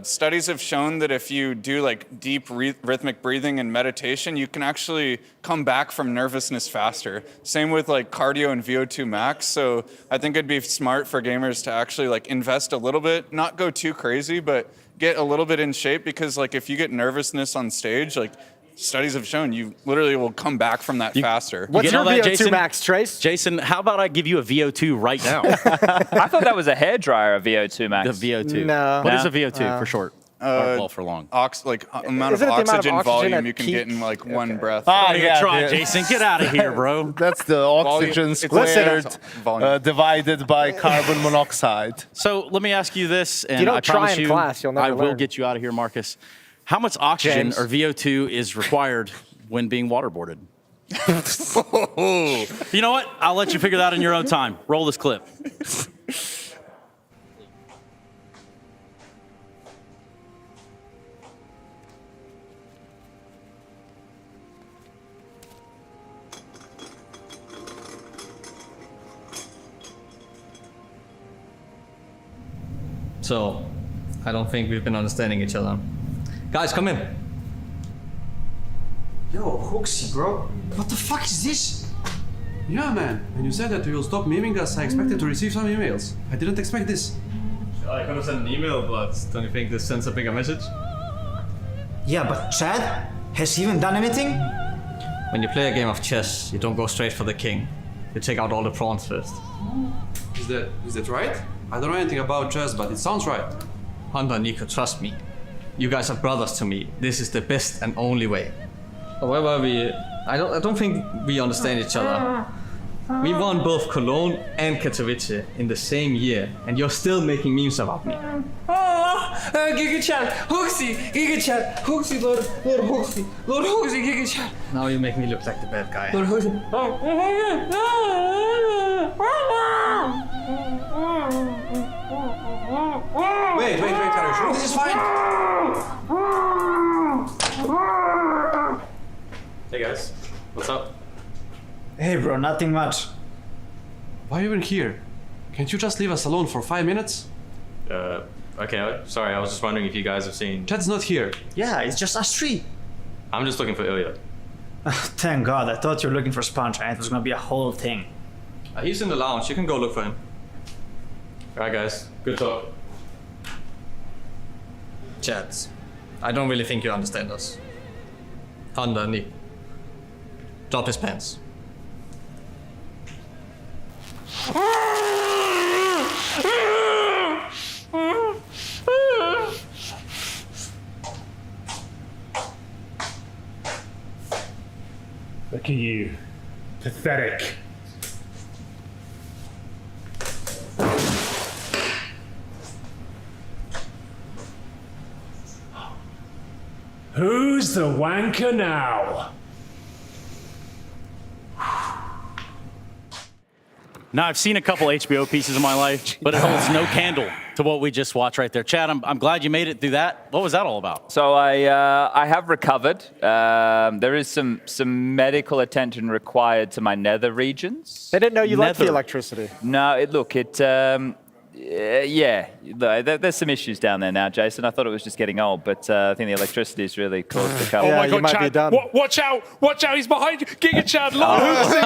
studies have shown that if you do like deep rhythmic breathing and meditation, you can actually come back from nervousness faster. Same with like cardio and VO2 max. So I think it'd be smart for gamers to actually like invest a little bit, not go too crazy, but get a little bit in shape, because like if you get nervousness on stage, like studies have shown you literally will come back from that faster. What's your VO2 max, Trace? Jason, how about I give you a VO2 right now? I thought that was a hairdryer, a VO2 max. The VO2. No. What is a VO2 for short? Or for long? Amount of oxygen volume you can get in like one breath. Oh, yeah, try it, Jason. Get out of here, bro. That's the oxygen squared divided by carbon monoxide. So let me ask you this, and you don't I try promise in you, class, you'll never I will learn. get you out of here, Marcus. How much oxygen James. or VO2 is required when being waterboarded? You know what? I'll let you figure that out in your own time. Roll this clip. So, I don't think we've been understanding each other. Guys, come in. Yo, Hoxie, bro. What the fuck is this? Yeah, man. When you said that you will stop memeing us, I expected to receive some emails. I didn't expect this. I could have sent an email, but don't you think this sends a bigger message? Yeah, but Chad? Has he even done anything? When you play a game of chess, you don't go straight for the king. You take out all the pawns first. Is that right? I don't know anything about chess, but it sounds right. Hunter, Nico, trust me. You guys are brothers to me. This is the best and only way. However, I don't think we understand each other. We won both Cologne and Katowice in the same year, and you're still making memes about me. Giga Chad, Hoxie, Giga Chad, Hoxie, Lord Hoxie, Lord Hoxie, Giga Chad. Now you make me look like the bad guy. Lord Hoxie. Wait, are you sure this is fine? Hey guys, what's up? Hey bro, nothing much. Why are you even here? Can't you just leave us alone for 5 minutes? Okay, sorry, I was just wondering if you guys have seen... Chad's not here. Yeah, it's just us three. I'm just looking for Ilya. Thank God, I thought you were looking for Sponge and it was gonna be a whole thing. He's in the lounge, you can go look for him. Alright guys, good talk. Chats, I don't really think you understand us. Hunter, Nick. Drop his pants. Look at you. Pathetic. Who's the wanker now? Now, I've seen a couple HBO pieces in my life, but it holds no candle to what we just watched right there. Chad, I'm glad you made it through that. What was that all about? So I have recovered. There is some medical attention required to my nether regions. They didn't know you liked the electricity. No, yeah, there's some issues down there now, Jason. I thought it was just getting old, but I think the electricity has really caused the trouble. Oh my God, Chad! Watch out! Watch out! He's behind you. Giga Chad, Lord Hoopsy.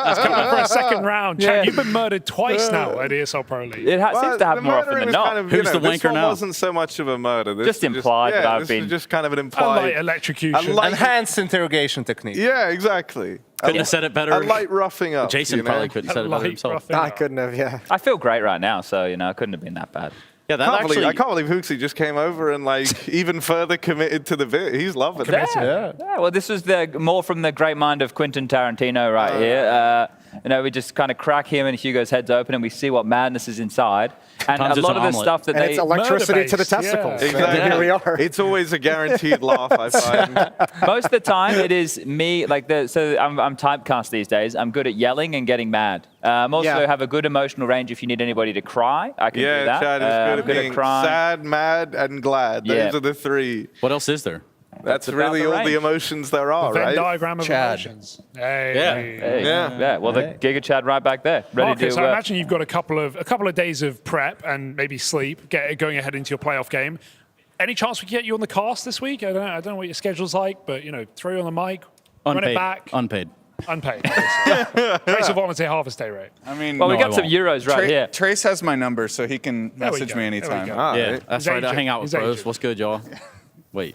He's coming for a second round. Chad, you've been murdered twice now at ESL Pro League. It seems to happen more often than not. Kind of, Who's the wanker now? This one wasn't so much of a murder. This just implied that I've been... just kind of an implied... A light electrocution. Enhanced interrogation technique. Yeah, exactly. Couldn't have said it better. A light roughing up. Jason probably couldn't have said it better himself. I couldn't have, yeah. I feel great right now, so, it couldn't have been that bad. Yeah, I can't believe Hoopsy just came over and even further committed to the bit. He's loving it. Yeah, well, this was more from the great mind of Quentin Tarantino right here. We just kind of crack him and Hugo's heads open and we see what madness is inside. And Sometimes a lot of the stuff that it's electricity to the testicles. Exactly. Here we are. It's always a guaranteed laugh, I find. Most of the time, it is me. So I'm typecast these days. I'm good at yelling and getting mad. I'm also have a good emotional range. If you need anybody to cry, I can do that. Chad is good at being crying. sad, mad, and glad. Those are the three. What else is there? That's really all the emotions there are, Venn right? diagram of emotions. Yeah. Well, the Giga Chad right back there, ready Marcus, to. I imagine you've got a couple of days of prep and maybe sleep, going ahead into your playoff game. Any chance we can get you on the cast this week? I don't know what your schedule's like, but throw you on the mic, run it back. Unpaid. Trace will volunteer half a stay rate. I mean, we got some euros right here. Trace has my number, so he can message me anytime. That's right. I hang out with bros. What's good, y'all? Wait.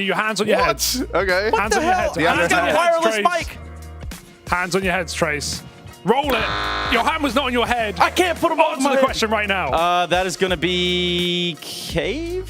on your hands on your heads. Okay. Hands on your heads. The other Hands on your hand. heads, Trace. Hands on your heads, Trace. Roll it. Your hand was not on your head. I can't put them on Answer the question right now. That is going to be cave.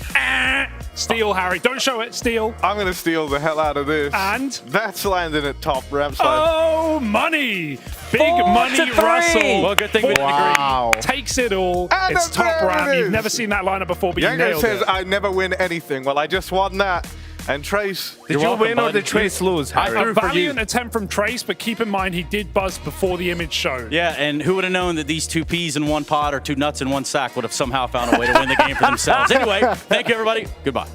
Steal, Harry. Don't show it. Steal. I'm going to steal the hell out of this. And? That's landing at top ramp side. Oh, money. Big money, Russell. Well, good thing we didn't agree. Takes it all. And It's top ramp. it You've is. never seen that lineup before, but you Yango nailed says it. I never win anything. Well, I just won that. And Trace, Did you win or did Trace lose, Harry? A valiant attempt from Trace, but keep in mind he did buzz before the image showed. Yeah, and who would have known that these 2 peas in one pot or 2 nuts in one sack would have somehow found a way to win the game for themselves. Anyway, thank you, everybody. Goodbye.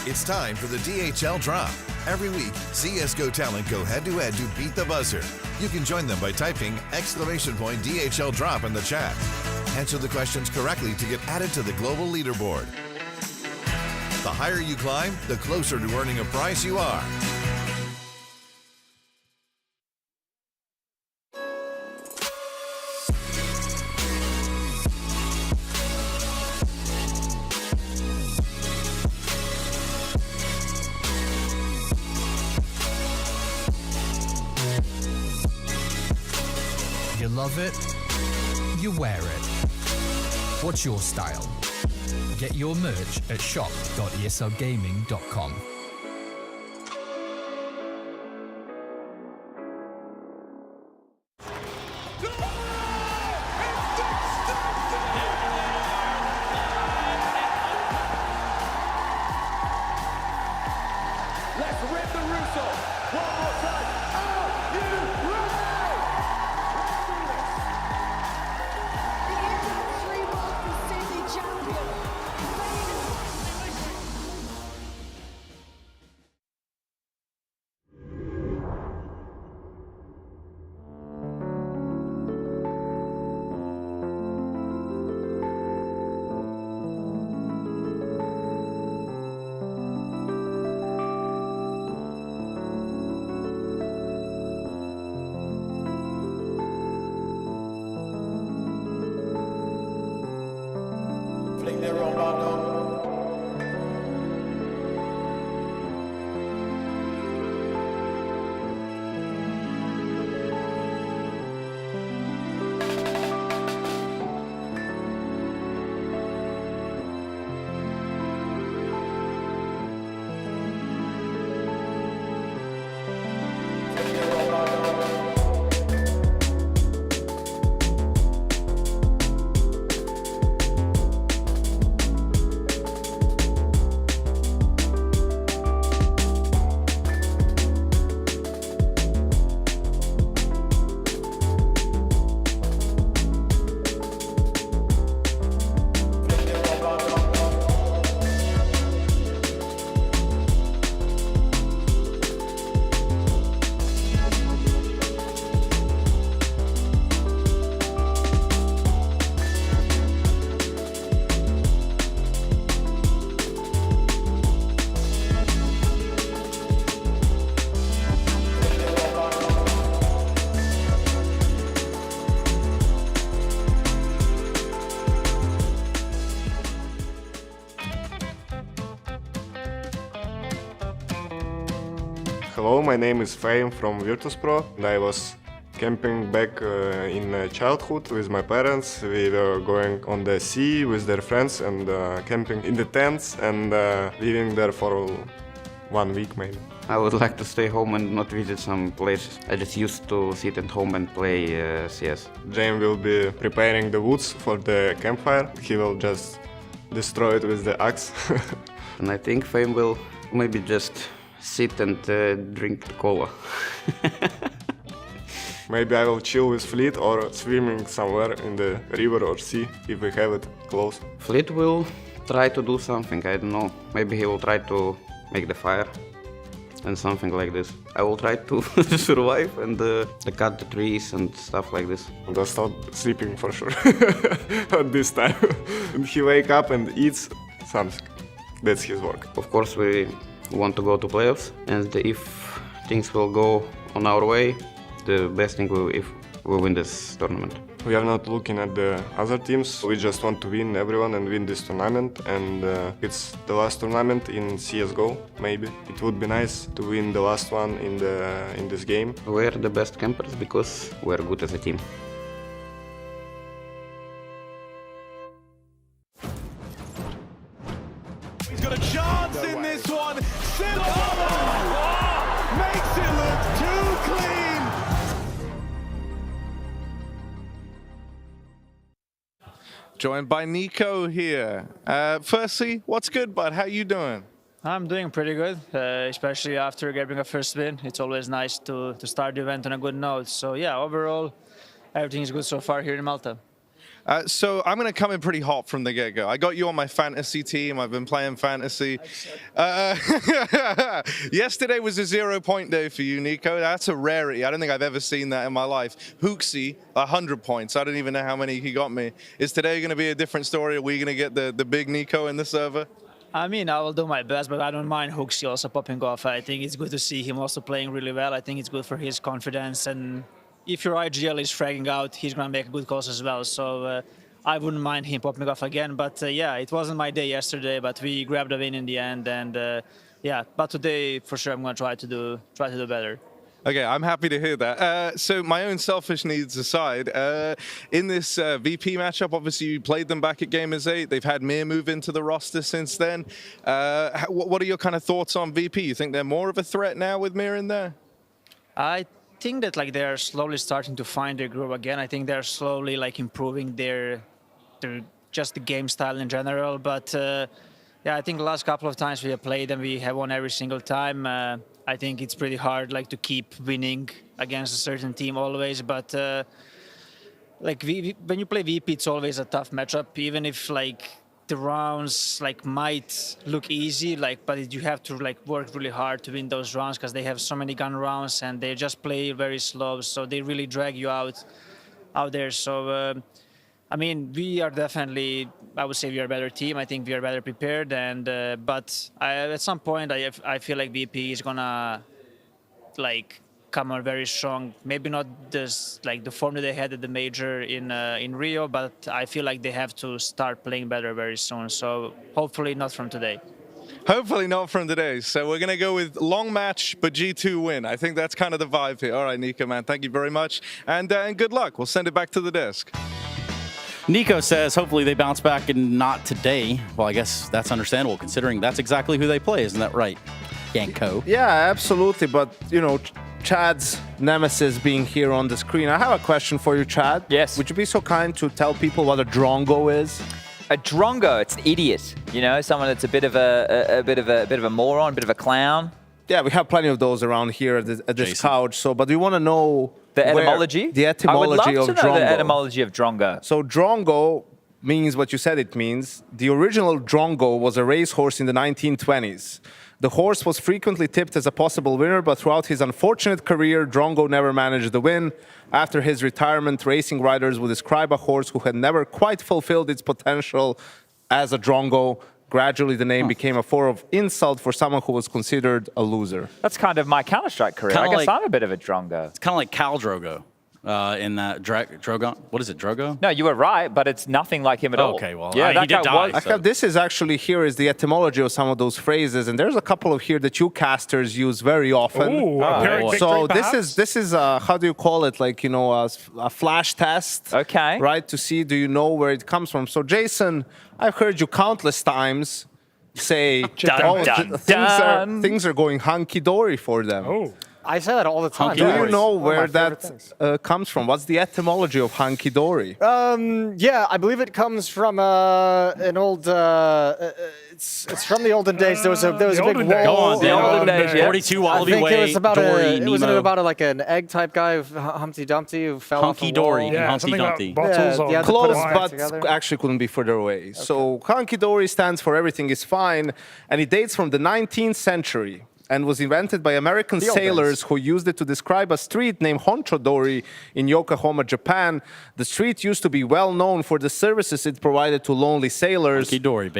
It's time for the DHL Drop. Every week, CSGO talent go head-to-head to beat the buzzer. You can join them by typing !DHL Drop in the chat. Answer the questions correctly to get added to the global leaderboard. The higher you climb, the closer to earning a prize you are. You love it, you wear it. What's your style? Get your merch at shop.eslgaming.com. Let's rip the Russo. One more time. Are you ready? Fling the robot up. Hello, my name is Fame from Virtus.pro, and I was camping back in childhood with my parents. We were going on the sea with their friends and camping in the tents and living there for 1 week maybe. I would like to stay home and not visit some places. I just used to sit at home and play CS. Jame will be preparing the woods for the campfire. He will just destroy it with the axe. And I think Fame will maybe just sit and drink cola. Maybe I will chill with Fleet or swimming somewhere in the river or sea if we have it close. Fleet will try to do something, I don't know. Maybe he will try to make the fire and something like this. I will try to survive and cut the trees and stuff like this. Just stop sleeping for sure at this time. And he wake up and eats something. That's his work. Of course we want to go to playoffs, and if things will go on our way. The best thing if we win this tournament. We are not looking at the other teams. We just want to win everyone and win this tournament. And it's the last tournament in CSGO, maybe. It would be nice to win the last one in this game. We're the best campers because we're good as a team. He's got a chance in this one. Makes it look too clean. Joined by Nico here. Firstly, what's good, bud? How you doing? I'm doing pretty good, especially after getting a first win. It's always nice to start the event on a good note. So yeah, overall, everything is good so far here in Malta. So I'm going to come in pretty hot from the get-go. I got you on my fantasy team. I've been playing fantasy. Yesterday was a 0-point day for you, Nico. That's a rarity. I don't think I've ever seen that in my life. Hooksy, 100 points. I don't even know how many he got me. Is today going to be a different story? Are we going to get the big Nico in the server? I mean, I will do my best, but I don't mind Hooksy also popping off. I think it's good to see him also playing really well. I think it's good for his confidence, and if your IGL is fragging out, he's going to make good calls as well. So I wouldn't mind him popping off again. But yeah, it wasn't my day yesterday, but we grabbed a win in the end. And yeah, but today for sure I'm going to try to do better. Okay, I'm happy to hear that. So my own selfish needs aside, in this VP matchup, obviously you played them back at Gamers 8. They've had Mir move into the roster since then. What are your kind of thoughts on VP? You think they're more of a threat now with Mir in there? I think that like they're slowly starting to find their groove again. I think they're slowly like improving their just the game style in general. But yeah, I think the last couple of times we have played them, we have won every single time. I think it's pretty hard like to keep winning against a certain team always. But like when you play VP, it's always a tough matchup, even if like the rounds like might look easy, like, but you have to like work really hard to win those rounds because they have so many gun rounds and they just play very slow, so they really drag you out there. So I mean, we are definitely, I would say we are a better team. I think we are better prepared, and but at some point I feel like VP is gonna like come on very strong. Maybe not this like the form that they had at the major in Rio, but I feel like they have to start playing better very soon. So hopefully not from today. Hopefully not from today. So we're going to go with long match, but G2 win. I think that's kind of the vibe here. All right, Nico, man, thank you very much. And good luck. We'll send it back to the desk. Nico says hopefully they bounce back and not today. Well, I guess that's understandable considering that's exactly who they play. Isn't that right, Yanko? Yeah, absolutely. But, you know, Chad's nemesis being here on the screen. I have a question for you, Chad. Yes. Would you be so kind to tell people what a drongo is? A drongo, it's an idiot. You know, someone that's a bit of a moron, a bit of a clown. Yeah, we have plenty of those around here at this couch. So, but we want to know the etymology. The etymology I would love to know the etymology of drongo. So drongo means what you said it means. The original drongo was a racehorse in the 1920s. The horse was frequently tipped as a possible winner, but throughout his unfortunate career, Drongo never managed to win. After his retirement, racing riders would describe a horse who had never quite fulfilled its potential as a Drongo. Gradually, the name became a form of insult for someone who was considered a loser. That's kind of my Counter-Strike career. I guess I'm a bit of a Drongo. It's kind of like Khal Drogo. In that Drogon, what is it, Drogo? No, you were right, but it's nothing like him at all. Okay, well, yeah, he did die. I have this is actually here is the etymology of some of those phrases, and there's a couple of here that you casters use very often. Ooh, so victory, this is how do you call it? Like, you know, a flash test. Okay. Right, to see do you know where it comes from. So Jason, I've heard you countless times say, things are going hunky dory for them. Oh. I say that all the time. Do you know where that comes from? What's the etymology of hunky dory? Yeah, I believe it comes from an old. It's from the olden days. There was a big wall. Go on, the olden days. Yeah. 42 Wallaby Way. It was about Dory, it wasn't it about like an egg type guy, Humpty Dumpty, who fell off a Dory, wall. yeah, Humpty Dumpty. Close, but actually couldn't be further away. Okay. So hunky dory stands for everything is fine, and it dates from the 19th century. and was invented by American sailors who used it to describe a street named Honchodori in Yokohama, Japan. The street used to be well known for the services it provided to lonely sailors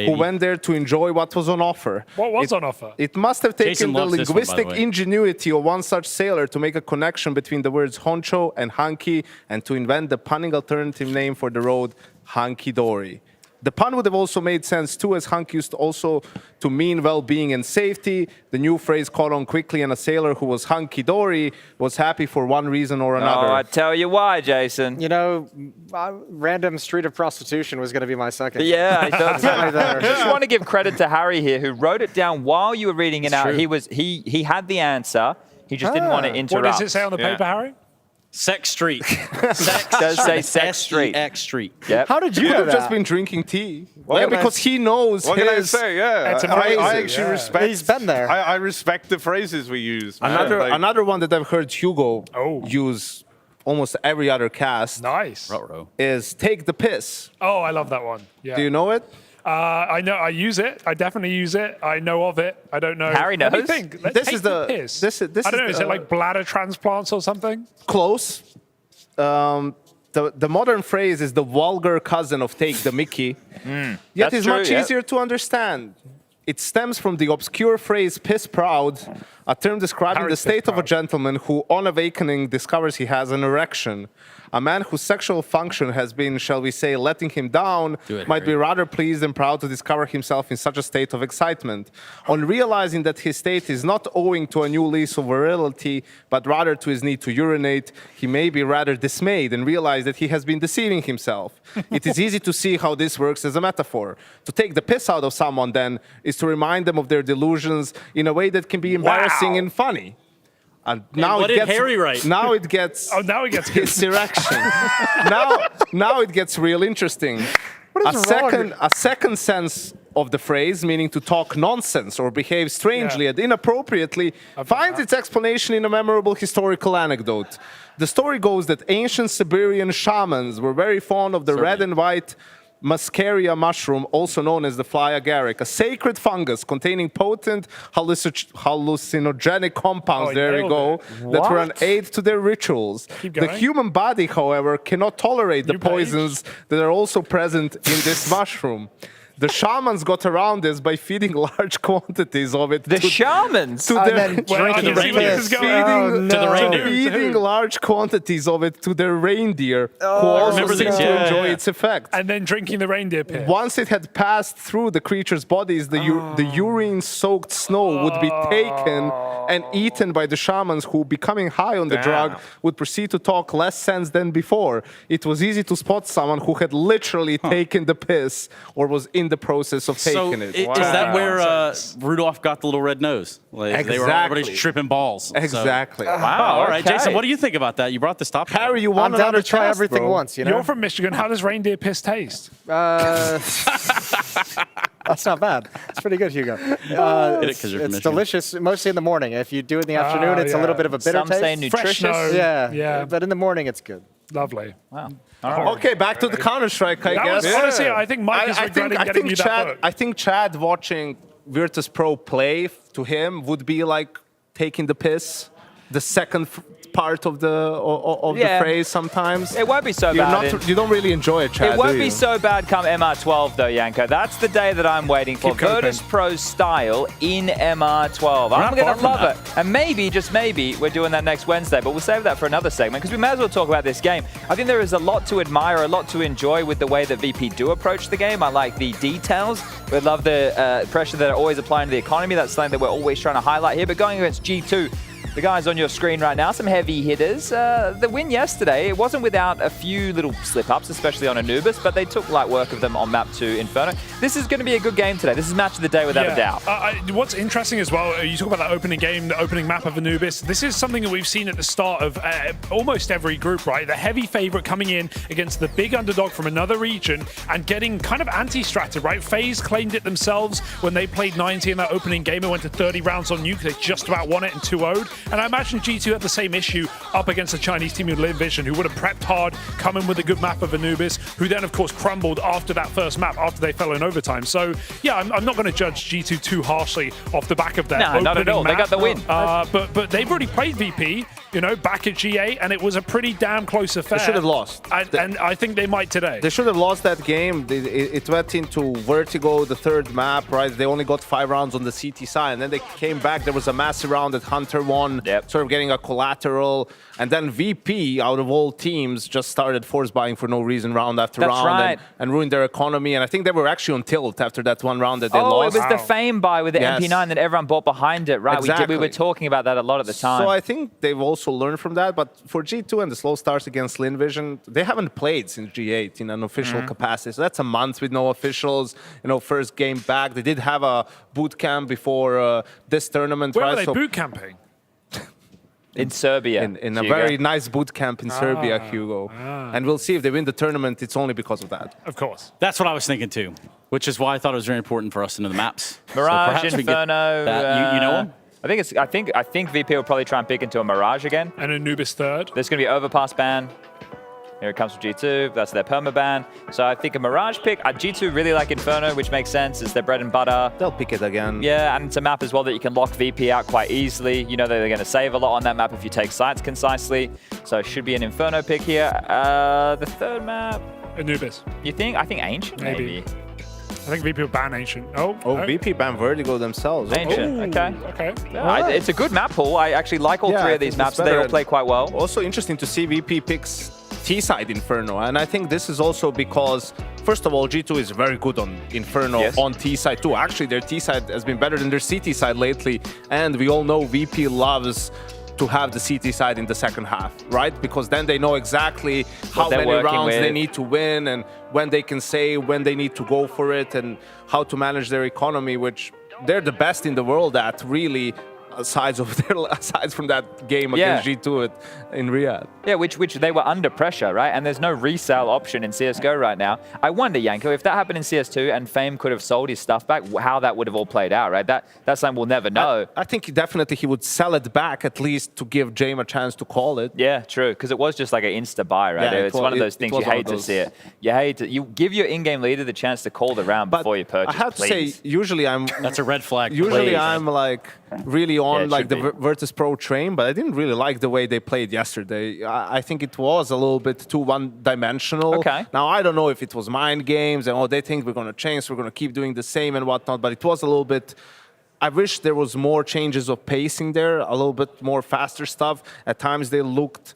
who went there to enjoy what was on offer. What was on offer? It must have Jason taken the loves this one, by the linguistic way. ingenuity of one such sailor to make a connection between the words honcho and hanky and to invent the punning alternative name for the road, Hanky Dory. The pun would have also made sense too, as hanky used also to mean well-being and safety. The new phrase caught on quickly, and a sailor who was hunky-dory was happy for one reason or another. Oh, I tell you why, Jason. You know, random street of prostitution was going to be my second. Yeah, I thought so. Right there. I just want to give credit to Harry here, who wrote it down while you were reading it It's out. true. He had the answer. He just didn't want to interrupt. What does it say on the paper, Harry? Sex Street. Does say Sex Street. Sex Street. Yep. How did you Could know have that? just been drinking tea. What Yeah, can I because he knows What can I his say? Yeah, It's I amazing. actually respect. He's been there. I respect the phrases we use. man. Another one that I've heard Hugo use almost every other cast Nice. is take the piss. Oh, I love that one. Yeah. Do you know it? I know. I use it. I definitely use it. I know of it. I don't know. Harry Let me knows. think. Let's This take is the the- piss. this I don't know. Is it like bladder transplants or something? Close. The modern phrase is the vulgar cousin of take the Mickey. Yet That's it's true, much yeah. easier to understand. It stems from the obscure phrase piss proud, a term describing Harry's the state piss of a proud. gentleman who, on awakening, discovers he has an erection. A man whose sexual function has been, shall we say, letting him down, might be rather pleased and proud to discover himself in such a state of excitement. On realizing that his state is not owing to a new lease of virility, but rather to his need to urinate, he may be rather dismayed and realize that he has been deceiving himself. It is easy to see how this works as a metaphor. To take the piss out of someone, then, is to remind them of their delusions in a way that can be embarrassing and funny. And now what it did gets, Harry write? Now it gets. Oh, now it gets his erection. now it gets real interesting. A second sense of the phrase, meaning to talk nonsense or behave strangely and inappropriately, finds its explanation in a memorable historical anecdote. The story goes that ancient Siberian shamans were very fond of the red and white Muscaria mushroom, also known as the fly agaric, a sacred fungus containing potent hallucinogenic compounds, Oh, there we nailed go, it. that were an What? aid to their rituals. Keep The going. human body, however, cannot tolerate the New page. poisons that are also present in this mushroom. The shamans got around this by feeding large quantities of it. The shamans? To And their, then drinking the piss. feeding, To the reindeer. feeding large quantities of it to their reindeer, who also remember seemed this, to yeah, enjoy yeah. its effect. And then drinking the reindeer piss. Once it had passed through the creature's bodies, the urine-soaked snow would be taken and eaten by the shamans who, becoming high on the drug, would proceed to talk less sense than before. It was easy to spot someone who had literally taken the piss or was in the process of So taking it. is that where Rudolph got the little red nose? Like they were Exactly. everybody's tripping balls. So- Exactly. Wow. All right, okay. Jason, what do you think about that? You brought this topic. Harry, you I'm won down another to try cast, everything bro. once, you know? You're from Michigan. How does reindeer piss taste? That's not bad. It's pretty good, Hugo. Get it 'cause It's you're from Michigan. delicious, mostly in the morning. If you do it in the afternoon, it's a little bit of a bitter Some taste. say nutritious. Yeah, but in the morning, it's good. Lovely. Wow. Okay, back to the Counter-Strike, I That guess. was, honestly, I think Mike is regretting getting you that book. I think Chad watching Virtus.pro play to him would be like taking the piss, the second part of the phrase sometimes. It won't be so bad. You don't really enjoy it, Chad, It won't do be you? so bad come MR12 though, Yanko. That's the day that I'm waiting for. Keep coping. Virtus.pro style in MR12. We're I'm not going far to from love that. it. And maybe, just maybe, we're doing that next Wednesday, but we'll save that for another segment because we may as well talk about this game. I think there is a lot to admire, a lot to enjoy with the way that VP do approach the game. I like the details. We love the pressure that are always applying to the economy. That's something that we're always trying to highlight here. But going against G2, the guys on your screen right now, some heavy hitters. The win yesterday, it wasn't without a few little slip-ups, especially on Anubis, but they took light work of them on map 2 Inferno. This is going to be a good game today. This is match of the day without a doubt. What's interesting as well, you talk about that opening game, the opening map of Anubis. This is something that we've seen at the start of almost every group, right? The heavy favorite coming in against the big underdog from another region and getting kind of anti-stratted, right? FaZe claimed it themselves when they played 90 in that opening game. It went to 30 rounds on nuke. They just about won it and 2-0'd. And I imagine G2 had the same issue up against a Chinese team in Lynn Vision, who would have prepped hard, come in with a good map of Anubis, who then, of course, crumbled after that first map, after they fell in overtime. So, yeah, I'm not going to judge G2 too harshly off the back of that opening not at all. map. They got the win. But they've already played VP, you know, back at G8, and it was a pretty damn close affair. They should have lost. And I think they might today. They should have lost that game. It went into Vertigo, the third map, right? They only got 5 rounds on the CT side, and then they came back. There was a massive round that Hunter won, sort of getting a collateral. And then VP, out of all teams, just started force buying for no reason round after round and ruined their economy. And I think they were actually on tilt after that one round that they lost. It was the Fame buy with the MP9 that everyone bought behind it, right? Exactly. We were talking about that a lot at the time. So I think they've also learned from that. But for G2 and the slow starts against Lynn Vision, they haven't played since G8 in an official capacity. So that's a month with no officials. You know, first game back. They did have a boot camp before this tournament. Where right? were they boot camping? In Serbia. In a very nice boot camp in Serbia, Hugo. And we'll see if they win the tournament. It's only because of that. Of course. That's what I was thinking too, which is why I thought it was very important for us to know the maps. Mirage, so Inferno. you know them? I think VP will probably try and pick into a Mirage again. And Anubis third. There's going to be overpass ban. Here it comes from G2. That's their perma ban. So I think a Mirage pick. G2 really like Inferno, which makes sense. It's their bread and butter. They'll pick it again. Yeah, and it's a map as well that you can lock VP out quite easily. You know that they're going to save a lot on that map if you take sites concisely. So it should be an Inferno pick here. The third map. Anubis. You think? I think Ancient, maybe. I think VP will ban Ancient. VP ban Vertigo themselves. Ancient, okay. Yeah, it's a good map pool. I actually like all three of these maps. They all play quite well. Also interesting to see VP picks T-side Inferno, and I think this is also because, first of all, G2 is very good on Inferno on T-side too. Actually, their T-side has been better than their CT side lately, and we all know VP loves to have the CT side in the second half, right? Because then they know exactly how many rounds they need to win and when they can save, when they need to go for it, and how to manage their economy, which they're the best in the world at, really, aside from that game against G2 in Riyadh. Yeah, which they were under pressure, right? And there's no resale option in CSGO right now. I wonder, Yanko, if that happened in CS2 and Fame could have sold his stuff back, how that would have all played out, right? That's something we'll never know. I think definitely he would sell it back at least to give Jame a chance to call it. Yeah, true, because it was just like an insta buy, right? Yeah, it's one of those things you hate to see it. You give your in-game leader the chance to call the round before you purchase. I have to say, usually I'm... That's a red flag. Usually I'm like really on like the Virtus.pro train, but I didn't really like the way they played yesterday. I think it was a little bit too one-dimensional. Okay. Now, I don't know if it was mind games and, they think we're going to change, so we're going to keep doing the same and whatnot, but it was a little bit... I wish there was more changes of pacing there, a little bit more faster stuff. At times, they looked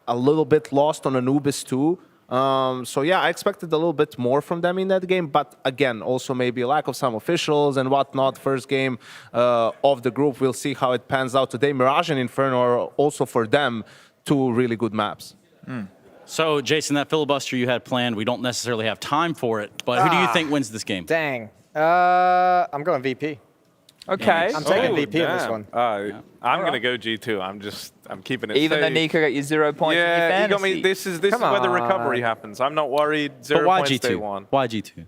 a little bit lost on Anubis too. So yeah, I expected a little bit more from them in that game, but again, also maybe a lack of some officials and whatnot. First game of the group, we'll see how it pans out today. Mirage and Inferno are also for them two really good maps. So Jason, that filibuster you had planned, we don't necessarily have time for it, but who do you think wins this game? Dang. I'm going VP. Okay. I'm taking VP in this one. I'm going to go G2. I'm keeping it Even safe. though Nico got you 0 points in your Yeah, fantasy. you got me. This is where the recovery happens. I'm not worried. 0 why points G2? day one. Why G2?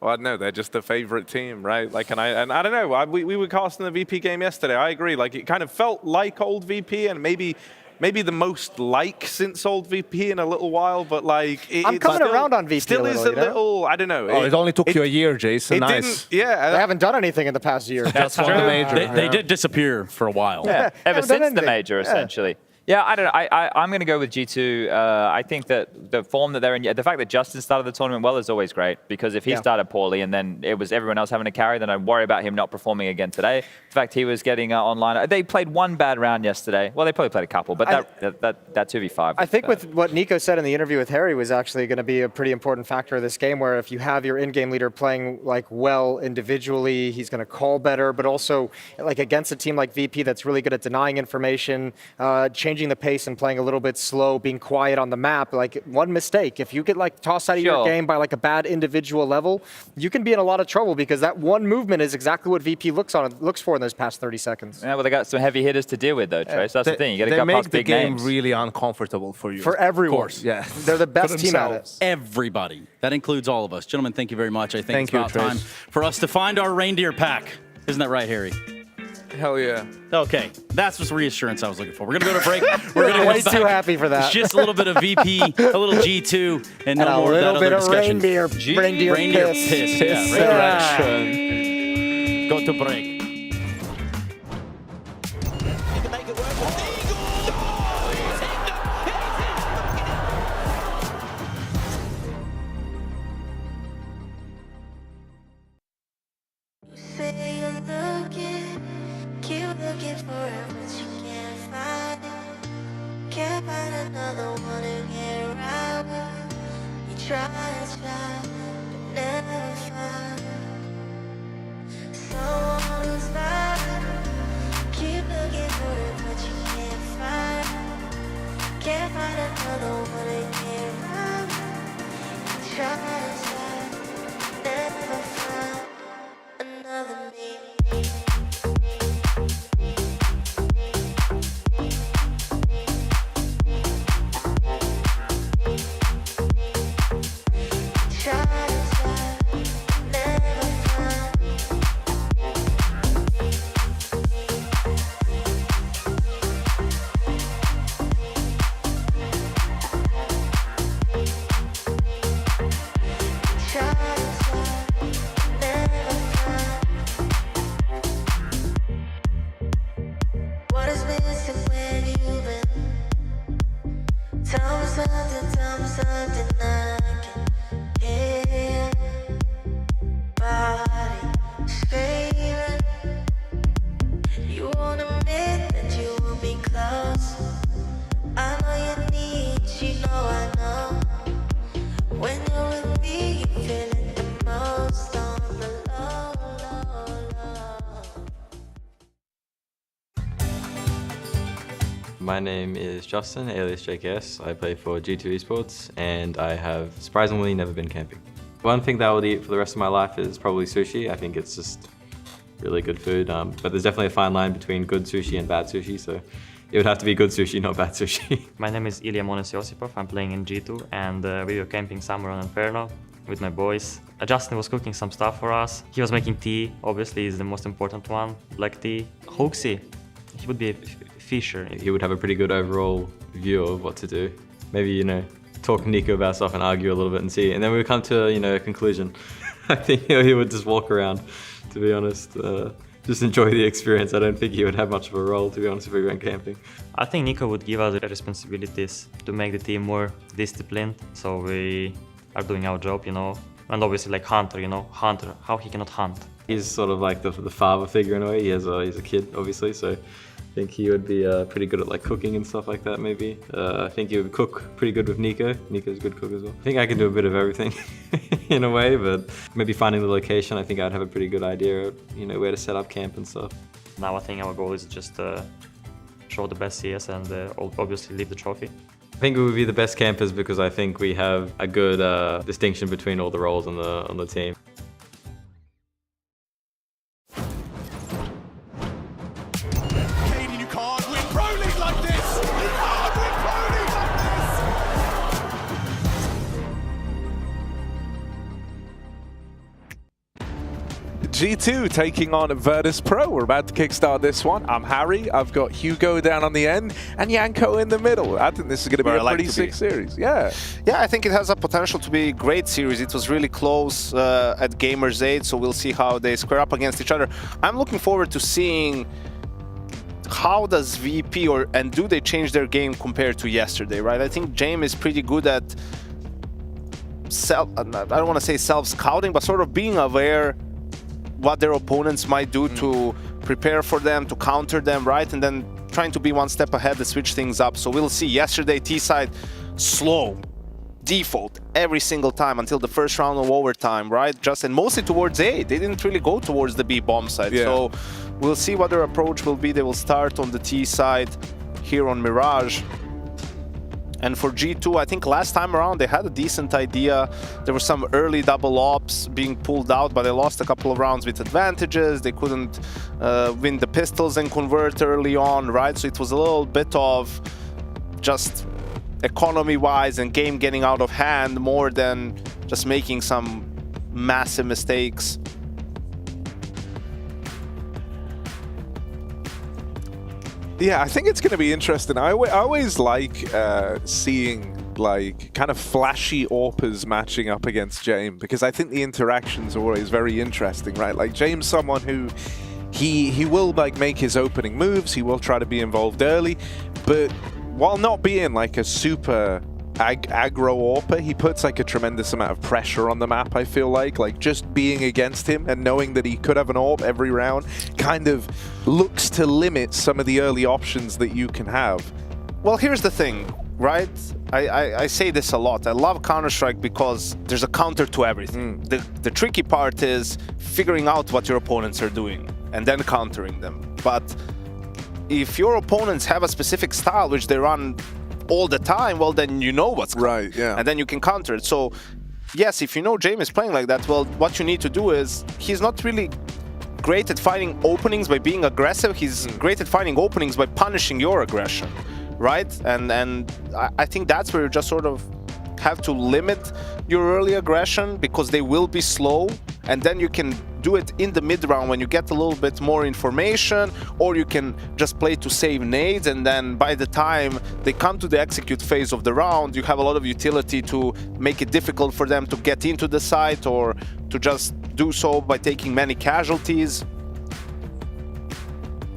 Well, no, they're just the favorite team, right? Like, and I don't know. We were casting the VP game yesterday. I agree. Like, it kind of felt like old VP, and maybe the most like since old VP in a little while, but like I'm coming around on VP. Still is a little. I don't know. It only took you a year, Jason. Nice. Yeah, they haven't done anything in the past year. That's one of the major. They did disappear for a while. Yeah, ever since the major, essentially. Yeah, I don't know. I'm going to go with G2. I think that the form that they're in, the fact that Justin started the tournament well is always great, because if he started poorly and then it was everyone else having to carry, then I'd worry about him not performing again today. The fact he was getting online. They played one bad round yesterday. Well, they probably played a couple, but that 2v5. I think with what Nico said in the interview with Harry was actually going to be a pretty important factor of this game, where if you have your in-game leader playing like well individually, he's going to call better, but also like against a team like VP that's really good at denying information, changing the pace and playing a little bit slow, being quiet on the map. Like one mistake, if you get like tossed out of your game by like a bad individual level, you can be in a lot of trouble, because that one movement is exactly what VP looks for in those past 30 seconds. Yeah, well, they got some heavy hitters to deal with though, Trace. That's the thing. You got to go past big names. They make the game really uncomfortable for you. For everyone. Of course. Yeah. They're the best team at it. Everybody. That includes all of us. Gentlemen, thank you very much. I think Thank it's about you, time for us to find our reindeer pack. Isn't that right, Harry? Hell yeah. Okay, that's just reassurance I was looking for. We're gonna go to break. We're gonna way come too back. happy for that. It's just a little bit of VP, a little G2, and no And a more of that little other bit of discussion. reindeer piss. piss. Yeah, go to break. Say you're looking, keep looking for it, but you can't find it. Can't find another one to get around with. You try and try, but never find someone who's mine. Keep looking for it, but you can't find it. Can't find another one to get around with. You try and try, never find another me. What is missing when you've been? Tell me something I can hear. Body screaming. You won't admit that you will be close. I know you need, you know I know. When you're with me, you feel it the most on the low, low, low. My name is Justin, alias JKS. I play for G2 Esports, and I have surprisingly never been camping. One thing that I would eat for the rest of my life is probably sushi. I think it's just really good food, but there's definitely a fine line between good sushi and bad sushi, so it would have to be good sushi, not bad sushi. My name is M0nesy. I'm playing in G2, and we were camping somewhere on Inferno with my boys. Justin was cooking some stuff for us. He was making tea, obviously is the most important one, black tea. Hoaxy, he would be a fisher. He would have a pretty good overall view of what to do. Maybe, you know, talk to Nico about stuff and argue a little bit and see. And then we would come to, you know, a conclusion. I think he would just walk around, to be honest. Just enjoy the experience. I don't think he would have much of a role, to be honest, if we went camping. I think Nico would give us the responsibilities to make the team more disciplined, so we are doing our job, you know. And obviously like Hunter, you know, Hunter, how he cannot hunt. He's sort of like the father figure in a way. He's a kid, obviously, so I think he would be pretty good at like cooking and stuff like that, maybe. I think he would cook pretty good with Nico. Nico's a good cook as well. I think I can do a bit of everything in a way, but maybe finding the location, I think I'd have a pretty good idea of, you know, where to set up camp and stuff. Now I think our goal is just show the best CS and obviously leave the trophy. I think we would be the best campers because I think we have a good distinction between all the roles on the team. You can't win Pro League like this! You can't win Pro League like G2 taking on Virtus.pro. We're about to kickstart this one. I'm Harry. I've got Hugo down on the end and Yanko in the middle. I think this is going to be a pretty sick series. Yeah. Yeah, I think it has a potential to be a great series. It was really close at Gamers 8, so we'll see how they square up against each other. I'm looking forward to seeing how does VP and do they change their game compared to yesterday, right? I think Jame is pretty good at I don't want to say self-scouting, but sort of being aware what their opponents might do to prepare for them, to counter them, right? And then trying to be one step ahead to switch things up. So we'll see. Yesterday, T-side, slow, default, every single time until the first round of overtime, right? And mostly towards A. They didn't really go towards the B bomb side. Yeah. So we'll see what their approach will be. They will start on the T side here on Mirage. And for G2, I think last time around they had a decent idea. There were some early double ops being pulled out, but they lost a couple of rounds with advantages. They couldn't win the pistols and convert early on, right? So it was a little bit of just economy-wise and game getting out of hand more than just making some massive mistakes. Yeah, I think it's going to be interesting. I always like seeing like kind of flashy AWPers matching up against Jame, because I think the interactions are always very interesting, right? Like Jame's someone who he will like make his opening moves, he will try to be involved early, but while not being like a super aggro AWPer, he puts like a tremendous amount of pressure on the map, I feel like just being against him and knowing that he could have an AWP every round kind of looks to limit some of the early options that you can have. Well, here's the thing, right? I say this a lot. I love Counter-Strike because there's a counter to everything. The tricky part is figuring out what your opponents are doing and then countering them. But if your opponents have a specific style which they run all the time, well, then you know what's coming. Right, yeah. And then you can counter it. So, yes, if you know Jame is playing like that, well, what you need to do is, he's not really great at finding openings by being aggressive. He's great at finding openings by punishing your aggression, right? And I think that's where you just sort of have to limit your early aggression, because they will be slow, and then you can do it in the mid-round when you get a little bit more information, or you can just play to save nades, and then by the time they come to the execute phase of the round, you have a lot of utility to make it difficult for them to get into the site, or to just do so by taking many casualties.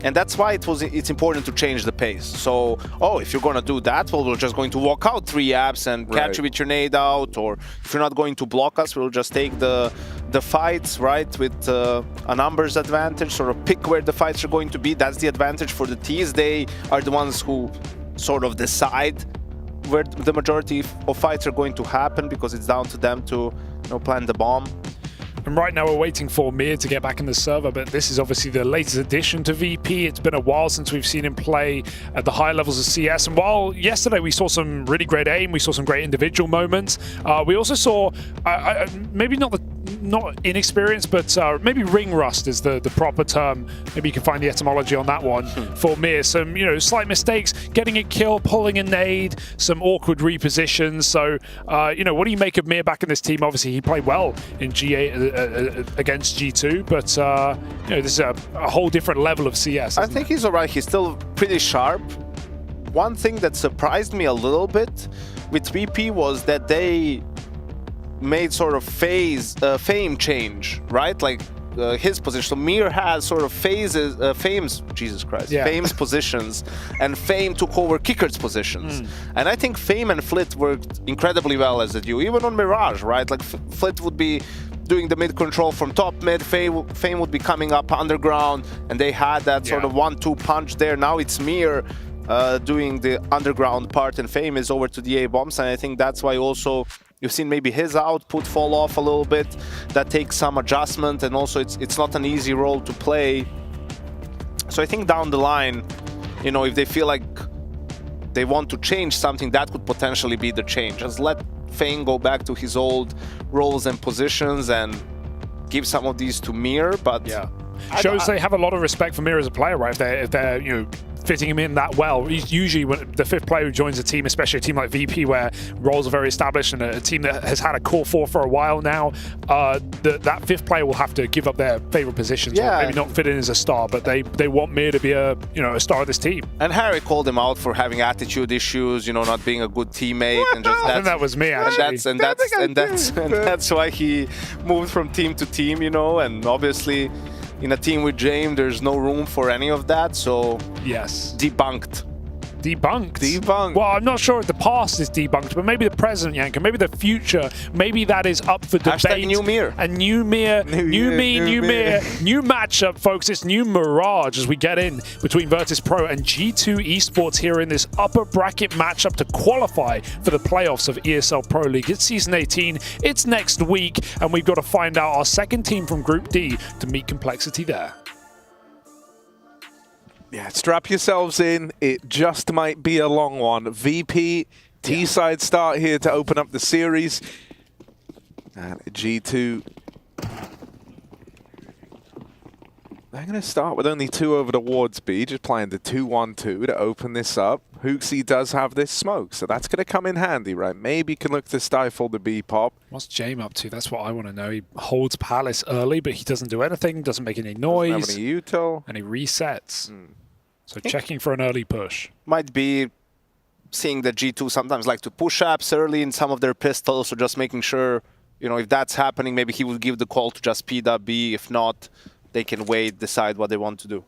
And that's why it's important to change the pace. So, if you're going to do that, well, we're just going to walk out 3 apps and catch you with your nade out. Or if you're not going to block us, we'll just take the fights, right, with a numbers advantage, sort of pick where the fights are going to be. That's the advantage for the Ts. They are the ones who sort of decide where the majority of fights are going to happen, because it's down to them to plant the bomb. And right now we're waiting for Mir to get back in the server, but this is obviously the latest addition to VP. It's been a while since we've seen him play at the higher levels of CS. And while yesterday we saw some really great aim, we saw some great individual moments, we also saw, maybe not inexperienced, but maybe ring rust is the proper term. Maybe you can find the etymology on that one for Mir. Some, slight mistakes, getting a kill, pulling a nade, some awkward repositions. So, what do you make of Mir back in this team? Obviously, he played well in G8 against G2, but this is a whole different level of CS. I think he's all right. He's still pretty sharp. One thing that surprised me a little bit with VP was that they made sort of fame change, right? Like his position. So Mir has sort of phases, Fame's positions, and Fame took over Kickert's positions. And I think Fame and Flit worked incredibly well as a duo, even on Mirage, right? Like Flit would be doing the mid control from top mid, Fame would be coming up underground, and they had that sort of 1-2 punch there. Now it's Mir doing the underground part, and Fame is over to the A bombs, and I think that's why also you've seen maybe his output fall off a little bit. That takes some adjustment, and also it's not an easy role to play. So I think down the line, if they feel like they want to change something, that could potentially be the change. Just let Fame go back to his old roles and positions and give some of these to Mir, but shows they have a lot of respect for Mir as a player, right? If they're fitting him in that well. He's usually when the fifth player who joins a team, especially a team like VP where roles are very established and a team that has had a core 4 for a while now, that fifth player will have to give up their favorite positions. Or maybe not fit in as a star, but they want Mir to be a star of this team. And Harry called him out for having attitude issues, not being a good teammate, and just I think that was me actually. And that's why he moved from team to team, and obviously in a team with Jame, there's no room for any of that, so yes, debunked. Well, I'm not sure if the past is debunked, but maybe the present, Yanka, maybe the future, maybe that is up for debate. Hashtag new Mir. And new Mir, new Mir, new matchup, folks. It's new Mirage as we get in between Virtus.pro and G2 Esports here in this upper bracket matchup to qualify for the playoffs of ESL Pro League. It's Season 18, it's next week, and we've got to find out our second team from Group D to meet Complexity there. Yeah, strap yourselves in. It just might be a long one. VP, T-side start here to open up the series. And G2. They're going to start with only 2 over the wards B, just playing the 2-1-2 to open this up. Hooksy does have this smoke, so that's going to come in handy, right? Maybe can look to stifle the B pop. What's Jame up to? That's what I want to know. He holds Palace early, but he doesn't do anything, doesn't make any noise. Doesn't have any util. And he resets. So checking for an early push. Might be seeing that G2 sometimes like to push apps early in some of their pistols, so just making sure, you know, if that's happening, maybe he would give the call to just speed up B. If not, they can wait, decide what they want to do.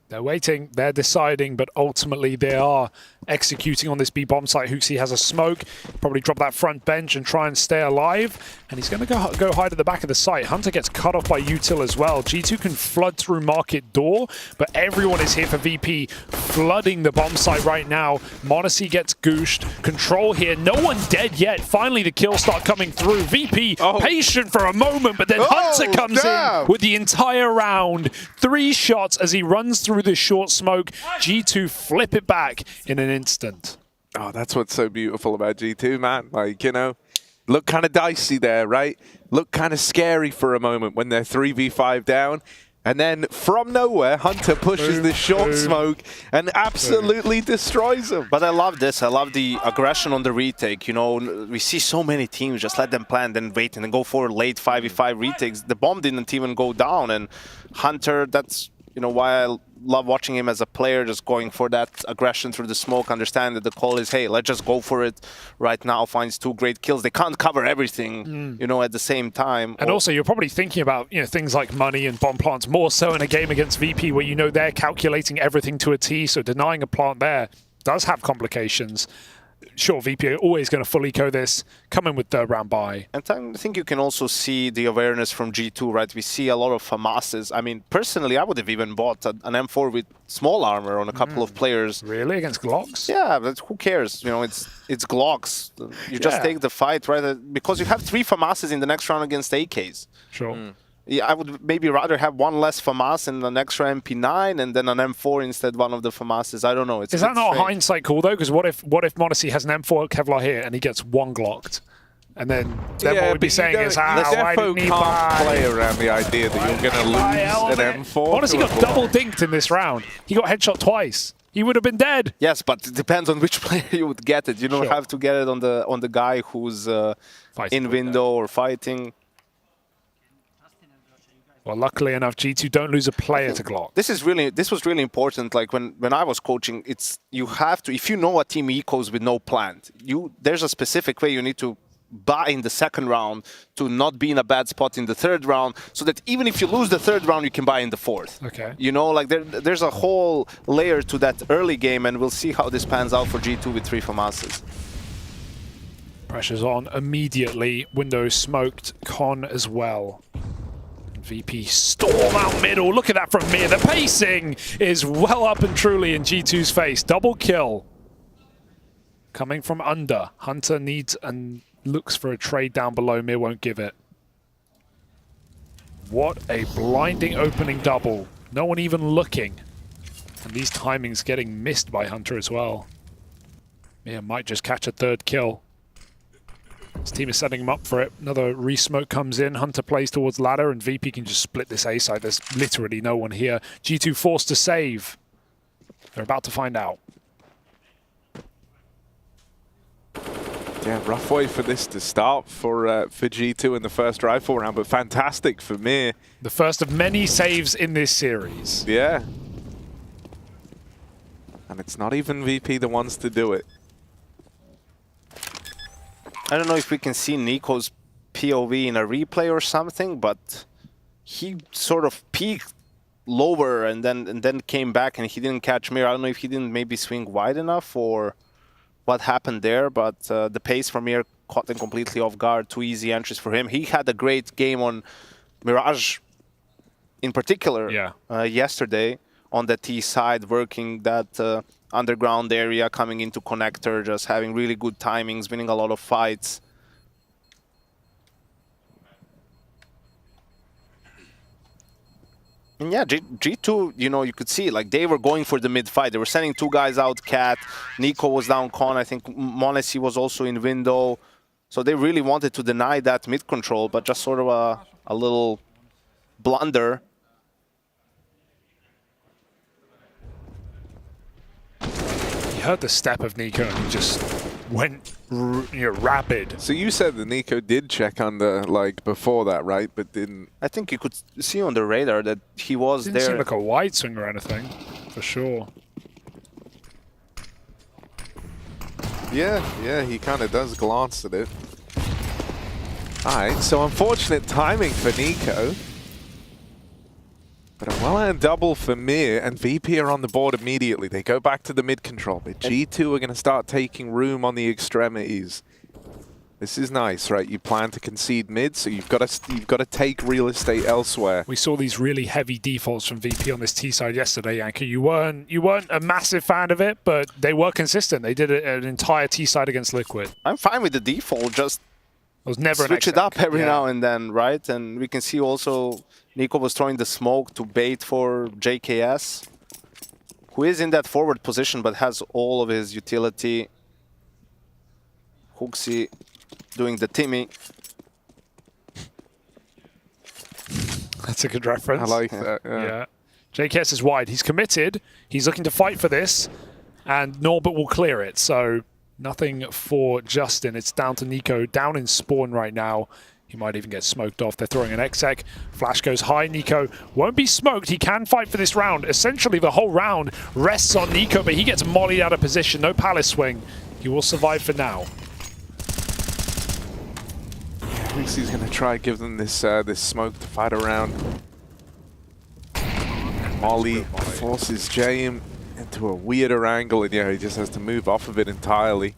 They're waiting, they're deciding, but ultimately they are executing on this B bomb site. Hooksy has a smoke, probably drop that front bench and try and stay alive. And he's going to go hide at the back of the site. Hunter gets cut off by Util as well. G2 can flood through market door, but everyone is here for VP, flooding the bomb site right now. m0nesy gets gooshed. Control here, no one dead yet. Finally the kills start coming through. VP patient for a moment, but then Hunter comes in with the entire round. 3 shots as he runs through the short smoke. G2 flip it back in an instant. Oh, that's what's so beautiful about G2, man. Like, you know, look kind of dicey there, right? Look kind of scary for a moment when they're 3v5 down. And then from nowhere, Hunter pushes this short smoke and absolutely destroys him. But I love this. I love the aggression on the retake. You know, we see so many teams just let them plan, then wait, and then go for late 5v5 retakes. The bomb didn't even go down. And Hunter, that's, you know, why I love watching him as a player, just going for that aggression through the smoke, understand that the call is, hey, let's just go for it right now, finds 2 great kills. They can't cover everything, you know, at the same time. And also, you're probably thinking about, you know, things like money and bomb plants more so in a game against VP where you know they're calculating everything to a T, so denying a plant there does have complications. Sure, VP are always going to fully eco this, come in with third round buy. And I think you can also see the awareness from G2, right? We see a lot of FAMASes. I mean, personally, I would have even bought an M4 with small armor on a couple of players. Really? Against Glocks? Yeah, but who cares? You know, it's Glocks. You just take the fight, right? Because you have 3 FAMASes in the next round against AKs. Sure. Yeah, I would maybe rather have 1 less FAMAS in an extra MP9 and then an M4 instead one of the FAMASes. I don't know. It's Is that not a hindsight call, though? Because what if m0nesy has an M4 Kevlar here and he gets 1 Glocked? And then what we'd be saying is, why didn't he can't play around the idea that you're going to lose an M4. m0nesy got double dinked in this round. He got headshot twice. He would have been dead. Yes, but it depends on which player you would get it. You don't have to get it on the guy who's in window or fighting. Well, luckily enough, G2 don't lose a player to Glock. This was really important. Like when I was coaching, you have to, if you know a team ecos with no plant, there's a specific way you need to buy in the second round to not be in a bad spot in the third round, so that even if you lose the third round, you can buy in the fourth. Okay. You know, like there's a whole layer to that early game, and we'll see how this pans out for G2 with 3 FAMASes. Pressure's on immediately. Window smoked. Con as well. VP storm out middle. Look at that from Mir. The pacing is well up and truly in G2's face. Double kill. Coming from under. Hunter needs and looks for a trade down below. Mir won't give it. What a blinding opening double. No one even looking. And these timings getting missed by Hunter as well. Mir might just catch a 3rd kill. His team is setting him up for it. Another re-smoke comes in. Hunter plays towards ladder, and VP can just split this A side. There's literally no one here. G2 forced to save. They're about to find out. Yeah, rough way for this to start for G2 in the first rifle round, but fantastic for me. The first of many saves in this series. Yeah. And it's not even VP the ones to do it. I don't know if we can see Nico's POV in a replay or something, but he sort of peaked lower and then came back and he didn't catch Mir. I don't know if he didn't maybe swing wide enough or what happened there, but the pace from Mir caught him completely off guard. 2 easy entries for him. He had a great game on Mirage in particular yesterday on the T side, working that underground area, coming into connector, just having really good timings, winning a lot of fights. And yeah, G2, you know, you could see, like, they were going for the mid-fight. They were sending 2 guys out, Cat. Nico was down Con. I think m0nesy was also in window. So they really wanted to deny that mid-control, but just sort of a little blunder. You heard the step of Nico and he just went rapid. So you said that Nico did check under, like, before that, right? But didn't... I think you could see on the radar that he was Didn't there. seem like a wide swing or anything, for sure. Yeah, he kind of does glance at it. All right, so unfortunate timing for NiKo. But a well-earned double for Mir, and VP are on the board immediately. They go back to the mid control, but G2 are going to start taking room on the extremities. This is nice, right? You plan to concede mid, so you've got to take real estate elsewhere. We saw these really heavy defaults from VP on this T side yesterday, Yankee. You weren't a massive fan of it, but they were consistent. They did an entire T side against Liquid. I'm fine with the default, just it was never switch it up every now and then, right? And we can see also NiKo was throwing the smoke to bait for JKS, who is in that forward position but has all of his utility. HooXi doing the Timmy. That's a good reference. I like that. Yeah. JKS is wide. He's committed. He's looking to fight for this, and Norbert will clear it. So nothing for Justin. It's down to NiKo, down in spawn right now. He might even get smoked off. They're throwing an exec. Flash goes high. NiKo won't be smoked. He can fight for this round. Essentially, the whole round rests on NiKo, but he gets mollied out of position. No palace swing. He will survive for now. HooXi's going to try give them this this smoke to fight around. Molly forces Jame into a weirder angle, and yeah, he just has to move off of it entirely.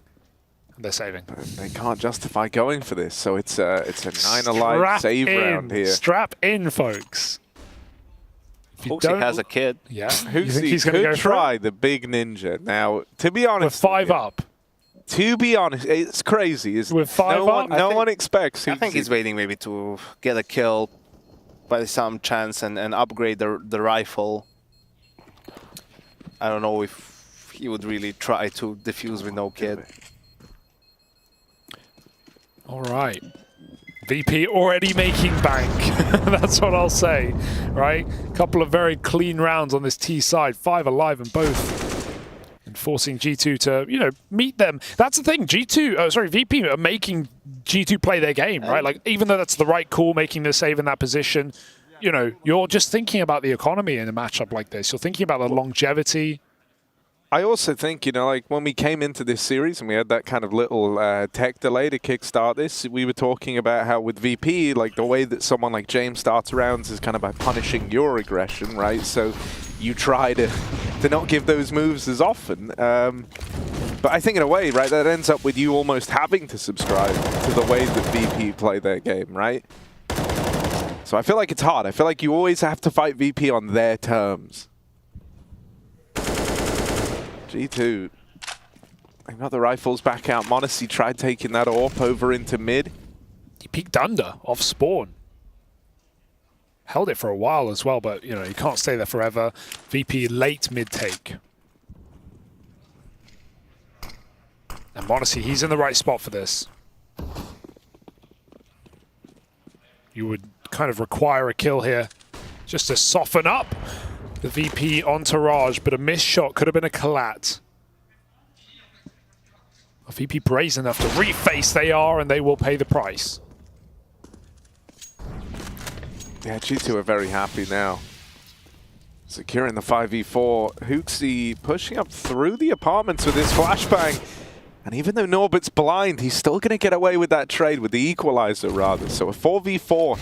They're saving. But they can't justify going for this, so it's a 9 alive save round here. Strap in, folks. HooXi has a kid. Yeah. HooXi could try the big ninja. Now, to be honest, with 5 up. To be honest, it's crazy. With 5 up, no one expects. I think he's waiting maybe to get a kill by some chance and upgrade the rifle. I don't know if he would really try to defuse with no kid. All right. VP already making bank. That's what I'll say, right? Couple of very clean rounds on this T side. 5 alive and both. And forcing G2 to, meet them. That's the thing. VP are making G2 play their game, right? Like, even though that's the right call, making the save in that position, you're just thinking about the economy in a matchup like this. You're thinking about the longevity. I also think, like when we came into this series and we had that kind of little tech delay to kickstart this, we were talking about how with VP, like the way that someone like Jame starts rounds is kind of by punishing your aggression, right? So you try to not give those moves as often. But I think in a way, right, that ends up with you almost having to subscribe to the way that VP play their game, right? So I feel like it's hard. I feel like you always have to fight VP on their terms. G2, they've got the rifles back out. m0nesy tried taking that AWP over into mid. He peeked under off spawn. Held it for a while as well, but you can't stay there forever. VP late mid take. And m0nesy, he's in the right spot for this. You would kind of require a kill here just to soften up the VP entourage, but a missed shot could have been a collat. A VP brazen enough to reface they are, and they will pay the price. Yeah, G2 are very happy now. Securing the 5v4. HooXi pushing up through the apartments with his flashbang. And even though Norbert's blind, he's still going to get away with that trade, with the equalizer rather. So a 4v4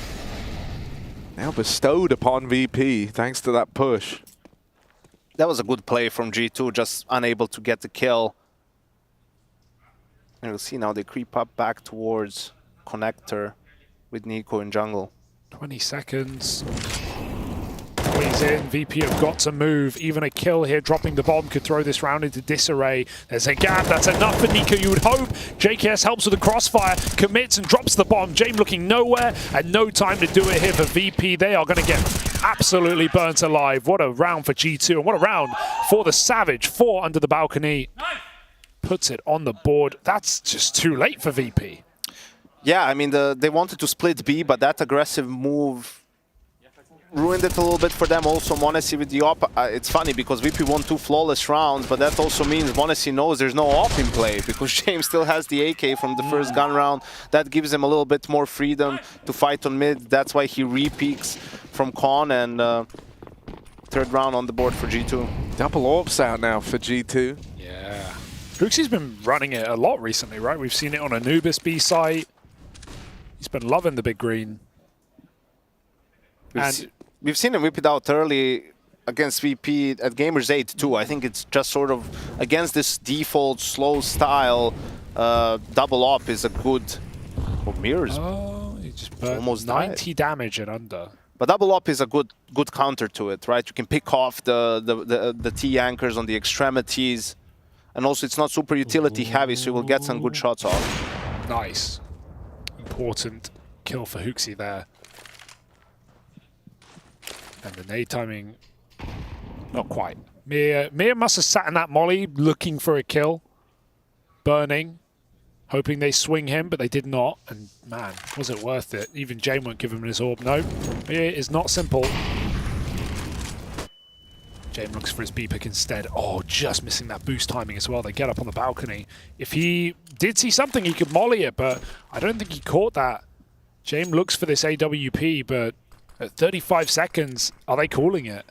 now bestowed upon VP thanks to that push. That was a good play from G2, just unable to get the kill. And you'll see now they creep up back towards connector with NiKo in jungle. 20 seconds. He's in. VP have got to move. Even a kill here, dropping the bomb, could throw this round into disarray. There's a gap. That's enough for NiKo, you would hope. JKS helps with the crossfire, commits and drops the bomb. Jame looking nowhere, and no time to do it here for VP. They are going to get absolutely burnt alive. What a round for G2, and what a round for the Savage. 4 under the balcony. Puts it on the board. That's just too late for VP. Yeah, I mean, they wanted to split B, but that aggressive move ruined it a little bit for them. Also, m0nesy with the op. It's funny because VP won 2 flawless rounds, but that also means m0nesy knows there's no op in play because Jame still has the AK from the first gun round. That gives him a little bit more freedom to fight on mid. That's why he re-peaks from Con, and 3rd round on the board for G2. Double AWPs out now for G2. Yeah. Huxey's been running it a lot recently, right? We've seen it on Anubis B site. He's been loving the big green. We've seen him whip it out early against VP at Gamers 8 too. I think it's just sort of against this default slow style. Double up is a good. Oh, mirrors. Oh, he just burned almost 90 damage and under. But double up is a good counter to it, right? You can pick off the T anchors on the extremities, and also it's not super utility heavy, so you will get some good shots off. Nice, important kill for Huxey there. And the nade timing, not quite. Mir must have sat in that molly looking for a kill, burning, hoping they swing him, but they did not. And man, was it worth it? Even Jame won't give him his orb. No, Mir is not simple. Jame looks for his B pick instead. Oh, just missing that boost timing as well. They get up on the balcony. If he did see something, he could molly it, but I don't think he caught that. Jame looks for this AWP, but at 35 seconds, are they calling it?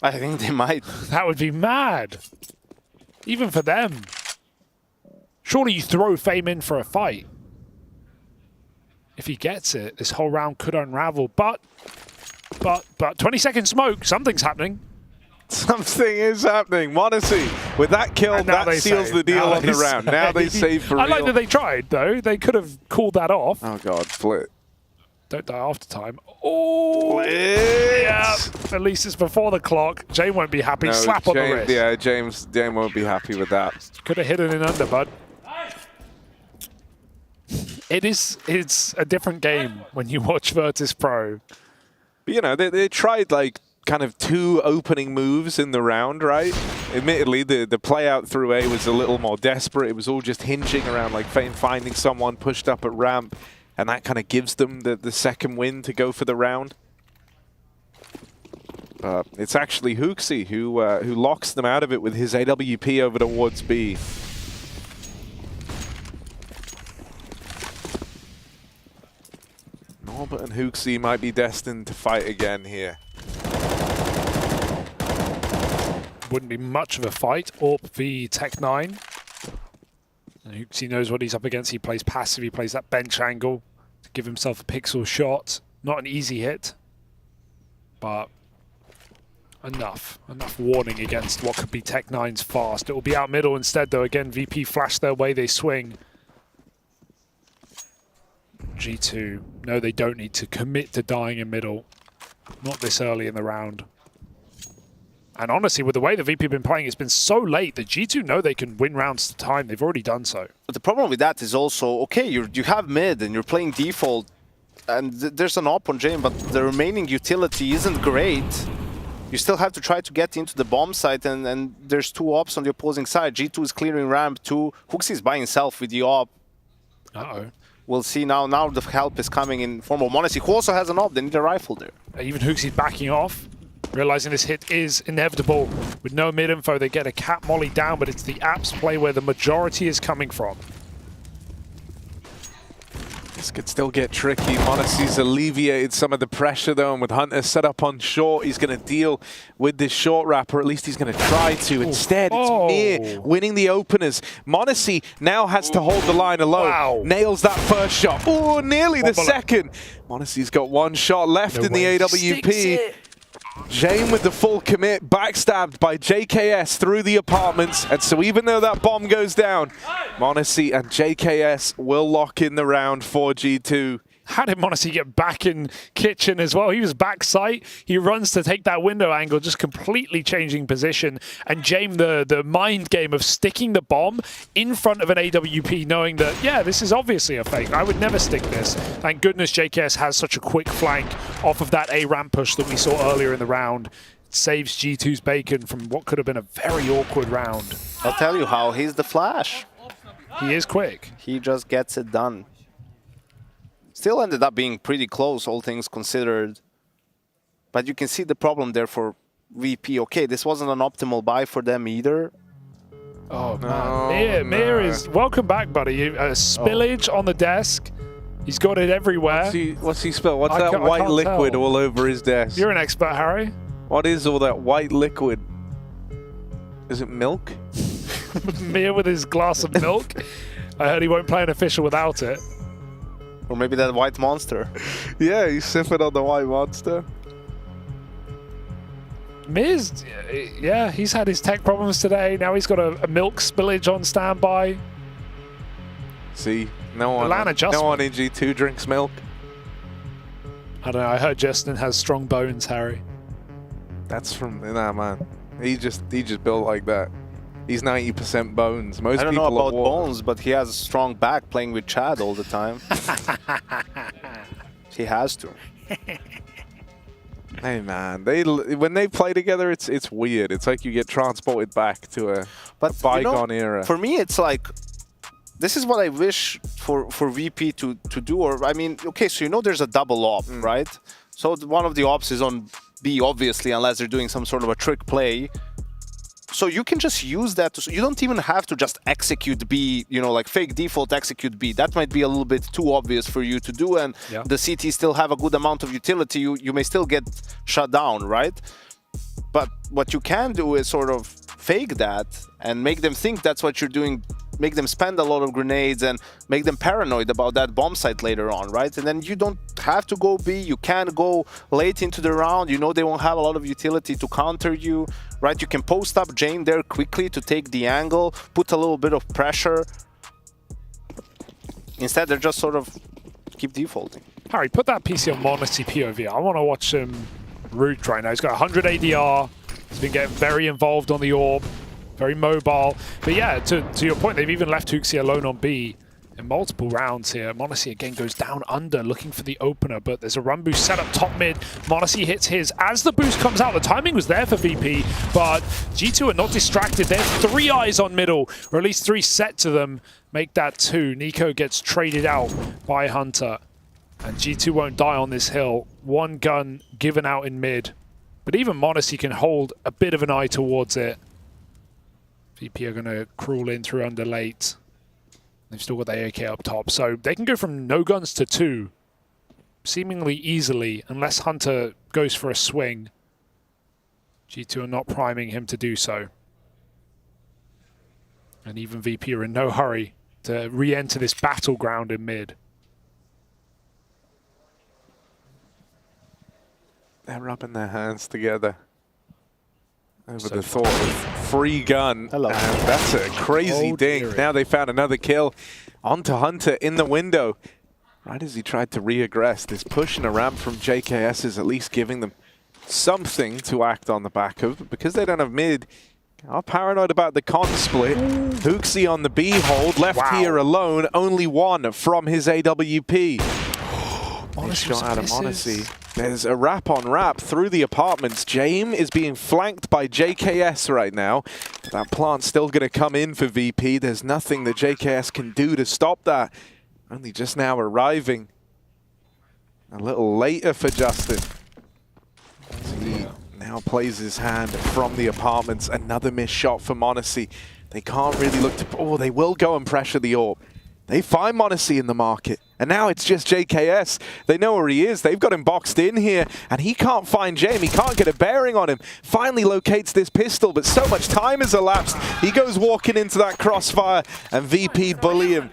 I think they might. That would be mad. Even for them. Surely you throw Fame in for a fight. If he gets it, this whole round could unravel. But 20-second smoke, something's happening. Something is happening. m0nesy, with that kill, that seals the deal on the round. Now they save for real. I like that they tried, though. They could have called that off. Oh, God, split. Don't die after time. Oh, yeah. At least it's before the clock. Jame won't be happy. No, Slap on the wrist. Yeah, Jame won't be happy with that. Could have hit it in under, bud. It's a different game when you watch Virtus.pro. But, you know, they tried, like, kind of 2 opening moves in the round, right? Admittedly, the play out through A was a little more desperate. It was all just hinging around, like, finding someone pushed up at ramp. And that kind of gives them the second win to go for the round. It's actually Huxey who locks them out of it with his AWP over towards B. Norbert and Huxey might be destined to fight again here. Wouldn't be much of a fight. AWP v Tech9. And Huxey knows what he's up against. He plays passive. He plays that bench angle to give himself a pixel shot. Not an easy hit, but enough warning against what could be Tech9's fast. It will be out middle instead, though. Again, VP flash their way. They swing. G2, no, they don't need to commit to dying in middle. Not this early in the round. And honestly, with the way the VP have been playing, it's been so late that G2 know they can win rounds to time. They've already done so. But the problem with that is also, okay, you have mid and you're playing default, and there's an op on Jame, but the remaining utility isn't great. You still have to try to get into the bomb site, and there's 2 ops on the opposing side. G2 is clearing ramp 2. Huxey is by himself with the op. Uh-oh. We'll see now. Now the help is coming in form of m0nesy, who also has an op. They need a rifle there. Even Huxey backing off. Realizing this hit is inevitable. With no mid-info, they get a cap molly down, but it's the apps play where the majority is coming from. This could still get tricky. m0nesy's alleviated some of the pressure, though, and with Hunter set up on short, he's going to deal with this short wrap, or at least he's going to try to. Instead, it's Mir winning the openers. m0nesy now has to hold the line alone. Wow. Nails that first shot. Oh, nearly the second. m0nesy's got 1 shot left in the AWP. Jame with the full commit, backstabbed by JKS through the apartments, and so even though that bomb goes down, m0nesy and JKS will lock in the round for G2. How did m0nesy get back in kitchen as well? He was back sight. He runs to take that window angle, just completely changing position. And Jame, the mind game of sticking the bomb in front of an AWP, knowing that, yeah, this is obviously a fake. I would never stick this. Thank goodness JKS has such a quick flank off of that A ramp push that we saw earlier in the round. It saves G2's bacon from what could have been a very awkward round. I'll tell you how. He's the Flash. He is quick. He just gets it done. Still ended up being pretty close, all things considered. But you can see the problem there for VP. Okay, this wasn't an optimal buy for them either. Oh, man. Mir is... Welcome back, buddy. A spillage on the desk. He's got it everywhere. What's he spilled? What's that white liquid all over his desk? You're an expert, Harry. What is all that white liquid? Is it milk? Mir with his glass of milk. I heard he won't play an official without it. Or maybe that white monster. Yeah, he's sipping on the white monster. Miz, yeah, he's had his tech problems today. Now he's got a milk spillage on standby. See, no one in G2 drinks milk. I don't know. I heard Justin has strong bones, Harry. That's from man. He just built like that. He's 90% bones. Most I don't people know about are water. bones, but he has a strong back playing with Chad all the time. He has to. Hey man, when they play together, it's weird. It's like you get transported back to a bygone era. For me, it's like this is what I wish for VP to do. Or I mean, okay, so there's a double op, right? So one of the ops is on B, obviously, unless they're doing some sort of a trick play. So you can just use that. You don't even have to just execute B, like fake default execute B. That might be a little bit too obvious for you to do, and the CT still have a good amount of utility. You may still get shut down, right? But what you can do is sort of fake that and make them think that's what you're doing, make them spend a lot of grenades and make them paranoid about that bomb site later on, right? And then you don't have to go B, you can go late into the round, they won't have a lot of utility to counter you, right? You can post up Jame there quickly to take the angle, put a little bit of pressure. Instead, they're just sort of keep defaulting. Harry, put that PC on m0nesy POV. I want to watch him root right now. He's got 100 ADR. He's been getting very involved on the orb. Very mobile. But yeah, to your point, they've even left HooXi alone on B in multiple rounds here. m0nesy again goes down under, looking for the opener, but there's a run boost set up top mid. m0nesy hits his. As the boost comes out, the timing was there for VP, but G2 are not distracted. There's 3 eyes on middle, or at least 3 set to them. Make that 2. Nico gets traded out by Hunter, and G2 won't die on this hill. 1 gun given out in mid, but even m0nesy can hold a bit of an eye towards it. VP are going to crawl in through under late. They've still got the AK up top, so they can go from no guns to 2 seemingly easily, unless Hunter goes for a swing. G2 are not priming him to do so. And even VP are in no hurry to re-enter this battleground in mid. They're rubbing their hands together over the thought of free gun. And that's a crazy ding. Now they found another kill onto Hunter in the window. Right as he tried to re-aggress, this push and a ramp from JKS is at least giving them something to act on the back of. But because they don't have mid, are paranoid about the con split. HooXi on the B hold, left here alone. Only 1 from his AWP. Nice shot out of m0nesy. There's a wrap on wrap through the apartments. Jame is being flanked by JKS right now. That plant's still going to come in for VP. There's nothing that JKS can do to stop that. Only just now arriving. A little later for Justin. He now plays his hand from the apartments. Another missed shot for m0nesy. They can't really look to... Oh, they will go and pressure the orb. They find m0nesy in the market. And now it's just JKS. They know where he is. They've got him boxed in here. And he can't find Jame. He can't get a bearing on him. Finally locates this pistol, but so much time has elapsed. He goes walking into that crossfire, and VP bully him.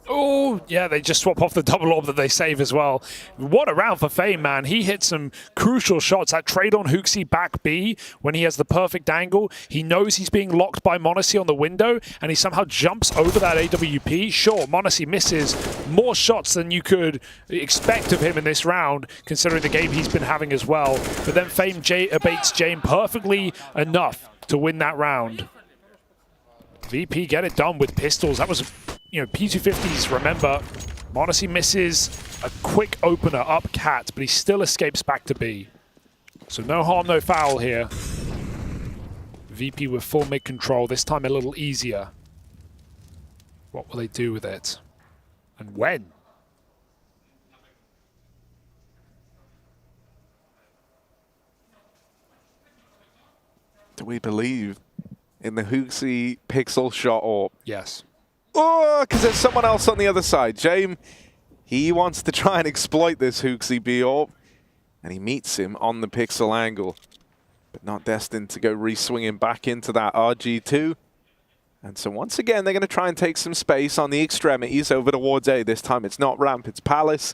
Oh, yeah, they just swap off the double orb that they save as well. What a round for Fame, man. He hit some crucial shots. That trade on HooXi back B when he has the perfect angle. He knows he's being locked by m0nesy on the window, and he somehow jumps over that AWP. Sure, m0nesy misses more shots than you could expect of him in this round, considering the game he's been having as well. But then Fame abates Jame perfectly enough to win that round. VP get it done with pistols. That was... P250s, remember, m0nesy misses a quick opener up cat, but he still escapes back to B. So no harm, no foul here. VP with full mid control, this time a little easier. What will they do with it? And when? Do we believe in the HooXi pixel shot orb? Yes. Oh, because there's someone else on the other side. Jame, he wants to try and exploit this HooXi B orb, and he meets him on the pixel angle, but not destined to go re-swinging back into that RG2. And so once again, they're going to try and take some space on the extremities over towards A. This time it's not ramp, it's Palace.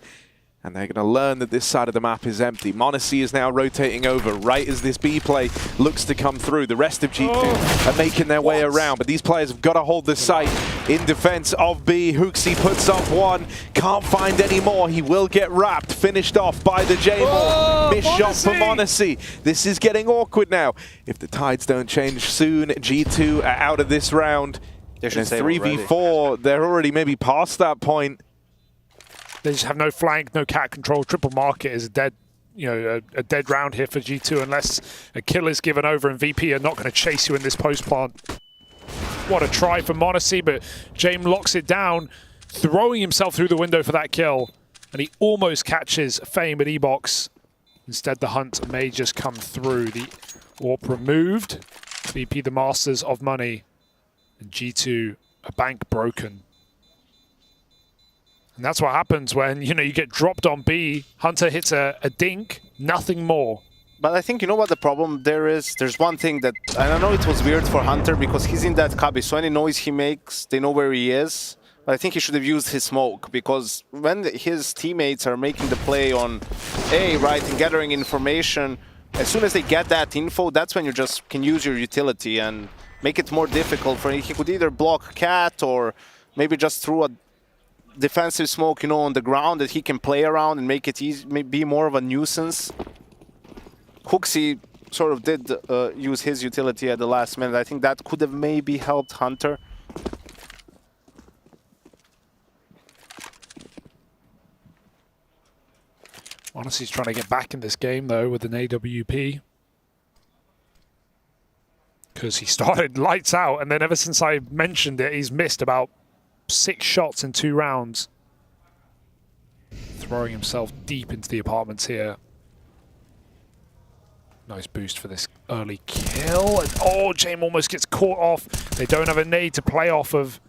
And they're going to learn that this side of the map is empty. m0nesy is now rotating over right as this B play looks to come through. The rest of G2 are making their way around, but these players have got to hold the site in defense of B. h0nesy puts up one, can't find any more. He will get wrapped, finished off by the Jame. Missed shot for m0nesy. This is getting awkward now. If the tides don't change soon, G2 are out of this round. There's 3v4. They're already maybe past that point. They just have no flank, no cat control. Triple market is a dead, a dead round here for G2 unless a kill is given over, and VP are not going to chase you in this post plant. What a try for m0nesy, but Jame locks it down, throwing himself through the window for that kill, and he almost catches Fame at E-Box. Instead, the hunt may just come through. The AWP removed. VP the masters of money, and G2 a bank broken. And that's what happens when, you get dropped on B. Hunter hits a dink, nothing more. But I think, you know what the problem there is? There's one thing that, and I know it was weird for Hunter because he's in that cubby, so any noise he makes, they know where he is. But I think he should have used his smoke, because when his teammates are making the play on A, right, and gathering information, as soon as they get that info, that's when you just can use your utility and make it more difficult for him. He could either block Cat or maybe just throw a defensive smoke, on the ground that he can play around and make it easy, be more of a nuisance. h0nesy sort of did use his utility at the last minute. I think that could have maybe helped Hunter. m0nesy's trying to get back in this game though with an AWP. Because he started lights out, and then ever since I mentioned it, he's missed about 6 shots in 2 rounds. Throwing himself deep into the apartments here. Nice boost for this early kill. And Jame almost gets caught off. They don't have a nade to play off of.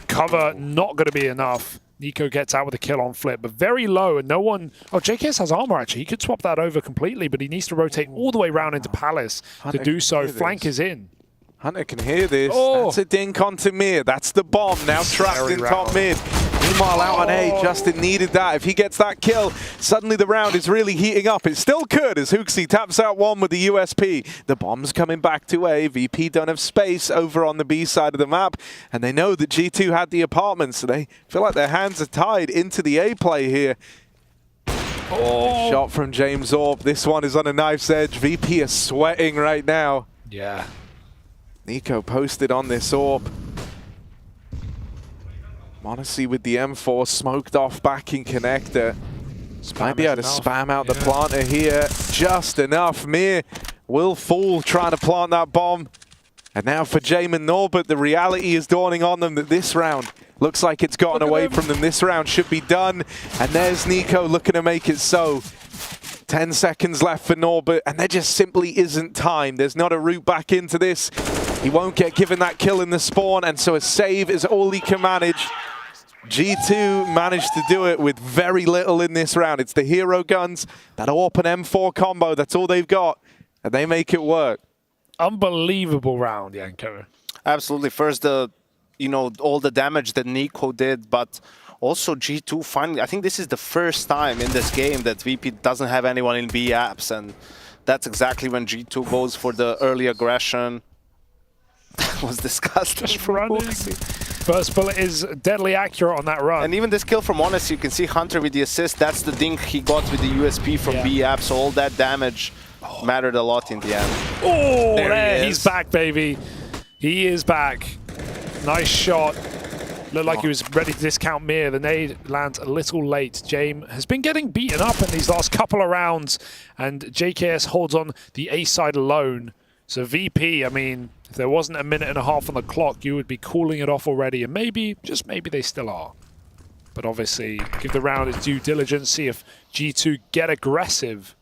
Cover not going to be enough. NiKo gets out with a kill on flip, but very low, and no one... JKS has armor, actually. He could swap that over completely, but he needs to rotate all the way around into Palace to do so. Flank is in. Hunter can hear this. That's a dink onto Mir. That's the bomb, now trapped in top mid. Meanwhile, out on A, Justin needed that. If he gets that kill, suddenly the round is really heating up. It still could as h0nesy taps out one with the USP. The bomb's coming back to A. VP don't have space over on the B side of the map, and they know that G2 had the apartments, so they feel like their hands are tied into the A play here. Shot from James AWP. This one is on a knife's edge. VP are sweating right now. Yeah. NiKo posted on this AWP. m0nesy with the M4 smoked off back in connector. Might be able to spam out the planter here. Just enough. Mir will fall trying to plant that bomb. And now for Jame and Norbert, the reality is dawning on them that this round looks like it's gotten away from them. This round should be done. And there's NiKo looking to make it so. 10 seconds left for Norbert, and there just simply isn't time. There's not a route back into this. He won't get given that kill in the spawn, and so a save is all he can manage. G2 managed to do it with very little in this round. It's the hero guns, that AWP and M4 combo, that's all they've got, and they make it work. Unbelievable round, Yanko. Absolutely. First, all the damage that NiKo did, but also G2 finally, I think this is the first time in this game that VP doesn't have anyone in B apps, and that's exactly when G2 goes for the early aggression. That was disgusting. First bullet is deadly accurate on that run. And even this kill from m0nesy, you can see Hunter with the assist. That's the dink he got with the USP from B app, so all that damage mattered a lot in the end. Oh, there he's back, baby. He is back. Nice shot. Looked like he was ready to discount Mir. The nade lands a little late. Jame has been getting beaten up in these last couple of rounds, and JKS holds on the A side alone. So VP, I mean, if there wasn't a minute and a half on the clock, you would be calling it off already, and maybe, just maybe they still are. But obviously, give the round its due diligence, see if G2 get aggressive.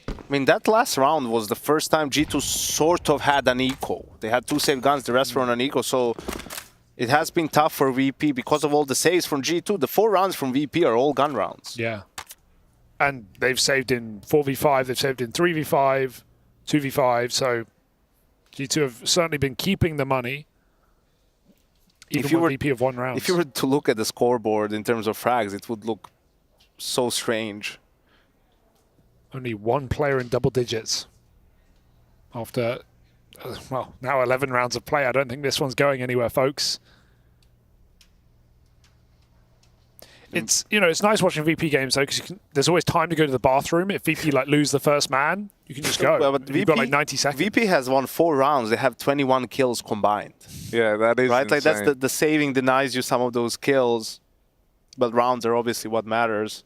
I mean, that last round was the first time G2 sort of had an eco. They had 2 save guns, the rest were on an eco, so it has been tough for VP because of all the saves from G2. The 4 rounds from VP are all gun rounds. Yeah. And they've saved in 4v5, they've saved in 3v5, 2v5, so G2 have certainly been keeping the money. Even when VP have won rounds. If you were to look at the scoreboard in terms of frags, it would look so strange. Only one player in double digits after, well, now 11 rounds of play. I don't think this one's going anywhere, folks. It's, you know, it's nice watching VP games though, because there's always time to go to the bathroom. If VP like lose the first man, you can just go. Well, but You've got like 90 seconds. VP has won 4 rounds. They have 21 kills combined. Yeah, that is right. Like insane. that's the saving denies you some of those kills, but rounds are obviously what matters.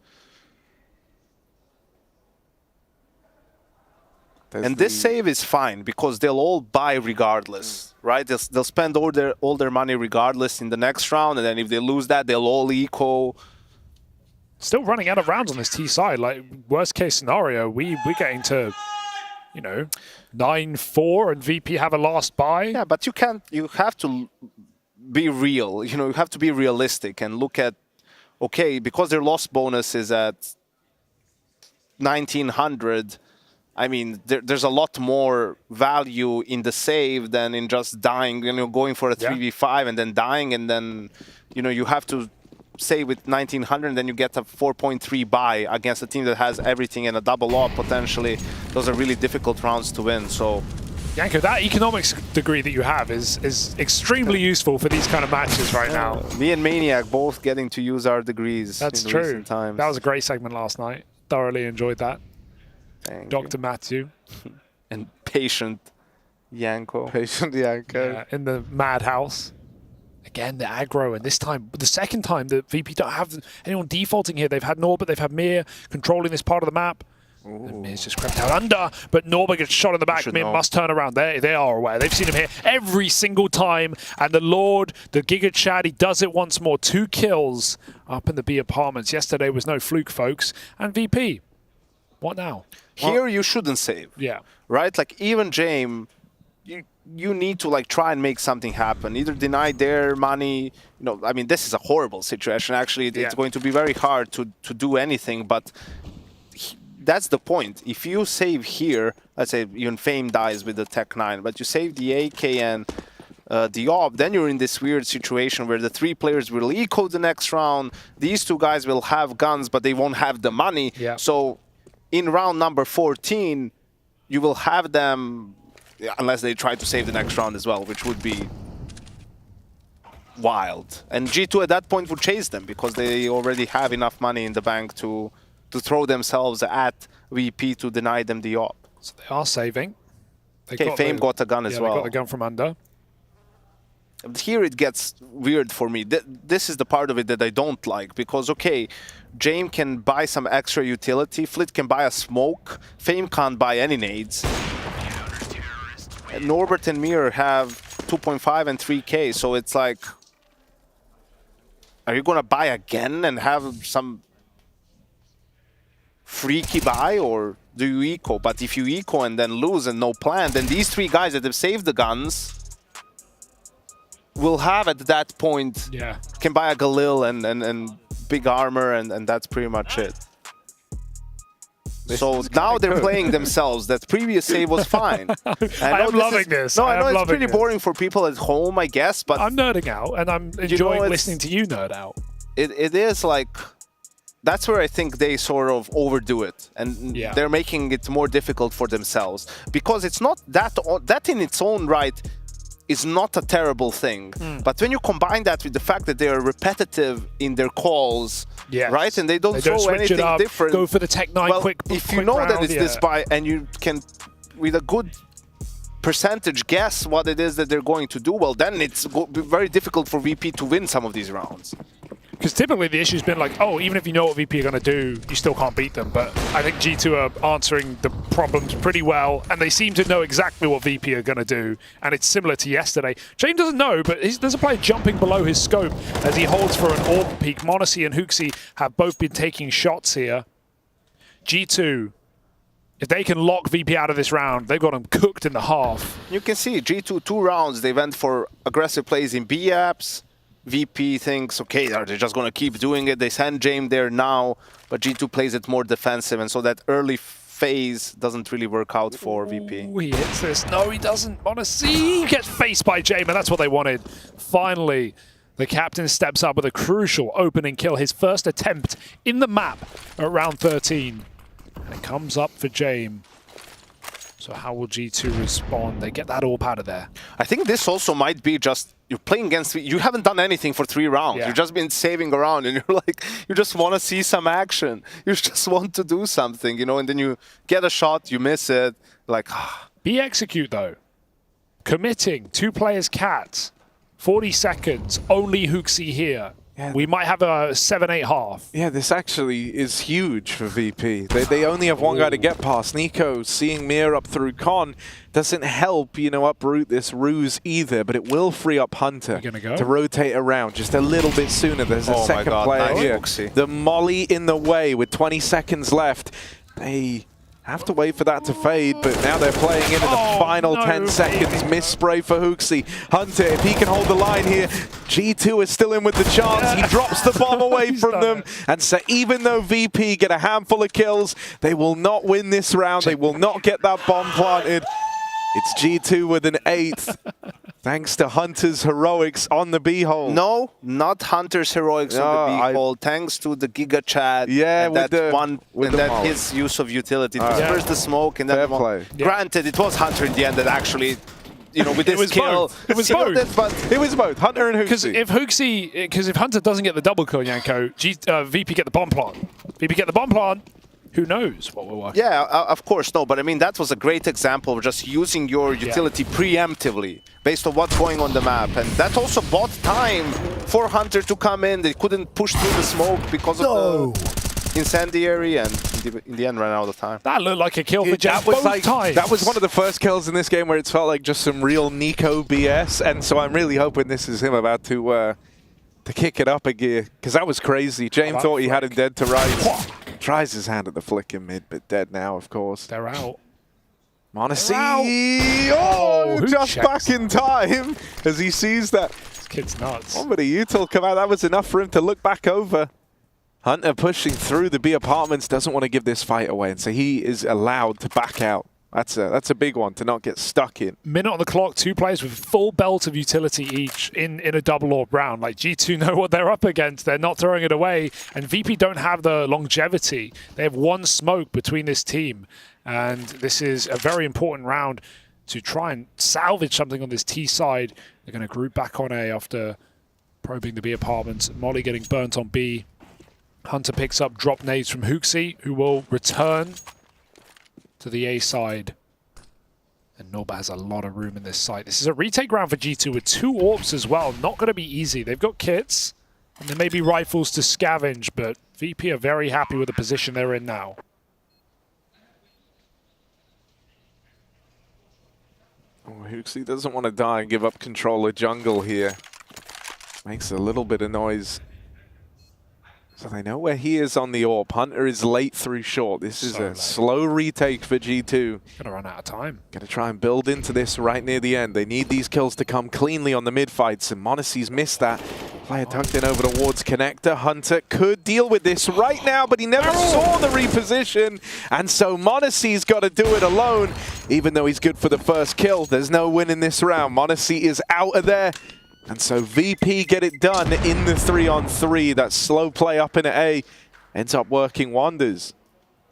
And this save is fine because they'll all buy regardless, right? They'll spend all their money regardless in the next round, and then if they lose that, they'll all eco. Still running out of rounds on this T side. Like worst case scenario, we're getting to, you know, 9-4 and VP have a last buy. Yeah, but you can't. You have to be real. You know, you have to be realistic and look at, okay, because their loss bonus is at 1900. I mean, there's a lot more value in the save than in just dying, you know, going for a 3v5 and then dying, and then, you know, you have to save with 1900 and then you get a 4.3 buy against a team that has everything and a double up potentially. Those are really difficult rounds to win, so... Yanko, that economics degree that you have is extremely useful for these kind of matches right now. Me and Maniac both getting to use our degrees. That's in true. Recent times. That was a great segment last night. Thoroughly enjoyed that. Dr. Matthew. And patient Yanko. Patient Yanko. Yeah, in the madhouse. Again, the aggro, and this time, the second time that VP don't have anyone defaulting here. They've had Norbert, they've had Mir controlling this part of the map. And Mir's just crept out under, but Norbert gets shot in the back. Mir must turn around. They are aware. They've seen him here every single time. And the Lord, the Giga Chad, he does it once more. 2 kills up in the B apartments. Yesterday was no fluke, folks. And VP, what now? Here you shouldn't save. Yeah. Right? Like even Jame, you need to like try and make something happen. Either deny their money. You know, I mean, this is a horrible situation. Actually, it's going to be very hard to do anything, but that's the point. If you save here, let's say even Fame dies with the Tech 9, but you save the AK and the AWP, then you're in this weird situation where the 3 players will eco the next round. These 2 guys will have guns, but they won't have the money. Yeah. So in round number 14, you will have them, unless they try to save the next round as well, which would be wild. And G2 at that point would chase them because they already have enough money in the bank to throw themselves at VP to deny them the AWP. So they are saving. Okay, Fame got a gun as well. They got the gun from under. Here it gets weird for me. This is the part of it that I don't like because, okay, Jame can buy some extra utility, Flit can buy a smoke, Fame can't buy any nades. And Norbert and Mir have 2.5 and 3k, so it's like, are you gonna buy again and have some freaky buy, or do you eco? But if you eco and then lose and no plan, then these 3 guys that have saved the guns will have at that point, can buy a Galil and big armor, and that's pretty much it. So now they're playing themselves. That previous save was fine. I am loving this. No, I know it's pretty boring for people at home, I guess, but... I'm nerding out, and I'm enjoying listening to you nerd out. It is like... That's where I think they sort of overdo it, and they're making it more difficult for themselves. Because it's not that in its own right is not a terrible thing. But when you combine that with the fact that they are repetitive in their calls, right, and they don't throw anything different, go for the Tech 9 quick. If you know that it's this buy and you can, with a good percentage, guess what it is that they're going to do, well, then it's very difficult for VP to win some of these rounds. Because typically the issue's been like, oh, even if you know what VP are going to do, you still can't beat them. But I think G2 are answering the problems pretty well, and they seem to know exactly what VP are going to do. And it's similar to yesterday. Jame doesn't know, but there's a player jumping below his scope as he holds for an orb peak. m0nesy and HooXi have both been taking shots here. G2, if they can lock VP out of this round, they've got them cooked in the half. You can see G2, 2 rounds, they went for aggressive plays in B apps. VP thinks, okay, they're just going to keep doing it. They send Jame there now, but G2 plays it more defensive. And so that early phase doesn't really work out for VP. Ooh, he hits this. No, he doesn't. M0nesy gets faced by Jame, and that's what they wanted. Finally, the captain steps up with a crucial opening kill, his first attempt in the map at round 13. And it comes up for Jame. So how will G2 respond? They get that AWP out of there. I think this also might be just, you're playing against, you haven't done anything for 3 rounds. Yeah. You've just been saving around and you're like, you just want to see some action. You just want to do something, you know, and then you get a shot, you miss it, like, Be execute though. Committing 2 players cat. 40 seconds, only HooXi here. Yeah. We might have a 7-8 half. Yeah, this actually is huge for VP. They only have one guy to get past. Nico seeing Mir up through Con doesn't help, you know, uproot this ruse either, but it will free up Hunter to rotate around just a little bit sooner. There's a second player here. The molly in the way with 20 seconds left. They have to wait for that to fade, but now they're playing in the final 10 seconds. Miss spray for HooXi. Hunter, if he can hold the line here, G2 is still in with the chance. He drops the bomb away from them. And so even though VP get a handful of kills, they will not win this round. They will not get that bomb planted. It's G2 with an 8th. Thanks to Hunter's heroics on the B-hole. No, not Hunter's heroics on the B-hole. Thanks to the Giga Chat. Yeah, and with that his use of utility. First the smoke and then Granted, it was Hunter in the end that actually, you know, with this kill. It was both. But it was both. Hunter and HooXi. Because if Hunter doesn't get the double kill, Yanko, VP get the bomb plant. VP get the bomb plant. Who knows what we're watching? Yeah, of course, no. But I mean, that was a great example of just using your utility preemptively based on what's going on the map. And that also bought time for Hunter to come in. They couldn't push through the smoke because of the incendiary, and in the end ran out of time. That looked like a kill for Jam both times. That was one of the first kills in this game where it felt like just some real Nico BS. And so I'm really hoping this is him about to kick it up a gear, because that was crazy. Jame thought he had him dead to right. Tries his hand at the flick in mid, but dead now, of course. They're out. M0nesy, just back in time as he sees that. This kid's nuts. One bit of util come out. That was enough for him to look back over. Hunter pushing through the B apartments, doesn't want to give this fight away, and so he is allowed to back out. That's a big one to not get stuck in. Minute on the clock, 2 players with full belt of utility each in a double AWP round. Like G2 know what they're up against. They're not throwing it away. And VP don't have the longevity. They have 1 smoke between this team. And this is a very important round to try and salvage something on this T side. They're going to group back on A after probing the B apartments. Molly getting burnt on B. Hunter picks up drop nades from HooXi, who will return to the A side. And Norba has a lot of room in this site. This is a retake round for G2 with 2 AWPs as well. Not going to be easy. They've got kits, and there may be rifles to scavenge, but VP are very happy with the position they're in now. Oh, HooXi doesn't want to die and give up control of jungle here. Makes a little bit of noise. So they know where he is on the AWP. Hunter is late through short. This is a slow retake for G2. Gonna run out of time. Gonna try and build into this right near the end. They need these kills to come cleanly on the mid fights, and M0nesy's missed that. Player tucked in over towards connector. Hunter could deal with this right now, but he never saw the reposition, and so M0nesy's got to do it alone. Even though he's good for the first kill, there's no win in this round. M0nesy is out of there. And so VP get it done in the 3-on-3. That slow play up in A ends up working wonders.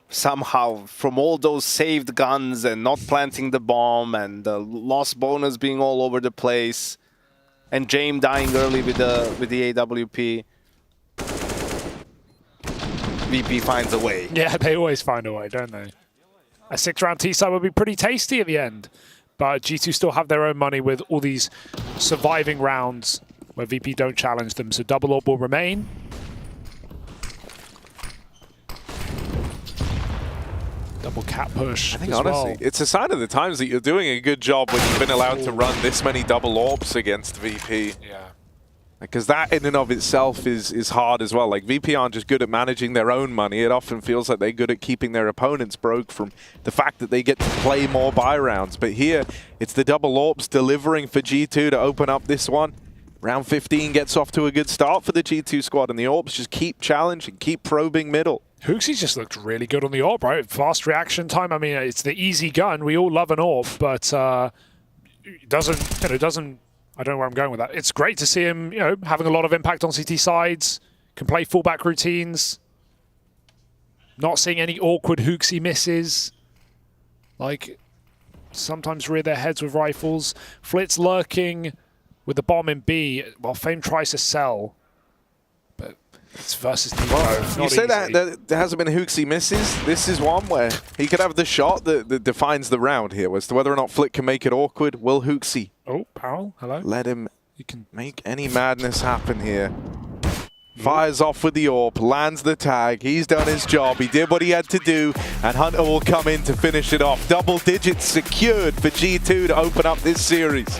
Somehow, from all those saved guns and not planting the bomb and the lost bonus being all over the place, and Jame dying early with the AWP, VP finds a way. Yeah, they always find a way, don't they? A 6-round T-side would be pretty tasty at the end. But G2 still have their own money with all these surviving rounds where VP don't challenge them. So double AWP will remain. Double cat push. I think honestly, it's a sign of the times that you're doing a good job when you've been allowed to run this many double AWPs against VP. Yeah. Because that in and of itself is hard as well. Like VP aren't just good at managing their own money. It often feels like they're good at keeping their opponents broke from the fact that they get to play more buy rounds. But here, it's the double AWPs delivering for G2 to open up this one. Round 15 gets off to a good start for the G2 squad, and the AWPs just keep challenging, keep probing middle. Hooksy just looked really good on the AWP, right? Fast reaction time. I mean, it's the easy gun. We all love an AWP, but it doesn't. I don't know where I'm going with that. It's great to see him, having a lot of impact on CT sides. Can play fullback routines. Not seeing any awkward Hooksy misses. Like, sometimes rear their heads with rifles. Flitz lurking with the bomb in B while Fame tries to sell. But it's versus Nico. Well, you say that there hasn't been Hooksy misses. This is one where he could have the shot that defines the round here as to whether or not Flit can make it awkward. Will Hooksy Apparel, hello. let him make any madness happen here? Fires off with the AWP, lands the tag. He's done his job. He did what he had to do, and Hunter will come in to finish it off. Double digits secured for G2 to open up this series.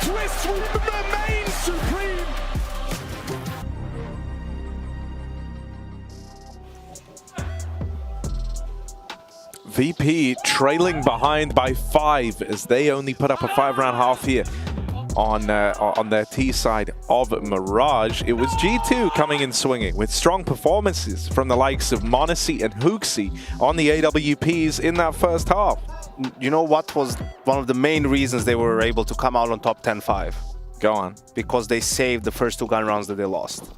Twist will remain supreme. VP trailing behind by 5 as they only put up a 5-round half here on their T side of Mirage. It was G2 coming in swinging with strong performances from the likes of m0nesy and Hooksy on the AWPs in that first half. You know what was one of the main reasons they were able to come out on top 10-5? Go on. Because they saved the first 2 gun rounds that they lost.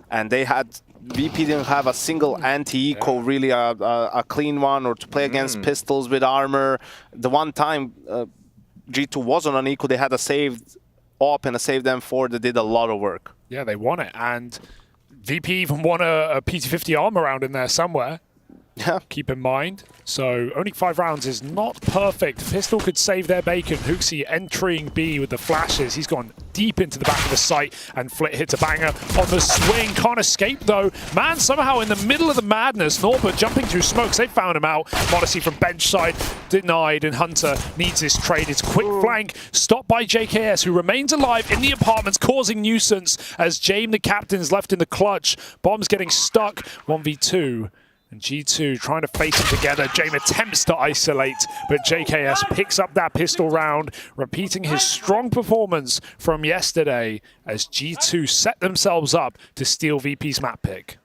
And they had, VP didn't have a single anti-eco, really a clean one, or to play against pistols with armor. The one time G2 was on an eco, they had a saved op and a saved M4 that did a lot of work. Yeah, they won it. And VP even won a PT50 armor round in there somewhere. Yeah. Keep in mind. So only 5 rounds is not perfect. Pistol could save their bacon. Hooksy entering B with the flashes. He's gone deep into the back of the site, and Flit hits a banger on the swing. Can't escape though. Man, somehow in the middle of the madness, Norbert jumping through smokes. They found him out. M0nesy from bench side denied, and Hunter needs this trade. It's quick flank stopped by JKS, who remains alive in the apartments, causing nuisance as Jame, the captain, is left in the clutch. Bomb's getting stuck. 1v2. And G2 trying to face it together. Jame attempts to isolate, but JKS picks up that pistol round, repeating his strong performance from yesterday as G2 set themselves up to steal VP's map pick.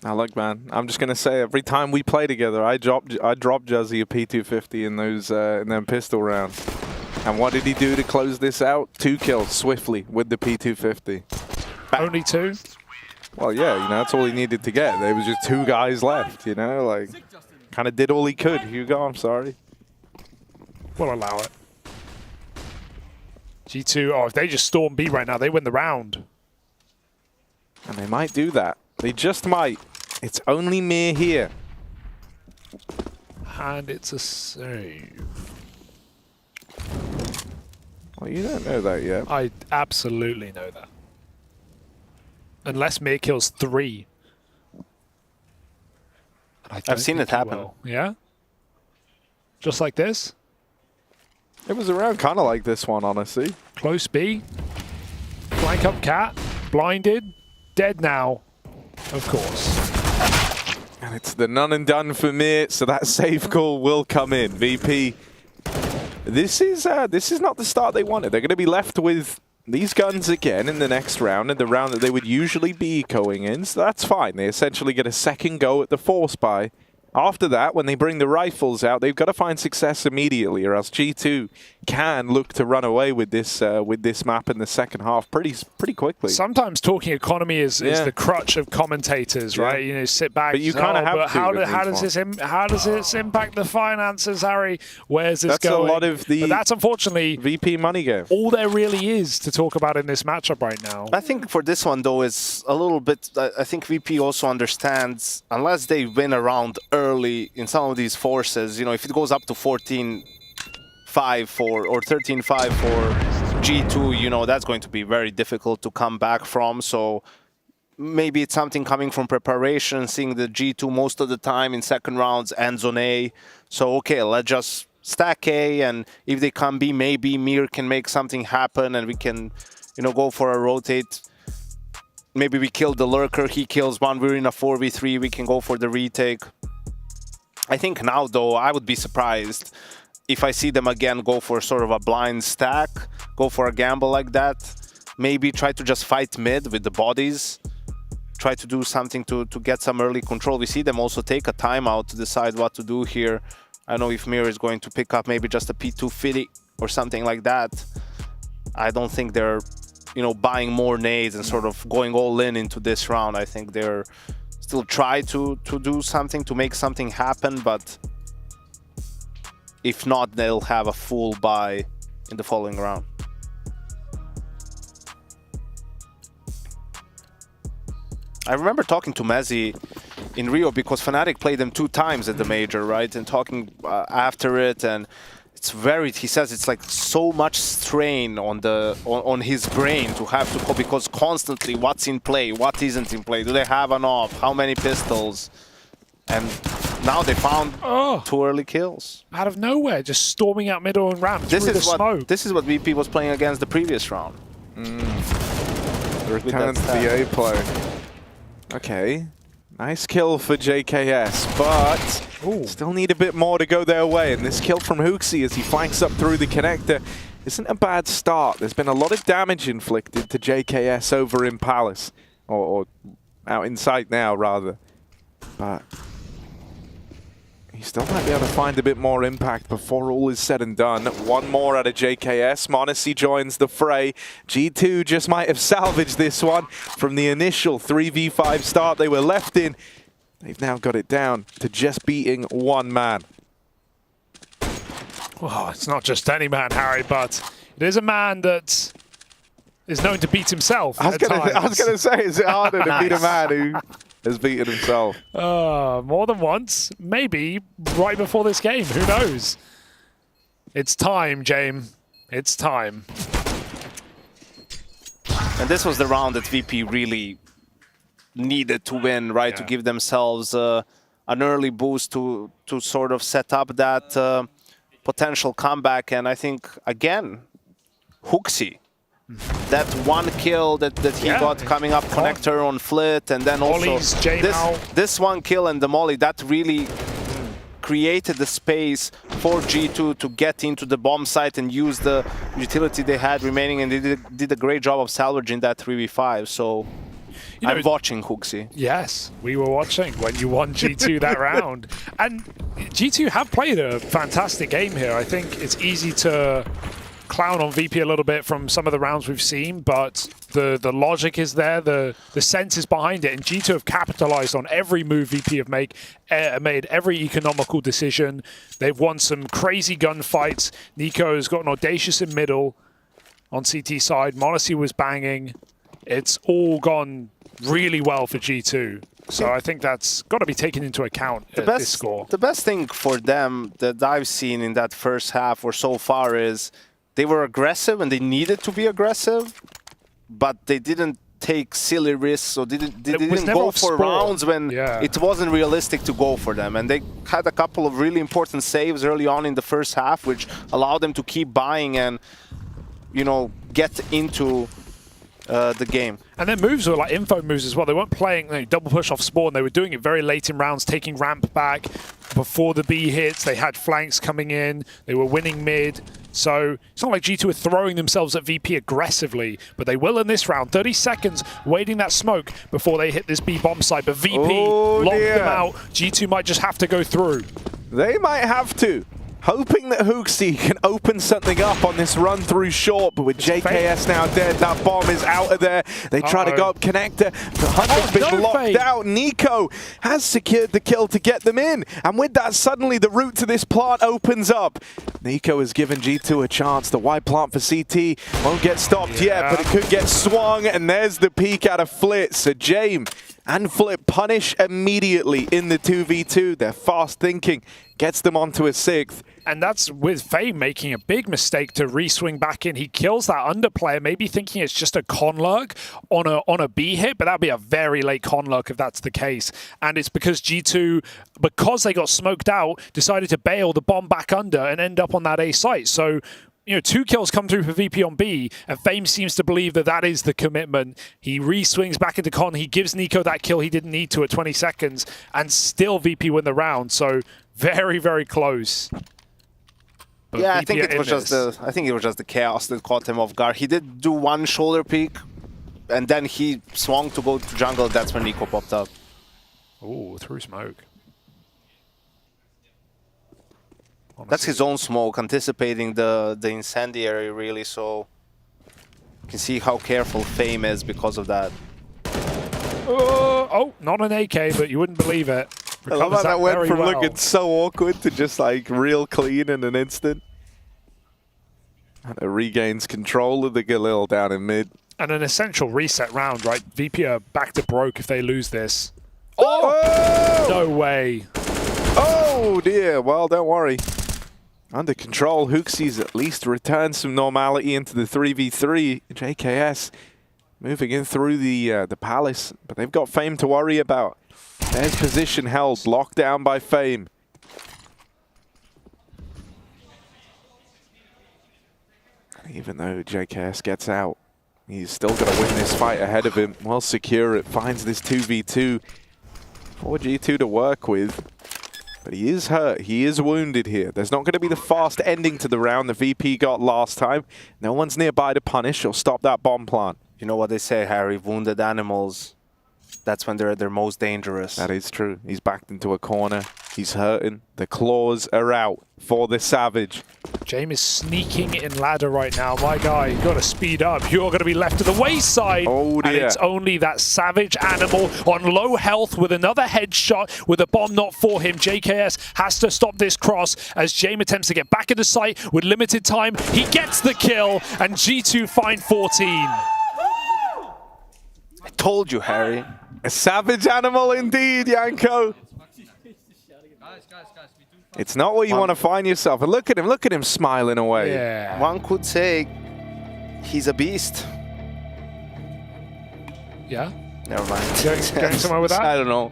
Now look, man, I'm just gonna say every time we play together, I drop Juzzy a P250 in those in them pistol rounds. And what did he do to close this out? 2 kills swiftly with the P250. Only 2? Well, yeah, you know, that's all he needed to get. There was just 2 guys left, you know, like, kind of did all he could. Hugo, I'm sorry. We'll allow it. G2, oh, if they just storm B right now, they win the round. And they might do that. They just might. It's only Mir here. And it's a save. Well, you don't know that yet. I absolutely know that. Unless Mir kills 3. I've seen it happen. Will. Yeah? Just like this? It was around kind of like this one, honestly. Close B. Flank up Cat. Blinded. Dead now. Of course. And it's the none and done for Mir, so that save call will come in. VP, this is not the start they wanted. They're going to be left with these guns again in the next round, in the round that they would usually be ecoing in, so that's fine. They essentially get a second go at the force buy. After that, when they bring the rifles out, they've got to find success immediately, or else G2 can look to run away with this map in the second half pretty quickly. Sometimes talking economy is the crutch of commentators, right? You know, sit back. But you kind of have but to. how does this impact the finances, Harry? Where's this going? That's a lot of the. But that's unfortunately VP money game. All there really is to talk about in this matchup right now. I think for this one though, it's a little bit. I think VP also understands, unless they win a round early in some of these forces, you know, if it goes up to 14-5 or 13-5 for G2, you know, that's going to be very difficult to come back from. So maybe it's something coming from preparation, seeing the G2 most of the time in second rounds ends on A. So, okay, let's just stack A, and if they come B, maybe Mir can make something happen and we can, you know, go for a rotate. Maybe we kill the lurker, he kills one, we're in a 4v3, we can go for the retake. I think now, though, I would be surprised if I see them again go for sort of a blind stack, go for a gamble like that. Maybe try to just fight mid with the bodies, try to do something to get some early control. We see them also take a timeout to decide what to do here. I don't know if Mir is going to pick up maybe just a P250 or something like that. I don't think they're, you know, buying more nades and sort of going all in into this round. I think they're still try to do something, to make something happen, but if not, they'll have a full buy in the following round. I remember talking to M0nesy in Rio because Fnatic played them 2 times at the major, right? And talking after it, and it's very, he says it's like so much strain on his brain to have to call, because constantly what's in play, what isn't in play, do they have an op, how many pistols, and now they found 2 early kills out of nowhere, just storming out middle and ramp. This is what VP was playing against the previous round. Return to the A play. Okay, nice kill for JKS, but still need a bit more to go their way. And this kill from Hooksy as he flanks up through the connector isn't a bad start. There's been a lot of damage inflicted to JKS over in Palace, or out in sight now, rather. But He still might be able to find a bit more impact before all is said and done. One more out of JKS. m0nesy joins the fray. G2 just might have salvaged this one from the initial 3v5 start they were left in. They've now got it down to just beating one man. Well, it's not just any man, Harry, but it is a man that is known to beat himself. I was going to say, is it harder to beat a man who has beaten himself? More than once. Maybe right before this game. Who knows? It's time, Jame. It's time. And this was the round that VP really needed to win, right? Yeah. To give themselves an early boost to sort of set up that potential comeback. And I think, again, Hooksy. That one kill that he got coming up connector on Flit, and then also this one kill and the molly, that really created the space for G2 to get into the bomb site and use the utility they had remaining, and they did a great job of salvaging that 3v5. So I'm watching, Hooksy. Yes, we were watching when you won G2 that round. And G2 have played a fantastic game here. I think it's easy to clown on VP a little bit from some of the rounds we've seen, but the logic is there, the sense is behind it, and G2 have capitalized on every move VP have made every economical decision. They've won some crazy gunfights. Nico has got an audacious in middle on CT side. m0nesy was banging. It's all gone really well for G2. So I think that's got to be taken into account at this score. The best thing for them that I've seen in that first half or so far is they were aggressive and they needed to be aggressive, but they didn't take silly risks, or they didn't go for rounds when it wasn't realistic to go for them. And they had a couple of really important saves early on in the first half, which allowed them to keep buying and, you know, get into the game. And their moves were like info moves as well. They weren't playing double push off spawn. They were doing it very late in rounds, taking ramp back before the B hits. They had flanks coming in. They were winning mid. So it's not like G2 are throwing themselves at VP aggressively, but they will in this round. 30 seconds waiting that smoke before they hit this B bomb site, but VP locked them out. G2 might just have to go through. They might have to. Hoping that Hooksy can open something up on this run through short, but with JKS now dead, that bomb is out of there. They try to go up connector. The Hunter's been locked out. Nico has secured the kill to get them in. And with that, suddenly the route to this plant opens up. Nico has given G2 a chance. The wide plant for CT won't get stopped yet, but it could get swung. And there's the peek out of Flit. So Jame and Flip punish immediately in the 2v2. They're fast thinking. Gets them onto a 6th. And that's with Fame making a big mistake to re-swing back in. He kills that underplayer, maybe thinking it's just a con lurk on a B hit, but that'd be a very late con lurk if that's the case. And it's because G2, because they got smoked out, decided to bail the bomb back under and end up on that A site. So, you know, 2 kills come through for VP on B, and Fame seems to believe that that is the commitment. He re-swings back into con. He gives Nico that kill he didn't need to at 20 seconds, and still VP win the round. So very, very close. But yeah, VP I think it was just the chaos that caught him off guard. He did do one shoulder peek, and then he swung to go to jungle. That's when Nico popped up. Ooh, through smoke. That's his own smoke, anticipating the incendiary, really, so you can see how careful Fame is because of that. Oh, not an AK, but you wouldn't believe it. I love how that went from looking so awkward to just like real clean in an instant. And it regains control of the Galil down in mid. And an essential reset round, right? VP are back to broke if they lose this. Oh! No way. Oh dear, well don't worry. Under control, Hooksy's at least returned some normality into the 3v3. JKS moving in through the palace, but they've got Fame to worry about. There's position held, locked down by Fame. Even though JKS gets out, he's still got to win this fight ahead of him. Well secure, it finds this 2v2 for G2 to work with. But he is hurt, he is wounded here. There's not going to be the fast ending to the round the VP got last time. No one's nearby to punish or stop that bomb plant. You know what they say, Harry, wounded animals That's when they're at their most dangerous. That is true. He's backed into a corner. He's hurting. The claws are out for the Savage. Jame is sneaking in ladder right now. My guy, you got to speed up. You're going to be left to the wayside. Oh, dear. And it's only that Savage Animal on low health with another headshot with a bomb not for him. JKS has to stop this cross as Jame attempts to get back in the site with limited time. He gets the kill and G2 find 14. I told you, Harry. A Savage Animal indeed, Yanko. It's not what you want to find yourself. And look at him smiling away. Yeah. One could say he's a beast. Yeah? Never mind. Going somewhere with that? I don't know.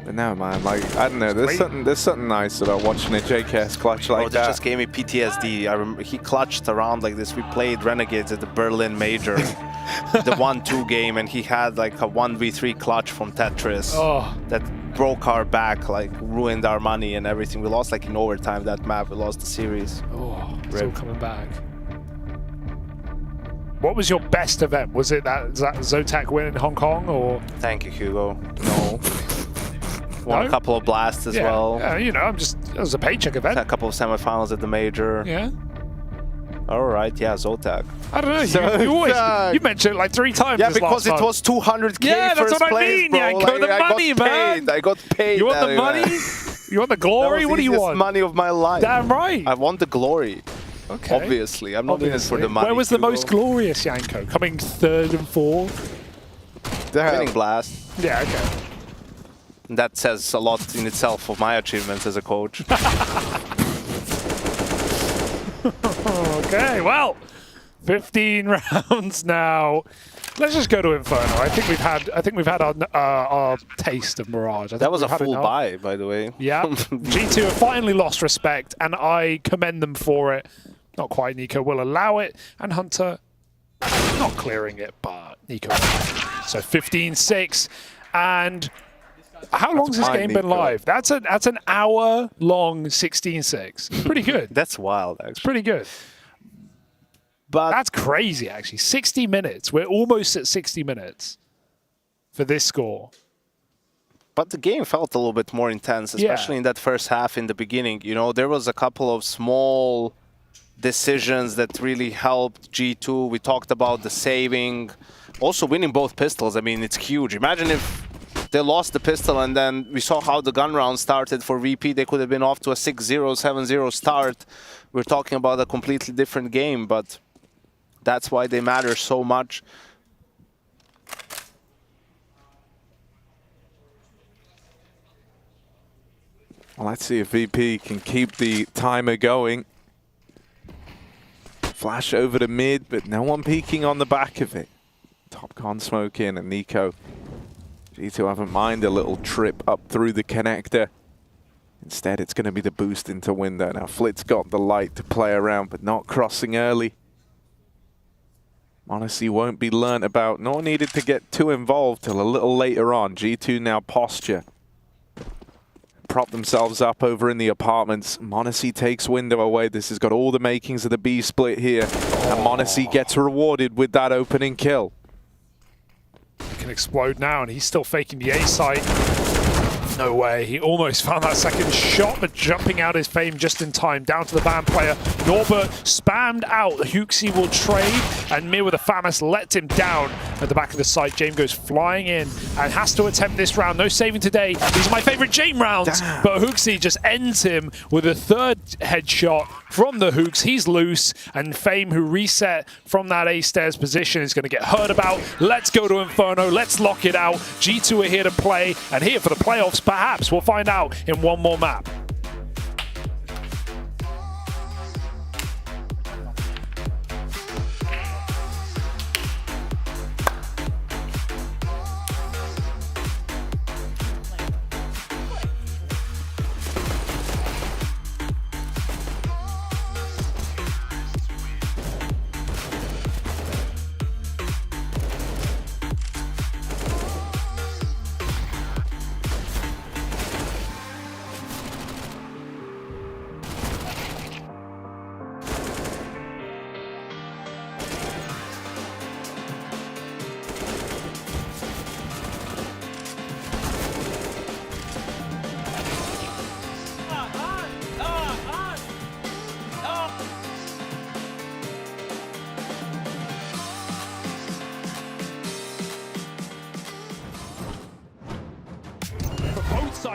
But never mind. Like, I don't know. There's something nice about watching a JKS clutch like that. Just gave me PTSD. I remember he clutched around like this. We played Renegades at the Berlin Major, the 1-2 game, and he had like a 1v3 clutch from Tetris that broke our back, like ruined our money and everything. We lost like in overtime that map. We lost the series. Oh, it's all coming back. What was your best event? Was it that Zotac win in Hong Kong or? Thank you, Hugo. No. Won a couple of blasts as well. Yeah, you know, it was a paycheck event. A couple of semifinals at the major. Yeah. All right, yeah, Zotac. I don't know. You mentioned it like 3 times. Yeah, this because last it was 200K Yeah, that's first what I place, mean, bro. Yanko. The money, man. I got paid. You want the Harry, money? man. You want the glory? That was What do you the want? money of my life. Damn right. I want the glory. Okay. Obviously, I'm not in it for the money. Where was the Hugo. most glorious, Yanko? Coming 3rd and 4th? Winning blast. Yeah, okay. That says a lot in itself of my achievements as a coach. Okay, well, 15 rounds now. Let's just go to Inferno. I think we've had our taste of Mirage. That was a full buy, by the way. Yeah, G2 have finally lost respect, and I commend them for it. Not quite. Nico will allow it, and Hunter not clearing it, but Nico. So 15-6, and how long has this game been live? That's an hour-long 16-6. Pretty good. That's wild, actually. It's pretty good. But that's crazy, actually. 60 minutes. We're almost at 60 minutes for this score. But the game felt a little bit more intense, especially in that first half in the beginning. You know, there was a couple of small decisions that really helped G2. We talked about the saving. Also winning both pistols, I mean, it's huge. Imagine if they lost the pistol and then we saw how the gun round started for VP. They could have been off to a 6-0, 7-0 start. We're talking about a completely different game, but that's why they matter so much. Well, let's see if VP can keep the timer going. Flash over to mid, but no one peeking on the back of it. Topcon smoke in, and Nico. G2 haven't minded a little trip up through the connector. Instead, it's going to be the boost into window. Now, Flit's got the light to play around, but not crossing early. M0nesy won't be learnt about, nor needed to get too involved till a little later on. G2 now posture. Prop themselves up over in the apartments. M0nesy takes window away. This has got all the makings of the B split here. And M0nesy gets rewarded with that opening kill. He can explode now, and he's still faking the A site. No way. He almost found that second shot, but jumping out his fame just in time. Down to the van player. Norbert spammed out. Huxi will trade, and Mir with a FAMAS lets him down at the back of the site. Jame goes flying in and has to attempt this round. No saving today. These are my favorite Jame rounds. Damn. But Huxi just ends him with a 3rd headshot from the Hooks. He's loose, and Fame, who reset from that A-stairs position, is going to get heard about. Let's go to Inferno. Let's lock it out. G2 are here to play, and here for the playoffs, perhaps. We'll find out in one more map.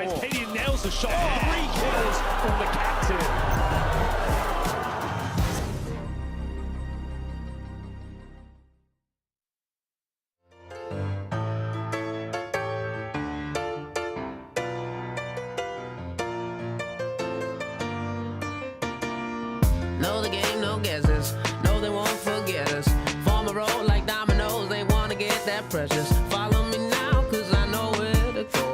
Nice. Cadian nails the shot. 3 kills from the captain. Know the game, no guesses. Know they won't forget us. Form a roll like dominoes, they wanna get that precious. Follow me now, cause I know where to go.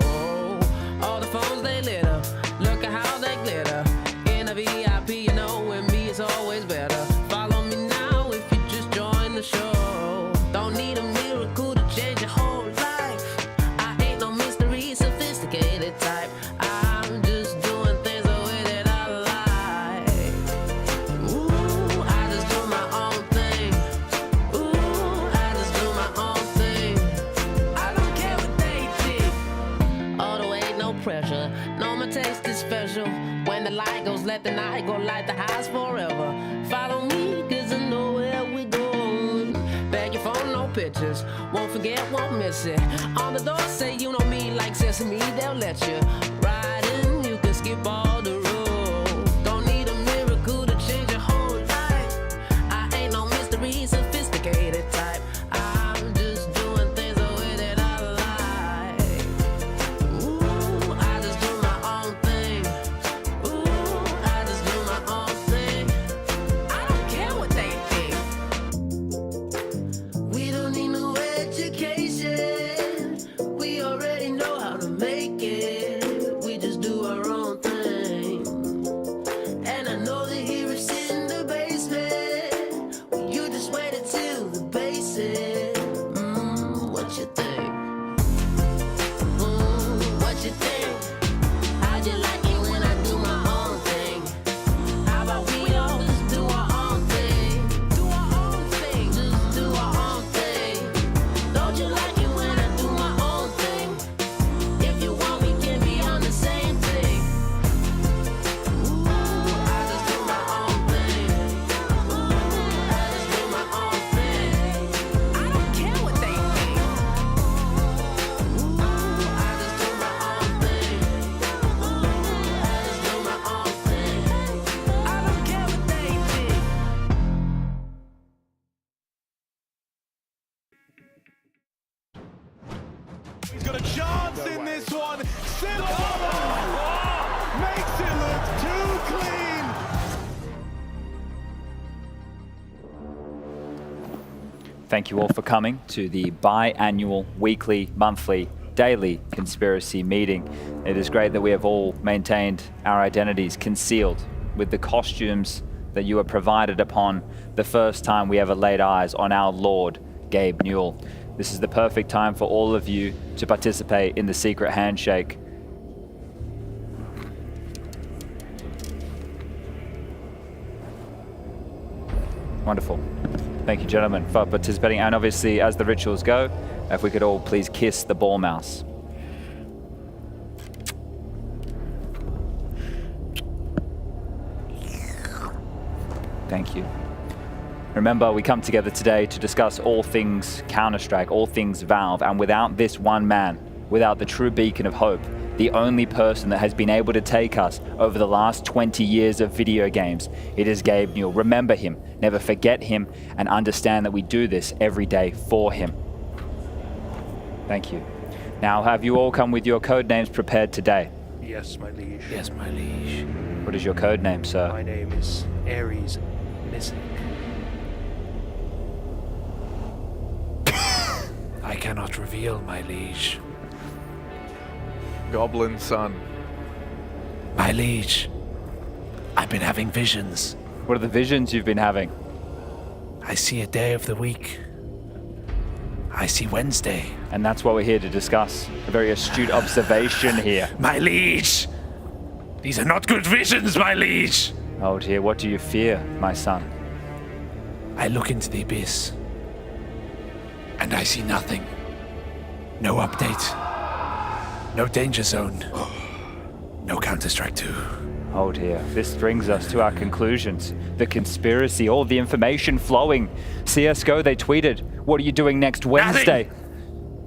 All the phones they lit up, look at how they glitter. In a VIP, you know, with me it's always better. Follow me now if you just join the show. Don't need a miracle to change your whole life. I ain't no mystery, sophisticated type. I'm just doing things the way that I like. Ooh, I just do my own thing. Ooh, I just do my own thing. I don't care what they think. All the way, no pressure. No, my taste is special. When the light goes, let the night go, light the highs forever. Follow me, cause I know where we going. Bag your phone, no pictures. Won't forget, won't miss it. On the door, say you know me like Sesame, they'll let you ride in. You can skip all the rules. Don't need a miracle to change your whole life. I ain't no mystery, sophisticated type. I'm just doing things the way that I like. Ooh, I just do my own thing. Ooh, I just do my own thing. I don't care what they think. We don't need no education. We already know how to make it. We just do our own thing. And I know that here it's in the basement. Well, you just waited till the basic. What you think? What you think? How'd you like it when I do my own thing? How about we all just do our own thing? Do our own thing. Just do our own thing. Don't you like it when I do my own thing? If you want, we can be on the same thing. Ooh, I just do my own thing. Ooh, I just do my own thing. I don't care what they think. Ooh, I just do my own thing. Ooh, I just do my own thing. I don't care what they think. He's got a chance in this one. Cerebral makes it look too clean. Thank you all for coming to the biannual, weekly, monthly, daily conspiracy meeting. It is great that we have all maintained our identities concealed with the costumes that you were provided upon the first time we ever laid eyes on our Lord, Gabe Newell. This is the perfect time for all of you to participate in the secret handshake. Wonderful. Thank you, gentlemen, for participating. And obviously, as the rituals go, if we could all please kiss the ball mouse. Thank you. Remember, we come together today to discuss all things Counter-Strike, all things Valve, and without this one man, without the true beacon of hope, the only person that has been able to take us over the last 20 years of video games, it is Gabe Newell. Remember him, never forget him, and understand that we do this every day for him. Thank you. Now, have you all come with your code names prepared today? Yes, my liege. Yes, my liege. What is your code name, sir? My name is Ares Missing. I cannot reveal, my liege. Goblin Son. My liege, I've been having visions. What are the visions you've been having? I see a day of the week. I see Wednesday. And that's what we're here to discuss. A very astute observation here. My liege! These are not good visions, my liege! Oh dear, what do you fear, my son? I look into the abyss, and I see nothing. No update. No danger zone. No Counter-Strike 2. Oh dear, this brings us to our conclusions. The conspiracy, all the information flowing. CSGO, they tweeted, what are you doing next Wednesday?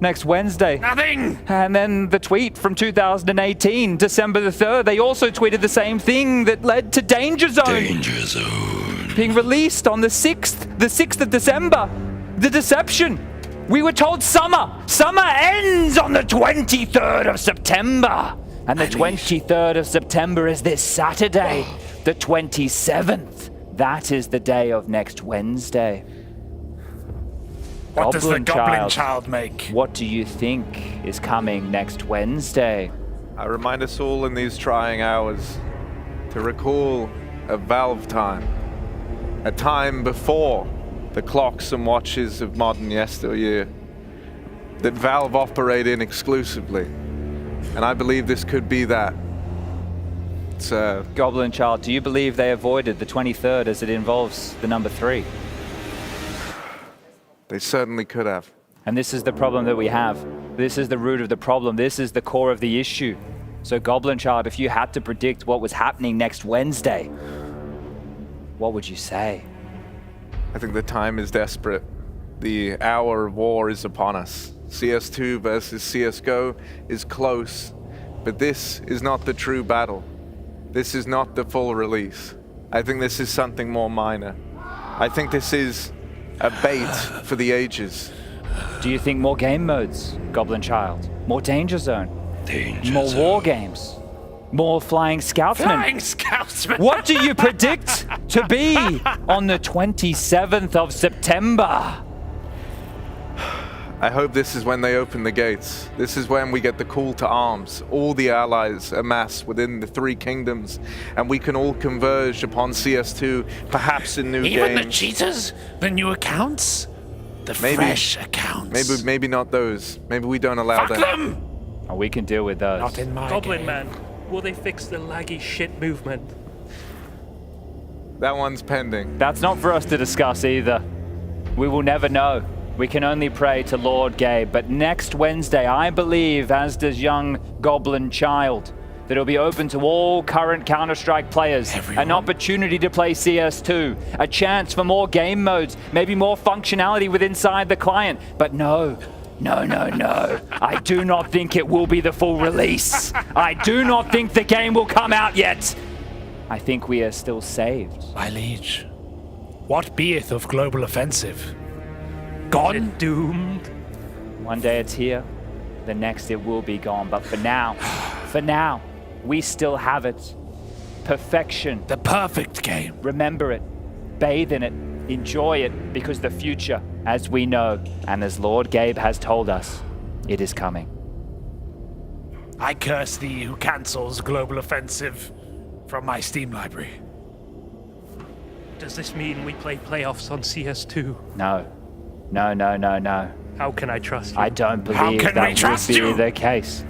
next Wednesday? Nothing! And then the tweet from 2018, December the 3rd, they also tweeted the same thing that led to Danger Zone. Danger Zone. Being released on the 6th of December. The deception. We were told summer. Summer ends on the 23rd of September. And the 23rd of September is this Saturday, the 27th. That is the day of next Wednesday. What does the Goblin Child make? What do you think is coming next Wednesday? I remind us all in these trying hours to recall a Valve time. A time before the clocks and watches of modern yesteryear that Valve operate in exclusively. And I believe this could be that. It's Goblin Child, do you believe they avoided the 23rd as it involves the number 3? They certainly could have. And this is the problem that we have. This is the root of the problem. This is the core of the issue. So Goblin Child, if you had to predict what was happening next Wednesday, what would you say? I think the time is desperate. The hour of war is upon us. CS2 versus CSGO is close, but this is not the true battle. This is not the full release. I think this is something more minor. I think this is a bait for the ages. Do you think more game modes, Goblin Child? More Danger Zone? More war games? More Flying Scoutsmen? Flying Scoutsmen! What do you predict to be on the 27th of September? I hope this is when they open the gates. This is when we get the call to arms. All the allies amass within the 3 kingdoms, and we can all converge upon CS2, perhaps in new games. Even the cheaters? The new accounts? The fresh accounts? Maybe not those. Maybe we don't allow Fuck them! Oh, we can deal with those. Not in my Goblin game. Man, will they fix the laggy shit movement? That one's pending. That's not for us to discuss either. We will never know. We can only pray to Lord Gabe. But next Wednesday, I believe, as does young Goblin Child, that it'll be open to all current Counter-Strike players. An opportunity to play CS2. A chance for more game modes. Maybe more functionality with inside the client. But no. I do not think it will be the full release. I do not think the game will come out yet. I think we are still saved. My liege, what beeth of global offensive? Gone? Doomed? One day it's here, the next it will be gone. But for now, we still have it. Perfection. The perfect game. Remember it, bathe in it, enjoy it, because the future, as we know, and as Lord Gabe has told us, it is coming. I curse thee who cancels global offensive from my Steam library. Does this mean we play playoffs on CS2? No. How can I trust you? I don't believe that would be the case.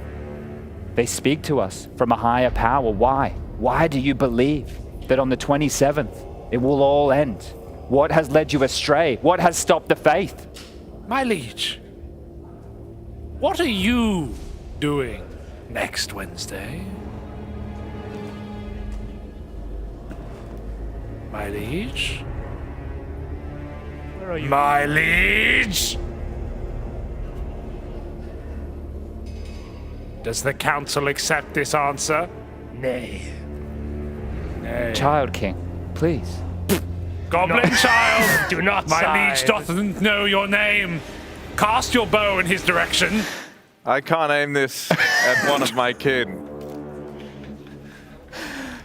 They speak to us from a higher power. Why? Why do you believe that on the 27th it will all end? What has led you astray? What has stopped the faith? My liege, what are you doing next Wednesday? My liege? Where are you? My liege! Does the council accept this answer? Nay. Child King, please. Goblin Child! Do not My sigh. liege doesn't know your name. Cast your bow in his direction. I can't aim this at one of my kin.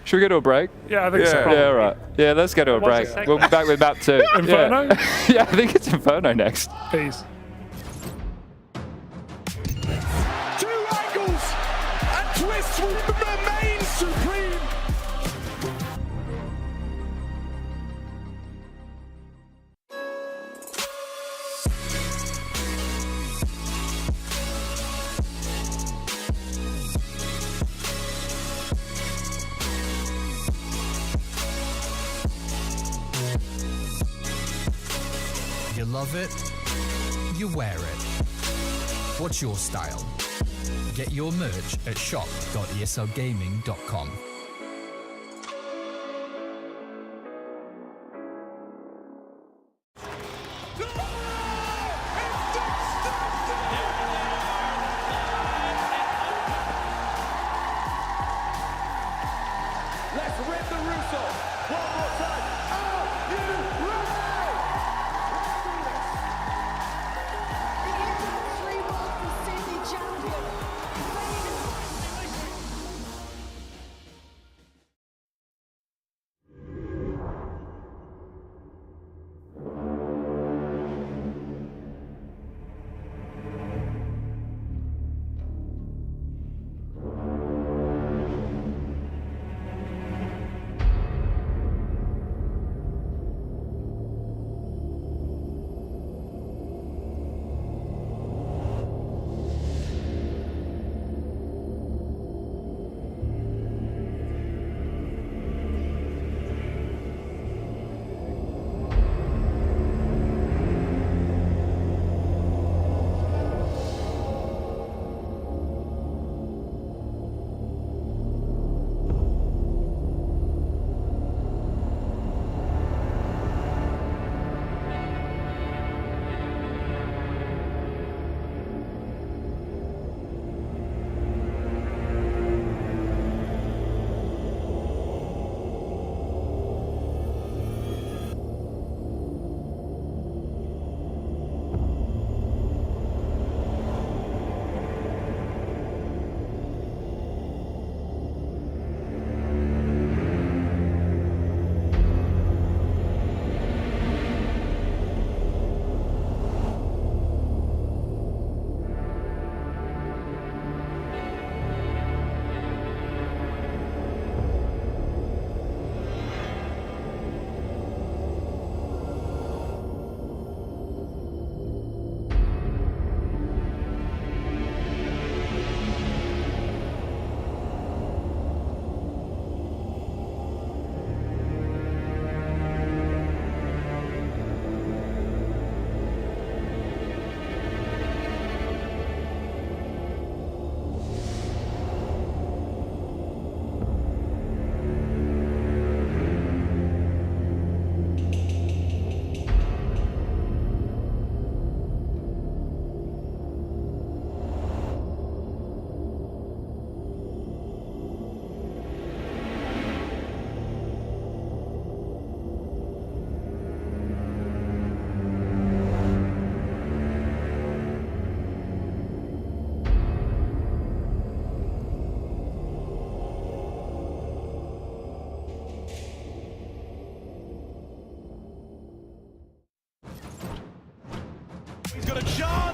Should we go to a break? Yeah, I think so. Yeah, right. Yeah, let's go to a break. We'll be back with map 2. Inferno? Yeah, I think it's Inferno next. Peace. Two angles, and Twist will remain supreme. You love it, you wear it. What's your style? Get your merch at shop.eslgaming.com.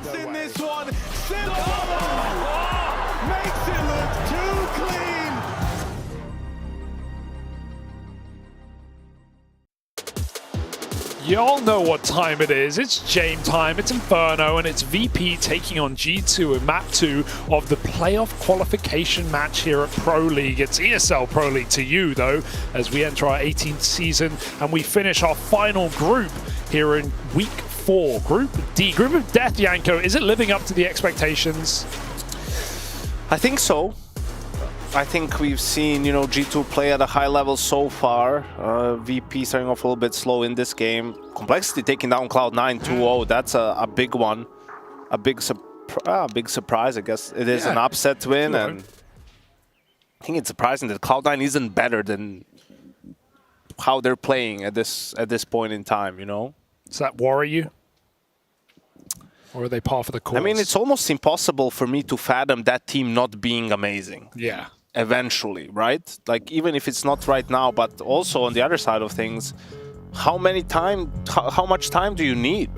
chance in this one. Cerebral makes it look too clean. Y'all know what time it is. It's Jame time, it's Inferno, and it's VP taking on G2 in map 2 of the playoff qualification match here at Pro League. It's ESL Pro League to you, though, as we enter our 18th season and we finish our final group here in week 4. Group D, Group of Death, Yanko. Is it living up to the expectations? I think so. I think we've seen, G2 play at a high level so far. VP starting off a little bit slow in this game. Complexity taking down Cloud9 2-0. That's a big one. A big surprise, I guess. It is an upset win. And I think it's surprising that Cloud9 isn't better than how they're playing at this point in time, Does that worry you? Or are they par for the course? I mean, it's almost impossible for me to fathom that team not being amazing. Yeah. Eventually, right? Like, even if it's not right now, but also on the other side of things, how much time do you need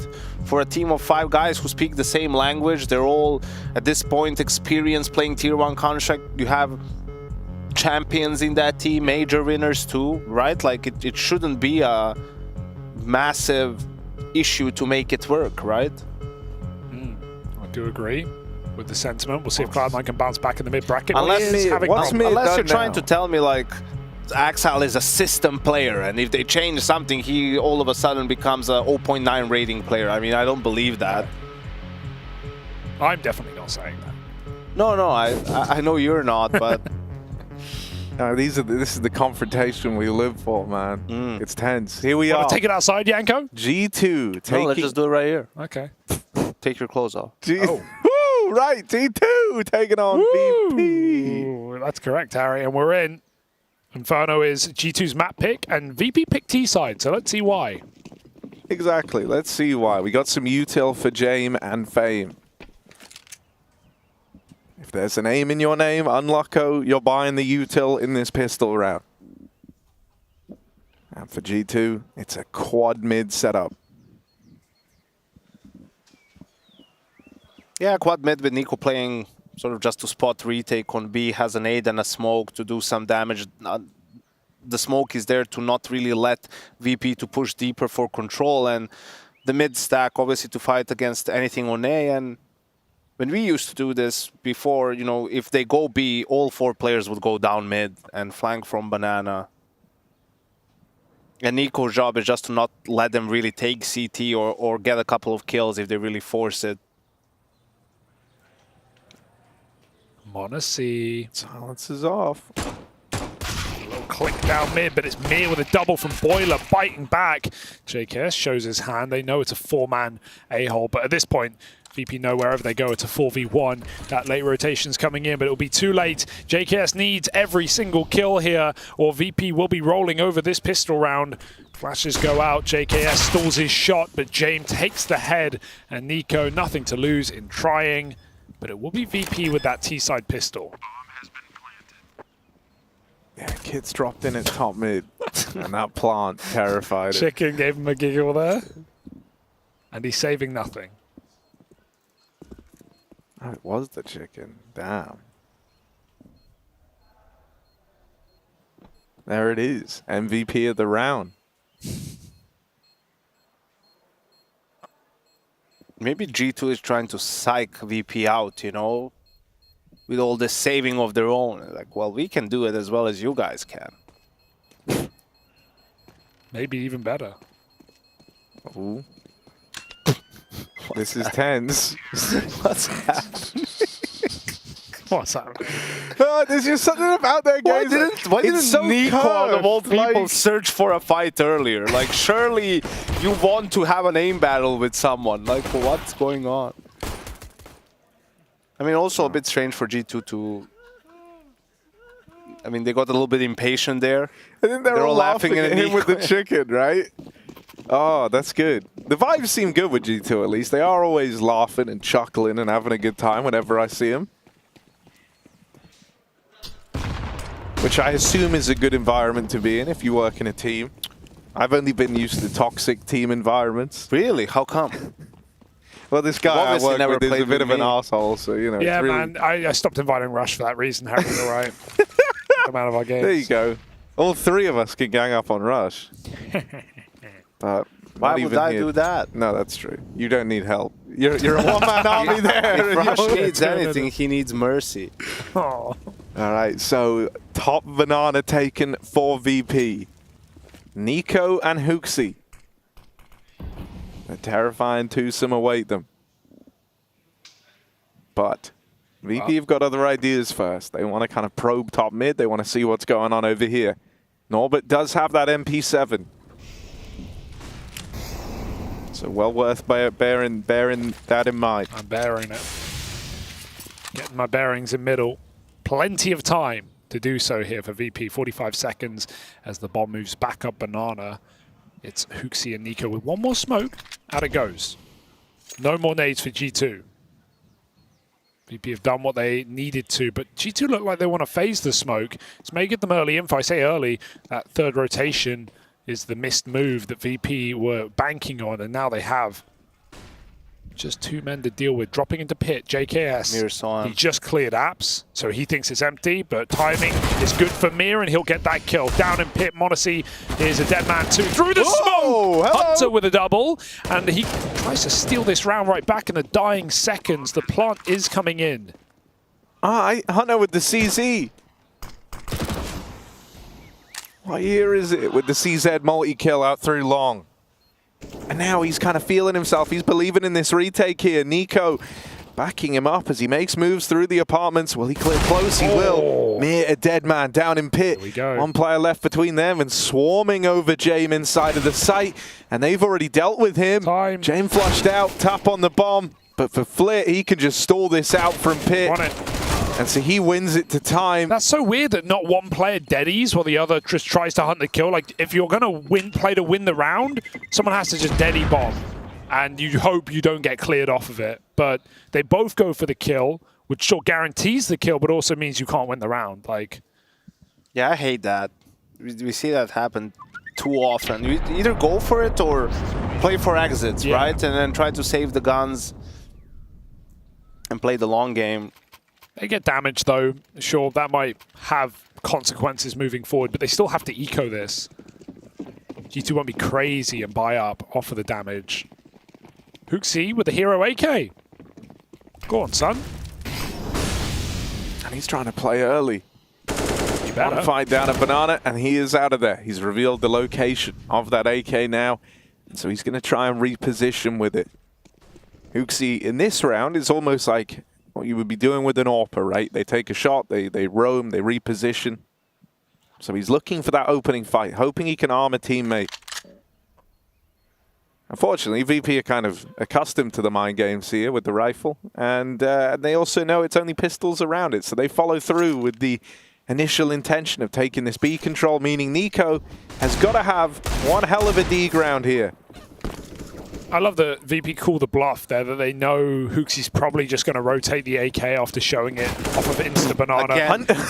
for a team of 5 guys who speak the same language? They're all, at this point, experienced playing Tier 1 contract. You have champions in that team, major winners too, right? Like, it shouldn't be a massive issue to make it work, right? I do agree with the sentiment. We'll see if Cloud9 can bounce back in the mid-bracket. Unless you're trying to tell me, like, Axel is a system player, and if they change something, he all of a sudden becomes a 0.9 rating player. I mean, I don't believe that. I'm definitely not saying that. No, I know you're not, but... this is the confrontation we live for, man. It's tense. Here we are. Take it outside, Yanko? G2. No, let's just do it right here. Okay. Take your clothes off. Woo, right, G2 taking on VP. Ooh, that's correct, Harry. And we're in. Inferno is G2's map pick, and VP picked T-side, so let's see why. Exactly. Let's see why. We got some util for Jame and Fame. If there's an aim in your name, Unlucko, you're buying the util in this pistol round. And for G2, it's a quad mid setup. Yeah, quad mid with Nico playing sort of just to spot retake on B, has an aid and a smoke to do some damage. The smoke is there to not really let VP to push deeper for control, and the mid stack obviously to fight against anything on A. And when we used to do this before, if they go B, all 4 players would go down mid and flank from banana. And Nico's job is just to not let them really take CT or get a couple of kills if they really force it. M0nesy. Silence is off. A little click down mid, but it's Mir with a double from Boiler, biting back. JKS shows his hand. They know it's a 4-man A-hole, but at this point, VP know wherever they go, it's a 4v1. That late rotation's coming in, but it'll be too late. JKS needs every single kill here, or VP will be rolling over this pistol round. Flashes go out, JKS stalls his shot, but Jame takes the head, and Nico, nothing to lose in trying. But it will be VP with that T-side pistol. Yeah, Kit's dropped in at top mid, and that plant terrified it. Chicken gave him a giggle there, and he's saving nothing. Oh, it was the chicken. Damn. There it is. MVP of the round. Maybe G2 is trying to psych VP out, with all the saving of their own. Like, well, we can do it as well as you guys can. Maybe even better. Ooh. This is tense. What's happening? What's happening? There's just something about that game. Why didn't so Nico, curved, of all people, like... search for a fight earlier? Like, surely you want to have an aim battle with someone. Like, what's going on? I mean, also a bit strange for G2 to... I mean, they got a little bit impatient there. And then they're all laughing at him with the chicken, right? Oh, that's good. The vibes seem good with G2 at least. They are always laughing and chuckling and having a good time whenever I see them. Which I assume is a good environment to be in if you work in a team. I've only been used to toxic team environments. Really? How come? Well, this guy I Obviously work never with is a played bit with of an me. arsehole, so, you know. Yeah, it's really... man. I stopped inviting Rush for that reason. Harry, you're right. Come out of our games. There you go. All three of us can gang up on Rush. But Why not would even I here. do that? No, that's true. You don't need help. You're a one-man army there. If Rush needs anything, he needs mercy. Oh. All right, so top banana taken for VP. Nico and Hooksy. A terrifying twosome await them. But VP have got other ideas first. They want to kind of probe top mid. They want to see what's going on over here. Norbert does have that MP7. So well worth bearing that in mind. I'm bearing it. Getting my bearings in middle. Plenty of time to do so here for VP. 45 seconds as the bomb moves back up banana. It's Hooksy and Nico with one more smoke. Out it goes. No more nades for G2. VP have done what they needed to, but G2 look like they want to phase the smoke. It's may get them early info. I say early, that third rotation is the missed move that VP were banking on, and now they have just two men to deal with. Dropping into pit, JKS. He just cleared apps, so he thinks it's empty, but timing is good for Mir, and he'll get that kill. Down in pit, m0nesy is a dead man too. Through the smoke! Hunter with a double, and he tries to steal this round right back in the dying seconds. The plant is coming in. Hunter with the CZ. What year is it with the CZ multi-kill out through long? And now he's kind of feeling himself. He's believing in this retake here. Nico backing him up as he makes moves through the apartments. Will he clear close? He will. Mir, a dead man down in pit. Here we go. One player left between them and swarming over Jame inside of the site. And they've already dealt with him. Jame flushed out, tap on the bomb. But for Flit, he can just stall this out from pit. On it. And so he wins it to time. That's so weird that not one player deadies while the other just tries to hunt the kill. Like, if you're going to play to win the round, someone has to just deady bomb. And you hope you don't get cleared off of it. But they both go for the kill, which sure guarantees the kill, but also means you can't win the round. Like, yeah, I hate that. We see that happen too often. You either go for it or play for exits, right? And then try to save the guns and play the long game. They get damaged, though. Sure, that might have consequences moving forward, but they still have to eco this. G2 won't be crazy and buy up off of the damage. Hooksy with the hero AK. Go on, son. And he's trying to play early. You better. One fight down at Banana, and he is out of there. He's revealed the location of that AK now, and so he's going to try and reposition with it. Hooksy in this round is almost like what you would be doing with an AWPer, right? They take a shot, they roam, they reposition. So he's looking for that opening fight, hoping he can arm a teammate. Unfortunately, VP are kind of accustomed to the mind games here with the rifle, and they also know it's only pistols around it, so they follow through with the initial intention of taking this B control, meaning Nico has got to have one hell of a D ground here. I love that VP call the bluff there, that they know Hooksy's probably just going to rotate the AK after showing it off of Insta Banana.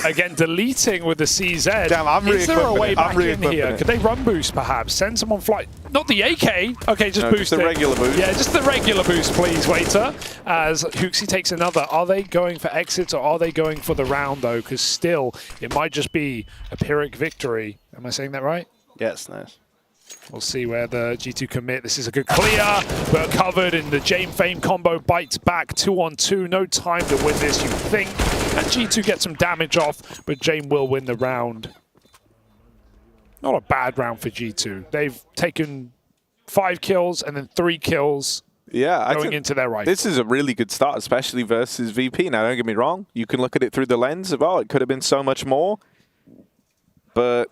Again, deleting with the CZ. Damn, I'm Is there a re-equipping way it. back I'm in re-equipping here? it. Could they run boost, perhaps? Send someone fly. Not the AK. Okay, just No, boost just the it. regular boost. Yeah, just the regular boost, please, waiter. As Hooksy takes another. Are they going for exits or are they going for the round, though? Because still, it might just be a Pyrrhic victory. Am I saying that right? Yes, nice. We'll see where the G2 commit. This is a good clear, but covered in the Jame Fame combo. Bites back 2-on-2. No time to win this, you think. And G2 gets some damage off, but Jame will win the round. Not a bad round for G2. They've taken 5 kills and then 3 kills going into their rifle. This is a really good start, especially versus VP. Now, don't get me wrong. You can look at it through the lens of, oh, it could have been so much more. But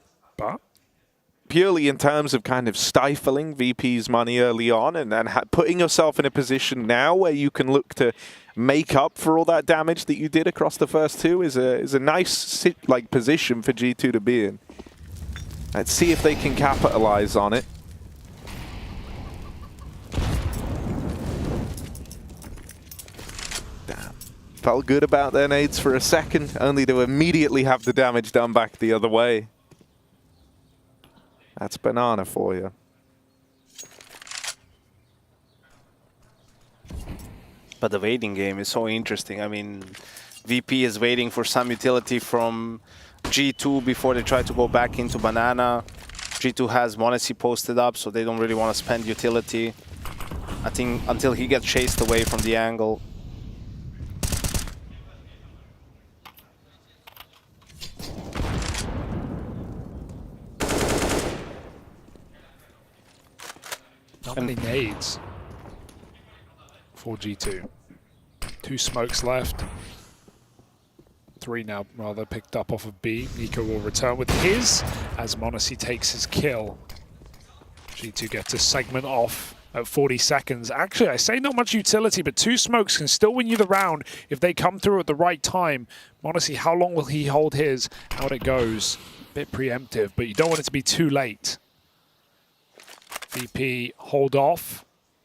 purely in terms of kind of stifling VP's money early on and then putting yourself in a position now where you can look to make up for all that damage that you did across the first two is a nice position for G2 to be in. Let's see if they can capitalize on it. Damn. Felt good about their nades for a second, only to immediately have the damage done back the other way. That's Banana for you. But the waiting game is so interesting. I mean, VP is waiting for some utility from G2 before they try to go back into Banana. G2 has m0nesy posted up, so they don't really want to spend utility. I think until he gets chased away from the angle. Not many nades for G2. 2 smokes left. 3 now, rather, picked up off of B. Nico will return with his as m0nesy takes his kill. G2 gets a segment off at 40 seconds. Actually, I say not much utility, but 2 smokes can still win you the round if they come through at the right time. m0nesy, how long will he hold his? Out it goes. A bit preemptive, but you don't want it to be too late. VP hold off,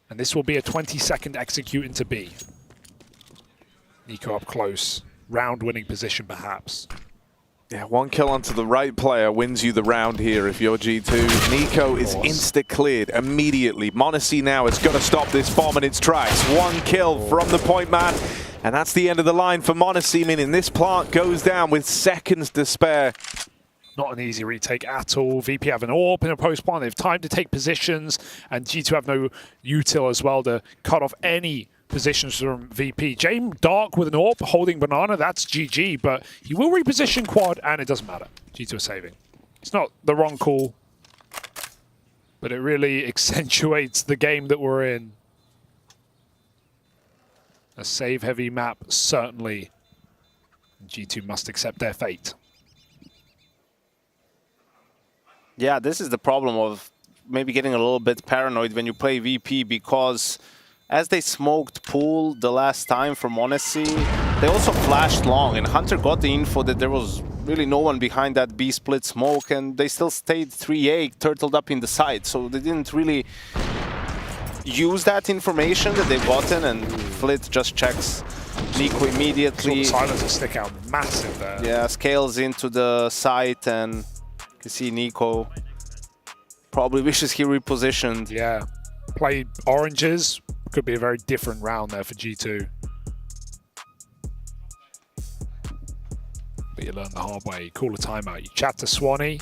and this will be a 20-second execute into B. Nico up close. Round-winning position, perhaps. Yeah, 1 kill onto the right player wins you the round here if you're G2. Nico is insta-cleared immediately. m0nesy now has got to stop this bomb in its tracks. 1 kill from the point man, and that's the end of the line for m0nesy, meaning this plant goes down with seconds to spare. Not an easy retake at all. VP have an AWP in a post-plant. They have time to take positions, and G2 have no util as well to cut off any positions from VP. Jame Dark with an AWP holding Banana, that's GG, but he will reposition quad, and it doesn't matter. G2 are saving. It's not the wrong call, but it really accentuates the game that we're in. A save-heavy map, certainly. G2 must accept their fate. Yeah, this is the problem of maybe getting a little bit paranoid when you play VP, because as they smoked pool the last time for m0nesy, they also flashed long, and Hunter got the info that there was really no one behind that B split smoke, and they still stayed 3A, turtled up in the side, so they didn't really use that information that they've gotten, and Flit just checks Nico immediately. Saw the silencer stick out massive there. Yeah, scales into the site, and you can see Nico probably wishes he repositioned. Yeah, played oranges. Could be a very different round there for G2. But you learn the hard way. You call a timeout. You chat to Swanee,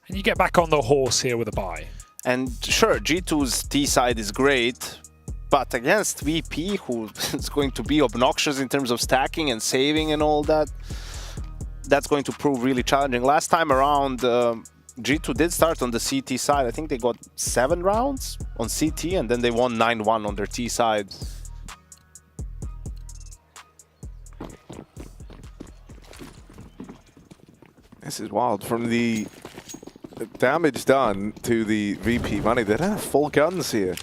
and you get back on the horse here with a bye. And sure, G2's T side is great, but against VP, who is going to be obnoxious in terms of stacking and saving and all that, that's going to prove really challenging. Last time around, G2 did start on the CT side. I think they got 7 rounds on CT, and then they won 9-1 on their T side. This is wild. From the damage done to the VP money, they don't have full guns here.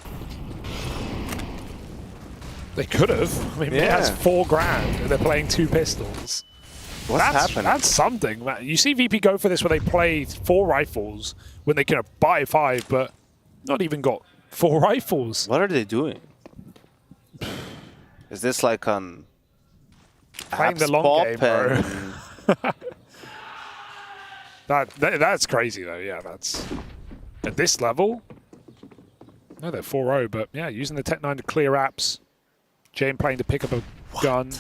They could have. I mean, it has $4 grand, and they're playing 2 pistols. What's happening? That's something. You see VP go for this where they play 4 rifles when they can buy 5, but not even got 4 rifles. What are they doing? Is this like an playing the long game, bro? That's crazy though. Yeah, that's at this level. No, they're 4-0, but yeah, using the Tech9 to clear apps. Jame playing to pick up a gun.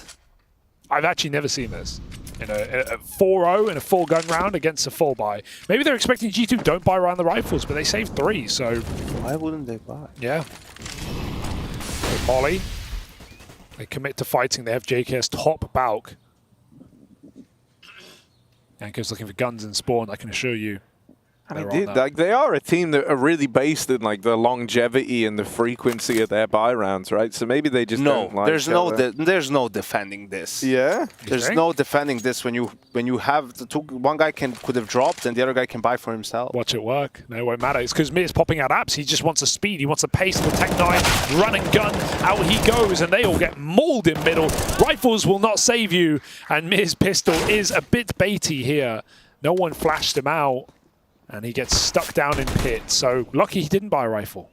I've actually never seen this. In a 4-0 in a full gun round against a full buy. Maybe they're expecting G2 don't buy around the rifles, but they saved 3, so... Why wouldn't they buy? Yeah. With Molly, they commit to fighting. They have JK's top Balk. Yanko's looking for guns in spawn, I can assure you. And they are a team that are really based in like the longevity and the frequency of their buy rounds, right? So maybe they just don't like there's no defending this. Yeah, there's no defending this when you have the 2. One guy could have dropped and the other guy can buy for himself. Watch it work. No, it won't matter. It's because Mir's popping out apps. He just wants a speed. He wants a pace of the Tech9. Run and gun. Out he goes, and they all get mauled in middle. Rifles will not save you, and Mir's pistol is a bit baity here. No one flashed him out. And he gets stuck down in pit. So lucky he didn't buy a rifle.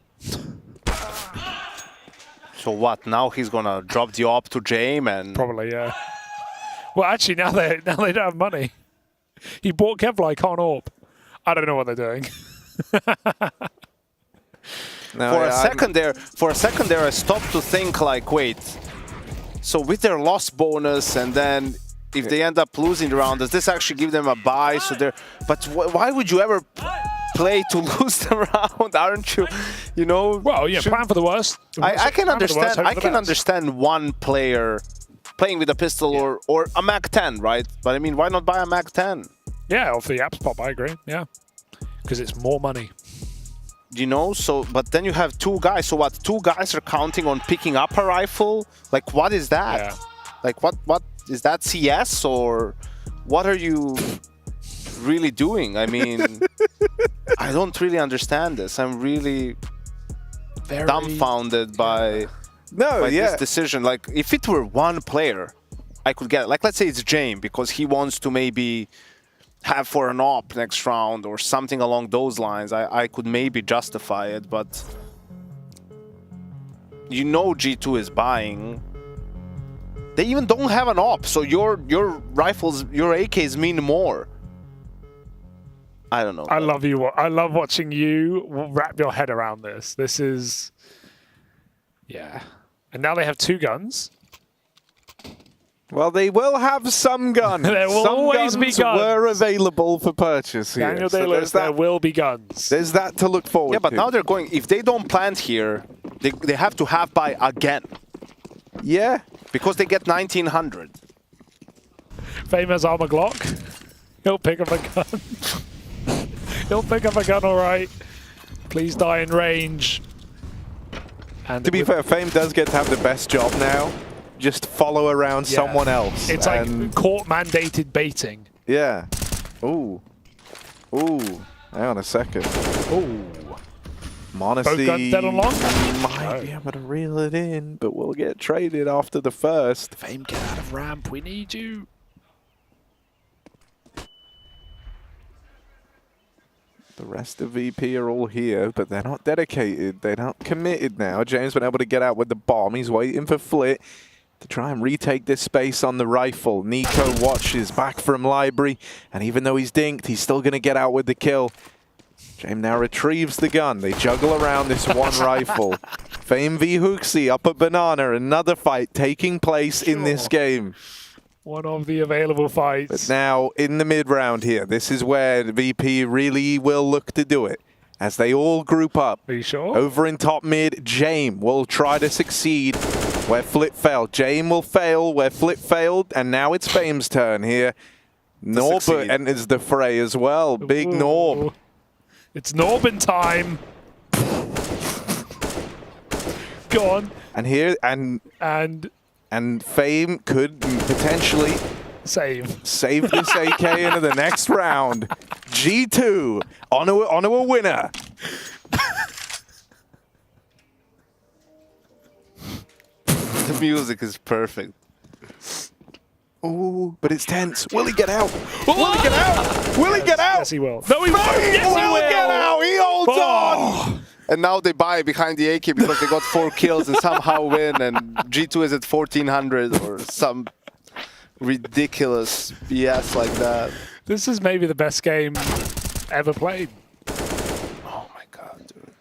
So what? Now he's gonna drop the op to Jame and probably, yeah. Well, actually, now they don't have money. He bought Kevlar, can't AWP. I don't know what they're doing. For a second there, I stopped to think like, wait, So with their loss bonus, and then if they end up losing the round, does this actually give them a bye? So they're, but why would you ever play to lose the round? Aren't you? You know. Well, yeah. Plan for the worst. I can understand. I can understand one player playing with a pistol or a Mac 10, right? But I mean, why not buy a Mac 10? Yeah, off the apps pop. I agree. Yeah, because it's more money. You know, so but then you have two guys. So what? Two guys are counting on picking up a rifle? Like, what is that? Yeah. Like, what is that? CS or what are you really doing? I mean, I don't really understand this. I'm really dumbfounded by this decision. Like, if it were one player, I could get it. Like, let's say it's Jame because he wants to maybe have for an op next round or something along those lines. I could maybe justify it, but you know G2 is buying. They even don't have an op, so your rifles, your AKs mean more. I don't know. I love you. I love watching you wrap your head around this. This is, yeah. And now they have two guns. Well, they will have some guns. There will always be guns. Were available for purchase here. Daniel Day-Lewis, there will be guns. There's that to look forward to. Yeah, but now they're going, if they don't plant here, they have to have buy again. Yeah. Because they get 1900. Famous armor Glock. He'll pick up a gun. He'll pick up a gun, all right. Please die in range. And to be fair, Fame does get to have the best job now. Just follow around someone else. It's like court-mandated baiting. Yeah. Ooh. Ooh. Hang on a second. Ooh. M0nesy Both guns dead on long? might be able to reel it in, but we'll get traded after the first. Fame, get out of ramp. We need you. The rest of VP are all here, but they're not dedicated. They're not committed now. James been able to get out with the bomb. He's waiting for Flit to try and retake this space on the rifle. Nico watches back from library, and even though he's dinked, he's still going to get out with the kill. James now retrieves the gun. They juggle around this one rifle. Fame v Hooksy up at Banana. Another fight taking place in this game. One of the available fights. But now in the mid round here, this is where VP really will look to do it. As they all group up. Are you sure? Over in top mid, Jame will try to succeed where Flit failed. Jame will fail where Flit failed, and now it's Fame's turn here. Norbert enters the fray as well. Big Norb. It's Norbin time. Go on. And here and Fame could potentially save this AK into the next round. G2 onto a winner. The music is perfect. Ooh, but it's tense. Will he get out? Will he get out? Will he get out? Yes, he will. No, he won't. Yes, he will. Get out. He holds on. And now they buy behind the AK because they got 4 kills and somehow win, and G2 is at 1400 or some ridiculous BS like that. This is maybe the best game ever played. Oh my god, dude.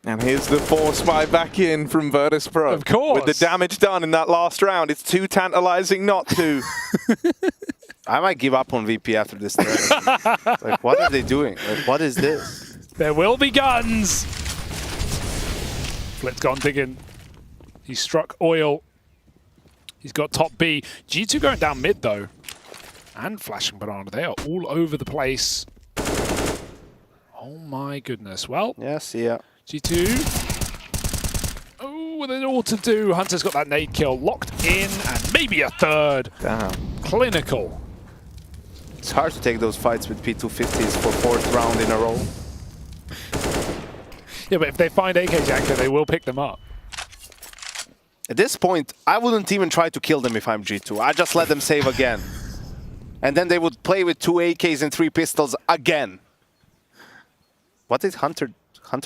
And here's the force buy back in from Virtus.pro. Of course. With the damage done in that last round, it's too tantalizing not to. I might give up on VP after this turn. Like, what are they doing? Like, what is this? There will be guns. Flit's gone digging. He struck oil. He's got top B. G2 going down mid, though. And flashing Banana. They are all over the place. Oh, my goodness. Well. Yes, yeah. G2. Oh, with an all to do. Hunter's got that nade kill locked in. And maybe a third. Damn. Clinical. It's hard to take those fights with P250s for 4th round in a row. Yeah, but if they find AK Janker, they will pick them up. At this point, I wouldn't even try to kill them if I'm G2. I just let them save again. And then they would play with 2 AKs and 3 pistols again. What did Hunter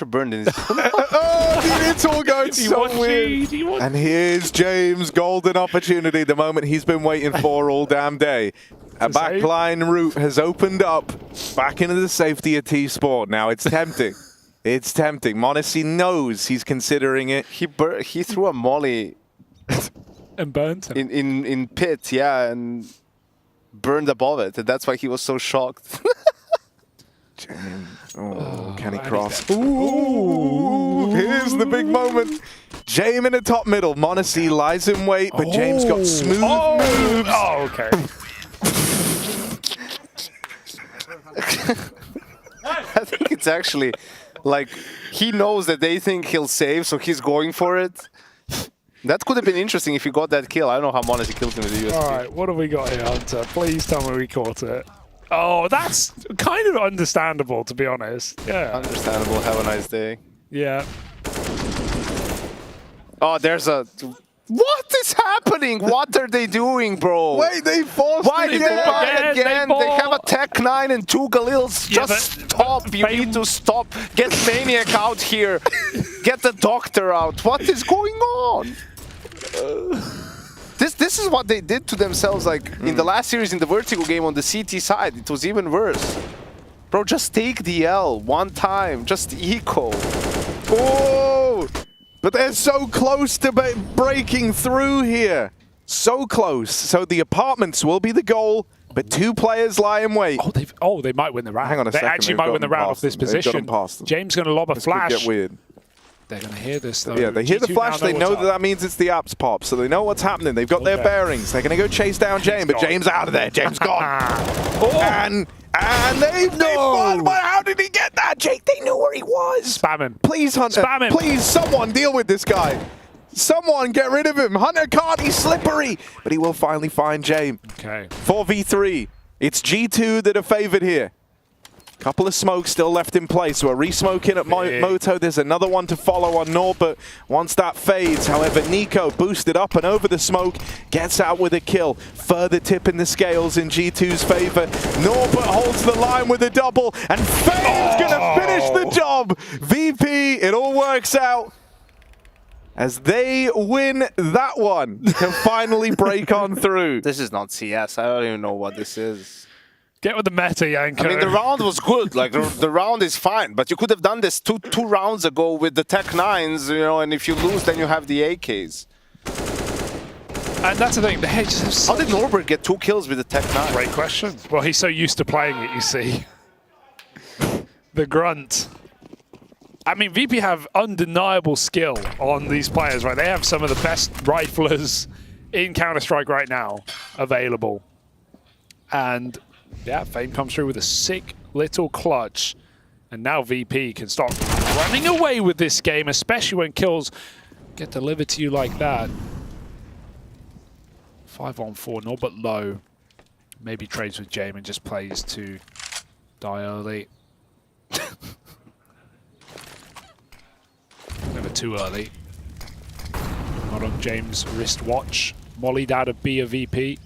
burned in his... Oh, it's all going so weird. And here's James' golden opportunity, the moment he's been waiting for all damn day. A backline route has opened up back into the safety of T-Sport. Now it's tempting. It's tempting. M0nesy knows he's considering it. He threw a molly And burned him. in pit, yeah, and burned above it. And that's why he was so shocked. Can he cross? Ooh, here's the big moment. Jame in the top middle. m0nesy lies in wait, but James got smooth moves. Oh, okay. I think it's actually like he knows that they think he'll save, so he's going for it. That could have been interesting if he got that kill. I don't know how m0nesy killed him with the USP. All right, what have we got here, Hunter? Please tell me we caught it. Oh, that's kind of understandable, to be honest. Yeah. Understandable. Have a nice day. Yeah. Oh, there's a... What is happening? What are they doing, bro? Wait, they forced Why it did they buy it again? They have a Tech9 and 2 Galils. Yeah, Just stop. You need to stop. Get Maniac out here. Get the doctor out. What is going on? This is what they did to themselves, like in the last series in the Vertigo game on the CT side. It was even worse. Bro, just take the L one time. Just eco. Oh! But they're so close to breaking through here. So close. So the apartments will be the goal, but 2 players lie in wait. Oh, they might win the round. Hang on a second. They actually might win the round off this position. James going to lob a flash. Could get weird. They're going to hear this, though. Yeah, they hear the G2 flash. They know that means it's the apps pop, so they know what's happening. They've got their bearings. They're going to go chase down James, but James out of there. James gone. And they've won. But how did he get that, Jake? They knew where he was. Spam him. Please, Hunter. Spam him. Please, someone deal with this guy. Someone get rid of him. Hunter can't. He's slippery. But he will finally find James. Okay. 4v3. It's G2 that are favored here. Couple of smokes still left in place. We're re-smoking at Moto. There's another one to follow on Norbert once that fades. However, Nico boosted up and over the smoke, gets out with a kill. Further tipping the scales in G2's favor. Norbert holds the line with a double, and Faye's gonna finish the job. VP, it all works out as they win that one to finally break on through. This is not CS. I don't even know what this is. Get with the meta, Yanko. I mean, the round was good. Like, the round is fine. But you could have done this two rounds ago with the Tech9s, you know, and if you lose, then you have the AKs. And that's the thing. How did Norbert get 2 kills with the Tech9? Great question. Well, he's so used to playing it, you see. The grunt. I mean, VP have undeniable skill on these players, right? They have some of the best riflers in Counter-Strike right now available. And yeah, Fame comes through with a sick little clutch. And now VP can start running away with this game, especially when kills get delivered to you like that. 5-on-4, not but low. Maybe trades with Jame and just plays to die early. Never too early. Not on James' wristwatch. Mollied out of B of VP.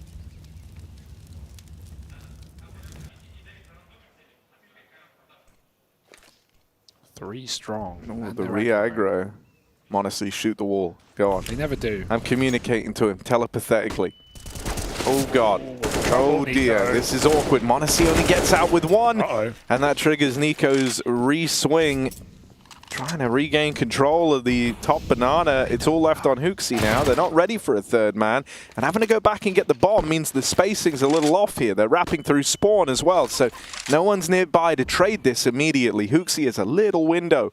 Three strong. Oh, the re-aggro. m0nesy, shoot the wall. Go on. They never do. I'm communicating to him telepathetically. Oh, God. Oh, dear. This is awkward. m0nesy only gets out with 1. And that triggers Nico's re-swing. Trying to regain control of the top banana. It's all left on HooXi now. They're not ready for a 3rd man. And having to go back and get the bomb means the spacing's a little off here. They're wrapping through spawn as well. So no one's nearby to trade this immediately. HooXi has a little window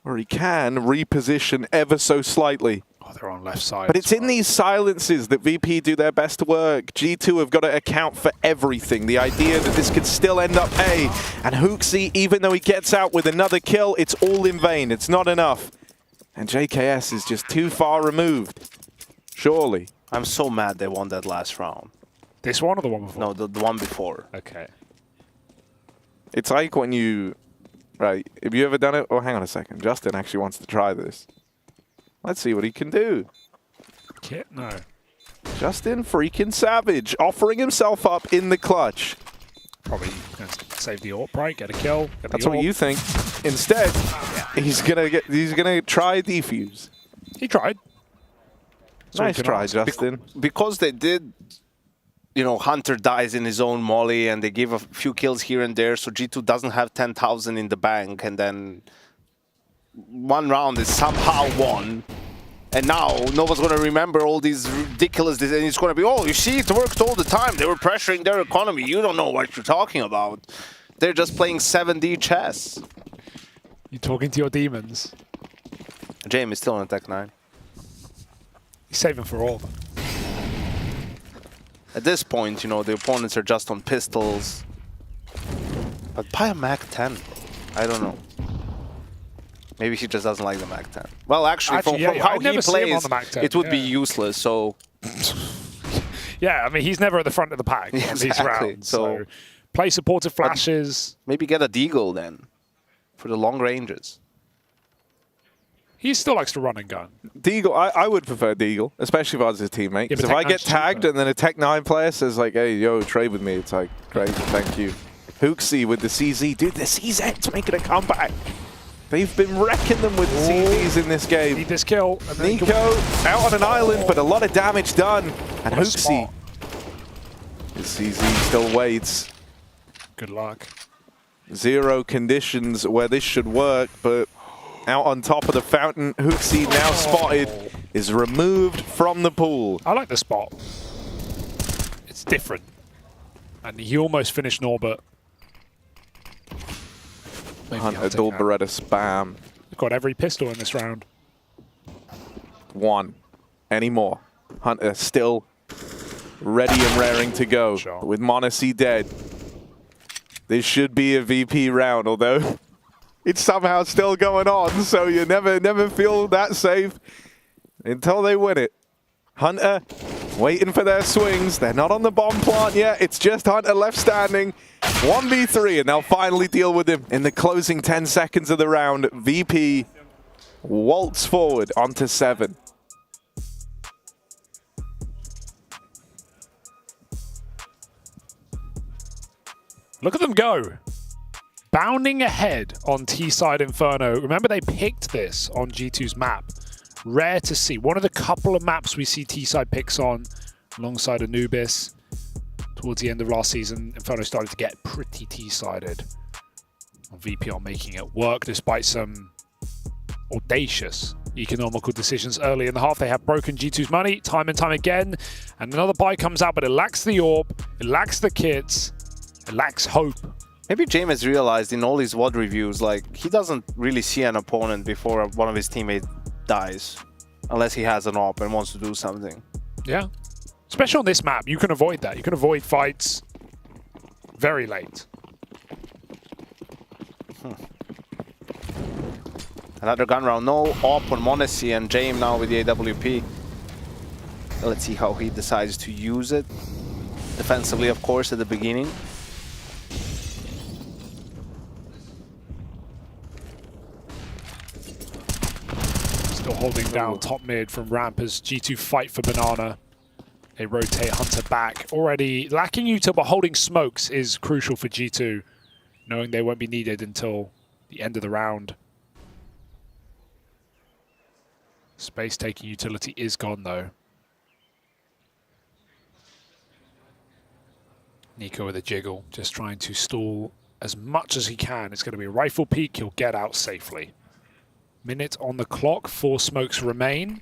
where he can reposition ever so slightly. Oh, they're on left side. But it's in these silences that VP do their best work. G2 have got to account for everything. The idea that this could still end up A. And HooXi, even though he gets out with another kill, it's all in vain. It's not enough. And JKS is just too far removed. Surely. I'm so mad they won that last round. This one or the one before? No, the one before. Okay. It's like when you... Right, have you ever done it? Oh, hang on a second. Justin actually wants to try this. Let's see what he can do. Kit? No. Justin freaking Savage, offering himself up in the clutch. Probably going to save the AWP, right? Get a kill. That's what you think. Instead, he's gonna try defuse. He tried. Nice try, Justin. Because they did, you know, Hunter dies in his own molly and they give a few kills here and there, so G2 doesn't have 10,000 in the bank, and then one round is somehow won. And now no one's going to remember all these ridiculous, and it's going to be, oh, you see, it worked all the time. They were pressuring their economy. You don't know what you're talking about. They're just playing 7D chess. You're talking to your demons. Jame is still on Tech 9. He's saving for all of them. At this point, you know, the opponents are just on pistols. But buy a Mac 10. I don't know. Maybe he just doesn't like the Mac 10. Well, actually from how he plays, it would be useless, so... Yeah, I mean, he's never at the front of the pack on these rounds. So play supportive flashes. Maybe get a Deagle then, for the long ranges. He still likes to run and gun. Deagle, I would prefer Deagle, especially if I was his teammate. Yeah, Because if I get tagged and then a Tech 9 player says like, hey, yo, trade with me, it's like, great, thank you. Hooksy with the CZ. Dude, the CZ's making a comeback. They've been wrecking them with the CZs in this game. Need this kill. Nico out on an island, but a lot of damage done. And Hooksy. The CZ still waits. Good luck. 0 conditions where this should work, but out on top of the fountain, Hooksy now spotted, is removed from the pool. I like the spot. It's different. And he almost finished Norbert. Hunter dual Beretta spam. Got every pistol in this round. 1. Any more. Hunter still ready and raring to go. But with m0nesy dead, this should be a VP round, although it's somehow still going on, so you never feel that safe until they win it. Hunter waiting for their swings. They're not on the bomb plant yet. It's just Hunter left standing. 1v3, and they'll finally deal with him in the closing 10 seconds of the round. VP waltz forward onto 7. Look at them go. Bounding ahead on T-side Inferno. Remember, they picked this on G2's map. Rare to see. One of the couple of maps we see T-side picks on alongside Anubis. Towards the end of last season, Inferno started to get pretty T-sided. VP are making it work despite some audacious economical decisions early in the half. They have broken G2's money time and time again. And another buy comes out, but it lacks the orb, it lacks the kits, it lacks hope. Maybe Jame has realized in all his WOD reviews, like, he doesn't really see an opponent before one of his teammates dies. Unless he has an AWP and wants to do something. Yeah. Especially on this map, you can avoid that. You can avoid fights very late. Another gun round. No AWP on m0nesy, and Jame now with the AWP. Let's see how he decides to use it. Defensively, of course, at the beginning. Still holding down top mid from ramp as G2 fight for banana. They rotate Hunter back. Already lacking util, but holding smokes is crucial for G2, knowing they won't be needed until the end of the round. Space taking utility is gone though. Nico with a jiggle, just trying to stall as much as he can. It's going to be a rifle peek. He'll get out safely. Minute on the clock. 4 smokes remain.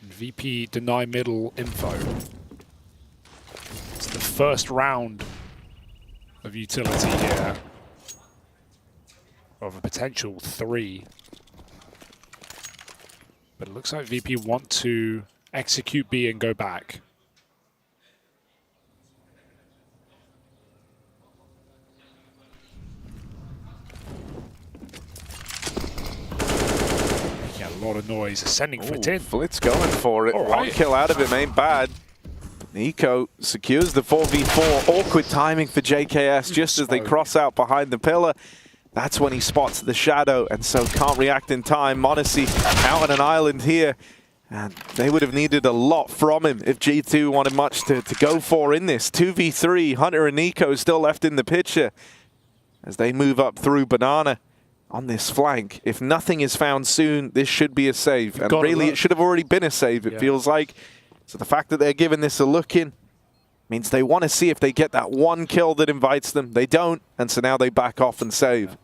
VP deny middle info. It's the first round of utility here. Of a potential 3. But it looks like VP want to execute B and go back. Yeah, a lot of noise. Sending Flit in. Flit's going for it. All One right. kill out of him ain't bad. Nico secures the 4v4. Awkward timing for JKS just as they cross out behind the pillar. That's when he spots the shadow and so can't react in time. m0nesy out on an island here. And they would have needed a lot from him if G2 wanted much to go for in this. 2v3, Hunter and Nico still left in the picture as they move up through Banana on this flank. If nothing is found soon, this should be a save. And really, it should have already been a save, it feels like. So the fact that they're giving this a look in means they want to see if they get that one kill that invites them. They don't, and so now they back off and save.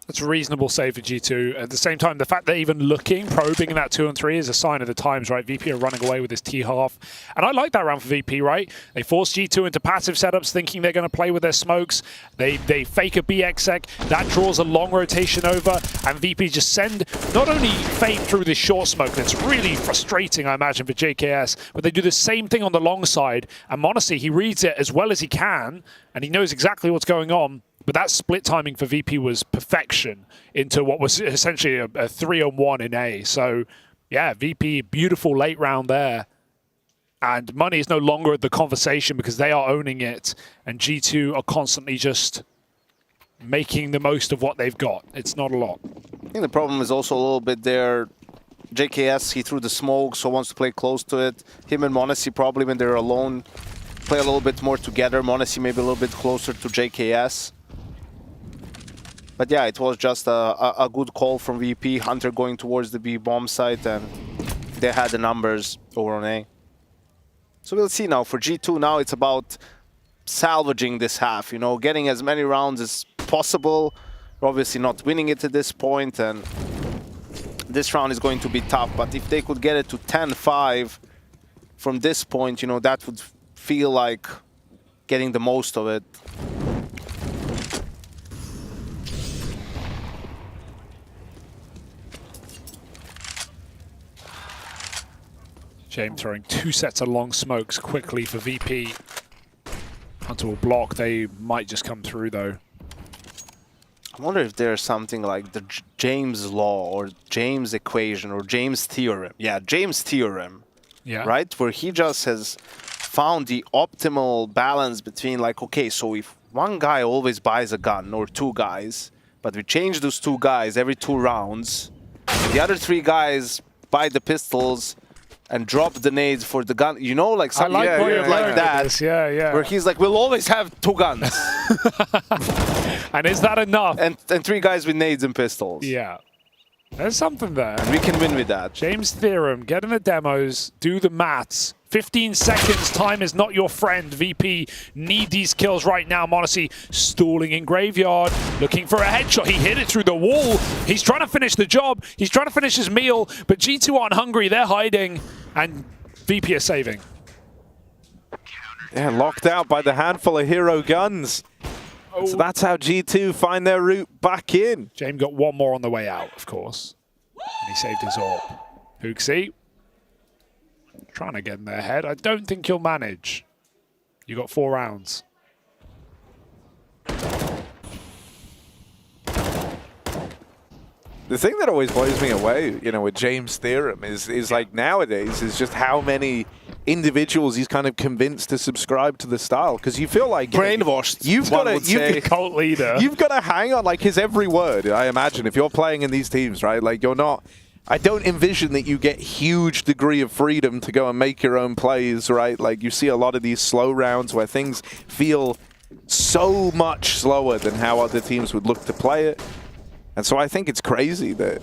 That's a reasonable save for G2. At the same time, the fact they're even looking, probing in that 2 and 3 is a sign of the times, right? VP are running away with this T half. And I like that round for VP, right? They force G2 into passive setups, thinking they're going to play with their smokes. They fake a BXEC. That draws a long rotation over. And VP just send not only fade through this short smoke, and it's really frustrating, I imagine, for JKS, but they do the same thing on the long side. And m0nesy, he reads it as well as he can, and he knows exactly what's going on. But that split timing for VP was perfection into what was essentially a 3-on-1 in A. So, yeah, VP, beautiful late round there. And Money is no longer the conversation because they are owning it. And G2 are constantly just making the most of what they've got. It's not a lot. I think the problem is also a little bit there. JKS, he threw the smoke, so wants to play close to it. Him and m0nesy probably when they're alone play a little bit more together. m0nesy maybe a little bit closer to JKS. But yeah, it was just a good call from VP. Hunter going towards the B bomb site, and they had the numbers over on A. So we'll see now. For G2 now, it's about salvaging this half, you know, getting as many rounds as possible. We're obviously not winning it at this point, and this round is going to be tough. But if they could get it to 10-5 from this point, you know, that would feel like getting the most of it. Jame throwing 2 sets of long smokes quickly for VP. Hunter will block. They might just come through, though. I wonder if there's something like the James Law or James Equation or James Theorem. Yeah, James Theorem. Yeah. Right? Where he just has found the optimal balance between, like, okay, so if one guy always buys a gun or 2 guys, but we change those 2 guys every 2 rounds, the other 3 guys buy the pistols and drop the nades for the gun, you know, like something like that. Yeah. Where he's like, we'll always have 2 guns. And is that enough? And 3 guys with nades and pistols. Yeah. There's something there. And we can win with that. James Theorem, get in the demos, do the maths. 15 seconds, time is not your friend. VP need these kills right now. m0nesy stalling in Graveyard, looking for a headshot. He hit it through the wall. He's trying to finish the job. He's trying to finish his meal, but G2 aren't hungry. They're hiding, and VP is saving. Yeah, locked out by the handful of hero guns. Oh. So that's how G2 find their route back in. Jame got 1 more on the way out, of course. And he saved his AWP. Hooksy trying to get in their head. I don't think you'll manage. You got 4 rounds. The thing that always blows me away, you know, with James' theorem is like nowadays is just how many individuals he's kind of convinced to subscribe to the style, because you feel like brainwashed. You've got to cult leader. You've got to hang on like his every word. I imagine if you're playing in these teams, right? Like you're not. I don't envision that you get huge degree of freedom to go and make your own plays, right? Like you see a lot of these slow rounds where things feel so much slower than how other teams would look to play it. And so I think it's crazy that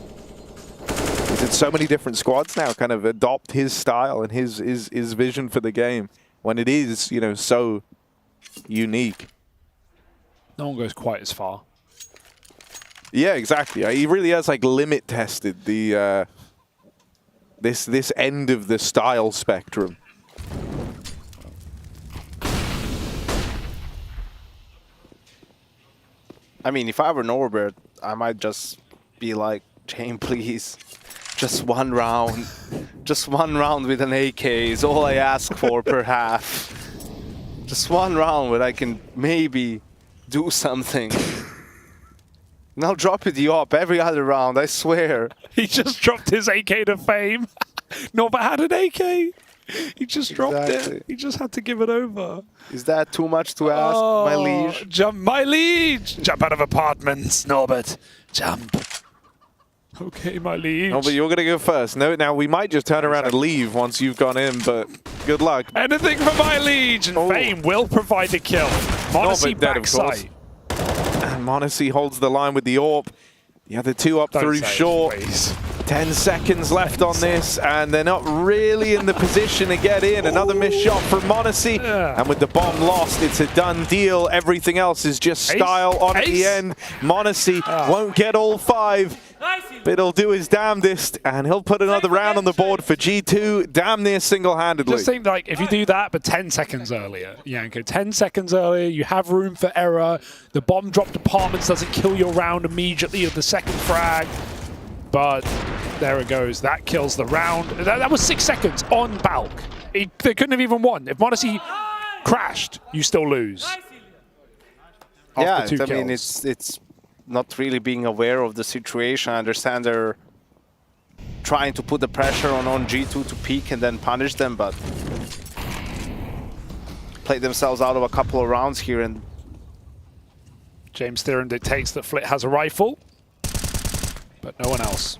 so many different squads now kind of adopt his style and his vision for the game when it is, you know, so unique. No one goes quite as far. Yeah, exactly. He really has like limit tested the this end of the style spectrum. I mean, if I were Norbert, I might just be like, Jame, please, just 1 round. Just 1 round with an AK is all I ask for per half. Just 1 round where I can maybe do something. Now drop it the op every other round, I swear. He just dropped his AK to fame. Norbert had an AK. He just dropped it. He just had to give it over. Is that too much to ask, my liege? Jump, my liege! Jump out of apartments, Norbert. Jump. Okay, my liege. No, but you're going to go first. No, now we might just turn around and leave once you've gone in, but good luck. Anything for my liege, and Fame will provide the kill. m0nesy backside. And m0nesy holds the line with the AWP. The other 2 up through short. 10 seconds left on this, and they're not really in the position to get in. Another missed shot from m0nesy, and with the bomb lost, it's a done deal. Everything else is just style on at the end. m0nesy won't get all 5, but he'll do his damnedest, and he'll put another round on the board for G2, damn near single-handedly. Just think, like, if you do that, but 10 seconds earlier, Yanko, 10 seconds earlier, you have room for error. The bomb dropped apartments doesn't kill your round immediately at the second frag. But there it goes. That kills the round. That was 6 seconds on Balk. They couldn't have even won. If m0nesy crashed, you still lose. Yeah, I mean, it's not really being aware of the situation. I understand they're trying to put the pressure on G2 to peak and then punish them, but play themselves out of a couple of rounds here. And James Theron dictates that Flit has a rifle, but no one else.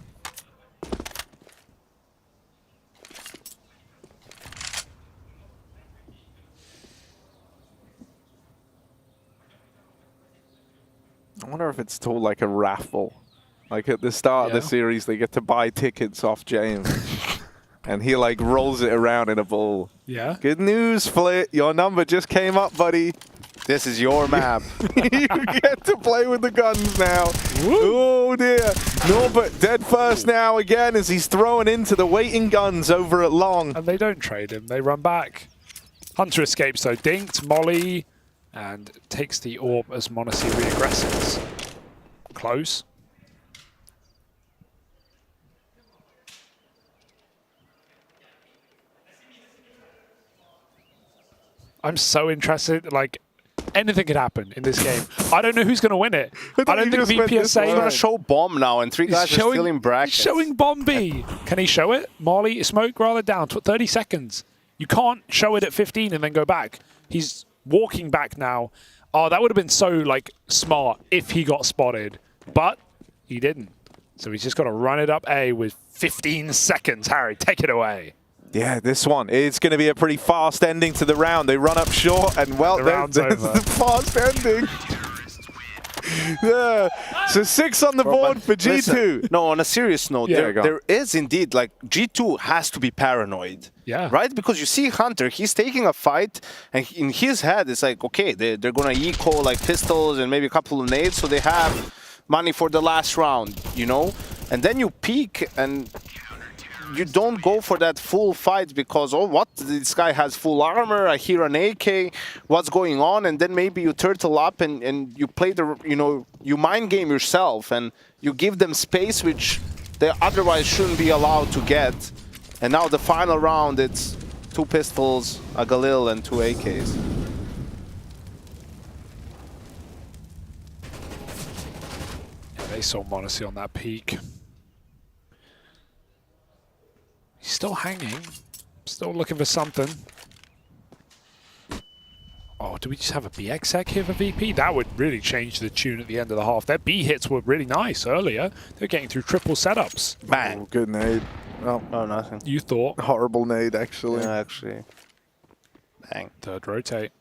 I wonder if it's still like a raffle. Like at the start of the series, they get to buy tickets off James. And he like rolls it around in a ball. Yeah. Good news, Flit. Your number just came up, buddy. This is your map. You get to play with the guns now. Oh dear. Norbert dead first now again as he's thrown into the waiting guns over at Long. And they don't trade him. They run back. Hunter escapes though. Dinked, Molly, and takes the orb as m0nesy reaggresses. Close. I'm so interested. Like, anything could happen in this game. I don't know who's going to win it. I don't think VPSA... He's going to show bomb now, and 3 guys are still in brackets. He's showing bomb B. Can he show it? Molly, smoke rather down. 30 seconds. You can't show it at 15 and then go back. He's walking back now. Oh, that would have been so, like, smart if he got spotted. But he didn't. So he's just got to run it up A with 15 seconds. Harry, take it away. Yeah, this one, it's going to be a pretty fast ending to the round. They run up short, and well, there's the fast ending. Yeah, so 6 on the board for G2. Listen, no, on a serious note, there is indeed, like, G2 has to be paranoid. Yeah. Right? Because you see Hunter, he's taking a fight, and in his head, it's like, okay, they're going to eco, like, pistols and maybe a couple of nades, so they have money for the last round, you know? And then you peek, and you don't go for that full fight because, oh, what? This guy has full armor, I hear an AK, what's going on? And then maybe you turtle up and you play the, you know, you mind game yourself and you give them space which they otherwise shouldn't be allowed to get. And now the final round, it's 2 pistols, a Galil, and 2 AKs. Yeah, they saw m0nesy on that peak. He's still hanging, still looking for something. Oh, do we just have a BX sec here for VP? That would really change the tune at the end of the half. Their B hits were really nice earlier. They're getting through triple setups. Bang. Oh, good nade. Oh, nothing. You thought? Horrible nade, actually. Yeah, actually. Bang. Third rotate.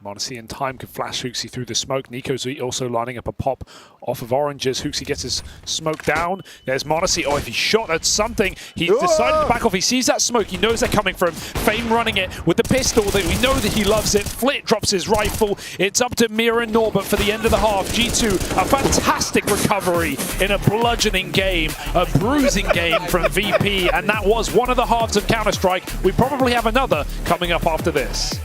m0nesy in time could flash HooXi through the smoke. Nico's also lining up a pop off of oranges. HooXi gets his smoke down. There's m0nesy. Oh, if he shot at something, he decided to back off. He sees that smoke. He knows they're coming for him. Fame running it with the pistol. We know that he loves it. Flit drops his rifle. It's up to Mira and Norbert for the end of the half. G2, a fantastic recovery in a bludgeoning game, a bruising game from VP, and that was one of the halves of Counter-Strike. We probably have another coming up after this.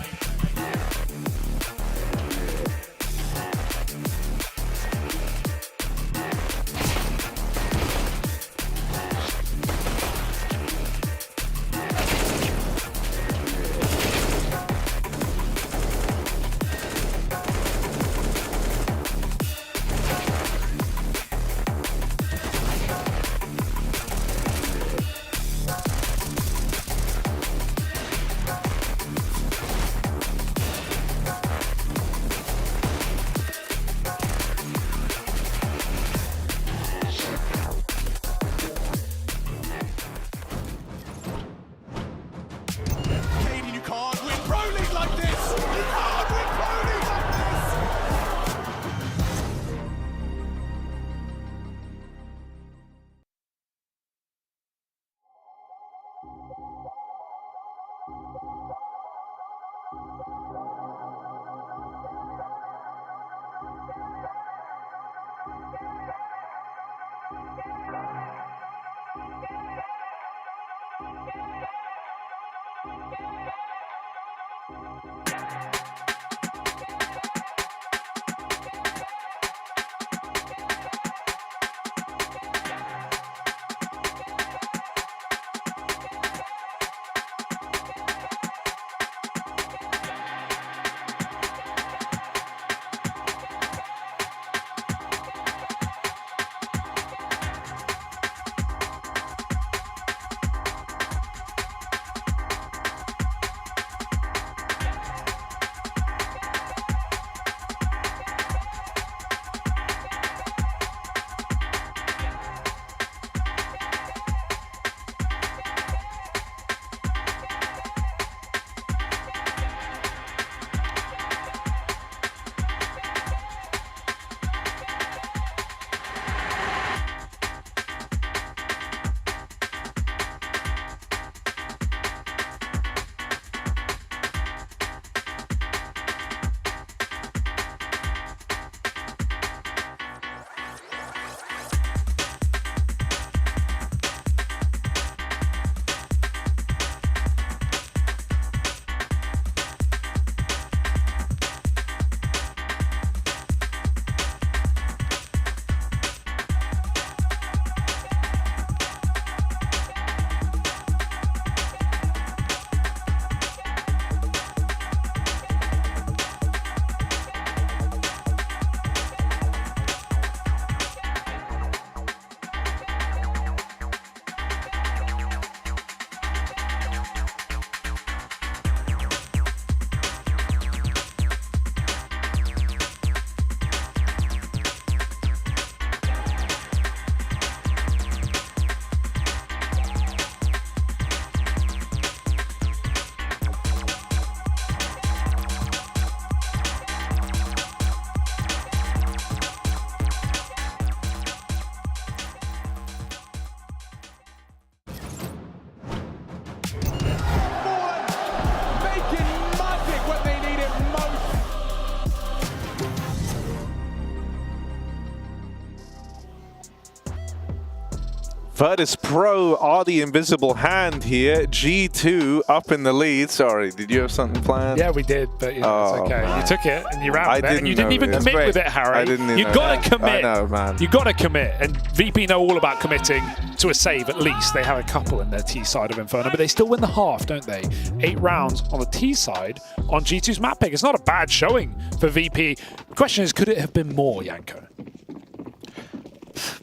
Virtus.pro are the invisible hand here. G2 up in the lead. Sorry, did you have something planned? Yeah, we did, but it's okay. Man. You took it and you ran with it, and you didn't know even it. commit with it, Harry. I didn't You know got that. to commit. I know, man. You got to commit, and VP know all about committing to a save. At least they have a couple in their T side of Inferno, but they still win the half, don't they? 8 rounds on the T side on G2's map pick. It's not a bad showing for VP. The question is, could it have been more, Yanko?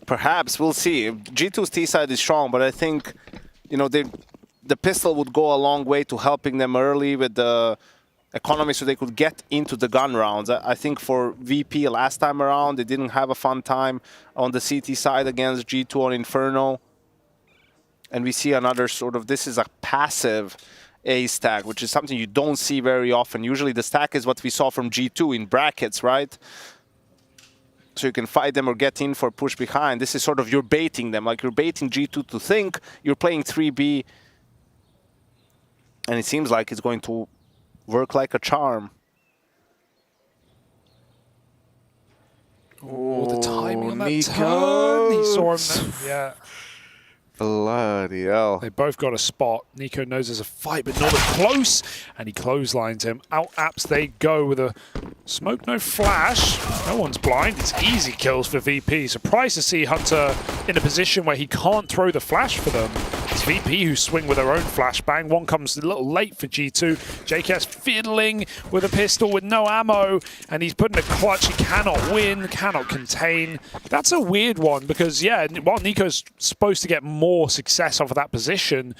Perhaps, we'll see. G2's T side is strong, but I think, you know, the pistol would go a long way to helping them early with the economy so they could get into the gun rounds. I think for VP last time around, they didn't have a fun time on the CT side against G2 on Inferno. And we see another sort of, this is a passive A stack, which is something you don't see very often. Usually the stack is what we saw from G2 in brackets, right? So you can fight them or get in for push behind. This is sort of, you're baiting them, like you're baiting G2 to think you're playing 3B. And it seems like it's going to work like a charm. Oh, the timing on that Nico. turn. He saw him. Yeah. Bloody hell. They both got a spot. Nico knows there's a fight, but not as close. And he clotheslines him. Out apps they go with a smoke, no flash. No one's blind. It's easy kills for VP. Surprised to see Hunter in a position where he can't throw the flash for them. It's VP who swing with their own flashbang. One comes a little late for G2. JKS fiddling with a pistol with no ammo. And he's putting a clutch. He cannot win, cannot contain. That's a weird one because, yeah, while Nico's supposed to get more success off of that position,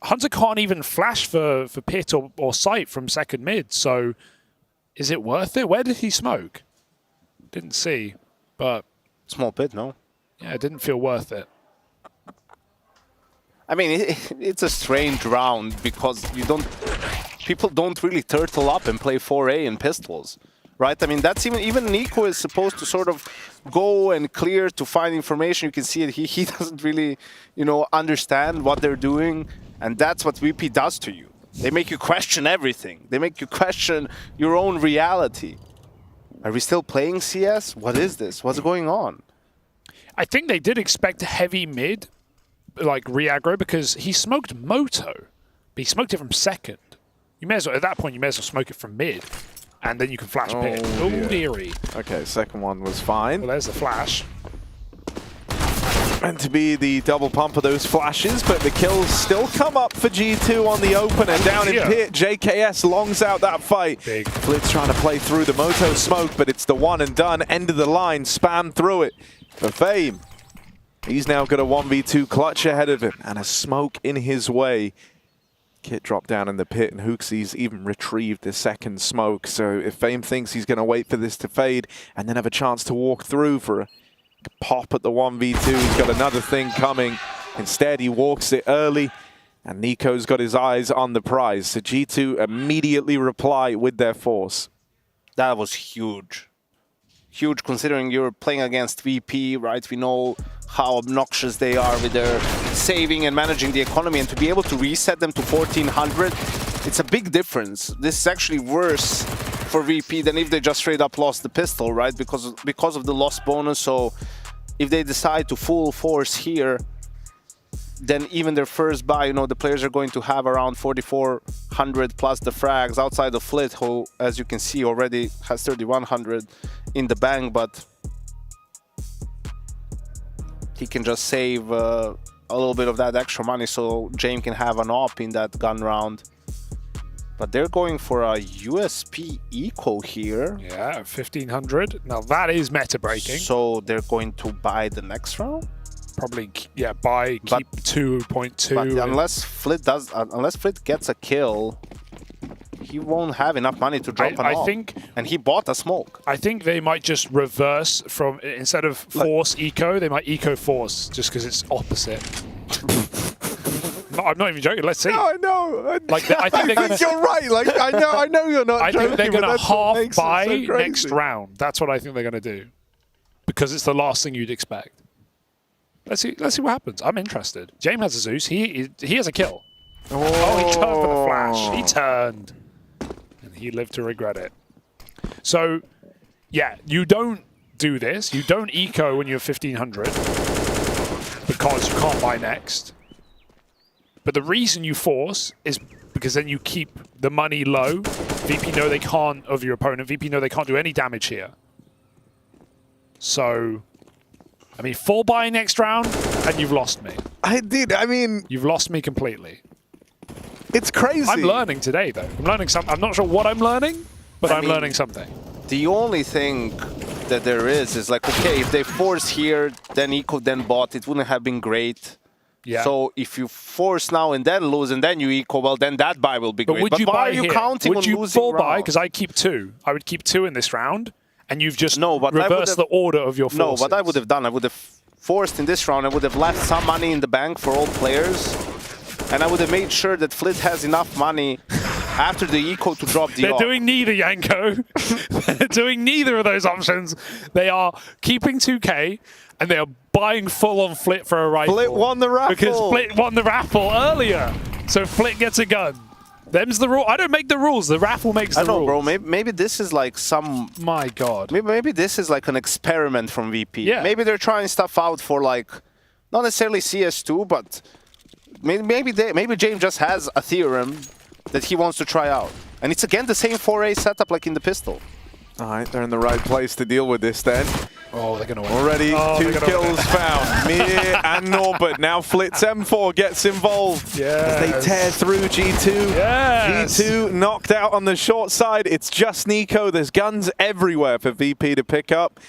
Hunter can't even flash for pit or sight from second mid. So is it worth it? Where did he smoke? Didn't see, but small pit, no? Yeah, it didn't feel worth it. I mean, it's a strange round because people don't really turtle up and play 4A in pistols, right? I mean, that's even Nico is supposed to sort of go and clear to find information. You can see it. He doesn't really, you know, understand what they're doing, and that's what VP does to you. They make you question everything. They make you question your own reality. Are we still playing CS? What is this? What's going on? I think they did expect heavy mid, like re-aggro, because he smoked Moto, but he smoked it from second. You may as well, at that point, you may as well smoke it from mid, and then you can flash pit. Oh, dearie. Okay, second one was fine. Well, there's the flash. Meant to be the double pump of those flashes, but the kills still come up for G2 on the opener. Down in pit, JKS longs out that fight. Flit's trying to play through the Moto smoke, but it's the one and done. End of the line, spam through it for Fame. He's now got a 1v2 clutch ahead of him and a smoke in his way. Kit dropped down in the pit and Hooksy's even retrieved the second smoke. So if Fame thinks he's going to wait for this to fade and then have a chance to walk through for a pop at the 1v2, he's got another thing coming. Instead, he walks it early and Nico's got his eyes on the prize. So G2 immediately reply with their force. That was huge. Huge considering you're playing against VP, right? We know how obnoxious they are with their saving and managing the economy, and to be able to reset them to 1400, it's a big difference. This is actually worse for VP than if they just straight up lost the pistol, right? Because of the loss bonus. So if they decide to full force here, then even their first buy, you know, the players are going to have around 4,400 plus the frags outside of Flit, who, as you can see, already has 3,100 in the bank, but he can just save a little bit of that extra money so Jame can have an op in that gun round. But they're going for a USP eco here. Yeah, 1,500. Now that is meta breaking. So they're going to buy the next round? Probably, yeah, buy, keep 2.2. But unless Flit gets a kill, he won't have enough money to drop an op. And he bought a smoke. I think they might just reverse from, instead of force eco, they might eco force, just because it's opposite. No, I'm not even joking. Let's see. No, I know. Like, I think you're right. Like, I know you're not I joking. think they're going to half buy so next round. That's what I think they're going to do. Because it's the last thing you'd expect. Let's see what happens. I'm interested. Jame has a Zeus. He has a kill. Oh, he turned for the flash. He turned. And he lived to regret it. So, yeah, you don't do this. You don't eco when you're 1,500. But because you can't buy next. But the reason you force is because then you keep the money low. VP know they can't, of your opponent, VP know they can't do any damage here. So, I mean, full buy next round, and you've lost me. I mean... You've lost me completely. It's crazy. I'm learning today, though. I'm learning something. I'm not sure what I'm learning, but I'm learning something. The only thing that there is like, okay, if they force here, then eco, then bot, it wouldn't have been great. Yeah. So if you force now and then lose and then you eco, well, then that buy will be great. Would you why buy are you here? counting Would on you losing full buy? rounds? Because I keep 2. I would keep 2 in this round, and you've just but reversed the order of your forces. No, what I would have done, I would have forced in this round, I would have left some money in the bank for all players, and I would have made sure that Flit has enough money after the eco to drop the They're off. doing neither, Yanko. They're doing neither of those options. They are keeping 2K, and they are buying full on Flit for a rifle. Flit won the raffle. Because Flit won the raffle earlier. So Flit gets a gun. Them's the rule. I don't make the rules. The raffle makes the rules. I know, bro. Maybe this is like some... My God. Maybe this is like an experiment from VP. Yeah. Maybe they're trying stuff out for like, not necessarily CS2, but maybe Jame just has a theorem that he wants to try out. And it's again the same 4A setup like in the pistol. All right, they're in the right place to deal with this then. Oh, they're going to win. Already 2 kills found. Mir and Norbert. Now Flitz M4 gets involved. Yes. As they tear through G2. Yes. G2 knocked out on the short side. It's just Nico. There's guns everywhere for VP to pick up.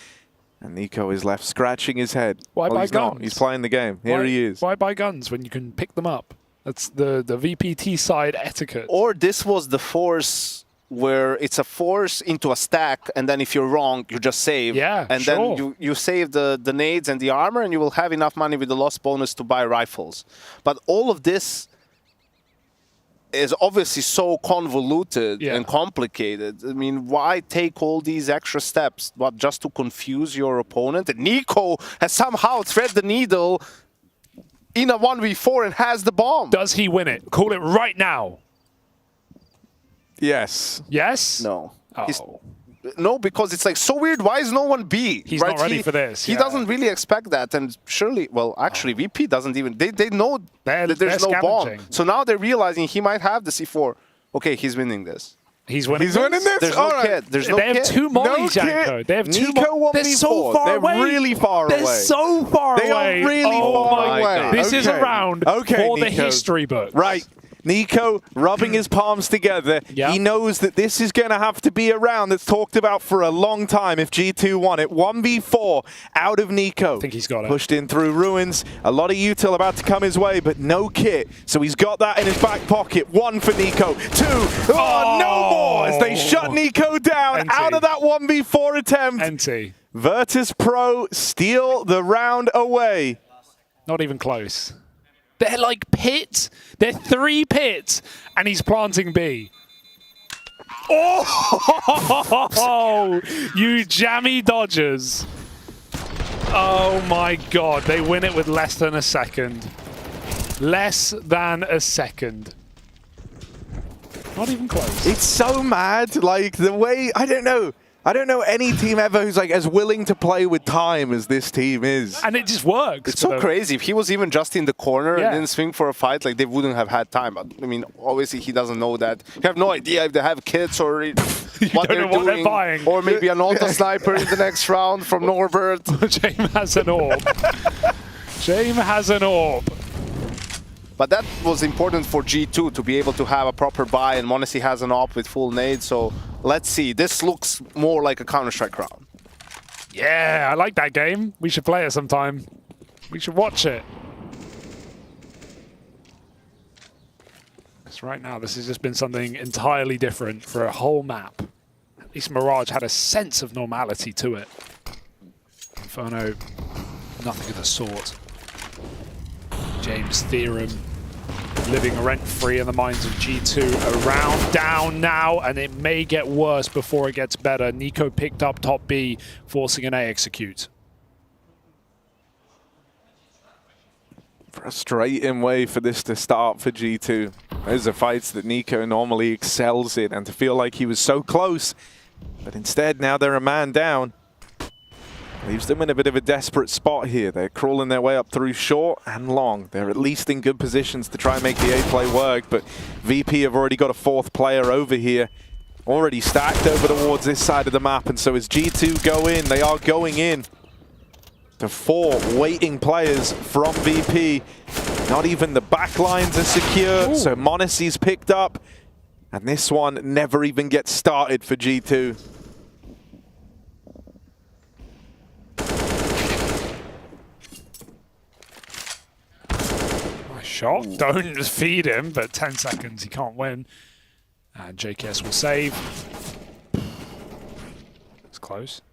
And Nico is left scratching his head. Why buy he's not. guns? He's playing the game. Here he is. Why buy guns when you can pick them up? That's the VPT side etiquette. Or this was the force where it's a force into a stack, and then if you're wrong, you just save. Yeah, and then you save the nades and the armor, and you will have enough money with the loss bonus to buy rifles. But all of this is obviously so convoluted and complicated. I mean, why take all these extra steps? What, just to confuse your opponent? And Nico has somehow threaded the needle in a 1v4 and has the bomb. Does he win it? Call it right now. Yes. Yes? No. Oh. No, because it's like so weird. Why is no one B? He's not ready for this. He doesn't really expect that. And surely, well, actually, VP doesn't even. They know that there's no bomb. So now they're realizing he might have the C4. Okay, he's winning this. He's winning He's winning this? There's All no right. kid. There's no They have kid. 2 mollies, No Janko. kid. They have 2 Nico won They're so before. far They're away. really far They're away. so far They away. are really far away. This is a Okay. round for the Nico. history books. Right. Nico rubbing his palms together. He knows that this is going to have to be a round that's talked about for a long time if G2 won it. 1v4 out of Nico. I think he's got it. Pushed in through ruins. A lot of util about to come his way, but no kit. So he's got that in his back pocket. 1 for Nico. 2. Oh, no more as they shut Nico down out of that 1v4 attempt. NT. Virtus.pro steal the round away. Not even close. They're like pits. They're 3 pits, and he's planting B. Oh, you jammy dodgers. Oh my God, they win it with less than a second. Less than a second. Not even close. It's so mad, like the way, I don't know any team ever who's like as willing to play with time as this team is. And it just works. It's so crazy. If he was even just in the corner Yeah. and didn't swing for a fight, like they wouldn't have had time. But I mean, obviously he doesn't know that. You have no idea if they have kits or what they're know what they're doing, buying. or maybe an auto sniper in the next round from Norbert. Jame has an orb. Jame has an orb. But that was important for G2 to be able to have a proper buy, and m0nesy has an op with full nade, so let's see. This looks more like a Counter-Strike round. Yeah, I like that game. We should play it sometime. We should watch it. Because right now, this has just been something entirely different for a whole map. At least Mirage had a sense of normality to it. Inferno, nothing of the sort. James' theorem living rent-free in the minds of G2. A round down now, and it may get worse before it gets better. Nico picked up top B, forcing an A execute. Frustrating way for this to start for G2. Those are fights that Nico normally excels in, and to feel like he was so close, but instead now they're a man down. Leaves them in a bit of a desperate spot here. They're crawling their way up through short and long. They're at least in good positions to try and make the A play work, but VP have already got a fourth player over here, already stacked over towards this side of the map, and so as G2 go in, they are going in. The 4 waiting players from VP. Not even the back lines are secure, so M0nesy's picked up, and this one never even gets started for G2. Shot. Don't just feed him, but 10 seconds, he can't win. And JKS will save. It's close.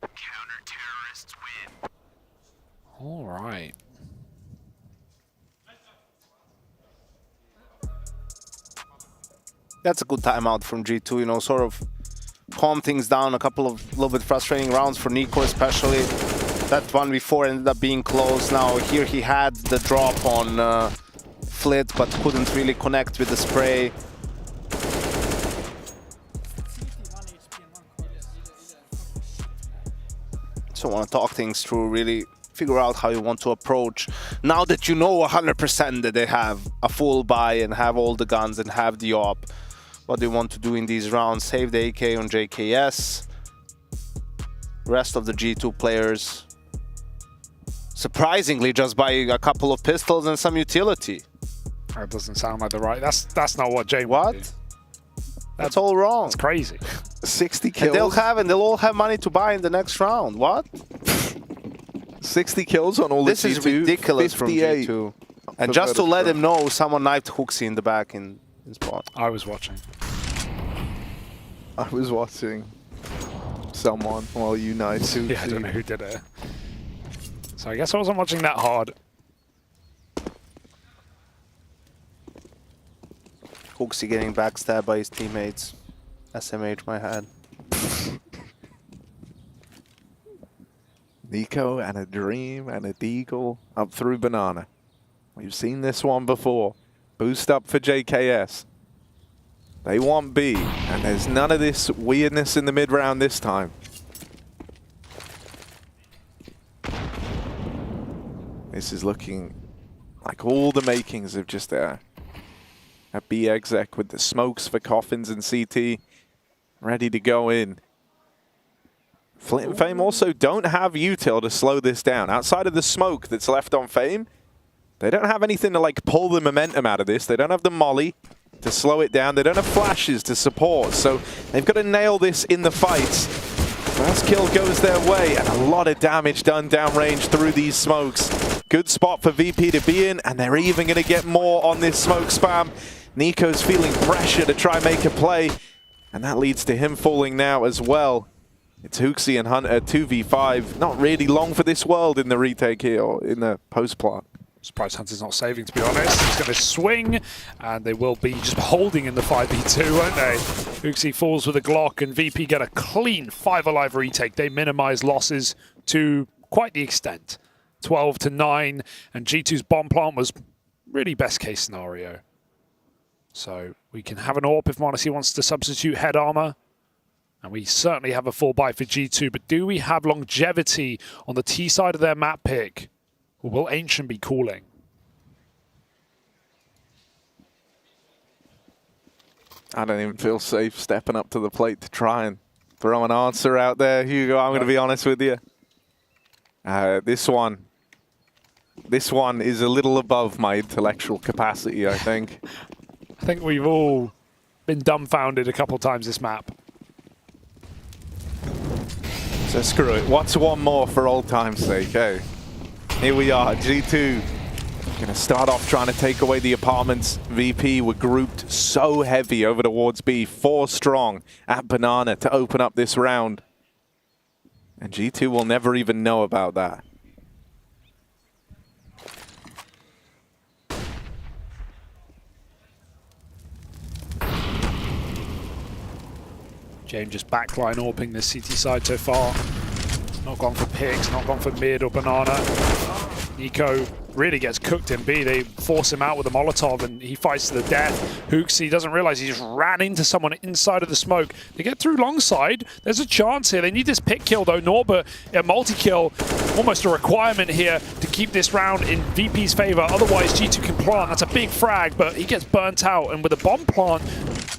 Counter-terrorists win. All right. That's a good timeout from G2, you know, sort of calm things down. A couple of little bit frustrating rounds for Nico especially. That one before ended up being close. Now here he had the drop on Flit, but couldn't really connect with the spray. So I want to talk things through, really figure out how you want to approach. Now that you know 100% that they have a full buy and have all the guns and have the op, what do you want to do in these rounds? Save the AK on JKS. Rest of the G2 players, surprisingly, just buy a couple of pistols and some utility. That doesn't sound like the right. That's not what Jame. What? That's all wrong. It's crazy. 60 kills. And they'll all have money to buy in the next round. What? 60 kills on all the G2. This is ridiculous from G2. And just to let him know, someone knifed Hooksy in the back in spot. I was watching. I was watching someone while you knifed. Yeah, I don't know who did it. So I guess I wasn't watching that hard. Hooksy getting backstabbed by his teammates. SMH my head. Nico and a Dream and a Deagle up through Banana. We've seen this one before. Boost up for JKS. They want B, and there's none of this weirdness in the mid round this time. This is looking like all the makings of just a B exec with the smokes for Coffins and CT ready to go in. Flint and Fame also don't have util to slow this down. Outside of the smoke that's left on Fame, they don't have anything to like pull the momentum out of this. They don't have the molly to slow it down. They don't have flashes to support. So they've got to nail this in the fights. First kill goes their way, and a lot of damage done downrange through these smokes. Good spot for VP to be in, and they're even going to get more on this smoke spam. Nico's feeling pressure to try and make a play, and that leads to him falling now as well. It's Hooksy and Hunter 2v5. Not really long for this world in the retake here, or in the post-plot. Surprised Hunter's not saving, to be honest. He's going to swing, and they will be just holding in the 5v2, won't they? Hooksy falls with a Glock, and VP get a clean 5 alive retake. They minimize losses to quite the extent. 12-9, and G2's bomb plant was really best case scenario. So we can have an AWP if M0nesy wants to substitute head armor. And we certainly have a full buy for G2, but do we have longevity on the T side of their map pick? Or will Ancient be calling? I don't even feel safe stepping up to the plate to try and throw an answer out there, Hugo. I'm going to be honest with you. This one is a little above my intellectual capacity, I think. I think we've all been dumbfounded a couple times this map. So screw it. What's one more for old time's sake, hey? Here we are, G2. Gonna start off trying to take away the apartments. VP were grouped so heavy over towards B, 4 strong at Banana to open up this round. And G2 will never even know about that. Jame just backline AWPing the CT side so far. Not gone for picks, not gone for mid or Banana. Nico really gets cooked in B. They force him out with a Molotov and he fights to the death. Hooksy doesn't realize he just ran into someone inside of the smoke. They get through long side. There's a chance here. They need this pick kill though. Norbert, a multi-kill, almost a requirement here to keep this round in VP's favor. Otherwise, G2 can plant. That's a big frag, but he gets burnt out. And with a bomb plant,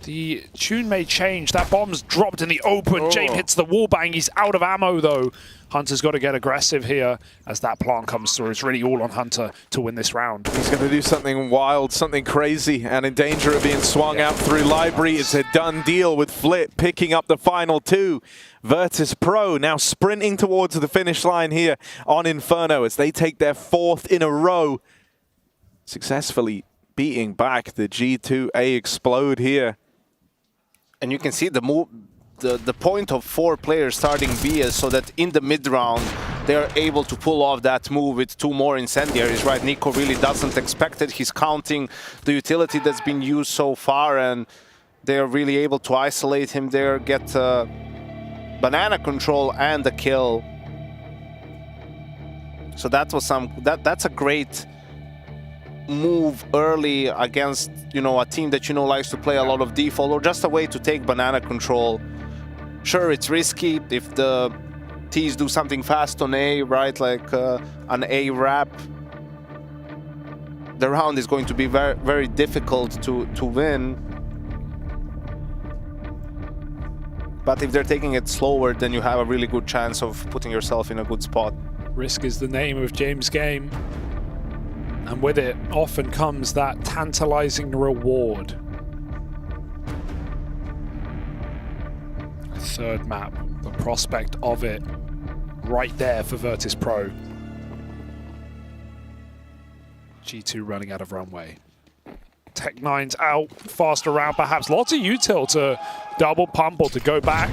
the tune may change. That bomb's dropped in the open. Jame hits the wall bang. He's out of ammo though. Hunter's got to get aggressive here as that plant comes through. It's really all on Hunter to win this round. He's going to do something wild, something crazy, and in danger of being swung out through Library. It's a done deal with Flit picking up the final 2. Virtus.pro now sprinting towards the finish line here on Inferno as they take their 4th in a row, successfully beating back the G2A Explode here. And you can see the move. The point of 4 players starting B is so that in the mid-round they're able to pull off that move with 2 more incendiaries, right? Nico really doesn't expect it. He's counting the utility that's been used so far, and they're really able to isolate him there, get banana control and the kill. So that was that's a great move early against, you know, a team that, you know, likes to play a lot of default, or just a way to take banana control. Sure, it's risky if the T's do something fast on A, right, like an A wrap. The round is going to be very, very difficult to win. But if they're taking it slower, then you have a really good chance of putting yourself in a good spot. Risk is the name of James' game. And with it often comes that tantalizing reward. Third map, the prospect of it right there for Virtus.pro. G2 running out of runway. Tech9's out, fast around, perhaps lots of util to double pump or to go back.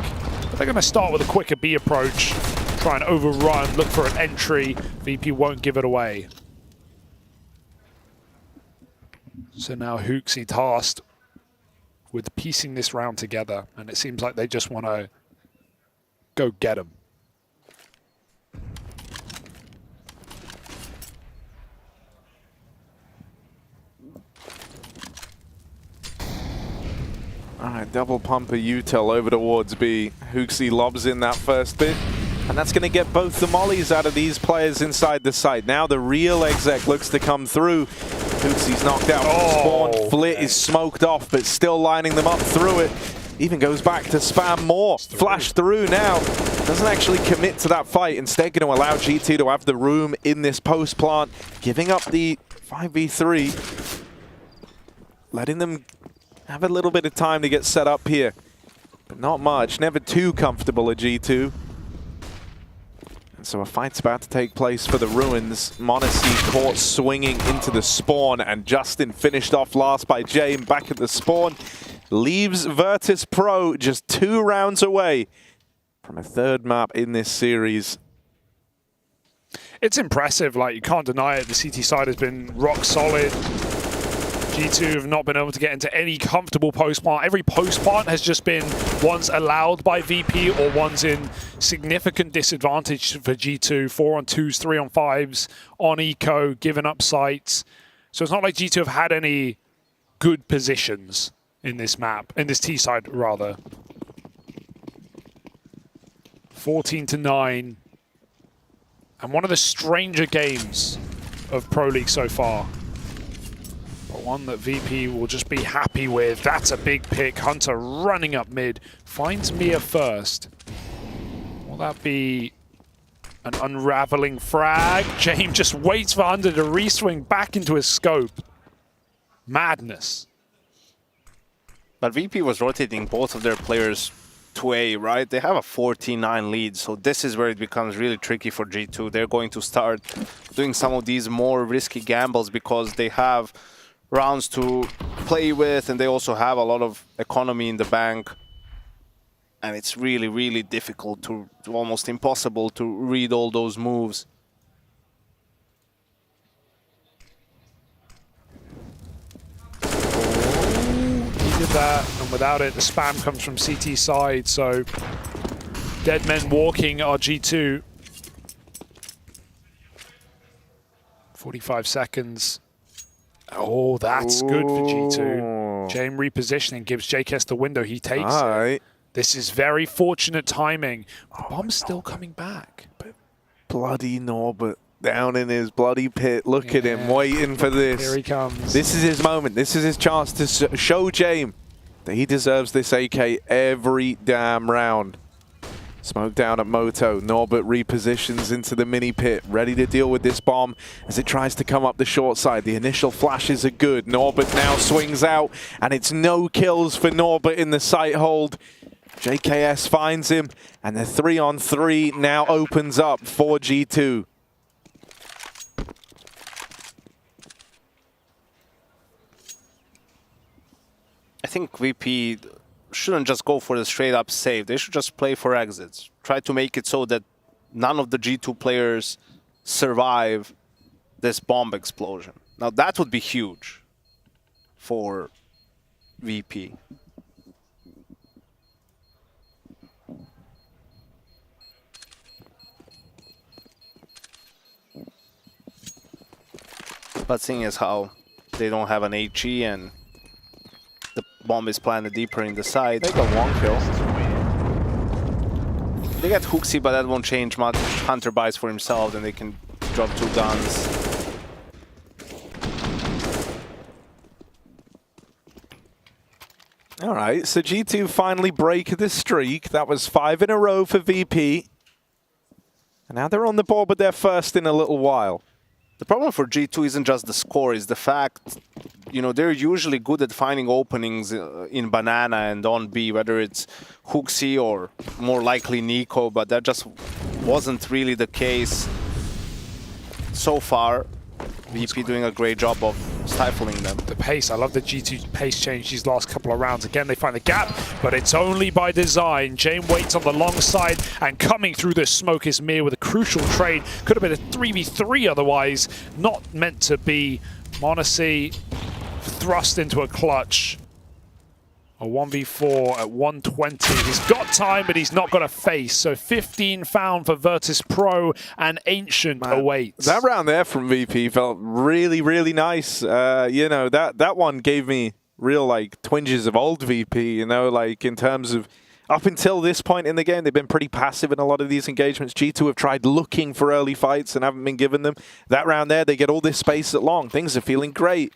But they're going to start with a quicker B approach, try and overrun, look for an entry. VP won't give it away. So now Hooksy tasked with piecing this round together, and it seems like they just want to go get him. All right, double pumper util over towards B. Hooksy lobs in that first bit, and that's going to get both the mollies out of these players inside the site. Now the real exec looks to come through. Hooksy's knocked out from spawn. Flit is smoked off, but still lining them up through it. Even goes back to spam more. Flash through now. Doesn't actually commit to that fight. Instead going to allow G2 to have the room in this post plant. Giving up the 5v3. Letting them have a little bit of time to get set up here. But not much. Never too comfortable at G2. So a fight's about to take place for the Ruins. M0nesy caught swinging into the spawn, and Justin finished off last by Jame back at the spawn. Leaves Virtus.pro just 2 rounds away from a 3rd map in this series. It's impressive, like, you can't deny it. The CT side has been rock solid. G2 have not been able to get into any comfortable post plant. Every post plant has just been ones allowed by VP or ones in significant disadvantage for G2. 4-on-2s, 3-on-5s, on eco, giving up sites. So it's not like G2 have had any good positions in this map, in this T side rather. 14-9. And one of the stranger games of Pro League so far. But one that VP will just be happy with. That's a big pick. Hunter running up mid. Finds Mia first. Will that be an unraveling frag? Jame just waits for Hunter to re-swing back into his scope. Madness. But VP was rotating both of their players to A, right? They have a 14-9 lead, so this is where it becomes really tricky for G2. They're going to start doing some of these more risky gambles because they have rounds to play with, and they also have a lot of economy in the bank. And it's really, really difficult to almost impossible to read all those moves. Needed that, and without it, the spam comes from CT side, so dead men walking are G2. 45 seconds. Oh, that's good for G2. Jame repositioning gives JKS the window. He takes it. This is very fortunate timing. The bomb's still coming back. Bloody Norbert down in his bloody pit. Look at him waiting for this. Here he comes. This is his moment. This is his chance to show Jame that he deserves this AK every damn round. Smoke down at Moto. Norbert repositions into the mini pit, ready to deal with this bomb as it tries to come up the short side. The initial flashes are good. Norbert now swings out, and it's no kills for Norbert in the sight hold. JKS finds him, and the 3-on-3 now opens up for G2. I think VP shouldn't just go for the straight up save. They should just play for exits. Try to make it so that none of the G2 players survive this bomb explosion. Now that would be huge for VP. But seeing as how they don't have an HE and the bomb is planted deeper in the side. They got one kill. They get Hooksy, but that won't change much. Hunter buys for himself, then they can drop 2 guns. All right, so G2 finally break the streak. That was 5 in a row for VP. And now they're on the board, but they're first in a little while. The problem for G2 isn't just the score, it's the fact, you know, they're usually good at finding openings in Banana and on B, whether it's Hooksy or more likely Nico, but that just wasn't really the case so far. VP doing a great job of stifling them. The pace, I love the G2 pace change these last couple of rounds. Again, they find the gap, but it's only by design. Jame waits on the long side, and coming through the smoke is Mir with a crucial trade. Could have been a 3v3 otherwise, not meant to be. M0nesy thrust into a clutch. A 1v4 at 120. He's got time, but he's not got a face. So 15 found for Virtus.pro, and Ancient awaits. That round there from VP felt really, really nice. You know, that one gave me real, like, twinges of old VP, you know, like, in terms of up until this point in the game, they've been pretty passive in a lot of these engagements. G2 have tried looking for early fights and haven't been given them. That round there, they get all this space at long. Things are feeling great.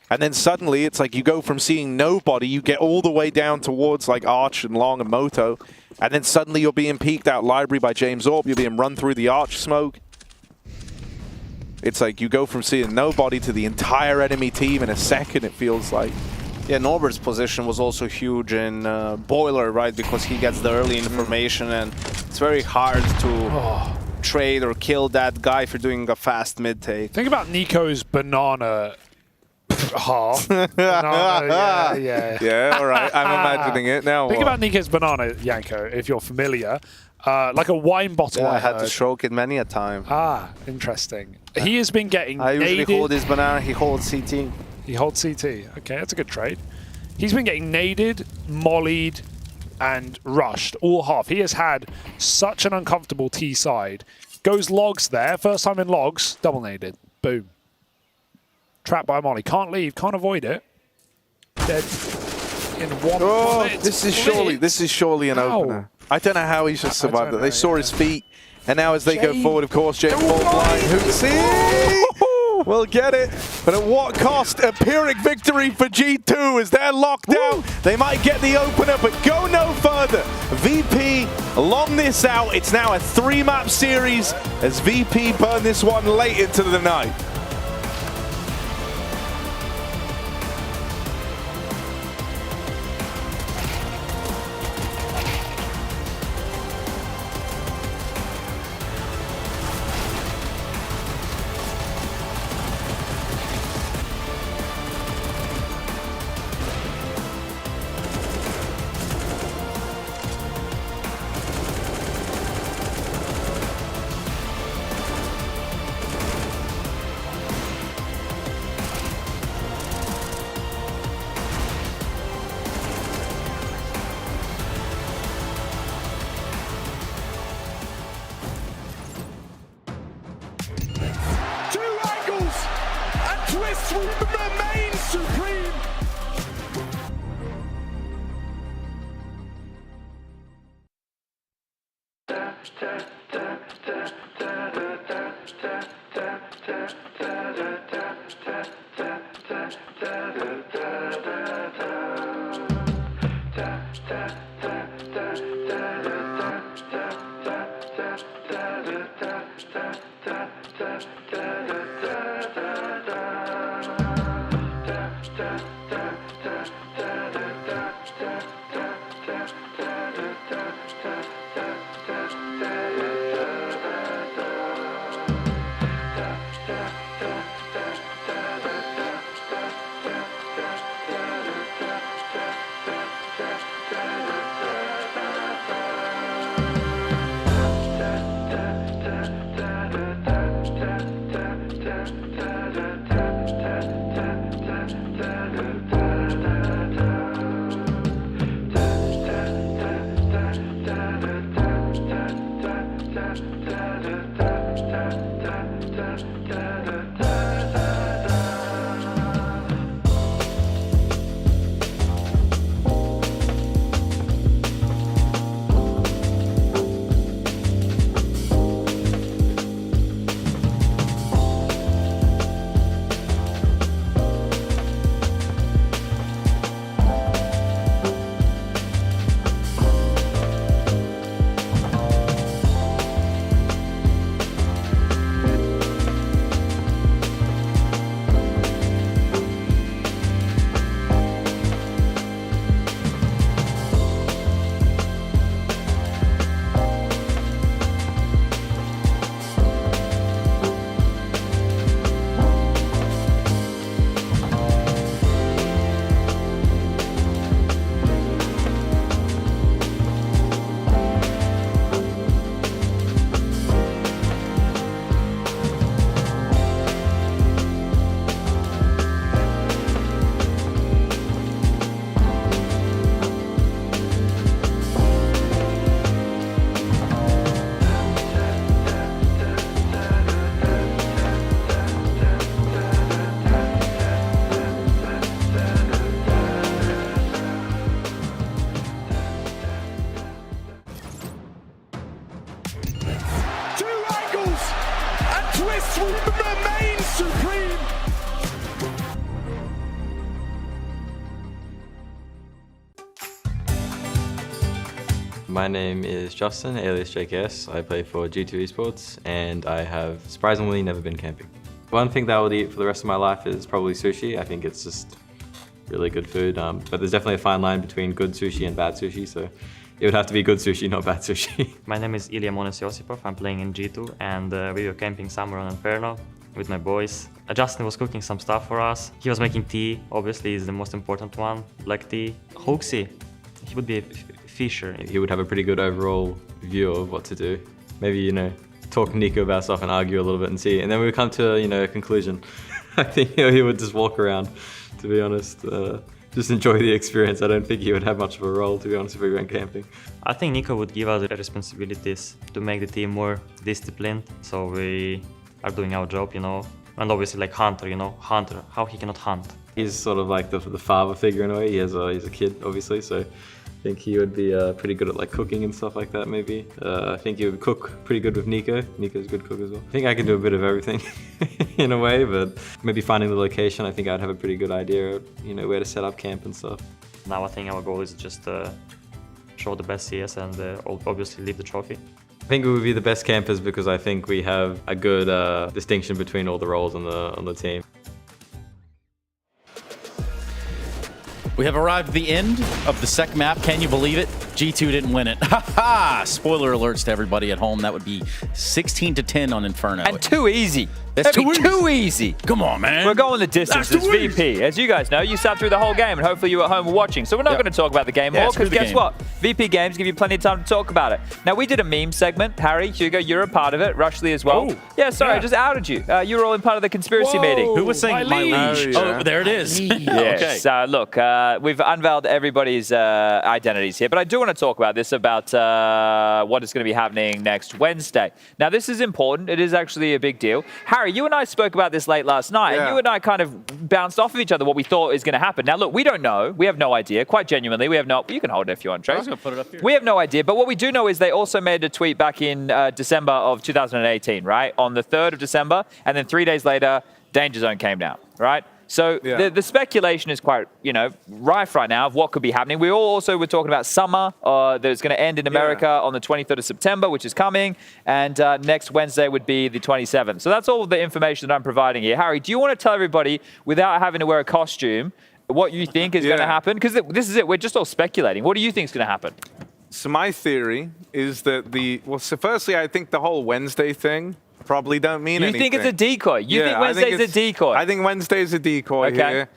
And then suddenly, it's like you go from seeing nobody, you get all the way down towards like Arch and Long and Moto, and then suddenly you're being peeked out library by James Orb, you're being run through the Arch smoke. It's like you go from seeing nobody to the entire enemy team in a second, it feels like. Yeah, Norbert's position was also huge in Boiler, right? Because he gets the early information, and it's very hard to trade or kill that guy if you're doing a fast mid-take. Think about Nico's banana half. Banana, yeah, all right. I'm imagining it now. Think about Nico's banana, Yanko, if you're familiar. Like a wine bottle. Yeah, I had to stroke it many a time. Ah, interesting. He has been getting I usually naded. hold his banana, he holds CT. He holds CT. Okay, that's a good trade. He's been getting naded, mollied, and rushed all half. He has had such an uncomfortable T side. Goes logs there. First time in logs, double naded. Boom. Trapped by Molly. Can't leave, can't avoid it. Dead in one bullet. This is surely an opener. I don't know how he's just survived it. They saw his feet, and now as they go forward, of course, Jame falls blind. Hooksy will get it, but at what cost? A Pyrrhic victory for G2 as they're locked out. They might get the opener, but go no further. VP long this out. It's now a 3-map series as VP burn this one late into the night. will remain supreme. My name is Justin, alias JKS. I play for G2 Esports, and I have surprisingly never been camping. One thing that I would eat for the rest of my life is probably sushi. I think it's just really good food, but there's definitely a fine line between good sushi and bad sushi, so it would have to be good sushi, not bad sushi. My name is M0nesy. I'm playing in G2, and we were camping somewhere on Inferno with my boys. Justin was cooking some stuff for us. He was making tea, obviously is the most important one, black tea. Hoaxy, he would be a fisher. He would have a pretty good overall view of what to do. Maybe, you know, talk Nico about stuff and argue a little bit and see, and then we would come to, you know, a conclusion. I think he would just walk around, to be honest. Just enjoy the experience. I don't think he would have much of a role, to be honest, if we went camping. I think Nico would give us the responsibilities to make the team more disciplined, so we are doing our job, you know. And obviously like Hunter, you know, Hunter, how he cannot hunt. He's sort of like the father figure in a way. He's a kid, obviously, so I think he would be pretty good at like cooking and stuff like that, maybe. I think he would cook pretty good with Nico. Nico's a good cook as well. I think I can do a bit of everything in a way, but maybe finding the location, I think I'd have a pretty good idea of, you know, where to set up camp and stuff. Now I think our goal is just show the best CS and obviously leave the trophy. I think we would be the best campers because I think we have a good distinction between all the roles on the team. We have arrived at the end of the SEC map. Can you believe it? G2 didn't win it. Ha ha! Spoiler alerts to everybody at home. That would be 16-10 on Inferno. And too easy. That's too easy. Come on, man. We're going the distance. It's VP. As you guys know, you sat through the whole game, and hopefully you at home were watching. So we're not going to talk about the game more, because guess what? VP games give you plenty of time to talk about it. Now, we did a meme segment. Harry, Hugo, you're a part of it. Rushley as well. I just outed you. You were all in part of the conspiracy meeting. Who was saying my liege? Oh, there it is. Yes. Okay. Look, we've unveiled everybody's identities here, but I do want to talk about this, about what is going to be happening next Wednesday. Now, this is important. It is actually a big deal. Harry, Harry, you and I spoke about this late last night, and you and I kind of bounced off of each other what we thought is going to happen. Now, look, we don't know. We have no idea. Quite genuinely, we have no... You can hold it if you want, Trace. I was going to put it up here. We have no idea, but what we do know is they also made a tweet back in December of 2018, right? On the 3rd of December, and then 3 days later, Danger Zone came down, right? So the speculation is quite, rife right now of what could be happening. We all also were talking about summer that's going to end in America on the 23rd of September, which is coming, and next Wednesday would be the 27th. So that's all the information that I'm providing here. Harry, do you want to tell everybody, without having to wear a costume, what you think is going to happen? Because this is it. We're just all speculating. What do you think is going to happen? So my theory is that so firstly, I think the whole Wednesday thing probably don't mean anything. You think it's a decoy? You think Wednesday's a decoy? I think Wednesday's a decoy here.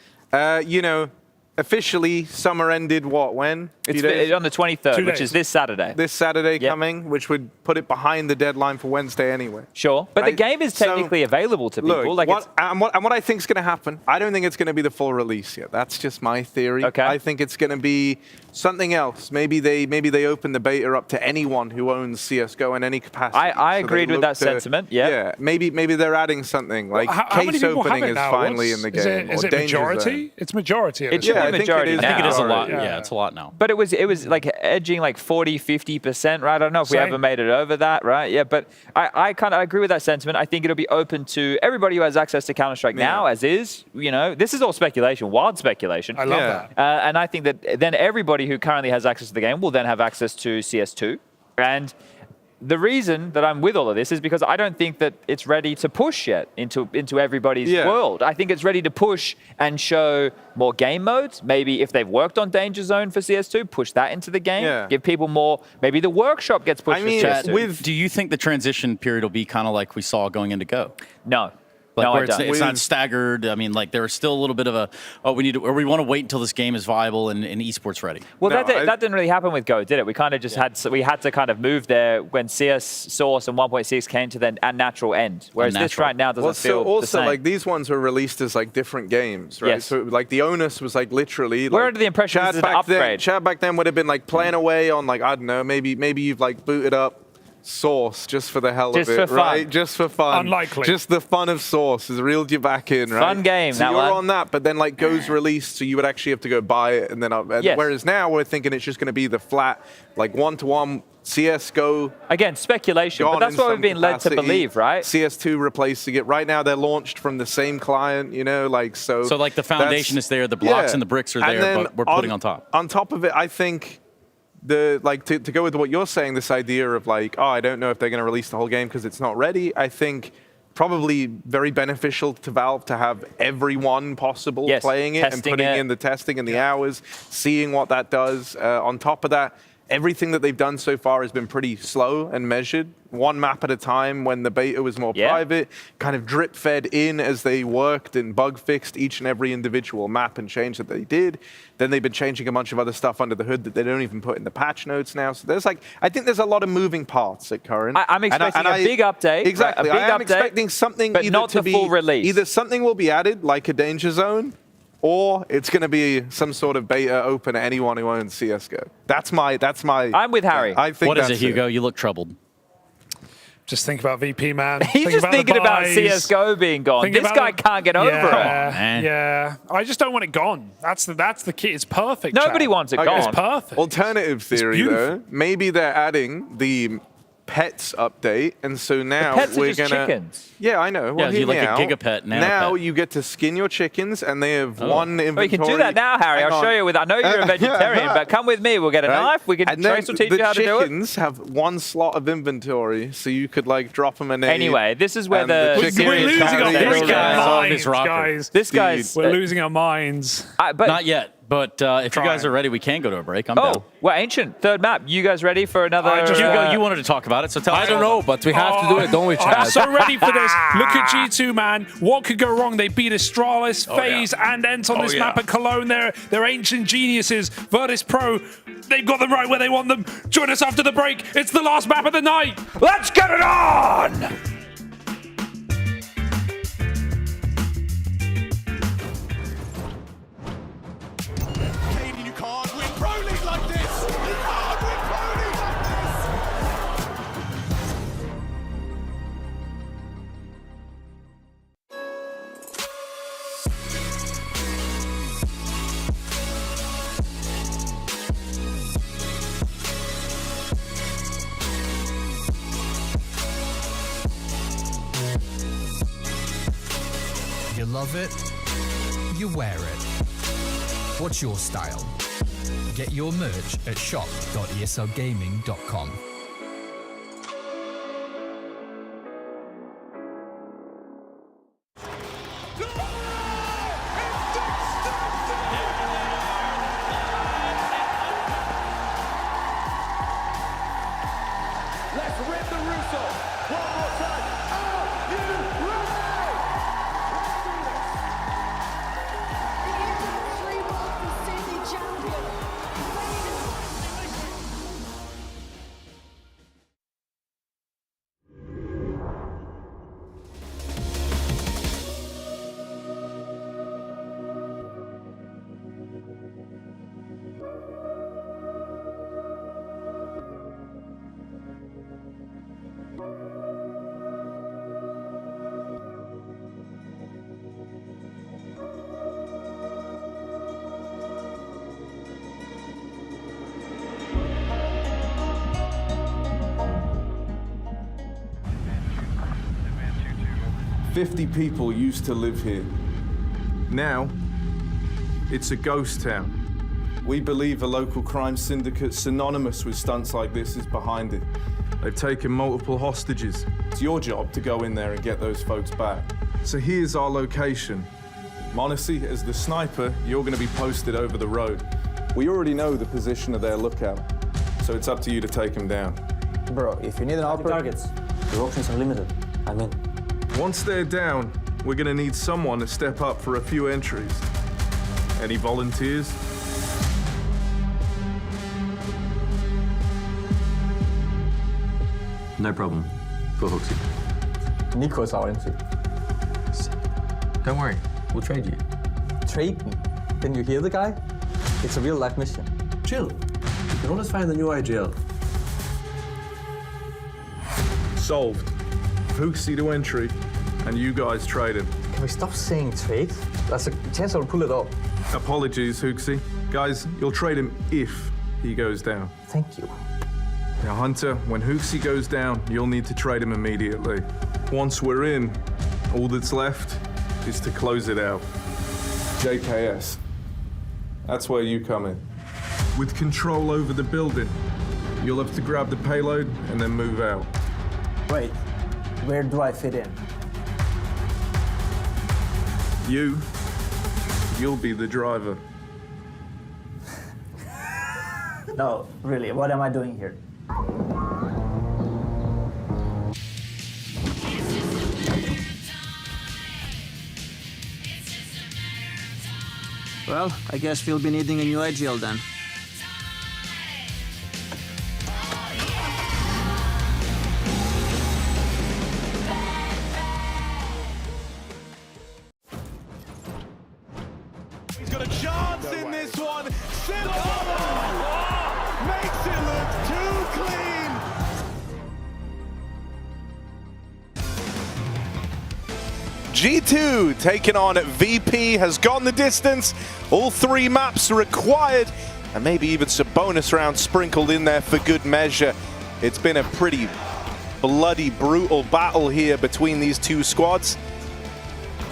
Officially, summer ended when? It's on the 23rd, which is this Saturday. This Saturday coming, which would put it behind the deadline for Wednesday anyway. Sure, but the game is technically available to people. Look, what I think is going to happen, I don't think it's going to be the full release yet. That's just my theory. Okay. I think it's going to be something else. Maybe they open the beta up to anyone who owns CSGO in any capacity. I agreed with that sentiment. Yeah. Maybe they're adding something like case opening is finally in the game. Is it majority? It's majority. It's majority. I think it is a lot. Yeah, it's a lot now. But it was like edging like 40-50%, right? I don't know if we ever made it over that, right? Yeah, but I kind of agree with that sentiment. I think it'll be open to everybody who has access to Counter-Strike now, as is. This is all speculation, wild speculation. I love that. And I think that then everybody who currently has access to the game will then have access to CS2. And the reason that I'm with all of this is because I don't think that it's ready to push yet into everybody's world. I think it's ready to push and show more game modes. Maybe if they've worked on Danger Zone for CS2, push that into the game. Yeah. Give people more. Maybe the workshop gets pushed for CS2. Do you think the transition period will be kind of like we saw going into Go? No. Like no, where I don't. it's not staggered. I mean, like there's still a little bit of we want to wait until this game is viable and esports ready. Well, that didn't really happen with Go, did it? We kind of just had to kind of move there when CS Source and 1.6 came to the natural end. Whereas this right now doesn't feel the same. Like these ones were released as like different games, right? Yes. So like the onus was like literally. We're under the impression this is an upgrade. Chad back then would have been like playing away on like I don't know, maybe you've like booted up Source just for the hell of it, for fun. right? Just for fun. Unlikely. Just the fun of Source has reeled you back in, right? Fun game, so that you're one. on that, but then like Go's released, so you would actually have to go buy it and then whereas now we're thinking it's just going to be the flat like 1-to-1 CSGO. Again, speculation, but that's what we've been led to believe, right? CS2 replacing it. Right now they're launched from the same client, so like the foundation is there, the blocks and the bricks are there, but we're putting on top. On top of it, I think to go with what you're saying, this idea of like, I don't know if they're going to release the whole game because it's not ready. I think probably very beneficial to Valve to have everyone possible playing it and putting in the testing and the hours, seeing what that does. On top of that, everything that they've done so far has been pretty slow and measured. One map at a time when the beta was more private, kind of drip fed in as they worked and bug fixed each and every individual map and change that they did. Then they've been changing a bunch of other stuff under the hood that they don't even put in the patch notes now. So I think there's a lot of moving parts at current. I'm expecting a big update. Exactly. A big I'm update, expecting something but either not to the be full release. Either something will be added like a Danger Zone, or it's going to be some sort of beta open to anyone who owns CSGO. That's my. I'm with Harry. I think what is it, Hugo? You look troubled. Just think about VP, man. He's just thinking about CSGO being gone. This guy can't get over it. Yeah, I just don't want it gone. That's the key. It's perfect. Nobody wants it gone. It's perfect. Alternative theory, though. Maybe they're adding the pets update, and so now pets we're are just gonna. chickens. Yeah, I know. Well, Yeah, you like a gigapet now. Now you get to skin your chickens, and they have one inventory. Well, you can do that now, Harry. I'll show you. I know you're a vegetarian, but come with me. We'll get a knife. We can Trace will teach you how to do it. The chickens have one slot of inventory, so you could like drop them a nade. Anyway, this is where the we're losing our minds, guys. This guy's we're losing our minds. But not yet. But if you guys are ready, we can go to a break. I'm down. Well, Ancient, third map. You guys ready for another? Hugo, you wanted to talk about it, so tell us. I don't know, but we have to do it, don't we, Chad? I'm so ready for this. Look at G2, man. What could go wrong? They beat Astralis, FaZe, and Ent on this map at Cologne. They're ancient geniuses. Virtus.pro, they've got them right where they want them. Join us after the break. It's the last map of the night. Let's get it on! love it, you wear it. What's your style? Get your merch at shop.eslgaming.com. Let's rip the Russo. One more time. Are you ready? Cerebral defending champion. "50 people used to live here. Now, it's a ghost town. We believe a local crime syndicate synonymous with stunts like this is behind it. They've taken multiple hostages. It's your job to go in there and get those folks back. So here's our location. M0nesy, as the sniper, you're going to be posted over the road. We already know the position of their lookout, so it's up to you to take them down. Bro, if you need an upper targets, your options are limited. I'm in. Once they're down, we're going to need someone to step up for a few entries. Any volunteers?" No problem. For Hooksy. Nico's our entry. Don't worry, we'll trade you. Trade me? Can you hear the guy? It's a real life mission. Chill. You can always find the new IGL. Solved. Hooksy to entry, and you guys trade him. Can we stop saying trade? That's a chance I'll pull it off. Apologies, Hooksy. Guys, you'll trade him if he goes down. Thank you. Now, Hunter, when Hooksy goes down, you'll need to trade him immediately. Once we're in, all that's left is to close it out. JKS. That's where you come in. With control over the building, you'll have to grab the payload and then move out. Wait, where do I fit in? You'll be the driver. No, really, what am I doing here? Well, I guess we'll be needing a new IGL then. He's got a chance in this one. Makes it look too clean. G2 taking on VP has gone the distance. All 3 maps required, and maybe even some bonus rounds sprinkled in there for good measure. It's been a pretty bloody, brutal battle here between these 2 squads.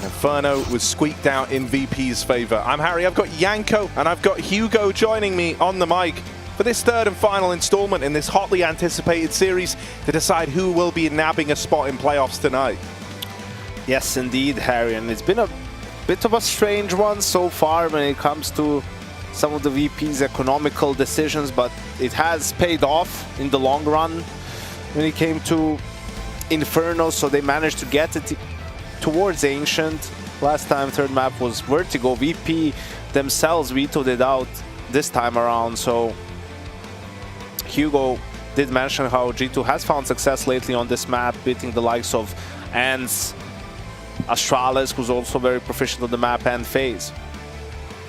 Inferno was squeaked out in VP's favor. I'm Harry, I've got Yanko, and I've got Hugo joining me on the mic for this 3rd and final installment in this hotly anticipated series to decide who will be nabbing a spot in playoffs tonight. Yes, indeed, Harry, and it's been a bit of a strange one so far when it comes to some of the VP's economical decisions, but it has paid off in the long run when it came to Inferno, so they managed to get it towards Ancient. Last time, 3rd map was Vertigo. VP themselves vetoed it out this time around, so Hugo did mention how G2 has found success lately on this map, beating the likes of Ants, Astralis, who's also very proficient on the map, and FaZe.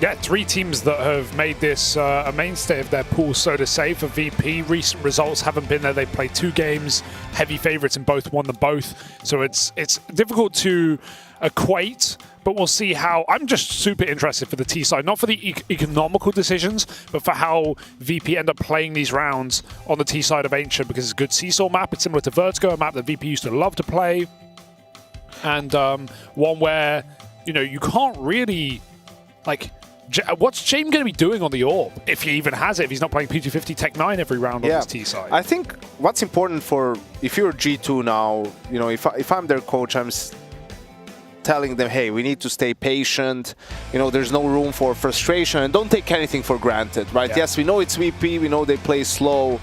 Yeah, 3 teams that have made this a mainstay of their pool, so to say. For VP, recent results haven't been there. They've played 2 games, heavy favorites, and both won them both. So it's difficult to equate, but we'll see how. I'm just super interested for the T side, not for the economical decisions, but for how VP end up playing these rounds on the T side of Ancient, because it's a good seesaw map. It's similar to Vertigo, a map that VP used to love to play, and one where you know, you can't really, like, what's Jame going to be doing on the AWP, if he even has it, if he's not playing P250 Tech 9 every round on his T side? I think what's important for, if you're G2 now, you know, if I'm their coach, I'm telling them, hey, we need to stay patient. You know, there's no room for frustration, and don't take anything for granted, right? Yeah. Yes, we know it's VP, we know they play slow,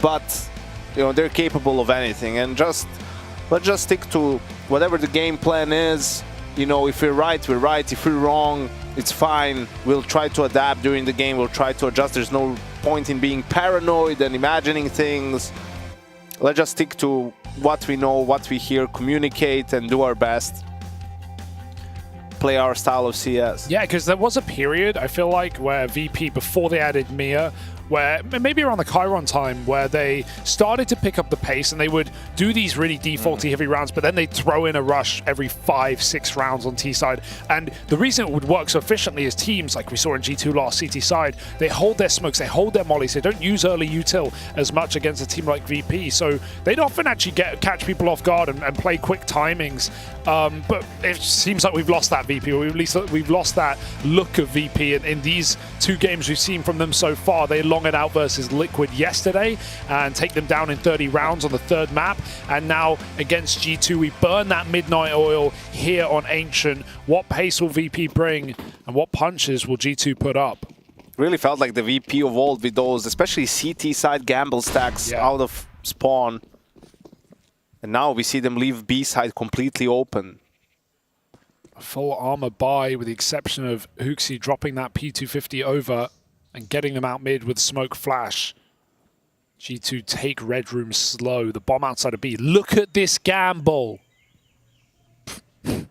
but, you know, they're capable of anything, and let's just stick to whatever the game plan is. You know, if we're right, we're right. If we're wrong, it's fine. We'll try to adapt during the game. We'll try to adjust. There's no point in being paranoid and imagining things. Let's just stick to what we know, what we hear, communicate, and do our best. Play our style of CS. Yeah, because there was a period, I feel like, where VP, before they added Mia, where maybe around the Chiron time, where they started to pick up the pace and they would do these really defaulty heavy rounds, but then they'd throw in a rush every 5-6 rounds on T side. And the reason it would work so efficiently is teams, like we saw in G2 last CT side, they hold their smokes, they hold their mollies, they don't use early util as much against a team like VP. So they'd often actually catch people off guard and play quick timings. But it seems like we've lost that VP, or at least we've lost that look of VP in these 2 games we've seen from them so far. They long it out versus Liquid yesterday and take them down in 30 rounds on the 3rd map, and now against G2 we burn that midnight oil here on Ancient. What pace will VP bring, and what punches will G2 put up? Really felt like the VP evolved with those, especially CT side gamble stacks out of spawn. And now we see them leave B side completely open. A full armor buy, with the exception of HooXi dropping that P250 over and getting them out mid with smoke flash. G2 take red room slow. The bomb outside of B. Look at this gamble. It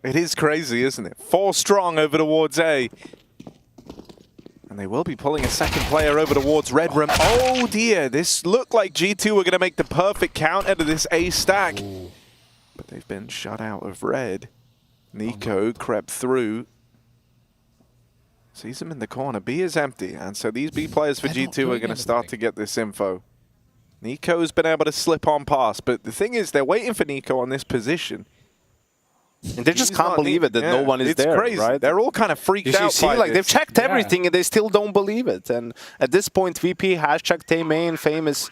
is crazy, isn't it? 4 strong over towards A. And they will be pulling a second player over towards red room. Oh dear, this looked like G2 were going to make the perfect count out of this A stack. Ooh. But they've been shut out of red. Nico crept through. Sees him in the corner. B is empty, and so these B players for G2 are going to start to get this info. Nico's been able to slip on past, but the thing is, they're waiting for Nico on this position. And they just can't believe it that no one is there, it's crazy. Right? They're all kind of freaked out. You see, like, they've checked everything and they still don't believe it. And at this point, VP has checked A main, famous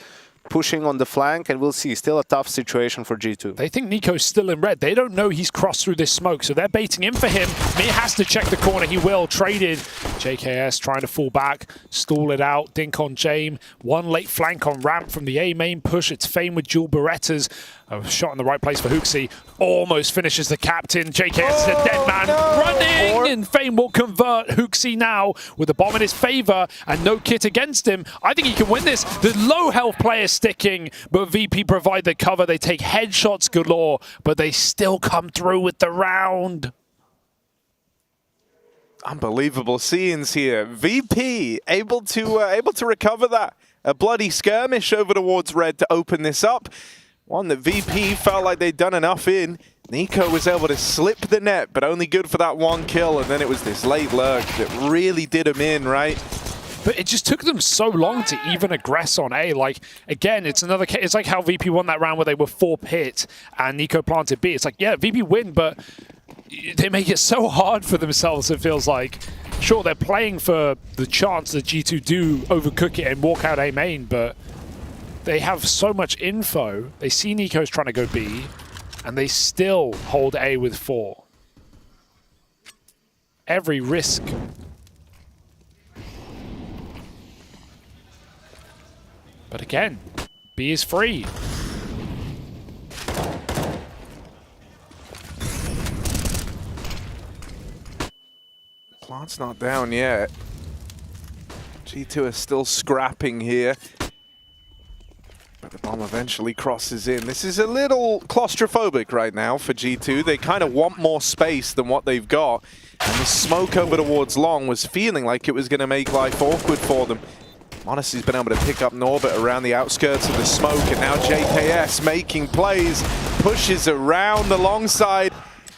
pushing on the flank, and we'll see. Still a tough situation for G2. They think Nico's still in red. They don't know he's crossed through this smoke, so they're baiting in for him. Mir has to check the corner. He will. Traded. JKS trying to fall back, stall it out. Dink on Jame. One late flank on ramp from the A main push. It's Fame with dual Berettas. A shot in the right place for HooXi. Almost finishes the captain. JKS is a dead man. Running! And Fame will convert. HooXi now with the bomb in his favor and no kit against him. I think he can win this. The low health player sticking, but VP provide the cover. They take headshots galore, but they still come through with the round. Unbelievable scenes here. VP able to recover that. A bloody skirmish over towards red to open this up. One that VP felt like they'd done enough in. Nico was able to slip the net, but only good for that 1 kill. And then it was this late lurk that really did him in, right? But it just took them so long to even aggress on A. Like, again, it's another case. It's like how VP won that round where they were 4 pit and Nico planted B. It's like, yeah, VP win, but they make it so hard for themselves, it feels like. Sure, they're playing for the chance that G2 do overcook it and walk out A main, but they have so much info. They see Nico's trying to go B, and they still hold A with 4. Every risk. But again, B is free. Plant's not down yet. G2 is still scrapping here. But the bomb eventually crosses in. This is a little claustrophobic right now for G2. They kind of want more space than what they've got. And the smoke over towards long was feeling like it was going to make life awkward for them. M0nesy's been able to pick up Norbert around the outskirts of the smoke, and now JKS making plays, pushes around the long side,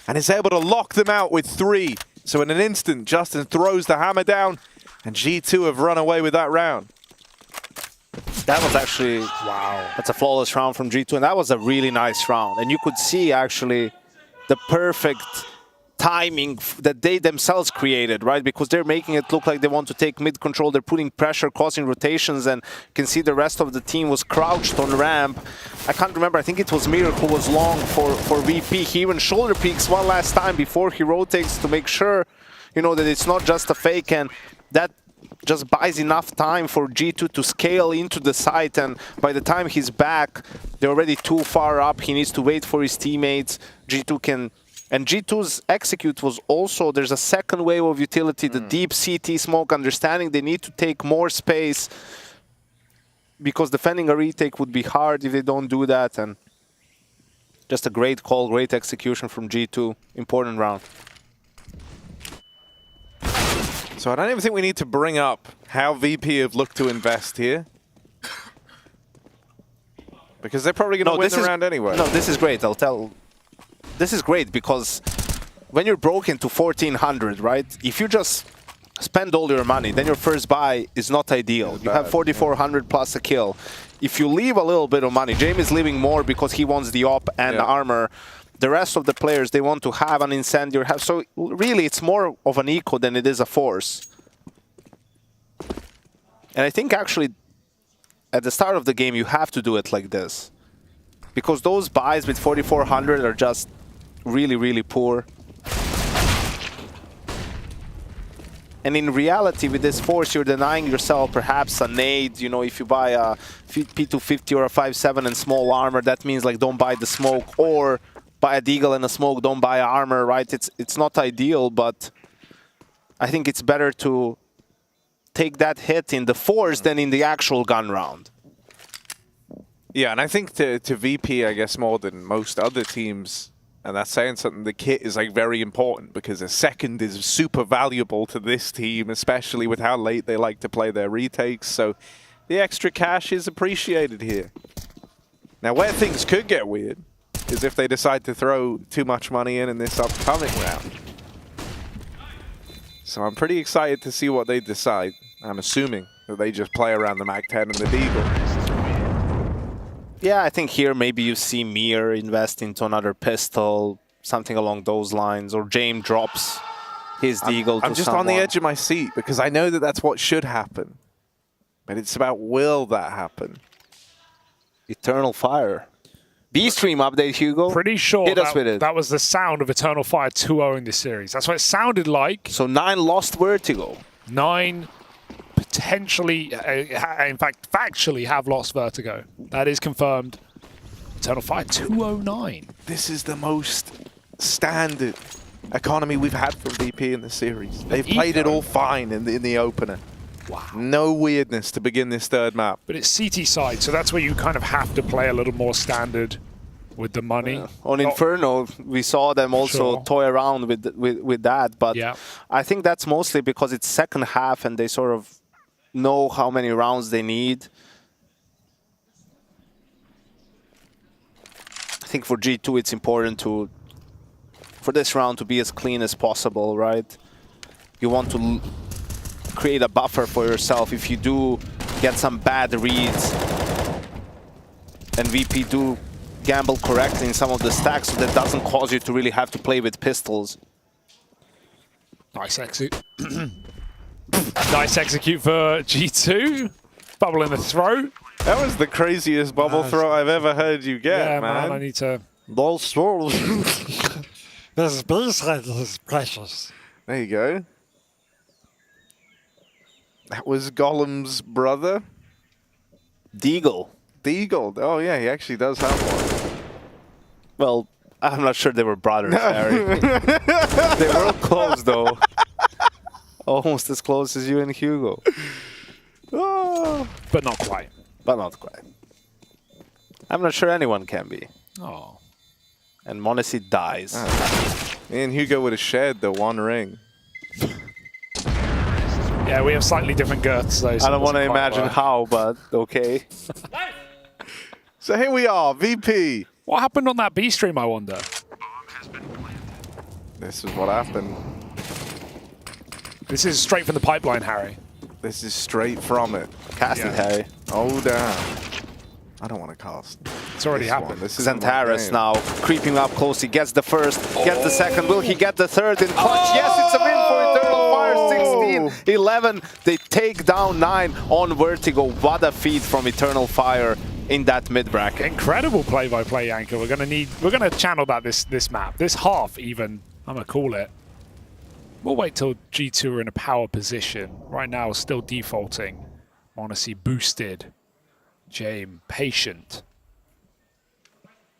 and is able to lock them out with 3. So in an instant, Justin throws the hammer down, and G2 have run away with that round. That was actually, wow, that's a flawless round from G2, and that was a really nice round. And you could see actually the perfect timing that they themselves created, right? Because they're making it look like they want to take mid control. They're putting pressure, causing rotations, and you can see the rest of the team was crouched on ramp. I can't remember. I think it was Mir who was long for VP. He even shoulder peeks one last time before he rotates to make sure, you know, that it's not just a fake, and that just buys enough time for G2 to scale into the site, and by the time he's back, they're already too far up. He needs to wait for his teammates. G2 can... And G2's execute was also, there's a second wave of utility, the deep CT smoke, understanding they need to take more space because defending a retake would be hard if they don't do that. And just a great call, great execution from G2. Important round. So I don't even think we need to bring up how VP have looked to invest here. Because they're probably going to win the round anyway. No, this is great, I'll tell. This is great because when you're broken to 1400, right? If you just spend all your money, then your first buy is not ideal. You have 4400 plus a kill. If you leave a little bit of money, Jame is leaving more because he wants the op and the armor. The rest of the players, they want to have an incendiary. So really, it's more of an eco than it is a force. And I think actually, at the start of the game, you have to do it like this. Because those buys with 4400 are just really, really poor. And in reality, with this force, you're denying yourself perhaps a nade. You know, if you buy a P250 or a 5.7 and small armor, that means like don't buy the smoke, or buy a deagle and a smoke, don't buy armor, right? It's not ideal, but I think it's better to take that hit in the force than in the actual gun round. Yeah, and I think to VP, I guess, more than most other teams, and that's saying something, the kit is like very important because a second is super valuable to this team, especially with how late they like to play their retakes. So the extra cash is appreciated here. Now, where things could get weird is if they decide to throw too much money in this upcoming round. So I'm pretty excited to see what they decide. I'm assuming that they just play around the Mag-10 and the Deagle. Yeah, I think here maybe you see Mir invest into another pistol, something along those lines, or Jame drops his deagle to I'm just someone. on the edge of my seat because I know that that's what should happen. But it's about, will that happen? Eternal Fire. B-Stream update, Hugo. Pretty sure Hit us with it. that was the sound of Eternal Fire 2-0 in this series. That's what it sounded like. So 9 lost Vertigo. 9 potentially, in fact, factually have lost Vertigo. That is confirmed. Eternal Fire 209. This is the most standard economy we've had from VP in the series. They've played it all fine in the opener. Wow. No weirdness to begin this third map. But it's CT side, so that's where you kind of have to play a little more standard with the money. Yeah. On Inferno, we saw them also toy around with that, but I think that's mostly because it's second half and they sort of know how many rounds they need. I think for G2 it's important for this round to be as clean as possible, right? You want to create a buffer for yourself if you do get some bad reads. And VP do gamble correctly in some of the stacks, so that doesn't cause you to really have to play with pistols. Nice exit. Nice execute for G2. Bubble in the throat. That was the craziest bubble throw I've ever heard you get, yeah, man. I need to... Those swirls. This baseline is precious. There you go. That was Gollum's brother. Deagle. Deagle. Oh, yeah, he actually does have one. Well, I'm not sure they were brothers, Harry. They were close, though. Almost as close as you and Hugo. Oh. But not quite. But not quite. I'm not sure anyone can be. Oh. And M0nesy dies. Me and Hugo would have shared the one ring. Yeah, we have slightly different girths, though. So I don't want to imagine how, but okay. So here we are, VP. What happened on that B stream, I wonder? This is what happened. This is straight from the pipeline, Harry. This is straight from it. Cast it, Harry. Oh, damn. I don't want to cast. It's already happened. Xantares now creeping up close. He gets the first, gets the second. Will he get the third in clutch? Yes, it's a win for Eternal Fire. 16-11. They take down 9 on Vertigo. What a feed from Eternal Fire in that mid bracket. Incredible play-by-play, Anchor. We're gonna channel that this map, this half even. I'm gonna call it. We'll wait till G2 are in a power position. Right now, still defaulting. m0nesy boosted. Jame patient.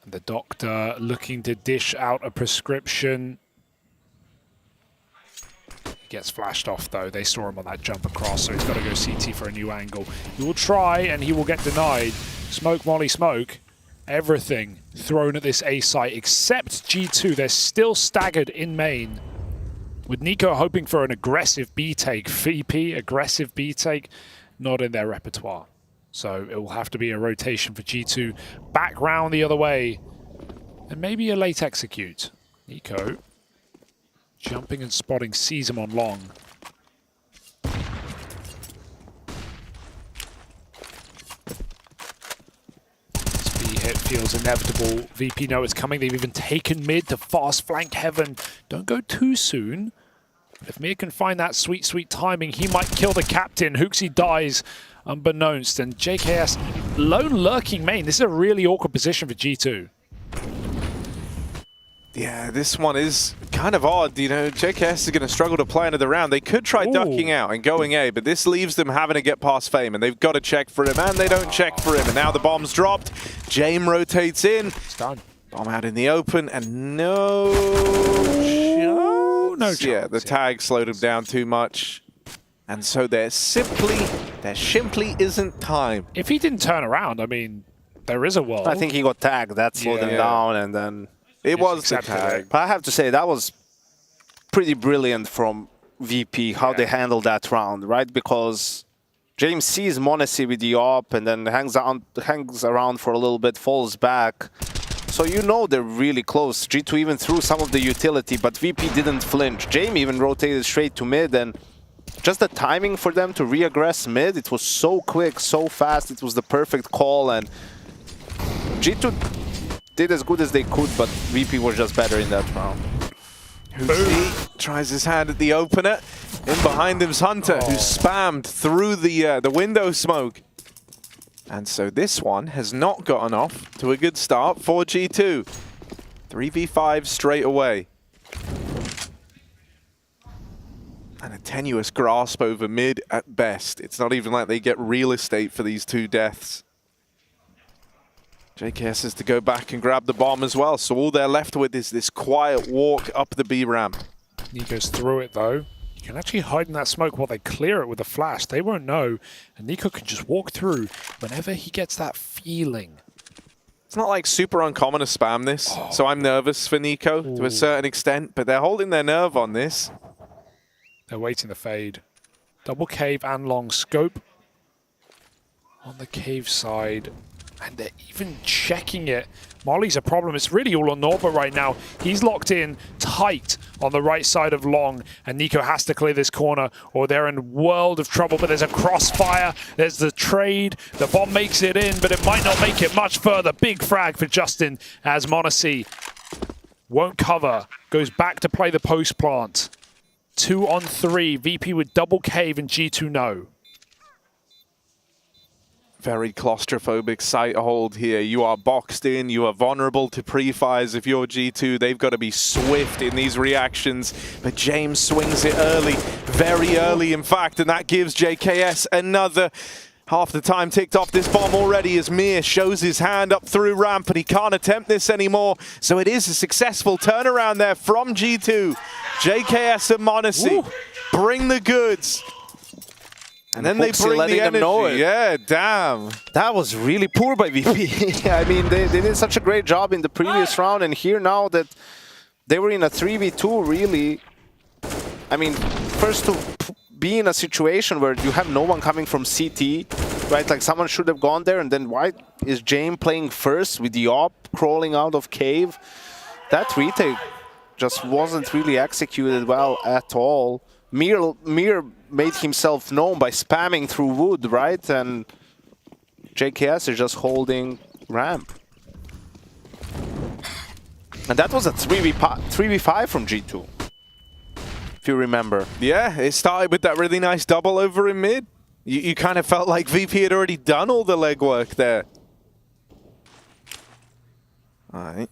And the doctor looking to dish out a prescription. He gets flashed off though. They saw him on that jump across, so he's got to go CT for a new angle. He will try and he will get denied. Smoke, molly, smoke. Everything thrown at this A site except G2. They're still staggered in main. With Nico hoping for an aggressive B take. VP, aggressive B take, not in their repertoire. So it will have to be a rotation for G2. Back round the other way. And maybe a late execute. Nico jumping and spotting, sees him on long. Hit feels inevitable. VP know it's coming. They've even taken mid to fast flank heaven. Don't go too soon. But if Mir can find that sweet, sweet timing, he might kill the captain. Hooksy dies unbeknownst. And JKS, lone lurking main. This is a really awkward position for G2. Yeah, this one is kind of odd. You know, JKS is going to struggle to play another round. They could try ducking out and going A, but this leaves them having to get past Fame, and they've got to check for him, and they don't check for him. And now the bomb's dropped. Jame rotates in. It's done. Bomb out in the open, and no chance. Yeah, the tag slowed him down too much. And so there simply isn't time. If he didn't turn around, I mean, there is a world. I think he got tagged. That slowed him down, and then... It was the tag. But I have to say, that was pretty brilliant from VP, how they handled that round, right? Because James sees m0nesy with the op and then hangs around for a little bit, falls back. So you know they're really close. G2 even threw some of the utility, but VP didn't flinch. Jame even rotated straight to mid, and just the timing for them to re-aggress mid, it was so quick, so fast. It was the perfect call, and G2 did as good as they could, but VP was just better in that round. Hooksy tries his hand at the opener. In behind him's Hunter, who spammed through the window smoke. And so this one has not gotten off to a good start for G2. 3v5 straight away. And a tenuous grasp over mid at best. It's not even like they get real estate for these two deaths. JKS has to go back and grab the bomb as well, so all they're left with is this quiet walk up the B ramp. Nico's through it though. You can actually hide in that smoke while they clear it with a flash. They won't know, and Nico can just walk through whenever he gets that feeling. It's not like super uncommon to spam this, so I'm nervous for Nico to a certain extent, but they're holding their nerve on this. They're waiting the fade. Double cave and long scope on the cave side. And they're even checking it. Molly's a problem. It's really all on Norba right now. He's locked in tight on the right side of long, and Nico has to clear this corner or they're in a world of trouble. But there's a crossfire. There's the trade. The bomb makes it in, but it might not make it much further. Big frag for Justin as m0nesy won't cover. Goes back to play the post plant. 2 on 3. VP with double cave and G2 no. Very claustrophobic site hold here. You are boxed in, you are vulnerable to pre-fires if you're G2. They've got to be swift in these reactions. But James swings it early, very early in fact, and that gives JKS another half the time ticked off this bomb already as Mir shows his hand up through ramp, and he can't attempt this anymore. So it is a successful turnaround there from G2. JKS and m0nesy bring the goods. And then they bring the energy. Know it. Yeah, damn. That was really poor by VP. I mean, they did such a great job in the previous round, and here now that they were in a 3v2, really, I mean, first to be in a situation where you have no one coming from CT, right? Like someone should have gone there, and then why is Jame playing first with the op crawling out of cave? That retake just wasn't really executed well at all. Mir made himself known by spamming through wood, right? And JKS is just holding ramp. And that was a 3v5 from G2, if you remember. Yeah, it started with that really nice double over in mid. You kind of felt like VP had already done all the legwork there. All right.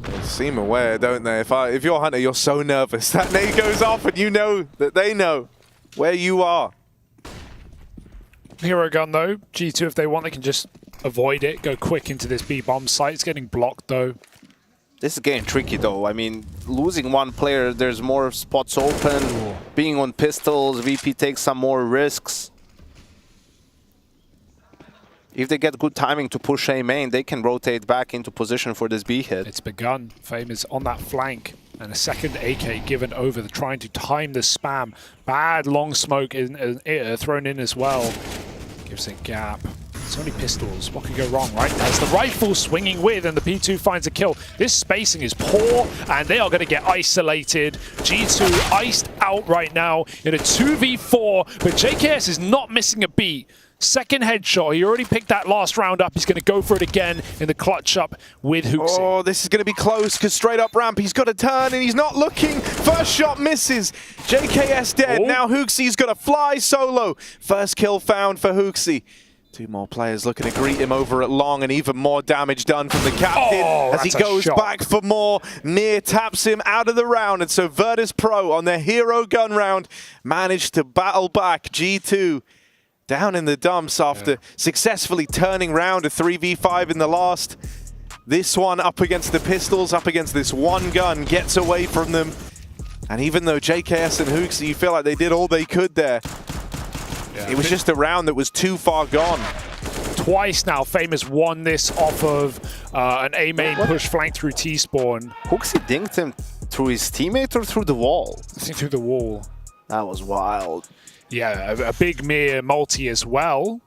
They seem aware, don't they? If you're Hunter, you're so nervous. That nade goes off and you know that they know where you are. Hero gun though. G2, if they want, they can just avoid it, go quick into this B bomb site. It's getting blocked though. This is getting tricky though. I mean, losing one player, there's more spots open. Ooh. Being on pistols, VP takes some more risks. If they get good timing to push A main, they can rotate back into position for this B hit. It's begun. Fame is on that flank. And a second AK given over, trying to time the spam. Bad long smoke thrown in as well. Gives a gap. It's only pistols. What could go wrong, right? There's the rifle swinging with, and the P2 finds a kill. This spacing is poor, and they are going to get isolated. G2 iced out right now in a 2v4, but JKS is not missing a beat. Second headshot. He already picked that last round up. He's going to go for it again in the clutch up with hooksy. Oh, this is going to be close because straight up ramp, he's got to turn and he's not looking. First shot misses. JKS dead. Oh. Now Hooksy's got to fly solo. First kill found for Hooksy. Two more players looking to greet him over at long, and even more damage done from the captain as he goes back for more. Near taps him out of the round, and so Virtus.pro on their hero gun round managed to battle back G2 down in the dumps after successfully turning round a 3v5 in the last. This one up against the pistols, up against this one gun, gets away from them. And even though JKS and Hooksy, you feel like they did all they could there. Yeah, it was just a round that was too far gone. Twice now, Famous won this off of an A main push flank through T-spawn. Hooksy dinked him through his teammate or through the wall? I think through the wall. That was wild. Yeah, a big mere multi as well.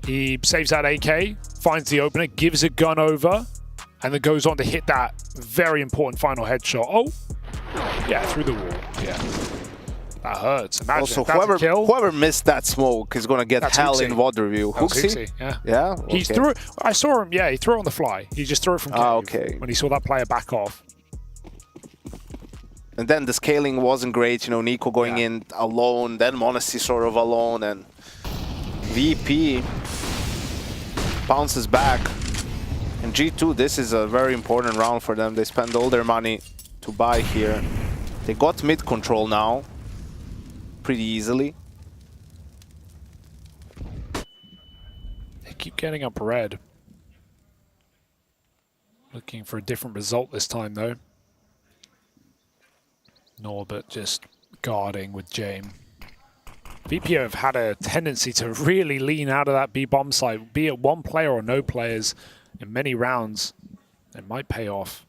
He saves that AK, finds the opener, gives a gun over, and then goes on to hit that very important final headshot. Oh, yeah, through the wall. Yeah, that hurts. Imagine also, that's whoever missed that smoke is gonna get hell in VOD review. Hooksy? Yeah. Yeah. He threw it. I saw him. Yeah, he threw it on the fly. He just threw it from cave okay. when he saw that player back off. And then the scaling wasn't great, you know, Nico going in alone, then m0nesy sort of alone, and VP bounces back. And G2, this is a very important round for them. They spend all their money to buy here. They got mid control now, pretty easily. They keep getting up red. Looking for a different result this time, though. Norbert just guarding with Jame. VP have had a tendency to really lean out of that B bomb site, be it one player or no players in many rounds. It might pay off.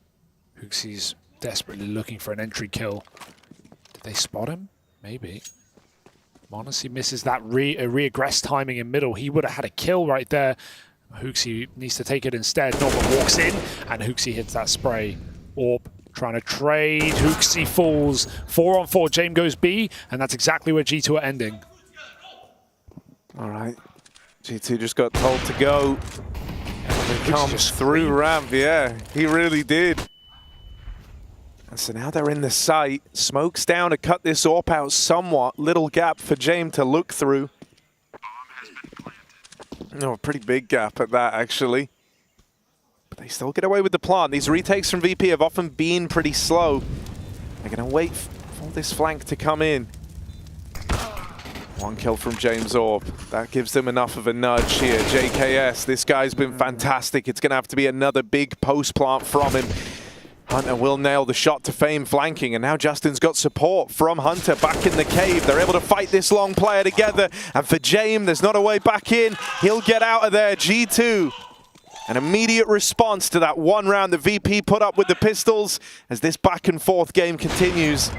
Hooksy's desperately looking for an entry kill. Did they spot him? Maybe. m0nesy misses that re-aggress timing in middle. He would have had a kill right there. Hooksy needs to take it instead. Norbert walks in and Hooksy hits that spray. Orb trying to trade. Hooksy falls. 4-on-4. Jame goes B, and that's exactly where G2 are ending. All right. G2 just got told to go. And he comes through ramp. Yeah, he really did. And so now they're in the site. Smoke's down to cut this AWP out somewhat. Little gap for Jame to look through. No, a pretty big gap at that, actually. But they still get away with the plant. These retakes from VP have often been pretty slow. They're going to wait for this flank to come in. One kill from James Orb. That gives them enough of a nudge here. JKS, this guy's been fantastic. It's going to have to be another big post plant from him. Hunter will nail the shot to Fame flanking, and now Justin's got support from Hunter back in the cave. They're able to fight this long player together, and for Jame, there's not a way back in. He'll get out of there. G2. An immediate response to that one round that VP put up with the pistols. As this back and forth game continues,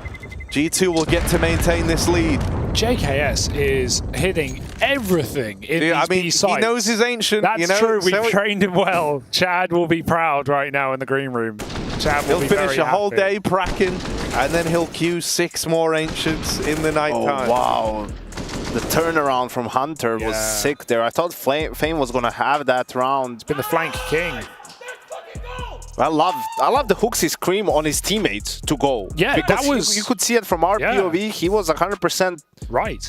G2 will get to maintain this lead. JKS is hitting everything in these B sites. He knows his ancient. That's true. We've trained him well. Chad will be proud right now in the green room. Chad will be very happy. He'll finish a whole day pracking, and then he'll queue 6 more ancients in the night time. Oh, wow. The turnaround from Hunter was sick there. I thought Fame was going to have that round. It's been the flank king. I love the hooks he scream on his teammates to go. Yeah, because that was... you could see it from our POV. He was 100% right,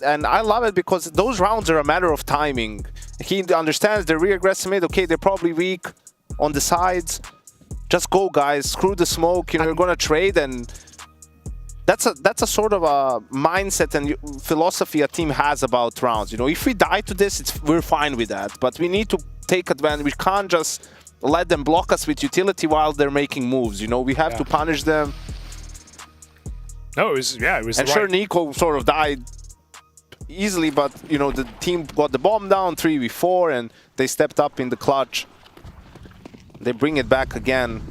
and I love it because those rounds are a matter of timing. He understands the re-aggressive. Okay, they're probably weak on the sides. Just go, guys. Screw the smoke. You know, you're gonna trade, and that's a sort of a mindset and philosophy a team has about rounds. You know, if we die to this, we're fine with that. But we need to take advantage. We can't just let them block us with utility while they're making moves. You know, we have to punish them. No, it was And sure, Nico sort of died easily, but you know, the team got the bomb down 3v4, and they stepped up in the clutch. They bring it back again.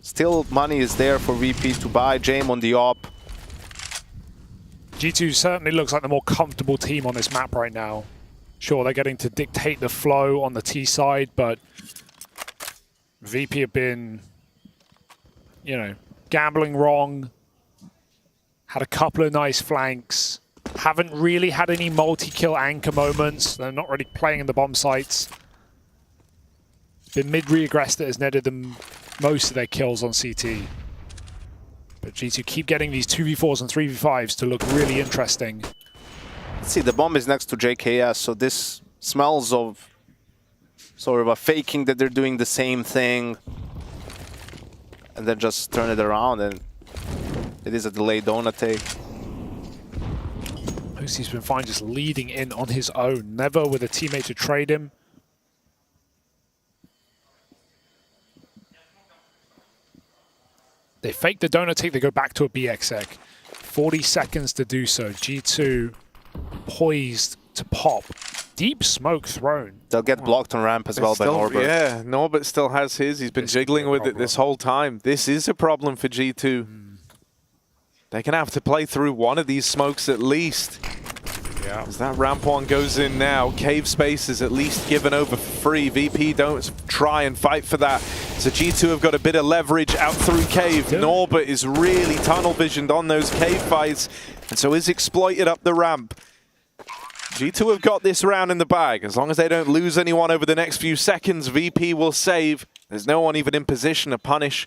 Still, money is there for VP to buy. Jame on the op. G2 certainly looks like the more comfortable team on this map right now. Sure, they're getting to dictate the flow on the T side, but VP have been, you know, gambling wrong. Had a couple of nice flanks. Haven't really had any multi-kill anchor moments. They're not really playing in the bomb sites. It's been mid-regress that has netted them most of their kills on CT. But G2 keep getting these 2v4s and 3v5s to look really interesting. Let's see, the bomb is next to JKS, so this smells of sort of a faking that they're doing the same thing and then just turn it around, and it is a delayed donut take. Mosy's been fine just leading in on his own, never with a teammate to trade him. They fake the donut take, they go back to a BXX. 40 seconds to do so. G2 poised to pop. Deep smoke thrown. They'll get blocked on ramp as well by Norbert. Yeah, Norbert still has his. He's been jiggling with it this whole time. This is a problem for G2. They're going to have to play through one of these smokes at least. Yeah. As that ramp one goes in now, cave space is at least given over for free. VP don't try and fight for that. So G2 have got a bit of leverage out through cave. Yeah. Norbert is really tunnel visioned on those cave fights, and so is exploited up the ramp. G2 have got this round in the bag. As long as they don't lose anyone over the next few seconds, VP will save. There's no one even in position to punish.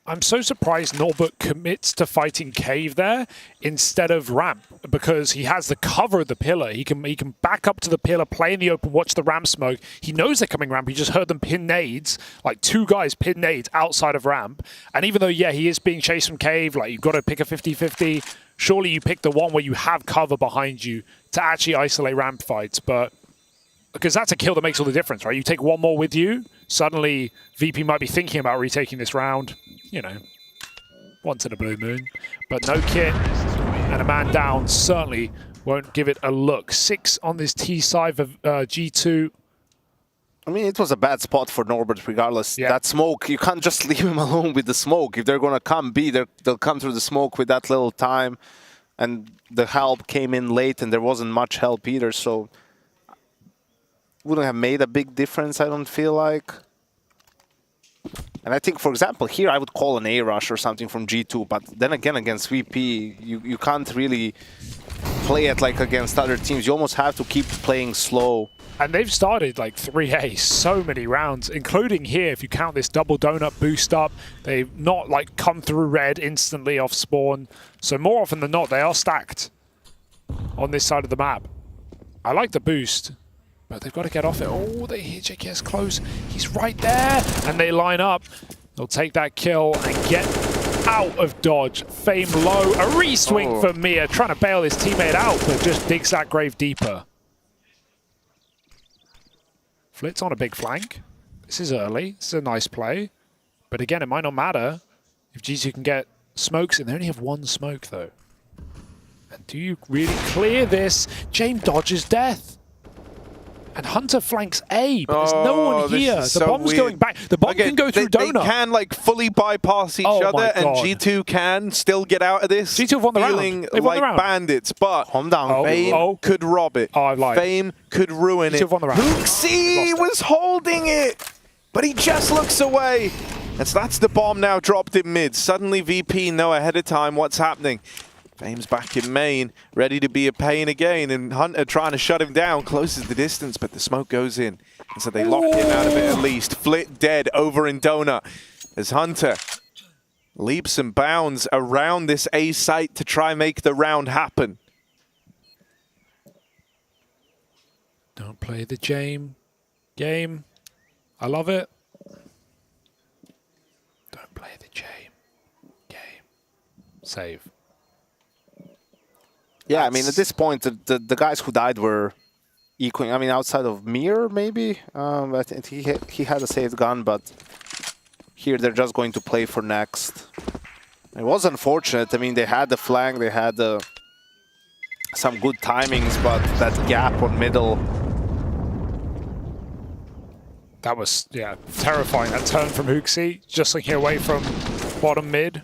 I'm so surprised Norbert commits to fighting cave there instead of ramp, because he has the cover of the pillar. He can back up to the pillar, play in the open, watch the ramp smoke. He knows they're coming ramp. He just heard them pin nades, like two guys pin nades outside of ramp. And even though, yeah, he is being chased from cave, like you've got to pick a 50-50, surely you pick the one where you have cover behind you to actually isolate ramp fights. But because that's a kill that makes all the difference, right? You take one more with you, suddenly VP might be thinking about retaking this round. You know, once in a blue moon. But no kit and a man down certainly won't give it a look. 6 on this T side of G2. I mean, it was a bad spot for Norbert regardless. Yeah. That smoke, you can't just leave him alone with the smoke. If they're going to come B, they'll come through the smoke with that little time. And the help came in late and there wasn't much help either. So wouldn't have made a big difference, I don't feel like. And I think, for example, here I would call an A rush or something from G2, but then again, against VP, you can't really play it like against other teams. You almost have to keep playing slow. And they've started like 3A so many rounds, including here, if you count this double donut boost up. They've not like come through red instantly off spawn. So more often than not, they are stacked on this side of the map. I like the boost, but they've got to get off it. Oh, they hit JKS close. He's right there. And they line up. They'll take that kill and get out of dodge. Fame low. A re-swing for Mia, trying to bail his teammate out, but just digs that grave deeper. Flitz on a big flank. This is early. This is a nice play. But again, it might not matter if G2 can get smokes in. They only have one smoke, though. And do you really clear this? Jame dodges death. And Hunter flanks A, but there's no one here. The bomb's going back. The bomb can go through Donut. They can like fully bypass each other, and G2 can still get out of this. G2 have won the round. Feeling like bandits, but Fame could rob it. Fame could ruin it. Hooksy was holding it, but he just looks away. And so that's the bomb now dropped in mid. Suddenly VP know ahead of time what's happening. Fame's back in main, ready to be a pain again, and Hunter trying to shut him down, closes the distance, but the smoke goes in. And so they lock him out of it at least. Flit dead over in Donut as Hunter leaps and bounds around this A site to try and make the round happen. Don't play the Jame game. I love it. Don't play the Jame game. Save. Yeah, I mean, at this point, the guys who died were equaling. I mean, outside of Mir, maybe. I think he had a saved gun, but here they're just going to play for next. It was unfortunate. I mean, they had the flank, they had some good timings, but that gap on middle. That was, yeah, terrifying. That turn from Hooksy, just looking away from bottom mid.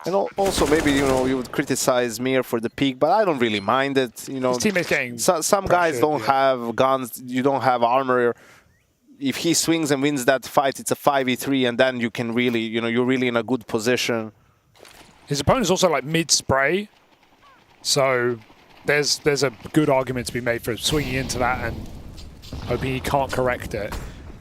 And also, maybe, you know, you would criticize Mir for the peak, but I don't really mind it. You know, his teammates getting some guys don't have guns, you don't have armor. If he swings and wins that fight, it's a 5v3, and then you can really, you know, you're really in a good position. His opponent's also like mid-spray, so there's a good argument to be made for swinging into that and hoping he can't correct it.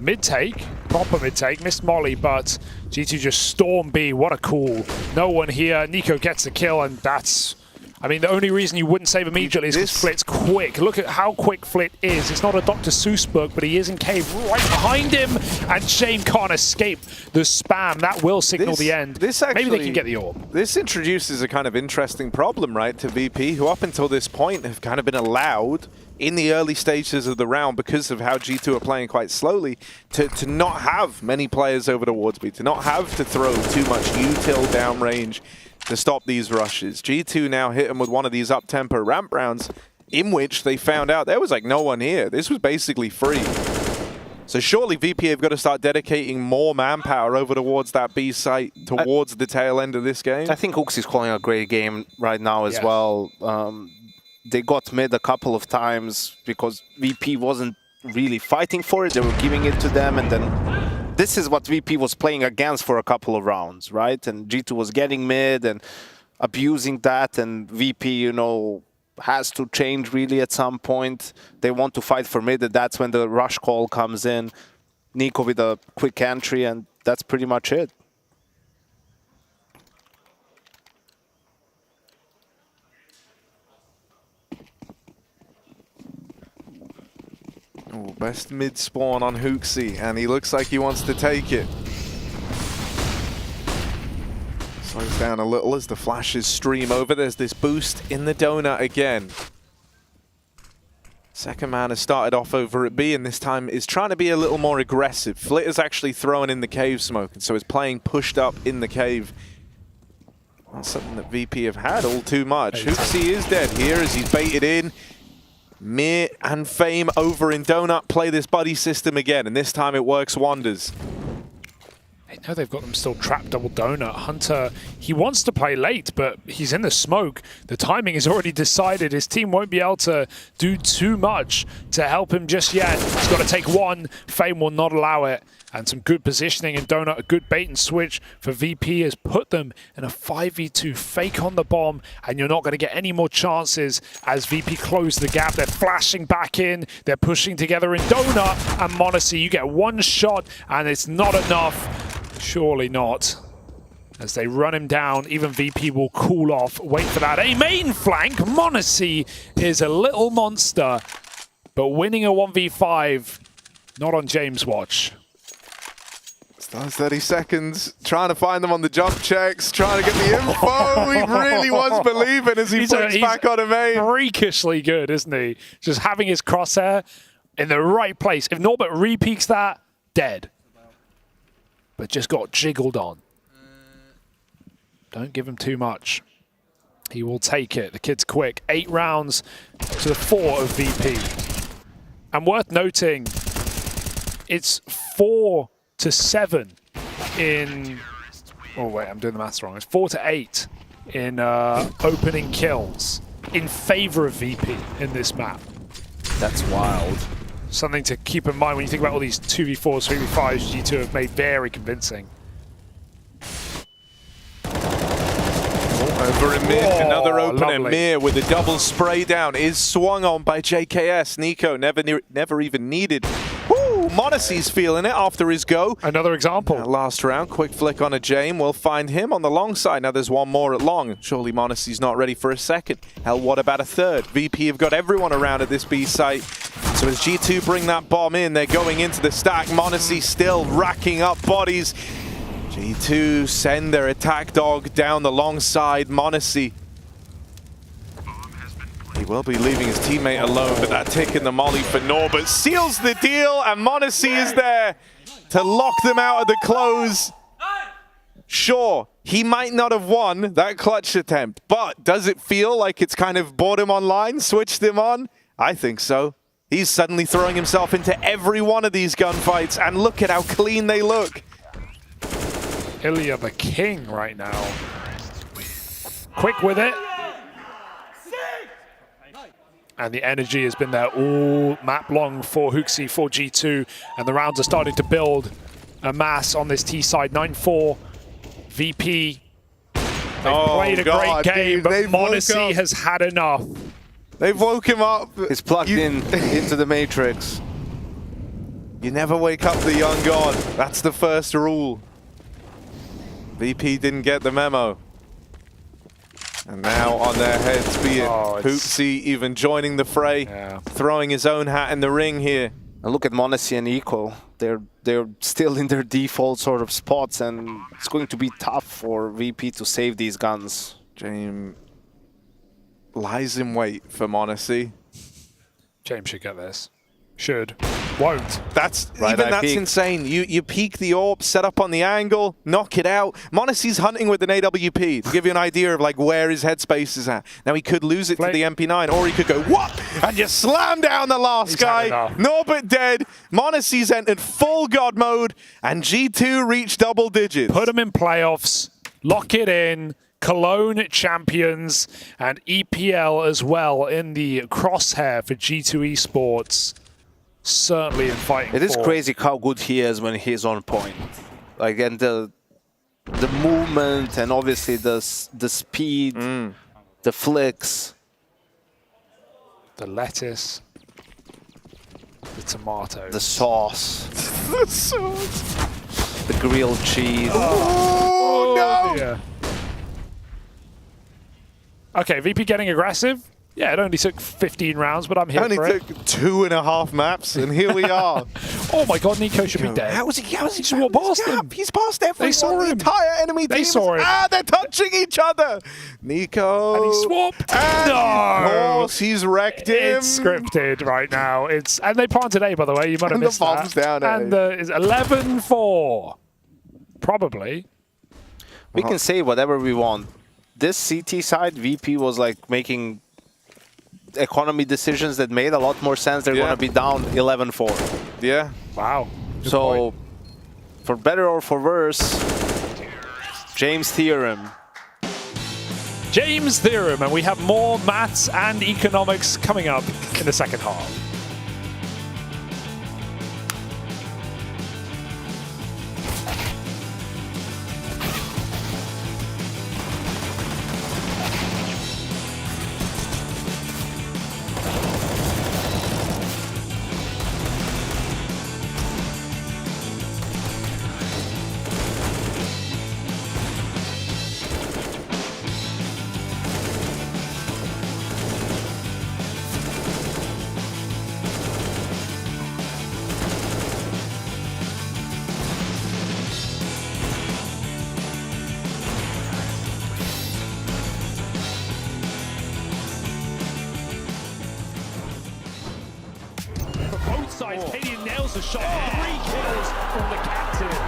Mid-take, proper mid-take, missed Molly, but G2 just storm B. What a call. No one here. Nico gets the kill, and that's... I mean, the only reason you wouldn't save immediately is because Flit's quick. Look at how quick Flit is. It's not a Dr. Seuss book, but he is in cave right behind him, and Jame can't escape the spam. That will signal the end. Maybe they can get the orb. This introduces a kind of interesting problem, right, to VP, who up until this point have kind of been allowed in the early stages of the round, because of how G2 are playing quite slowly, to not have many players over towards B, to not have to throw too much util downrange to stop these rushes. G2 now hit them with one of these up-tempo ramp rounds, in which they found out there was like no one here. This was basically free. So surely VP have got to start dedicating more manpower over towards that B site, towards the tail end of this game. I think Hooks is calling a great game right now as well. They got mid a couple of times because VP wasn't really fighting for it. They were giving it to them, and then this is what VP was playing against for a couple of rounds, right? And G2 was getting mid and abusing that, and VP, you know, has to change really at some point. They want to fight for mid, and that's when the rush call comes in. Nico with a quick entry, and that's pretty much it. Ooh, best mid spawn on Hooksy, and he looks like he wants to take it. Slows down a little as the flashes stream over. There's this boost in the donut again. Second man has started off over at B, and this time is trying to be a little more aggressive. Flit is actually throwing in the cave smoke, and so is playing pushed up in the cave. That's something that VP have had all too much. Hooksy is dead here as he's baited in. Mir and Fame over in Donut play this buddy system again, and this time it works wonders. They know they've got them still trapped double donut. Hunter, he wants to play late, but he's in the smoke. The timing is already decided. His team won't be able to do too much to help him just yet. He's got to take one. Fame will not allow it. And some good positioning in Donut, a good bait and switch for VP has put them in a 5v2 fake on the bomb, and you're not going to get any more chances as VP close the gap. They're flashing back in, they're pushing together in Donut and m0nesy. You get one shot and it's not enough. Surely not. As they run him down, even VP will cool off. Wait for that. A main flank. m0nesy is a little monster, but winning a 1v5, not on James' watch. Last 30 seconds, trying to find them on the jump checks, trying to get the info. He really was believing as he puts back on a main. Freakishly good, isn't he? Just having his crosshair in the right place. If Norbert re-peeks that, dead. But just got jiggled on. Don't give him too much. He will take it. The kid's quick. 8 rounds to the 4 of VP. And worth noting, it's 4-7 in... Oh, wait, I'm doing the maths wrong. It's 4-8 in opening kills in favor of VP in this map. That's wild. Something to keep in mind when you think about all these 2v4s, 3v5s G2 have made very convincing. Over in mid, another opener. Lovely. Mir with a double spray down is swung on by JKS. Nico never even needed. Woo! m0nesy's feeling it after his go. Another example. Last round, quick flick on a Jame. We'll find him on the long side. Now there's one more at long. Surely m0nesy's not ready for a second. Hell, what about a third? VP have got everyone around at this B site. So as G2 bring that bomb in, they're going into the stack. m0nesy still racking up bodies. G2 send their attack dog down the long side. m0nesy, he will be leaving his teammate alone, but that tick in the molly for Norbert seals the deal, and m0nesy is there to lock them out of the close. Sure, he might not have won that clutch attempt, but does it feel like it's kind of brought him online, switched him on? I think so. He's suddenly throwing himself into every one of these gunfights, and look at how clean they look. Ilya the king right now. Quick with it. And the energy has been there all map long for Hooksy, for G2. And the rounds are starting to build a mass on this T side. 9-4. VP. They've played a great game, but m0nesy has had enough. They've woke him up. He's plugged in into the Matrix. You never wake up the young god. That's the first rule. VP didn't get the memo. And now on their heads be it. Hooksy even joining the fray, throwing his own hat in the ring here. And look at m0nesy and Eco. They're still in their default sort of spots, and it's going to be tough for VP to save these guns. Jame lies in wait for m0nesy. Jame should get this. Should. Won't. That's insane. You peek the AWP, set up on the angle, knock it out. m0nesy's hunting with an AWP to give you an idea of like where his headspace is at. Now he could lose it to the MP9, or he could go what and just slam down the last guy. Norbert dead. m0nesy's entered full god mode, and G2 reached double digits. Put him in playoffs. Lock it in. Cologne champions and EPL as well in the crosshair for G2 Esports. Certainly in fighting. It is crazy how good he is when he's on point. Like, and the movement, and obviously the speed, the flicks, the lettuce, the tomatoes, the sauce, the sauce, the grilled cheese. Oh no! Yeah. Okay, VP getting aggressive. Yeah, it only took 15 rounds, but I'm here for it. Only took 2.5 maps, and here we are. Oh my god, Nico should be dead. How was he just walked past him? He's past everyone. They saw the him. entire enemy team. They saw him. They're touching each other. Nico. And he swapped. And No. Of course, he's wrecked him. It's scripted right now. And they planted A, by the way. You might have missed the bomb's that. down. And it's 11-4. Probably. We can say whatever we want. This CT side, VP was like making economy decisions that made a lot more sense. They're going to be down 11-4. Yeah. Wow. Good so, point. For better or for worse, James Theorem. James Theorem, and we have more maths and economics coming up in the second half. Cadian nails the shot. 3 kills from the captain.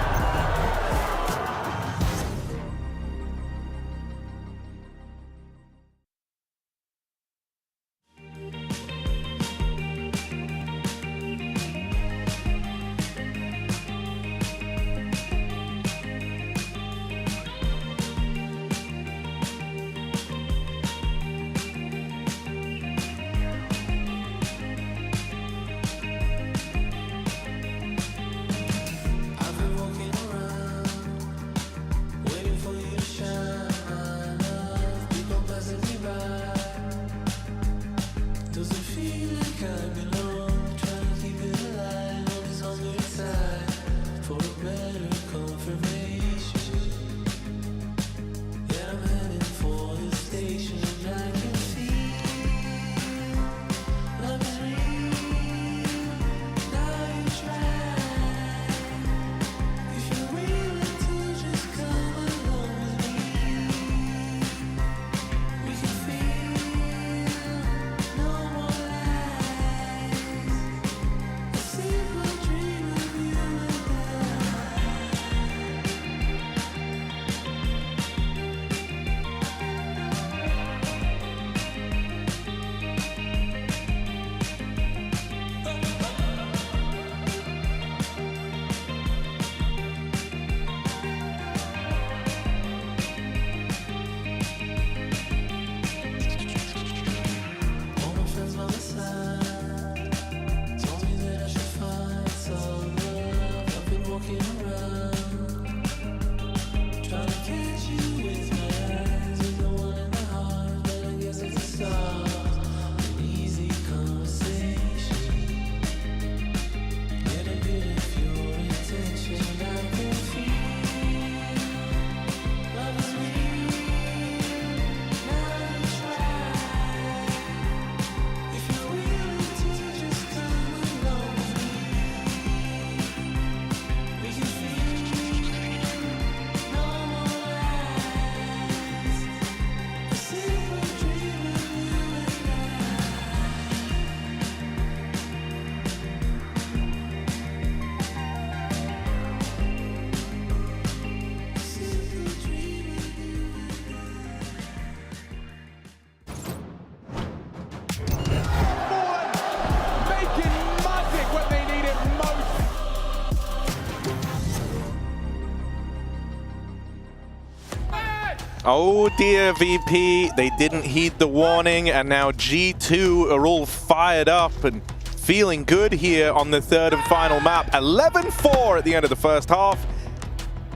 Oh dear, VP. They didn't heed the warning, and now G2 are all fired up and feeling good here on the third and final map. 11-4 at the end of the first half.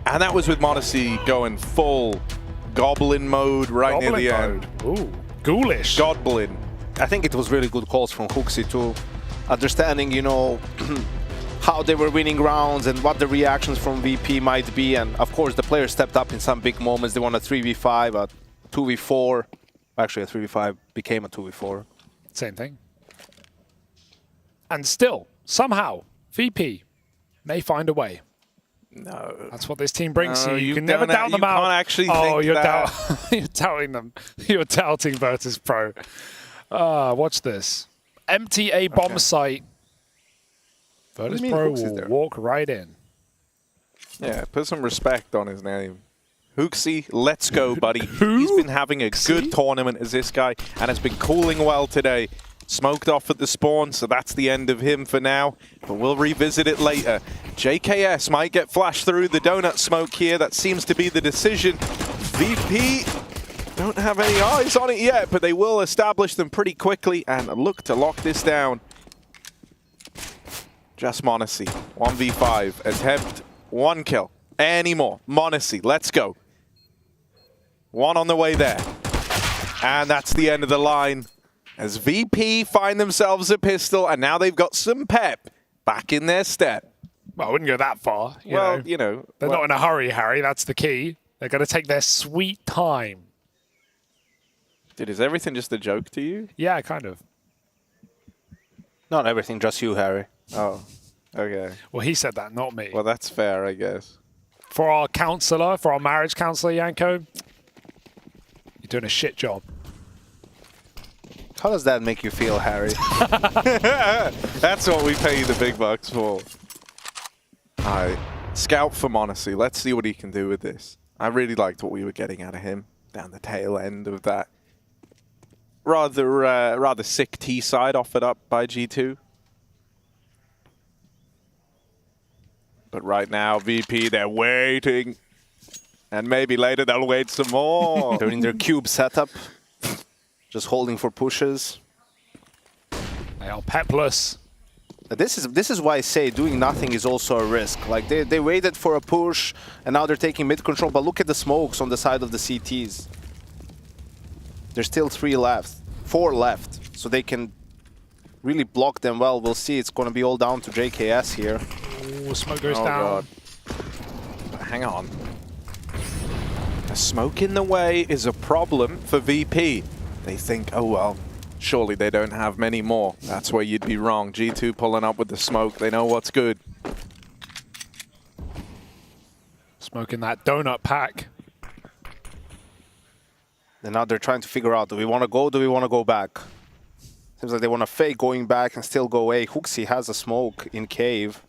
And that was with m0nesy going full goblin mode right near the end. Ooh, ghoulish. Goblin. I think it was really good calls from Hooksy too. Understanding, you know, how they were winning rounds and what the reactions from VP might be. And of course, the players stepped up in some big moments. They won a 3v5, a 2v4. Actually, a 3v5 became a 2v4. Same thing. And still, somehow, VP may find a way. No. That's what this team brings No, you. You you can never don't- doubt them you out. can't actually oh, think you're, that. you're doubting them. You're doubting Virtus.pro. Watch this. Empty a bomb site. What do you mean Virtus.pro Hooks is will there? walk right in. Yeah, put some respect on his name. Hooksy, let's go, buddy. He's been having a good tournament as this guy and has been cooling well today. Smoked off at the spawn, so that's the end of him for now. But we'll revisit it later. JKS might get flashed through the donut smoke here. That seems to be the decision. VP don't have any eyes on it yet, but they will establish them pretty quickly and look to lock this down. Just m0nesy. 1v5. Attempt 1 kill. Any more. m0nesy, let's go. One on the way there. And that's the end of the line. As VP find themselves a pistol, and now they've got some pep back in their step. Well, I wouldn't go that far. You know. They're not in a hurry, Harry. That's the key. They're going to take their sweet time. Dude, is everything just a joke to you? Yeah, kind of. Not everything, just you, Harry. Oh, okay. Well, he said that, not me. Well, that's fair, I guess. For our counselor, for our marriage counselor, Yanko, you're doing a shit job. How does that make you feel, Harry? That's what we pay you the big bucks for. All right, scout for m0nesy. Let's see what he can do with this. I really liked what we were getting out of him down the tail end of that rather sick T side offered up by G2. But right now, VP, they're waiting. And maybe later they'll wait some more. They're in their cube setup. Just holding for pushes. They are pepless. This is why I say doing nothing is also a risk. Like they waited for a push and now they're taking mid control, but look at the smokes on the side of the CTs. There's still 4 left, so they can really block them well. We'll see. It's going to be all down to JKS here. Ooh, smoke goes down. God. Hang on. The smoke in the way is a problem for VP. They think, oh well, surely they don't have many more. That's where you'd be wrong. G2 pulling up with the smoke. They know what's good. Smoking that donut pack. And now they're trying to figure out, do we want to go, do we want to go back? Seems like they want to fake going back and still go away. Hooksy has a smoke in cave.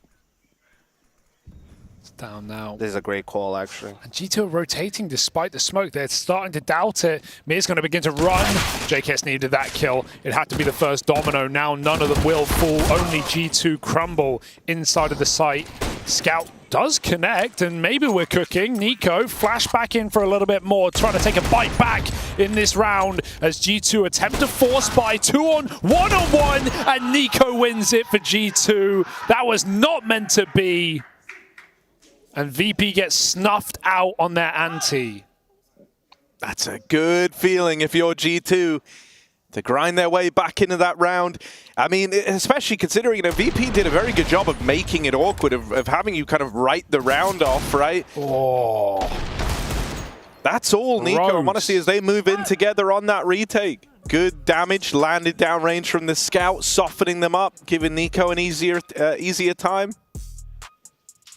It's down now. This is a great call, actually. And G2 are rotating despite the smoke. They're starting to doubt it. Mir's going to begin to run. JKS needed that kill. It had to be the first domino. Now none of them will fall. Only G2 crumble inside of the site. Scout does connect, and maybe we're cooking. Nico flash back in for a little bit more, trying to take a bite back in this round as G2 attempt to force by 1-on-1, and Nico wins it for G2. That was not meant to be. And VP gets snuffed out on their ante. That's a good feeling if you're G2 to grind their way back into that round. I mean, especially considering, VP did a very good job of making it awkward, of having you kind of write the round off, right? Oh. That's all Nico and m0nesy as they move in together on that retake. Good damage landed downrange from the scout, softening them up, giving Nico an easier time.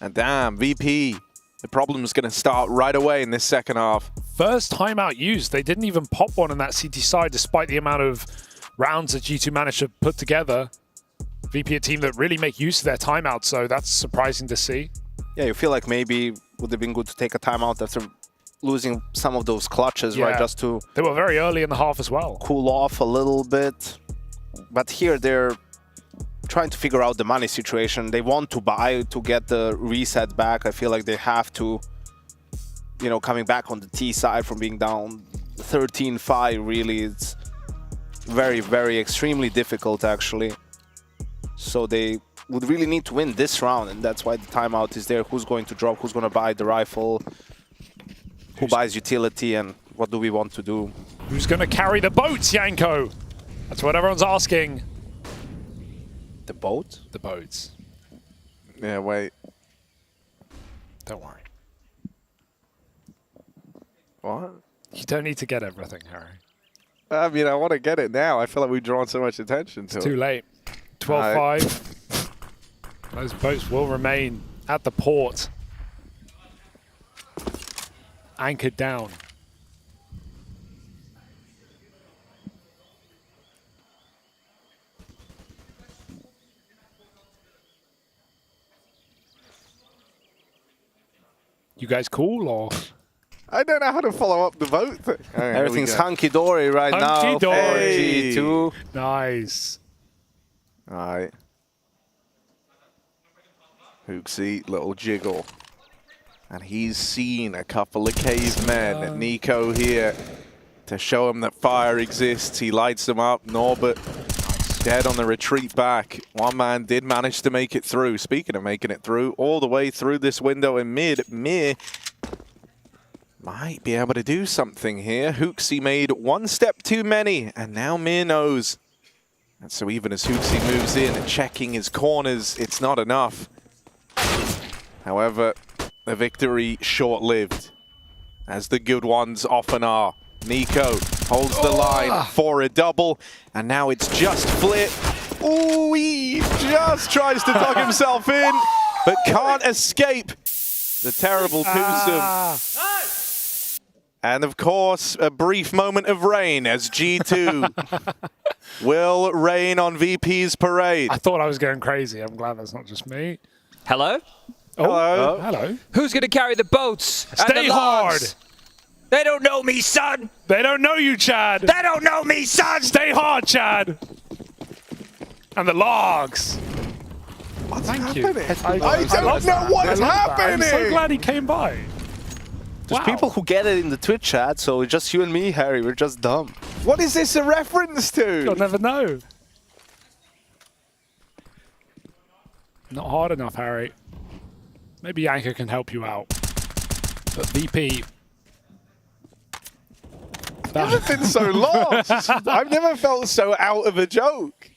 And damn, VP, the problem's going to start right away in this second half. First timeout used. They didn't even pop one on that CT side despite the amount of rounds that G2 managed to put together. VP, a team that really make use of their timeout, so that's surprising to see. Yeah, you feel like maybe it would have been good to take a timeout after losing some of those clutches, right? Just to... They were very early in the half as well. Cool off a little bit. But here they're trying to figure out the money situation. They want to buy to get the reset back. I feel like they have to, you know, coming back on the T side from being down 13-5, really, it's very, very extremely difficult, actually. So they would really need to win this round, and that's why the timeout is there. Who's going to drop? Who's going to buy the rifle? Who buys utility? And what do we want to do? Who's going to carry the boats, Yanko? That's what everyone's asking. The boat? The boats. Yeah, wait. Don't worry. What? You don't need to get everything, Harry. I mean, I want to get it now. I feel like we've drawn so much attention to it. Too late. 12-5. Those boats will remain at the port. Anchored down. You guys cool, or? I don't know how to follow up the vote thing. Right, everything's hunky-dory right now. Hunky-dory. G2. Nice. All right. Hooksy, little jiggle. And he's seen a couple of cavemen. Nico here to show him that fire exists. He lights them up. Norbert dead on the retreat back. One man did manage to make it through. Speaking of making it through, all the way through this window in mid. Mir might be able to do something here. Hooksy made one step too many, and now Mir knows. And so even as Hooksy moves in and checking his corners, it's not enough. However, the victory short-lived, as the good ones often are. Nico holds the line for a double, and now it's just Flit. Ooh, he just tries to tuck himself in, but can't escape the terrible twosome. And of course, a brief moment of rain as G2 will rain on VP's parade. I thought I was going crazy. I'm glad that's not just me. Hello? Oh, hello. Who's going to carry the boats? Stay hard. They don't know me, son. They don't know you, Chad. They don't know me, son. Stay hard, Chad. And the logs. What's Thank you. happening? I don't know what's happening. I'm so glad he came by. There's people who get it in the Twitch chat, so it's just you and me, Harry. We're just dumb. What is this a reference to? You'll never know. Not hard enough, Harry. Maybe Yanko can help you out. But VP... I've never been so lost. I've never felt so out of a joke.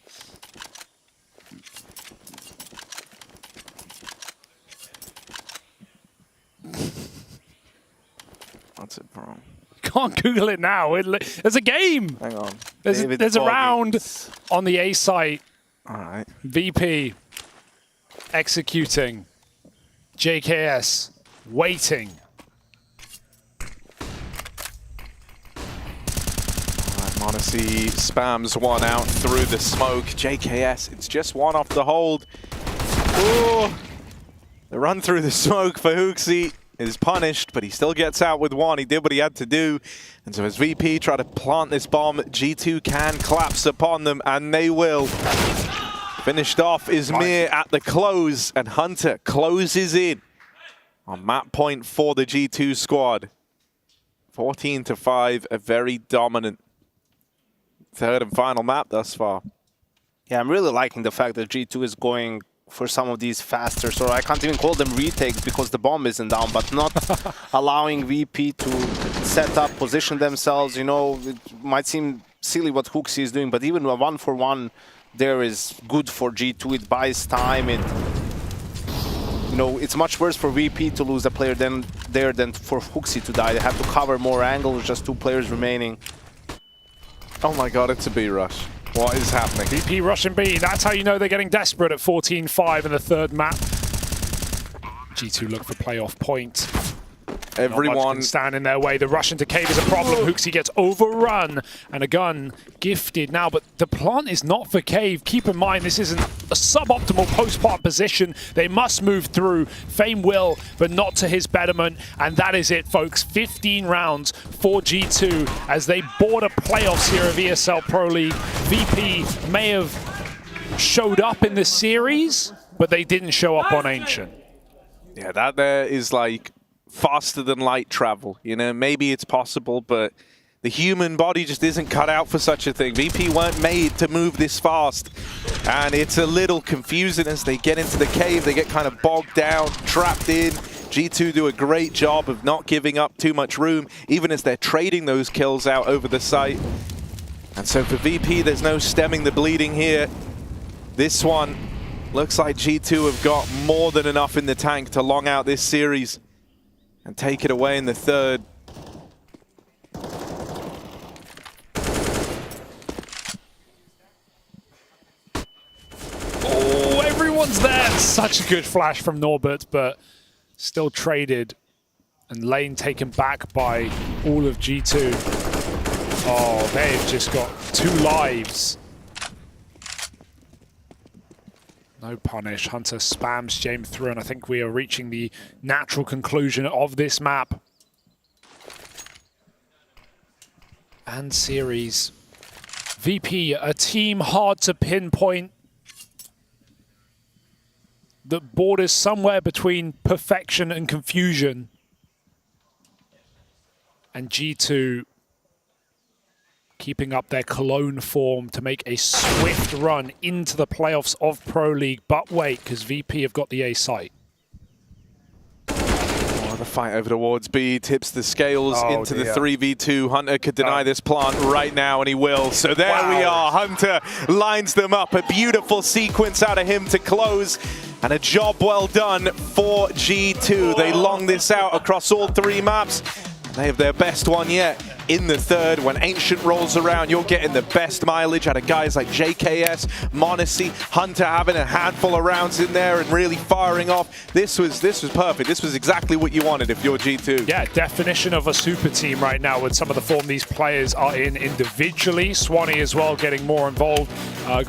What's it from? Can't Google it now. There's a game. Hang on. There's a round on the A site. All right. VP executing. JKS waiting. M0nesy spams one out through the smoke. JKS, it's just one off the hold. Ooh. The run through the smoke for Hooksy is punished, but he still gets out with one. He did what he had to do. And so as VP try to plant this bomb, G2 can collapse upon them, and they will. Finished off is Mir at the close, and Hunter closes in on map point for the G2 squad. 14-5, a very dominant third and final map thus far. Yeah, I'm really liking the fact that G2 is going for some of these faster, so I can't even call them retakes because the bomb isn't down, but not allowing VP to set up, position themselves. You know, it might seem silly what Hooksy is doing, but even a 1-for-1 there is good for G2. It buys time. It, you know, it's much worse for VP to lose a player than for Hooksy to die. They have to cover more angles, just 2 players remaining. Oh my god, it's a B rush. What is happening? VP rushing B. That's how you know they're getting desperate at 14-5 in the third map. G2 look for playoff point. Everyone stand in their way. The rush into cave is a problem. Hooksy gets overrun and a gun gifted now, but the plant is not for cave. Keep in mind, this isn't a suboptimal post-plant position. They must move through. Fame will, but not to his betterment. And that is it, folks. 15 rounds for G2 as they board a playoffs here of ESL Pro League. VP may have showed up in this series, but they didn't show up on Ancient. Yeah, that there is like faster than light travel. You know, maybe it's possible, but the human body just isn't cut out for such a thing. VP weren't made to move this fast. And it's a little confusing as they get into the cave. They get kind of bogged down, trapped in. G2 do a great job of not giving up too much room, even as they're trading those kills out over the site. And so for VP, there's no stemming the bleeding here. This one looks like G2 have got more than enough in the tank to long out this series and take it away in the third. Oh, everyone's there. Such a good flash from Norbert, but still traded. And lane taken back by all of G2. Oh, they've just got 2 lives. No punish. Hunter spams Jame through, and I think we are reaching the natural conclusion of this map. And series. VP, a team hard to pinpoint that borders somewhere between perfection and confusion. And G2 keeping up their Cologne form to make a swift run into the playoffs of Pro League. But wait, because VP have got the A site. Oh, the fight over towards B tips the scales into dear. the 3v2. Hunter could deny this plant right now, and he will. So there we are. Hunter lines them up. A beautiful sequence out of him to close. And a job well done for G2. They long this out across all 3 maps. They have their best one yet in the third. When Ancient rolls around, you're getting the best mileage out of guys like JKS, M0nesy, Hunter having a handful of rounds in there and really firing off. This was perfect. This was exactly what you wanted if you're G2. Yeah, definition of a super team right now with some of the form these players are in individually. Swanee as well getting more involved,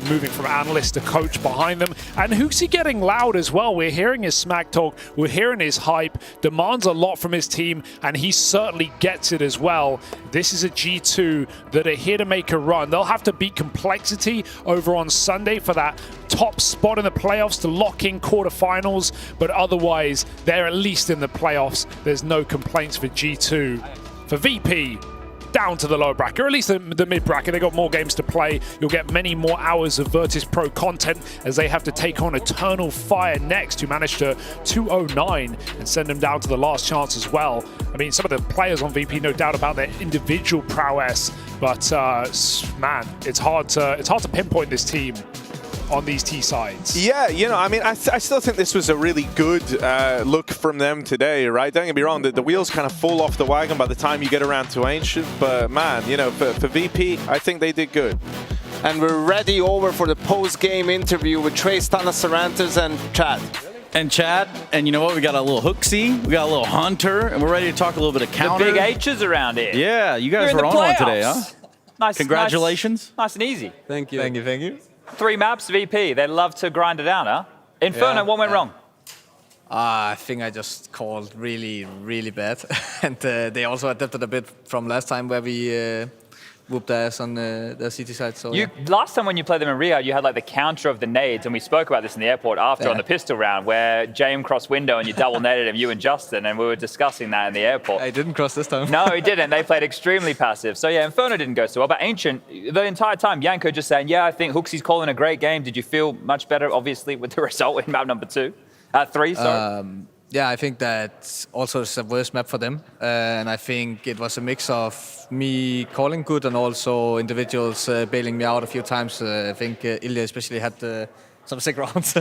moving from analyst to coach behind them. And Hooksy getting loud as well. We're hearing his smack talk. We're hearing his hype. Demands a lot from his team, and he certainly gets it as well. This is a G2 that are here to make a run. They'll have to beat Complexity over on Sunday for that top spot in the playoffs to lock in quarterfinals, but otherwise they're at least in the playoffs. There's no complaints for G2. For VP, down to the lower bracket, or at least the mid bracket. They got more games to play. You'll get many more hours of Virtus.pro content as they have to take on Eternal Fire next, who managed to 209 and send them down to the last chance as well. I mean, some of the players on VP, no doubt about their individual prowess, but man, it's hard to pinpoint this team on these T sides. Yeah, you know, I mean, I still think this was a really good look from them today, right? Don't get me wrong, the wheels kind of fall off the wagon by the time you get around to Ancient, but man, you know, for VP, I think they did good. And we're ready over for the post-game interview with Trace, Tana, Sarantes, and Chad. And you know what? We got a little Hooksy, we got a little Hunter, and we're ready to talk a little bit of counter. The big H's around here. Yeah, you guys were on one today, huh? Nice. Congratulations. Nice and easy. Thank you. Thank you. Thank you. 3 maps, VP. They love to grind it out, huh? Inferno, what went wrong? I think I just called really, really bad. And they also adapted a bit from last time where we whooped ass on the city side. So Last time when you played them in Rio, you had like the counter of the nades, and we spoke about this in the airport after on the pistol round, where Jame crossed window and you double netted him, you and Justin, and we were discussing that in the airport. I didn't cross this time. No, he didn't. They played extremely passive. So yeah, Inferno didn't go so well. But Ancient, the entire time, Yanko just saying, yeah, I think Hooksy's calling a great game. Did you feel much better, obviously, with the result in map number 3, sorry? Yeah, I think that also is a worse map for them. And I think it was a mix of me calling good and also individuals bailing me out a few times. I think Ilya especially had some sick rounds.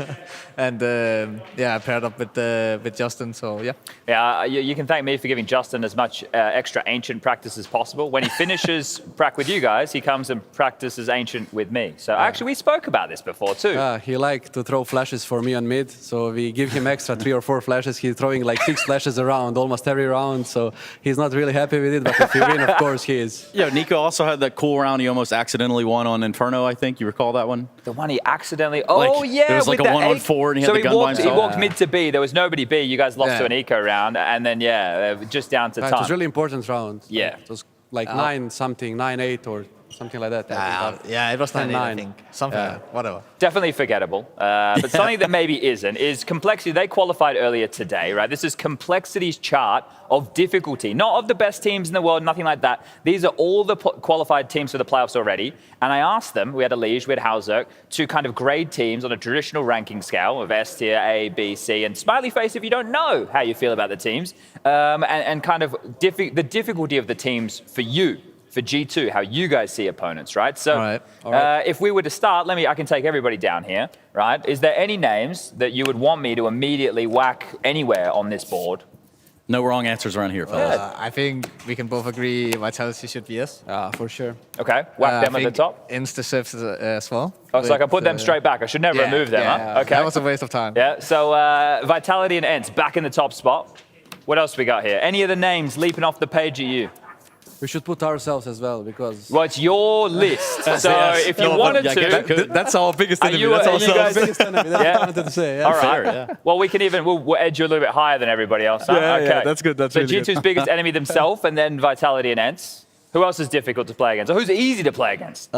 And yeah, I paired up with Justin, so yeah. Yeah, you can thank me for giving Justin as much extra Ancient practice as possible. When he finishes prac with you guys, he comes and practices Ancient with me. So actually, we spoke about this before too. He liked to throw flashes for me on mid, so we give him extra 3 or 4 flashes. He's throwing like 6 flashes around almost every round, so he's not really happy with it, but if we win, of course he is. Yeah, Nico also had that cool round he almost accidentally won on Inferno, I think. You recall that one? The one he accidentally... Oh, yeah. There was like a 1-on-4 and he had the gun by himself. He walked mid to B. There was nobody B. You guys lost to an eco round. And then, yeah, just down to time. It was a really important round. Yeah. It was like 9-something, 9-8 or something like that. Yeah, it was 9-8, I 10-9. think. Something like that. Whatever. Definitely forgettable. But something that maybe isn't is Complexity. They qualified earlier today, right? This is Complexity's chart of difficulty, not of the best teams in the world, nothing like that. These are all the qualified teams for the playoffs already. And I asked them, we had Elige, we had Hauzerk, to kind of grade teams on a traditional ranking scale of S tier, A, B, C, and smiley face if you don't know how you feel about the teams, and kind of the difficulty of the teams for you. For G2, how you guys see opponents, right? So All right. if we were to start, I can take everybody down here, right? Is there any names that you would want me to immediately whack anywhere on this board? No wrong answers around here, fellas. I think we can both agree Vitality should be yes. For sure. Okay, whack them at the top. Insta as well. Oh, so I can put them straight back. I should never remove them, huh? Okay. That was a waste of time. Yeah, so Vitality and Ents back in the top spot. What else we got here? Any of the names leaping off the page at you? We should put ourselves as well because. Well, it's your list. So if you wanted to, that's our biggest enemy. That's ourselves. Biggest enemy. That's what I wanted to say. Yeah. All right. Well, we'll edge you a little bit higher than everybody else. Huh? Yeah, okay. yeah, that's good. That's so really G2's good. biggest enemy themselves, and then Vitality and Ents. Who else is difficult to play against? Or who's easy to play against?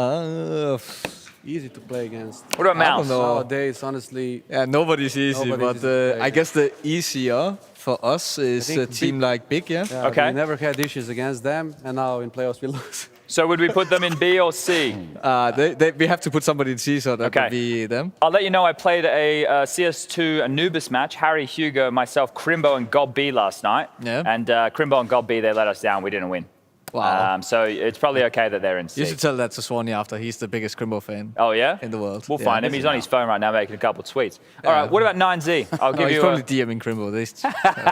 Easy to play against. What about Mouse? Nowadays, honestly. Yeah, nobody's easy, Nobody's but easy I guess the easier for us is a team like Big, yeah? Okay. We never had issues against them, and now in playoffs we lose. So would we put them in B or C? We have to put somebody in C, so that would be them. I'll let you know I played a CS2 Anubis match. Harry, Hugo, myself, Crimbo, and Gob B last night. Yeah. And Crimbo and Gob B, they let us down. We didn't win. Wow. So it's probably okay that they're in C. You should tell that to Swanee after. He's the biggest Crimbo fan. Oh, yeah? In the world. We'll find him. He's on his phone right now making a couple of tweets. All right, what about 9Z? I'll give he's you probably DMing Crimbo.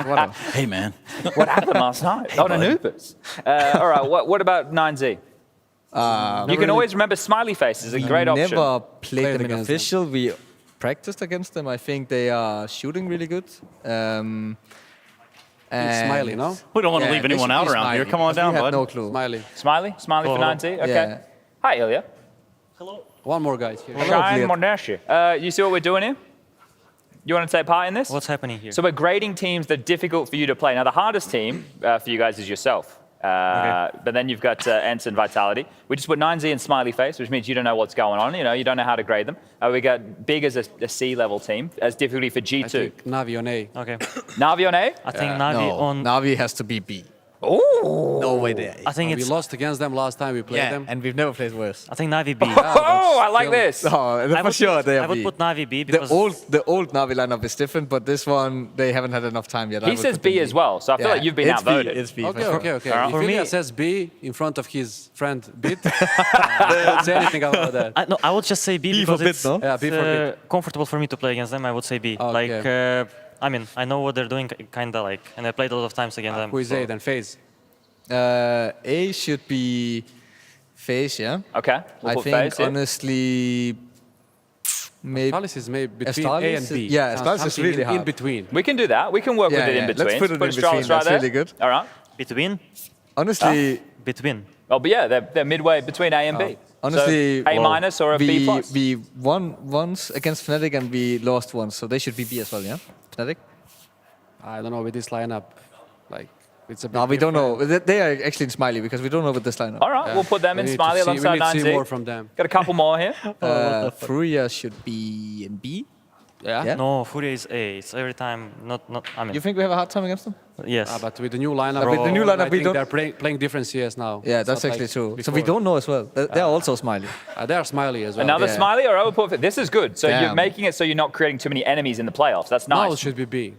Whatever. Hey, man. What happened last night? On Anubis. All right, what about 9Z? You can always remember Smiley Face is a great option. Never played them in official. We practiced against them. I think they are shooting really good. It's Smiley, no? We don't want to leave anyone out around here. Come on down, bud. No clue. Smiley. Smiley for 9Z? Okay. Yeah. Hi, Ilya. Hello. One more guy here. Jame Interview. You see what we're doing here? You want to take part in this? What's happening here? So we're grading teams that are difficult for you to play. Now, the hardest team for you guys is yourself. But then you've got Ents and Vitality. We just put 9Z and Smiley Face, which means you don't know what's going on. You don't know how to grade them. We got Big as a C-level team, as difficulty for G2. I think Navi on A. Okay. Navi on A? I think Navi on. Navi has to be B. Oh. No way there. I think we lost against them last time we played them. And we've never played worse. I think Navi B. Oh, I like this. Oh, for sure they are I would B. put Navi B because The old Navi lineup is different, but this one they haven't had enough time yet. He says B as well, so I feel like you've been it's outvoted. B, it's B. Okay. Right. If For me- Ilya says B in front of his friend Bit, don't say anything about that. I would just say B because for bit, it's no? Yeah, B for comfortable for me to play against them. I would say B. Okay. Like, I know what they're doing, kind of like, and I played a lot of times against them. Who is A then? FaZe. A should be FaZe, yeah? Okay, we'll I put think FaZe here. honestly, maybe Astralis is maybe between A Astralis and B. yeah, Astralis is Something really in hard. between. We can do that. We can work with it in between. Let's put it in Astralis between. right That's there. really good. All right. Between? Honestly, Between. Oh, but yeah, they're midway between A and B. honestly, so A minus or a B plus. we won once against Fnatic and we lost once, so they should be B as well, yeah? Fnatic? I don't know with this lineup. Like it's a bit No, we don't know. different. They are actually in Smiley because we don't know with this lineup. All right, we'll put them We in need Smiley to see- alongside we need to see 9Z. more from them. Got a couple more here. Furia should be in B. Yeah. No, Furia is A. It's every time not. I mean. You think we have a hard time against them? Yes. But with the new lineup, With the new lineup, I we think don't- they're playing different CS now. Yeah, It's that's not actually like true. So before. we don't know as well. They are also Smiley. They are Smiley as well. Another Yeah. Smiley or overput? This is good. So you're Damn. making it so you're not creating too many enemies in the playoffs. That's Mouse nice. should be B.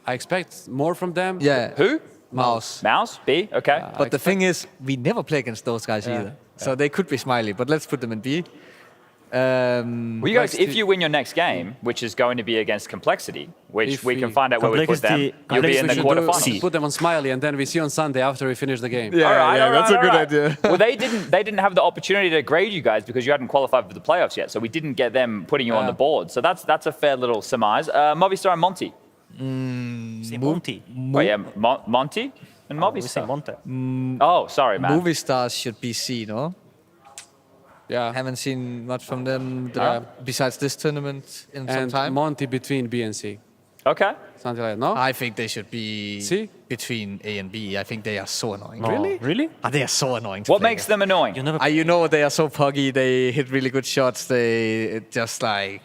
I expect more from them. Yeah. Who? Mouse. Mouse? B? Okay. But the thing is, we never play against those guys either. So they could be Smiley, but let's put them in B. Well, you guys, if you win your next game, which is going to be against Complexity, which If we can we- find out where we put them, Complexity- you'll be in We the should quarterfinals. put them on Smiley, and then we see on Sunday after we finish the game. Yeah, All right, yeah, all that's right, a good all right. idea. Well, they didn't have the opportunity to grade you guys because you hadn't qualified for the playoffs yet, so we didn't get them putting you on the board. So that's a fair little surmise. Movistar and Monty. Say Monty. Oh yeah, Monty and We say Movistar. Monte. Oh, sorry, man. Movie stars should be C, no? Yeah. Haven't seen much from them Yeah. besides this tournament in some And time. Monty between B and C. Okay. Something like that, no? I think they should be between A and B. I think they are so annoying. No. Really? Really? They are so annoying. What makes them annoying? You know, they are so puggy. They hit really good shots. They just like,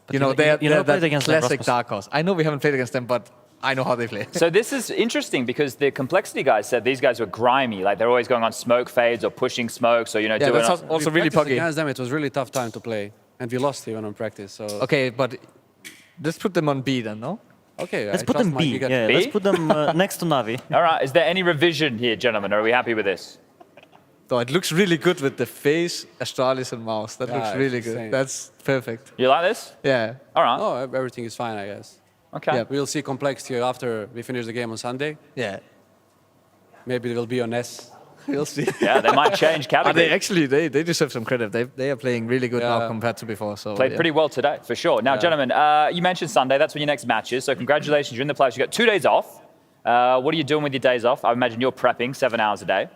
they're that classic dark horse. I know we haven't played against them, but I know how they play. So this is interesting because the complexity guys said these guys were grimy, like they're always going on smoke fades or pushing smokes or doing. That's also really puggy. Against them, it was really tough time to play, and we lost even on practice. So okay, but let's put them on B then, no? Okay, let's put them B. Yeah, B? let's put them next to Navi. All right. Is there any revision here, gentlemen? Are we happy with this? So it looks really good with the face, Astralis, and mouse. That looks really good. insane. That's perfect. You like this? Yeah. All right. Oh, everything is fine, I guess. Okay. Yeah, we'll see complexity after we finish the game on Sunday. Yeah. Maybe it will be on S. We'll see. Yeah, they might change category. They deserve some credit. They are playing really good now compared to before. So Played pretty well today, for sure. Now, gentlemen, you mentioned Sunday. That's when your next match is. So congratulations, you're in the playoffs. You've got 2 days off. What are you doing with your days off? I imagine you're prepping 7 hours a day.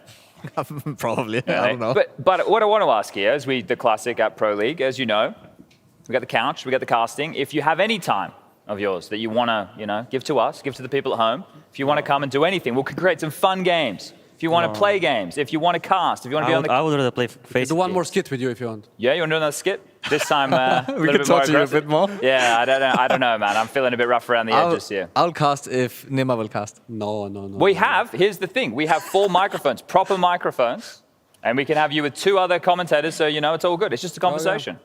Probably. I don't know. But what I want to ask here is the classic at Pro League, as you know, we got the couch, we got the casting. If you have any time of yours that you want to, give to us, give to the people at home, if you want to come and do anything, we'll create some fun games. If you want to play games, if you want to cast, if you want to be on the... I would rather play face. Do one more skit with you if you want. Yeah, you want to do another skit? This time a we little can bit talk more to you a aggressive? bit more. Yeah, I don't know, man. I'm feeling a bit rough around the edges here. I'll cast if Nima will cast. No. Here's the thing. We have 4 microphones, proper microphones, and we can have you with 2 other commentators, so it's all good. It's just a conversation.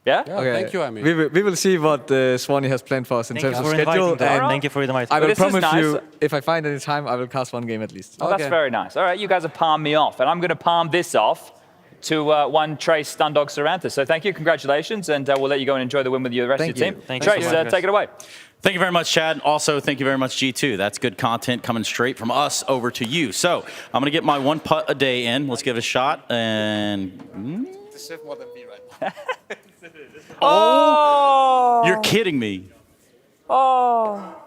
Yeah? Okay. Thank you, Amy. We will see what Swanee has planned for us in terms of schedule. Thank you for inviting. I will promise nice. you, if I find any time, I will cast 1 game at least. Oh, that's very nice. All right, you guys have palmed me off, and I'm going to palm this off to one Trace Stundog Saranthus. So thank you, congratulations, and we'll let you go and enjoy the win with the rest of your team. Thank you. Trace, take it away. Thank you very much, Chad. Also, thank you very much, G2. That's good content coming straight from us over to you. So I'm going to get my 1 putt a day in. Let's give it a shot. And Deserve more than me right now. Oh! You're kidding me. Oh.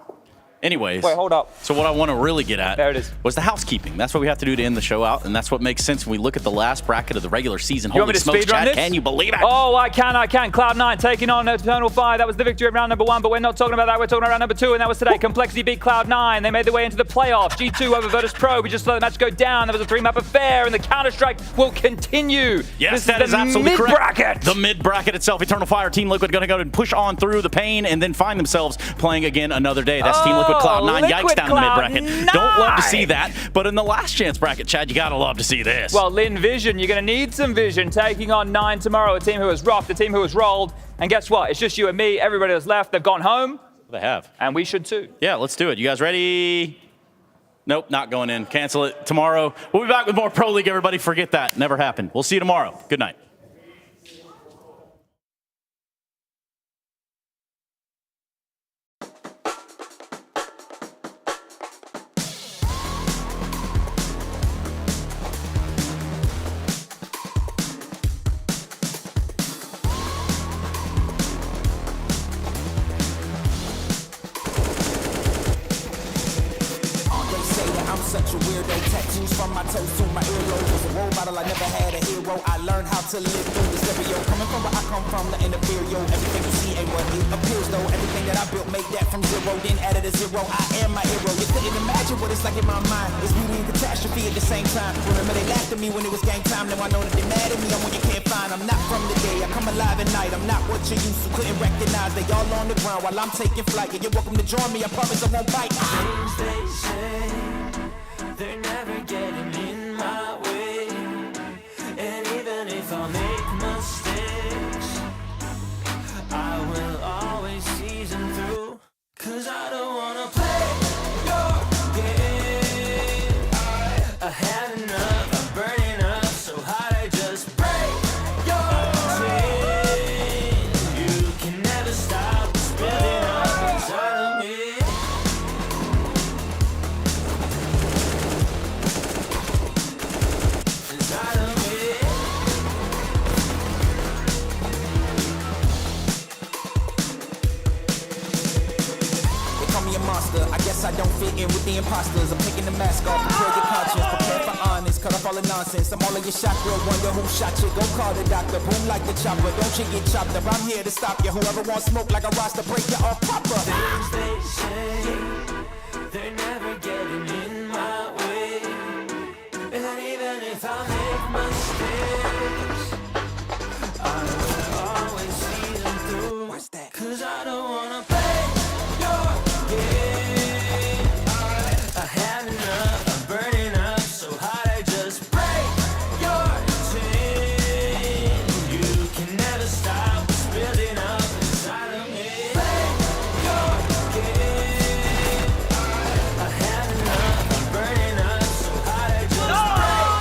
Anyways. Wait, hold up. So what I want to really get at there it is. was the housekeeping. That's what we have to do to end the show out, and that's what makes sense when we look at the last bracket of the regular season. You want me to smokes, speed run Chad, this? can you believe it? Oh, I can. Cloud9 taking on Eternal Fire. That was the victory of round number 1, but we're not talking about that. We're talking about round number 2, and that was today. Complexity beat Cloud9. They made their way into the playoffs. G2 over Virtus.pro. We just let the match go down. There was a 3-map affair, and the Counter-Strike will continue. Yes, this that is absolutely correct. Mid-bracket. The mid-bracket itself. Eternal Fire, Team Liquid going to go and push on through the pain and then find themselves playing again another day. That's Team Liquid Cloud9. Yikes down in the mid-bracket. Don't love to see that, but in the last chance bracket, Chad, you got to love to see this. Well, Lynn Vision, you're going to need some vision taking on 9 tomorrow, a team who has rocked, a team who has rolled. And guess what? It's just you and me. Everybody has left. They've gone home. They have. And we should too. Yeah, let's do it. You guys ready? Nope, not going in. Cancel it. Tomorrow, we'll be back with more Pro League, everybody. Forget that. Never happened. We'll see you tomorrow. Good night. Such a weirdo, tattoos from my toes to my earlobes. Was a role model, I never had a hero. I learned how to live through the stereo. Coming from where I come from, the inferior. Everything you see ain't what it appears though. Everything that I built, made that from 0, then added a 0. I am my hero. You couldn't imagine what it's like in my mind. It's beauty and catastrophe at the same time. Remember they laughed at me when it was game time. Now I know that they mad at me. I'm what you can't find. I'm not from the day. I come alive at night. I'm not what you used to. Couldn't recognize. They all on the ground while I'm taking flight. Yeah, you're welcome to join me. I promise I won't bite. Things they say, they're never getting in my way. And even if I make mistakes, I will always season through. 'Cause I don't wanna play your game. I had enough, I'm burning up so hot I just break your chain. You can never stop what's building up inside of me. I guess I don't fit in with the imposters. I'm taking the mask off, prepare your conscience, prepare for honest. cut off all the nonsense. I'm all in your shot, real wonder who shot you. Go call the doctor, boom like the chopper. Don't you get chopped up, I'm here to stop you. Whoever wants smoke like a roster, break you off proper. Things they say, they're never getting in my way. And even if I make mistakes, I will always see them through. What's that? 'Cause I don't wanna play your game. I had enough, I'm burning up so hot I just break your team. You can never stop this building up inside of me. Play your game. I had enough, I'm burning up so hot I just break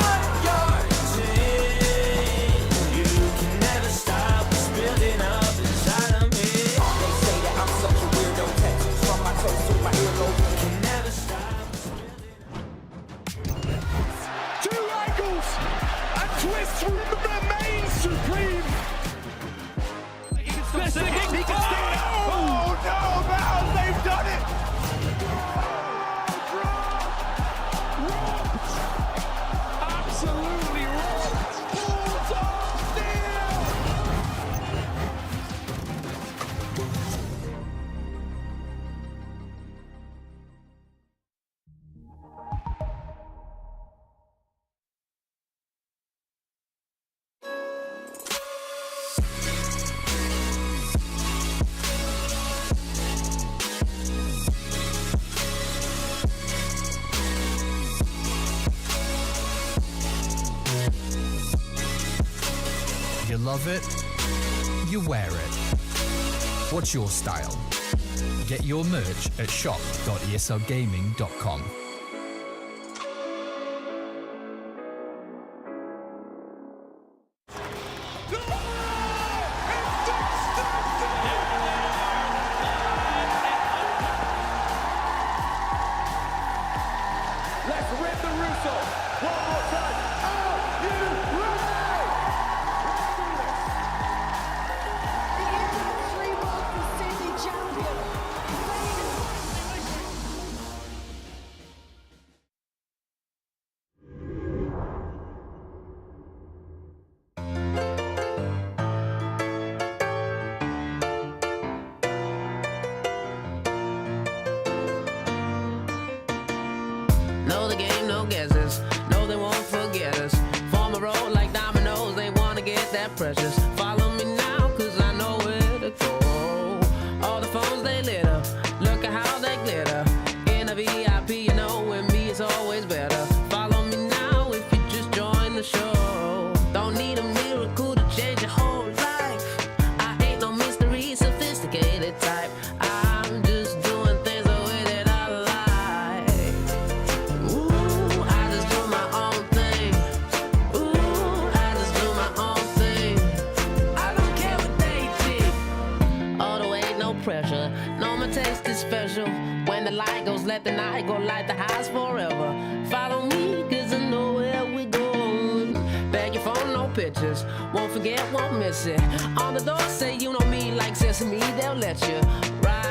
your team. You can never stop this building up inside of me. They say that I'm such a weirdo. Tattoos from my toes to my earlobe. Can never stop. Two angles and twists will remain supreme. He can still see it. He can see it. Oh no, Mal, they've done it. Absolutely rocked. Balls on steel. You love it, you wear it. What's your style? Get your merch at shop.eslgaming.com. Let's rip the Russo. One more time. Are you ready? Know the game, no guesses. Know they won't forget us. Form a roll like dominoes, they wanna get that precious. Follow me now, 'cause I know where to go. All the phones they lit up, look at how they glitter. In a VIP, you know, with me it's always better. Follow me now if you just join the show. Don't need a miracle to change your whole life. I ain't no mystery, sophisticated type. I'm just doing things the way that I like. Ooh, I just do my own thing. Ooh, I just do my own thing. I don't care what they think. Oh, there ain't no pressure. No, my taste is special. When the light goes, let the night go, light the highs forever. Follow me, 'cause I know where we going. Bag your phone, no pictures. Won't forget, won't miss it. On the door, say you know me like Sesame, they'll let you ride.